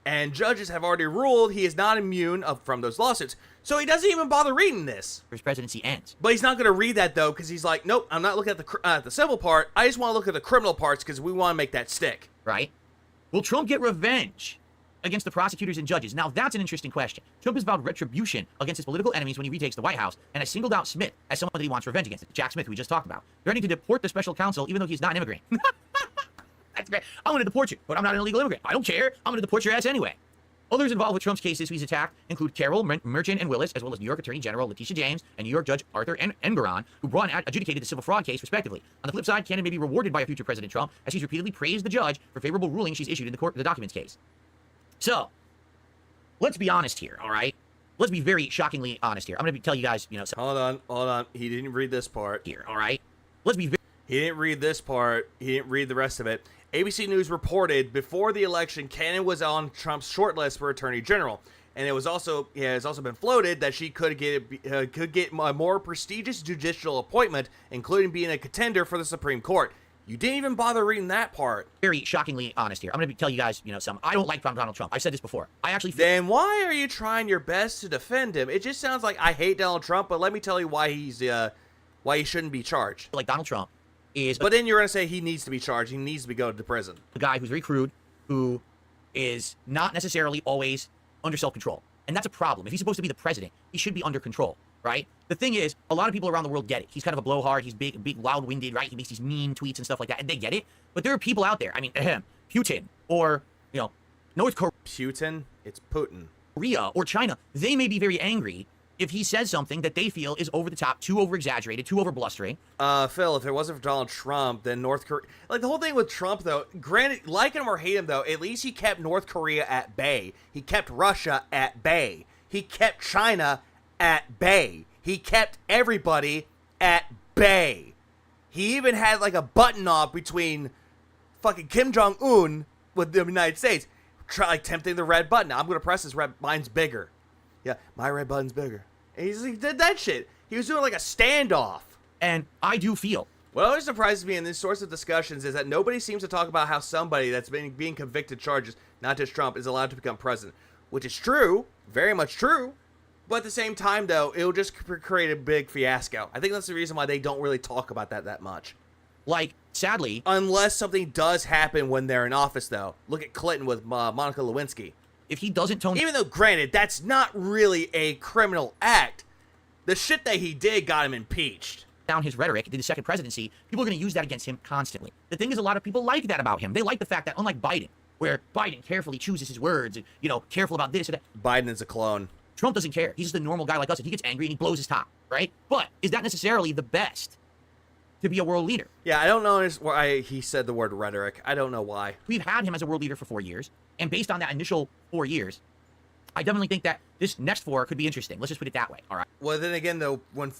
And judges have already ruled he is not immune from those lawsuits. So he doesn't even bother reading this. His presidency ends. But he's not going to read that, though, because he's like, nope, I'm not looking at the civil part. I just want to look at the criminal parts because we want to make that stick. Right? Will Trump get revenge against the prosecutors and judges? Now, that's an interesting question. Trump has vowed retribution against his political enemies when he retakes the White House, and has singled out Smith as someone that he wants revenge against. Jack Smith, who we just talked about. Threatening to deport the special counsel, even though he's not an immigrant. That's great. I'm going to deport you, but I'm not an illegal immigrant. I don't care. I'm going to deport your ass anyway. Others involved with Trump's cases he's attacked include Carol, Merchant, and Willis, as well as New York Attorney General Letitia James and New York Judge Arthur Engoron, who brought and adjudicated the civil fraud case, respectively. On the flip side, Cannon may be rewarded by a future President Trump, as he's repeatedly praised the judge for favorable rulings she's issued in the documents case. So, let's be honest here, all right? Let's be very shockingly honest here. I'm going to tell you guys, Hold on. He didn't read this part. Here, all right? Let's be He didn't read this part. He didn't read the rest of it. ABC News reported before the election, Cannon was on Trump's short list for Attorney General, and it's also been floated that she could get a more prestigious judicial appointment, including being a contender for the Supreme Court. You didn't even bother reading that part. Very shockingly honest here. I'm going to tell you guys, I don't like Donald Trump. I've said this before. I actually Then why are you trying your best to defend him? It just sounds like I hate Donald Trump, but let me tell you why he shouldn't be charged. Like Donald Trump is... But then you're going to say he needs to be charged. He needs to go to prison. A guy who's very crude, who is not necessarily always under self-control. And that's a problem. If he's supposed to be the president, he should be under control, right? The thing is, a lot of people around the world get it. He's kind of a blowhard. He's big, loud-winded, right? He makes these mean tweets and stuff like that, and they get it. But there are people out there. I mean, Putin, or, North Korea. Putin? It's Putin. Korea or China. They may be very angry if he says something that they feel is over the top, too over-exaggerated, too over-blustering. Phil, if it wasn't for Donald Trump, then North Korea... Like, the whole thing with Trump, though, granted, like him or hate him, though, at least he kept North Korea at bay. He kept Russia at bay. He kept China at bay. He kept everybody at bay. He even had, like, a button-off between fucking Kim Jong-un with the United States. Tempting the red button. I'm going to press this red... Mine's bigger. Yeah, my red button's bigger. And he did that shit. He was doing like a standoff. And I do feel. What always surprises me in these sorts of discussions is that nobody seems to talk about how somebody that's being convicted charges, not just Trump, is allowed to become president. Which is true. Very much true. But at the same time, though, it'll just create a big fiasco. I think that's the reason why they don't really talk about that much. Like, sadly... Unless something does happen when they're in office, though. Look at Clinton with Monica Lewinsky. If he doesn't tone... Even though, granted, that's not really a criminal act, the shit that he did got him impeached. Down his rhetoric in the second presidency, people are going to use that against him constantly. The thing is, a lot of people like that about him. They like the fact that, unlike Biden, where Biden carefully chooses his words, and, careful about this or that. Biden is a clone. Trump doesn't care. He's just a normal guy like us, and he gets angry and he blows his top, right? But is that necessarily the best to be a world leader? Yeah, I don't know why he said the word rhetoric. I don't know why. We've had him as a world leader for 4 years, and based on that initial 4 years, I definitely think that this next 4 could be interesting. Let's just put it that way, all right? Well, then again, though, when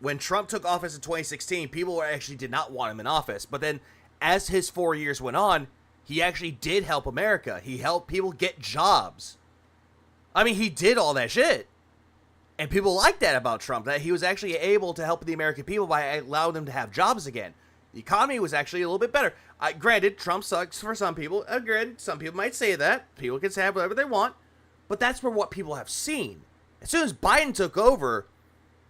when Trump took office in 2016, people actually did not want him in office. But then, as his 4 years went on, he actually did help America. He helped people get jobs. I mean, he did all that shit. And people like that about Trump, that he was actually able to help the American people by allowing them to have jobs again. The economy was actually a little bit better. Granted, Trump sucks for some people. Granted, some people might say that. People can say whatever they want. But that's what people have seen. As soon as Biden took over,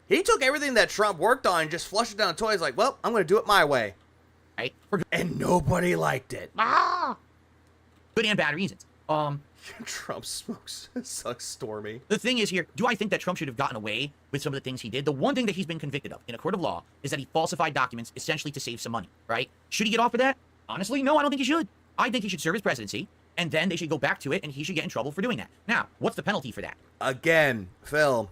he took everything that Trump worked on and just flushed it down the toilet. He's like, well, I'm going to do it my way. Right? And nobody liked it. Good and bad reasons. Trump sucks Stormy. The thing is here, do I think that Trump should have gotten away with some of the things he did? The one thing that he's been convicted of in a court of law is that he falsified documents essentially to save some money, right? Should he get off for that? Honestly, no, I don't think he should. I think he should serve his presidency, and then they should go back to it, and he should get in trouble for doing that. Now, what's the penalty for that? Again, Phil,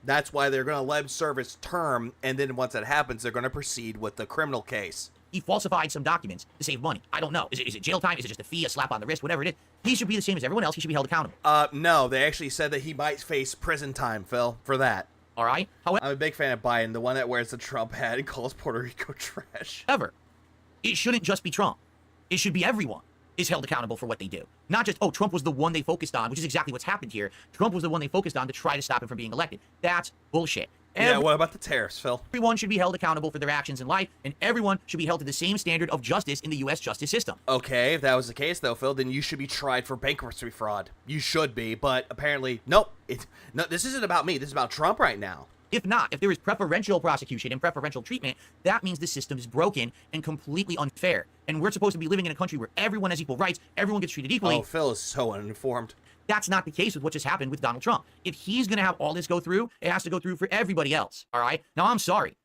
that's why they're going to let him serve his term, and then once that happens, they're going to proceed with the criminal case. He falsified some documents to save money. I don't know. Is it jail time? Is it just a fee, a slap on the wrist, whatever it is? He should be the same as everyone else. He should be held accountable. No, they actually said that he might face prison time, Phil, for that. All right. However, I'm a big fan of Biden, the one that wears the Trump hat and calls Puerto Rico trash. However, it shouldn't just be Trump. It should be everyone is held accountable for what they do. Not just, oh, Trump was the one they focused on, which is exactly what's happened here. Trump was the one they focused on to try to stop him from being elected. That's bullshit. Yeah, what about the tariffs, Phil? Everyone should be held accountable for their actions in life, and everyone should be held to the same standard of justice in the U.S. justice system. Okay, if that was the case, though, Phil, then you should be tried for bankruptcy fraud. You should be, but apparently, nope. No, this isn't about me. This is about Trump right now. If not, if there is preferential prosecution and preferential treatment, that means the system is broken and completely unfair. And we're supposed to be living in a country where everyone has equal rights, everyone gets treated equally. Oh, Phil is so uninformed. That's not the case with what just happened with Donald Trump. If he's going to have all this go through, it has to go through for everybody else, all right? Now, I'm sorry.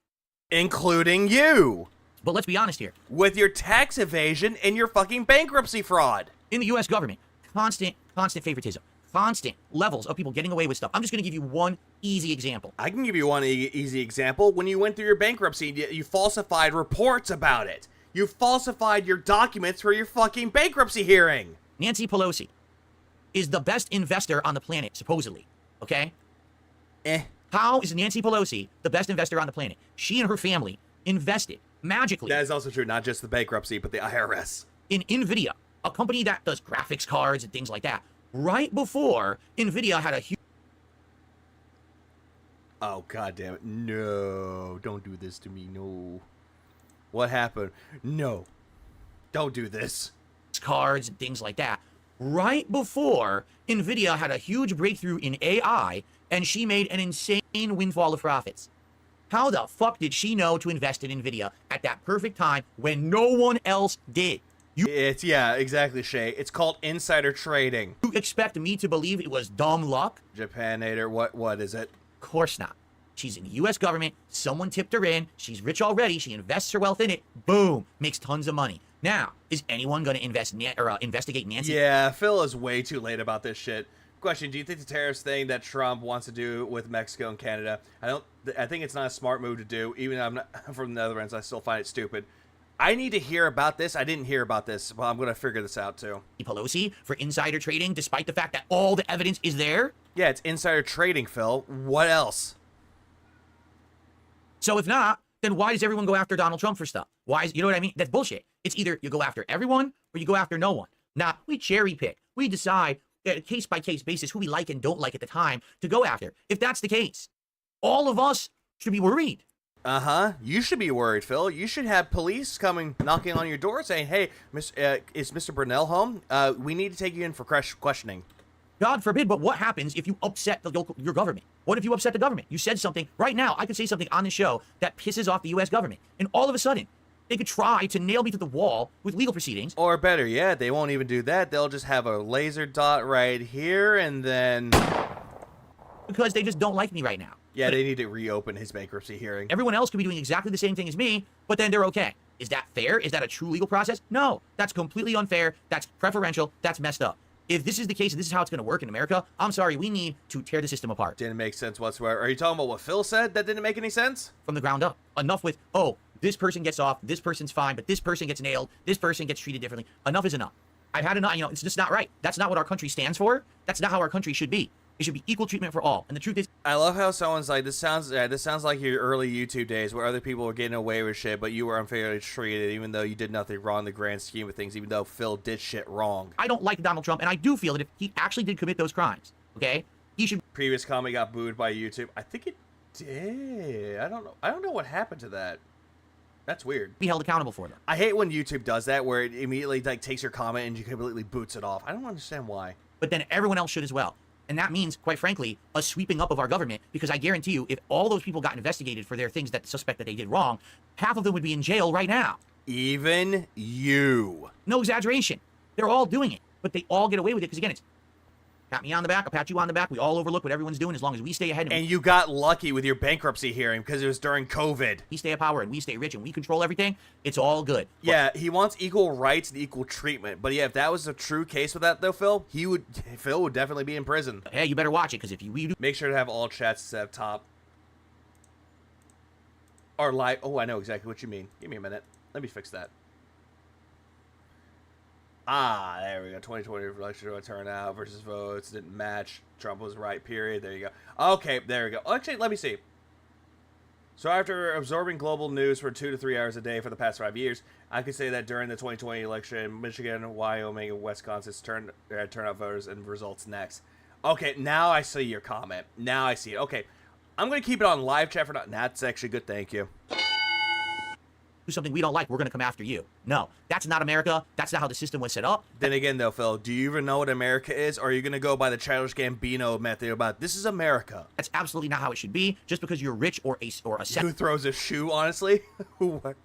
Including you. But let's be honest here. With your tax evasion and your fucking bankruptcy fraud. In the U.S. government, constant favoritism. Constant levels of people getting away with stuff. I'm just going to give you one easy example. I can give you one easy example. When you went through your bankruptcy, you falsified reports about it. You falsified your documents for your fucking bankruptcy hearing. Nancy Pelosi is the best investor on the planet, supposedly. Okay? How is Nancy Pelosi the best investor on the planet? She and her family invested magically. That is also true, not just the bankruptcy, but the IRS. In NVIDIA, a company that does graphics cards and things like that. Right before NVIDIA had a huge... Oh, God damn it. No. Don't do this to me. No. What happened? No. Don't do this. Cards and things like that. Right before NVIDIA had a huge breakthrough in AI, and she made an insane windfall of profits. How the fuck did she know to invest in NVIDIA at that perfect time when no one else did? Yeah, exactly, Shay. It's called insider trading. You expect me to believe it was dumb luck? Japanator, what is it? Of course not. She's in the U.S. government. Someone tipped her in. She's rich already. She invests her wealth in it. Boom. Makes tons of money. Now, is anyone going to investigate Nancy? Yeah, Phil is way too late about this shit. Question, do you think the tariffs thing that Trump wants to do with Mexico and Canada, I think it's not a smart move to do. Even though I'm not from the Netherlands, I still find it stupid. I need to hear about this. I didn't hear about this. Well, I'm going to figure this out, too. Pelosi for insider trading, despite the fact that all the evidence is there? Yeah, it's insider trading, Phil. What else? So if not, then why does everyone go after Donald Trump for stuff? You know what I mean? That's bullshit. It's either you go after everyone or you go after no one. Now, we cherry pick. We decide at a case-by-case basis who we like and don't like at the time to go after. If that's the case, all of us should be worried. Uh-huh. You should be worried, Phil. You should have police coming, knocking on your door saying, hey, is Mr. Brunel home? We need to take you in for questioning. God forbid, but what happens if you upset your government? What if you upset the government? You said something. Right now, I could say something on the show that pisses off the U.S. government. And all of a sudden, they could try to nail me to the wall with legal proceedings. Or better yet, they won't even do that. They'll just have a laser dot right here and then... Because they just don't like me right now. Yeah, they need to reopen his bankruptcy hearing. Everyone else could be doing exactly the same thing as me, but then they're okay. Is that fair? Is that a true legal process? No, that's completely unfair. That's preferential. That's messed up. If this is the case and this is how it's going to work in America, I'm sorry, we need to tear the system apart. Didn't make sense whatsoever. Are you talking about what Phil said that didn't make any sense? From the ground up. Enough with, oh, this person gets off, this person's fine, but this person gets nailed, this person gets treated differently. Enough is enough. I've had enough. It's just not right. That's not what our country stands for. That's not how our country should be. It should be equal treatment for all. And the truth is, I love how someone's like, this sounds like your early YouTube days where other people were getting away with shit, but you were unfairly treated, even though you did nothing wrong in the grand scheme of things, even though Phil did shit wrong. I don't like Donald Trump, and I do feel that if he actually did commit those crimes, okay, he should. Previous comment got booed by YouTube. I think it did. I don't know what happened to that. That's weird. Be held accountable for them. I hate when YouTube does that, where it immediately takes your comment and you completely boots it off. I don't understand why. But then everyone else should as well. And that means, quite frankly, a sweeping up of our government, because I guarantee you, if all those people got investigated for their things that suspect that they did wrong, half of them would be in jail right now. Even you. No exaggeration. They're all doing it, but they all get away with it because, again, it's pat me on the back, I'll pat you on the back. We all overlook what everyone's doing as long as we stay ahead. And you got lucky with your bankruptcy hearing because it was during COVID. We stay at power and we stay rich and we control everything. It's all good. Yeah, he wants equal rights and equal treatment. But yeah, if that was a true case with that though, Phil would definitely be in prison. Hey, you better watch it because if you make sure to have all chats set up top. Or live. Oh, I know exactly what you mean. Give me a minute. Let me fix that. Ah, there we go. 2020 election turnout versus votes didn't match. Trump was right, period. There you go. Okay, there we go. Actually, let me see. So after absorbing global news for 2 to 3 hours a day for the past 5 years, I could say that during the 2020 election, Michigan, Wyoming, and Wisconsin's turnout voters and results next. Okay, now I see your comment. Now I see it. Okay, I'm going to keep it on live chat for now. That's actually good, thank you. Do something we don't like, we're going to come after you. No, that's not America. That's not how the system was set up. Then again, though, Phil, do you even know what America is? Or are you going to go by the Childish Gambino method about this is America? That's absolutely not how it should be. Just because you're rich or a Who throws a shoe, honestly?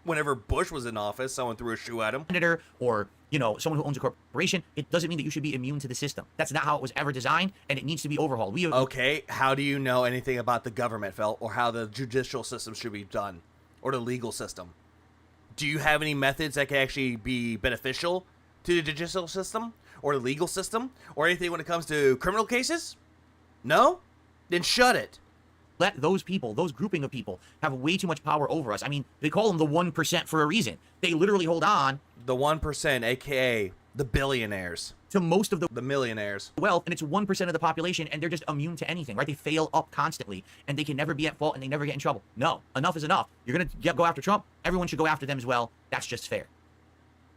Whenever Bush was in office, someone threw a shoe at him. Senator or, you know, someone who owns a corporation, it doesn't mean that you should be immune to the system. That's not how it was ever designed, and it needs to be overhauled. Okay, how do you know anything about the government, Phil, or how the judicial system should be done, or the legal system? Do you have any methods that can actually be beneficial to the judicial system or the legal system or anything when it comes to criminal cases? No? Then shut it. Let those people, those grouping of people, have way too much power over us. I mean, they call them the 1% for a reason. They literally hold on. The 1%, aka the billionaires. To most of the millionaires. Wealth, and it's 1% of the population, and they're just immune to anything, right? They fail up constantly, and they can never be at fault, and they never get in trouble. No, enough is enough. You're going to go after Trump. Everyone should go after them as well. That's just fair.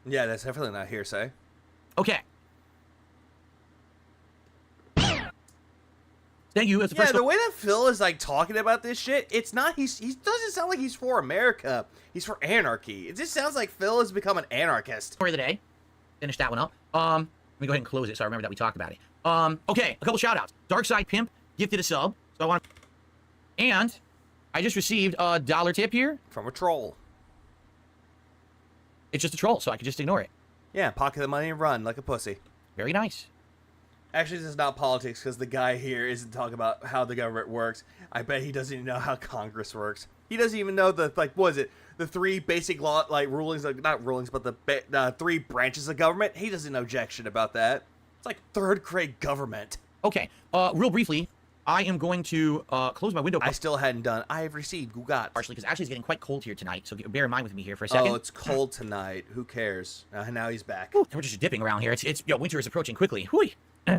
Yeah, that's definitely not hearsay. Okay. Thank you. Yeah, the way that Phil is like talking about this shit, it's not. He doesn't sound like he's for America. He's for anarchy. It just sounds like Phil has become an anarchist. Story of the day. Finish that one up. Let me go ahead and close it so I remember that we talked about it. Okay, a couple shout outs. Darkside Pimp gifted a sub. So I want to... And I just received a $1 tip here. From a troll. It's just a troll, so I can just ignore it. Yeah, pocket the money and run like a pussy. Very nice. Actually, this is not politics because the guy here isn't talking about how the government works. I bet he doesn't even know how Congress works. He doesn't even know the, like, what is it? The 3 basic law, like, rulings, like, not rulings, but the 3 branches of government. He doesn't know jack shit about that. It's like 3rd grade government. Okay, real briefly, I am going to close my window. I still hadn't done. I have received Gugat. Partially, because actually it's getting quite cold here tonight, so bear in mind with me here for a second. Oh, it's cold tonight. Who cares? Now he's back. Ooh, we're just dipping around here. It's winter is approaching quickly. Whoo!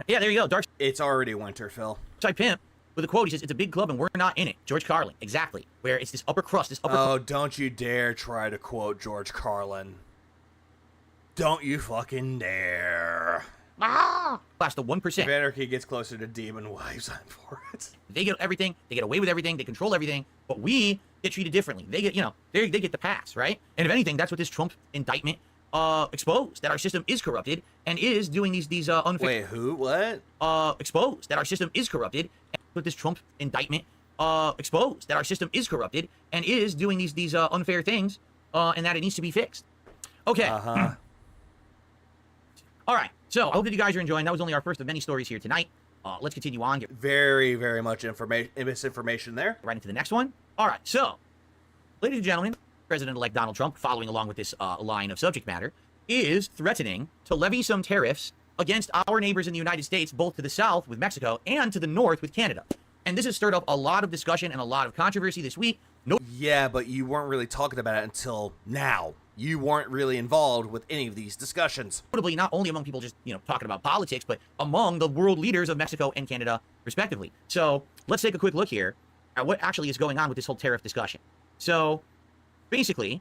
Yeah, there you go. Dark. It's already winter, Phil. Darkside Pimp with a quote. He says, "It's a big club and we're not in it." George Carlin, exactly. Where it's this upper crust, this upper. Oh, don't you dare try to quote George Carlin. Don't you fucking dare. Class the 1%. If anarchy gets closer to demon wives, I'm for it. They get everything. They get away with everything. They control everything. But we get treated differently. They get, they get the pass, right? And if anything, that's what this Trump indictment exposed, that our system is corrupted and is doing these unfair... Wait, who? What? Exposed that our system is corrupted. And with this Trump indictment exposed that our system is corrupted and is doing these unfair things and that it needs to be fixed. Okay. All right. So I hope that you guys are enjoying. That was only our first of many stories here tonight. Let's continue on. Get very, very much misinformation there. Right into the next one. All right. So, ladies and gentlemen, President-elect Donald Trump, following along with this line of subject matter, is threatening to levy some tariffs against our neighbors in the United States, both to the south with Mexico and to the north with Canada. And this has stirred up a lot of discussion and a lot of controversy this week. Yeah, but you weren't really talking about it until now. You weren't really involved with any of these discussions. Notably, not only among people just, talking about politics, but among the world leaders of Mexico and Canada, respectively. So let's take a quick look here at what actually is going on with this whole tariff discussion. So basically,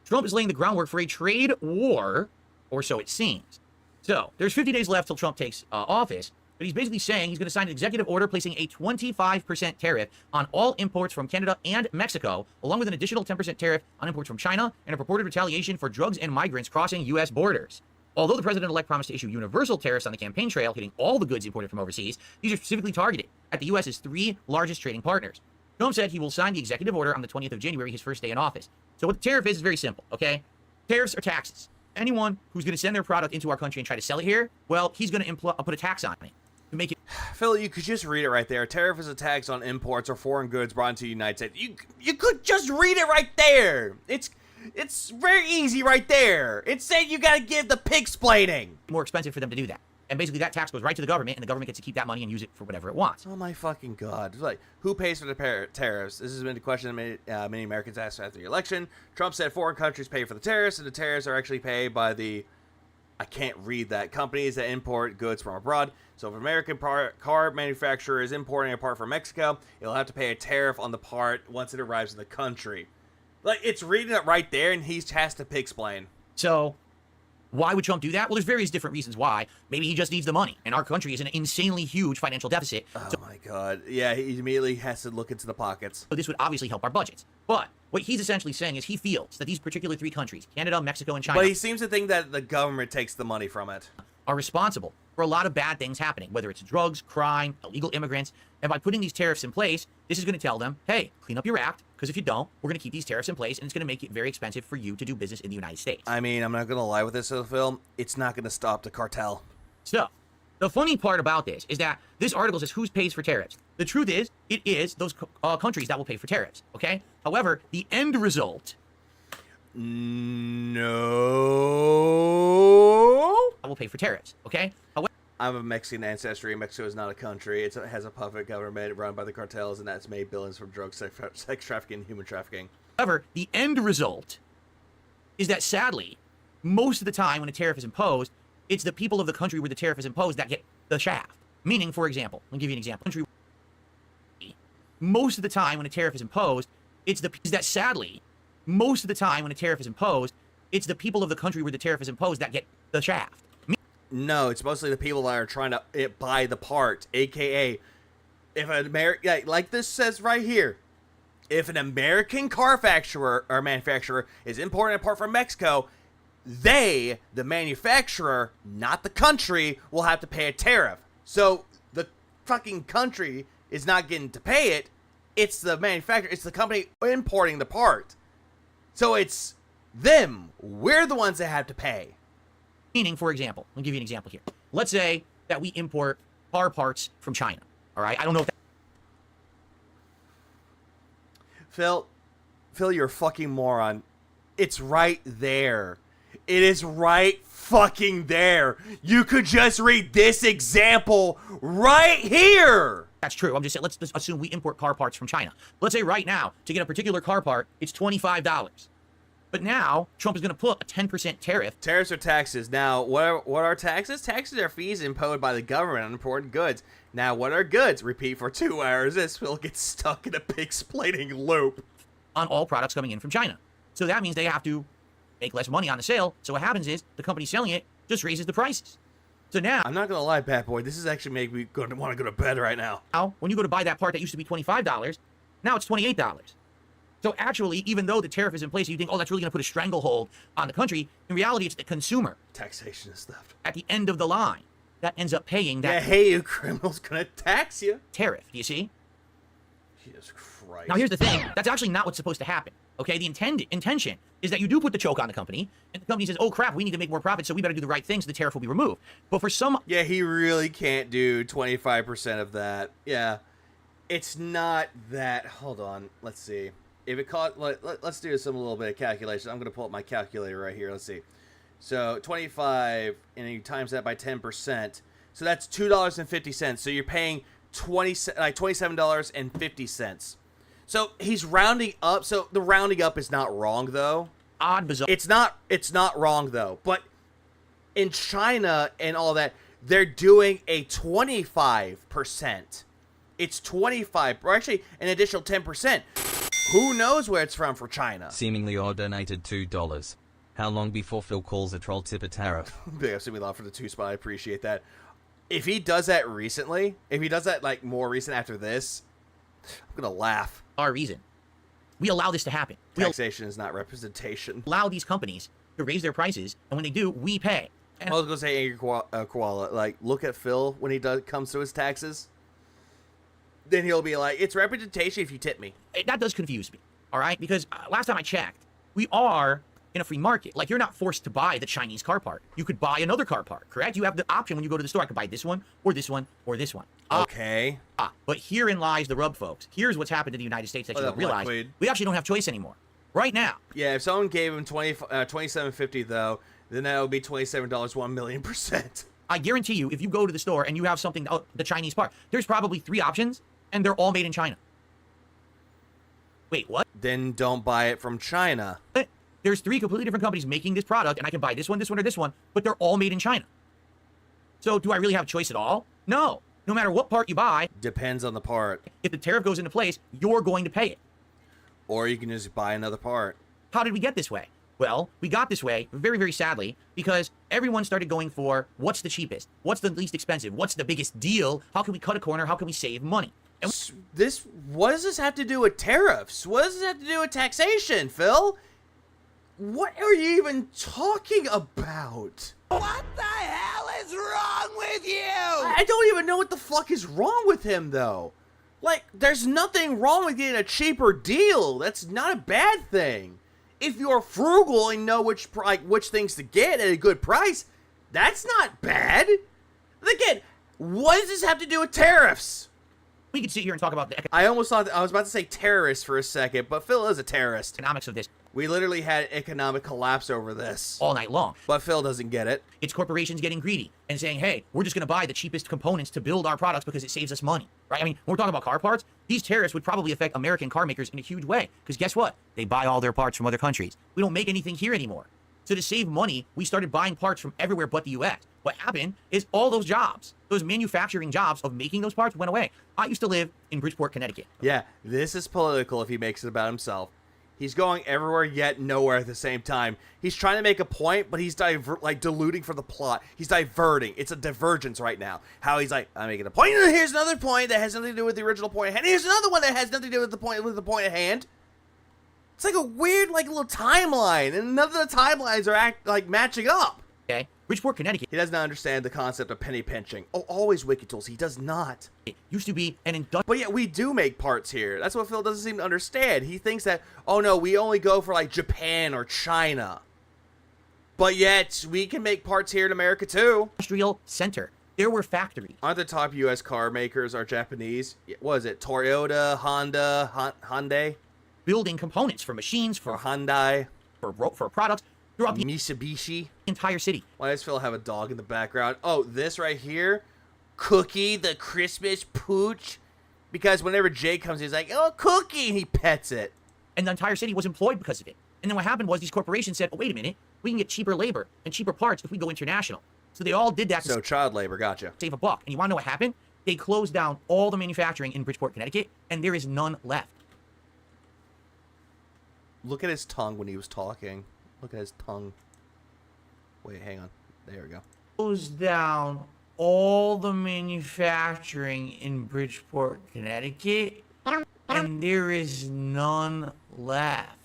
Trump is laying the groundwork for a trade war, or so it seems. So there's 50 days left till Trump takes office. But he's basically saying he's going to sign an executive order placing a 25% tariff on all imports from Canada and Mexico, along with an additional 10% tariff on imports from China and a purported retaliation for drugs and migrants crossing U.S. borders. Although the president-elect promised to issue universal tariffs on the campaign trail, hitting all the goods imported from overseas, these are specifically targeted at the U.S.'s 3 largest trading partners. Trump said he will sign the executive order on the 20th of January, his first day in office. So what the tariff is very simple, okay? Tariffs are taxes. Anyone who's going to send their product into our country and try to sell it here, well, he's going to put a tax on it. To make it. Phil, you could just read it right there. Tariff is a tax on imports or foreign goods brought into the United States. You could just read it right there. It's very easy right there. It said you gotta give the pig-splaining. More expensive for them to do that. And basically that tax goes right to the government, and the government gets to keep that money and use it for whatever it wants. Oh my fucking god. It's like, who pays for the tariffs? This has been a question that many Americans asked after the election. Trump said foreign countries pay for the tariffs, and the tariffs are actually paid by the... I can't read that. Companies that import goods from abroad. So if an American car manufacturer is importing a part from Mexico, it'll have to pay a tariff on the part once it arrives in the country. Like, it's reading it right there, and he has to pig-splain. So, Why would Trump do that? Well, there's various different reasons why. Maybe he just needs the money, and our country is in an insanely huge financial deficit. Oh my God. Yeah, he immediately has to look into the pockets. So this would obviously help our budgets. But what he's essentially saying is he feels that these particular 3 countries, Canada, Mexico, and China, But he seems to think that the government takes the money from it. are responsible for a lot of bad things happening, whether it's drugs, crime, illegal immigrants. And by putting these tariffs in place, this is going to tell them, hey, clean up your act, because if you don't, we're going to keep these tariffs in place, and it's going to make it very expensive for you to do business in the United States. I mean, I'm not going to lie with this film. It's not going to stop the cartel. So, the funny part about this is that this article says who pays for tariffs. The truth is, it is those countries that will pay for tariffs, okay? However, the end result... No. will pay for tariffs, okay? However, I'm of Mexican ancestry. Mexico is not a country. It has a puppet government run by the cartels, and that's made billions from drugs, sex trafficking, human trafficking. However, the end result is that, sadly, most of the time when a tariff is imposed, it's the people of the country where the tariff is imposed that get the shaft. Meaning, for example, I'll give you an example. Most of the time when a tariff is imposed, it's that, sadly, most of the time when a tariff is imposed, it's the people of the country where the tariff is imposed that get the shaft. No, it's mostly the people that are trying to buy the part, aka, if an like this says right here, if an American car manufacturer is importing a part from Mexico, they, the manufacturer, not the country, will have to pay a tariff. So the fucking country is not getting to pay it. It's the manufacturer. It's the company importing the part. So it's them. We're the ones that have to pay. Meaning, for example, I'll give you an example here. Let's say that we import car parts from China. All right? I don't know if that... Phil, you're a fucking moron. It's right there. It is right fucking there. You could just read this example right here. That's true. I'm just saying, let's assume we import car parts from China. Let's say right now, to get a particular car part, it's $25. But now, Trump is going to put a 10% tariff. Tariffs are taxes. Now, what are taxes? Taxes are fees imposed by the government on imported goods. Now, what are goods? Repeat for 2 hours. This will get stuck in a pig-splaining loop. On all products coming in from China. So that means they have to make less money on the sale. So what happens is, the company selling it just raises the prices. So now... I'm not going to lie, Bad Boy. This is actually making me want to go to bed right now. Now, when you go to buy that part that used to be $25, now it's $28. So actually, even though the tariff is in place, you think, oh, that's really going to put a stranglehold on the country. In reality, it's the consumer. Taxation is theft. At the end of the line, that ends up paying that... Yeah, hey, you criminal's going to tax you. Tariff, do you see? Jesus Christ. Now, here's the thing. That's actually not what's supposed to happen. Okay, the intention is that you do put the choke on the company, and the company says, oh, crap, we need to make more profit, so we better do the right thing so the tariff will be removed. But for some... Yeah, he really can't do 25% of that. Yeah. It's not that... Hold on. Let's see. If it cost... Let's do some little bit of calculation. I'm going to pull up my calculator right here. Let's see. So, 25, and you times that by 10%. So that's $2.50. So you're paying $27.50. So he's rounding up. So the rounding up is not wrong, though. Odd, bizarre. It's not wrong, though. But in China and all that, they're doing a 25%. It's 25, or actually an additional 10%. Who knows where it's from for China? Seemingly odd donated $2. How long before Phil calls a troll tip a tariff? Big up Simi Law for the 2 spot. I appreciate that. If he does that recently, if he does that like more recent after this, I'm gonna laugh. Our reason. We allow this to happen. Taxation is not representation. Allow these companies to raise their prices, and when they do, we pay. And I was gonna say, Angry Koala, like, look at Phil when he comes to his taxes. Then he'll be like, it's representation if you tip me. That does confuse me, all right? Because last time I checked, we are in a free market. Like, you're not forced to buy the Chinese car part. You could buy another car part, correct? You have the option when you go to the store. I could buy this one, or this one, or this one. Okay. But herein lies the rub, folks. Here's what's happened to the United States that you don't realize. We actually don't have choice anymore. Right now. Yeah, if someone gave him $27.50, though, then that would be $27 1,000,000%. I guarantee you, if you go to the store and you have something, the Chinese part, there's probably 3 options, and they're all made in China. Wait, what? Then don't buy it from China. There's 3 completely different companies making this product, and I can buy this one, or this one, but they're all made in China. So do I really have a choice at all? No. No matter what part you buy. Depends on the part. If the tariff goes into place, you're going to pay it. Or you can just buy another part. How did we get this way? Well, we got this way, very, very sadly, because everyone started going for what's the cheapest, what's the least expensive, what's the biggest deal, how can we cut a corner, how can we save money? And What does this have to do with tariffs? What does this have to do with taxation, Phil? What are you even talking about? What the hell is wrong with you? I don't even know what the fuck is wrong with him, though. Like, there's nothing wrong with getting a cheaper deal. That's not a bad thing. If you're frugal and know which things to get at a good price, that's not bad. Again, what does this have to do with tariffs? We could sit here and talk about the I almost thought I was about to say terrorist for a second, but Phil is a terrorist. economics of this We literally had economic collapse over this. all night long. But Phil doesn't get it. It's corporations getting greedy and saying, hey, we're just going to buy the cheapest components to build our products because it saves us money, right? I mean, when we're talking about car parts, these tariffs would probably affect American car makers in a huge way because guess what? They buy all their parts from other countries. We don't make anything here anymore. So to save money, we started buying parts from everywhere but the U.S. What happened is all those jobs, those manufacturing jobs of making those parts went away. I used to live in Bridgeport, Connecticut. Yeah, this is political if he makes it about himself. He's going everywhere yet nowhere at the same time. He's trying to make a point, but he's diluting for the plot. He's diverting. It's a divergence right now. How he's like, I'm making a point, and here's another point that has nothing to do with the original point at hand. Here's another one that has nothing to do with the point at hand. It's like a weird, little timeline, and none of the timelines are matching up. Okay, Bridgeport, Connecticut. He does not understand the concept of penny pinching. Oh, always Wiki Tools. He does not. It used to be an industrial. But yeah, we do make parts here. That's what Phil doesn't seem to understand. He thinks that, oh no, we only go for Japan or China. But yet, we can make parts here in America too. Industrial center. There were factories. Aren't the top U.S. car makers are Japanese? What is it? Toyota, Honda, Hyundai? Building components for machines, for Hyundai, for products throughout the Mitsubishi entire city. Why does Phil have a dog in the background? Oh, this right here, Cookie, the Christmas pooch. Because whenever Jay comes, he's like, "Oh, Cookie," and he pets it. And the entire city was employed because of it. And then what happened was these corporations said, "Oh, wait a minute, we can get cheaper labor and cheaper parts if we go international." So they all did that. So child labor, gotcha. Save a buck. And you want to know what happened? They closed down all the manufacturing in Bridgeport, Connecticut, and there is none left. Look at his tongue when he was talking. Look at his tongue. Wait, hang on. There we go. Closed down all the manufacturing in Bridgeport, Connecticut, and there is none left.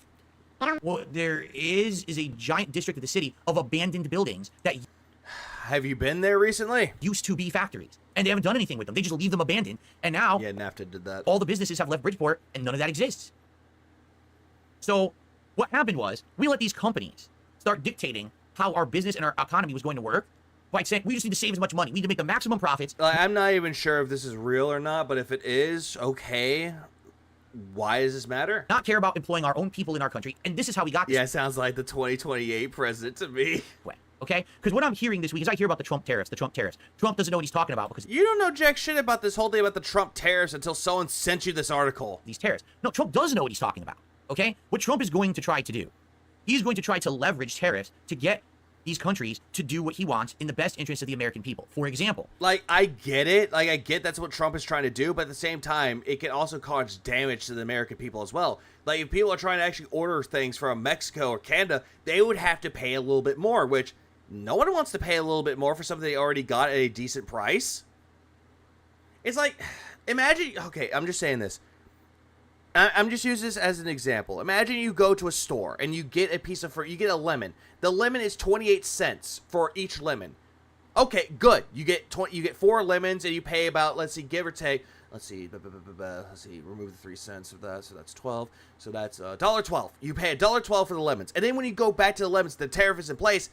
What there is a giant district of the city of abandoned buildings that have you been there recently? Used to be factories, and they haven't done anything with them. They just leave them abandoned, and now yeah, NAFTA did that. All the businesses have left Bridgeport, and none of that exists. So what happened was we let these companies start dictating how our business and our economy was going to work by saying we just need to save as much money. We need to make the maximum profits. I'm not even sure if this is real or not, but if it is, okay. Why does this matter? Not care about employing our own people in our country, and this is how we got this. Yeah, it sounds like the 2028 president to me. Okay? Because what I'm hearing this week is I hear about the Trump tariffs. Trump doesn't know what he's talking about because you don't know jack shit about this whole thing about the Trump tariffs until someone sent you this article. These tariffs. No, Trump does know what he's talking about. Okay? What Trump is going to try to do, he's going to try to leverage tariffs to get these countries to do what he wants in the best interest of the American people. For example. I get it. I get that's what Trump is trying to do, but at the same time, it can also cause damage to the American people as well. If people are trying to actually order things from Mexico or Canada, they would have to pay a little bit more, which no one wants to pay a little bit more for something they already got at a decent price. It's imagine, okay, I'm just saying this. I'm just using this as an example. Imagine you go to a store and you get you get a lemon. The lemon is 28 cents for each lemon. Okay, good. You get 4 lemons and you pay about, let's see, give or take, let's see, remove the 3 cents of that, so that's 12. So that's $1.12. You pay $1.12 for the lemons. And then when you go back to the lemons, the tariff is in place.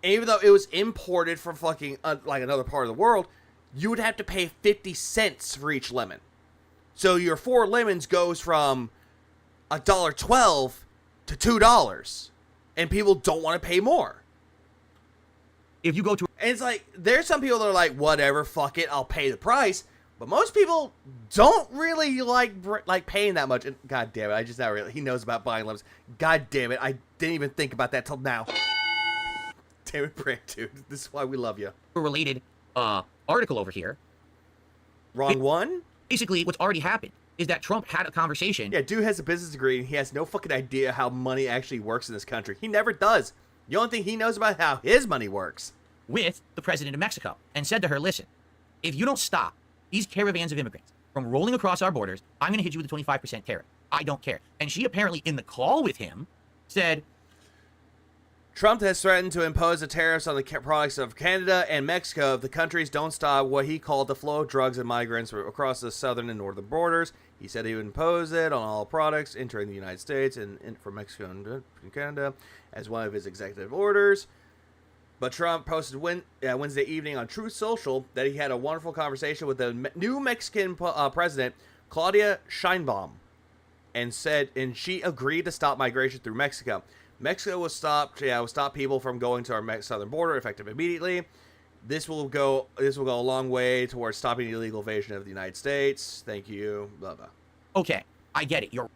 And even though it was imported from fucking another part of the world, you would have to pay 50 cents for each lemon. So your 4 lemons goes from $1.12 to $2, and people don't want to pay more. If you go to, and it's there's some people that are like, whatever, fuck it, I'll pay the price. But most people don't really like paying that much. And God damn it, I just not really. He knows about buying lemons. God damn it, I didn't even think about that till now. Damn it, Brand, dude. This is why we love you. Related article over here. Wrong one? Basically, what's already happened is that Trump had a conversation. Yeah, dude has a business degree and he has no fucking idea how money actually works in this country. He never does. The only thing he knows about how his money works. With the president of Mexico and said to her, listen, if you don't stop these caravans of immigrants from rolling across our borders, I'm going to hit you with a 25% tariff. I don't care. And she apparently, in the call with him, said, Trump has threatened to impose the tariffs on the products of Canada and Mexico if the countries don't stop what he called the flow of drugs and migrants across the southern and northern borders. He said he would impose it on all products entering the United States and from Mexico and Canada as one of his executive orders. But Trump posted Wednesday evening on Truth Social that he had a wonderful conversation with the new Mexican president, Claudia Sheinbaum, and she agreed to stop migration through Mexico. Mexico will stop people from going to our southern border effective immediately. This will go a long way towards stopping the illegal invasion of the United States. Thank you. Blah blah. Okay, I get it. You're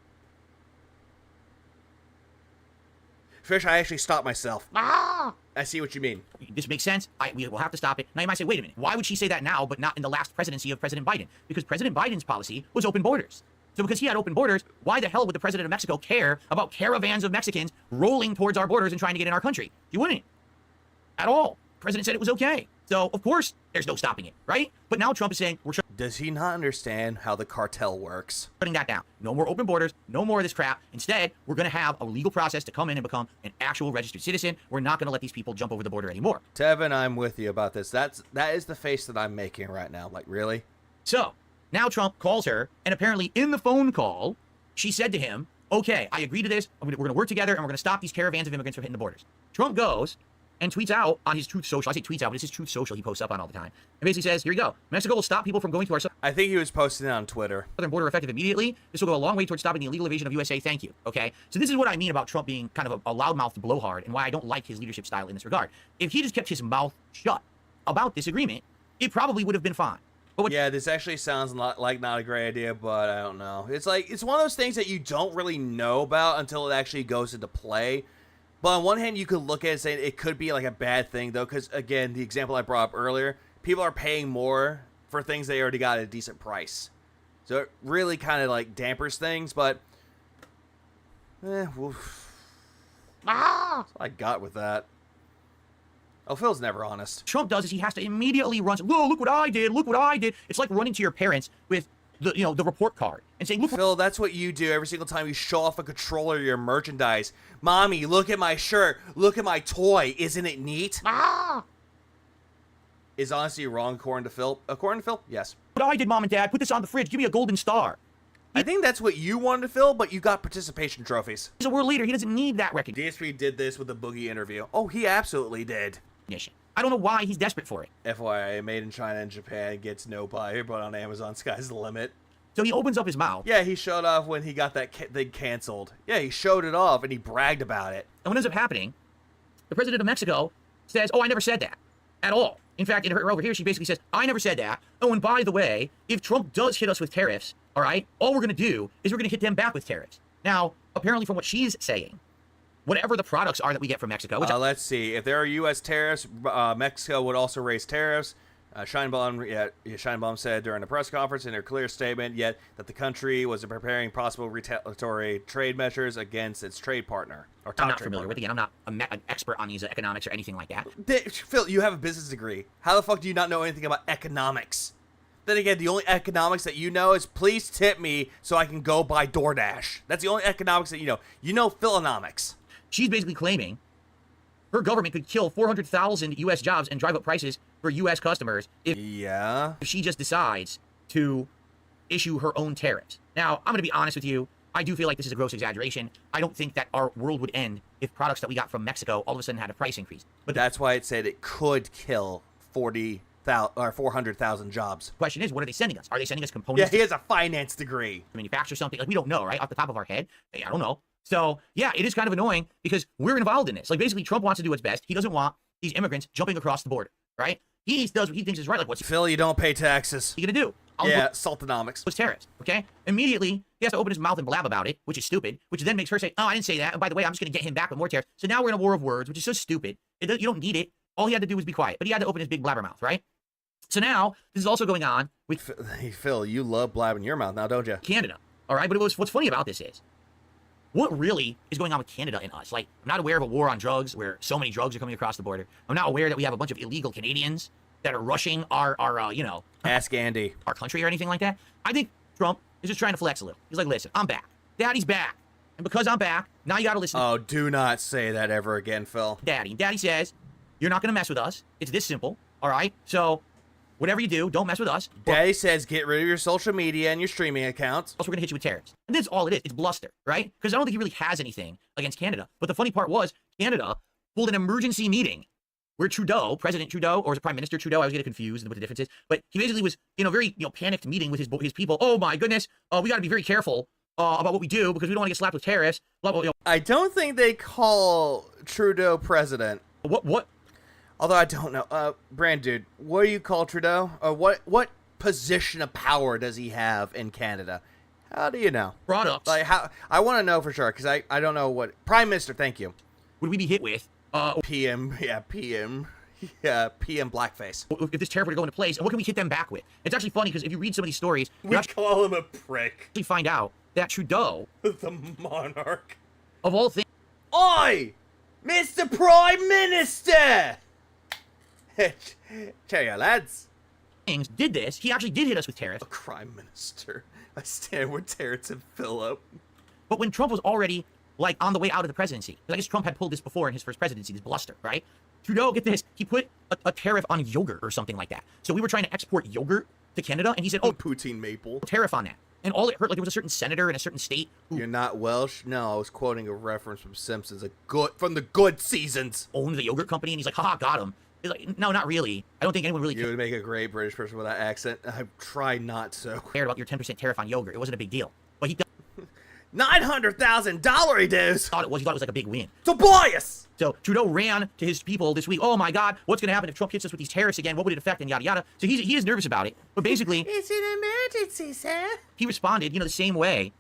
Fish, I actually stopped myself. Ah! I see what you mean. This makes sense. We will have to stop it. Now you might say, wait a minute. Why would she say that now, but not in the last presidency of President Biden? Because President Biden's policy was open borders. So because he had open borders, why the hell would the president of Mexico care about caravans of Mexicans rolling towards our borders and trying to get in our country? He wouldn't. At all. The president said it was okay. So, of course, there's no stopping it, right? But now Trump is saying, Does he not understand how the cartel works? Shutting that down. No more open borders. No more of this crap. Instead, we're going to have a legal process to come in and become an actual registered citizen. We're not going to let these people jump over the border anymore. Tevin, I'm with you about this. That is the face that I'm making right now. Like, really? So, now Trump calls her, and apparently in the phone call, she said to him, okay, I agree to this. We're going to work together, and we're going to stop these caravans of immigrants from hitting the borders. Trump goes and tweets out on his Truth Social. I say tweets out, but it's his Truth Social he posts up on all the time. And basically says, here you go. Mexico will stop people from going to our I think he was posting it on Twitter. southern border effective immediately. This will go a long way towards stopping the illegal invasion of USA. Thank you. Okay? So this is what I mean about Trump being kind of a loudmouthed blowhard and why I don't like his leadership style in this regard. If he just kept his mouth shut about this agreement, it probably would have been fine. Yeah, this actually sounds like not a great idea, but I don't know. It's like, it's one of those things that you don't really know about until it actually goes into play. But on one hand, you could look at it saying it could be like a bad thing, though, because, again, the example I brought up earlier, people are paying more for things they already got at a decent price. So it really kind of, like, dampers things, but that's all I got with that. Oh, Phil's never honest. Trump does is he has to immediately run, whoa, look what I did, look what I did. It's like running to your parents with the report card and saying, look, Phil, that's what you do every single time you show off a controller of your merchandise. Mommy, look at my shirt. Look at my toy. Isn't it neat? Is honesty wrong according to Phil? According to Phil, yes. What I did, Mom and Dad, put this on the fridge. Give me a golden star. I think that's what you wanted to Phil, but you got participation trophies. He's a world leader. He doesn't need that recognition. DSP did this with the Boogie interview. Oh, he absolutely did. I don't know why he's desperate for it. FYI, made in China and Japan gets no buyer, but on Amazon, sky's the limit. So he opens up his mouth. Yeah, he showed off when he got that thing canceled. Yeah, he showed it off and he bragged about it. And what ends up happening, the president of Mexico says, oh, I never said that at all. In fact, in her over here, she basically says, I never said that. Oh, and by the way, if Trump does hit us with tariffs, all right, all we're going to do is we're going to hit them back with tariffs. Now, apparently from what she's saying, whatever the products are that we get from Mexico. Let's see. If there are U.S. tariffs, Mexico would also raise tariffs. Sheinbaum said during a press conference in her clear statement yet that the country was preparing possible retaliatory trade measures against its trade partner. I'm not familiar with it. Again, I'm not an expert on these economics or anything like that. Phil, you have a business degree. How the fuck do you not know anything about economics? Then again, the only economics that you know is please tip me so I can go buy DoorDash. That's the only economics that you know. You know Philonomics. She's basically claiming her government could kill 400,000 U.S. jobs and drive up prices for U.S. customers if she just decides to issue her own tariffs. Now, I'm going to be honest with you. I do feel like this is a gross exaggeration. I don't think that our world would end if products that we got from Mexico all of a sudden had a price increase. But that's why it said it could kill 400,000 jobs. The question is, what are they sending us? Are they sending us components? Yeah, he has a finance degree. To manufacture something? Like, we don't know, right? Off the top of our head. I don't know. So, yeah, it is kind of annoying because we're involved in this. Like, basically, Trump wants to do what's best. He doesn't want these immigrants jumping across the border, right? He does what he thinks is right. Like, what's Phil, you don't pay taxes. What are you going to do? Yeah, Saltonomics. What's tariffs, okay? Immediately, he has to open his mouth and blab about it, which is stupid, which then makes her say, oh, I didn't say that. And by the way, I'm just going to get him back with more tariffs. So now we're in a war of words, which is so stupid. You don't need it. All he had to do was be quiet, but he had to open his big blabber mouth, right? So now, this is also going on with Hey, Phil, you love blabbing your mouth now, don't you? Canada. All right, but what's funny about this is, what really is going on with Canada and us? Like, I'm not aware of a war on drugs where so many drugs are coming across the border. I'm not aware that we have a bunch of illegal Canadians that are rushing our Ask Andy. Our country or anything like that. I think Trump is just trying to flex a little. He's like, listen, I'm back. Daddy's back. And because I'm back, now you got to listen. Oh, do not say that ever again, Phil. Daddy. Daddy says, you're not going to mess with us. It's this simple. All right? So, whatever you do, don't mess with us. Daddy says get rid of your social media and your streaming accounts. Else we're going to hit you with tariffs. And that's all it is. It's bluster, right? Because I don't think he really has anything against Canada. But the funny part was, Canada pulled an emergency meeting where Trudeau, President Trudeau, or was it Prime Minister Trudeau? I was getting confused what the difference is. But he basically was in a very panicked meeting with his people. Oh my goodness, we got to be very careful about what we do because we don't want to get slapped with tariffs. Blah, blah, blah. I don't think they call Trudeau president. What? Although I don't know. Brand dude, what do you call Trudeau? What position of power does he have in Canada? How do you know? Products. Like how? I want to know for sure because I don't know what Prime Minister. Thank you. Would we be hit with? PM blackface. If this tariff were to go into place, and what can we hit them back with? It's actually funny because if you read some of these stories, we call him a prick. You find out that Trudeau, the monarch, of all things, Oi, Mr. Prime Minister. Cheerio, lads. Did this? He actually did hit us with tariffs. A crime minister. I stand with Terrence and Philip. But when Trump was already like on the way out of the presidency, because I guess Trump had pulled this before in his first presidency, this bluster, right? Trudeau, get this, he put a tariff on yogurt or something like that. So we were trying to export yogurt to Canada, and he said, oh, poutine maple. Tariff on that. And all it hurt, like there was a certain senator in a certain state. You're not Welsh? No, I was quoting a reference from Simpsons, from the good seasons. Owned the yogurt company, and he's like, haha, got him. He's like, no, not really. I don't think anyone really You would make a great British person with that accent. I try not so. Cared about your 10% tariff on yogurt. It wasn't a big deal. But he $900,000 he does. He thought it was like a big win. Tobias! So Trudeau ran to his people this week. Oh my God, what's going to happen if Trump hits us with these tariffs again? What would it affect? And yada yada. So he is nervous about it. But basically, it's an emergency, sir. He responded, the same way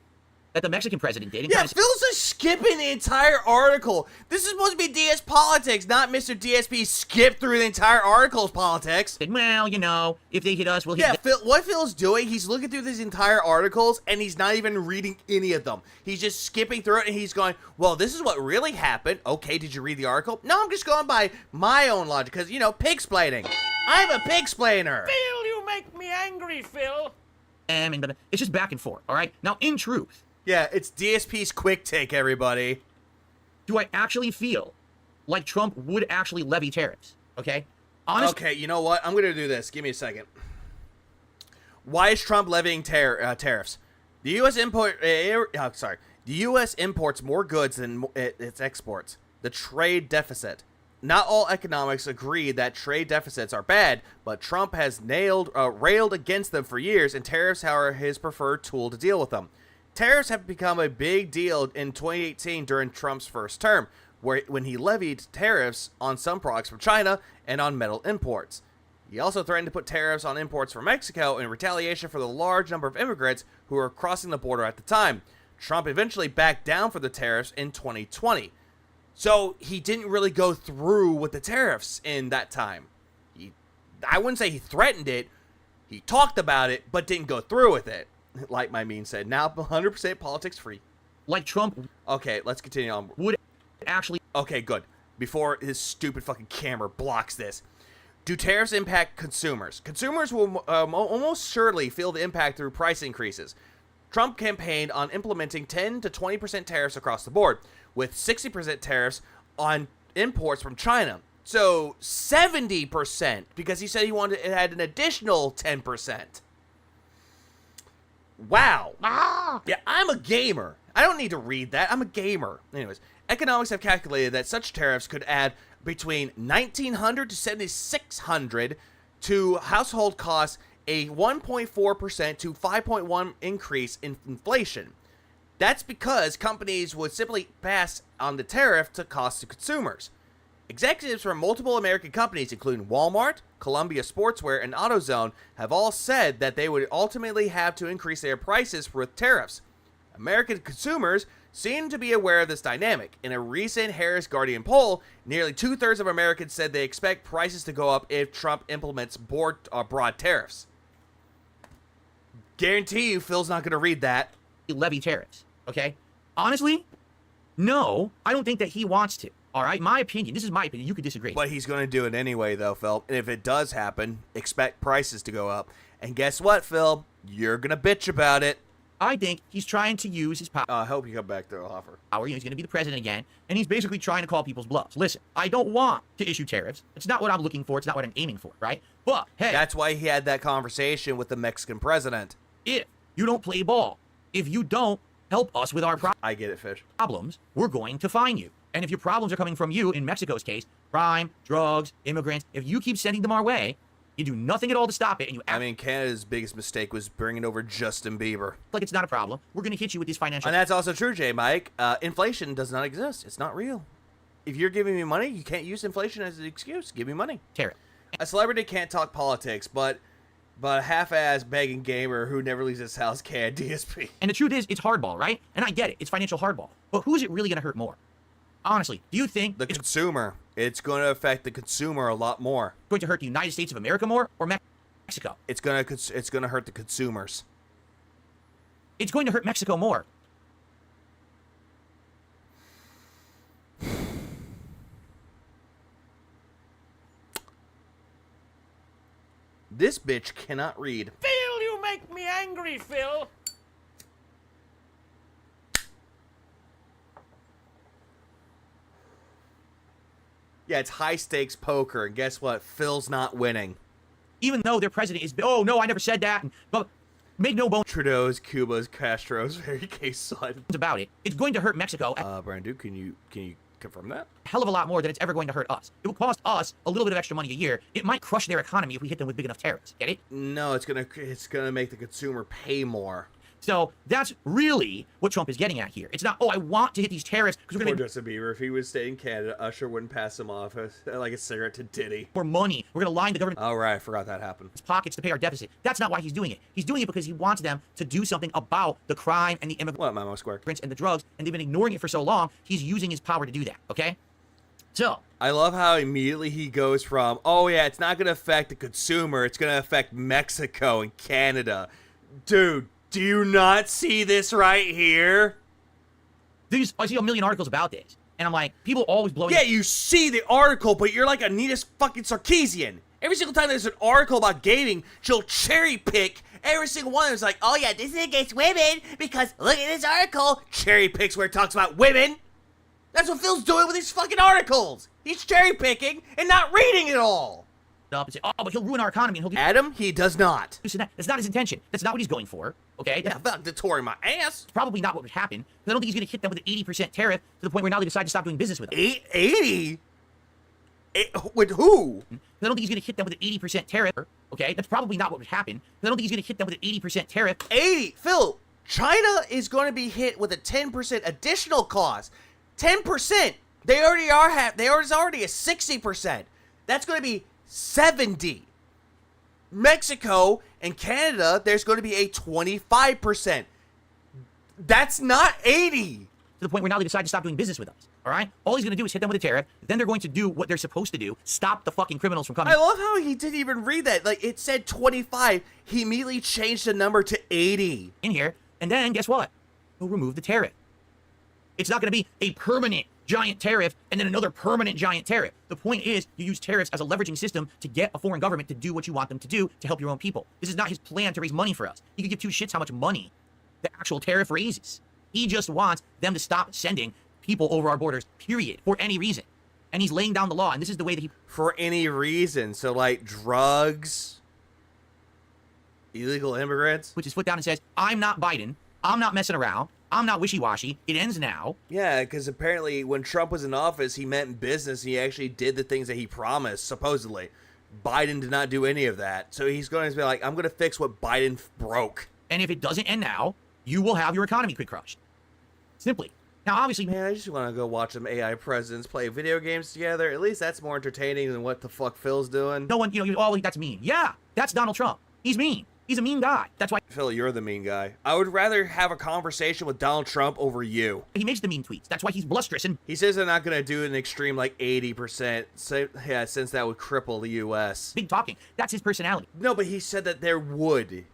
that the Mexican president did. Yeah, Phil's just skipping the entire article. This is supposed to be DS Politics, not Mr. DSP skip through the entire article's politics. Well, if they hit us, we'll hit them. Yeah, what Phil's doing, he's looking through these entire articles, and he's not even reading any of them. He's just skipping through it, and he's going, well, this is what really happened. Okay, did you read the article? No, I'm just going by my own logic, because, pig-splaining. I'm a pig-splainer. Phil, you make me angry, Phil. It's just back and forth, all right? Now, in truth, yeah, it's DSP's quick take, everybody. Do I actually feel like Trump would actually levy tariffs? Okay? Okay, you know what? I'm going to do this. Give me a second. Why is Trump levying tariffs? The U.S. The U.S. imports more goods than its exports. The trade deficit. Not all economics agree that trade deficits are bad, but Trump has railed against them for years, and tariffs are his preferred tool to deal with them. Tariffs have become a big deal in 2018 during Trump's first term, when he levied tariffs on some products from China and on metal imports. He also threatened to put tariffs on imports from Mexico in retaliation for the large number of immigrants who were crossing the border at the time. Trump eventually backed down for the tariffs in 2020. So he didn't really go through with the tariffs in that time. I wouldn't say he threatened it. He talked about it, but didn't go through with it. Like my meme said, now 100% politics free. Like Trump. Okay, let's continue on. Would actually. Okay, good. Before his stupid fucking camera blocks this. Do tariffs impact consumers? Consumers will almost surely feel the impact through price increases. Trump campaigned on implementing 10 to 20% tariffs across the board, with 60% tariffs on imports from China. So 70%, because he said he wanted to add an additional 10%. Wow. Yeah, I'm a gamer. I don't need to read that. I'm a gamer. Anyways, economics have calculated that such tariffs could add between $1,900 to $7,600 to household costs, a 1.4% to 5.1% increase in inflation. That's because companies would simply pass on the tariff to cost to consumers. Executives from multiple American companies, including Walmart, Columbia Sportswear, and AutoZone, have all said that they would ultimately have to increase their prices with tariffs. American consumers seem to be aware of this dynamic. In a recent Harris Guardian poll, nearly 2/3 of Americans said they expect prices to go up if Trump implements broad tariffs. Guarantee you Phil's not going to read that. Levy tariffs, okay? Honestly, no, I don't think that he wants to. All right, my opinion. This is my opinion. You could disagree. But he's going to do it anyway, though, Phil. And if it does happen, expect prices to go up. And guess what, Phil? You're going to bitch about it. I think he's trying to use his power. I hope you come back to the offer. He's going to be the president again, and he's basically trying to call people's bluffs. Listen, I don't want to issue tariffs. It's not what I'm looking for. It's not what I'm aiming for, right? But, hey. That's why he had that conversation with the Mexican president. If you don't play ball, if you don't help us with our I get it, Fish. problems, we're going to fine you. And if your problems are coming from you, in Mexico's case, crime, drugs, immigrants, if you keep sending them our way, you do nothing at all to stop it, and you I mean, Canada's biggest mistake was bringing over Justin Bieber. Like it's not a problem. We're going to hit you with these financial... And that's also true, J. Mike. Inflation does not exist. It's not real. If you're giving me money, you can't use inflation as an excuse. Give me money. Tariff. A celebrity can't talk politics, but a half-ass begging gamer who never leaves his house can DSP. And the truth is, it's hardball, right? And I get it. It's financial hardball. But who's it really going to hurt more? Honestly, do you think... The consumer. It's going to affect the consumer a lot more. Going to hurt the United States of America more or Mexico? It's going to hurt the consumers. It's going to hurt Mexico more. This bitch cannot read. Phil, you make me angry, Phil. Yeah, it's high-stakes poker, and guess what? Phil's not winning. Even though their president is... Oh, no, I never said that. But make no bones... Trudeau's, Cuba's, Castro's, very case son. ...about it. It's going to hurt Mexico... Brandon, can you confirm that? ...hell of a lot more than it's ever going to hurt us. It will cost us a little bit of extra money a year. It might crush their economy if we hit them with big enough tariffs. Get it? No, it's gonna make the consumer pay more. So that's really what Trump is getting at here. It's not, oh, I want to hit these tariffs because we're going to... Justin Bieber, if he would stay in Canada, Usher wouldn't pass him off like a cigarette to Diddy. ...more money. We're going to line the government... Oh, right. I forgot that happened. ...pockets to pay our deficit. That's not why he's doing it. He's doing it because he wants them to do something about the crime and the immigrants... What, Mamo Square? ...and the drugs, and they've been ignoring it for so long, he's using his power to do that, okay? So... I love how immediately he goes from, oh, yeah, it's not going to affect the consumer. It's going to affect Mexico and Canada. Dude... Do you not see this right here? I see a million articles about this, and I'm like, people always blow... Yeah, you see the article, but you're like Anita fucking Sarkeesian. Every single time there's an article about gaming, she'll cherry pick every single one. It's like, oh yeah, this is against women, because look at this article. Cherry picks where it talks about women. That's what Phil's doing with these fucking articles. He's cherry picking and not reading it all. Up and say, oh, but he'll ruin our economy and he'll... Adam, he does not. That's not his intention. That's not what he's going for, okay? Yeah, valedictorian my ass. It's probably not what would happen. I don't think he's going to hit them with an 80% tariff to the point where now they decide to stop doing business with them. 80? With who? I don't think he's going to hit them with an 80% tariff, okay? That's probably not what would happen. I don't think he's going to hit them with an 80% tariff. 80? Phil, China is going to be hit with a 10% additional cost. 10%. There's already a 60%. That's going to be 70. Mexico and Canada, there's going to be a 25%. That's not 80. To the point where now they decide to stop doing business with us, all right? All he's going to do is hit them with a tariff. Then they're going to do what they're supposed to do, stop the fucking criminals from coming. I love how he didn't even read that. Like, it said 25. He immediately changed the number to 80. In here, and then guess what? He'll remove the tariff. It's not going to be a permanent giant tariff and then another permanent giant tariff. The point is, you use tariffs as a leveraging system to get a foreign government to do what you want them to do to help your own people. This is not his plan to raise money for us. He could give two shits how much money the actual tariff raises. He just wants them to stop sending people over our borders, period, for any reason. And he's laying down the law, and this is the way that he... For any reason. So, like, drugs, illegal immigrants. Puts his foot down and says, I'm not Biden. I'm not messing around. I'm not wishy-washy. It ends now. Yeah, because apparently when Trump was in office, he meant in business. And he actually did the things that he promised, supposedly. Biden did not do any of that. So he's going to be like, I'm going to fix what Biden broke. And if it doesn't end now, you will have your economy quick crushed. Simply. Now, obviously... Man, I just want to go watch some AI presidents play video games together. At least that's more entertaining than what the fuck Phil's doing. No one, oh, that's mean. Yeah, that's Donald Trump. He's mean. He's a mean guy. That's why Phil, you're the mean guy. I would rather have a conversation with Donald Trump over you. he makes the mean tweets. That's why he's blusterous and He says they're not going to do an extreme like 80%, since that would cripple the U.S. big talking. That's his personality. No, but he said that there would.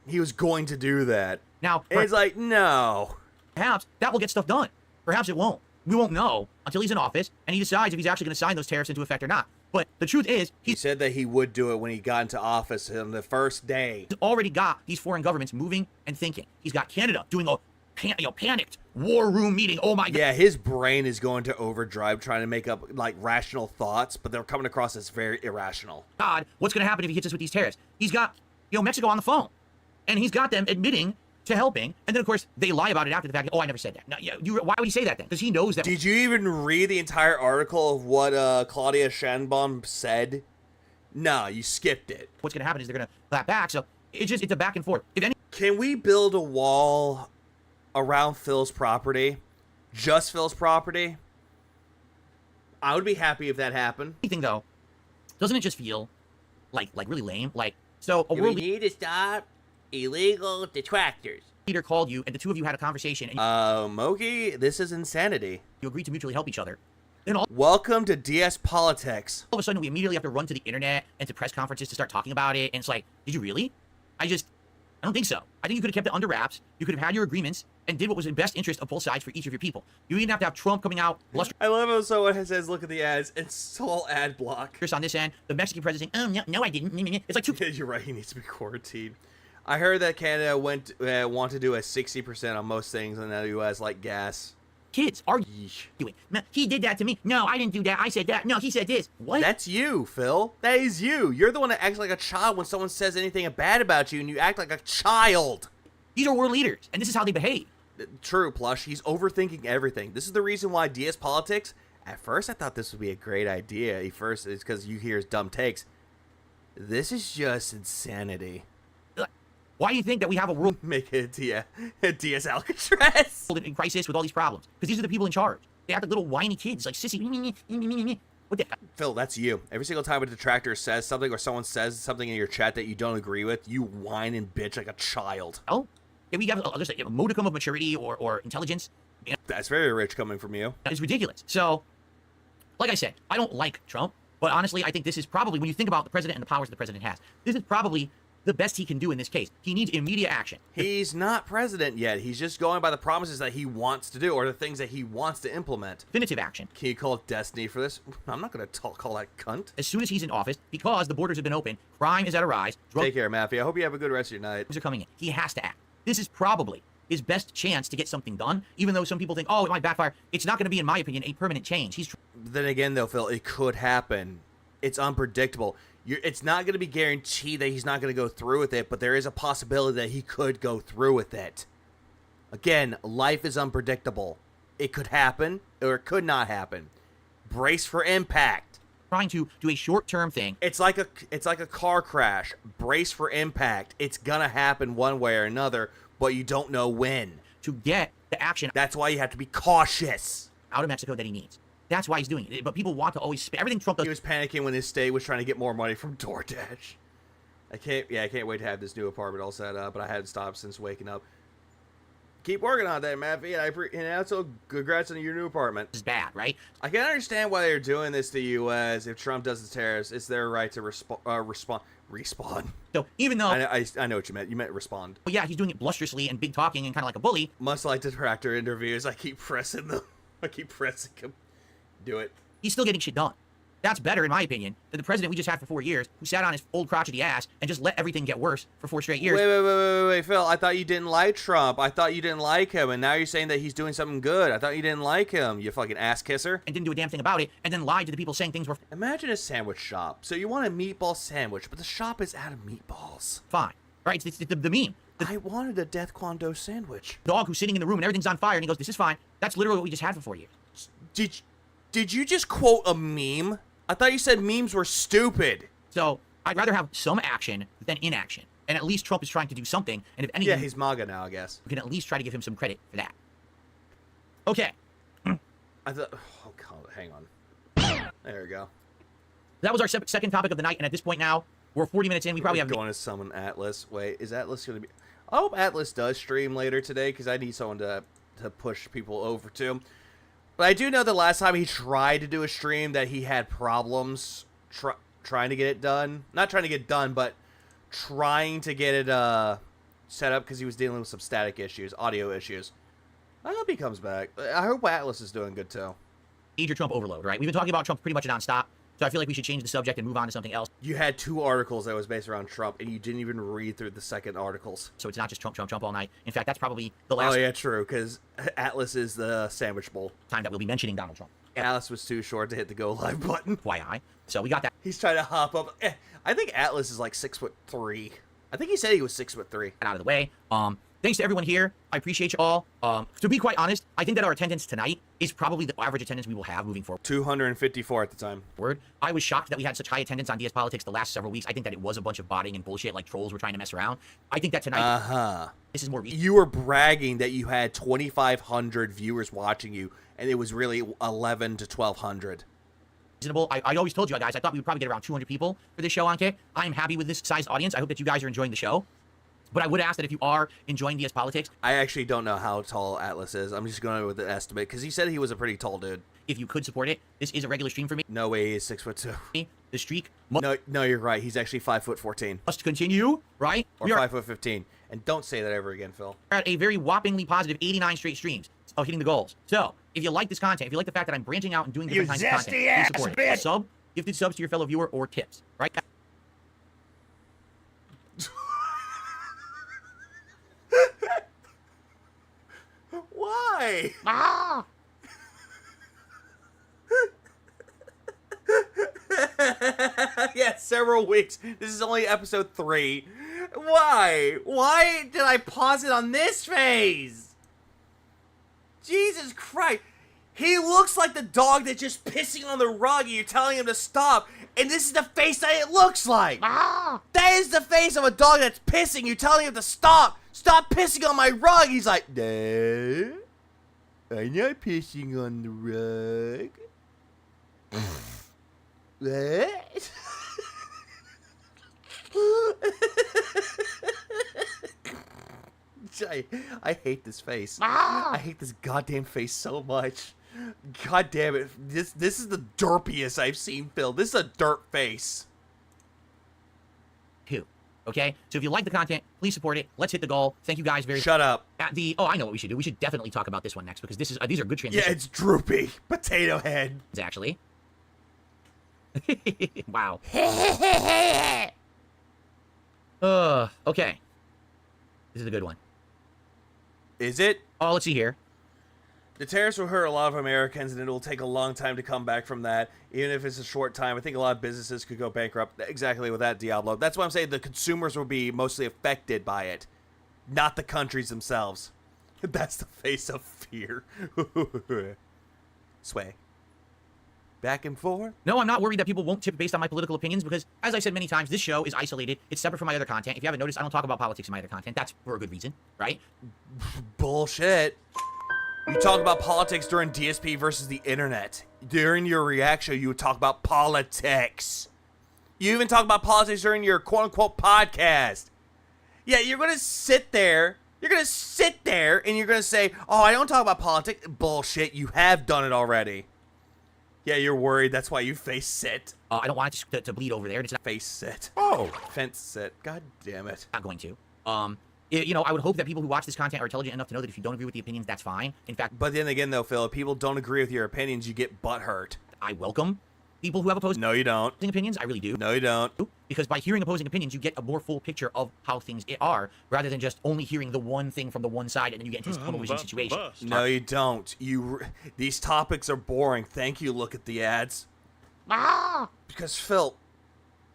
He was going to do that. Now, And it's like, no. perhaps that will get stuff done. Perhaps it won't. We won't know until he's in office and he decides if he's actually going to sign those tariffs into effect or not. But the truth is, He said that he would do it when he got into office on the first day. he's already got these foreign governments moving and thinking. He's got Canada doing a panicked war room meeting. Oh my God. Yeah, his brain is going to overdrive trying to make up like rational thoughts, but they're coming across as very irrational. God, what's going to happen if he hits us with these tariffs? He's got, Mexico on the phone, and he's got them admitting to helping, and then of course they lie about it after the fact. Oh, I never said that. No, why would he say that then? Because he knows that. Did you even read the entire article of what Claudia Sheinbaum said? No, you skipped it. What's going to happen is they're going to clap back. So it's a back and forth. If Can we build a wall around Phil's property? Just Phil's property? I would be happy if that happened. anything though, doesn't it just feel like really lame? Like, so a world need to stop illegal detractors. leader called you and the two of you had a conversation and Mogi, this is insanity. you agreed to mutually help each other. Then all Welcome to DS Politics. of a sudden we immediately have to run to the internet and to press conferences to start talking about it. And it's like, did you really? I don't think so. I think you could have kept it under wraps. You could have had your agreements and did what was in best interest of both sides for each of your people. You didn't have to have Trump coming out bluster I love how someone says, look at the ads. It's all ad block. on this end. The Mexican president saying, oh, no, I didn't. It's like two You're right, he needs to be quarantined. I heard that Canada want to do a 60% on most things in the U.S., like gas. kids arguing. No, he did that to me. No, I didn't do that. I said that. No, he said this. What? That's you, Phil. That is you. You're the one that acts like a child when someone says anything bad about you, and you act like a child. These are world leaders, and this is how they behave. True, Plush. He's overthinking everything. This is the reason why DS Politics, at first I thought this would be a great idea. At first, it's because you hear his dumb takes. This is just insanity. Why do you think that we have a world Make it a DS Alcatraz in crisis with all these problems? Because these are the people in charge. They act like little whiny kids, like sissy. What the? Phil, that's you. Every single time a detractor says something or someone says something in your chat that you don't agree with, you whine and bitch like a child. Oh, yeah, we have just a modicum of maturity or intelligence. That's very rich coming from you. It's ridiculous. So, like I said, I don't like Trump, but honestly, I think this is probably, when you think about the president and the powers the president has, this is probably the best he can do in this case. He needs immediate action. He's not president yet. He's just going by the promises that he wants to do or the things that he wants to implement. Definitive action. Can you call it destiny for this? I'm not going to call that cunt. As soon as he's in office, because the borders have been open, crime is at a rise. Take care, Matthew. I hope you have a good rest of your night. Drugs are coming in. He has to act. This is probably his best chance to get something done, even though some people think, oh, it might backfire. It's not going to be, in my opinion, a permanent change. Then again, though, Phil, it could happen. It's unpredictable. It's not going to be guaranteed that he's not going to go through with it, but there is a possibility that he could go through with it. Again, life is unpredictable. It could happen, or it could not happen. Brace for impact. Trying to do a short-term thing. It's like a car crash. Brace for impact. It's gonna happen one way or another, but you don't know when. To get the action. That's why you have to be cautious. Out of Mexico that he needs. That's why he's doing it. But people want to always everything Trump does. He was panicking when his state was trying to get more money from DoorDash. I can't wait to have this new apartment all set up, but I hadn't stopped since waking up. Keep working on that, Matt. And also, congrats on your new apartment. It's bad, right? I can understand why they're doing this to you, as if Trump does the tariffs, it's their right to respawn. So even though I know what you meant. You meant respond. Well, yeah, he's doing it blusterously and big talking and kind of like a bully. Much like detractor interviews, I keep pressing them. I keep pressing him. Do it. He's still getting shit done. That's better, in my opinion, than the president we just had for 4 years, who sat on his old crotchety ass and just let everything get worse for 4 straight years. Wait, Phil. I thought you didn't like Trump. I thought you didn't like him, and now you're saying that he's doing something good. I thought you didn't like him, you fucking ass kisser. And didn't do a damn thing about it, and then lied to the people saying things were... Imagine a sandwich shop. So you want a meatball sandwich, but the shop is out of meatballs. Fine. Right? It's the meme. I wanted a Death Kwon-Do sandwich. Dog who's sitting in the room and everything's on fire, and he goes, this is fine. That's literally what we just had for 4 years. Did you just quote a meme? I thought you said memes were stupid. So, I'd rather have some action than inaction. And at least Trump is trying to do something, and if anything... Yeah, he's MAGA now, I guess. We can at least try to give him some credit for that. Okay. I thought... Oh, God, hang on. There we go. That was our second topic of the night, and at this point now, We're 40 minutes in. We probably have... going to summon Atlas. Wait, is Atlas going to be... I hope Atlas does stream later today, because I need someone to push people over to. But I do know the last time he tried to do a stream that he had problems trying to get it done. Not trying to get it done, but trying to get it set up because he was dealing with some static issues, audio issues. I hope he comes back. I hope Atlas is doing good, too. Major Trump overload, right? We've been talking about Trump pretty much nonstop, so I feel like we should change the subject and move on to something else. You had 2 articles that was based around Trump, and you didn't even read through the second articles. So it's not just Trump, Trump, Trump all night. In fact, that's probably the last... Oh, yeah, true, because Atlas is the sandwich bowl. ...time that we'll be mentioning Donald Trump. Atlas was too short to hit the go live button. FYI. So we got that. He's trying to hop up. I think Atlas is like 6'3". I think he said he was 6'3". Out of the way. Thanks to everyone here. I appreciate you all. To be quite honest, I think that our attendance tonight is probably the average attendance we will have moving forward. 254 at the time. I was shocked that we had such high attendance on DS Politics the last several weeks. I think that it was a bunch of botting and bullshit, like trolls were trying to mess around. I think that tonight... This is more... You were bragging that you had 2,500 viewers watching you, and it was really 11 to 1,200. Reasonable. I always told you guys, I thought we would probably get around 200 people for this show on Kick. I'm happy with this sized audience. I hope that you guys are enjoying the show. But I would ask that if you are enjoying DS Politics... I actually don't know how tall Atlas is. I'm just going with an estimate, because he said he was a pretty tall dude. If you could support it, this is a regular stream for me. No way he's 6'2". The streak... No, you're right. He's actually 5'14". Must continue, right? Or 5'15". And don't say that ever again, Phil. We're at a very whoppingly positive 89 straight streams of hitting the goals. So, if you like this content, if you like the fact that I'm branching out and doing different kinds of content, please support it. A sub, gifted subs to your fellow viewer, or tips, right? Why? Yeah, several weeks. This is only episode 3. Why? Why did I pause it on this phase? Jesus Christ. He looks like the dog that's just pissing on the rug and you're telling him to stop. And this is the face that it looks like. That is the face of a dog that's pissing. You're telling him to stop. Stop pissing on my rug. He's like, no, I'm not pissing on the rug. What? I hate this face. I hate this goddamn face so much. God damn it. This is the derpiest I've seen, Phil. This is a dirt face. Okay? So if you like the content, please support it. Let's hit the goal. Thank you guys very much. Shut up. Oh, I know what we should do. We should definitely talk about this one next because this is these are good transitions. Yeah, it's droopy. Potato head. Actually. Wow. Okay. This is a good one. Is it? Oh, let's see here. The tariffs will hurt a lot of Americans, and it will take a long time to come back from that. Even if it's a short time, I think a lot of businesses could go bankrupt. Exactly with that, Diablo. That's why I'm saying the consumers will be mostly affected by it, not the countries themselves. That's the face of fear. Sway. Back and forth? No, I'm not worried that people won't tip based on my political opinions because, as I said many times, this show is isolated. It's separate from my other content. If you haven't noticed, I don't talk about politics in my other content. That's for a good reason, right? Bullshit. You talk about politics during DSP versus the internet. During your reaction, you would talk about politics. You even talk about politics during your quote-unquote podcast. Yeah, you're going to sit there. You're going to sit there and you're going to say, oh, I don't talk about politics. Bullshit, you have done it already. Yeah, you're worried. That's why you face sit. I don't want it to bleed over there. It's not face sit. Oh, fence sit. God damn it. Not going to. You know, I would hope that people who watch this content are intelligent enough to know that if you don't agree with the opinions, that's fine. In fact... But then again, though, Phil, if people don't agree with your opinions, you get butthurt. I welcome people who have opposing... No, you don't. ...opinions. I really do. No, you don't. Because by hearing opposing opinions, you get a more full picture of how things are, rather than just only hearing the one thing from the one side, and then you get into this tunnel vision situation. No, you don't. These topics are boring. Thank you, look at the ads. Because, Phil...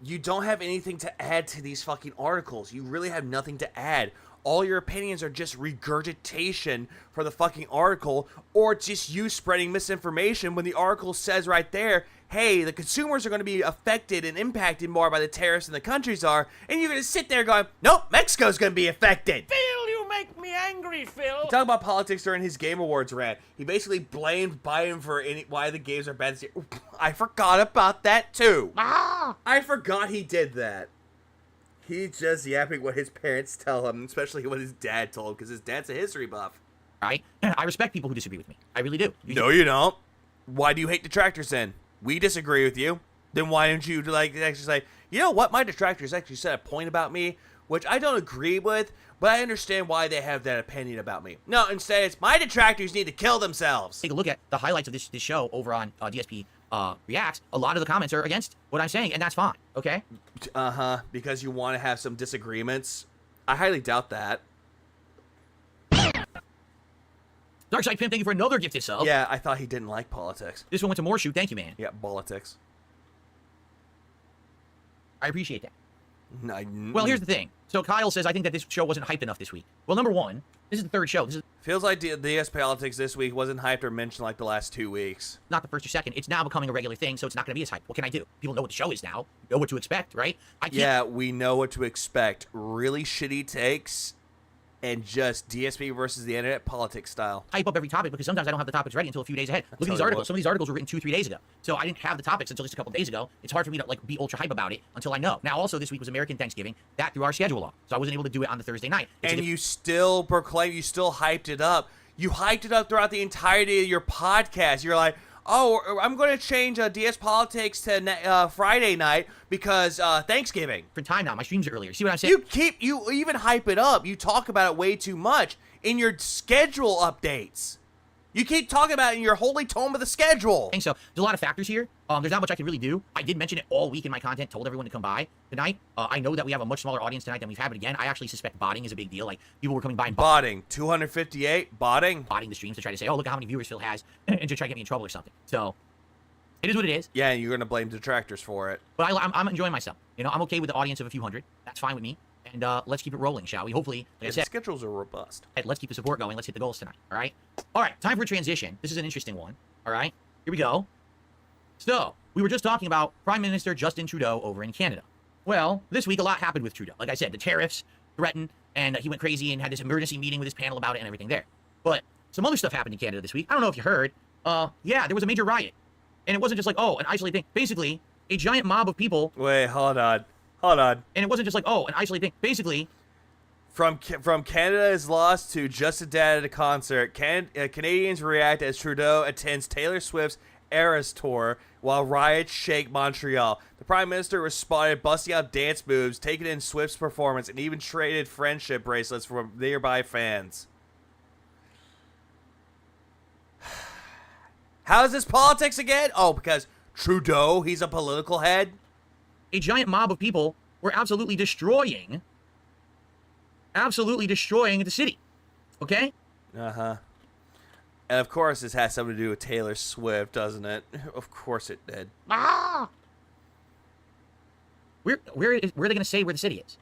You don't have anything to add to these fucking articles. You really have nothing to add. All your opinions are just regurgitation for the fucking article, or just you spreading misinformation when the article says right there, hey, the consumers are going to be affected and impacted more by the tariffs than the countries are, and you're going to sit there going, nope, Mexico's going to be affected. Phil, you make me angry, Phil. Talking about politics during his Game Awards rant, he basically blamed Biden for why the games are bad this year. I forgot about that too. I forgot he did that. He's just yapping what his parents tell him, especially what his dad told him, because his dad's a history buff. Right? I respect people who disagree with me. I really do. No, you don't. Why do you hate detractors then? We disagree with you. Then why don't you actually say, you know what, my detractors actually said a point about me, which I don't agree with, but I understand why they have that opinion about me. No, instead it's my detractors need to kill themselves. Take a look at the highlights of this show over on DSP Reacts. A lot of the comments are against what I'm saying, and that's fine, okay? Because you want to have some disagreements. I highly doubt that. Darkside Pimp, thank you for another gifted sub. Yeah, I thought he didn't like politics. This one went to Morshoot. Thank you, man. Yeah, politics. I appreciate that. Well, here's the thing. So Kyle says, I think that this show wasn't hyped enough this week. Well, number one, this is the third show. Feels like DS Politics this week wasn't hyped or mentioned like the last 2 weeks. Not the first or second. It's now becoming a regular thing, so it's not going to be as hyped. What can I do? People know what the show is now. Know what to expect, right? Yeah, we know what to expect. Really shitty takes and just DSP versus the internet politics style. Hype up every topic because sometimes I don't have the topics ready until a few days ahead. Look at these articles. Some of these articles were written 2-3 days ago. So I didn't have the topics until just a couple days ago. It's hard for me to be ultra hype about it until I know. Now also this week was American Thanksgiving. That threw our schedule off. So I wasn't able to do it on the Thursday night. And you still proclaim, you still hyped it up. You hyped it up throughout the entirety of your podcast. You're like, oh, I'm going to change DS Politics to Friday night because Thanksgiving. For time now, my streams are earlier. See what I'm saying? You even hype it up. You talk about it way too much in your schedule updates. You keep talking about it in your holy tome of the schedule. And so there's a lot of factors here. There's not much I can really do. I did mention it all week in my content, told everyone to come by tonight. I know that we have a much smaller audience tonight than we've had, but again, I actually suspect botting is a big deal. Like, people were coming by and botting. 258? Botting the streams to try to say, oh, look how many viewers Phil has, and to try to get me in trouble or something. So, it is what it is. Yeah, and you're going to blame detractors for it. But I'm enjoying myself. You know, I'm okay with the audience of a few hundred. That's fine with me. And let's keep it rolling, shall we? Hopefully, like I said, the schedules are robust. Let's keep the support going. Let's hit the goals tonight, all right? All right, time for a transition. This is an interesting one, all right? Here we go. So, we were just talking about Prime Minister Justin Trudeau over in Canada. Well, this week a lot happened with Trudeau. Like I said, the tariffs threatened, and he went crazy and had this emergency meeting with his panel about it and everything there. But some other stuff happened in Canada this week. I don't know if you heard. Yeah, there was a major riot. And it wasn't just like, oh, an isolated thing. Basically, a giant mob of people... Wait, hold on. And it wasn't just like, oh, an isolated thing. Basically... From Canada's loss to Just a Dad at a concert, Canadians react as Trudeau attends Taylor Swift's Eras tour while riots shake Montreal. The Prime Minister was spotted busting out dance moves, taking in Swift's performance, and even traded friendship bracelets from nearby fans. How is this politics again? Oh, because Trudeau, he's a political head? A giant mob of people were absolutely destroying the city. Okay? Uh-huh. And of course this has something to do with Taylor Swift, doesn't it? Of course it did. Ah! Where are they going to say where the city is?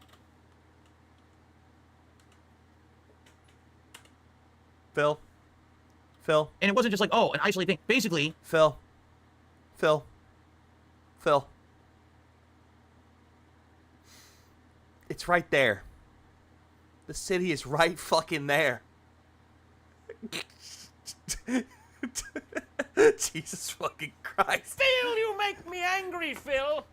Phil. And it wasn't just like, oh, an isolated thing. Basically... Phil. It's right there. The city is right fucking there. Jesus fucking Christ. Phil, you make me angry, Phil.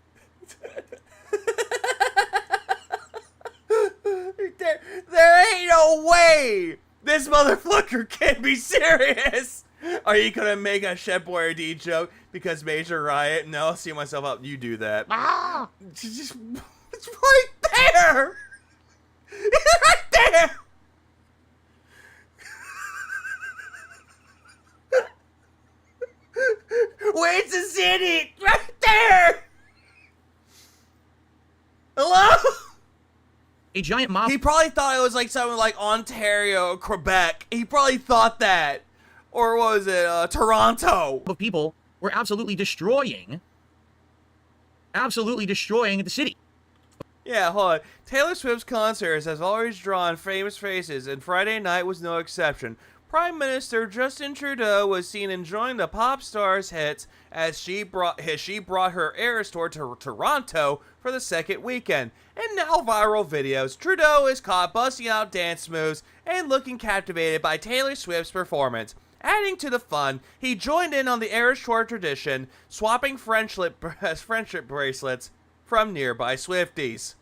There ain't no way this motherfucker can be serious. Are you gonna make a Chef Boyardee joke because Major Riot? No, I'll see myself up. You do that. Ah! It's right there. It's right there. Where's the city? Right there. Hello? A giant mob. He probably thought it was like something like Ontario, Quebec. He probably thought that. Or what was it? Toronto. But people were absolutely destroying the city. Yeah, hold on. Taylor Swift's concerts has always drawn famous faces, and Friday night was no exception. Prime Minister Justin Trudeau was seen enjoying the pop star's hits as she brought her Eras tour to Toronto for the second weekend. In now viral videos, Trudeau is caught busting out dance moves and looking captivated by Taylor Swift's performance. Adding to the fun, he joined in on the Eras tour tradition, swapping friendship bracelets from nearby Swifties.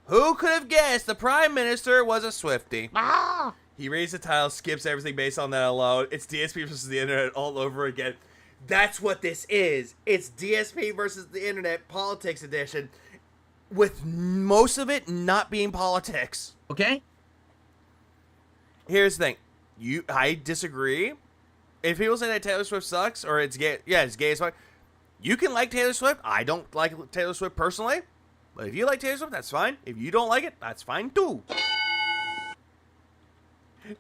Who could have guessed the Prime Minister was a Swiftie? Ah! He raised the title, skips everything based on that alone. It's DSP versus the internet all over again. That's what this is. It's DSP versus the internet politics edition, with most of it not being politics. Okay? Here's the thing. I disagree. If people say that Taylor Swift sucks or it's gay, yeah, it's gay as fuck. You can like Taylor Swift. I don't like Taylor Swift personally. But if you like Taylor Swift, that's fine. If you don't like it, that's fine too.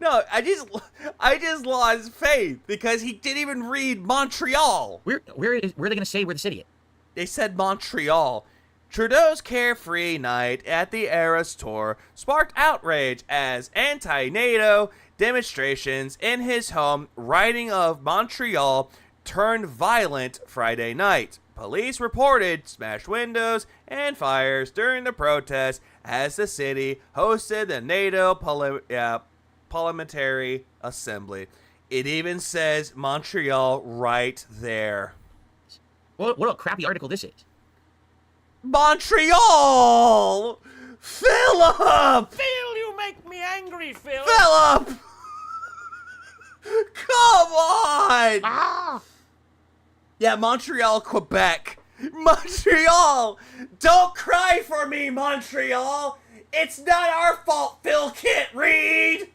No, I just lost faith because he didn't even read Montreal. Where are they going to say where the city is? They said Montreal. Trudeau's carefree night at the Eras Tour sparked outrage as anti-NATO demonstrations in his home riding of Montreal turned violent Friday night. Police reported smashed windows and fires during the protest as the city hosted the NATO Parliamentary Assembly. It even says Montreal right there. What a crappy article this is. Montreal! Philip! Phil, you make me angry, Phil. Philip! Come on! Ah! Yeah, Montreal, Quebec. Montreal! Don't cry for me, Montreal! It's not our fault Phil can't read!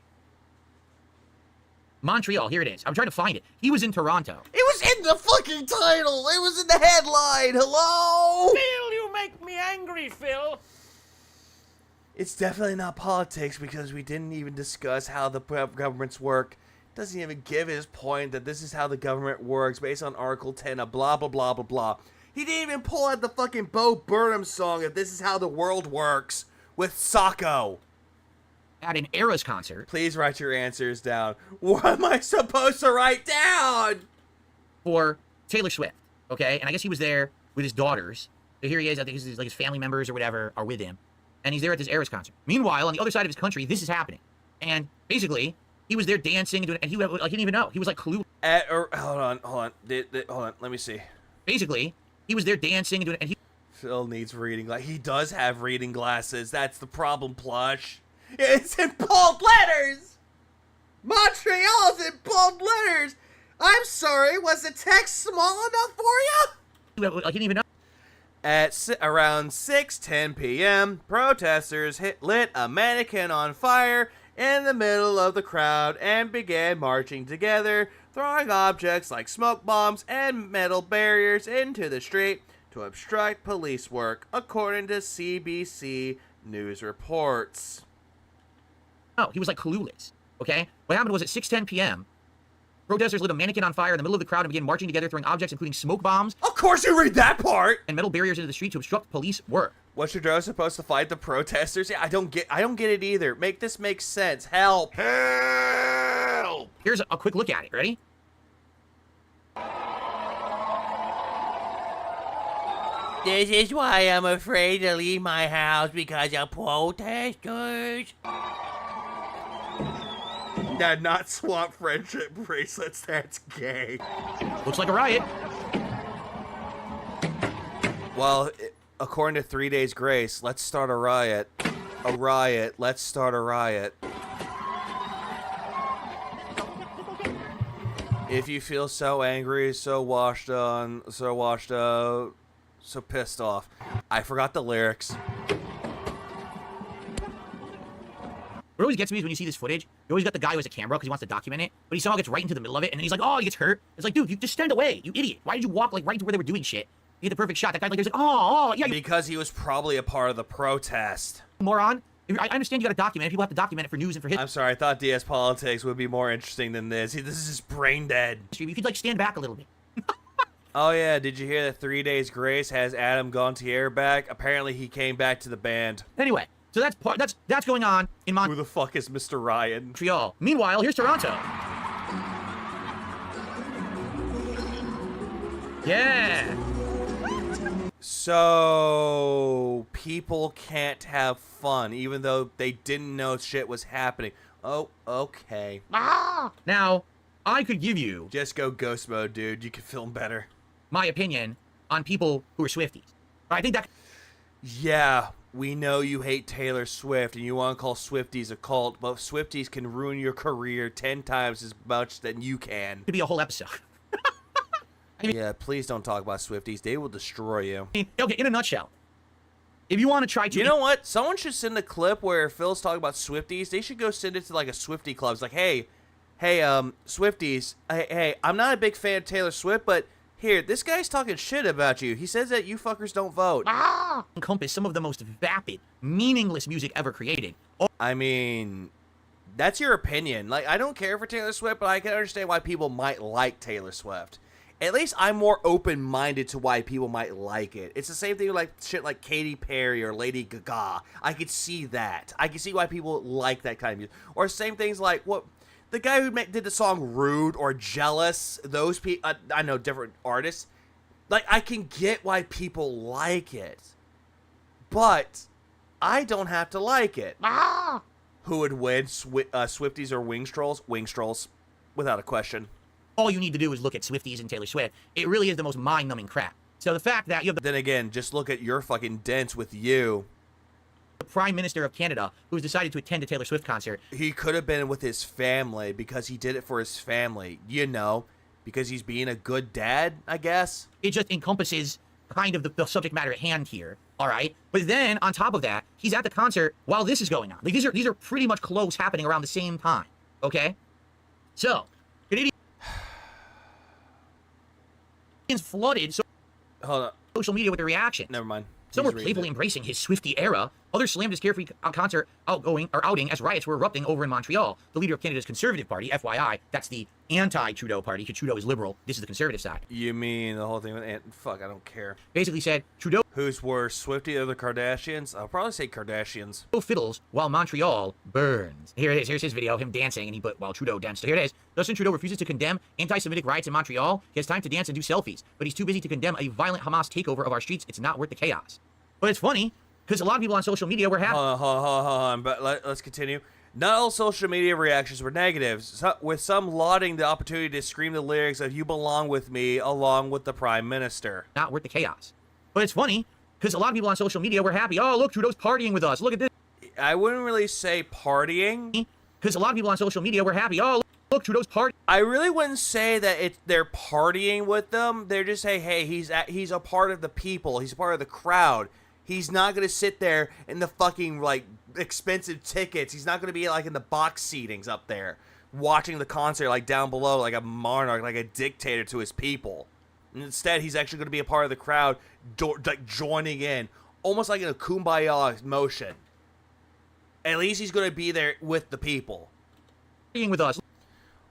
Montreal, here it is. I'm trying to find it. He was in Toronto. It was in the fucking title! It was in the headline! Hello? Phil, you make me angry, Phil. It's definitely not politics because we didn't even discuss how the governments work. Doesn't even give his point that this is how the government works based on Article 10 of blah blah blah blah blah. He didn't even pull out the fucking Bo Burnham song of This Is How the World Works with Sacco. At an Eras concert. Please write your answers down. What am I supposed to write down? For Taylor Swift, okay? And I guess he was there with his daughters. So here he is, I think his family members or whatever are with him. And he's there at this Eras concert. Meanwhile, on the other side of his country, this is happening. And basically, he was there dancing and doing, and he didn't even know. He was like clueless. Hold on. Hold on. Let me see. Basically, he was there dancing and doing, and Phil needs reading glasses. He does have reading glasses. That's the problem, Plush. It's in bold letters. Montreal's in bold letters. I'm sorry. Was the text small enough for you? I didn't even know. At around 6:10 p.m., protesters lit a mannequin on fire in the middle of the crowd and began marching together, throwing objects like smoke bombs and metal barriers into the street to obstruct police work, according to CBC News reports. Oh, he was like clueless, okay? What happened was at 6:10 p.m., protesters lit a mannequin on fire in the middle of the crowd and began marching together, throwing objects including smoke bombs. Of course you read that part! And metal barriers into the street to obstruct police work. Was Trudeau supposed to fight the protesters? Yeah, I don't get it either. Make this make sense. Help! Help! Here's a quick look at it. Ready? This is why I'm afraid to leave my house because of protesters. Yeah, not swap friendship bracelets. That's gay. Looks like a riot. Well, according to 3 Days Grace, let's start a riot. A riot. Let's start a riot. If you feel so angry, so washed out, so pissed off. I forgot the lyrics. What always gets me is when you see this footage, you always got the guy who has a camera because he wants to document it, but he somehow gets right into the middle of it, and then he's like, oh, he gets hurt. It's like, dude, you just stand away, you idiot. Why did you walk like right to where they were doing shit? You get the perfect shot. That guy like, there's like, oh, yeah. Because he was probably a part of the protest. Moron. I understand you got to document it. People have to document it for news and for history. I'm sorry, I thought DS Politics would be more interesting than this. This is just brain dead. You could like stand back a little bit. Oh yeah, did you hear that 3 Days Grace has Adam Gontier back? Apparently he came back to the band. Anyway, so that's going on in Montreal. Who the fuck is Mr. Ryan? Meanwhile, here's Toronto. Yeah. So people can't have fun even though they didn't know shit was happening. Oh, okay. Ah! Now, I could give you just go ghost mode, dude. You can film better. My opinion on people who are Swifties. I think that. Yeah, we know you hate Taylor Swift and you want to call Swifties a cult, but Swifties can ruin your career 10 times as much than you can. Could be a whole episode. Yeah, please don't talk about Swifties. They will destroy you. Okay, in a nutshell, if you want to try to... You know what? Someone should send a clip where Phil's talking about Swifties. They should go send it to like a Swiftie club. It's like, hey, Swifties, hey, I'm not a big fan of Taylor Swift, but here, this guy's talking shit about you. He says that you fuckers don't vote. Encompass some of the most vapid, meaningless music ever created. I mean, that's your opinion. Like, I don't care for Taylor Swift, but I can understand why people might like Taylor Swift. At least I'm more open-minded to why people might like it. It's the same thing with like shit like Katy Perry or Lady Gaga. I could see that. I can see why people like that kind of music. Or same things like what the guy who did the song Rude or Jealous. Those people, I know different artists. Like, I can get why people like it. But I don't have to like it. Who would win, Swifties or Wings Trolls? Wings Trolls, without a question. All you need to do is look at Swifties and Taylor Swift. It really is the most mind-numbing crap. So the fact that you have Then again, just look at your fucking Dents with you. The Prime Minister of Canada who's decided to attend a Taylor Swift concert. He could have been with his family because he did it for his family. You know, because he's being a good dad, I guess. It just encompasses kind of the subject matter at hand here, all right? But then, on top of that, he's at the concert while this is going on. Like, these are pretty much close happening around the same time, okay? So, Canadians flooded social media with their reaction. Never mind. Some were playfully embracing his Swiftie era. Others slammed his carefree concert outing as riots were erupting over in Montreal. The leader of Canada's Conservative Party, FYI, that's the anti-Trudeau party, because Trudeau is liberal. This is the Conservative side. You mean the whole thing with fuck, I don't care. Basically said, Trudeau... Who's worse, Swiftie or the Kardashians? I'll probably say Kardashians. Fiddles while Montreal burns. Here it is. Here's his video of him dancing, and he put while Trudeau danced. So here it is. Justin Trudeau refuses to condemn anti-Semitic riots in Montreal. He has time to dance and do selfies, but he's too busy to condemn a violent Hamas takeover of our streets. It's not worth the chaos. But it's funny, because a lot of people on social media were happy. Hold on, but let's continue. Not all social media reactions were negative, with some lauding the opportunity to scream the lyrics of "You Belong With Me" along with the Prime Minister. Not worth the chaos. But it's funny, because a lot of people on social media were happy. Oh, look, Trudeau's partying with us. Look at this. I wouldn't really say partying. Because a lot of people on social media were happy. Oh, look, Trudeau's partying. I really wouldn't say that they're partying with them. They're just saying, hey, he's a part of the people. He's a part of the crowd. He's not going to sit there in the fucking, like, expensive tickets. He's not going to be, like, in the box seatings up there watching the concert, like, down below, like a monarch, like a dictator to his people. And instead, he's actually going to be a part of the crowd, like, joining in, almost like in a kumbaya motion. At least he's going to be there with the people. With us.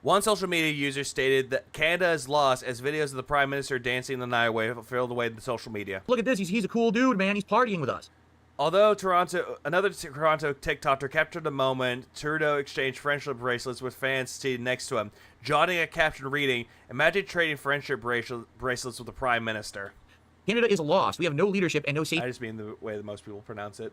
One social media user stated that Canada is lost as videos of the Prime Minister dancing the night away filled away the social media. Look at this. He's a cool dude, man. He's partying with us. Although another Toronto TikToker captured the moment, Trudeau exchanged friendship bracelets with fans seated next to him, jotting a caption reading, "Imagine trading friendship bracelets with the Prime Minister." Canada is lost. We have no leadership and no safety. I just mean the way that most people pronounce it.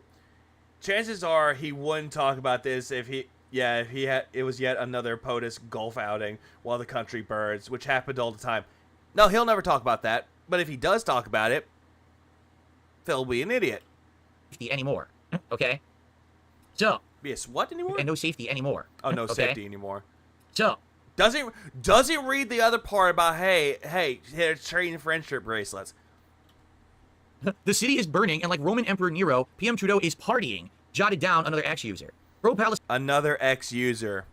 Chances are he wouldn't talk about this if it was yet another POTUS Gulf outing while the country burns, which happened all the time. No, he'll never talk about that. But if he does talk about it, Phil will be an idiot. Anymore, okay? So. Yes, what anymore? And no safety anymore. Oh, no safety anymore. So. Doesn't read the other part about, hey, trading friendship bracelets. The city is burning, and like Roman Emperor Nero, PM Trudeau is partying. Jotted down another ex-user. Another ex-user.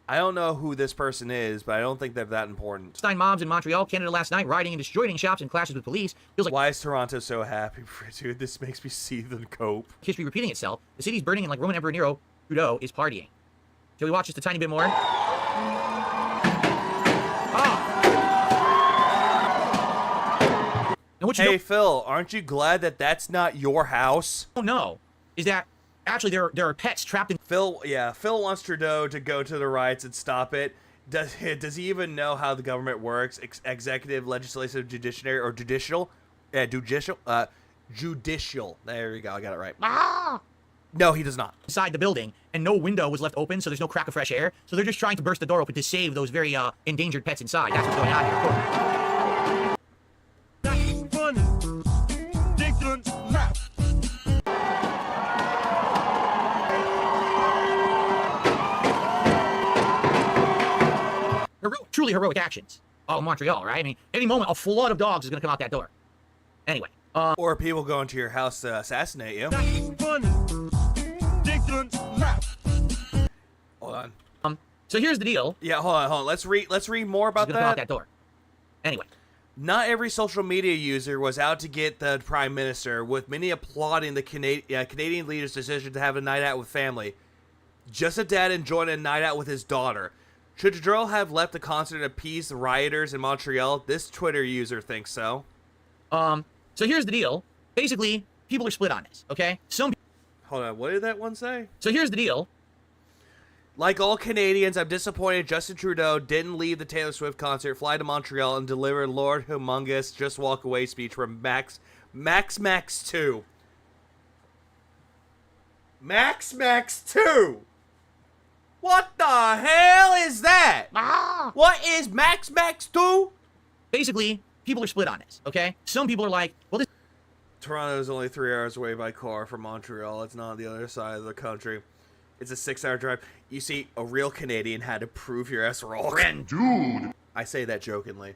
I don't know who this person is, but I don't think they're that important. Mobs in Montreal, Canada last night, rioting and destroying shops and clashes with police. Feels like why is Toronto so happy? Dude, this makes me seethe and cope. History repeating itself. The city's burning, and like Roman Emperor Nero, Trudeau is partying. Shall we watch just a tiny bit more? Hey, Phil, aren't you glad that that's not your house? Oh, no. Is that actually there are pets trapped in... Phil wants Trudeau to go to the riots and stop it. Does he even know how the government works? Executive, legislative, judiciary, or judicial? Judicial. There you go. I got it right. No, he does not. Inside the building, and no window was left open, so there's no crack of fresh air. So they're just trying to burst the door open to save those very endangered pets inside. That's what's going on here, of course. truly heroic actions of Montreal, right? I mean, any moment, a flood of dogs is going to come out that door. Anyway. Or people go into your house to assassinate you. Hold on. So here's the deal. Yeah, hold on. Let's read more about Come out that door. Anyway. Not every social media user was out to get the Prime Minister, with many applauding the Canadian leader's decision to have a night out with family. Just a dad enjoying a night out with his daughter. Should Trudeau have left the concert to appease the rioters in Montreal? This Twitter user thinks so. So here's the deal. Basically, people are split on this, okay? Hold on, what did that one say? So here's the deal. Like all Canadians, I'm disappointed Justin Trudeau didn't leave the Taylor Swift concert, fly to Montreal, and deliver Lord Humongous Just Walk Away speech from Max 2. Max 2! What the hell is that? What is Max 2? Basically, people are split on this, okay? Some people are like, well, this... Toronto is only 3 hours away by car from Montreal. It's not on the other side of the country. It's a 6-hour drive. You see, a real Canadian had to prove your ass wrong. Dude! I say that jokingly.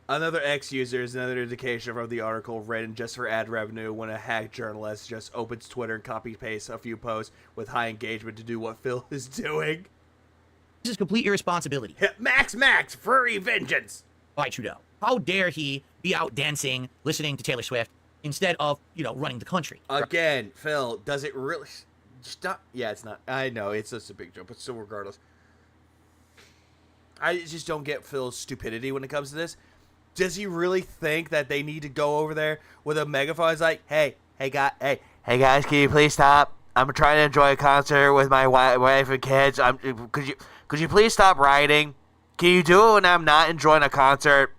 Another ex-user is another indication of the article written just for ad revenue when a hack journalist just opens Twitter and copy-pastes a few posts with high engagement to do what Phil is doing. This is complete irresponsibility. Max, furry vengeance! By Trudeau. How dare he be out dancing, listening to Taylor Swift, instead of, running the country? Again, Phil, does it really... Stop. Yeah, it's not. I know, it's just a big joke, but still, regardless. I just don't get Phil's stupidity when it comes to this. Does he really think that they need to go over there with a megaphone? It's like, hey guys, can you please stop? I'm trying to enjoy a concert with my wife and kids. Could you please stop writing? Can you do it when I'm not enjoying a concert?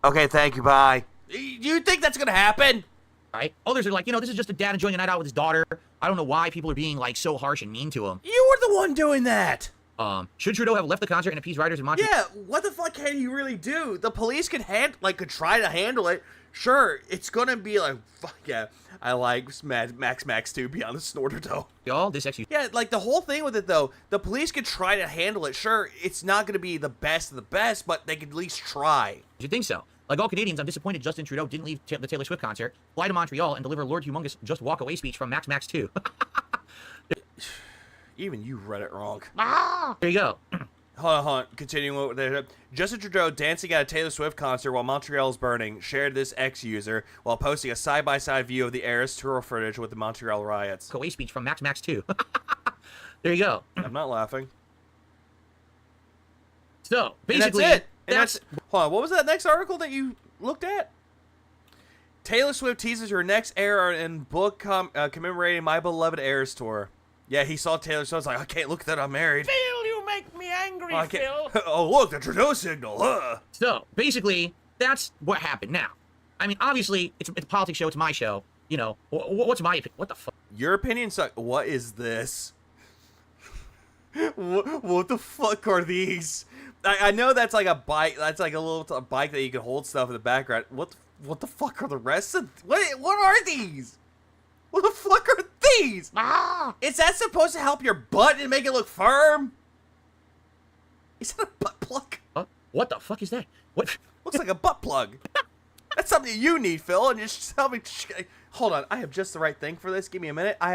Okay, thank you, bye. You think that's gonna happen? Right? Others are like, this is just a dad enjoying a night out with his daughter. I don't know why people are being, so harsh and mean to him. You were the one doing that! Should Trudeau have left the concert and appeased rioters in Montreal? Yeah, what the fuck can he really do? The police could try to handle it. Sure, it's gonna be like, fuck yeah, I like Max 2 beyond the snorter, though. Y'all, this actually... Yeah, the whole thing with it, though, the police could try to handle it. Sure, it's not gonna be the best of the best, but they could at least try. You think so? Like all Canadians, I'm disappointed Justin Trudeau didn't leave the Taylor Swift concert, fly to Montreal, and deliver Lord Humongous Just Walk Away speech from Max 2. Even you read it wrong. There you go. Hold on. Continuing with the Justin Trudeau dancing at a Taylor Swift concert while Montreal is burning, shared this ex-user while posting a side-by-side view of the Eras tour footage with the Montreal riots. Away speech from Max 2. There you go. I'm not laughing. So, basically... And that's it. Hold on, what was that next article that you looked at? Taylor Swift teases her next era in book commemorating My Beloved Eras tour. Yeah, he saw Taylor Swift. Like, I can't look at that. I'm married. Phil, you make me angry, Phil. Oh, look, the Trudeau signal. So, basically, that's what happened. Now, I mean, obviously, it's a politics show. It's my show. What's my opinion? What the fuck? Your opinion sucks. What is this? What the fuck are these? I know that's like a bike. That's like a little bike that you can hold stuff in the background. What the fuck are the rest of? What are these? What the fuck are these? Is that supposed to help your butt and make it look firm? Is that a butt plug? What the fuck is that? What? Looks like a butt plug. That's something you need, Phil. And just tell me. Hold on. I have just the right thing for this. Give me a minute. I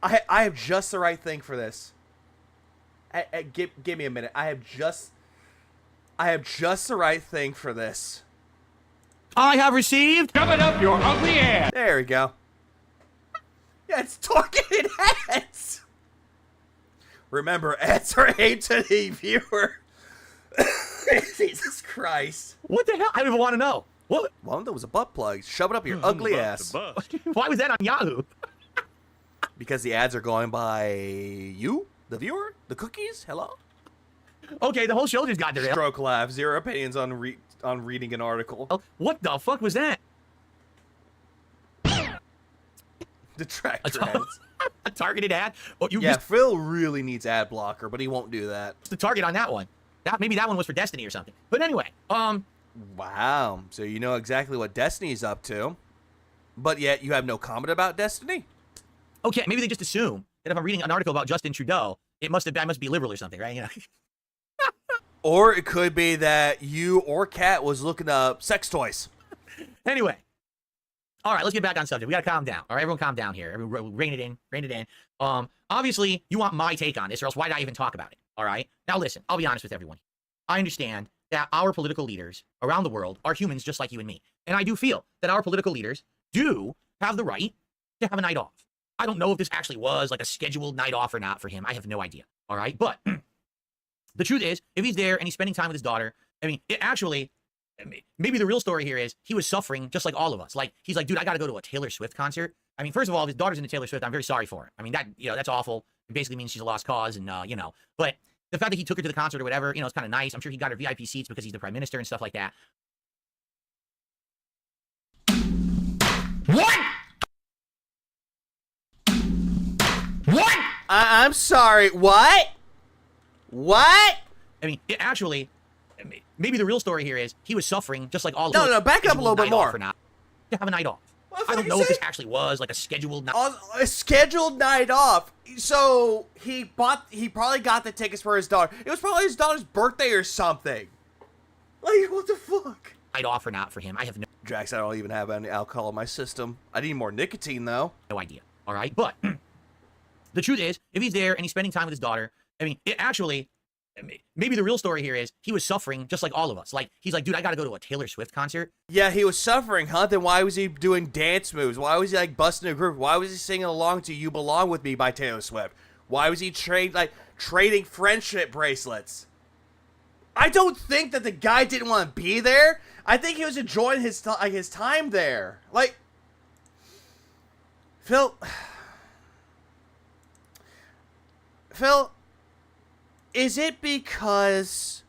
have just the right thing for this. Give me a minute. I have just the right thing for this. I have received... Shove it up your ugly ass. There we go. Yeah, it's targeted ads. Remember, ads are aimed to the viewer. Jesus Christ. What the hell? I don't even want to know. What? Well, that was a butt plug. Shove it up your ugly ass. Why was that on Yahoo? Because the ads are going by you, the viewer, the cookies. Hello. Okay, the whole show just got derailed. Stroke laugh. Zero opinions on reading an article. What the fuck was that? Detractor ads. A targeted ad? Oh, Phil really needs ad blocker, but he won't do that. The target on that one. Maybe that one was for Destiny or something. But anyway, Wow. So you know exactly what Destiny's up to, but yet you have no comment about Destiny? Okay, maybe they just assume that if I'm reading an article about Justin Trudeau, I must be liberal or something, right? Or it could be that you or Kat was looking up sex toys. Anyway. All right, let's get back on subject. We got to calm down. All right, everyone calm down here. Everyone, rein it in. Rein it in. Obviously, you want my take on this, or else why did I even talk about it? All right? Now, listen, I'll be honest with everyone. I understand that our political leaders around the world are humans just like you and me. And I do feel that our political leaders do have the right to have a night off. I don't know if this actually was like a scheduled night off or not for him. I have no idea. All right? But the truth is, if he's there and he's spending time with his daughter, I mean, it actually... maybe the real story here is he was suffering just like all of us. Like, he's like, dude, I got to go to a Taylor Swift concert. I mean, first of all, if his daughter's into Taylor Swift, I'm very sorry for him. I mean, that, that's awful. It basically means she's a lost cause and, but the fact that he took her to the concert or whatever, it's kind of nice. I'm sure he got her VIP seats because he's the prime minister and stuff like that. What? What? I'm sorry. What? What? I mean, it actually... maybe the real story here is he was suffering just like all of us. No, back up a little bit more. To have a night off. I don't know if this actually was like a scheduled night. A scheduled night off. So he probably got the tickets for his daughter. It was probably his daughter's birthday or something. Like, what the fuck? Night off or not for him, I have no... Drax, I don't even have any alcohol in my system. I need more nicotine, though. No idea. All right? But the truth is, if he's there and he's spending time with his daughter, I mean, it actually... maybe the real story here is he was suffering just like all of us. Like, he's like, dude, I got to go to a Taylor Swift concert. Yeah, he was suffering, huh? Then why was he doing dance moves? Why was he, like, busting a groove? Why was he singing along to You Belong With Me by Taylor Swift? Why was he trading friendship bracelets? I don't think that the guy didn't want to be there. I think he was enjoying his time there. Like, Phil... Is it because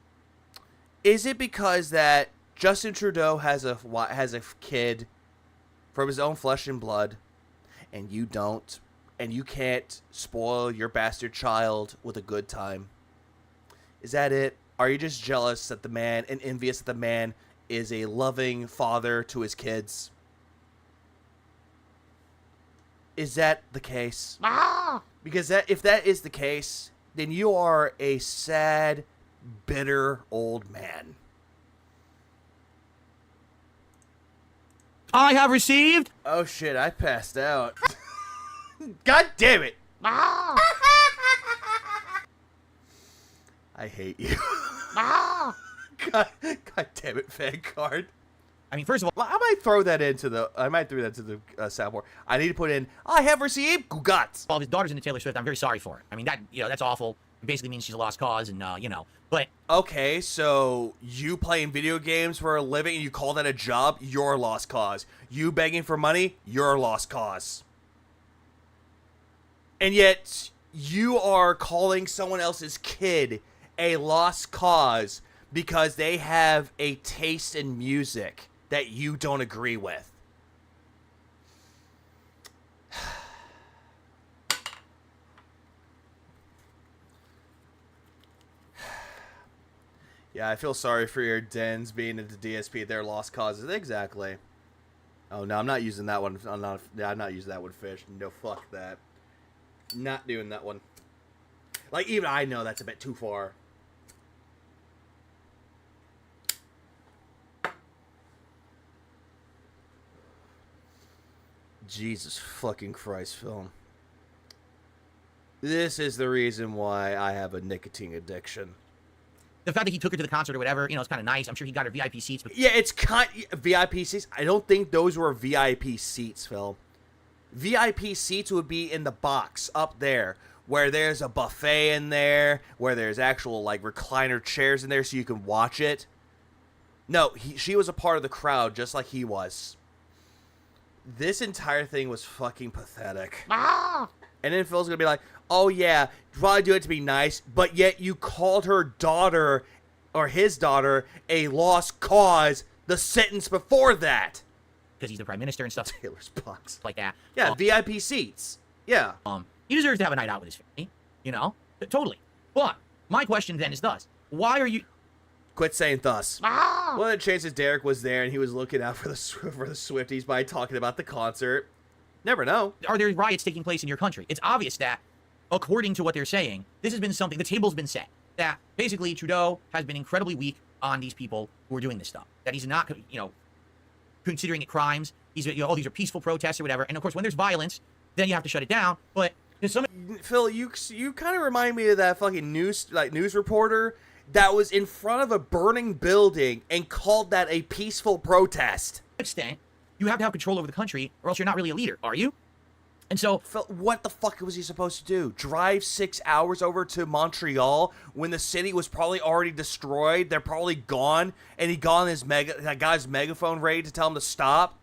that Justin Trudeau has a kid from his own flesh and blood, and you don't, and you can't spoil your bastard child with a good time? Is that it? Are you just jealous that the man and envious that the man is a loving father to his kids? Is that the case? Because if that is the case, then you are a sad, bitter old man. I have received... Oh shit, I passed out. God damn it! I hate you. God damn it, fan card. I mean, first of all, I might throw that into the soundboard. I need to put in, I have received guts. Well, if his daughter's into Taylor Swift, I'm very sorry for it. I mean, that, that's awful. It basically means she's a lost cause and, but... Okay, so you playing video games for a living and you call that a job? You're a lost cause. You begging for money? You're a lost cause. And yet, you are calling someone else's kid a lost cause because they have a taste in music that you don't agree with. Yeah, I feel sorry for your Dens being into DSP. They're lost causes. Exactly. Oh, no, I'm not using that one. I'm not using that one, Fish. No, fuck that. Not doing that one. Like, even I know that's a bit too far. Jesus fucking Christ, film. This is the reason why I have a nicotine addiction. The fact that he took her to the concert or whatever, it's kind of nice. I'm sure he got her VIP seats. But... yeah, it's VIP seats. I don't think those were VIP seats, Phil. VIP seats would be in the box up there, where there's a buffet in there, where there's actual, like, recliner chairs in there so you can watch it. No, she was a part of the crowd just like he was. This entire thing was fucking pathetic. And then Phil's gonna be like, oh yeah, probably do it to be nice, but yet you called her daughter, or his daughter, a lost cause the sentence before that. Because he's the prime minister and stuff. Taylor's box. Like that. Yeah, VIP seats. Yeah. He deserves to have a night out with his family. Totally. But my question then is thus. Why are you... Quit saying thus. One of the chances Derek was there and he was looking out for the Swifties by talking about the concert. Never know. Are there riots taking place in your country? It's obvious that, according to what they're saying, this has been something... the table's been set. that basically Trudeau has been incredibly weak on these people who are doing this stuff. That he's not, considering it crimes. He's, these are peaceful protests or whatever. And of course, when there's violence, then you have to shut it down. But there's some. Phil, you kind of remind me of that fucking news reporter that was in front of a burning building and called that a peaceful protest. Extent, you have to have control over the country, or else you're not really a leader, are you? And so, Phil, what the fuck was he supposed to do? Drive 6 hours over to Montreal when the city was probably already destroyed? They're probably gone, and he got on that guy's megaphone ready to tell him to stop?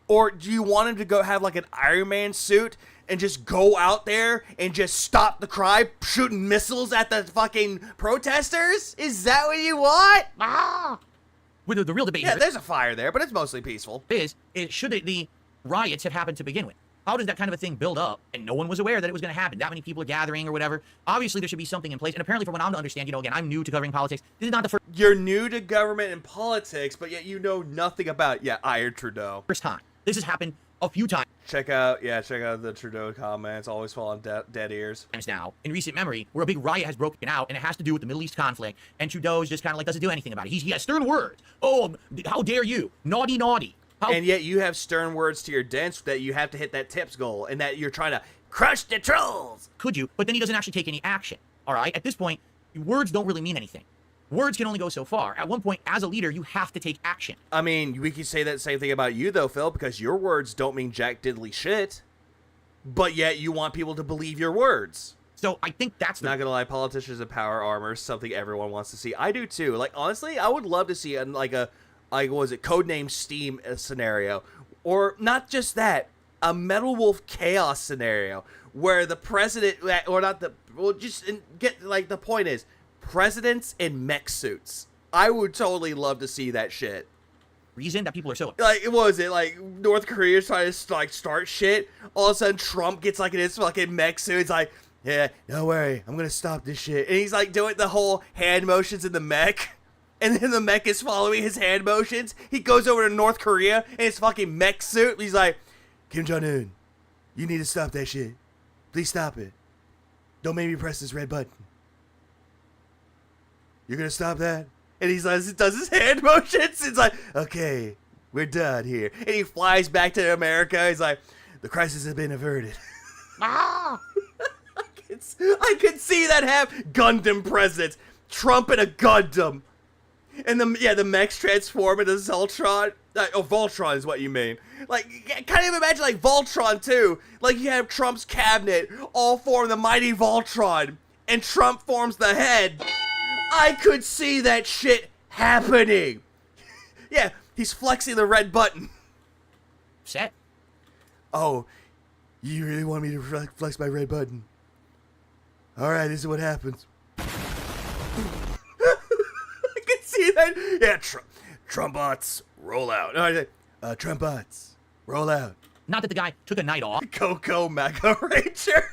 Or do you want him to go have like an Iron Man suit and just go out there and just stop the crowd shooting missiles at the fucking protesters? Is that what you want? With the real debate, yeah, there's a fire there, but it's mostly peaceful. Should the riots have happened to begin with? How does that kind of a thing build up? And no one was aware that it was going to happen. That many people are gathering or whatever. Obviously, there should be something in place. And apparently, from what I'm to understand, again, I'm new to covering politics. This is not the first. You're new to government and politics, but yet you know nothing about Iron Trudeau. First time. This has happened a few times. Check out the Trudeau comments. Always fall on dead ears. Now, in recent memory, where a big riot has broken out, and it has to do with the Middle East conflict, and Trudeau's just kind of like doesn't do anything about it. He has stern words. Oh, how dare you? Naughty, naughty. And yet you have stern words to your Dents that you have to hit that tips goal, and that you're trying to crush the trolls. Could you? But then he doesn't actually take any action. All right? At this point, words don't really mean anything. Words can only go so far. At one point, as a leader, you have to take action. I mean, we could say that same thing about you, though, Phil, because your words don't mean jack diddly shit. But yet you want people to believe your words. So I think that's not gonna lie. Politicians in power armor is something everyone wants to see. I do too. Like honestly, I would love to see what was it, Codename Steam scenario, or not just that, a Metal Wolf Chaos scenario where the president, or not the, well, just get like the point is, presidents in mech suits. I would totally love to see that shit. Reason that people are so like, what was it, like North Korea's trying to like start shit, all of a sudden Trump gets like in his fucking mech suit. It's like, yeah, don't worry, I'm gonna stop this shit, and he's like doing the whole hand motions in the mech. And then the mech is following his hand motions. He goes over to North Korea in his fucking mech suit. He's like, Kim Jong-un, you need to stop that shit. Please stop it. Don't make me press this red button. You're gonna stop that? And he does his hand motions. It's like, okay, we're done here. And he flies back to America. He's like, the crisis has been averted. I could see that happen. Gundam presidents. Trump in a Gundam. And the mechs transform into Voltron. Voltron is what you mean. Like, kind of imagine like Voltron too. Like you have Trump's cabinet all form the mighty Voltron, and Trump forms the head. I could see that shit happening. Yeah, he's flexing the red button. Set. Oh, you really want me to flex my red button? All right, this is what happens. See that? Yeah, Trumbots, roll out. Trumbots, roll out. Not that the guy took a night off. Coco Mega Ranger.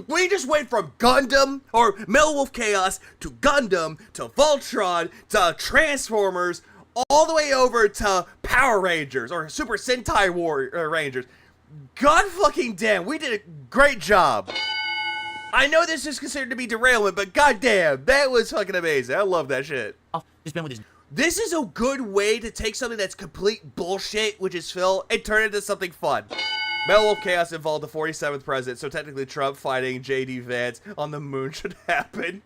We just went from Gundam, or Metal Wolf Chaos, to Gundam, to Voltron, to Transformers, all the way over to Power Rangers, or Super Sentai Rangers. God fucking damn, we did a great job. I know this is considered to be derailment, but goddamn, that was fucking amazing. I love that shit. This is a good way to take something that's complete bullshit, which is Phil, and turn it into something fun. Metal Wolf Chaos involved the 47th president, so technically Trump fighting J.D. Vance on the moon should happen.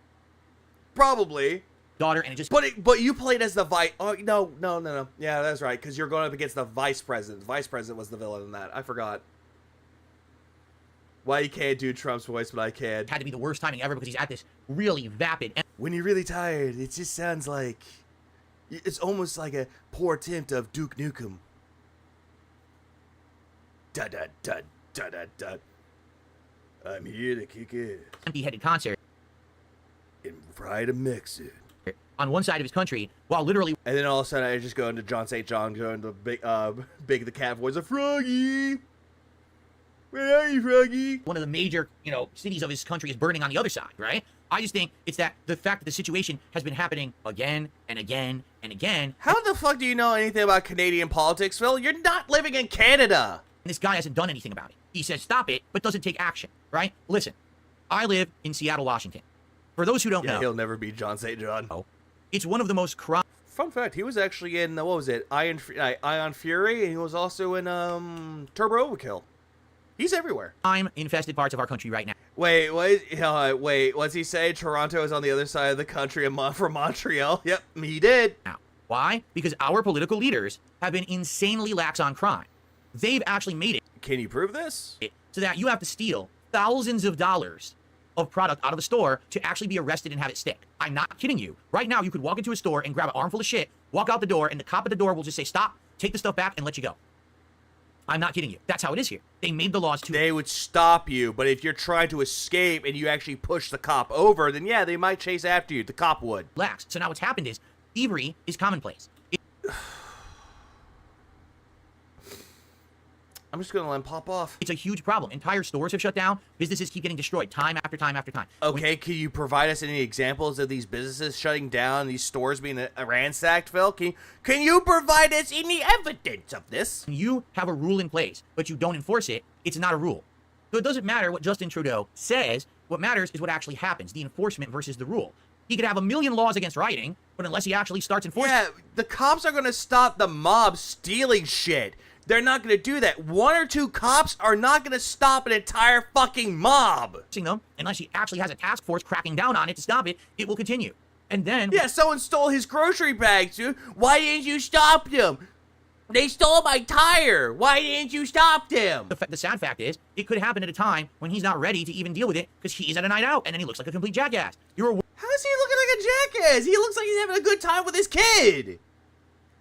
Probably. Daughter, and it just... But you played as the vice... Oh, no. Yeah, that's right, because you're going up against the vice president. The vice president was the villain in that. I forgot. Why you can't do Trump's voice, but I can. Had to be the worst timing ever because he's at this really vapid... When you're really tired, it just sounds like... It's almost like a poor attempt of Duke Nukem. Da-da-da-da-da-da. I'm here to kick ass. Empty-headed concert. And ride a Mexican. On one side of his country, while literally... And then all of a sudden I just go into John St. John, going to Big the Cat voice of Froggy. Where are you, Froggy? One of the major, cities of his country is burning on the other side, right? I just think it's that the fact that the situation has been happening again and again and again. How the fuck do you know anything about Canadian politics, Phil? You're not living in Canada. And this guy hasn't done anything about it. He says stop it, but doesn't take action, right? Listen, I live in Seattle, Washington. For those who don't know, he'll never be John St. John. It's one of the most corrupt. Fun fact, he was actually in, what was it, Ion Fury, and he was also in Turbo Overkill. He's everywhere. Infested parts of our country right now. Wait, what's he say? Toronto is on the other side of the country from Montreal? Yep, he did. Now, why? Because our political leaders have been insanely lax on crime. They've actually made it. Can you prove this? So that you have to steal thousands of dollars of product out of a store to actually be arrested and have it stick. I'm not kidding you. Right now, you could walk into a store and grab an armful of shit, walk out the door, and the cop at the door will just say, stop, take the stuff back, and let you go. I'm not kidding you. That's how it is here. They made the laws to... They would stop you, but if you're trying to escape and you actually push the cop over, then yeah, they might chase after you. The cop would. Lax. So now what's happened is, thievery is commonplace. I'm just going to let him pop off. It's a huge problem. Entire stores have shut down. Businesses keep getting destroyed time after time after time. Okay, can you provide us any examples of these businesses shutting down, these stores being ransacked, Phil? Can you provide us any evidence of this? When you have a rule in place, but you don't enforce it, it's not a rule. So it doesn't matter what Justin Trudeau says. What matters is what actually happens, the enforcement versus the rule. He could have a million laws against rioting, but unless he actually starts enforcing... Yeah, the cops are going to stop the mob stealing shit. They're not going to do that. One or two cops are not going to stop an entire fucking mob. Unless he actually has a task force cracking down on it to stop it, it will continue. And then... Yeah, someone stole his grocery bags, dude. Why didn't you stop them? They stole my tire. Why didn't you stop them? The sad fact is, it could happen at a time when he's not ready to even deal with it because he's at a night out and then he looks like a complete jackass. How is he looking like a jackass? He looks like he's having a good time with his kid.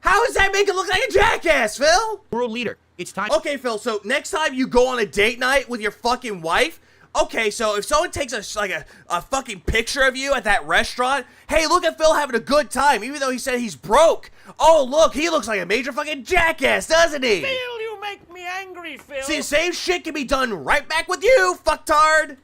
How does that make him look like a jackass, Phil? World leader. It's time. Okay, Phil, so next time you go on a date night with your fucking wife, okay, so if someone takes a fucking picture of you at that restaurant, hey, look at Phil having a good time, even though he said he's broke. Oh, look, he looks like a major fucking jackass, doesn't he? Phil, you make me angry, Phil. See, the same shit can be done right back with you, fucktard.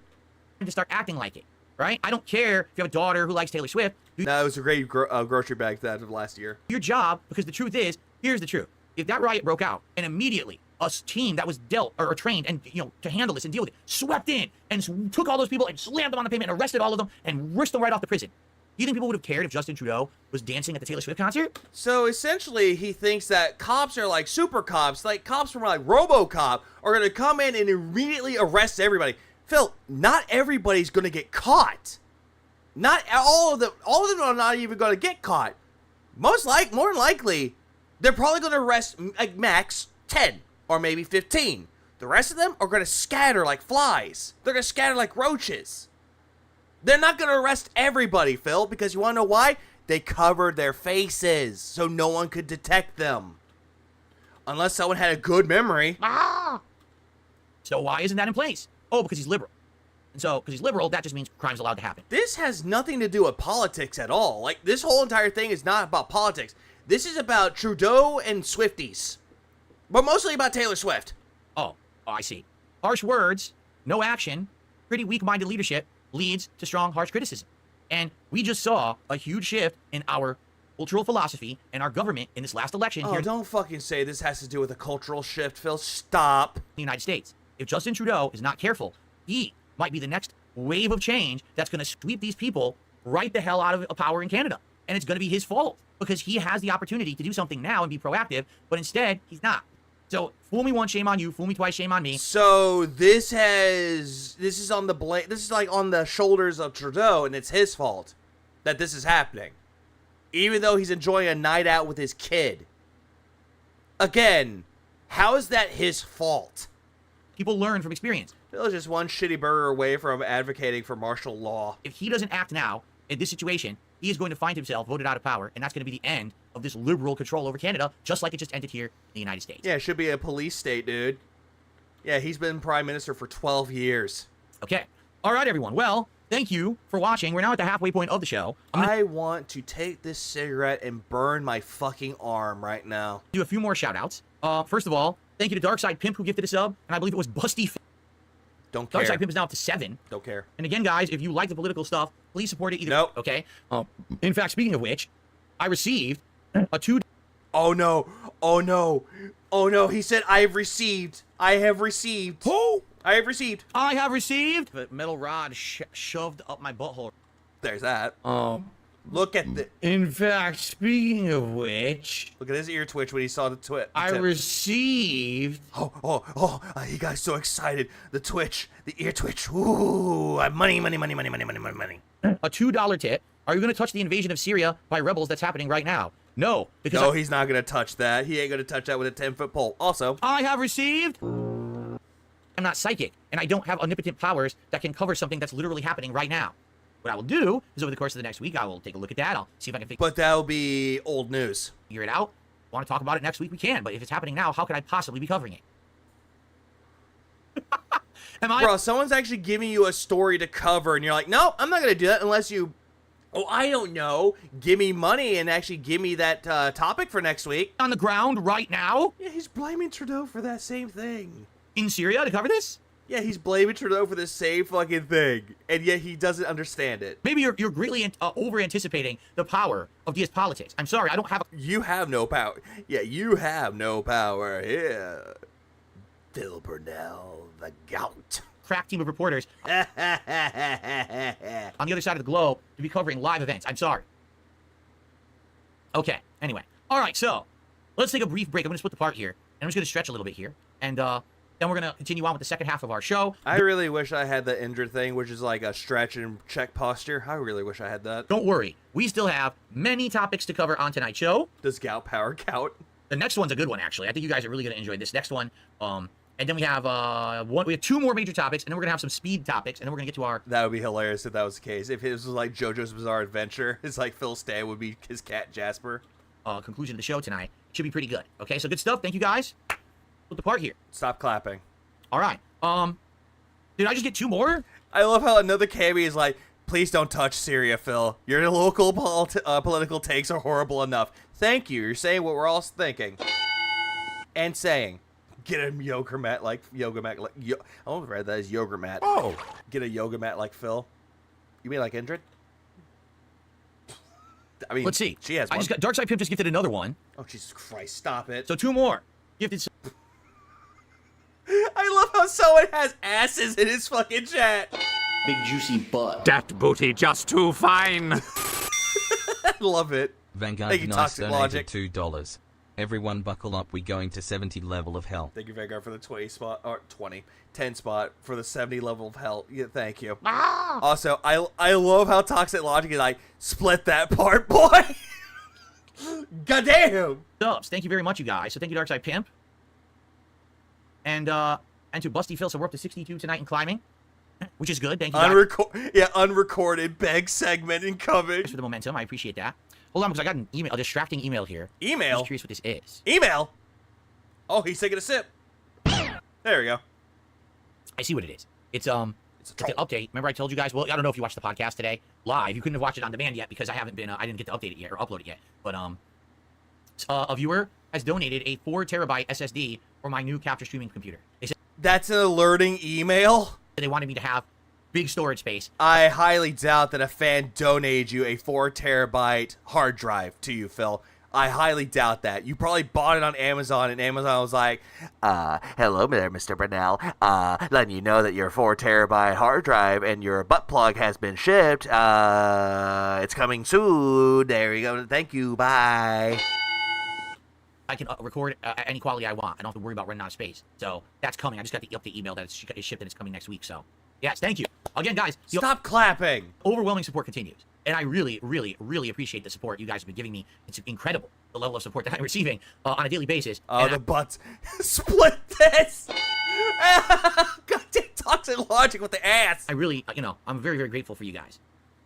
To start acting like it, right? I don't care if you have a daughter who likes Taylor Swift. No, it was a great grocery bag that of last year. Your job, because the truth is, here's the truth. If that riot broke out and immediately a team that was dealt or trained and to handle this and deal with it swept in and took all those people and slammed them on the pavement and arrested all of them and risked them right off to prison, do you think people would have cared if Justin Trudeau was dancing at the Taylor Swift concert? So essentially, he thinks that cops are like super cops, like cops from like RoboCop are going to come in and immediately arrest everybody. Phil, not everybody's going to get caught. Not all of them are not even going to get caught. More than likely, they're probably going to arrest like max 10 or maybe 15. The rest of them are going to scatter like flies. They're going to scatter like roaches. They're not going to arrest everybody, Phil, because you want to know why? They covered their faces so no one could detect them. Unless someone had a good memory. So why isn't that in place? Oh, because he's liberal. And so, because he's liberal, that just means crime's allowed to happen. This has nothing to do with politics at all. Like, this whole entire thing is not about politics. This is about Trudeau and Swifties. But mostly about Taylor Swift. Oh, I see. Harsh words, no action, pretty weak-minded leadership leads to strong, harsh criticism. And we just saw a huge shift in our cultural philosophy and our government in this last election here. Oh, don't fucking say this has to do with a cultural shift, Phil. Stop. In the United States. If Justin Trudeau is not careful, he might be the next wave of change that's going to sweep these people right the hell out of power in Canada. And it's going to be his fault because he has the opportunity to do something now and be proactive, but instead, he's not. So, fool me once, shame on you. Fool me twice, shame on me. So, this is on the shoulders of Trudeau, and it's his fault that this is happening. Even though he's enjoying a night out with his kid. Again, how is that his fault? People learn from experience. Phil's just one shitty burger away from advocating for martial law. If he doesn't act now, in this situation, he is going to find himself voted out of power, and that's going to be the end of this liberal control over Canada, just like it just ended here in the United States. Yeah, it should be a police state, dude. Yeah, he's been prime minister for 12 years. Okay. All right, everyone. Well, thank you for watching. We're now at the halfway point of the show. I want to take this cigarette and burn my fucking arm right now. Do a few more shout-outs. First of all, thank you to Darkside Pimp who gifted a sub, and I believe it was Busty. Don't care. Darkside Pimp is now up to 7. Don't care. And again, guys, if you like the political stuff, please support it either. Nope. Okay? In fact, speaking of which, I received a 2... Oh, no. Oh, no. Oh, no. He said, I have received. Who? I have received. I have received the metal rod shoved up my butthole. There's that. Look at the. In fact, speaking of which, look at his ear twitch when he saw the twit. I received. He got so excited. The twitch, the ear twitch. Ooh, money. A $2 tip. Are you going to touch the invasion of Syria by rebels that's happening right now? No, because no, he's not going to touch that. He ain't going to touch that with a 10-foot pole. Also, I have received. I'm not psychic, and I don't have omnipotent powers that can cover something that's literally happening right now. What I will do is over the course of the next week, I will take a look at that. I'll see if I can But that'll be old news. Figure it out. Want to talk about it next week? We can. But if it's happening now, how could I possibly be covering it? Bro, someone's actually giving you a story to cover, and you're like, no, I'm not going to do that unless you, I don't know, give me money and actually give me that topic for next week. On the ground right now? Yeah, he's blaming Trudeau for that same thing. In Syria to cover this? Yeah, he's blaming Trudeau for the same fucking thing, and yet he doesn't understand it. Maybe you're greatly over-anticipating the power of DS politics. I'm sorry, I don't have You have no power. Yeah, you have no power here. Phil Burnell, the gout. Crack team of reporters on the other side of the globe to be covering live events. I'm sorry. Okay, anyway. All right, so let's take a brief break. I'm going to split the part here, and I'm just going to stretch a little bit here, and then we're going to continue on with the second half of our show. I really wish I had the Indra thing, which is like a stretch and check posture. I really wish I had that. Don't worry. We still have many topics to cover on tonight's show. Does gout power count? The next one's a good one, actually. I think you guys are really going to enjoy this next one. And then we have we have two more major topics, and then we're going to have some speed topics, and then we're going to get to our... That would be hilarious if that was the case. If it was like JoJo's Bizarre Adventure, it's like Phil Stan would be his cat Jasper. Conclusion of the show tonight. Should be pretty good. Okay, so good stuff. Thank you, guys. Put the part here. Stop clapping. All right. Did I just get two more? I love how another cabbie is like, please don't touch Syria, Phil. Your local political takes are horrible enough. Thank you. You're saying what we're all thinking. And saying. Get a yoga mat like I almost read that as yoga mat. Oh. Get a yoga mat like Phil. You mean like Indrid? I mean, let's see. She has one. I just got Darkside Pimp just gifted another one. Oh, Jesus Christ. Stop it. So two more. Gifted. I love how someone has asses in his fucking chat. Big juicy butt. That booty just too fine. I love it. Vanguard Thank you, Nice Toxic donated Logic. $2. Everyone buckle up, we going to 70 level of hell. Thank you, Vanguard, for the 10 spot for the 70 level of hell. Yeah, thank you. Ah! Also, I love how Toxic Logic is like, split that part, boy. Goddamn. Dubs. Thank you very much, you guys. So thank you, Darkside Pimp. And to Busty Phil, so we're up to 62 tonight and climbing, which is good. Thank you, guys. Unrecorded beg segment incoming. Thanks for the momentum. I appreciate that. Hold on, because I got an email, a distracting email here. Email? I'm just curious what this is. Email? Oh, he's taking a sip. There we go. I see what it is. It's an update. Remember I told you guys, well, I don't know if you watched the podcast today live. You couldn't have watched it on demand yet because I haven't been, I didn't get to update it yet or upload it yet. But a viewer has donated a 4 terabyte SSD for my new capture streaming computer. They said that's an alerting email? They wanted me to have big storage space. I highly doubt that a fan donated you a 4 terabyte hard drive to you, Phil. I highly doubt that. You probably bought it on Amazon, and Amazon was like, hello there, Mr. Burnell. Letting you know that your 4 terabyte hard drive and your butt plug has been shipped. It's coming soon. There you go. Thank you. Bye. I can record any quality I want. I don't have to worry about running out of space. So that's coming. I just got the update email that it's shipped and it's coming next week. So yes, thank you. Again, guys. Stop clapping. Overwhelming support continues. And I really, really, really appreciate the support you guys have been giving me. It's incredible, the level of support that I'm receiving on a daily basis. Oh, the butts. Split this. Goddamn Toxic Logic with the ass. I really, I'm very, very grateful for you guys.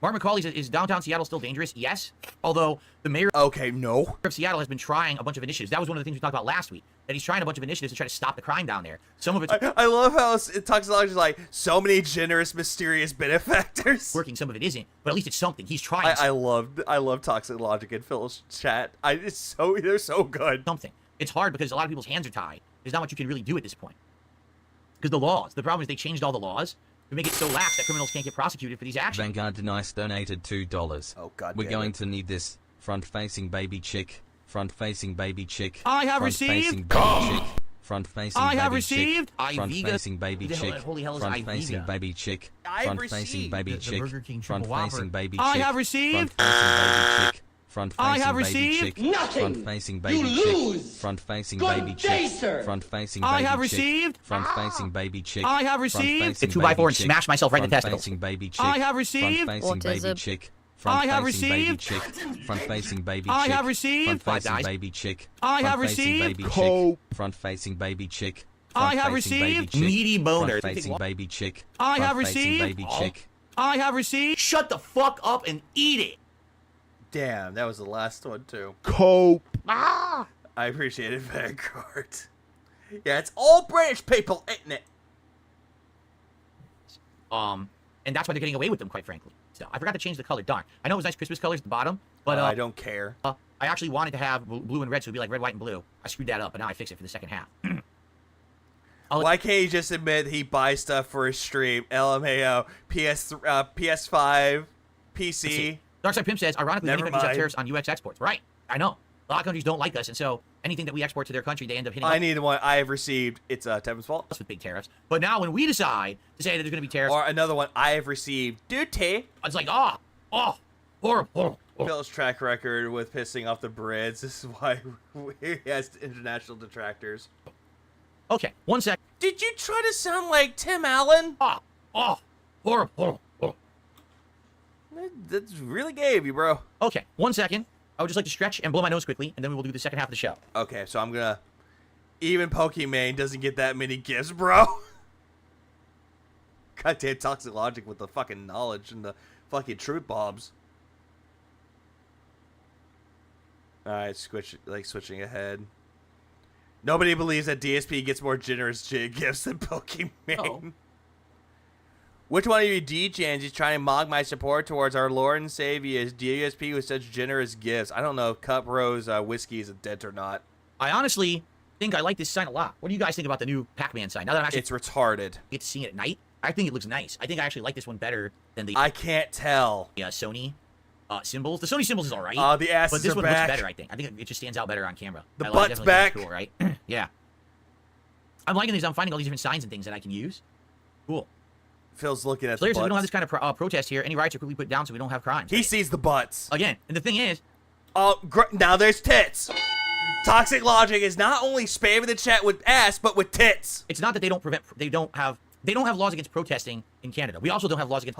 Mark McCauley says, is downtown Seattle still dangerous? Yes. Although the mayor of Seattle has been trying a bunch of initiatives. That was one of the things we talked about last week. That he's trying a bunch of initiatives to try to stop the crime down there. Some of it's... I love how Toxic Logic is like, so many generous, mysterious benefactors. Working, some of it isn't. But at least it's something. He's trying. I love Toxic Logic in Phil's chat. They're so good. Something. It's hard because a lot of people's hands are tied. There's not much you can really do at this point. Because the problem is they changed all the laws to make it so lax that criminals can't get prosecuted for these actions. Vanguard Nice donated $2. Oh, God We're damn going it. to need this. Front-facing baby chick. Front-facing baby chick. I have Front-facing received... baby chick. Front facing I have baby received. chick. Front Iviga. facing baby Who the hell- chick. holy hell is Front Iviga? facing baby chick. I've Front facing received baby the chick. Burger King Front Triple facing Whopper. baby I chick. have received. Front facing baby chick. Front I facing have baby received chick. nothing. Front facing baby You chick. lose. Front facing Good baby day, chick. sir. Front facing I baby have chick. received. Front facing baby chick. I have Front received. facing Get 2x4 and baby chick. smash myself right in the Front testicles. facing baby chick. I have received. Front facing baby Autism. chick. I Front have facing baby received. chick. Front facing baby I chick. have received. Front Five facing dice. baby chick. I have Front facing received. baby chick. Cope. Front facing baby chick. I have Front facing baby received. chick. Meaty boner. Front facing baby chick. I have Front facing received. baby chick. I have received. Shut the fuck up and eat it. Damn, that was the last one too. Cope. I appreciate it, Vanguard. Yeah, it's all British people, isn't it? And that's why they're getting away with them, quite frankly. So I forgot to change the color. Darn. I know it was nice Christmas colors at the bottom, but I don't care. I actually wanted to have blue and red, so it'd be like red, white, and blue. I screwed that up, but now I fixed it for the second half. Why can't he just admit he buys stuff for his stream? LMAO, PS5, PC. Darkside Pimp says, ironically, many Never countries have mind. tariffs on UX exports. Right. I know. A lot of countries don't like us, and so anything that we export to their country, they end up hitting I us need one I have received. It's Tevin's fault. with big tariffs. But now when we decide to say that there's going to be tariffs, Or another one I have received. Duty. it's like, horrible. Phil's track record with pissing off the Brits. This is why he has international detractors. Okay, 1 sec. Did you try to sound like Tim Allen? Horrible. That's really gay of you, bro. Okay, 1 second. I would just like to stretch and blow my nose quickly, and then we will do the second half of the show. Okay, so I'm gonna... Even Pokimane doesn't get that many gifts, bro. Goddamn Toxic Logic with the fucking knowledge and the fucking truth bombs. Alright, switching ahead. Nobody believes that DSP gets more generous gifts than Pokimane. Oh. Which one of you DJs is trying to mock my support towards our Lord and Savior DSP with such generous gifts? I don't know if Cup Rose Whiskey is a dent or not. I honestly think I like this sign a lot. What do you guys think about the new Pac-Man sign? Now that I'm actually It's retarded. get to see it at night, I think it looks nice. I think I actually like this one better than the I can't tell. Sony symbols. The Sony symbols is all right. The asses but this are one back. looks better, I think. I think it just stands out better on camera. The I butt's definitely think back. it's cool, right? Yeah. I'm liking these. I'm finding all these different signs and things that I can use. Cool. Phil's looking at Players, the we don't have butts. this kind of protest here. Any riots are quickly put down so we don't have crimes. He sees the butts. Again, and the thing is, Now there's tits. Toxic Logic is not only spamming the chat with ass, but with tits. it's not that they don't have laws against protesting in Canada. We also don't have laws against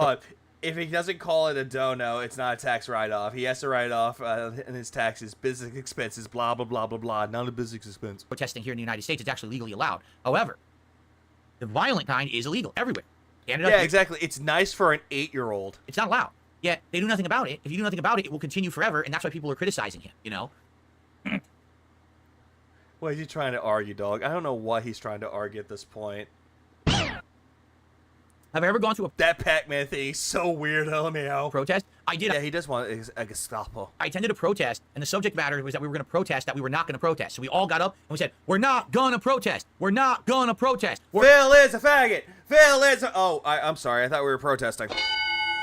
If he doesn't call it a dono, it's not a tax write-off. He has to write off in his taxes, business expenses, blah, blah, blah, blah, blah. Not a business expense. protesting here in the United States. It's actually legally allowed. However, the violent kind is illegal everywhere. Canada, Yeah, exactly. It's nice for an 8-year-old. It's not allowed. Yet they do nothing about it. If you do nothing about it, it will continue forever, and that's why people are criticizing him. You know. What is he trying to argue, dog? I don't know what he's trying to argue at this point. Have I ever gone to That Pac-Man thing is so weird, LMAO. protest? I did. Yeah, he does want a Gestapo. I attended a protest, and the subject matter was that we were going to protest that we were not going to protest. So we all got up and we said, "We're not going to protest. We're not going to protest. Phil is a faggot. Phil is a... Oh, I'm sorry. I thought we were protesting.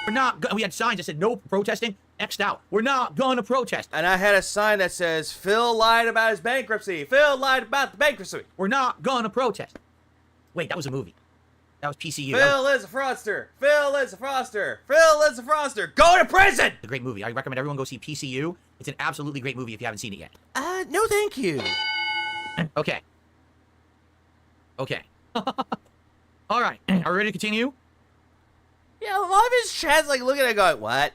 We're not." We had signs that said, "No protesting." X'd out. We're not going to protest. And I had a sign that says, Phil lied about his bankruptcy. Phil lied about the bankruptcy. We're not going to protest. Wait, that was a movie. That was PCU. Phil is a fraudster. Phil is a fraudster. Phil is a fraudster. Go to prison! It's a great movie. I recommend everyone go see PCU. It's an absolutely great movie if you haven't seen it yet. No thank you. Okay. Okay. All right. Are we ready to continue? Yeah, a lot of his chat's like looking at it going, what?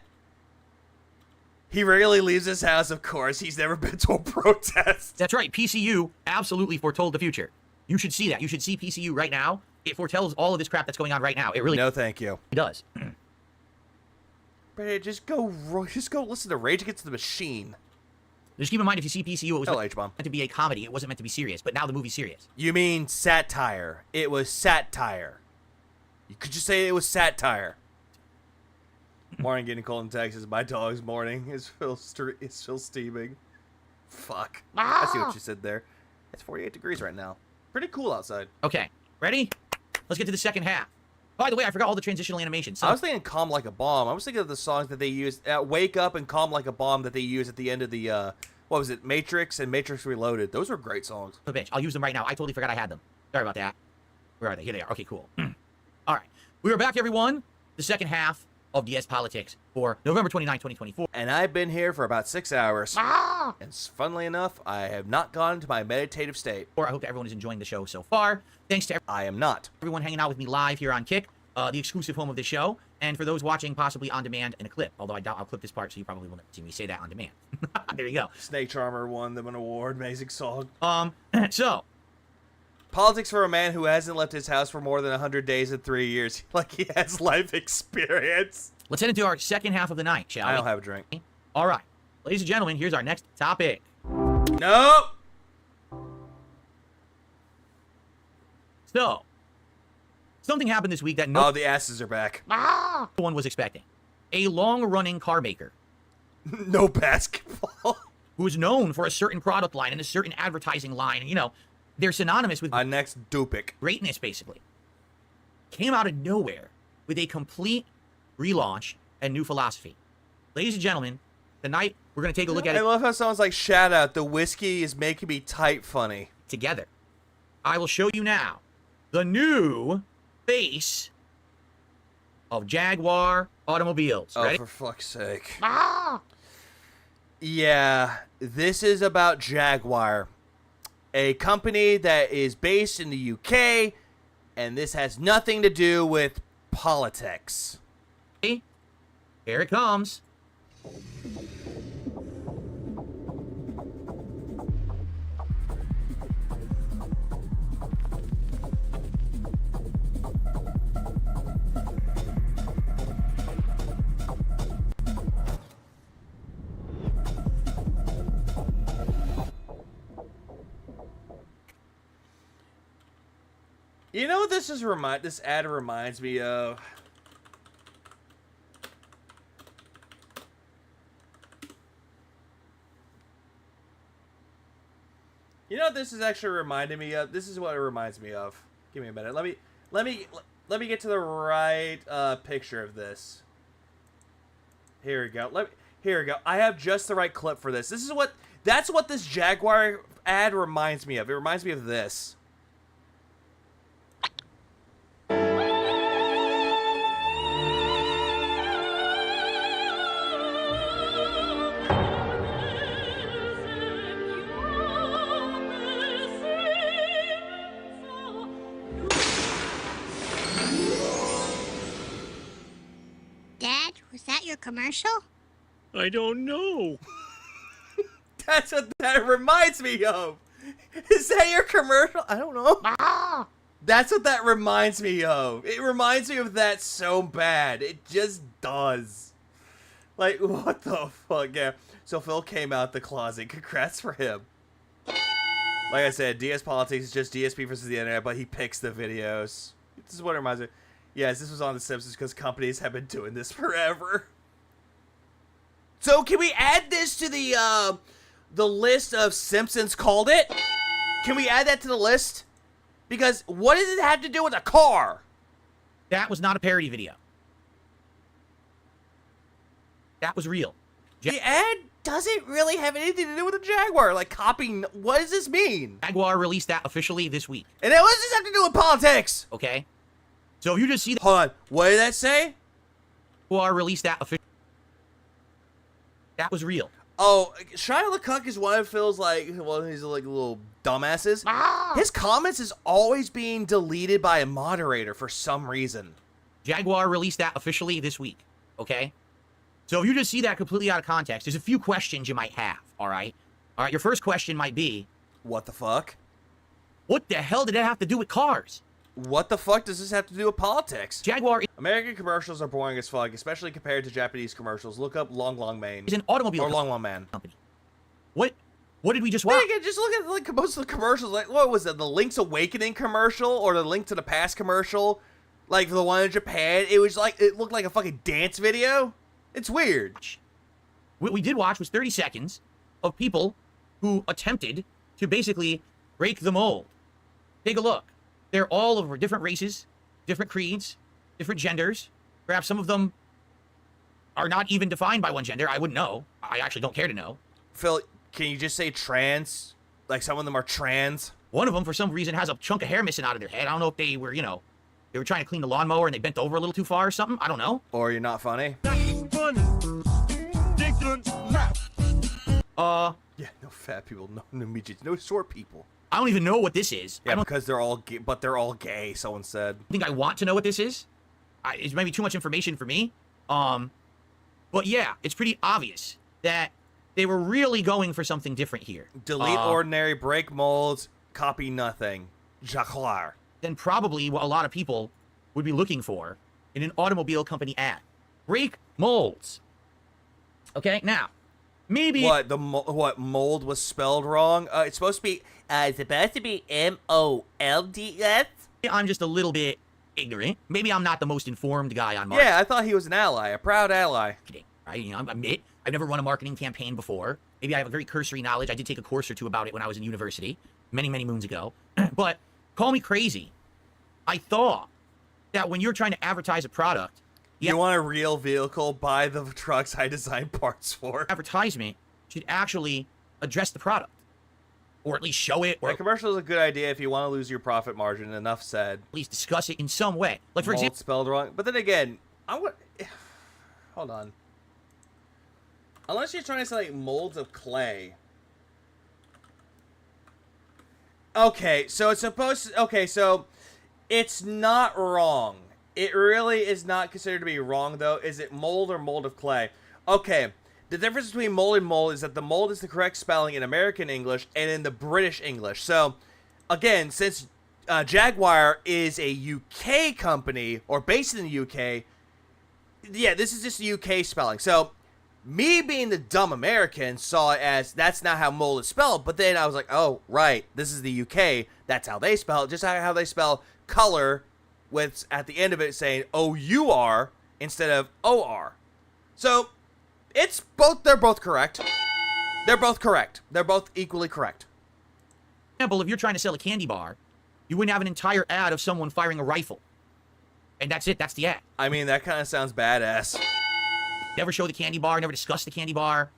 He rarely leaves his house, of course. He's never been to a protest. That's right. PCU absolutely foretold the future. You should see that. You should see PCU right now. It foretells all of this crap that's going on right now. It really No, thank you. does. But just go listen to Rage Against the Machine. Just keep in mind, if you see PCU, it was meant H-bomb. to be a comedy. It wasn't meant to be serious. But now the movie's serious. You mean satire. It was satire. You could just say it was satire. Morning getting cold in Texas. My dog's morning is still steaming. Fuck. I see what you said there. It's 48 degrees right now. Pretty cool outside. Okay. Ready? Let's get to the second half. By the way, I forgot all the transitional animations. So I was thinking Calm Like a Bomb. I was thinking of the songs that they use. Wake Up and Calm Like a Bomb that they use at the end of the what was it, Matrix and Matrix Reloaded. Those were great songs. Oh, bitch. I'll use them right now. I totally forgot I had them. Sorry about that. Where are they? Here they are. Okay, cool. All right. We are back, everyone. The second half of DS Politics for November 29, 2024. And I've been here for about 6 hours. And funnily enough, I have not gone to my meditative state. I hope that everyone is enjoying the show so far. Thanks to I am not. everyone hanging out with me live here on Kick, the exclusive home of the show. And for those watching possibly on demand in a clip. Although I doubt I'll clip this part, so you probably won't see me say that on demand. There you go. Snake Charmer won them an award. Amazing song. So. Politics for a man who hasn't left his house for more than 100 days in 3 years. Like he has life experience. Let's head into our second half of the night, shall we? I don't have a drink. All right. Ladies and gentlemen, here's our next topic. Nope. So, something happened this week that Oh, the asses are back. no one was expecting. A long-running car maker. No basketball. Who is known for a certain product line and a certain advertising line. And, you know, they're synonymous with our next Dupic. Greatness, basically. Came out of nowhere with a complete relaunch and new philosophy. Ladies and gentlemen, tonight we're going to take a look at it. I love how someone's like, shout out, the whiskey is making me tight funny. Together. I will show you now the new face of Jaguar automobiles. Oh, Ready? for fuck's sake. Yeah, this is about Jaguar, a company that is based in the UK, and this has nothing to do with politics. Here it comes. You know what this ad reminds me of? You know what this is actually reminding me of? This is what it reminds me of. Give me a minute. Let me get to the right picture of this. Here we go. Here we go. I have just the right clip for this. That's what this Jaguar ad reminds me of. It reminds me of this. Dad, was that your commercial? I don't know. That's what that reminds me of. Is that your commercial? I don't know. That's what that reminds me of. It reminds me of that so bad. It just does. Like, what the fuck? Yeah. So Phil came out the closet. Congrats for him. Like I said, DS Politics is just DSP versus the internet, but he picks the videos. This is what it reminds me of. Yes, this was on The Simpsons because companies have been doing this forever. So can we add this to the list of Simpsons called it? Can we add that to the list? Because what does it have to do with a car? That was not a parody video. That was real. The ad doesn't really have anything to do with a Jaguar. Like copying, what does this mean? Jaguar released that officially this week. And what does this have to do with politics? Okay. So if you just see that. Hold on. What did that say? Jaguar released that officially. That was real. Oh, Shia LaCock is one of Phil's he's like little dumbasses. His comments is always being deleted by a moderator for some reason. Jaguar released that officially this week. Okay. So if you just see that completely out of context, there's a few questions you might have. All right. All right. Your first question might be, what the fuck? What the hell did that have to do with cars? What the fuck does this have to do with politics? Jaguar. American commercials are boring as fuck, especially compared to Japanese commercials. Look up Long Long Man. Is an automobile or Long Long Man company. What did we just watch? Just look at like most of the commercials. Like, what was it? The Link's Awakening commercial or the Link to the Past commercial? Like the one in Japan. It was like it looked like a fucking dance video. It's weird. What we did watch was 30 seconds of people who attempted to basically break the mold. Take a look. They're all over different races, different creeds, different genders. Perhaps some of them are not even defined by one gender. I wouldn't know. I actually don't care to know. Phil, Can you just say trans? Like, some of them are trans? One of them, for some reason, has a chunk of hair missing out of their head. I don't know if they were, they were trying to clean the lawnmower and they bent over a little too far or something. I don't know. Or you're not funny? Yeah, no fat people, no midgets, no short people. I don't even know what this is. Yeah, because they're all gay, but they're all gay, someone said. I think I want to know what this is. It's maybe too much information for me. But yeah, it's pretty obvious that they were really going for something different here. Delete ordinary, break molds, copy nothing. Jaguar. Then probably what a lot of people would be looking for in an automobile company ad. Break molds. Okay, now, maybe... What, what, mold was spelled wrong? It's supposed to be M-O-L-D-S? I'm just a little bit ignorant. Maybe I'm not the most informed guy on marketing. Yeah, I thought he was an ally, a proud ally. Right? I've never run a marketing campaign before. Maybe I have a very cursory knowledge. I did take a course or two about it when I was in university, many, many moons ago. But call me crazy. I thought that when you're trying to advertise a product... You want a real vehicle? Buy the trucks I designed parts for. Advertisement should actually address the product. Or at least show it. Or a commercial is a good idea if you want to lose your profit margin, enough said. At least discuss it in some way. Like, for Mold example... spelled wrong. But then again, hold on. Unless you're trying to say, like, molds of clay. Okay, so it's supposed to... Okay, so it's not wrong. It really is not considered to be wrong, though. Is it mold or mold of clay? Okay, the difference between mold and mold is that the mold is the correct spelling in American English and in the British English. So, again, since Jaguar is a UK company, or based in the UK, yeah, this is just the UK spelling. So, me being the dumb American saw it as that's not how mold is spelled, but then I was like, oh, right, this is the UK, that's how they spell it, just how they spell color, with at the end of it saying O-U-R instead of O-R. So, it's both, they're both correct. They're both correct. They're both equally correct. For example, if you're trying to sell a candy bar, you wouldn't have an entire ad of someone firing a rifle. And that's it, that's the ad. I mean, that kind of sounds badass. Never show the candy bar, never discuss the candy bar.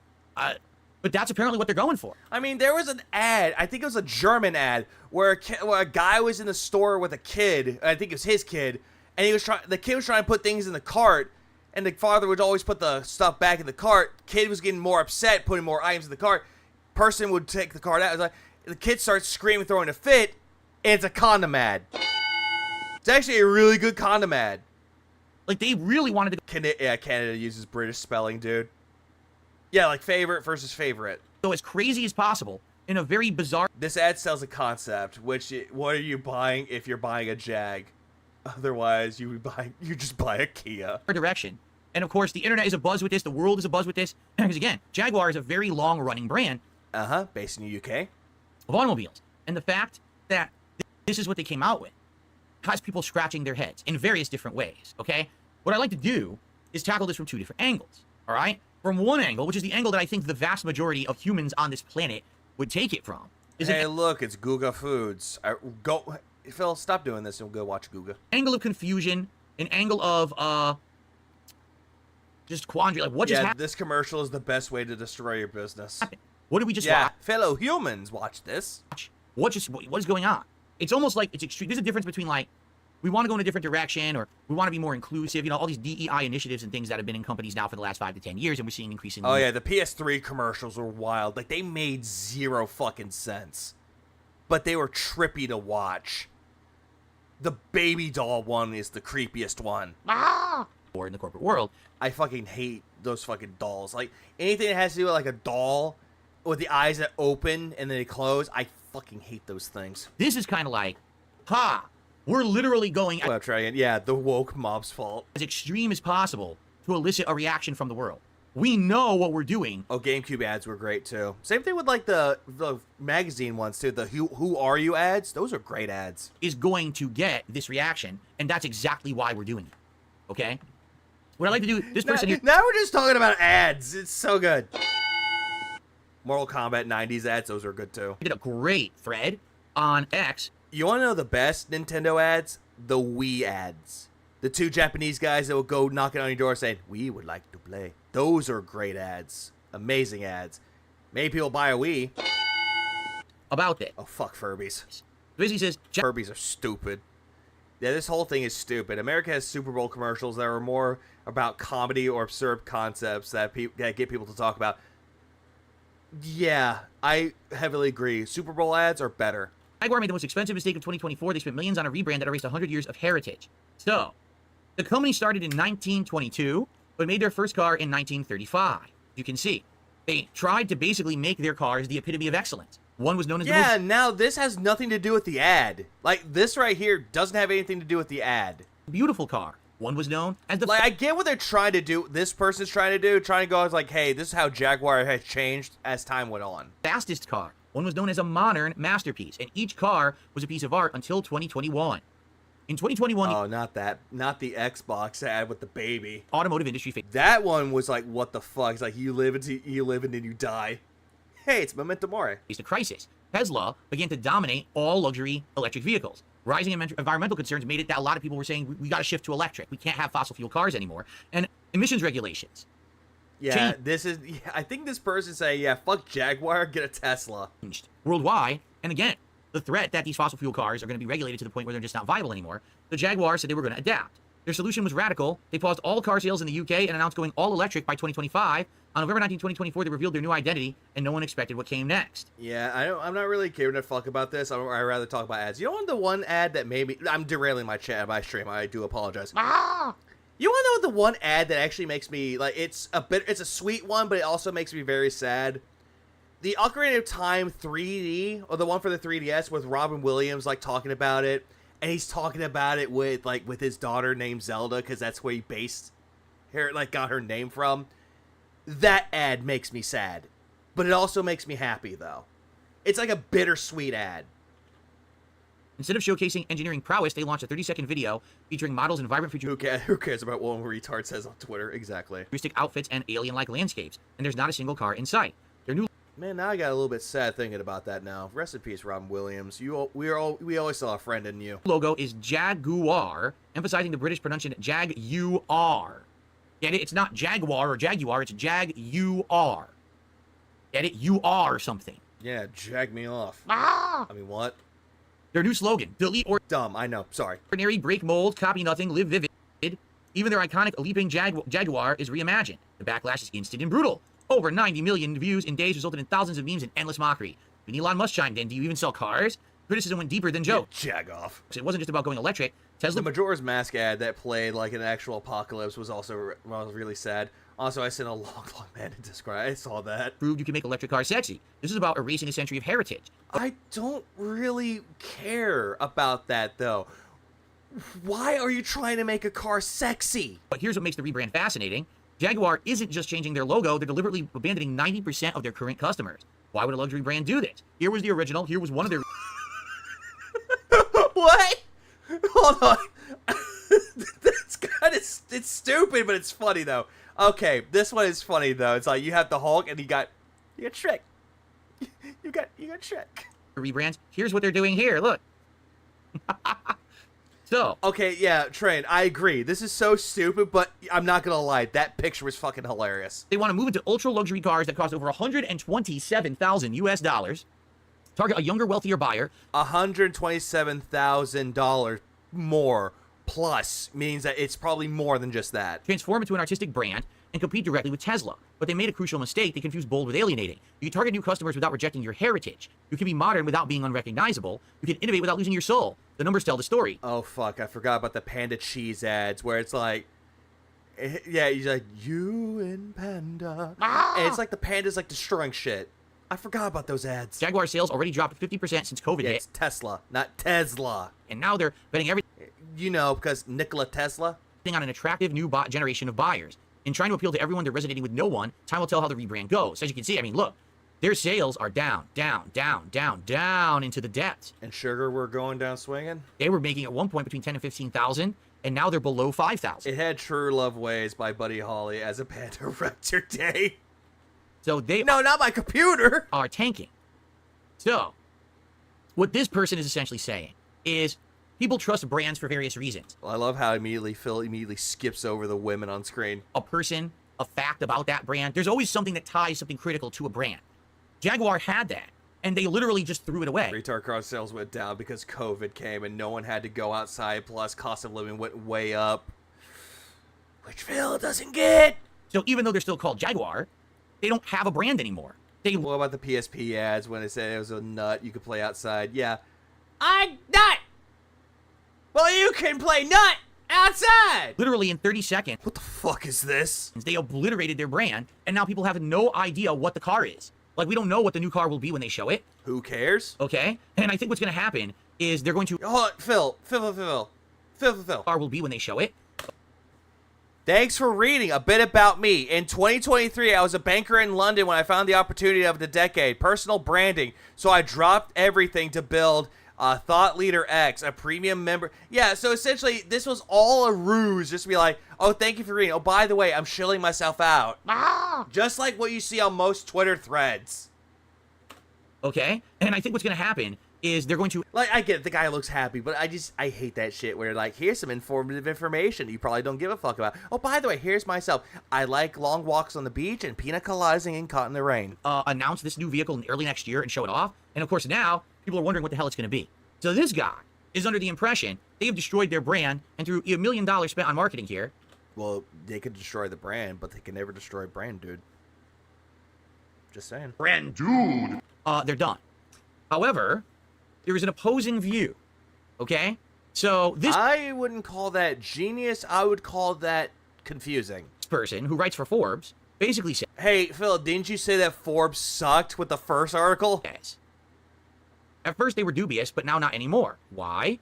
But that's apparently what they're going for. I mean, there was an ad, I think it was a German ad, where a guy was in the store with a kid, I think it was his kid, and the kid was trying to put things in the cart, and the father would always put the stuff back in the cart. Kid was getting more upset, putting more items in the cart. Person would take the cart out. It was like, the kid starts screaming, throwing a fit, and it's a condom ad. It's actually a really good condom ad. Like, they really wanted to... Canada uses British spelling, dude. Yeah, like favorite versus favorite. So as crazy as possible, in a very bizarre... This ad sells a concept, which, what are you buying if you're buying a Jag? Otherwise, you just buy a Kia. ...direction. And of course, the internet is abuzz with this, the world is abuzz with this, because again, Jaguar is a very long-running brand. Based in the UK. Of automobiles. And the fact that this is what they came out with has people scratching their heads in various different ways, okay? What I like to do is tackle this from two different angles, all right? From one angle, which is the angle that I think the vast majority of humans on this planet would take it from. Hey, look, it's Guga Foods. Phil, stop doing this and we'll go watch Guga. Angle of confusion, an angle of, just quandary, like what just happened? This commercial is the best way to destroy your business. What did we just watch? Fellow humans, watch this. What is going on? It's almost like it's extreme. There's a difference between like, we want to go in a different direction, or we want to be more inclusive, you know, all these DEI initiatives and things that have been in companies now for the last 5 to 10 years, and we're seeing increasingly... Oh yeah, the PS3 commercials were wild. Like, they made zero fucking sense. But they were trippy to watch. The baby doll one is the creepiest one. Or in the corporate world. I fucking hate those fucking dolls. Like, anything that has to do with, like, a doll with the eyes that open and then they close, I fucking hate those things. This is kind of like, we're literally going... Yeah, the woke mob's fault. As extreme as possible to elicit a reaction from the world. We know what we're doing. Oh, GameCube ads were great, too. Same thing with, like, the magazine ones, too. The Who Are You ads? Those are great ads. Is going to get this reaction, and that's exactly why we're doing it. Okay? What I like to do... This person here... Now we're just talking about ads. It's so good. Mortal Kombat 90s ads, those are good, too. Did a great thread on X. You want to know the best Nintendo ads? The Wii ads. The two Japanese guys that will go knocking on your door saying, "We would like to play." Those are great ads. Amazing ads. Maybe people buy a Wii. About it. Oh, fuck Furbies. Basically says Furbies are stupid. Yeah, this whole thing is stupid. America has Super Bowl commercials that are more about comedy or absurd concepts that get people to talk about. Yeah, I heavily agree. Super Bowl ads are better. Jaguar made the most expensive mistake of 2024. They spent millions on a rebrand that erased 100 years of heritage. So, the company started in 1922, but made their first car in 1935. You can see, they tried to basically make their cars the epitome of excellence. One was known as the now this has nothing to do with the ad. Like, this right here doesn't have anything to do with the ad. Beautiful car. One was known as the... Like, I get what they're trying to do. This person's trying to do. Trying to go as like, hey, this is how Jaguar has changed as time went on. Fastest car. One was known as a modern masterpiece, and each car was a piece of art until 2021. In 2021... Oh, not that. Not the Xbox ad with the baby. Automotive industry... That one was like, what the fuck? It's like, you live and then you die. Hey, it's Memento Mori. Faced a crisis. Tesla began to dominate all luxury electric vehicles. Rising environmental concerns made it that a lot of people were saying, we got to shift to electric. We can't have fossil fuel cars anymore. And emissions regulations. Yeah, I think this person saying, yeah, fuck Jaguar, get a Tesla. Worldwide, and again, the threat that these fossil fuel cars are going to be regulated to the point where they're just not viable anymore, the Jaguar said they were going to adapt. Their solution was radical. They paused all car sales in the UK and announced going all electric by 2025. On November 19, 2024, they revealed their new identity, and no one expected what came next. Yeah, I'm not really caring a fuck about this. I'd rather talk about ads. You know the one ad that made me... I'm derailing my stream. I do apologize. You want to know the one ad that actually makes me... Like, it's a sweet one, but it also makes me very sad. The Ocarina of Time 3D, or the one for the 3DS with Robin Williams, like, talking about it. And he's talking about it with his daughter named Zelda, because that's where he got her name from. That ad makes me sad. But it also makes me happy, though. It's like a bittersweet ad. Instead of showcasing engineering prowess, they launched a 30-second video featuring models in vibrant future... Who cares about what one retard says on Twitter? Exactly. ...futuristic outfits and alien-like landscapes. And there's not a single car in sight. Their new... Man, now I got a little bit sad thinking about that now. Rest in peace, Robin Williams. We always saw a friend in you. Logo is Jaguar, emphasizing the British pronunciation Jag-U-R. Get it? It's not Jaguar or Jaguar, it's Jag-U-R. Get it? You are something. Yeah, jag me off. Ah! I mean, what? Their new slogan, delete or... Dumb, I know, sorry. Ordinary, break mold, copy nothing, live vivid. Even their iconic leaping Jaguar is reimagined. The backlash is instant and brutal. Over 90 million views in days resulted in thousands of memes and endless mockery. When Elon Musk chimed in, do you even sell cars? Criticism went deeper than jokes. Yeah, jag off. It wasn't just about going electric. Tesla... The Majora's Mask ad that played like an actual apocalypse was also really sad. Also, I sent a long man to describe. I saw that. Proved you can make electric cars sexy. This is about erasing a century of heritage. I don't really care about that, though. Why are you trying to make a car sexy? But here's what makes the rebrand fascinating. Jaguar isn't just changing their logo, they're deliberately abandoning 90% of their current customers. Why would a luxury brand do this? Here was the original, here was one of their... What? Hold on. That's kind of... It's stupid, but it's funny, though. Okay, this one is funny, though. It's like, you have the Hulk, and you got Shrek. You got Shrek. Rebrands, here's what they're doing here, look. So. Okay, yeah, Train, I agree. This is so stupid, but I'm not gonna lie. That picture was fucking hilarious. They want to move into ultra-luxury cars that cost over $127,000 US. Target a younger, wealthier buyer. $127,000 more plus means that it's probably more than just that. Transform into an artistic brand and compete directly with Tesla. But they made a crucial mistake. They confused bold with alienating. You can target new customers without rejecting your heritage. You can be modern without being unrecognizable. You can innovate without losing your soul. The numbers tell the story. Oh, fuck. I forgot about the Panda Cheese ads where it's like... Yeah, he's like, you and Panda. And it's like the Panda's like destroying shit. I forgot about those ads. Jaguar sales already dropped 50% since COVID hit. It's Tesla, not Tesla. And now they're betting everything... You know, because Nikola Tesla? ...on an attractive new generation of buyers. In trying to appeal to everyone, they're resonating with no one. Time will tell how the rebrand goes. As you can see, I mean, look. Their sales are down into the depths. And Sugar were going down swinging? They were making at one point between 10 and 15,000, and now they're below 5,000. It had True Love Ways by Buddy Holly as a Panda Rector Day. So they... No, not my computer! ...are tanking. So, what this person is essentially saying is people trust brands for various reasons. Well, I love how Phil immediately skips over the women on screen. A person, a fact about that brand. There's always something that ties something critical to a brand. Jaguar had that, and they literally just threw it away. Retard car sales went down because COVID came and no one had to go outside, plus cost of living went way up. Which Phil doesn't get. So even though they're still called Jaguar, they don't have a brand anymore. What about the PSP ads when it said it was a nut you could play outside? Yeah. I nut! Well, you can play nut outside! Literally in 30 seconds. What the fuck is this? They obliterated their brand, and now people have no idea what the car is. Like, we don't know what the new car will be when they show it. Who cares? Okay? And I think what's going to happen is they're going to... Hold on, Phil. Car will be when they show it. Thanks for reading a bit about me. In 2023, I was a banker in London when I found the opportunity of the decade, personal branding. So I dropped everything to build Thought Leader X, a premium member. Yeah, so essentially, this was all a ruse. Just to be like, oh, thank you for reading. Oh, by the way, I'm shilling myself out. Just like what you see on most Twitter threads. Okay? And I think what's going to happen is they're going to... Like, I get it, the guy looks happy, but I hate that shit where, like, here's some informative information you probably don't give a fuck about. Oh, by the way, here's myself. I like long walks on the beach and pina coladas and caught in the rain. Announce this new vehicle in early next year and show it off. And, of course, now people are wondering what the hell it's going to be. So this guy is under the impression they have destroyed their brand and through $1 million spent on marketing here. Well, they could destroy the brand, but they can never destroy brand, dude. Just saying. Brand, dude. They're done. However... there is an opposing view, okay? So this... I wouldn't call that genius. I would call that confusing. This person who writes for Forbes basically said... Hey, Phil, didn't you say that Forbes sucked with the first article? Yes. At first they were dubious, but now not anymore. Why?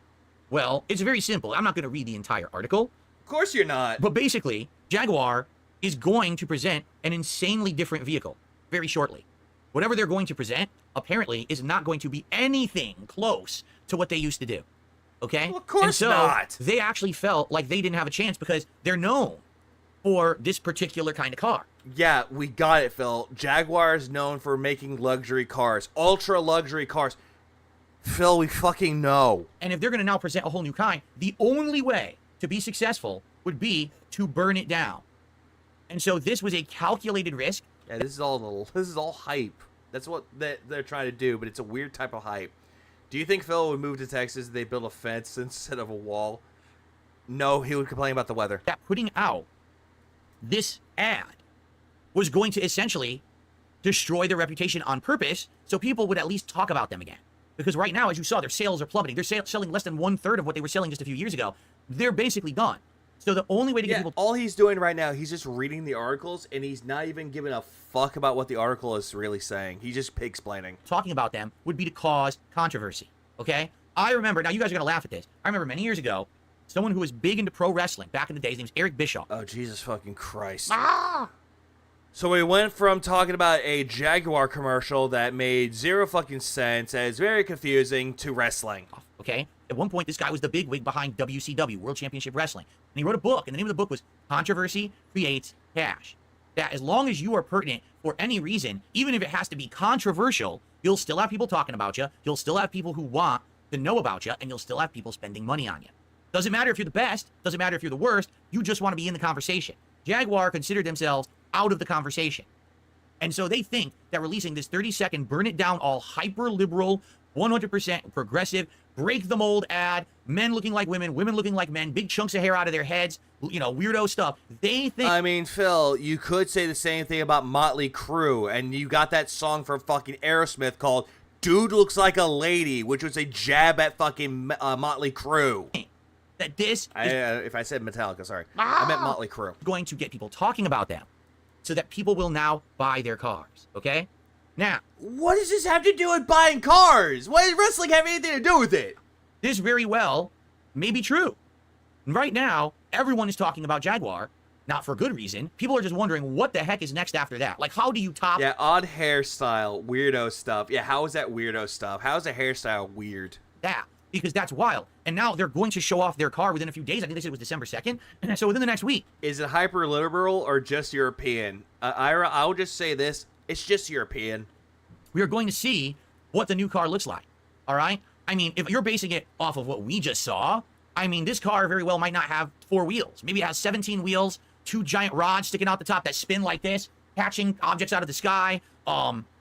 Well, it's very simple. I'm not going to read the entire article. Of course you're not. But basically, Jaguar is going to present an insanely different vehicle very shortly. Whatever they're going to present, apparently, is not going to be anything close to what they used to do. Okay? Well, of course not. They actually felt like they didn't have a chance because they're known for this particular kind of car. Yeah, we got it, Phil. Jaguar is known for making luxury cars, ultra luxury cars. Phil, we fucking know. And if they're going to now present a whole new kind, the only way to be successful would be to burn it down. And so this was a calculated risk. Yeah, this is all hype. That's what they're trying to do, but it's a weird type of hype. Do you think Phil would move to Texas if they built a fence instead of a wall? No, he would complain about the weather. That putting out this ad was going to essentially destroy their reputation on purpose so people would at least talk about them again. Because right now, as you saw, their sales are plummeting. They're selling less than 1/3 of what they were selling just a few years ago. They're basically done. So the only way to get people... all he's doing right now, he's just reading the articles, and he's not even giving a fuck about what the article is really saying. He's just pig-splaining. Talking about them would be to cause controversy, okay? I remember, now you guys are going to laugh at this. I remember many years ago, someone who was big into pro wrestling back in the day, his name's Eric Bischoff. Oh, Jesus fucking Christ. So we went from talking about a Jaguar commercial that made zero fucking sense, and is very confusing, to wrestling. Okay? At one point, this guy was the bigwig behind WCW, World Championship Wrestling. And he wrote a book, and the name of the book was Controversy Creates Cash. That as long as you are pertinent for any reason, even if it has to be controversial, you'll still have people talking about you, you'll still have people who want to know about you, and you'll still have people spending money on you. Doesn't matter if you're the best, doesn't matter if you're the worst, you just want to be in the conversation. Jaguar considered themselves out of the conversation. And so they think that releasing this 30-second, burn it down, all hyper-liberal, 100% progressive, break the mold ad, men looking like women, women looking like men, big chunks of hair out of their heads, you know, weirdo stuff. They think... I mean, Phil, you could say the same thing about Motley Crue, and you got that song from fucking Aerosmith called Dude Looks Like a Lady, which was a jab at fucking Motley Crue. That this... if I said Metallica, sorry. I meant Motley Crue. Going to get people talking about them so that people will now buy their cars, okay? Now, what does this have to do with buying cars? Why does wrestling have anything to do with it? This very well may be true. Right now, everyone is talking about Jaguar, not for good reason. People are just wondering what the heck is next after that. Like, how do you top... Yeah, odd hairstyle, weirdo stuff. Yeah, how is that weirdo stuff? How is a hairstyle weird? That, because that's wild. And now they're going to show off their car within a few days. I think they said it was December 2nd. And so within the next week. Is it hyper-liberal or just European? Ira, I'll just say this. It's just European. We are going to see what the new car looks like, all right? I mean, if you're basing it off of what we just saw, I mean, this car very well might not have 4 wheels. Maybe it has 17 wheels, 2 giant rods sticking out the top that spin like this, catching objects out of the sky.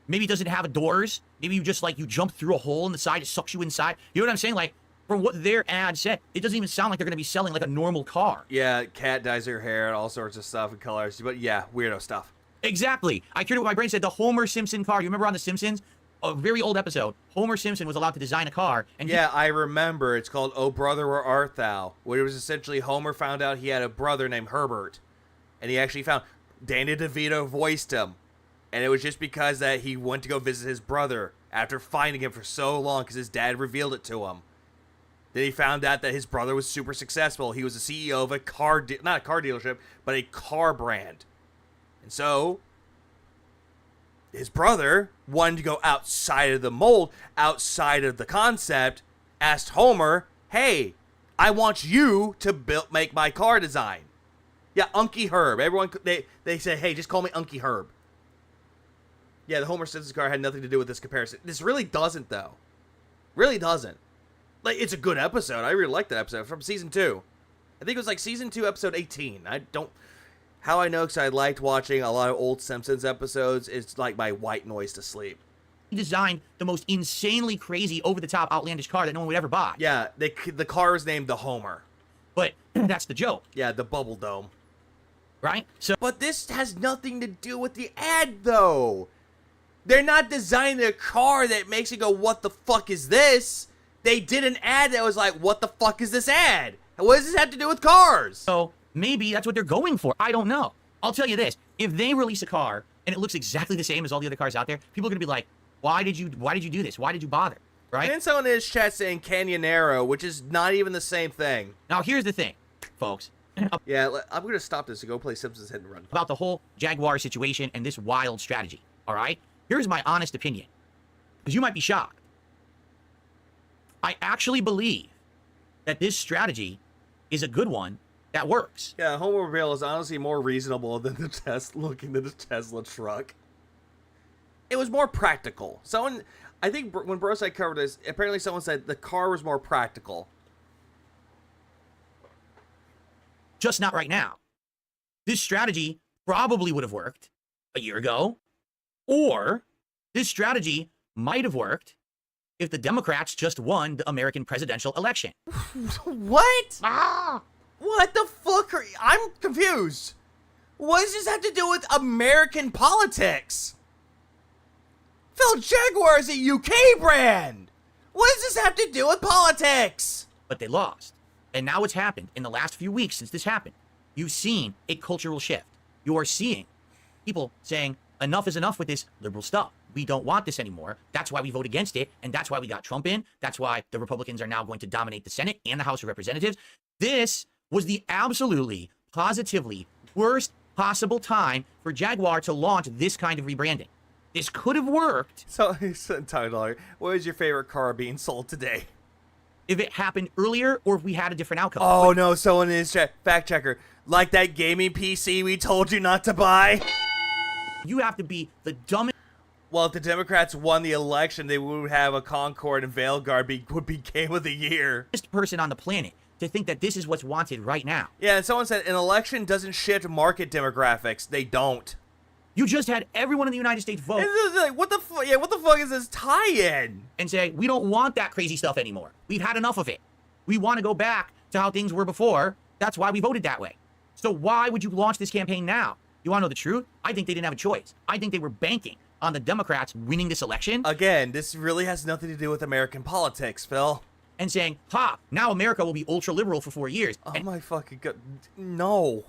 Maybe it doesn't have doors. Maybe you just like you jump through a hole in the side, it sucks you inside. You know what I'm saying? Like from what their ad said, it doesn't even sound like they're gonna be selling like a normal car. Yeah, cat dyes her hair and all sorts of stuff and colors. But yeah, weirdo stuff. Exactly. I cured what my brain said. The Homer Simpson car. You remember on The Simpsons? A very old episode. Homer Simpson was allowed to design a car. And yeah, I remember. It's called Oh Brother, Where Art Thou? Where it was essentially Homer found out he had a brother named Herbert. And he actually found Danny DeVito voiced him. And it was just because that he went to go visit his brother after finding him for so long because his dad revealed it to him. Then he found out that his brother was super successful. He was the CEO of a car, not a car dealership, but a car brand. And so, his brother wanted to go outside of the mold, outside of the concept, asked Homer, hey, I want you to make my car design. Yeah, Unky Herb. Everyone, they say, hey, just call me Unky Herb. Yeah, the Homer Simpson car had nothing to do with this comparison. This really doesn't, though. Really doesn't. Like, it's a good episode. I really like that episode from season 2. I think it was like season 2, episode 18. How I know, because I liked watching a lot of old Simpsons episodes. It's like my white noise to sleep. He designed the most insanely crazy, over-the-top, outlandish car that no one would ever buy. Yeah, the car is named the Homer. But that's the joke. Yeah, the Bubble Dome. Right? So, but this has nothing to do with the ad, though. They're not designing a car that makes you go, what the fuck is this? They did an ad that was like, what the fuck is this ad? What does this have to do with cars? So, maybe that's what they're going for. I don't know. I'll tell you this. If they release a car and it looks exactly the same as all the other cars out there, people are going to be like, why did you do this? Why did you bother? Right? And then someone in his chat saying Canyonero, which is not even the same thing. Now, here's the thing, folks. Yeah, I'm going to stop this and go play Simpsons Hit and Run. About the whole Jaguar situation and this wild strategy, all right? Here's my honest opinion, because you might be shocked. I actually believe that this strategy is a good one that works. Yeah, Homemobile is honestly more reasonable than the Tesla truck. It was more practical. I think when Broside covered this, apparently someone said the car was more practical. Just not right now. This strategy probably would have worked a year ago, or this strategy might have worked if the Democrats just won the American presidential election. What? What the fuck are you? I'm confused. What does this have to do with American politics? Phil, Jaguar is a UK brand. What does this have to do with politics? But they lost. And now what's happened in the last few weeks since this happened, you've seen a cultural shift. You are seeing people saying, enough is enough with this liberal stuff. We don't want this anymore. That's why we vote against it, and that's why we got Trump in. That's why the Republicans are now going to dominate the Senate and the House of Representatives. This was the absolutely, positively worst possible time for Jaguar to launch this kind of rebranding. This could have worked. So, Tyler, what is your favorite car being sold today? If it happened earlier, or if we had a different outcome. Oh, no, someone in his chat, fact checker, like that gaming PC we told you not to buy? You have to be the dumbest. Well, if the Democrats won the election, they would have a Concorde and Veilguard would be Game of the Year. Person on the planet to think that this is what's wanted right now. Yeah, and someone said an election doesn't shift market demographics. They don't. You just had everyone in the United States vote. Like, what the fuck? Yeah, what the fuck is this tie-in? And say, we don't want that crazy stuff anymore. We've had enough of it. We want to go back to how things were before. That's why we voted that way. So why would you launch this campaign now? You want to know the truth? I think they didn't have a choice. I think they were banking on the Democrats winning this election. Again, this really has nothing to do with American politics, Phil. And saying, ha, now America will be ultra-liberal for 4 years. Oh my fucking god. No.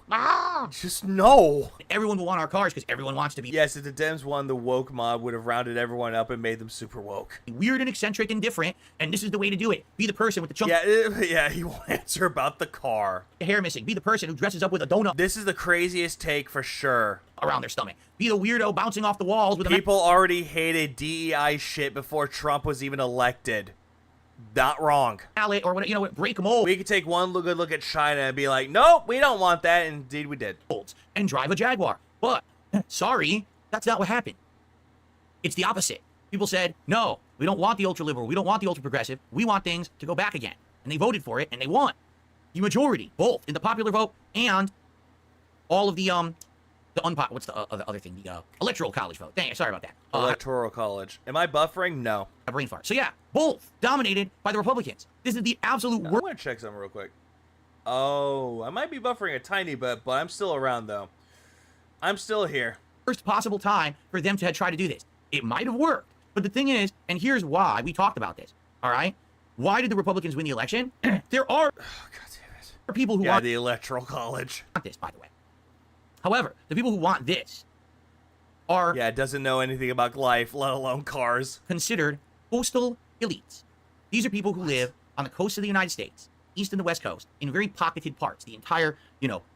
Just no. Everyone will want our cars because everyone wants to be... Yes, if the Dems won, the woke mob would have rounded everyone up and made them super woke. Weird and eccentric and different, and this is the way to do it. Be the person with the chunk... Yeah, he won't answer about the car. Hair missing. Be the person who dresses up with a donut. This is the craziest take for sure. Around their stomach. Be the weirdo bouncing off the walls with People already hated DEI shit before Trump was even elected. Not wrong. Or what, you know, break mold. We could take one good look at China and be like, nope, we don't want that. Indeed, we did. And drive a Jaguar. But, sorry, that's not what happened. It's the opposite. People said, no, we don't want the ultra-liberal. We don't want the ultra-progressive. We want things to go back again. And they voted for it, and they won. The majority, both in the popular vote and all of the what's the other thing? The electoral college vote. Dang, sorry about that. Electoral college. Am I buffering? No. A brain fart. So yeah, both dominated by the Republicans. This is the absolute I'm worst. gonna check something real quick. Oh, I might be buffering a tiny bit, but I'm still around though. I'm still here. Worst possible time for them to try to do this. It might have worked, but the thing is, and here's why we talked about this. All right, why did the Republicans win the election? There are people who want the electoral college. Want this, by the way. However, the people who want this are doesn't know anything about life, let alone cars. Considered coastal elites. These are people who live on the coast of the United States, east and the west coast, in very pocketed parts. The entire,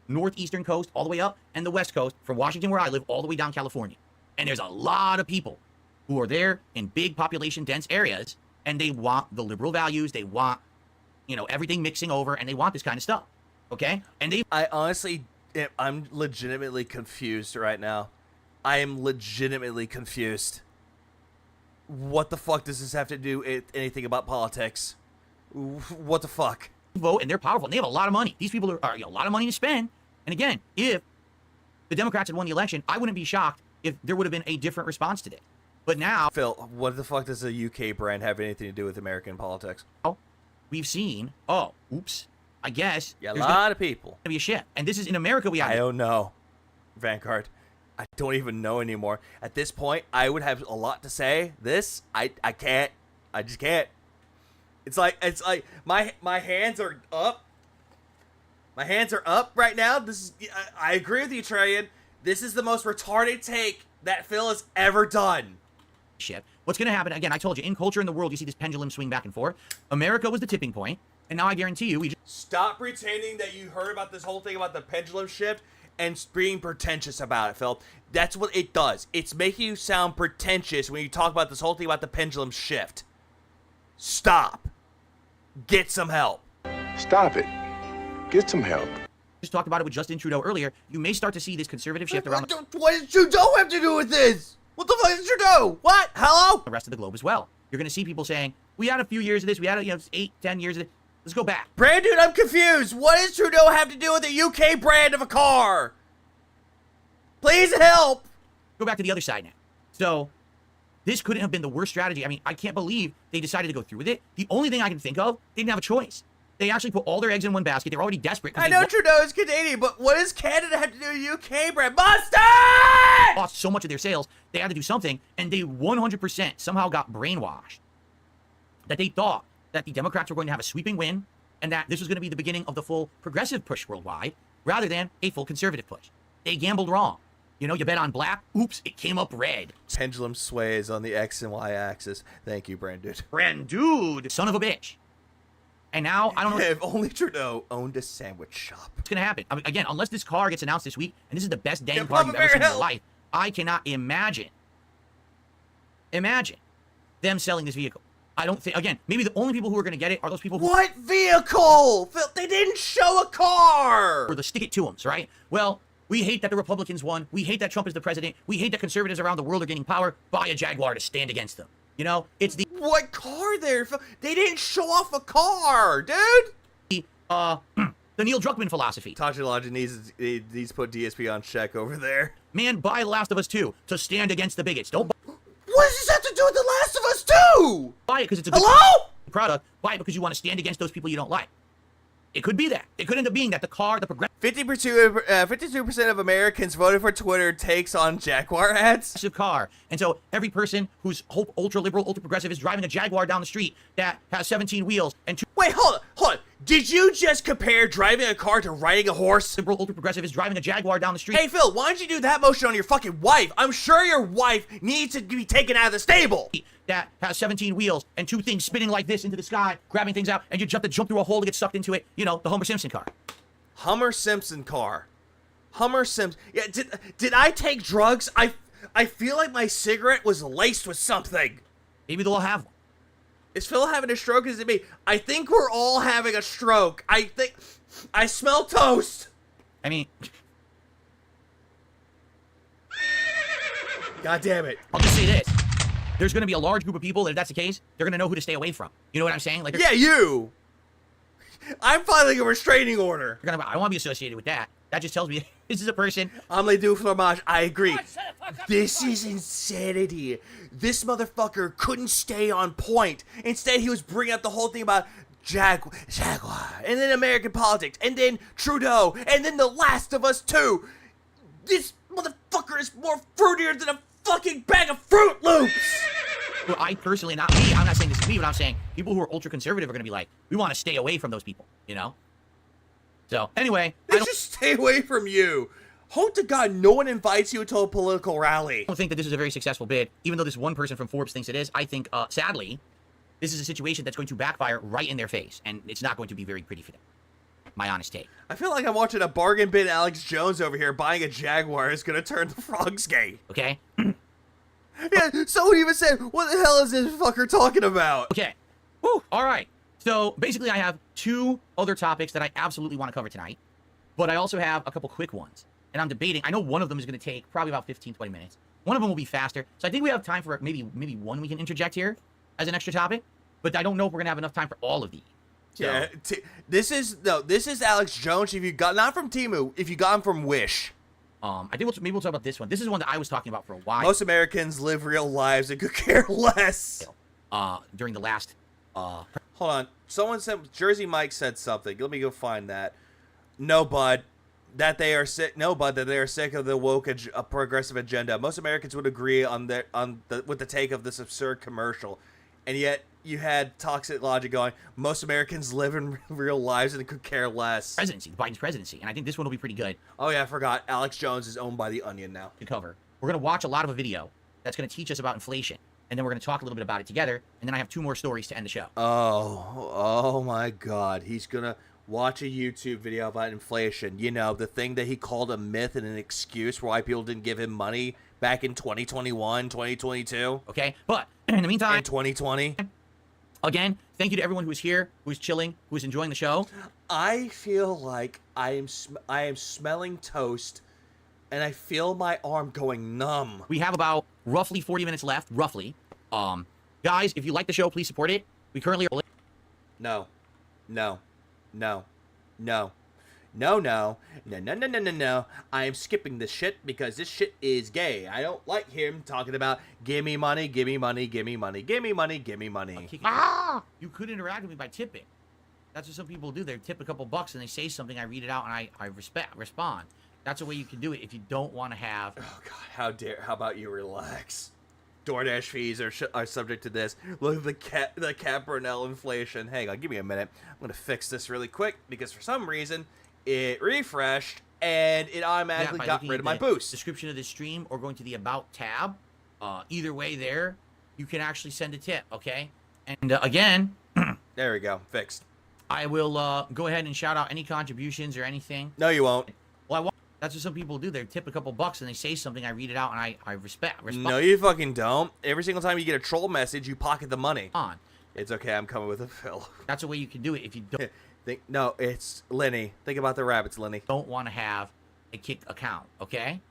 northeastern coast all the way up, and the west coast from Washington, where I live, all the way down California. And there's a lot of people who are there in big population dense areas, and they want the liberal values. They want, everything mixing over, and they want this kind of stuff. Okay? And I'm legitimately confused right now. I am legitimately confused. What the fuck does this have to do with anything about politics? What the fuck? Vote, and they're powerful, and they have a lot of money. These people are a lot of money to spend. And again, if the Democrats had won the election, I wouldn't be shocked if there would have been a different response to this. But now... Phil, what the fuck does a UK brand have anything to do with American politics? Oh, we've seen... oops. I guess... Yeah, a lot of people. Gonna be a shit. And this is in America we have... I don't know, Vanguard. I don't even know anymore. At this point, I would have a lot to say. This, I can't. I just can't. It's like my hands are up. My hands are up right now. This is I agree with you, Trayan. This is the most retarded take that Phil has ever done. Shit. What's gonna happen? Again, I told you, in culture in the world, you see this pendulum swing back and forth. America was the tipping point, and now I guarantee you, we just... Stop pretending that you heard about this whole thing about the pendulum shift and being pretentious about it, Phil. That's what it does. It's making you sound pretentious when you talk about this whole thing about the pendulum shift. Stop. Get some help. Stop it. Get some help. Just talked about it with Justin Trudeau earlier. You may start to see this conservative shift around... What does Trudeau have to do with this? What the fuck is Trudeau? What? Hello? The rest of the globe as well. You're going to see people saying, we had a few years of this. We had, 8, 10 years of this. Let's go back. Brandon, I'm confused. What does Trudeau have to do with the UK brand of a car? Please help. Go back to the other side now. So, this couldn't have been the worst strategy. I mean, I can't believe they decided to go through with it. The only thing I can think of, they didn't have a choice. They actually put all their eggs in one basket. They're already desperate. I know Trudeau is Canadian, but what does Canada have to do with UK brand? Mustard! Lost so much of their sales, they had to do something, and they 100% somehow got brainwashed. That they thought that the Democrats were going to have a sweeping win, and that this was going to be the beginning of the full progressive push worldwide, rather than a full conservative push. They gambled wrong. You bet on black. Oops, it came up red. Pendulum sways on the X and Y axis. Thank you, Brandon. Brandon, son of a bitch. And now, I don't know... If only Trudeau owned a sandwich shop. What's going to happen? I mean, again, unless this car gets announced this week, and this is the best dang car you've ever seen in your life, I cannot imagine them selling this vehicle. I don't think... Again, maybe the only people who are going to get it are those people who... What vehicle? They didn't show a car! Or the stick-it-to-ems, right? Well... We hate that the Republicans won. We hate that Trump is the president. We hate that conservatives around the world are gaining power. Buy a Jaguar to stand against them. It's the... What car there? They didn't show off a car, dude! The Neil Druckmann philosophy. Tachilogy needs to put DSP on check over there. Man, buy The Last of Us 2 to stand against the bigots. Don't buy... What does this have to do with The Last of Us 2? Buy it because it's a good product. Buy it because you want to stand against those people you don't like. It could be that. It could end up being that the car, the progressive... 52% of Americans voted for Twitter takes on Jaguar ads. Car. And so every person who's ultra-liberal, ultra-progressive is driving a Jaguar down the street that has 17 wheels and 2... Wait, hold on. Did you just compare driving a car to riding a horse? Liberal, ultra-progressive is driving a Jaguar down the street. Hey, Phil, why don't you do that motion on your fucking wife? I'm sure your wife needs to be taken out of the stable. That has 17 wheels and 2 things spinning like this into the sky, grabbing things out, and you have to jump through a hole to get sucked into it. The Homer Simpson car. Homer Simpson car. Homer Simpson. Yeah, did I take drugs? I feel like my cigarette was laced with something. Maybe they'll have one. Is Phil having a stroke? Is it me? I think we're all having a stroke. I smell toast. I mean... God damn it. I'll just say this. There's going to be a large group of people that if that's the case, they're going to know who to stay away from. You know what I'm saying? Yeah, you. I'm filing a restraining order. I don't want to be associated with that. That just tells me this is a person. Omelette du fromage, I agree. This is insanity. This motherfucker couldn't stay on point. Instead, he was bringing up the whole thing about Jaguar, and then American politics, and then Trudeau, and then The Last of Us 2. This motherfucker is more fruitier than a fucking bag of Fruit Loops. Well, I personally, not me, I'm not saying this is me, but I'm saying people who are ultra-conservative are going to be like, we want to stay away from those people, you know? So, anyway. They just stay away from you. Hope to God no one invites you to a political rally. I don't think that this is a very successful bid, even though this one person from Forbes thinks it is. I think, sadly, this is a situation that's going to backfire right in their face, and it's not going to be very pretty for them. My honest take. I feel like I'm watching a bargain bin Alex Jones over here buying a Jaguar is going to turn the frogs gay. Okay? Yeah, someone even said, what the hell is this fucker talking about? Okay. Woo, all right. So, basically, I have 2 other topics that I absolutely want to cover tonight, but I also have a couple quick ones. And I'm debating. I know one of them is going to take probably about 15, 20 minutes. One of them will be faster. So I think we have time for maybe one we can interject here as an extra topic, but I don't know if we're going to have enough time for all of these. So. Yeah, this is Alex Jones. If you got not from Temu, if you got him from Wish. I think maybe we'll talk about this one. This is one that I was talking about for a while. Most Americans live real lives and could care less. During the last. Hold on. Someone said Jersey Mike said something. Let me go find that. No, bud. That they are sick. No, bud. That they are sick of the woke progressive agenda. Most Americans would agree with the take of this absurd commercial, and yet you had Toxic Logic going, most Americans live in real lives and could care less. Biden's presidency, and I think this one will be pretty good. Oh yeah, I forgot. Alex Jones is owned by The Onion now. To cover. We're going to watch a lot of a video that's going to teach us about inflation, and then we're going to talk a little bit about it together, and then I have 2 more stories to end the show. Oh my God. He's going to watch a YouTube video about inflation. You know, the thing that he called a myth and an excuse for why people didn't give him money back in 2021, 2022. Okay, but in the meantime... In 2020. Again, thank you to everyone who is here, who is chilling, who is enjoying the show. I feel like I am smelling toast, and I feel my arm going numb. We have about roughly 40 minutes left, roughly. Guys, if you like the show, please support it. We currently are... No. No. No. No. No, no. No, no, no, no, no, no. I am skipping this shit because this shit is gay. I don't like him talking about give me money, give me money, give me money, give me money, give me money. You could interact with me by tipping. That's what some people do. They tip a couple bucks and they say something, I read it out, and I respond. That's a way you can do it if you don't want to have... Oh, God. How about you relax? DoorDash fees are subject to this. Look at the Cat Brunel inflation. Hang on, give me a minute. I'm going to fix this really quick because for some reason it refreshed and it automatically got rid of my boost. Description of this stream or going to the About tab. Either way there, you can actually send a tip, okay? And again... There we go. Fixed. I will go ahead and shout out any contributions or anything. No, you won't. Well, I won't. That's what some people do. They tip a couple bucks and they say something, I read it out, and I respond. No, you fucking don't. Every single time you get a troll message, you pocket the money. On. It's okay, I'm coming with a fill. That's a way you can do it if you don't... No, it's Lenny. Think about the rabbits, Lenny. Don't want to have a kick account, okay?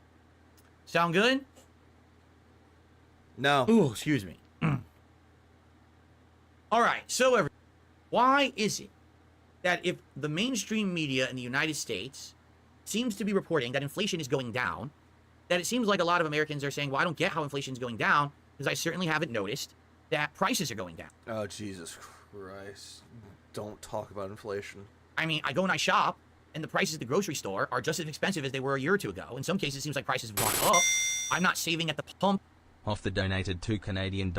Sound good? No. Ooh, excuse me. All right, so why is it that if the mainstream media in the United States seems to be reporting that inflation is going down, that it seems like a lot of Americans are saying, well, I don't get how inflation is going down, because I certainly haven't noticed that prices are going down. Oh, Jesus Christ. Don't talk about inflation. I mean, I go and I shop, and the prices at the grocery store are just as expensive as they were a year or 2 ago. In some cases, it seems like prices have gone up. I'm not saving at the pump. Off the donated $2 Canadian,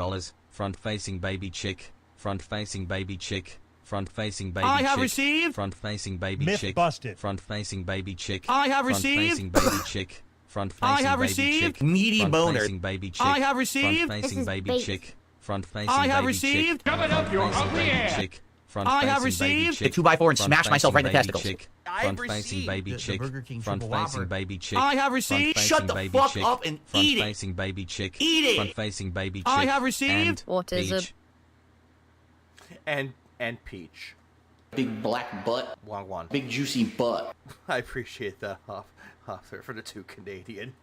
front-facing baby chick, front-facing baby chick, front-facing baby chick. I have received. Front-facing baby Myth chick. busted. Front-facing baby chick. I have received. Front-facing baby chick. I have received. Meaty boner. Baby chick. I have received. Front-facing baby chick. Front-facing I have baby received. chick. Shove it up your ugly ass. Chick. I have received. The 2x4 and smash myself right in the testicles. Front-facing baby chick. Front-facing baby chick. I have received. Shut the fuck up and eat it. Front-facing baby chick. Eat it. Front-facing baby chick. I have received. Autism. And Peach. Big black butt. One. Big juicy butt. I appreciate that off there for the 2 Canadian.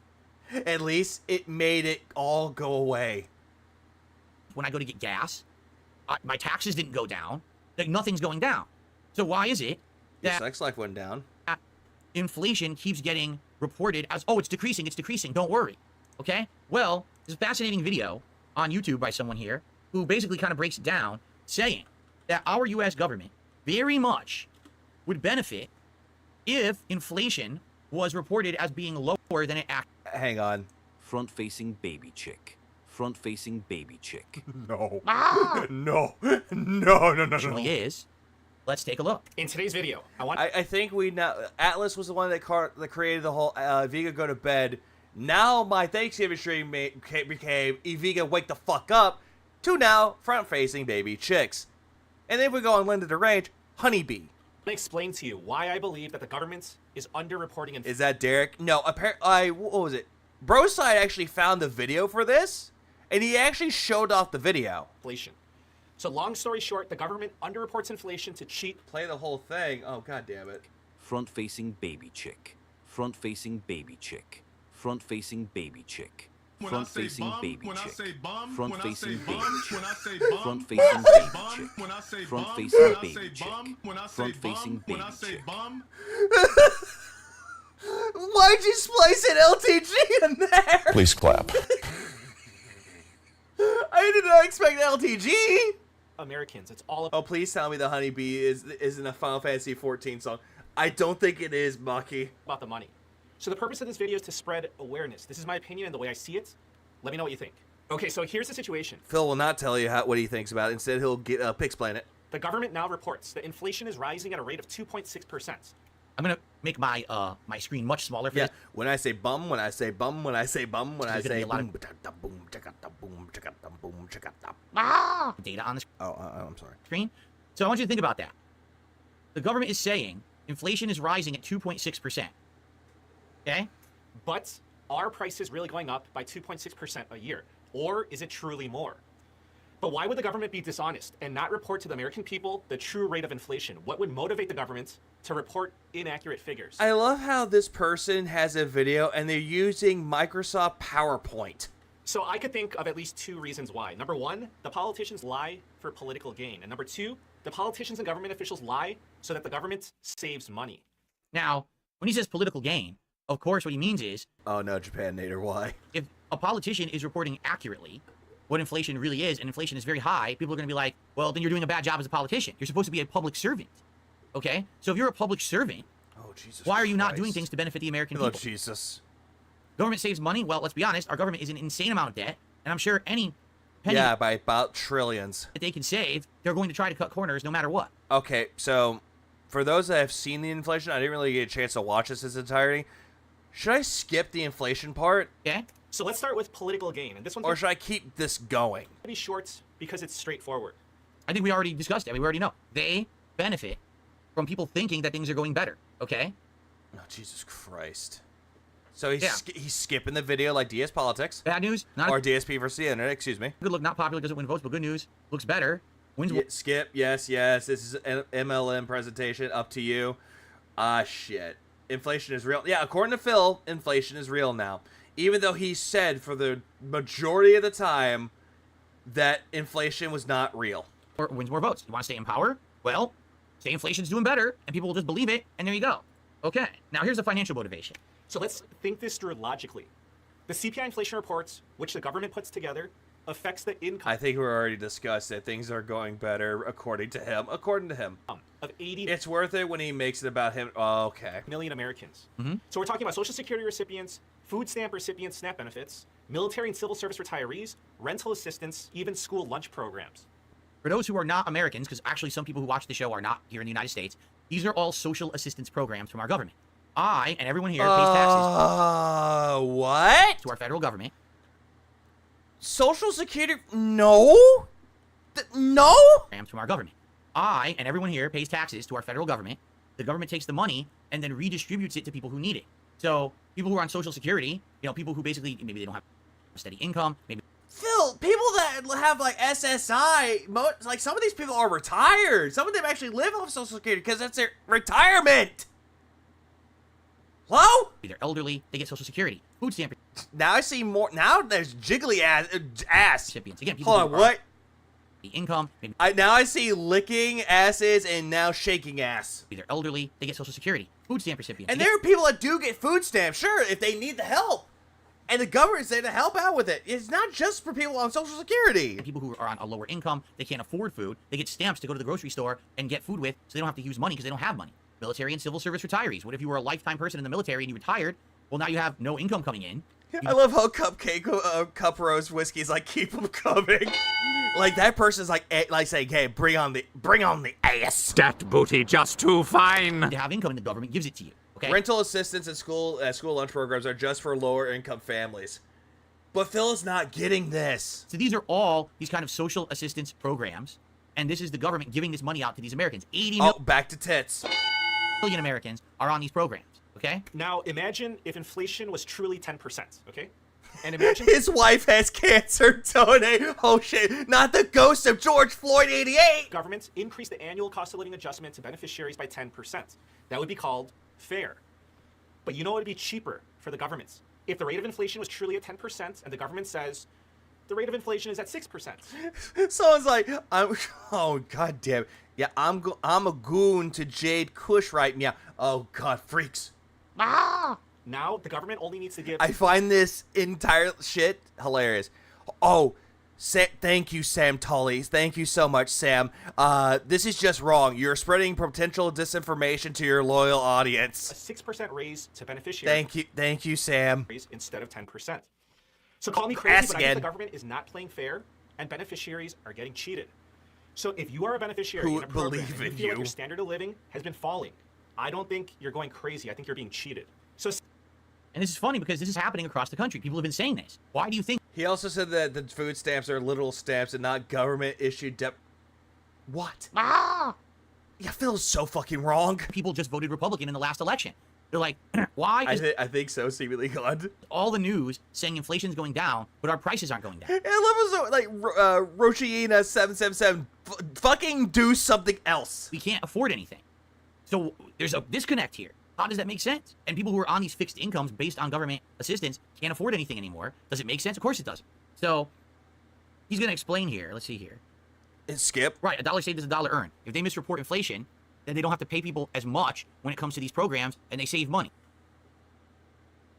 At least it made it all go away. When I go to get gas, my taxes didn't go down. Like, nothing's going down. So why is it Your that sex life went down. inflation keeps getting reported as, oh, it's decreasing, don't worry, okay? Well, there's a fascinating video on YouTube by someone here who basically kind of breaks it down, saying that our U.S. government very much would benefit if inflation was reported as being lower than it actually. Hang on. Front-facing baby chick. Front-facing baby chick. No. Ah! No. No. Actually is. Let's take a look. In today's video, I think we now. Atlas was the one that created the whole Eviga go to bed. Now my Thanksgiving stream became Eviga wake the fuck up, to now front-facing baby chicks. And then if we go on Linda Derange, honeybee. Let me explain to you why I believe that the government is underreporting. Is that Derek? No, apparently, what was it? Broside actually found the video for this, and he actually showed off the video. Inflation. So long story short, the government underreports inflation to cheat. Play the whole thing. Oh, god damn it. Front-facing baby chick. Front-facing baby chick. Front-facing baby chick. Front-facing baby chick. Front-facing baby chick. Front-facing baby chick. Front-facing baby chick. Front-facing baby chick. Why'd you splice an LTG in there? Please clap. I did not expect LTG. Americans, it's all Oh, please tell me the honeybee is in a Final Fantasy 14 song. I don't think it is, Mucky. about the money. So the purpose of this video is to spread awareness. This is my opinion and the way I see it. Let me know what you think. Okay, so here's the situation. Phil will not tell you what he thinks about it. Instead, he'll get Pixplain it. The government now reports that inflation is rising at a rate of 2.6%. I'm gonna make my my screen much smaller for Yeah. this. When I say bum, when I say bum, when I say bum, when I There's gonna say be a lot boom, of- boom, check out the boom, check out the boom, check out the. Data on the I'm sorry. screen. So I want you to think about that. The government is saying inflation is rising at 2.6%. Okay? But are prices really going up by 2.6% a year? Or is it truly more? But why would the government be dishonest and not report to the American people the true rate of inflation? What would motivate the government to report inaccurate figures? I love how this person has a video and they're using Microsoft PowerPoint. So I could think of at least two reasons why. Number one, the politicians lie for political gain. And number two, the politicians and government officials lie so that the government saves money. Now, when he says political gain, of course what he means is, oh no, Japan Nader, why? If a politician is reporting accurately what inflation really is, and inflation is very high, people are going to be like, well, then you're doing a bad job as a politician. You're supposed to be a public servant. Okay? So if you're a public servant, oh, Jesus why are you not Christ. doing things to benefit the American Oh, people? Jesus. Government saves money? Well, let's be honest, our government is an insane amount of debt, and I'm sure any penny Yeah, by about trillions. that they can save, they're going to try to cut corners no matter what. Okay, so for those that have seen the inflation, I didn't really get a chance to watch this in its entirety. Should I skip the inflation part? Yeah. So let's start with political gain. And this one's Or should I keep this going? going to be short because it's straightforward. I think we already discussed it. We already know. They benefit from people thinking that things are going better. Okay? Oh, Jesus Christ. So he's, Yeah. he's skipping the video like DS Politics. Bad news. Not Or a DSP versus the internet, excuse me. good look. Not popular, doesn't win votes, but good news. Looks better. Wins. Skip, yes. This is an MLM presentation. Up to you. Ah, shit. Inflation is real. Yeah, according to Phil, inflation is real now. Even though he said for the majority of the time that inflation was not real. Or wins more votes. You want to stay in power? Well, say inflation's doing better, and people will just believe it, and there you go. Okay. Now here's the financial motivation. So let's think this through logically. The CPI inflation reports, which the government puts together, affects the income. I think we already discussed that things are going better according to him. According to him. Of 80 It's worth it when he makes it about him. Oh, okay. million Americans. Mm-hmm. So we're talking about Social Security recipients, food stamp recipients, SNAP benefits, military and civil service retirees, rental assistance, even school lunch programs. For those who are not Americans, because actually some people who watch the show are not here in the United States, these are all social assistance programs from our government. I and everyone here pays taxes. What? To our federal government. Social Security? No? No? From our government. I and everyone here pays taxes to our federal government. The government takes the money and then redistributes it to people who need it. So people who are on Social Security, you know, people who basically maybe they don't have a steady income, maybe. Phil, people that have like SSI, like some of these people are retired. Some of them actually live off Social Security because that's their retirement. Hello? They're elderly, they get Social Security. Food stamp. Now I see more. Now there's jiggly ass. Recipients. Again, people Hold on, who are what? income, maybe Now I see licking asses and now shaking ass. they're elderly, they get Social Security, food stamp recipients. And there are people that do get food stamps, sure, if they need the help. And the government's there to help out with it. It's not just for people on Social Security. People who are on a lower income, they can't afford food. They get stamps to go to the grocery store and get food with, so they don't have to use money because they don't have money. Military and civil service retirees. What if you were a lifetime person in the military and you retired? Well, now you have no income coming in. I love how Cup Rose whiskey is like, keep them coming. Like that person's like saying, hey, bring on the ass. That booty just too fine. To have income and the government gives it to you. Okay? Rental assistance and school lunch programs are just for lower income families. But Phil is not getting this. So these are all these kind of social assistance programs, and this is the government giving this money out to these Americans. 80 back to tits. million Americans are on these programs. Okay? Now, imagine if inflation was truly 10%, okay? And imagine... His wife has cancer, donate. Oh, shit. Not the ghost of George Floyd, 88. Government increased the annual cost of living adjustment to beneficiaries by 10%. That would be called fair. But you know what would be cheaper for the government? If the rate of inflation was truly at 10% and the government says the rate of inflation is at 6%. Someone's like, oh, god damn it. Yeah, I'm a goon to Jade Kush right now. Oh, god, freaks. Now, the government only needs to give... I find this entire shit hilarious. Oh, thank you, Sam Tully. Thank you so much, Sam. This is just wrong. You're spreading potential disinformation to your loyal audience. A 6% raise to beneficiaries. Thank you, Sam. Instead of 10%. So call me crazy, but I think the government is not playing fair, and beneficiaries are getting cheated. So if you are a beneficiary in a program, and you feel like your standard of living has been falling, I don't think you're going crazy. I think you're being cheated. So, and this is funny because this is happening across the country. People have been saying this. Why do you think? He also said that the food stamps are literal stamps and not government-issued What? Yeah, Phil's so fucking wrong. People just voted Republican in the last election. They're like, why? I think so, seemingly God. All the news saying inflation's going down, but our prices aren't going down. And levels like Rochina 777, fucking do something else. We can't afford anything. So there's a disconnect here. How does that make sense? And people who are on these fixed incomes based on government assistance can't afford anything anymore. Does it make sense? Of course it doesn't. So he's going to explain here. Let's see here. Skip. Right, $1 saved is $1 earned. If they misreport inflation, then they don't have to pay people as much when it comes to these programs, and they save money.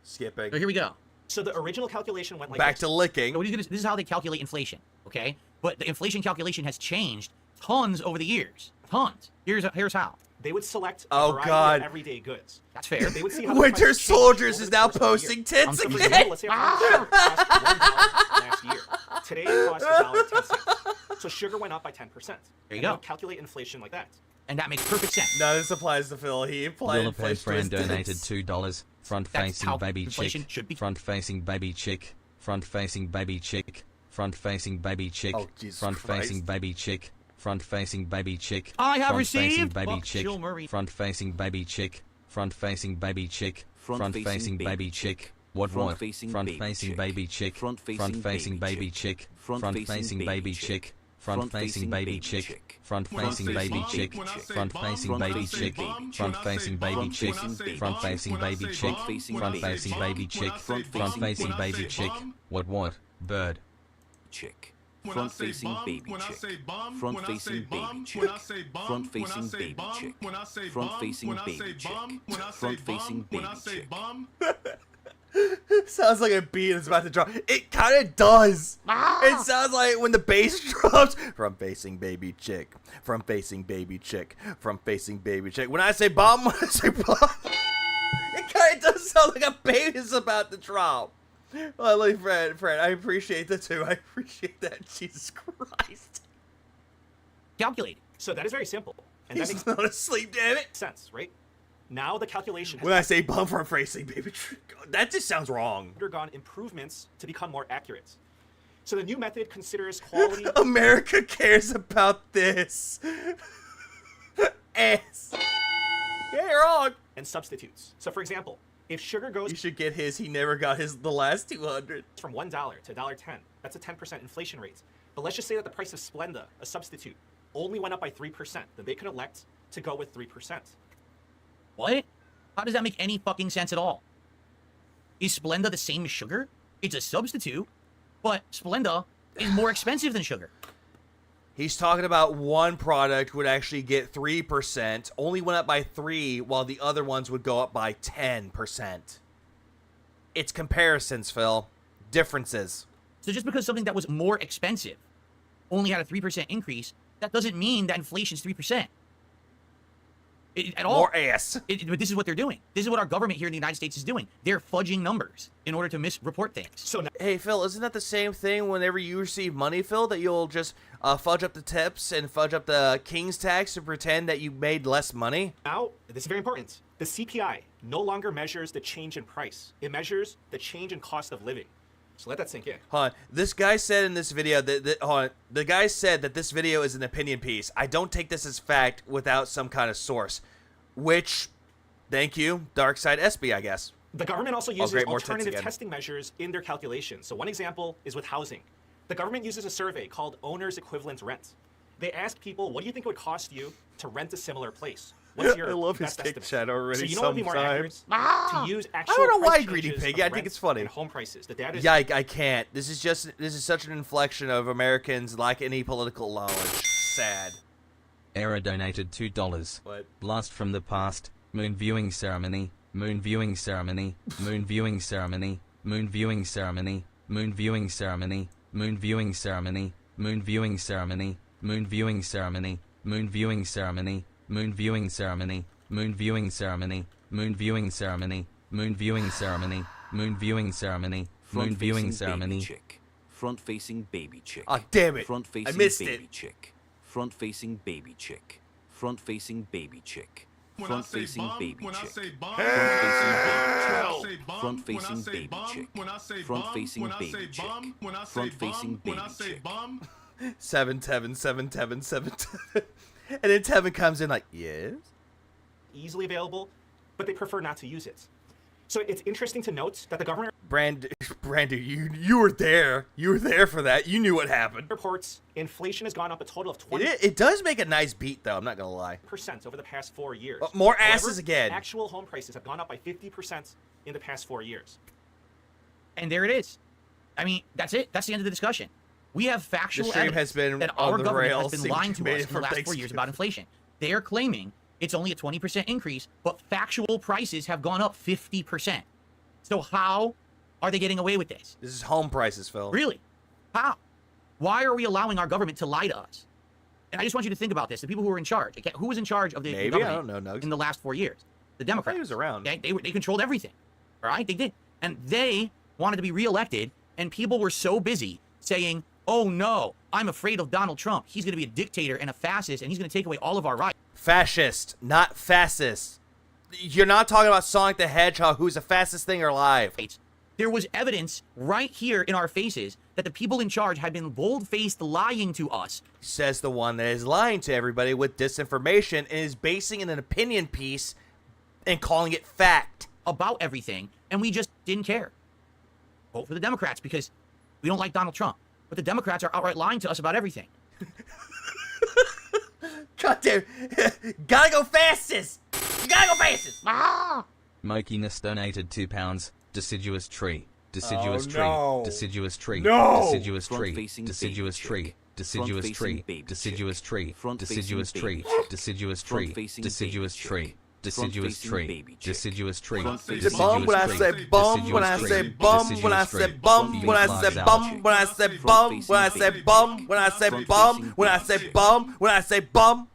Skipping. So here we go. So the original calculation went like back this. to licking. So this is how they calculate inflation, okay? But the inflation calculation has changed tons over the years. Tons. Here's how. They would select a variety of everyday goods. That's fair. They would see how Winter Soldiers is now posting tits again. Let's say sugar cost $1 last year. Today it costs $1.10. So sugar went up by 10%. There you go. Calculate inflation like that. And that makes perfect sense. No, this applies to Phil. He applied Philip Friend donated $2. Front-facing baby chick. Front-facing baby chick. Front-facing baby chick. Front-facing baby chick. Oh, Jesus Front-facing baby chick. Front-facing baby chick. I have received baby chick. Front-facing baby chick. Front-facing baby chick. Front-facing baby chick. What? Front-facing baby chick. Front-facing baby chick. Front-facing baby chick. Front-facing baby chick. Front-facing baby chick. Front-facing baby chick. Front-facing baby chick. Front-facing baby chick. Front-facing baby chick. Front-facing baby chick. What? Bird. Chick. Front-facing baby chick. Front-facing baby chick. Front-facing baby chick. Front-facing baby chick. Front-facing baby chick. Sounds like a beat is about to drop. It kind of does. It sounds like when the bass drops. Front-facing baby chick. Front-facing baby chick. Front-facing baby chick. When I say bomb, when I say bomb, it kind of does sound like a bass is about to drop. Well, like, Fred, I appreciate that too. I appreciate that. Jesus Christ. Calculate. So that is very simple. And He's that makes not asleep, damn it. sense, right? Now the calculation has when I say bomb front-facing baby chick, that just sounds wrong. undergone improvements to become more accurate. So the new method considers quality. America cares about this. S. Yeah, you're wrong. And substitutes. So for example, if sugar goes... You should get his. He never got the last 200. From $1 to $1.10. That's a 10% inflation rate. But let's just say that the price of Splenda, a substitute, only went up by 3%. Then they could elect to go with 3%. What? How does that make any fucking sense at all? Is Splenda the same as sugar? It's a substitute, but Splenda is more expensive than sugar. He's talking about one product would actually get 3%, only went up by 3, while the other ones would go up by 10%. It's comparisons, Phil. Differences. So just because something that was more expensive only had a 3% increase, that doesn't mean that inflation's 3%. At all. More ass. But this is what they're doing. This is what our government here in the United States is doing. They're fudging numbers in order to misreport things. So hey, Phil, isn't that the same thing whenever you receive money, Phil, that you'll just fudge up the tips and fudge up the king's tax to pretend that you made less money? now, this is very important. The CPI no longer measures the change in price. It measures the change in cost of living. So let that sink in. Hold on. This guy said in this video the guy said that this video is an opinion piece. I don't take this as fact without some kind of source. Which, thank you, Dark Side SB, I guess. The government also Oh, uses great, more tits alternative again. testing measures in their calculations. So one example is with housing. The government uses a survey called Owner's Equivalent Rent. They ask people, what do you think it would cost you to rent a similar place? What's your I love his best kick estimate? chat already So you know what would be more accurate? sometimes. To use actual I don't know why, price Greedy changes Piggy. of I think rent it's funny. and home prices. The data is Yeah, I can't. This is such an inflection of Americans lack any political knowledge. Sad. Era donated $2. What? Blast from the past. Moon viewing ceremony. Moon viewing ceremony. Moon viewing ceremony. Moon viewing ceremony. Moon viewing ceremony. Moon viewing ceremony. Moon viewing ceremony. Moon viewing ceremony. Moon viewing ceremony. Moon viewing ceremony. Moon viewing ceremony. Moon viewing ceremony. Moon viewing ceremony. Moon viewing ceremony. Moon viewing ceremony. Front facing baby chick. Oh, damn it. Front facing I missed baby it. chick. Front facing baby chick. Front facing baby chick. When Front I say facing bomb, baby when I chick. say bomb, Front facing baby chick. when I say Front bomb, facing when I baby say chick. bomb, when I say Front facing bomb, when I baby say chick. bomb. 7 Tevin, 7 Tevin, 7 Tevin. And then Tevin comes in like, yes? easily available, but they prefer not to use it. So it's interesting to note that the government Brandon, you were there. You were there for that. You knew what happened. reports inflation has gone up a total of 20%. It does make a nice beat, though. I'm not going to lie. Over the past 4 years. More However, asses again. Actual home prices have gone up by 50% in the past 4 years. And there it is. I mean, that's it. That's the end of the discussion. We have factual This stream evidence has been that on our the government rails has since been lying you to made us it in the from last 4 years Thanksgiving. about inflation. They are claiming it's only a 20% increase, but factual prices have gone up 50%. So how are they getting away with this? This is home prices, Phil. Really? How? Why are we allowing our government to lie to us? And I just want you to think about this. The people who were in charge. Okay, who was in charge of the Maybe, government I don't know, Nugs. in the last 4 years? The Democrats. He was around. Okay? They controlled everything. All right? They did. And they wanted to be reelected, and people were so busy saying, oh no, I'm afraid of Donald Trump. He's going to be a dictator and a fascist, and he's going to take away all of our rights. Fascist, not fascist. You're not talking about Sonic the Hedgehog, who's the fastest thing alive. There was evidence right here in our faces that the people in charge had been bold-faced lying to us. Says the one that is lying to everybody with disinformation and is basing an opinion piece and calling it fact. About everything, and we just didn't care. Vote for the Democrats because we don't like Donald Trump. But the Democrats are outright lying to us about everything. God damn. Gotta go fastest. You gotta go fastest. Mokiness donated £2. Deciduous tree. Deciduous Oh, tree. no. Deciduous tree. No. Deciduous tree. Front-facing Deciduous baby tree. chick. Deciduous Front-facing tree. baby Deciduous chick. tree. Front-facing Deciduous baby tree. chick. Deciduous tree. Front-facing Deciduous baby tree. chick. Deciduous Front-facing tree. baby chick. Deciduous tree. Front-facing Say bum when I say bum, when I say bum, when I say bum, when I say bum, when I say bum, when I say bum, when I say bum, when I say bum, when I say bum.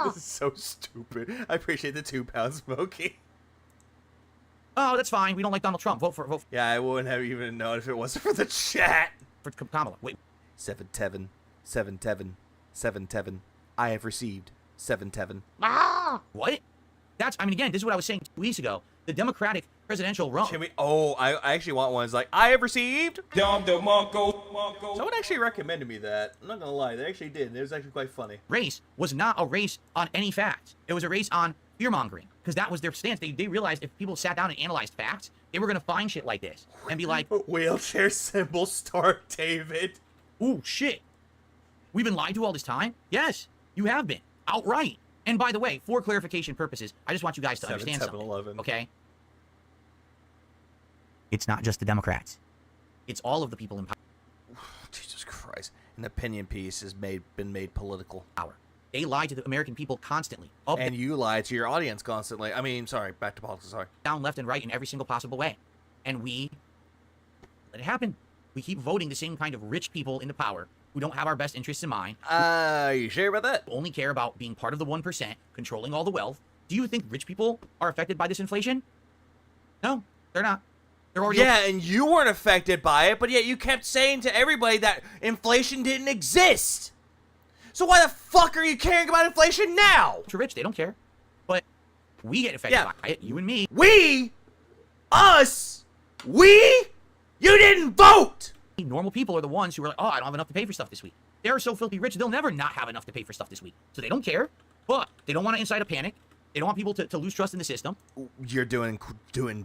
This is so stupid. I appreciate the £2, Smokey. Oh, that's fine. We don't like Donald Trump. Vote for Yeah, I wouldn't have even known if it wasn't for the chat. for Kamala. Wait. 7 Tevin, 7 Tevin, 7 Tevin. I have received 7 Tevin. What? I mean, again, this is what I was saying 2 weeks ago. The Democratic presidential run. Can we? Oh, I actually want one. It's like, I have received. Someone actually recommended me that. I'm not gonna lie, they actually did. It was actually quite funny. Race was not a race on any facts. It was a race on fear-mongering, because that was their stance. They realized if people sat down and analyzed facts, they were going to find shit like this and be like, Wheelchair symbol star David. ooh, shit. We've been lied to all this time? Yes, you have been. Outright. And by the way, for clarification purposes, I just want you guys to 7, understand 7, something, 11. okay? It's not just the Democrats. It's all of the people in power. Jesus Christ. An opinion piece has been made political. They lie to the American people constantly. And you lie to your audience constantly. I mean, sorry, back to politics, sorry. Down, left, and right in every single possible way. And we let it happen. We keep voting the same kind of rich people into power who don't have our best interests in mind. You sure about that? Who only care about being part of the 1%, controlling all the wealth. Do you think rich people are affected by this inflation? No, they're not. They're already and you weren't affected by it, but yet you kept saying to everybody that inflation didn't exist. So why the fuck are you caring about inflation now? Ultra rich, they don't care. But we get affected by it, you and me. We? Us? We? You didn't vote! Normal people are the ones who are like, oh, I don't have enough to pay for stuff this week. They're so filthy rich, they'll never not have enough to pay for stuff this week. So they don't care, but they don't want to incite a panic. They don't want people to lose trust in the system. You're doing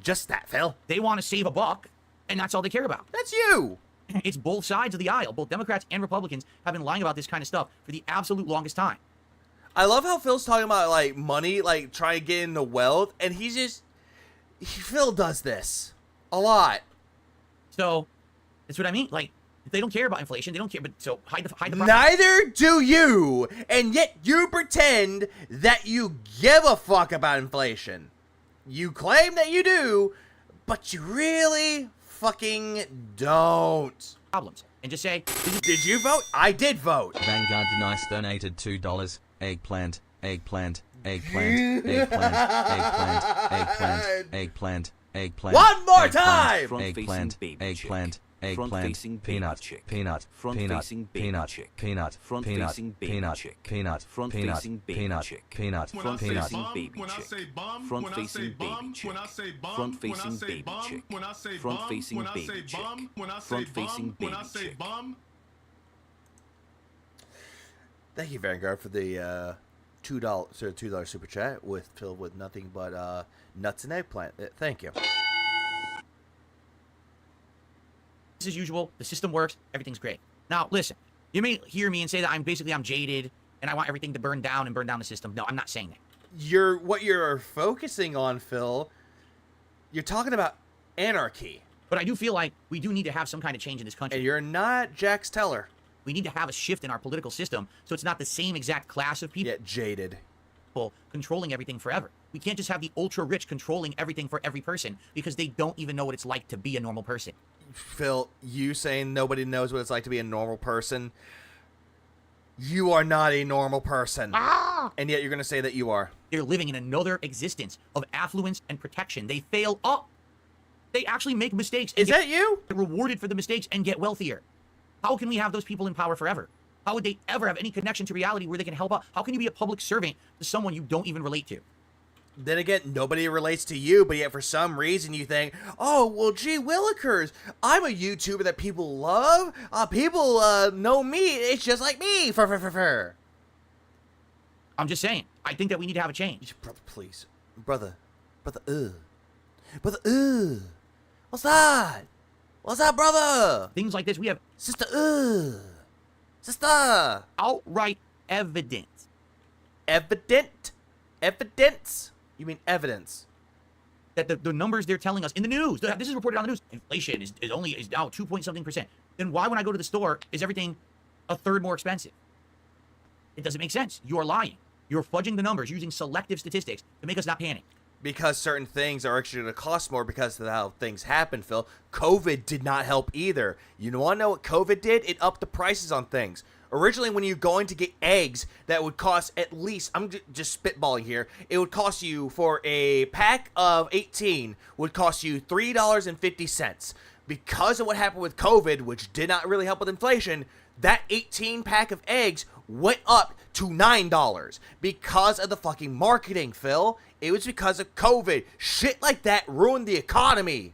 just that, Phil. They want to save a buck, and that's all they care about. That's you! It's both sides of the aisle. Both Democrats and Republicans have been lying about this kind of stuff for the absolute longest time. I love how Phil's talking about, like, money, like, trying to get into wealth, and Phil does this a lot. So, that's what I mean. Like, if they don't care about inflation, they don't care, but so hide the Neither do you, and yet you pretend that you give a fuck about inflation. You claim that you do, but you really fucking don't. Problems. And just say, did you vote? I did vote. Vanguard Nice donated $2. Eggplant, eggplant, eggplant, eggplant, eggplant, eggplant, eggplant, eggplant. One more time! Eggplant, eggplant, eggplant, peanut, peanut, peanut, peanut, peanut, peanut, peanut, peanut, peanut, peanut, peanut, front facing baby chick, front facing baby chick, front facing baby chick, front facing baby chick, front facing baby chick. Thank you, Vanguard, for the $2 super chat filled with nothing but nuts and eggplant. Thank you. As usual, the system works, everything's great. Now, listen, you may hear me and say that I'm jaded and I want everything to burn down the system. No, I'm not saying that. What you're focusing on, Phil, you're talking about anarchy. But I do feel like we do need to have some kind of change in this country. And you're not Jax Teller. We need to have a shift in our political system so it's not the same exact class of people. Yet jaded. Controlling everything forever. We can't just have the ultra rich controlling everything for every person because they don't even know what it's like to be a normal person. Phil, you saying nobody knows what it's like to be a normal person, you are not a normal person. And yet you're going to say that you are. They're living in another existence of affluence and protection. They fail up. They actually make mistakes. Is that you? Rewarded for the mistakes and get wealthier. How can we have those people in power forever? How would they ever have any connection to reality where they can help out? How can you be a public servant to someone you don't even relate to? Then again, nobody relates to you, but yet for some reason you think, oh, well, gee willikers, I'm a YouTuber that people love. People know me. It's just like me. I'm just saying. I think that we need to have a change. Brother, please. Brother, what's that? What's that, brother? Things like this, we have... Sister. Outright evidence. Evidence? You mean evidence? That the numbers they're telling us in the news, this is reported on the news, inflation is now 2-point-something%. Then why, when I go to the store, is everything a third more expensive? It doesn't make sense. You're lying. You're fudging the numbers using selective statistics to make us not panic. Because certain things are actually going to cost more because of how things happen, Phil. COVID did not help either. You want to know what COVID did? It upped the prices on things. Originally, when you're going to get eggs that would cost at least, I'm just spitballing here, it would cost you, for a pack of 18, would cost you $3.50. Because of what happened with COVID, which did not really help with inflation, that 18 pack of eggs went up to $9 because of the fucking marketing, Phil. It was because of COVID. Shit like that ruined the economy.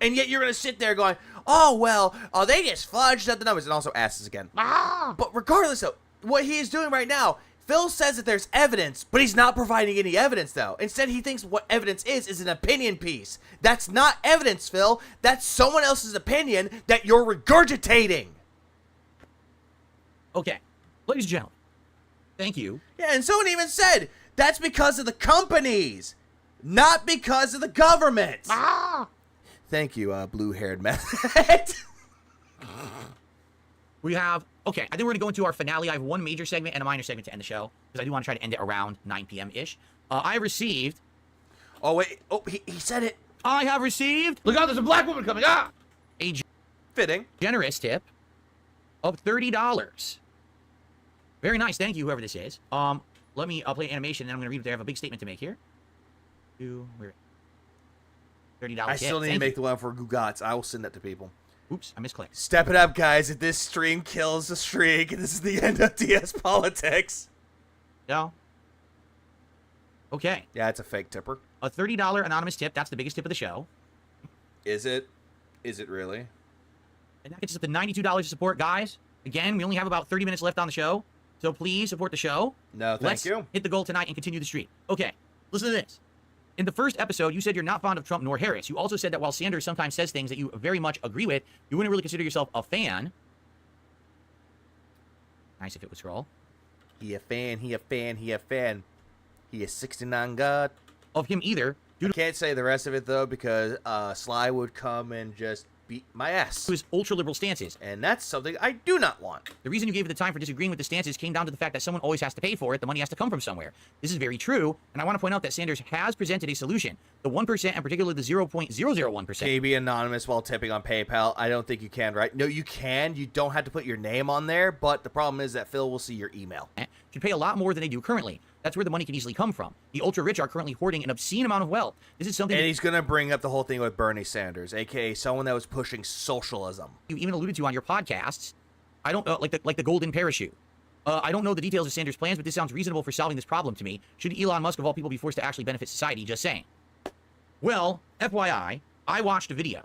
And yet you're going to sit there going, oh, well, they just fudged up the numbers. And also asses again. But regardless of what he is doing right now, Phil says that there's evidence, but he's not providing any evidence, though. Instead, he thinks what evidence is an opinion piece. That's not evidence, Phil. That's someone else's opinion that you're regurgitating. Okay, ladies and gentlemen, thank you. Yeah, and someone even said, that's because of the companies, not because of the government. Thank you, blue-haired man. We have, okay, I think we're going to go into our finale. I have one major segment and a minor segment to end the show, because I do want to try to end it around 9 p.m.-ish. I received... Oh, wait. Oh, he said it. I have received... Look out, there's a black woman coming. Ah! A fitting generous tip of $30. Very nice. Thank you, whoever this is. Let me play animation, and then I'm going to read it. They have a big statement to make here. $30 I still need to make the one for Gugats. I will send that to people. Oops, I misclicked. Step it up, guys. If this stream kills the streak, this is the end of DS Politics. No. Okay. Yeah, it's a fake tipper. A $30 anonymous tip. That's the biggest tip of the show. Is it? Is it really? And that gets us up to $92 to support, guys. Again, we only have about 30 minutes left on the show, so please support the show. No, thank you. Hit the goal tonight and continue the streak. Okay, listen to this. In the first episode, you said you're not fond of Trump nor Harris. You also said that while Sanders sometimes says things that you very much agree with, you wouldn't really consider yourself a fan. Nice if it would scroll. He a fan, he a fan, he a fan. He is 69 God. Of him either. I can't say the rest of it, though, because Sly would come and just beat my ass. To his ultra-liberal stances. And that's something I do not want. The reason you gave it the time for disagreeing with the stances came down to the fact that someone always has to pay for it. The money has to come from somewhere. This is very true, and I want to point out that Sanders has presented a solution. The 1%, and particularly the 0.001%. Can you be anonymous while tipping on PayPal? I don't think you can, right? No, you can. You don't have to put your name on there, but the problem is that Phil will see your email. Should pay a lot more than they do currently. That's where the money can easily come from. The ultra-rich are currently hoarding an obscene amount of wealth. This is something... And he's going to bring up the whole thing with Bernie Sanders, a.k.a. someone that was pushing socialism. You even alluded to on your podcasts. I don't know, like the golden parachute. I don't know the details of Sanders' plans, but this sounds reasonable for solving this problem to me. Should Elon Musk, of all people, be forced to actually benefit society? Just saying. Well, FYI, I watched a video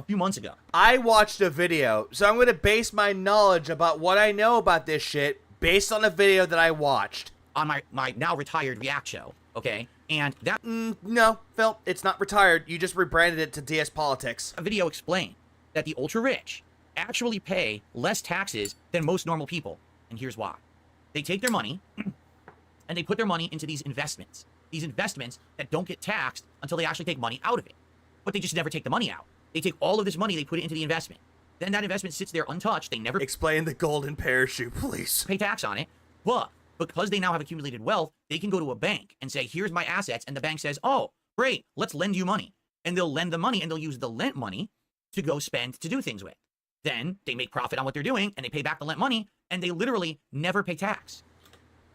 a few months ago. I watched a video, so I'm going to base my knowledge about what I know about this shit based on a video that I watched. On my now retired React show, okay? And that... no, Phil, it's not retired. You just rebranded it to DS Politics. A video explained that the ultra-rich actually pay less taxes than most normal people. And here's why. They take their money, and they put their money into these investments. These investments that don't get taxed until they actually take money out of it. But they just never take the money out. They take all of this money, they put it into the investment. Then that investment sits there untouched. They never... Explain the golden parachute, please. Pay tax on it, but... because they now have accumulated wealth, they can go to a bank and say, here's my assets. And the bank says, oh, great, let's lend you money. And they'll lend the money, and they'll use the lent money to go spend to do things with. Then they make profit on what they're doing, and they pay back the lent money, and they literally never pay tax.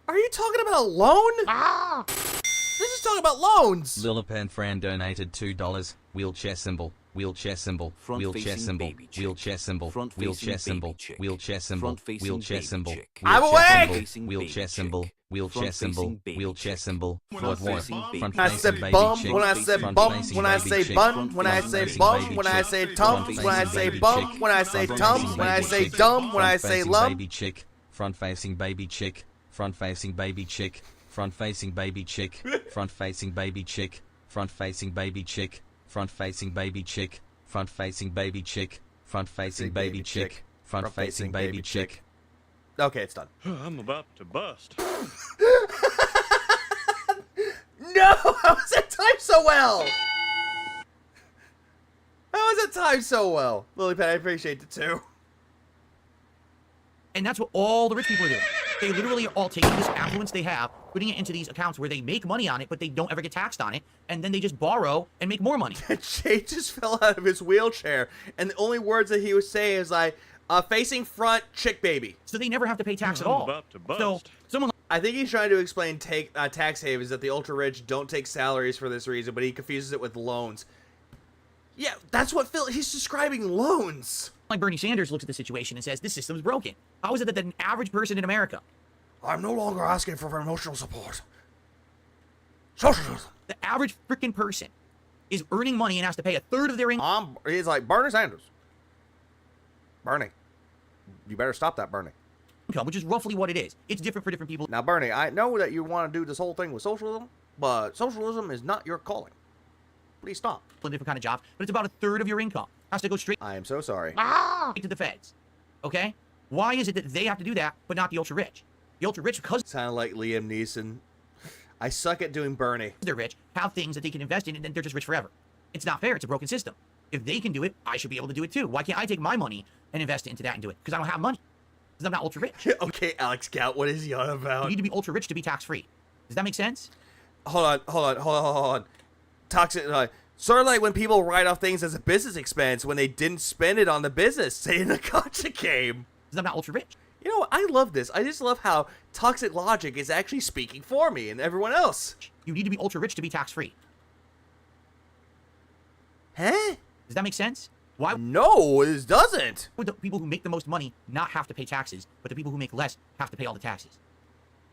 Are you talking about a loan? Ah! This is talking about loans. Lilipan Fran donated $2. Wheelchair symbol. Wheelchair symbol. Wheelchair symbol. Wheelchair symbol. Wheelchair symbol. Wheelchair symbol. Wheelchair symbol. I'm awake. Wheelchair symbol. Wheelchair symbol. Wheelchair symbol. Front When I said bum, when I said bum, when I say bun, when I say bum, when I say tum, when I say bum, when I say tum, when I say dumb, when I say lump. Baby chick. Front facing baby chick. Front facing baby chick. Front facing baby chick. Front facing baby chick. Front facing baby chick. Front facing baby chick. Front facing baby chick. Front facing baby chick. Front facing baby chick. Okay, it's done. I'm about to bust. No! How was that timed so well? How was that timed so well? Lilypad, I appreciate it too. And that's what all the rich people are doing. They literally are all taking this affluence they have, putting it into these accounts where they make money on it, but they don't ever get taxed on it, and then they just borrow and make more money. Jay just fell out of his wheelchair, and the only words that he was saying is like, facing front chick baby. So they never have to pay tax at all. About to bust. So someone... I think he's trying to explain tax havens that the ultra-rich don't take salaries for this reason, but he confuses it with loans. Yeah, that's what he's describing loans. Like Bernie Sanders looks at the situation and says, this system's broken. How is it that an average person in America... I'm no longer asking for emotional support. Socialism. The average freaking person is earning money and has to pay a third of their income. He's like, Bernie Sanders. Bernie. You better stop that, Bernie. Which is roughly what it is. It's different for different people. Now, Bernie, I know that you want to do this whole thing with socialism, but socialism is not your calling. Please stop. Different kind of jobs, but it's about a third of your income. Has to go straight... I am so sorry. ...to the feds. Okay? Why is it that they have to do that, but not the ultra-rich? The ultra-rich, because... Sound like Liam Neeson. I suck at doing Bernie. They're rich, have things that they can invest in, and then they're just rich forever. It's not fair. It's a broken system. If they can do it, I should be able to do it too. Why can't I take my money and invest it into that and do it? Because I don't have money. Because I'm not ultra rich. Okay, Alex Gout, what is he on about? You need to be ultra rich to be tax free. Does that make sense? Hold on. Toxic. Sort of like when people write off things as a business expense when they didn't spend it on the business, say in the gotcha game. Because I'm not ultra rich. You know what? I love this. I just love how Toxic Logic is actually speaking for me and everyone else. You need to be ultra rich to be tax free. Huh? Does that make sense? Why? No, it doesn't. Would the people who make the most money not have to pay taxes, but the people who make less have to pay all the taxes?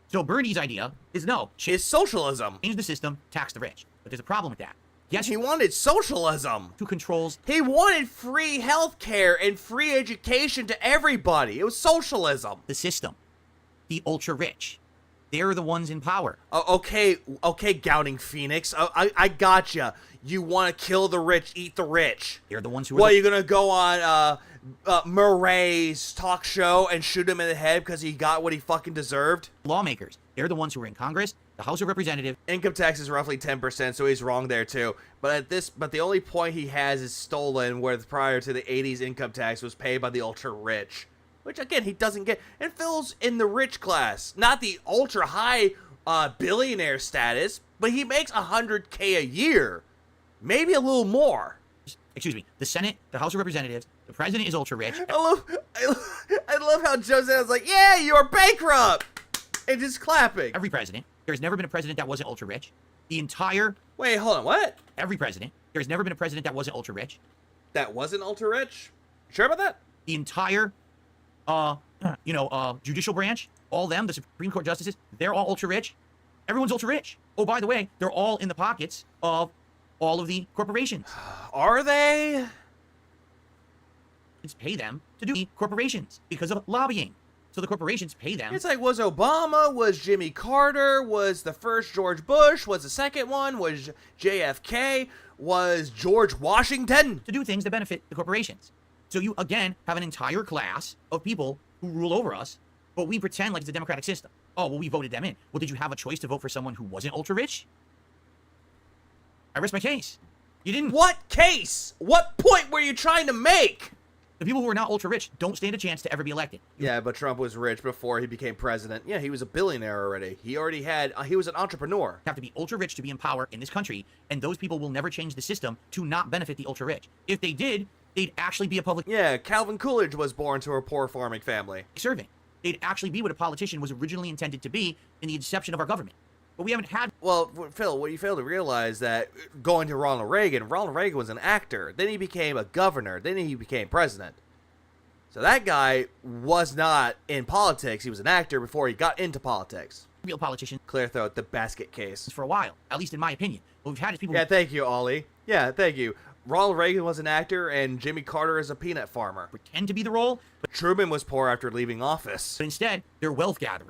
So Bernie's idea is no. It's socialism. Change the system, tax the rich. But there's a problem with that. Yes, he wanted socialism. Who controls? He wanted free healthcare and free education to everybody. It was socialism. The system. The ultra rich. They're the ones in power. Okay, Gouting Phoenix. I gotcha. You want to kill the rich, eat the rich. They're the ones who are. What, are you going to go on Murray's talk show and shoot him in the head because he got what he fucking deserved? Lawmakers. They're the ones who are in Congress, the House of Representatives. Income tax is roughly 10%, so he's wrong there too. But the only point he has is stolen, where prior to the 80s income tax was paid by the ultra rich. Which, again, he doesn't get. And Phil's in the rich class. Not the ultra-high billionaire status, but he makes $100K a year. Maybe a little more. Excuse me. The Senate, the House of Representatives, the president is ultra-rich. I love how Jose's like, yeah, you're bankrupt! And just clapping. Every president. There's never been a president that wasn't ultra-rich. The entire... Wait, hold on, what? Every president. There's never been a president that wasn't ultra-rich. That wasn't ultra-rich? Sure about that? The entire... judicial branch, all them, the Supreme Court justices, they're all ultra-rich. Everyone's ultra-rich. Oh, by the way, they're all in the pockets of all of the corporations. Are they? It's pay them to do the corporations because of lobbying. So the corporations pay them. It's like, was Obama, was Jimmy Carter, was the first George Bush, was the second one, was JFK, was George Washington? To do things that benefit the corporations. So you, again, have an entire class of people who rule over us, but we pretend like it's a democratic system. Oh, well, we voted them in. Well, did you have a choice to vote for someone who wasn't ultra-rich? I rest my case. You didn't. What case? What point were you trying to make? The people who are not ultra-rich don't stand a chance to ever be elected. Yeah, but Trump was rich before he became president. Yeah, he was a billionaire already. He already had, he was an entrepreneur. You have to be ultra-rich to be in power in this country, and those people will never change the system to not benefit the ultra-rich. If they did, they'd actually be a public... Yeah, Calvin Coolidge was born to a poor farming family. ...servant. They'd actually be what a politician was originally intended to be in the inception of our government. But we haven't had... Well, Phil, what you fail to realize that going to Ronald Reagan was an actor. Then he became a governor. Then he became president. So that guy was not in politics. He was an actor before he got into politics. Real politician. Clear throat, the basket case. For a while, at least in my opinion. What we've had is people... Yeah, thank you, Ollie. Yeah, thank you. Ronald Reagan was an actor, and Jimmy Carter is a peanut farmer. Pretend to be the role. But Truman was poor after leaving office. But instead, they're wealth gatherers.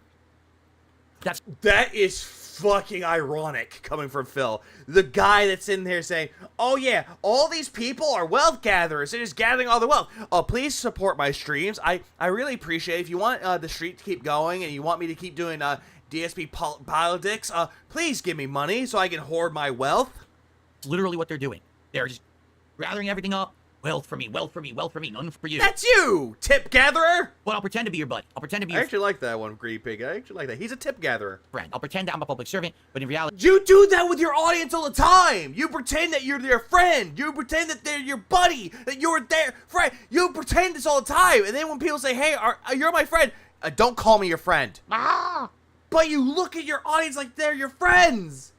That is fucking ironic coming from Phil. The guy that's in there saying, oh yeah, all these people are wealth gatherers. They're just gathering all the wealth. Oh, please support my streams. I really appreciate it. If you want the street to keep going and you want me to keep doing DSP politics, please give me money so I can hoard my wealth. It's literally what they're doing. They're just gathering everything up. Wealth for me, wealth for me, wealth for me, none for you. That's you, tip gatherer. Well, I'll pretend to be your buddy. I'll pretend to be your... I actually like that one, Greedy Pig. I actually like that. He's a tip gatherer. Friend. I'll pretend I'm a public servant, but in reality... You do that with your audience all the time. You pretend that you're their friend. You pretend that they're your buddy, that you're their friend. You pretend this all the time. And then when people say, hey, you're my friend, don't call me your friend. Ah! But you look at your audience like they're your friends.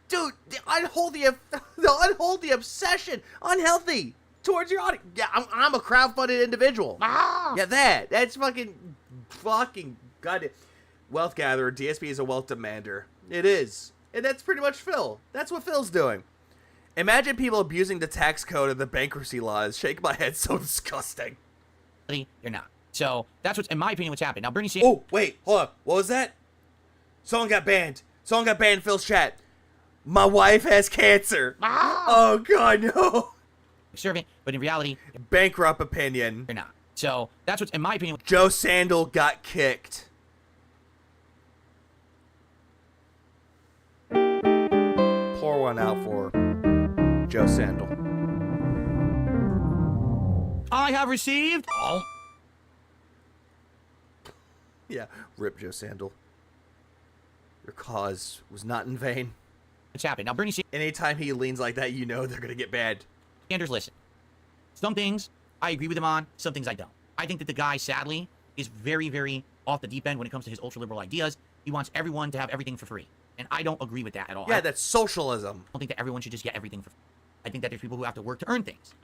Dude, the unhealthy obsession, unhealthy. Towards your audience. Yeah, I'm a crowdfunded individual. Ah! Yeah, that's fucking goddamn. Wealth gatherer. DSP is a wealth demander. It is. And that's pretty much Phil. That's what Phil's doing. Imagine people abusing the tax code and the bankruptcy laws. Shake my head, so disgusting. You're not. So, that's what's, in my opinion, what's happening. Now, Bernie Sanders... Oh, wait, hold up. What was that? Someone got banned. Someone got banned in Phil's chat. My wife has cancer. Ah! Oh, God, no. Servant, but in reality... Bankrupt opinion. You're not. So, that's what's, in my opinion... Joe Sandal got kicked. Pour one out for Joe Sandal. I have received. Oh. Yeah, rip Joe Sandal. Your cause was not in vain. It's happened. Now, Bernie anytime he leans like that, you know they're gonna get bad. Sanders, listen. Some things I agree with him on, some things I don't. I think that the guy, sadly, is very, very off the deep end when it comes to his ultra-liberal ideas. He wants everyone to have everything for free. And I don't agree with that at all. Yeah, that's socialism. I don't think that everyone should just get everything for free. I think that there's people who have to work to earn things.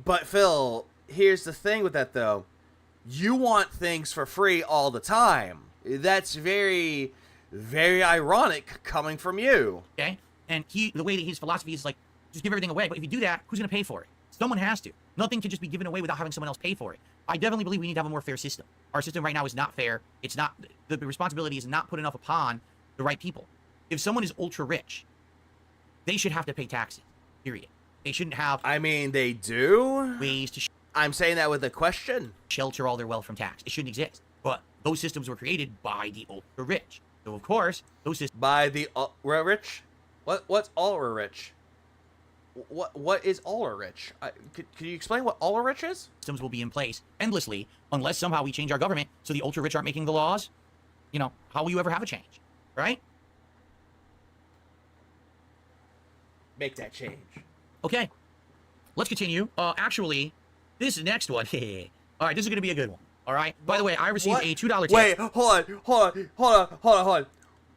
But Phil, here's the thing with that, though. You want things for free all the time. That's very, very ironic coming from you. Okay? And the way that his philosophy is like, just give everything away. But if you do that, who's going to pay for it? Someone has to. Nothing can just be given away without having someone else pay for it. I definitely believe we need to have a more fair system. Our system right now is not fair. It's not, the responsibility is not put enough upon the right people. If someone is ultra rich, they should have to pay taxes. Period. They shouldn't have. I mean, they do. Ways to. I'm saying that with a question. Shelter all their wealth from tax. It shouldn't exist. But those systems were created by the ultra rich. So of course, those systems. By the ultra rich. What's ultra rich? What is ultra rich? Can you explain what ultra rich is? Systems will be in place endlessly unless somehow we change our government so the ultra rich aren't making the laws. You know, how will you ever have a change, right? Make that change. Okay, let's continue. Actually, this next one, all right, this is going to be a good one, all right? By the way, I received a $2 tip. Wait, hold on.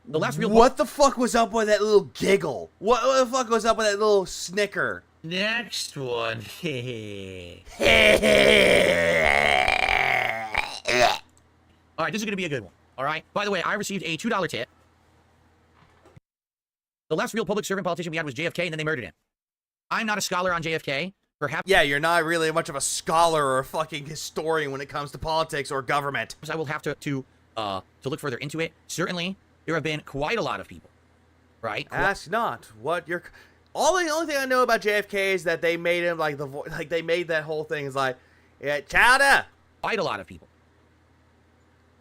The last real... What the fuck was up with that little giggle? What the fuck was up with that little snicker? Next one. All right, this is going to be a good one, all right? By the way, I received a $2 tip. The last real public servant politician we had was JFK, and then they murdered him. I'm not a scholar on JFK. Perhaps. Yeah, you're not really much of a scholar or a fucking historian when it comes to politics or government. I will have to look further into it. Certainly, there have been quite a lot of people, right? Ask not what you're. The only thing I know about JFK is that they made him like they made that whole thing is like, yeah, chowder. Quite a lot of people.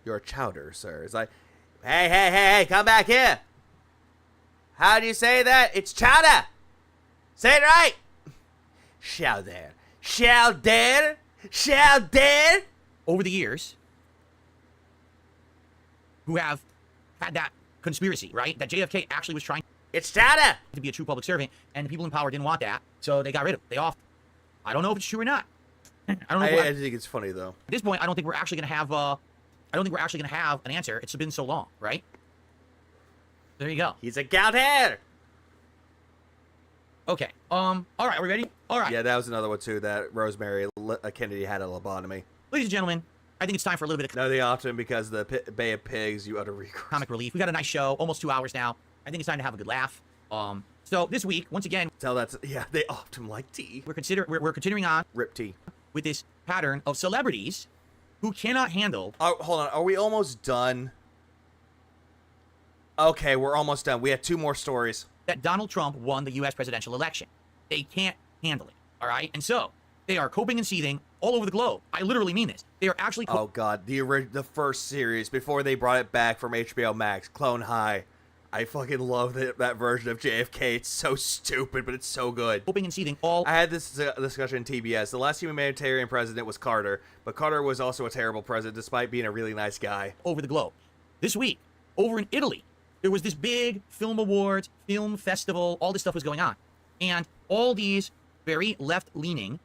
You're chowder, sir. It's like, hey, come back here. How do you say that? It's chowder. Say it right. Chowder. Over the years, who have had that conspiracy, right? That JFK actually was trying. It's chowder. To be a true public servant, and the people in power didn't want that, so they got rid of him. They off. I don't know if it's true or not. I don't know. I think it's funny though. At this point, I don't think we're actually gonna have. I don't think we're actually gonna have an answer. It's been so long, right? There you go. He's a gouter. Okay. All right. Are we ready? All right. Yeah, that was another one too. That Rosemary Kennedy had a lobotomy. Ladies and gentlemen, I think it's time for a little bit of. No, they often because the Bay of Pigs. You utter regress. Comic relief. We got a nice show, almost 2 hours now. I think it's time to have a good laugh. So this week, once again, they often like tea. We're continuing on rip tea with this pattern of celebrities who cannot handle. Oh, hold on. Are we almost done? Okay, we're almost done. We have 2 more stories. That Donald Trump won the U.S. presidential election. They can't handle it, all right? And so, they are coping and seething all over the globe. I literally mean this. They are actually... Oh, God. The first series, before they brought it back from HBO Max, Clone High. I fucking love that version of JFK. It's so stupid, but it's so good. Coping and seething all... I had this discussion in TBS. The last humanitarian president was Carter, but Carter was also a terrible president, despite being a really nice guy. Over the globe. This week, over in Italy, there was this big film awards, film festival, all this stuff was going on. And all these very left-leaning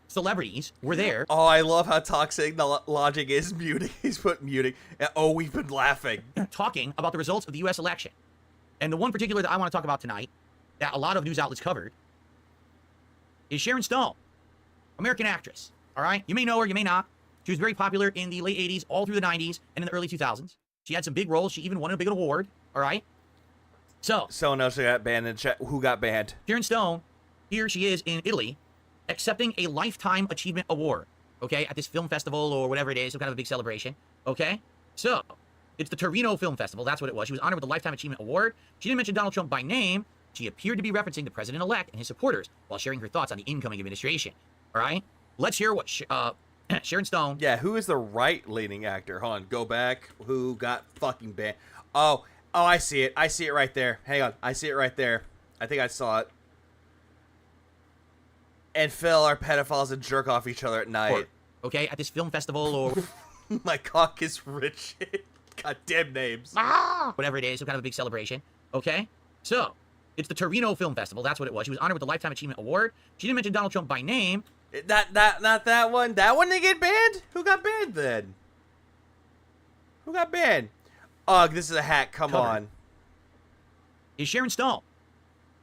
celebrities were there. Oh, I love how toxic the logic is. Muting. He's put muting. Oh, we've been laughing. Talking about the results of the U.S. election. And the one particular that I want to talk about tonight, that a lot of news outlets covered, is Sharon Stone, American actress. All right? You may know her, you may not. She was very popular in the late 80s, all through the 90s, and in the early 2000s. She had some big roles. She even won a big award. All right? So. Someone else got banned in chat. Who got banned? Sharon Stone, here she is in Italy, accepting a Lifetime Achievement Award, okay, at this film festival or whatever it is, some kind of a big celebration, okay? So, it's the Torino Film Festival. That's what it was. She was honored with the Lifetime Achievement Award. She didn't mention Donald Trump by name. She appeared to be referencing the president-elect and his supporters while sharing her thoughts on the incoming administration, all right? Let's hear what Sharon Stone... Yeah, who is the right-leaning actor? Hold on, go back. Who got fucking banned? Oh, I see it. I see it right there. Hang on. I see it right there. I think I saw it. And Phil are pedophiles and jerk off each other at night. Okay, at this film festival or My cock is rich. Goddamn names. whatever it is, some kind of a big celebration. Okay, so it's the Torino Film Festival. That's what it was. She was honored with the Lifetime Achievement Award. She didn't mention Donald Trump by name. Not that one. That one didn't get banned? Who got banned then? Who got banned? Ugh, this is a hack. Come on. Is Sharon Stone,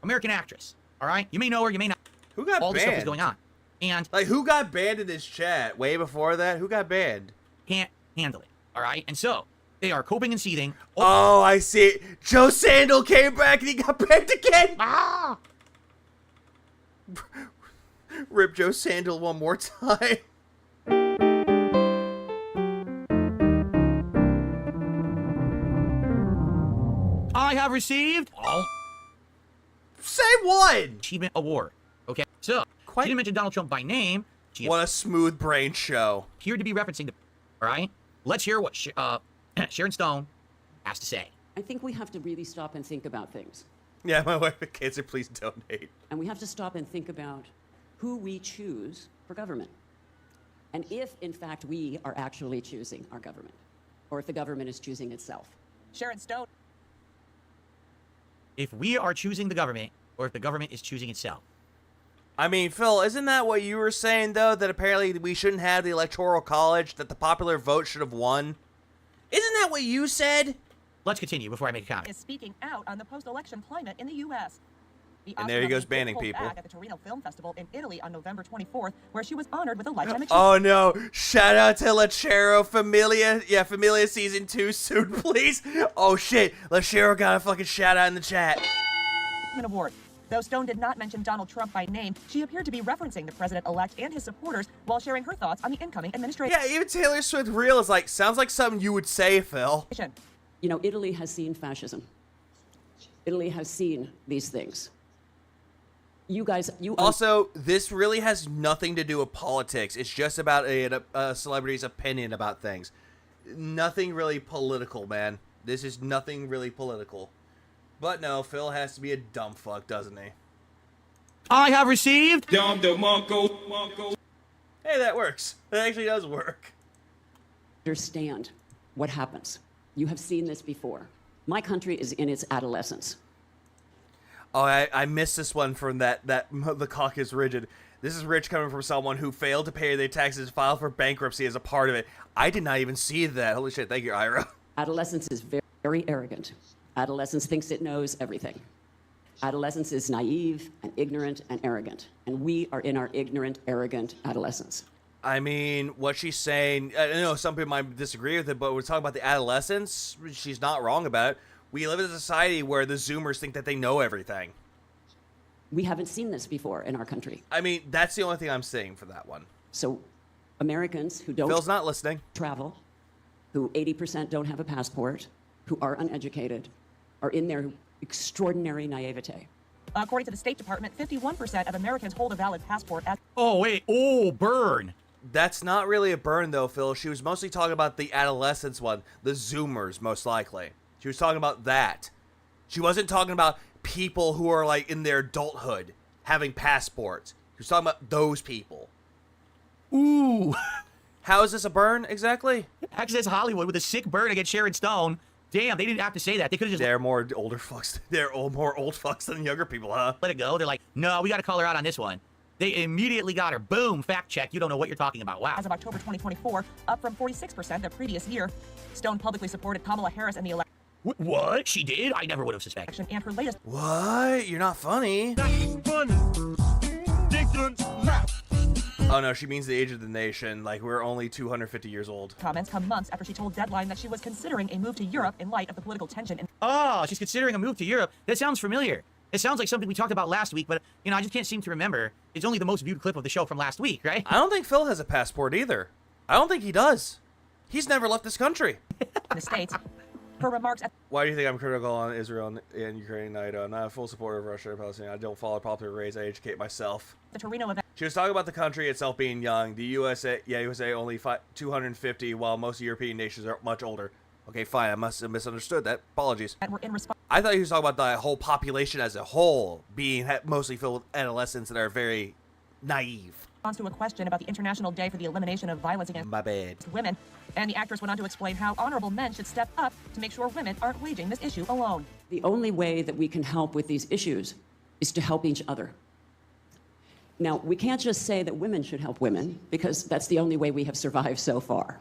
American actress. All right, you may know her, you may not. Who got all banned? this stuff is going on, and like who got banned in this chat way before that? Who got banned? Can't handle it. All right, and so they are coping and seething. Oh, I see. Joe Sandal came back and he got banned again. Rip Joe Sandal one more time. I have received Say what? Achievement Award. Okay, so she didn't mention Donald Trump by name. What a smooth brain show. Here to be referencing the. All right, let's hear what Sharon Stone has to say. I think we have to really stop and think about things. Yeah, my wife and kids said please donate. And we have to stop and think about who we choose for government. And if, in fact, we are actually choosing our government, or if the government is choosing itself. Sharon Stone. If we are choosing the government, or if the government is choosing itself. I mean, Phil, isn't that what you were saying, though? That apparently we shouldn't have the Electoral College, that the popular vote should have won? Isn't that what you said? Let's continue before I make a comment. Is speaking out on the post-election climate in the U.S. The And there he goes Oscar banning nominee people. pulled back at the Torino Film Festival in Italy on November 24th, where she was honored with a lifetime achievement. Oh no! Shout out to Lachero Familia. Yeah, Familia season 2 soon, please. Oh shit! Lachero got a fucking shout out in the chat. Award. Though Stone did not mention Donald Trump by name, she appeared to be referencing the president-elect and his supporters while sharing her thoughts on the incoming administration. Yeah, even Taylor Swift Real is like, sounds like something you would say, Phil. You know, Italy has seen fascism. Italy has seen these things. You guys, Also, this really has nothing to do with politics. It's just about a celebrity's opinion about things. Nothing really political, man. This is nothing really political. But no, Phil has to be a dumb fuck, doesn't he? I have received. Hey, that works. That actually does work. Understand what happens. You have seen this before. My country is in its adolescence. Oh, I missed this one from that the cock is rigid. This is rich coming from someone who failed to pay their taxes, filed for bankruptcy as a part of it. I did not even see that. Holy shit, thank you, Ira. Adolescence is very, very arrogant. Adolescence thinks it knows everything. Adolescence is naive and ignorant and arrogant. And we are in our ignorant, arrogant adolescence. I mean, what she's saying, I know some people might disagree with it, but we're talking about the adolescence. She's not wrong about it. We live in a society where the Zoomers think that they know everything. We haven't seen this before in our country. I mean, that's the only thing I'm saying for that one. So Americans who don't Phil's not listening. Travel, who 80% don't have a passport, who are uneducated, are in their extraordinary naivete. According to the State Department, 51% of Americans hold a valid passport. Oh, wait. Oh, burn. That's not really a burn, though, Phil. She was mostly talking about the adolescence one. The Zoomers, most likely. She was talking about that. She wasn't talking about people who are, like, in their adulthood having passports. She was talking about those people. Ooh. How is this a burn, exactly? Actually, that's Hollywood with a sick burn against Sharon Stone. Damn, they didn't have to say that. They could have just... They're more older fucks. They're more old fucks than younger people, huh? Let it go. They're like, no, we got to call her out on this one. They immediately got her. Boom, fact check. You don't know what you're talking about. Wow. As of October 2024, up from 46% the previous year. Stone publicly supported Kamala Harris in the election. What? She did? I never would have suspected. And her latest... What? You're not funny. Oh no, she means the age of the nation. Like, we're only 250 years old. Comments come months after she told Deadline that she was considering a move to Europe in light of the political tension. Oh, she's considering a move to Europe. That sounds familiar. It sounds like something we talked about last week, but, you know, I just can't seem to remember. It's only the most viewed clip of the show from last week, right? I don't think Phil has a passport either. I don't think he does. He's never left this country. In the States. Her remarks at... Why do you think I'm critical on Israel and Ukraine? I'm not a full supporter of Russia and Palestine. I don't follow popular race. I educate myself. The Torino event. She was talking about the country itself being young. The USA only 250, while most European nations are much older. Okay, fine. I must have misunderstood that. Apologies. And we're in response. I thought he was talking about the whole population as a whole being mostly filled with adolescents that are very naive. Response to a question about the International Day for the Elimination of Violence Against Women, and the actress went on to explain how honorable men should step up to make sure women aren't waging this issue alone. The only way that we can help with these issues is to help each other. Now, we can't just say that women should help women, because that's the only way we have survived so far.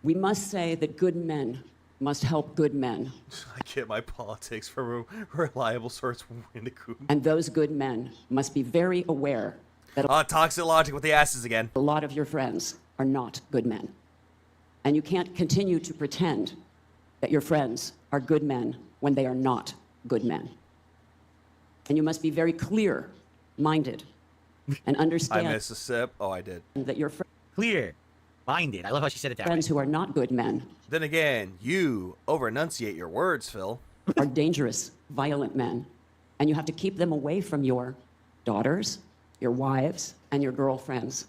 We must say that good men must help good men. I get my politics from a reliable source, Wendy. And those good men must be very aware that toxic logic with the asses again. A lot of your friends are not good men. And you can't continue to pretend that your friends are good men when they are not good men. And you must be very clear-minded and understand I missed a sip. Oh, I did. that your clear-minded. I love how she said it that friends way. who are not good men Then again, you over-enunciate your words, Phil. are dangerous, violent men. And you have to keep them away from your daughters, your wives, and your girlfriends.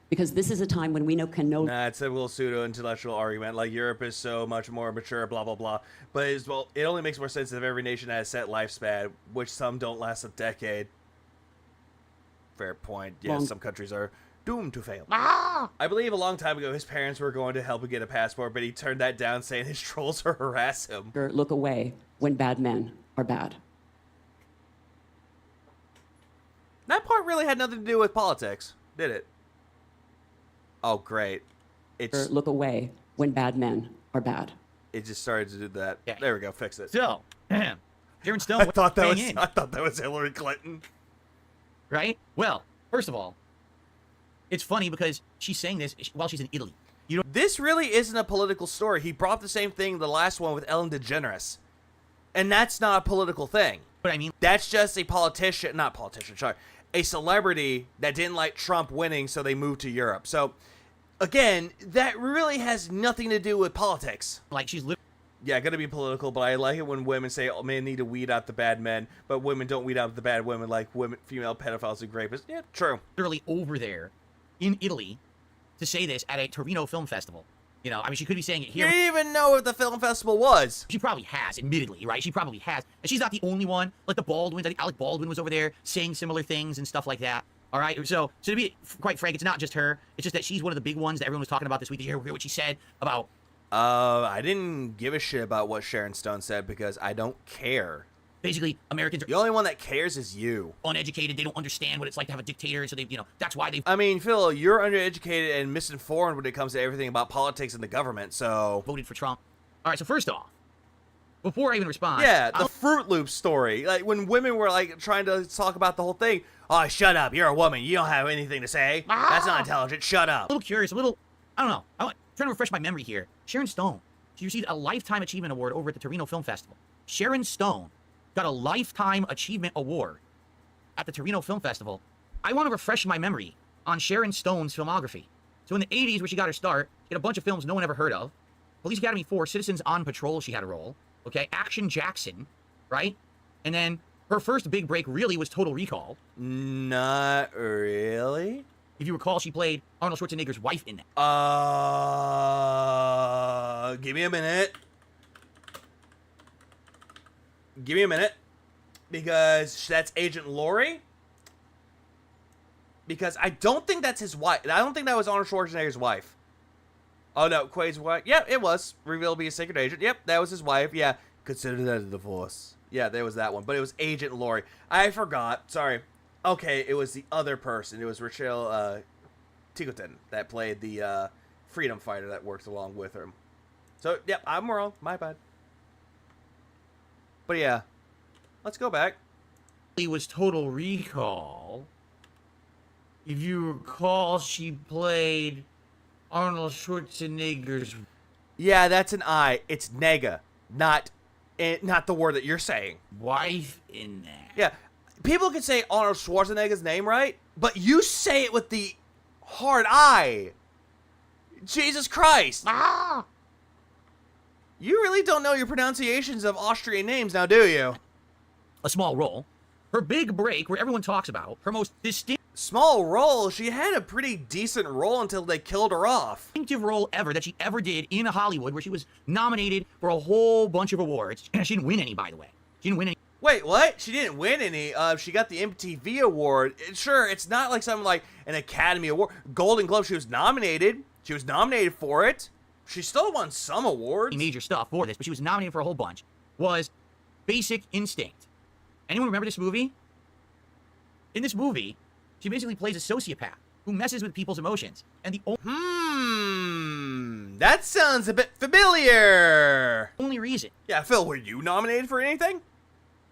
Because this is a time when we can no... Nah, it's a little pseudo-intellectual argument, like Europe is so much more mature, blah, blah, blah. But it only makes more sense if every nation has a set lifespan, which some don't last a decade. Fair point. Yes, some countries are doomed to fail. I believe a long time ago his parents were going to help him get a passport, but he turned that down, saying his trolls will harass him. Look away when bad men are bad. That part really had nothing to do with politics, did it? Oh, great. It's Look away when bad men are bad. It just started to do that. Yeah. There we go. Fix it. So, Sharon Stone. I thought that hang was Hillary Clinton. Right? Well, first of all, it's funny because she's saying this while she's in Italy. You know, this really isn't a political story. He brought the same thing the last one with Ellen DeGeneres. And that's not a political thing. But I mean, that's just a a celebrity that didn't like Trump winning, so they moved to Europe. So, again, that really has nothing to do with politics. Like, she's yeah, gonna be political, but I like it when women say, oh, men need to weed out the bad men, but women don't weed out the bad women like female pedophiles and rapists. Yeah, true. Literally over there in Italy to say this at a Torino Film Festival. You know, I mean, she could be saying it here. You didn't even know what the film festival was. She probably has, admittedly, right? She probably has. And she's not the only one. Like the Baldwins, I think Alec Baldwin was over there saying similar things and stuff like that. All right? So to be quite frank, it's not just her. It's just that she's one of the big ones that everyone was talking about this week. Did you hear what she said about... I didn't give a shit about what Sharon Stone said because I don't care. Basically, Americans are... The only one that cares is you. Uneducated. They don't understand what it's like to have a dictator, so they, you know, that's why they... I mean, Phil, you're undereducated and misinformed when it comes to everything about politics and the government, so... Voted for Trump. All right, so first off, before I even respond... Yeah, the Fruit Loop story. Like, when women were, like, trying to talk about the whole thing. Oh, shut up. You're a woman. You don't have anything to say. That's not intelligent. Shut up. A little curious, I don't know. I'm trying to refresh my memory here. Sharon Stone, she received a Lifetime Achievement Award over at the Torino Film Festival. Sharon Stone got a Lifetime Achievement Award at the Torino Film Festival. I want to refresh my memory on Sharon Stone's filmography. So in the 80s, where she got her start, she had a bunch of films no one ever heard of. Police Academy 4, Citizens on Patrol, she had a role. Okay, Action Jackson, right? And then her first big break really was Total Recall. Not really. If you recall, she played Arnold Schwarzenegger's wife in that. Give me a minute. Give me a minute. Because that's Agent Laurie. Because I don't think that's his wife. I don't think that was Arnold Schwarzenegger's wife. Oh, no. Quaid's wife. Yep, it was. Revealed to be a secret agent. Yep, that was his wife. Yeah. Consider that a divorce. Yeah, there was that one. But it was Agent Laurie. I forgot. Sorry. Okay, it was the other person. It was Rachel Ticotin that played the freedom fighter that worked along with her. So, yep, I'm wrong. My bad. But yeah, let's go back. It was Total Recall. If you recall, she played Arnold Schwarzenegger's... Yeah, that's an I. It's nega, not the word that you're saying. Wife in that. Yeah, people can say Arnold Schwarzenegger's name right, but you say it with the hard I. Jesus Christ. You really don't know your pronunciations of Austrian names now, do you? A small role. Her big break, where everyone talks about, her most distinct... Small role? She had a pretty decent role until they killed her off. Distinctive role ever that she ever did in Hollywood, where she was nominated for a whole bunch of awards. She didn't win any, by the way. She didn't win any. Wait, what? She didn't win any. She got the MTV award. Sure, it's not like something like an Academy Award. Golden Globe, she was nominated. She was nominated for it. She still won some awards. Major stuff for this, but she was nominated for a whole bunch. Was Basic Instinct. Anyone remember this movie? In this movie, she basically plays a sociopath who messes with people's emotions. And the that sounds a bit familiar. Only reason. Yeah, Phil, were you nominated for anything?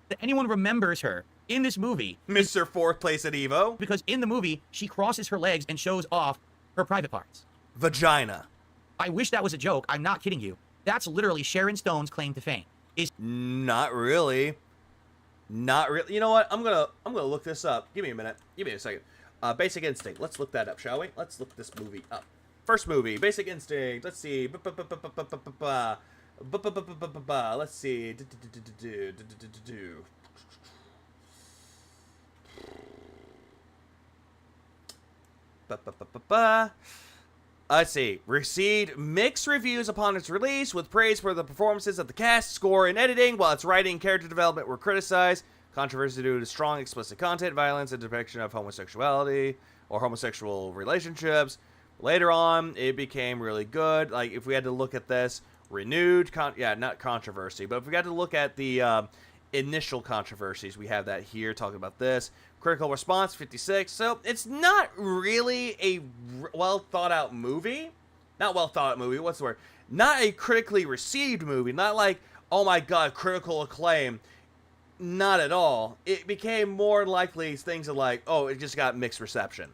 That anyone remembers her in this movie. Mr. Fourth Place at Evo. Because in the movie, she crosses her legs and shows off her private parts. Vagina. I wish that was a joke. I'm not kidding you. That's literally Sharon Stone's claim to fame. Not really. Not really. You know what? I'm gonna look this up. Give me a minute. Give me a second. Basic Instinct. Let's look that up, shall we? Let's look this movie up. First movie, Basic Instinct. Let's see. Let's see. Let's see. Received mixed reviews upon its release, with praise for the performances of the cast, score, and editing, while its writing and character development were criticized. Controversy due to strong explicit content, violence, and depiction of homosexuality or homosexual relationships. Later on, it became really good. Like, if we had to look at this, renewed, not controversy, but if we got to look at the initial controversies, we have that here, talking about this. Critical response, 56. So, it's not really a well-thought-out movie. Not well-thought-out movie, what's the word? Not a critically received movie. Not like, oh my god, critical acclaim. Not at all. It became more likely things of like, oh, it just got mixed reception.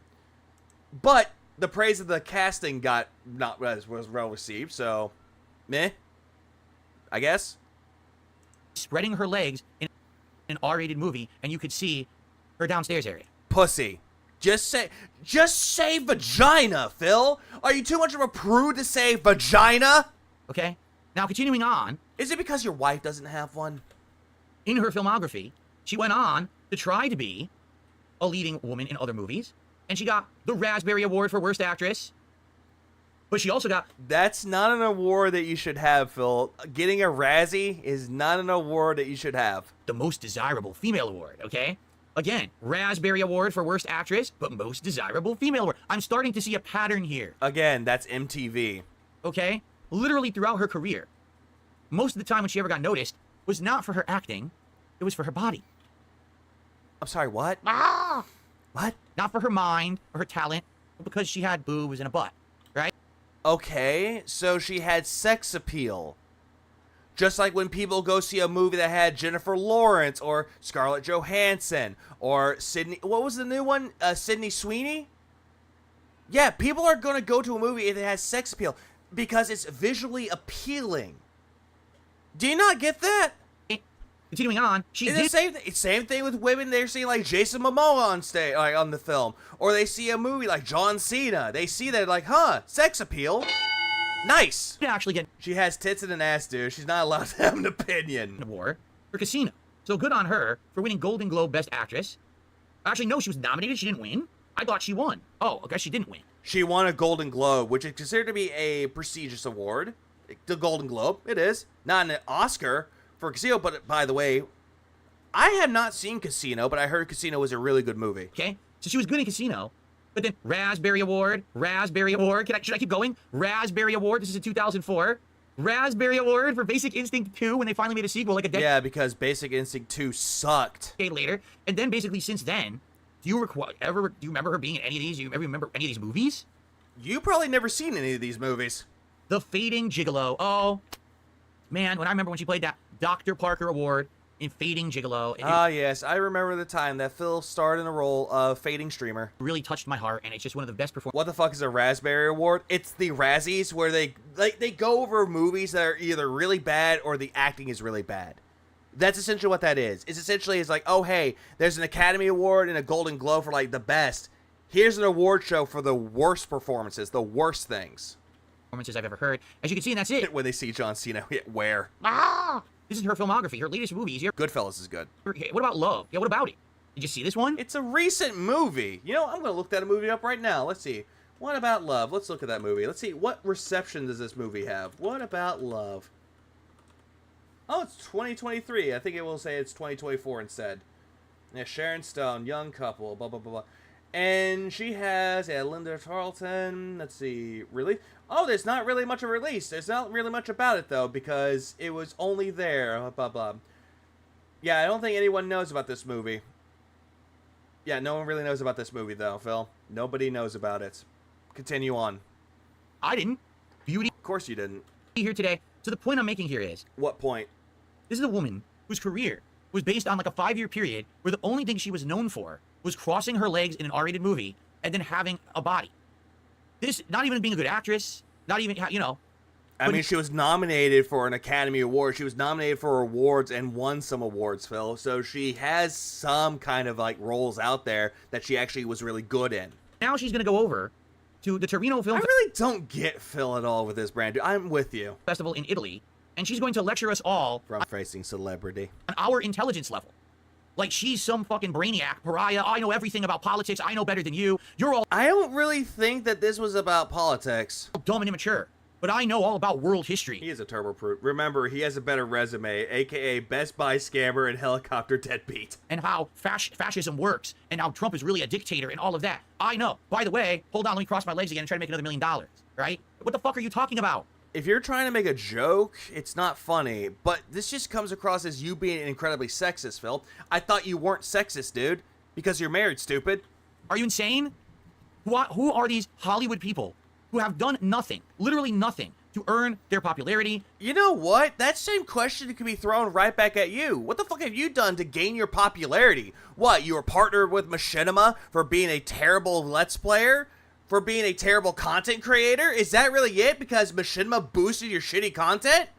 But the praise of the casting was well received, so meh, I guess. Spreading her legs in an R-rated movie, and you could see her downstairs area. Pussy. Just say vagina, Phil. Are you too much of a prude to say vagina? Okay. Now, continuing on. Is it because your wife doesn't have one? In her filmography, she went on to try to be a leading woman in other movies, and she got the Raspberry Award for Worst Actress. But she also got... That's not an award that you should have, Phil. Getting a Razzie is not an award that you should have. The Most Desirable Female Award, okay? Again, Raspberry Award for Worst Actress, but Most Desirable Female Award. I'm starting to see a pattern here. Again, that's MTV. Okay? Literally throughout her career. Most of the time when she ever got noticed was not for her acting, it was for her body. I'm sorry, what? Ah! What? Not for her mind or her talent, but because she had boobs and a butt, right? Okay, so she had sex appeal. Just like when people go see a movie that had Jennifer Lawrence or Scarlett Johansson or Sydney... What was the new one? Sydney Sweeney? Yeah, people are going to go to a movie if it has sex appeal because it's visually appealing. Do you not get that? Continuing on, same thing with women. They're seeing like Jason Momoa on stage, like on the film, or they see a movie like John Cena. They see that like, huh, sex appeal, nice. She has tits and an ass, dude. She's not allowed to have an opinion. Award for Casino. So good on her for winning Golden Globe Best Actress. Actually, no, she was nominated. She didn't win. I thought she won. Oh, okay, she didn't win. She won a Golden Globe, which is considered to be a prestigious award. The Golden Globe, it is not an Oscar for Casino, but by the way, I have not seen Casino, but I heard Casino was a really good movie. Okay, so she was good in Casino, but then Raspberry Award. Should I keep going? Raspberry Award, this is in 2004. Raspberry Award for Basic Instinct 2 when they finally made a sequel like a decade. Yeah, because Basic Instinct 2 sucked. Later, and then basically since then, do you remember her being in any of these? Do you ever remember any of these movies? You probably never seen any of these movies. The Fading Gigolo. Oh, man, when I remember when she played that Dr. Parker Award in Fading Gigolo. Yes, I remember the time that Phil starred in the role of Fading Streamer. Really touched my heart, and it's just one of the best performances. What the fuck is a Raspberry Award? It's the Razzies where they go over movies that are either really bad or the acting is really bad. That's essentially what that is. It's essentially like, oh hey, there's an Academy Award and a Golden Globe for like the best. Here's an award show for the worst performances, the worst things. Performances I've ever heard. As you can see, and that's it. When they see John Cena, where? This is her filmography, her latest movies. Goodfellas is good. What about Love? Yeah, what about it? Did you see this one? It's a recent movie. You know, I'm going to look that movie up right now. Let's see. What about Love? Let's look at that movie. Let's see. What reception does this movie have? What about Love? Oh, it's 2023. I think it will say it's 2024 instead. Yeah, Sharon Stone, young couple, blah, blah, blah, blah. And she has, Linda Tarleton, let's see, really? Oh, there's not really much of a release. There's not really much about it, though, because it was only there, blah, blah, blah. Yeah, I don't think anyone knows about this movie. Yeah, no one really knows about this movie, though, Phil. Nobody knows about it. Continue on. I didn't. Beauty. Of course you didn't. Here today. So the point I'm making here is... What point? This is a woman whose career was based on like a 5-year period where the only thing she was known for was crossing her legs in an R-rated movie and then having a body. This, not even being a good actress, not even, you know. I mean, she was nominated for an Academy Award. She was nominated for awards and won some awards, Phil. So she has some kind of like roles out there that she actually was really good in. Now she's going to go over to the Torino Film I really don't get Phil at all with this brand. Dude, I'm with you. Festival in Italy, and she's going to lecture us all front-facing celebrity on our intelligence level. Like she's some fucking brainiac, pariah. I know everything about politics. I know better than you. You're all... I don't really think that this was about politics. Dumb and immature. But I know all about world history. He is a turbo prude. Remember, he has a better resume, aka Best Buy scammer and helicopter deadbeat. And how fascism works, and how Trump is really a dictator and all of that. I know. By the way, hold on, let me cross my legs again and try to make another $1 million, right? What the fuck are you talking about? If you're trying to make a joke, it's not funny, but this just comes across as you being incredibly sexist, Phil. I thought you weren't sexist, dude, because you're married, stupid. Are you insane? Who are these Hollywood people who have done nothing, literally nothing, to earn their popularity? You know what? That same question can be thrown right back at you. What the fuck have you done to gain your popularity? What, you were partnered with Machinima for being a terrible Let's Player? For being a terrible content creator? Is that really it? Because Machinima boosted your shitty content?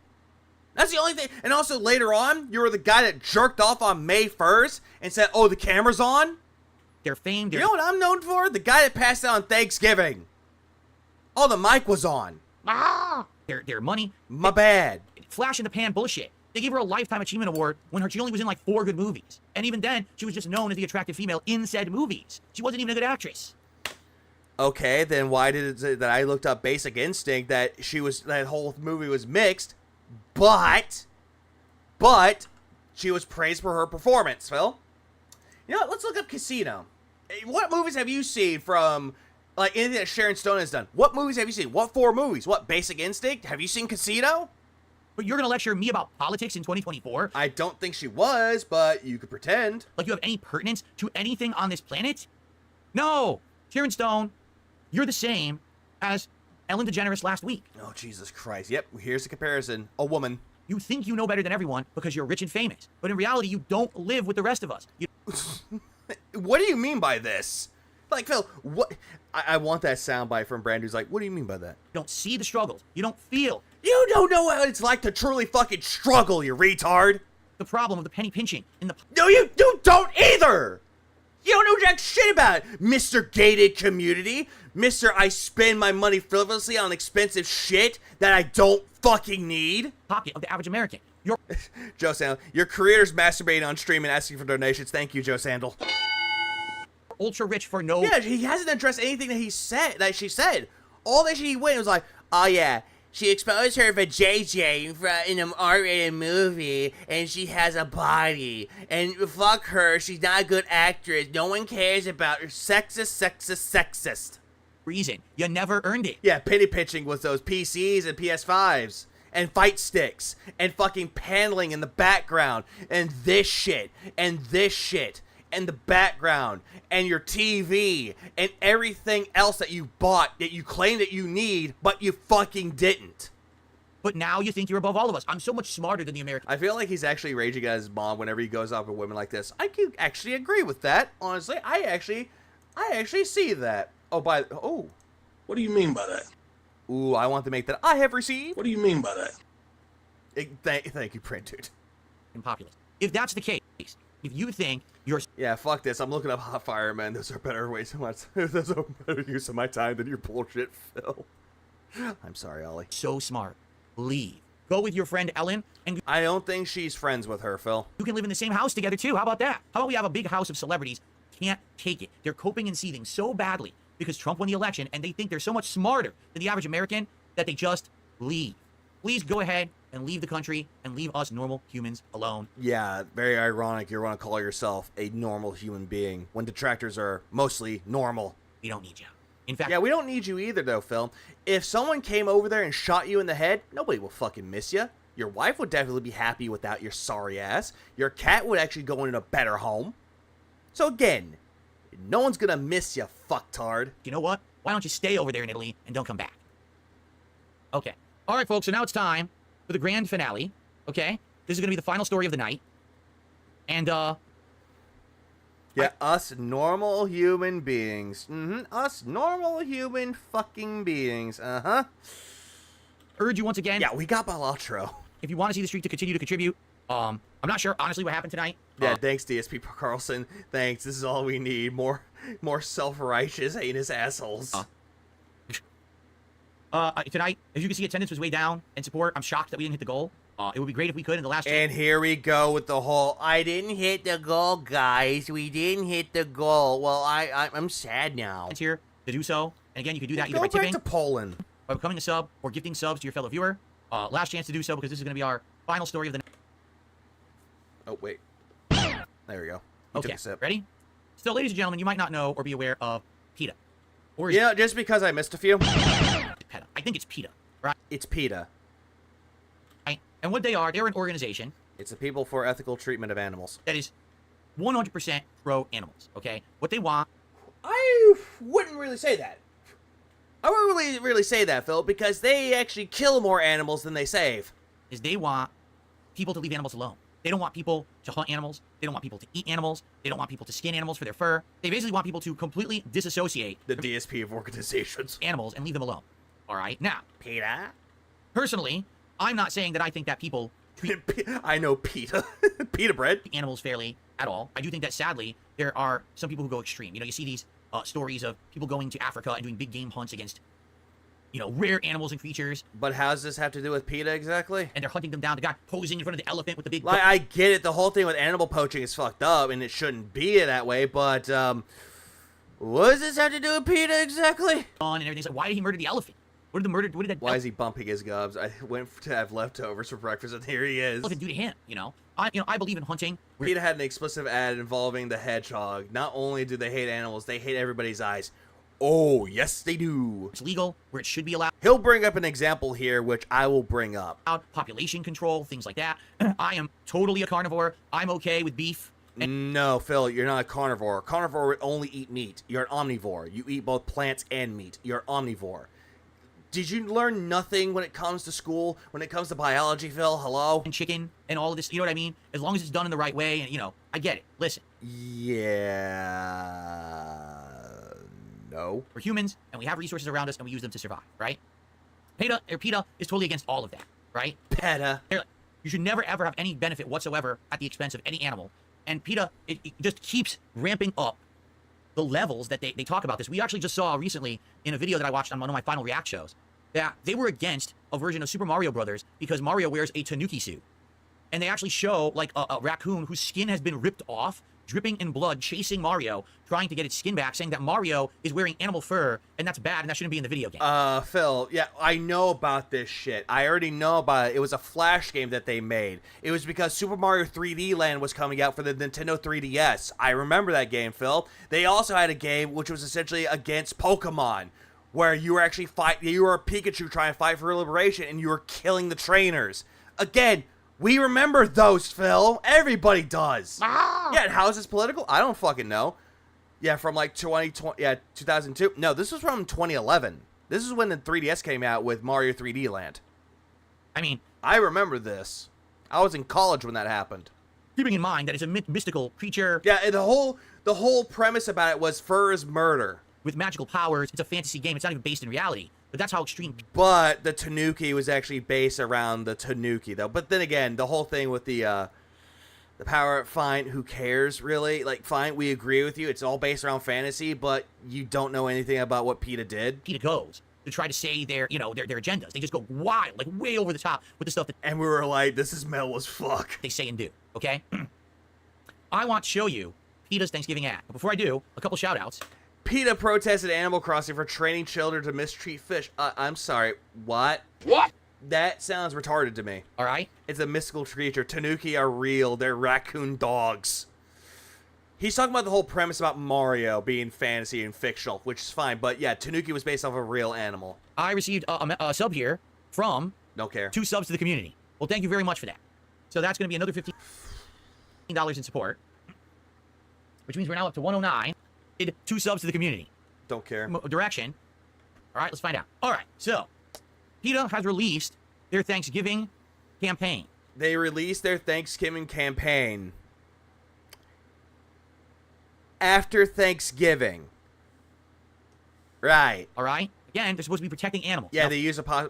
That's the only thing. And also later on, you were the guy that jerked off on May 1st and said, oh, the camera's on? Their fame, You know what I'm known for? The guy that passed out on Thanksgiving. Oh, the mic was on. Their money. My bad. Flash in the pan bullshit. They gave her a Lifetime Achievement Award when she only was in like 4 good movies. And even then, she was just known as the attractive female in said movies. She wasn't even a good actress. Okay, then why did it say that I looked up Basic Instinct that that whole movie was mixed, but she was praised for her performance, Phil? You know what? Let's look up Casino. What movies have you seen from, like, anything that Sharon Stone has done? What movies have you seen? What 4 movies? What, Basic Instinct? Have you seen Casino? But you're going to lecture me about politics in 2024? I don't think she was, but you could pretend. Like you have any pertinence to anything on this planet? No! Sharon Stone, you're the same as Ellen DeGeneres last week. Oh, Jesus Christ. Yep, here's the comparison. A woman. You think you know better than everyone because you're rich and famous. But in reality, you don't live with the rest of us. What do you mean by this? Like, Phil, what? I want that soundbite from Brand who's like, what do you mean by that? You don't see the struggles. You don't feel. You don't know what it's like to truly fucking struggle, you retard. The problem of the penny pinching in the... No, you don't either! You don't know jack shit about it, Mr. Gated Community. Mr. I spend my money frivolously on expensive shit that I don't fucking need. Pocket of the average American. You're... Joe Sandal, your creator's masturbating on stream and asking for donations. Thank you, Joe Sandal. Ultra rich for no... Yeah, he hasn't addressed anything that she said. All that she went was like, oh yeah, she exposed her for JJ in an R-rated movie, and she has a body. And fuck her, she's not a good actress. No one cares about her. Sexist. Reason. You never earned it. Yeah, penny pitching with those PCs and PS5s. And fight sticks. And fucking paneling in the background. And this shit. And this shit. And the background. And your TV. And everything else that you bought that you claim that you need, but you fucking didn't. But now you think you're above all of us. I'm so much smarter than the American. I feel like he's actually raging at his mom whenever he goes off with women like this. I can actually agree with that. Honestly, I actually see that. Oh. What do you mean by that? Ooh, I want to make that I have received. What do you mean by that? Thank you, print dude. Populist. If that's the case, if you think you're... Yeah, fuck this. I'm looking up hot firemen. Those are better ways of my... Those are better use of my time than your bullshit, Phil. I'm sorry, Ollie. So smart. Leave. Go with your friend Ellen and... I don't think she's friends with her, Phil. You can live in the same house together, too. How about that? How about we have a big house of celebrities? Can't take it. They're coping and seething so badly because Trump won the election, and they think they're so much smarter than the average American that they just leave. Please go ahead and leave the country and leave us normal humans alone. Yeah, very ironic you want to call yourself a normal human being when detractors are mostly normal. We don't need you. In fact, yeah, we don't need you either, though, Phil. If someone came over there and shot you in the head, nobody will fucking miss you. Your wife would definitely be happy without your sorry ass. Your cat would actually go in a better home. So again, no one's gonna miss you, fucktard. You know what? Why don't you stay over there in Italy and don't come back? Okay. All right, folks, so now it's time for the grand finale, okay? This is gonna be the final story of the night. And, yeah, us normal human beings. Us normal human fucking beings. Urge you once again. Yeah, we got Balatro. If you want to see the streak to continue to contribute, I'm not sure, honestly, what happened tonight. Yeah, thanks, DSP Carlson. Thanks, this is all we need. More self-righteous, heinous assholes. Tonight, as you can see, attendance was way down and support. I'm shocked that we didn't hit the goal. It would be great if we could in the last... And here we go with the whole, I didn't hit the goal, guys. We didn't hit the goal. Well, I'm sad now. It's here to do so. And again, you can do that either go by back tipping, to Poland, by becoming a sub, or gifting subs to your fellow viewer. Last chance to do so because this is going to be our final story of the night. Oh, wait. There we go. You Okay, took a sip. ready? So, ladies and gentlemen, you might not know or be aware of PETA. Or Yeah, just because I missed a few. PETA. I think it's PETA, right? It's PETA. Right? And what they are, they're an organization. It's the People for Ethical Treatment of Animals. That is 100% pro-animals, okay? What they want... I wouldn't really say that. I wouldn't really say that, Phil, because they actually kill more animals than they save. Is they want people to leave animals alone. They don't want people to hunt animals. They don't want people to eat animals. They don't want people to skin animals for their fur. They basically want people to completely disassociate the DSP of organizations. Animals and leave them alone. All right? Now, PETA? Personally, I'm not saying that I think that people treat I know PETA. PETA bread. Animals fairly at all. I do think that, sadly, there are some people who go extreme. You know, you see these stories of people going to Africa and doing big game hunts against, you know, rare animals and creatures. But how does this have to do with PETA exactly? And they're hunting them down. The guy posing in front of the elephant with the big... Like, I get it. The whole thing with animal poaching is fucked up, and it shouldn't be that way, but, what does this have to do with PETA exactly? And everything's like, why did he murder the elephant? What did that... Why is he bumping his gubs? I went to have leftovers for breakfast, and here he is. Elephant do to him, you know? I believe in hunting. PETA had an explicit ad involving the hedgehog. Not only do they hate animals, they hate everybody's eyes. Oh, yes, they do. It's legal where it should be allowed. He'll bring up an example here, which I will bring up. Population control, things like that. I am totally a carnivore. I'm okay with beef. No, Phil, you're not a carnivore. Carnivore would only eat meat. You're an omnivore. You eat both plants and meat. You're an omnivore. Did you learn nothing when it comes to school? When it comes to biology, Phil? Hello? And chicken and all of this, you know what I mean? As long as it's done in the right way, and, you know, I get it. Listen. Yeah... No. We're humans, and we have resources around us, and we use them to survive, right? PETA is totally against all of that, right? PETA. You should never, ever have any benefit whatsoever at the expense of any animal. And PETA, it just keeps ramping up the levels that they talk about this. We actually just saw recently in a video that I watched on one of my final react shows that they were against a version of Super Mario Brothers because Mario wears a tanuki suit. And they actually show, like, a raccoon whose skin has been ripped off, dripping in blood, chasing Mario, trying to get its skin back, saying that Mario is wearing animal fur, and that's bad, and that shouldn't be in the video game. Phil, yeah, I know about this shit. I already know about it. It was a Flash game that they made. It was because Super Mario 3D Land was coming out for the Nintendo 3DS. I remember that game, Phil. They also had a game which was essentially against Pokemon, where you were actually you were a Pikachu trying to fight for liberation, and you were killing the trainers. Again, we remember those, Phil. Everybody does. Yeah, and how is this political? I don't fucking know. Yeah, from like 2002. No, this was from 2011. This is when the 3DS came out with Mario 3D Land. I mean, I remember this. I was in college when that happened. Keeping in mind that it's a mystical creature. Yeah, and the whole premise about it was fur is murder. With magical powers, it's a fantasy game. It's not even based in reality. But that's how extreme... But the Tanuki was actually based around the Tanuki, though. But then again, the whole thing with the power, fine, who cares, really? Like, fine, we agree with you. It's all based around fantasy, but you don't know anything about what PETA did. PETA goes to try to say their agendas. They just go wild, like way over the top with the stuff that... And we were like, this is metal as fuck. They say and do, okay? I want to show you PETA's Thanksgiving ad. But before I do, a couple shout-outs. PETA protested Animal Crossing for training children to mistreat fish. I'm sorry, what? What? That sounds retarded to me. All right? It's a mystical creature. Tanuki are real. They're raccoon dogs. He's talking about the whole premise about Mario being fantasy and fictional, which is fine. But yeah, Tanuki was based off a real animal. I received a sub here from... Don't care. 2 subs to the community. Well, thank you very much for that. So that's going to be another $15 in support, which means we're now up to 109. 2 subs to the community. Don't care. Direction. All right, let's find out. All right, so PETA has released their Thanksgiving campaign. They released their Thanksgiving campaign after Thanksgiving. Right. All right. Again, they're supposed to be protecting animals. Yeah, now,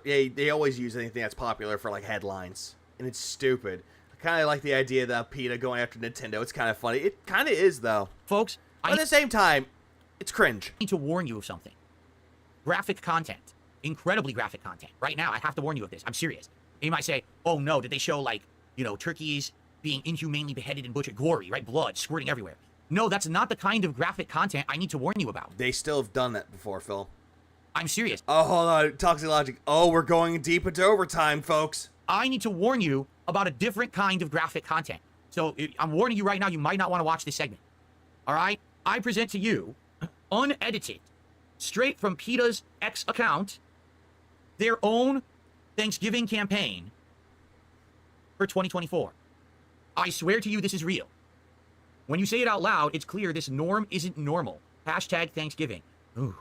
they always use anything that's popular for like headlines, and it's stupid. I kind of like the idea that PETA going after Nintendo. It's kind of funny. It kind of is though, folks. But at the same time, it's cringe. I need to warn you of something. Graphic content, incredibly graphic content. Right now, I have to warn you of this. I'm serious. You might say, "Oh no, did they show like turkeys being inhumanely beheaded and butchered, gory, right? Blood squirting everywhere." No, that's not the kind of graphic content I need to warn you about. They still have done that before, Phil. I'm serious. Oh, hold on. Toxic Logic. Oh, we're going deep into overtime, folks. I need to warn you about a different kind of graphic content. So I'm warning you right now, you might not want to watch this segment. All right? I present to you, unedited, straight from PETA's X account, their own Thanksgiving campaign for 2024. I swear to you this is real. When you say it out loud, it's clear this norm isn't normal. Hashtag Thanksgiving. Ooh.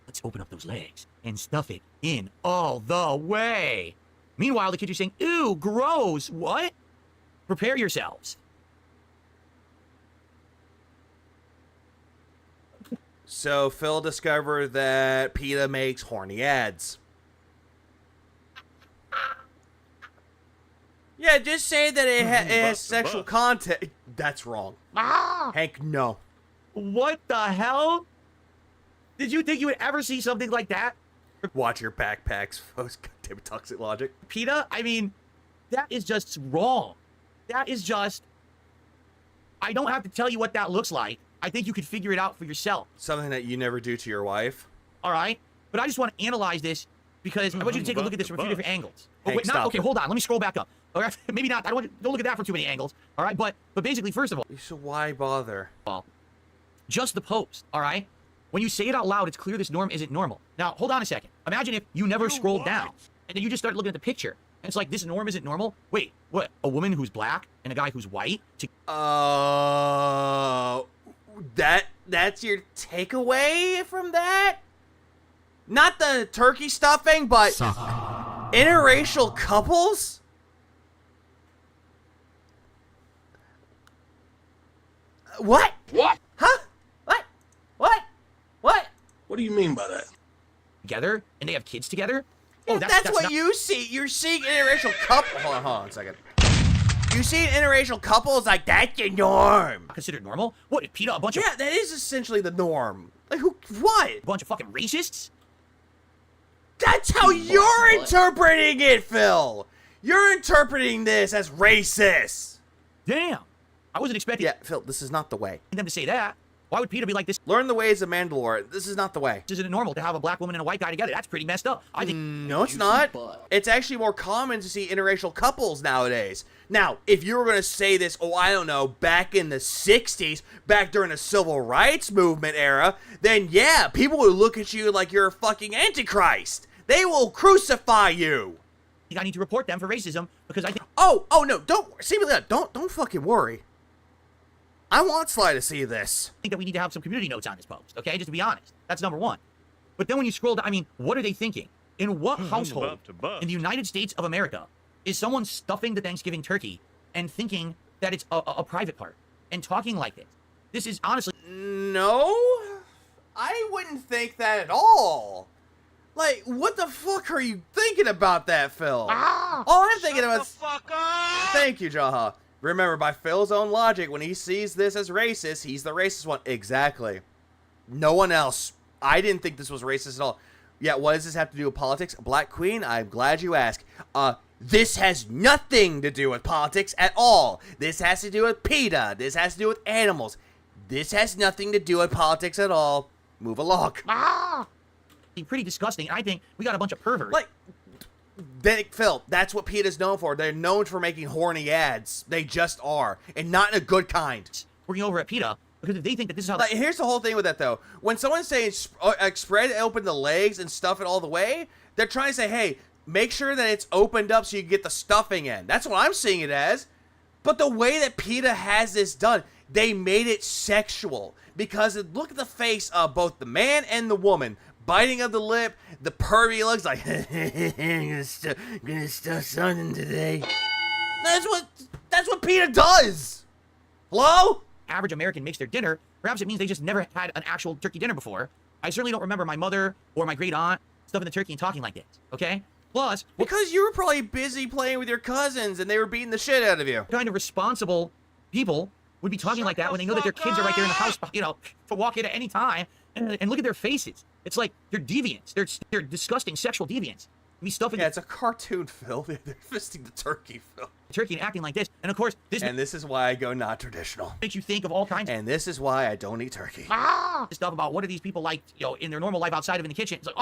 Let's open up those legs and stuff it in all the way. Meanwhile, the kids are saying, ew, gross. What? Prepare yourselves. So Phil discovered that PETA makes horny ads. Yeah, just say that it has sexual content. That's wrong. Hank, no. What the hell? Did you think you would ever see something like that? Watch your backpacks, folks. Goddamn Toxic Logic. PETA, I mean, that is just wrong. That is just... I don't have to tell you what that looks like. I think you could figure it out for yourself. Something that you never do to your wife. All right? But I just want to analyze this because I want you to take a look at this from a few different angles. Oh, Hank, wait, okay, hold on. Let me scroll back up. All right? Maybe not. Don't look at that from too many angles. All right? But basically, first of all... So why bother? Well, just the post, all right? When you say it out loud, it's clear this norm isn't normal. Now, hold on a second. Imagine if you never scrolled down, and then you just start looking at the picture, and it's like, this norm isn't normal? Wait, what? A woman who's black and a guy who's white? That's your takeaway from that? Not the turkey stuffing, but interracial couples? What? What? Huh? What? What do you mean by that? Together, and they have kids together? Yeah, Oh, that's what not... you see. You're seeing interracial couples. Hold on a second. You see interracial couples like that's the norm. Considered normal? What, PETA, a bunch of... Yeah, that is essentially the norm. Like, what? A bunch of fucking racists? That's how you're interpreting it, Phil. You're interpreting this as racist. Damn. I wasn't expecting... Yeah, Phil, this is not the way. ...them to say that. Why would PETA be like this? Learn the ways of Mandalore. This is not the way. Isn't it normal to have a black woman and a white guy together? That's pretty messed up. I think... No, it's not. It's actually more common to see interracial couples nowadays. Now, if you were going to say this, I don't know, back in the 60s, back during the Civil Rights Movement era, then yeah, people would look at you like you're a fucking antichrist. They will crucify you. I need to report them for racism because I think... Oh, no, don't fucking worry. I want Sly to see this. I think that we need to have some community notes on this post, okay? Just to be honest. That's number one. But then when you scroll down, I mean, what are they thinking? In what household in the United States of America is someone stuffing the Thanksgiving turkey and thinking that it's a private part and talking like this? This is honestly... No, I wouldn't think that at all. Like, what the fuck are you thinking about that, Phil? All I'm thinking about... Shut the fuck up! Thank you, Jaha. Remember, by Phil's own logic, when he sees this as racist, he's the racist one. Exactly. No one else. I didn't think this was racist at all. Yeah, what does this have to do with politics? Black Queen, I'm glad you asked. This has nothing to do with politics at all. This has to do with PETA. This has to do with animals. This has nothing to do with politics at all. Move along. Pretty disgusting. I think we got a bunch of perverts. Like, Phil, that's what PETA's known for. They're known for making horny ads. They just are. And not in a good kind. Working over at PETA, because if they think that this is how... Like, here's the whole thing with that, though. When someone's saying spread open the legs and stuff it all the way, they're trying to say, hey, make sure that it's opened up so you can get the stuffing in. That's what I'm seeing it as. But the way that PETA has this done, they made it sexual. Because look at the face of both the man and the woman. Biting of the lip, the pervy looks like, I'm gonna stuff something today. That's what PETA does. Hello? Average American makes their dinner, perhaps it means they just never had an actual turkey dinner before. I certainly don't remember my mother or my great aunt stuffing the turkey and talking like this, okay? Plus, because you were probably busy playing with your cousins and they were beating the shit out of you. What kind of responsible people would be talking like that when they know that their kids are right there in the house, you know, to walk in at any time, and look at their faces. It's like they're deviants. They're disgusting sexual deviants. Be stuffing. Yeah, it's a cartoon, Phil. They're fisting the turkey, Phil. Turkey and acting like this, and of course this. And this is why I go not traditional. Makes you think of all kinds. And this is why I don't eat turkey. Stuff about what are these people like, you know, in their normal life outside of in the kitchen. It's like,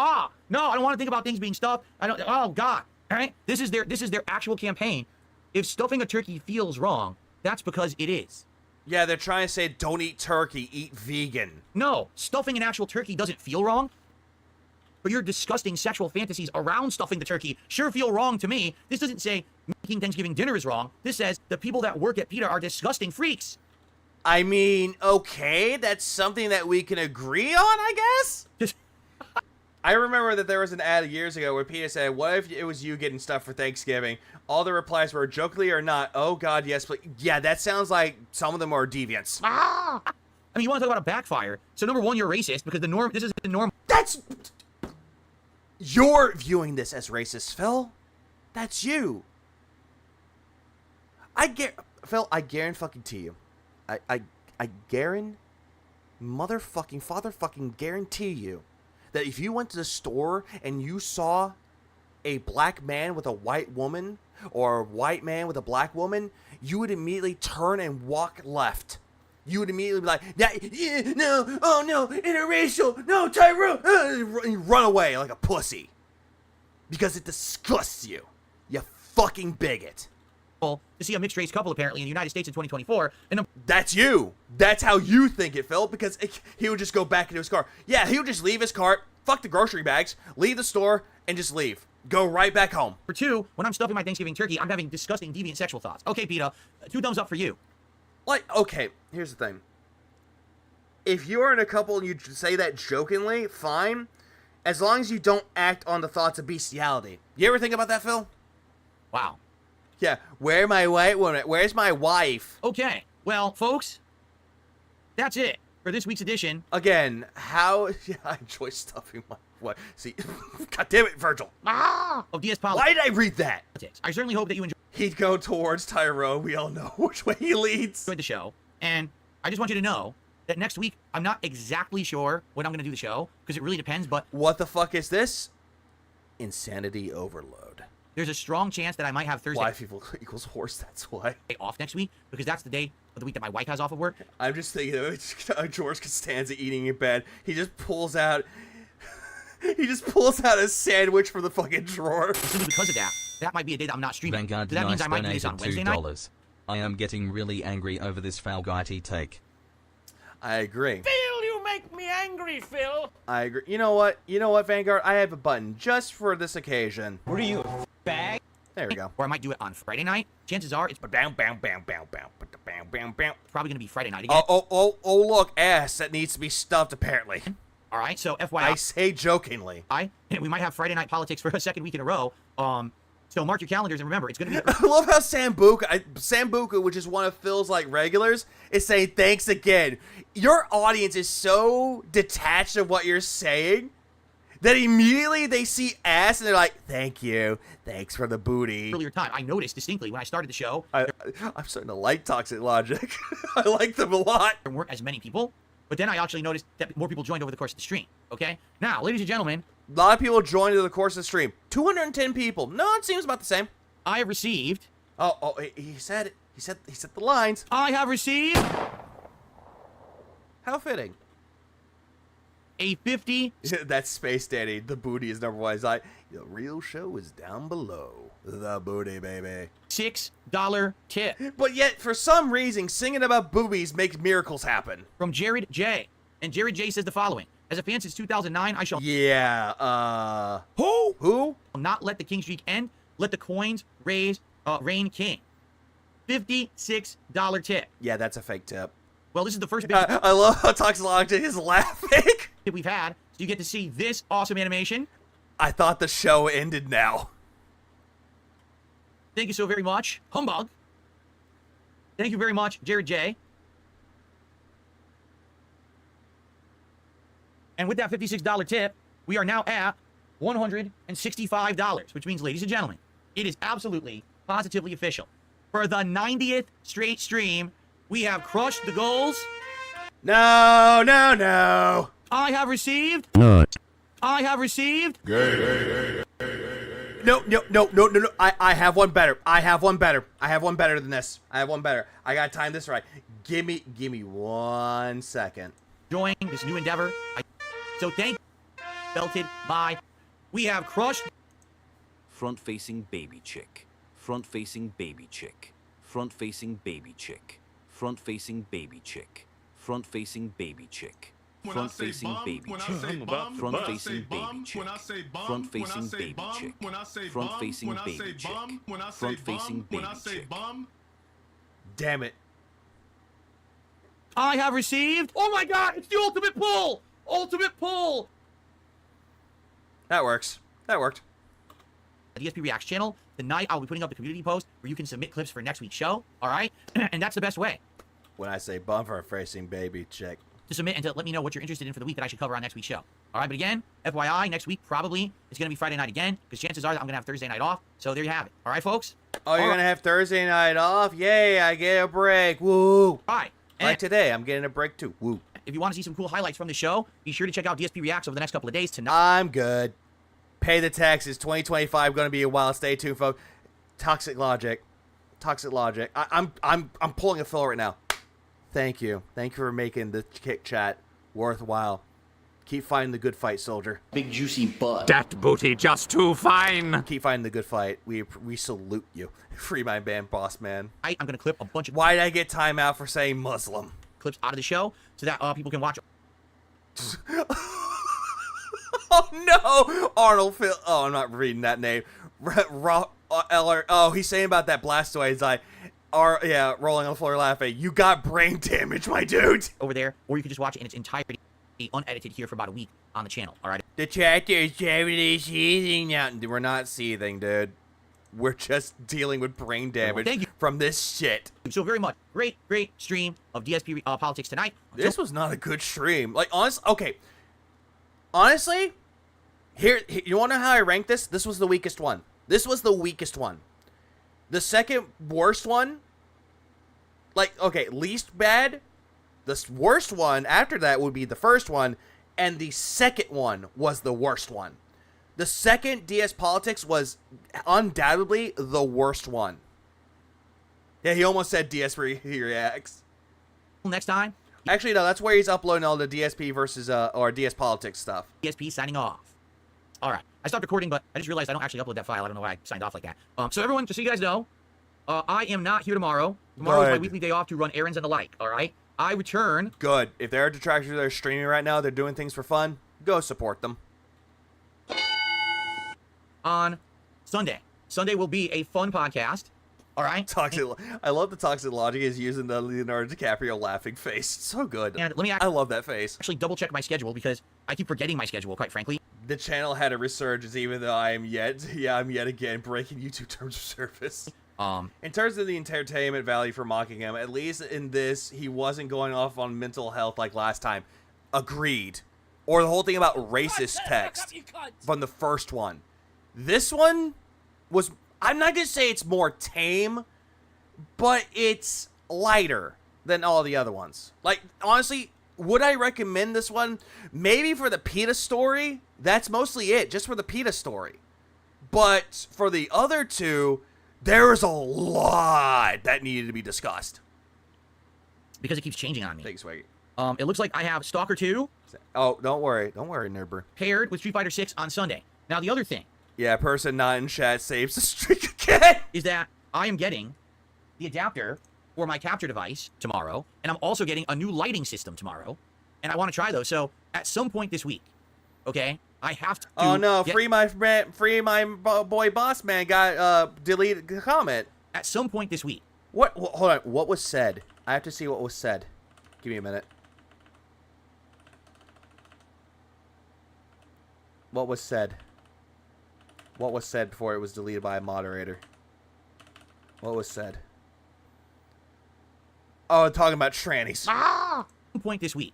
no, I don't want to think about things being stuffed. I don't. Oh God, all right. This is their actual campaign. If stuffing a turkey feels wrong, that's because it is. Yeah, they're trying to say don't eat turkey, eat vegan. No, stuffing an actual turkey doesn't feel wrong. But your disgusting sexual fantasies around stuffing the turkey sure feel wrong to me. This doesn't say making Thanksgiving dinner is wrong. This says the people that work at PETA are disgusting freaks. I mean, okay, that's something that we can agree on, I guess? I remember that there was an ad years ago where PETA said, what if it was you getting stuff for Thanksgiving? All the replies were, jokingly or not, oh God, yes, but yeah, that sounds like some of them are deviants. I mean, you want to talk about a backfire. So number one, you're racist because this is the norm. That's... You're viewing this as racist, Phil. That's you. Phil, I guarantee you. I guarantee guarantee you that if you went to the store and you saw a black man with a white woman or a white man with a black woman, you would immediately turn and walk left. You would immediately be like, yeah, no, oh no, interracial, no, Tyrone, and you run away like a pussy. Because it disgusts you, you fucking bigot. To see a mixed race couple apparently in the United States in 2024, and that's you. That's how you think it, Phil, because he would just go back into his car. Yeah, he would just leave his cart, fuck the grocery bags, leave the store, and just leave. Go right back home. For two, when I'm stuffing my Thanksgiving turkey, I'm having disgusting, deviant sexual thoughts. Okay, PETA, 2 thumbs up for you. Like, okay, here's the thing. If you're in a couple and you say that jokingly, fine. As long as you don't act on the thoughts of bestiality. You ever think about that, Phil? Wow. Yeah, where's my white woman? Where's my wife? Okay, well, folks, that's it for this week's edition. Again, how... Yeah, I enjoy stuffing my... What? See, God damn it, Virgil. Of DS Politics. Why did I read that? I certainly hope that you enjoyed. He'd go towards Tyrone. We all know which way he leads. Enjoyed the show, and I just want you to know that next week I'm not exactly sure when I'm going to do the show because it really depends. But what the fuck is this? Insanity overload. There's a strong chance that I might have Thursday. Wife equals horse. That's why. Off next week because that's the day of the week that my wife has off of work. I'm just thinking of George Costanza eating in bed. He just pulls out. He just pulls out a sandwich from the fucking drawer. Simply because of that. That might be a day that I'm not streaming. Vanguard that means I might do this on Wednesday night. $2. I am getting really angry over this Falgati take. I agree. Phil, you make me angry, Phil. I agree. You know what? You know what, Vanguard? I have a button just for this occasion. What are you, a bag? There we go. Or I might do it on Friday night. Chances are it's probably going to be Friday night again. Oh, look, ass that needs to be stuffed, apparently. All right, so FYI. I say jokingly. We might have Friday night politics for a second week in a row. So mark your calendars and remember, it's going to be... I love how Sambuca, which is one of Phil's, like, regulars, is saying thanks again. Your audience is so detached of what you're saying that immediately they see ass and they're like, thank you. Thanks for the booty. Earlier time, I noticed distinctly when I started the show... I'm starting to like Toxic Logic. I like them a lot. There weren't as many people, but then I actually noticed that more people joined over the course of the stream, okay? Now, ladies and gentlemen... A lot of people joined over the course of the stream. 210 people. No, it seems about the same. I have received... Oh, he said it. He said the lines. I have received... How fitting. a 50. That's Space Danny. The booty is number one. He's like, the real show is down below. The booty, baby. $6 tip. But yet, for some reason, singing about boobies makes miracles happen. From Jared J. And Jared J says the following. As a fan since 2009, I shall... Yeah, Who? Who? Not let the king streak end. Let the coins reign king. $56 tip. Yeah, that's a fake tip. Well, this is the first big... I love how Toxilology is laughing. ...we've had. So you get to see this awesome animation. I thought the show ended now. Thank you so very much. Humbug. Thank you very much, Jared J. And with that $56 tip, we are now at $165, which means, ladies and gentlemen, it is absolutely, positively official. For the 90th straight stream, we have crushed the goals. No, no, no. I have received... I have received... No. I have one better. I have one better than this. I gotta time this right. Give me 1 second. Join this new endeavor. So thank you. Belted by. We have crushed. Front-facing baby chick. Front-facing baby chick. Front-facing baby chick. Front-facing baby chick. Front-facing baby chick. Front-facing baby chick. Front-facing baby chick. Front-facing baby chick. Front-facing baby chick. Front-facing baby chick. Damn it. I have received. Oh my god, it's the ultimate pull! Ultimate pull! That works. That worked. The DSP Reacts channel. Tonight I'll be putting up a community post where you can submit clips for next week's show. Alright? And that's the best way. When I say bumper-facing baby chick. To submit and to let me know what you're interested in for the week that I should cover on next week's show. Alright, but again, FYI, next week probably it's going to be Friday night again, because chances are that I'm going to have Thursday night off. So there you have it. Alright, folks? Oh, you're going to have Thursday night off? Yay, I get a break. Woo. Alright. Like today, I'm getting a break too. Woo. If you want to see some cool highlights from the show, be sure to check out DSP Reacts over the next couple of days tonight. I'm good. Pay the taxes. 2025 going to be a while. Stay tuned, folks. Toxic Logic. I'm pulling a fill right now. Thank you. Thank you for making the kick chat worthwhile. Keep fighting the good fight, soldier. Big juicy butt. That booty just too fine. Keep fighting the good fight. We salute you. Free my band, boss man. I'm going to clip a bunch of... Why did I get timeout for saying Muslim? ...clips out of the show so that people can watch... Oh no! Arnold Phil... Oh, I'm not reading that name. Eller... Oh, he's saying about that Blastoise. Yeah, rolling on the floor laughing. You got brain damage, my dude. Over there, or you can just watch it in its entirety, unedited here for about a week on the channel, alright? The chapter is generally seething now. We're not seething, dude. We're just dealing with brain damage from this shit. So very much. Great stream of DSP politics tonight. This was not a good stream. Like, honestly, here, you want to know how I rank this? This was the weakest one. The second worst one, like, okay, least bad. The worst one after that would be the first one, and the second one was the worst one. The second DS Politics was undoubtedly the worst one. Yeah, he almost said DS Reacts. Next time. Actually, no, that's where he's uploading all the DSP versus, or DS Politics stuff. DSP signing off. Alright, I stopped recording, but I just realized I don't actually upload that file. I don't know why I signed off like that. So everyone, just so you guys know, I am not here tomorrow. Tomorrow is my weekly day off to run errands and the like, alright? I return. Good. If there are detractors that are streaming right now, they're doing things for fun, go support them. On Sunday. Sunday will be a fun podcast. All right. I love the Toxic Logic is using the Leonardo DiCaprio laughing face. It's so good. And let me I love that face. Actually double check my schedule because I keep forgetting my schedule, quite frankly. The channel had a resurgence even though I'm yet again breaking YouTube terms of service. In terms of the entertainment value for mocking him, at least in this, he wasn't going off on mental health like last time. Agreed. Or the whole thing about racist text from the first one. This one was, I'm not going to say it's more tame, but it's lighter than all the other ones. Like, honestly, would I recommend this one? Maybe for the PETA story. That's mostly it, just for the PETA story. But for the other two, there is a lot that needed to be discussed. Because it keeps changing on me. Thanks, Swaggy. It looks like I have Stalker 2. Oh, don't worry, Nerber. Paired with Street Fighter 6 on Sunday. Now the other thing. Yeah, person not in chat saves the streak again. Is that I am getting the adapter for my capture device tomorrow, and I'm also getting a new lighting system tomorrow, and I want to try those. So at some point this week, okay, I have to. Oh no! Free my boy boss man got deleted the comment. At some point this week. What? Hold on. What was said? I have to see what was said. Give me a minute. What was said? What was said before it was deleted by a moderator? What was said? Oh, talking about trannies. Point this week,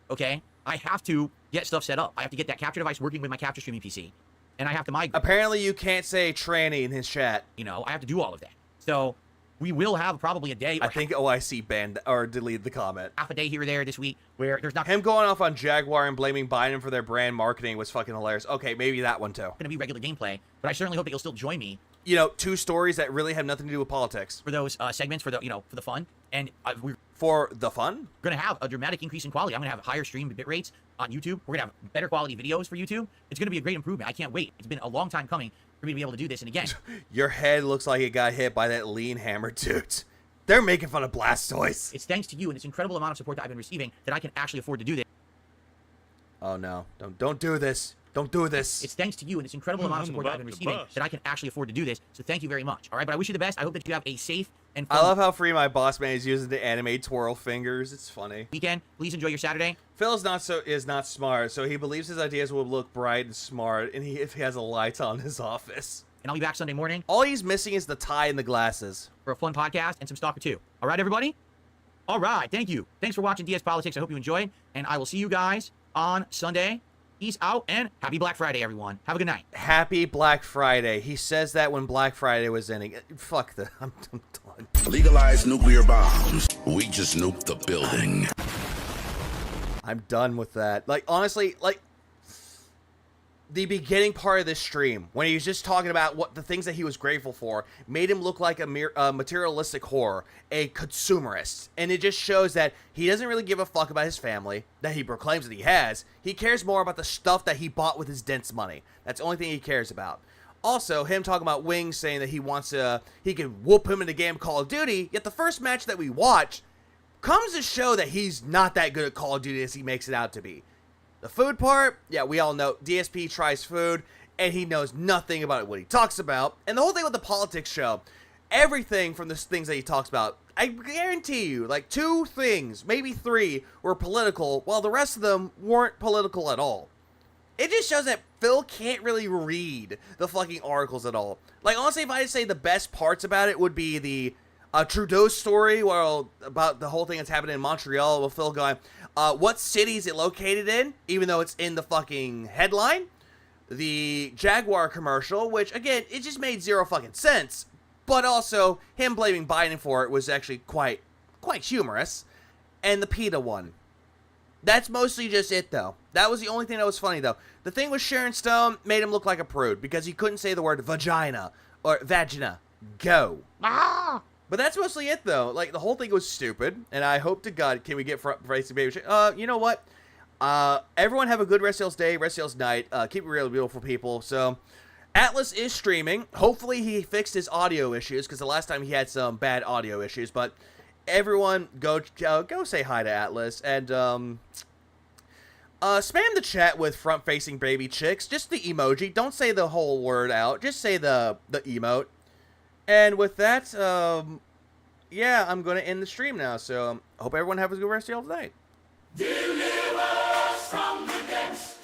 okay? I have to get stuff set up. I have to get that capture device working with my capture streaming PC, and I have to migrate. Apparently, you can't say tranny in his chat. You know, I have to do all of that. So we will have probably a day. I think OIC banned or deleted the comment. Half a day here or there this week where there's not. Him going off on Jaguar and blaming Biden for their brand marketing was fucking hilarious. Okay, maybe that one too. Going to be regular gameplay, but I certainly hope that you'll still join me. You know, 2 stories that really have nothing to do with politics. For those segments, for the for the fun, and we're for the fun. Going to have a dramatic increase in quality. I'm going to have higher stream bit rates on YouTube. We're going to have better quality videos for YouTube. It's going to be a great improvement. I can't wait. It's been a long time coming for me to be able to do this. And again, your head looks like it got hit by that lean hammer, dude. They're making fun of Blastoise. It's thanks to you and this incredible amount of support that I've been receiving that I can actually afford to do this. Oh no! Don't do this. Don't do this. It's thanks to you and this incredible amount of support that I've been receiving that I can actually afford to do this. So thank you very much. All right, but I wish you the best. I hope that you have a safe and fun I love how free my boss man is using the anime twirl fingers. It's funny. Weekend. Please enjoy your Saturday. Phil's is not smart, so he believes his ideas will look bright and smart, and if he has a light on his office. And I'll be back Sunday morning. All he's missing is the tie and the glasses. For a fun podcast and some Stalker 2. All right, everybody? All right, thank you. Thanks for watching DS Politics. I hope you enjoyed, and I will see you guys on Sunday. Peace out, and happy Black Friday, everyone. Have a good night. Happy Black Friday. He says that when Black Friday was ending. Fuck the... I'm done. Legalize nuclear bombs. We just nuked the building. I'm done with that. Like, honestly, like... The beginning part of this stream, when he was just talking about what the things that he was grateful for, made him look like a materialistic whore, a consumerist. And it just shows that he doesn't really give a fuck about his family, that he proclaims that he has. He cares more about the stuff that he bought with his Dents money. That's the only thing he cares about. Also, him talking about Wings saying that he wants to, he can whoop him in a game of Call of Duty, yet the first match that we watched comes to show that he's not that good at Call of Duty as he makes it out to be. The food part, yeah, we all know DSP tries food, and he knows nothing about what he talks about. And the whole thing with the politics show, everything from the things that he talks about, I guarantee you, like 2 things, maybe 3, were political, while the rest of them weren't political at all. It just shows that Phil can't really read the fucking articles at all. Like, honestly, if I had to say the best parts about it would be the Trudeau story, well, about the whole thing that's happening in Montreal with Phil going, what city is it located in, even though it's in the fucking headline. The Jaguar commercial, which, again, it just made 0 fucking sense. But also, him blaming Biden for it was actually quite humorous. And the PETA one. That's mostly just it, though. That was the only thing that was funny, though. The thing with Sharon Stone made him look like a prude, because he couldn't say the word vagina, or vagina. Go. Ah! But that's mostly it, though. Like, the whole thing was stupid, and I hope to God, can we get Front-Facing Baby Chick? You know what? Everyone have a good Rest Sales Day, Rest Sales Night. Keep it real, beautiful people. So, Atlas is streaming. Hopefully, he fixed his audio issues, because the last time he had some bad audio issues. But everyone, go say hi to Atlas, and spam the chat with Front-Facing Baby Chicks. Just the emoji. Don't say the whole word out. Just say the emote. And with that, yeah, I'm going to end the stream now. So, hope everyone has a good rest of your night. Deliver us from the depths.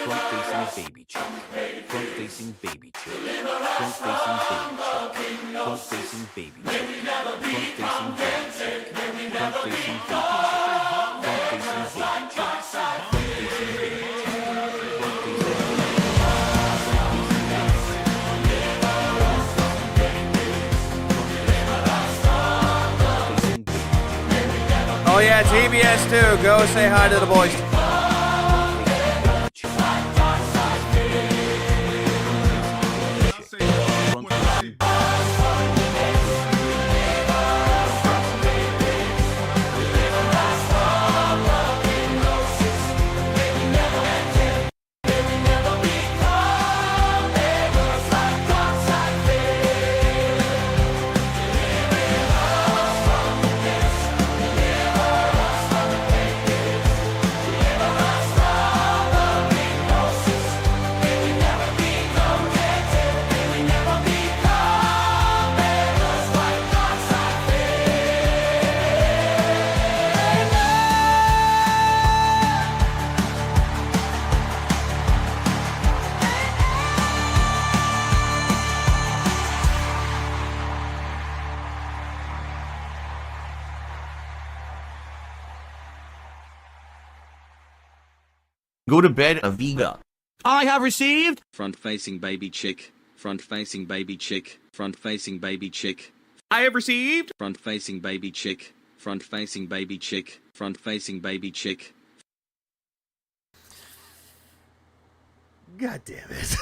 Front-facing baby chick. Front-facing baby chick. Front-facing baby chick. Front-facing baby chick. Front-facing baby chick. Front-facing baby chick. Front-facing baby chick. Oh yeah, TBS too. Go say hi to the boys. Go to bed, Aviga. I have received. Front-facing baby chick. Front-facing baby chick. Front-facing baby chick. I have received. Front-facing baby chick. Front-facing baby chick. Front-facing baby chick. God damn it.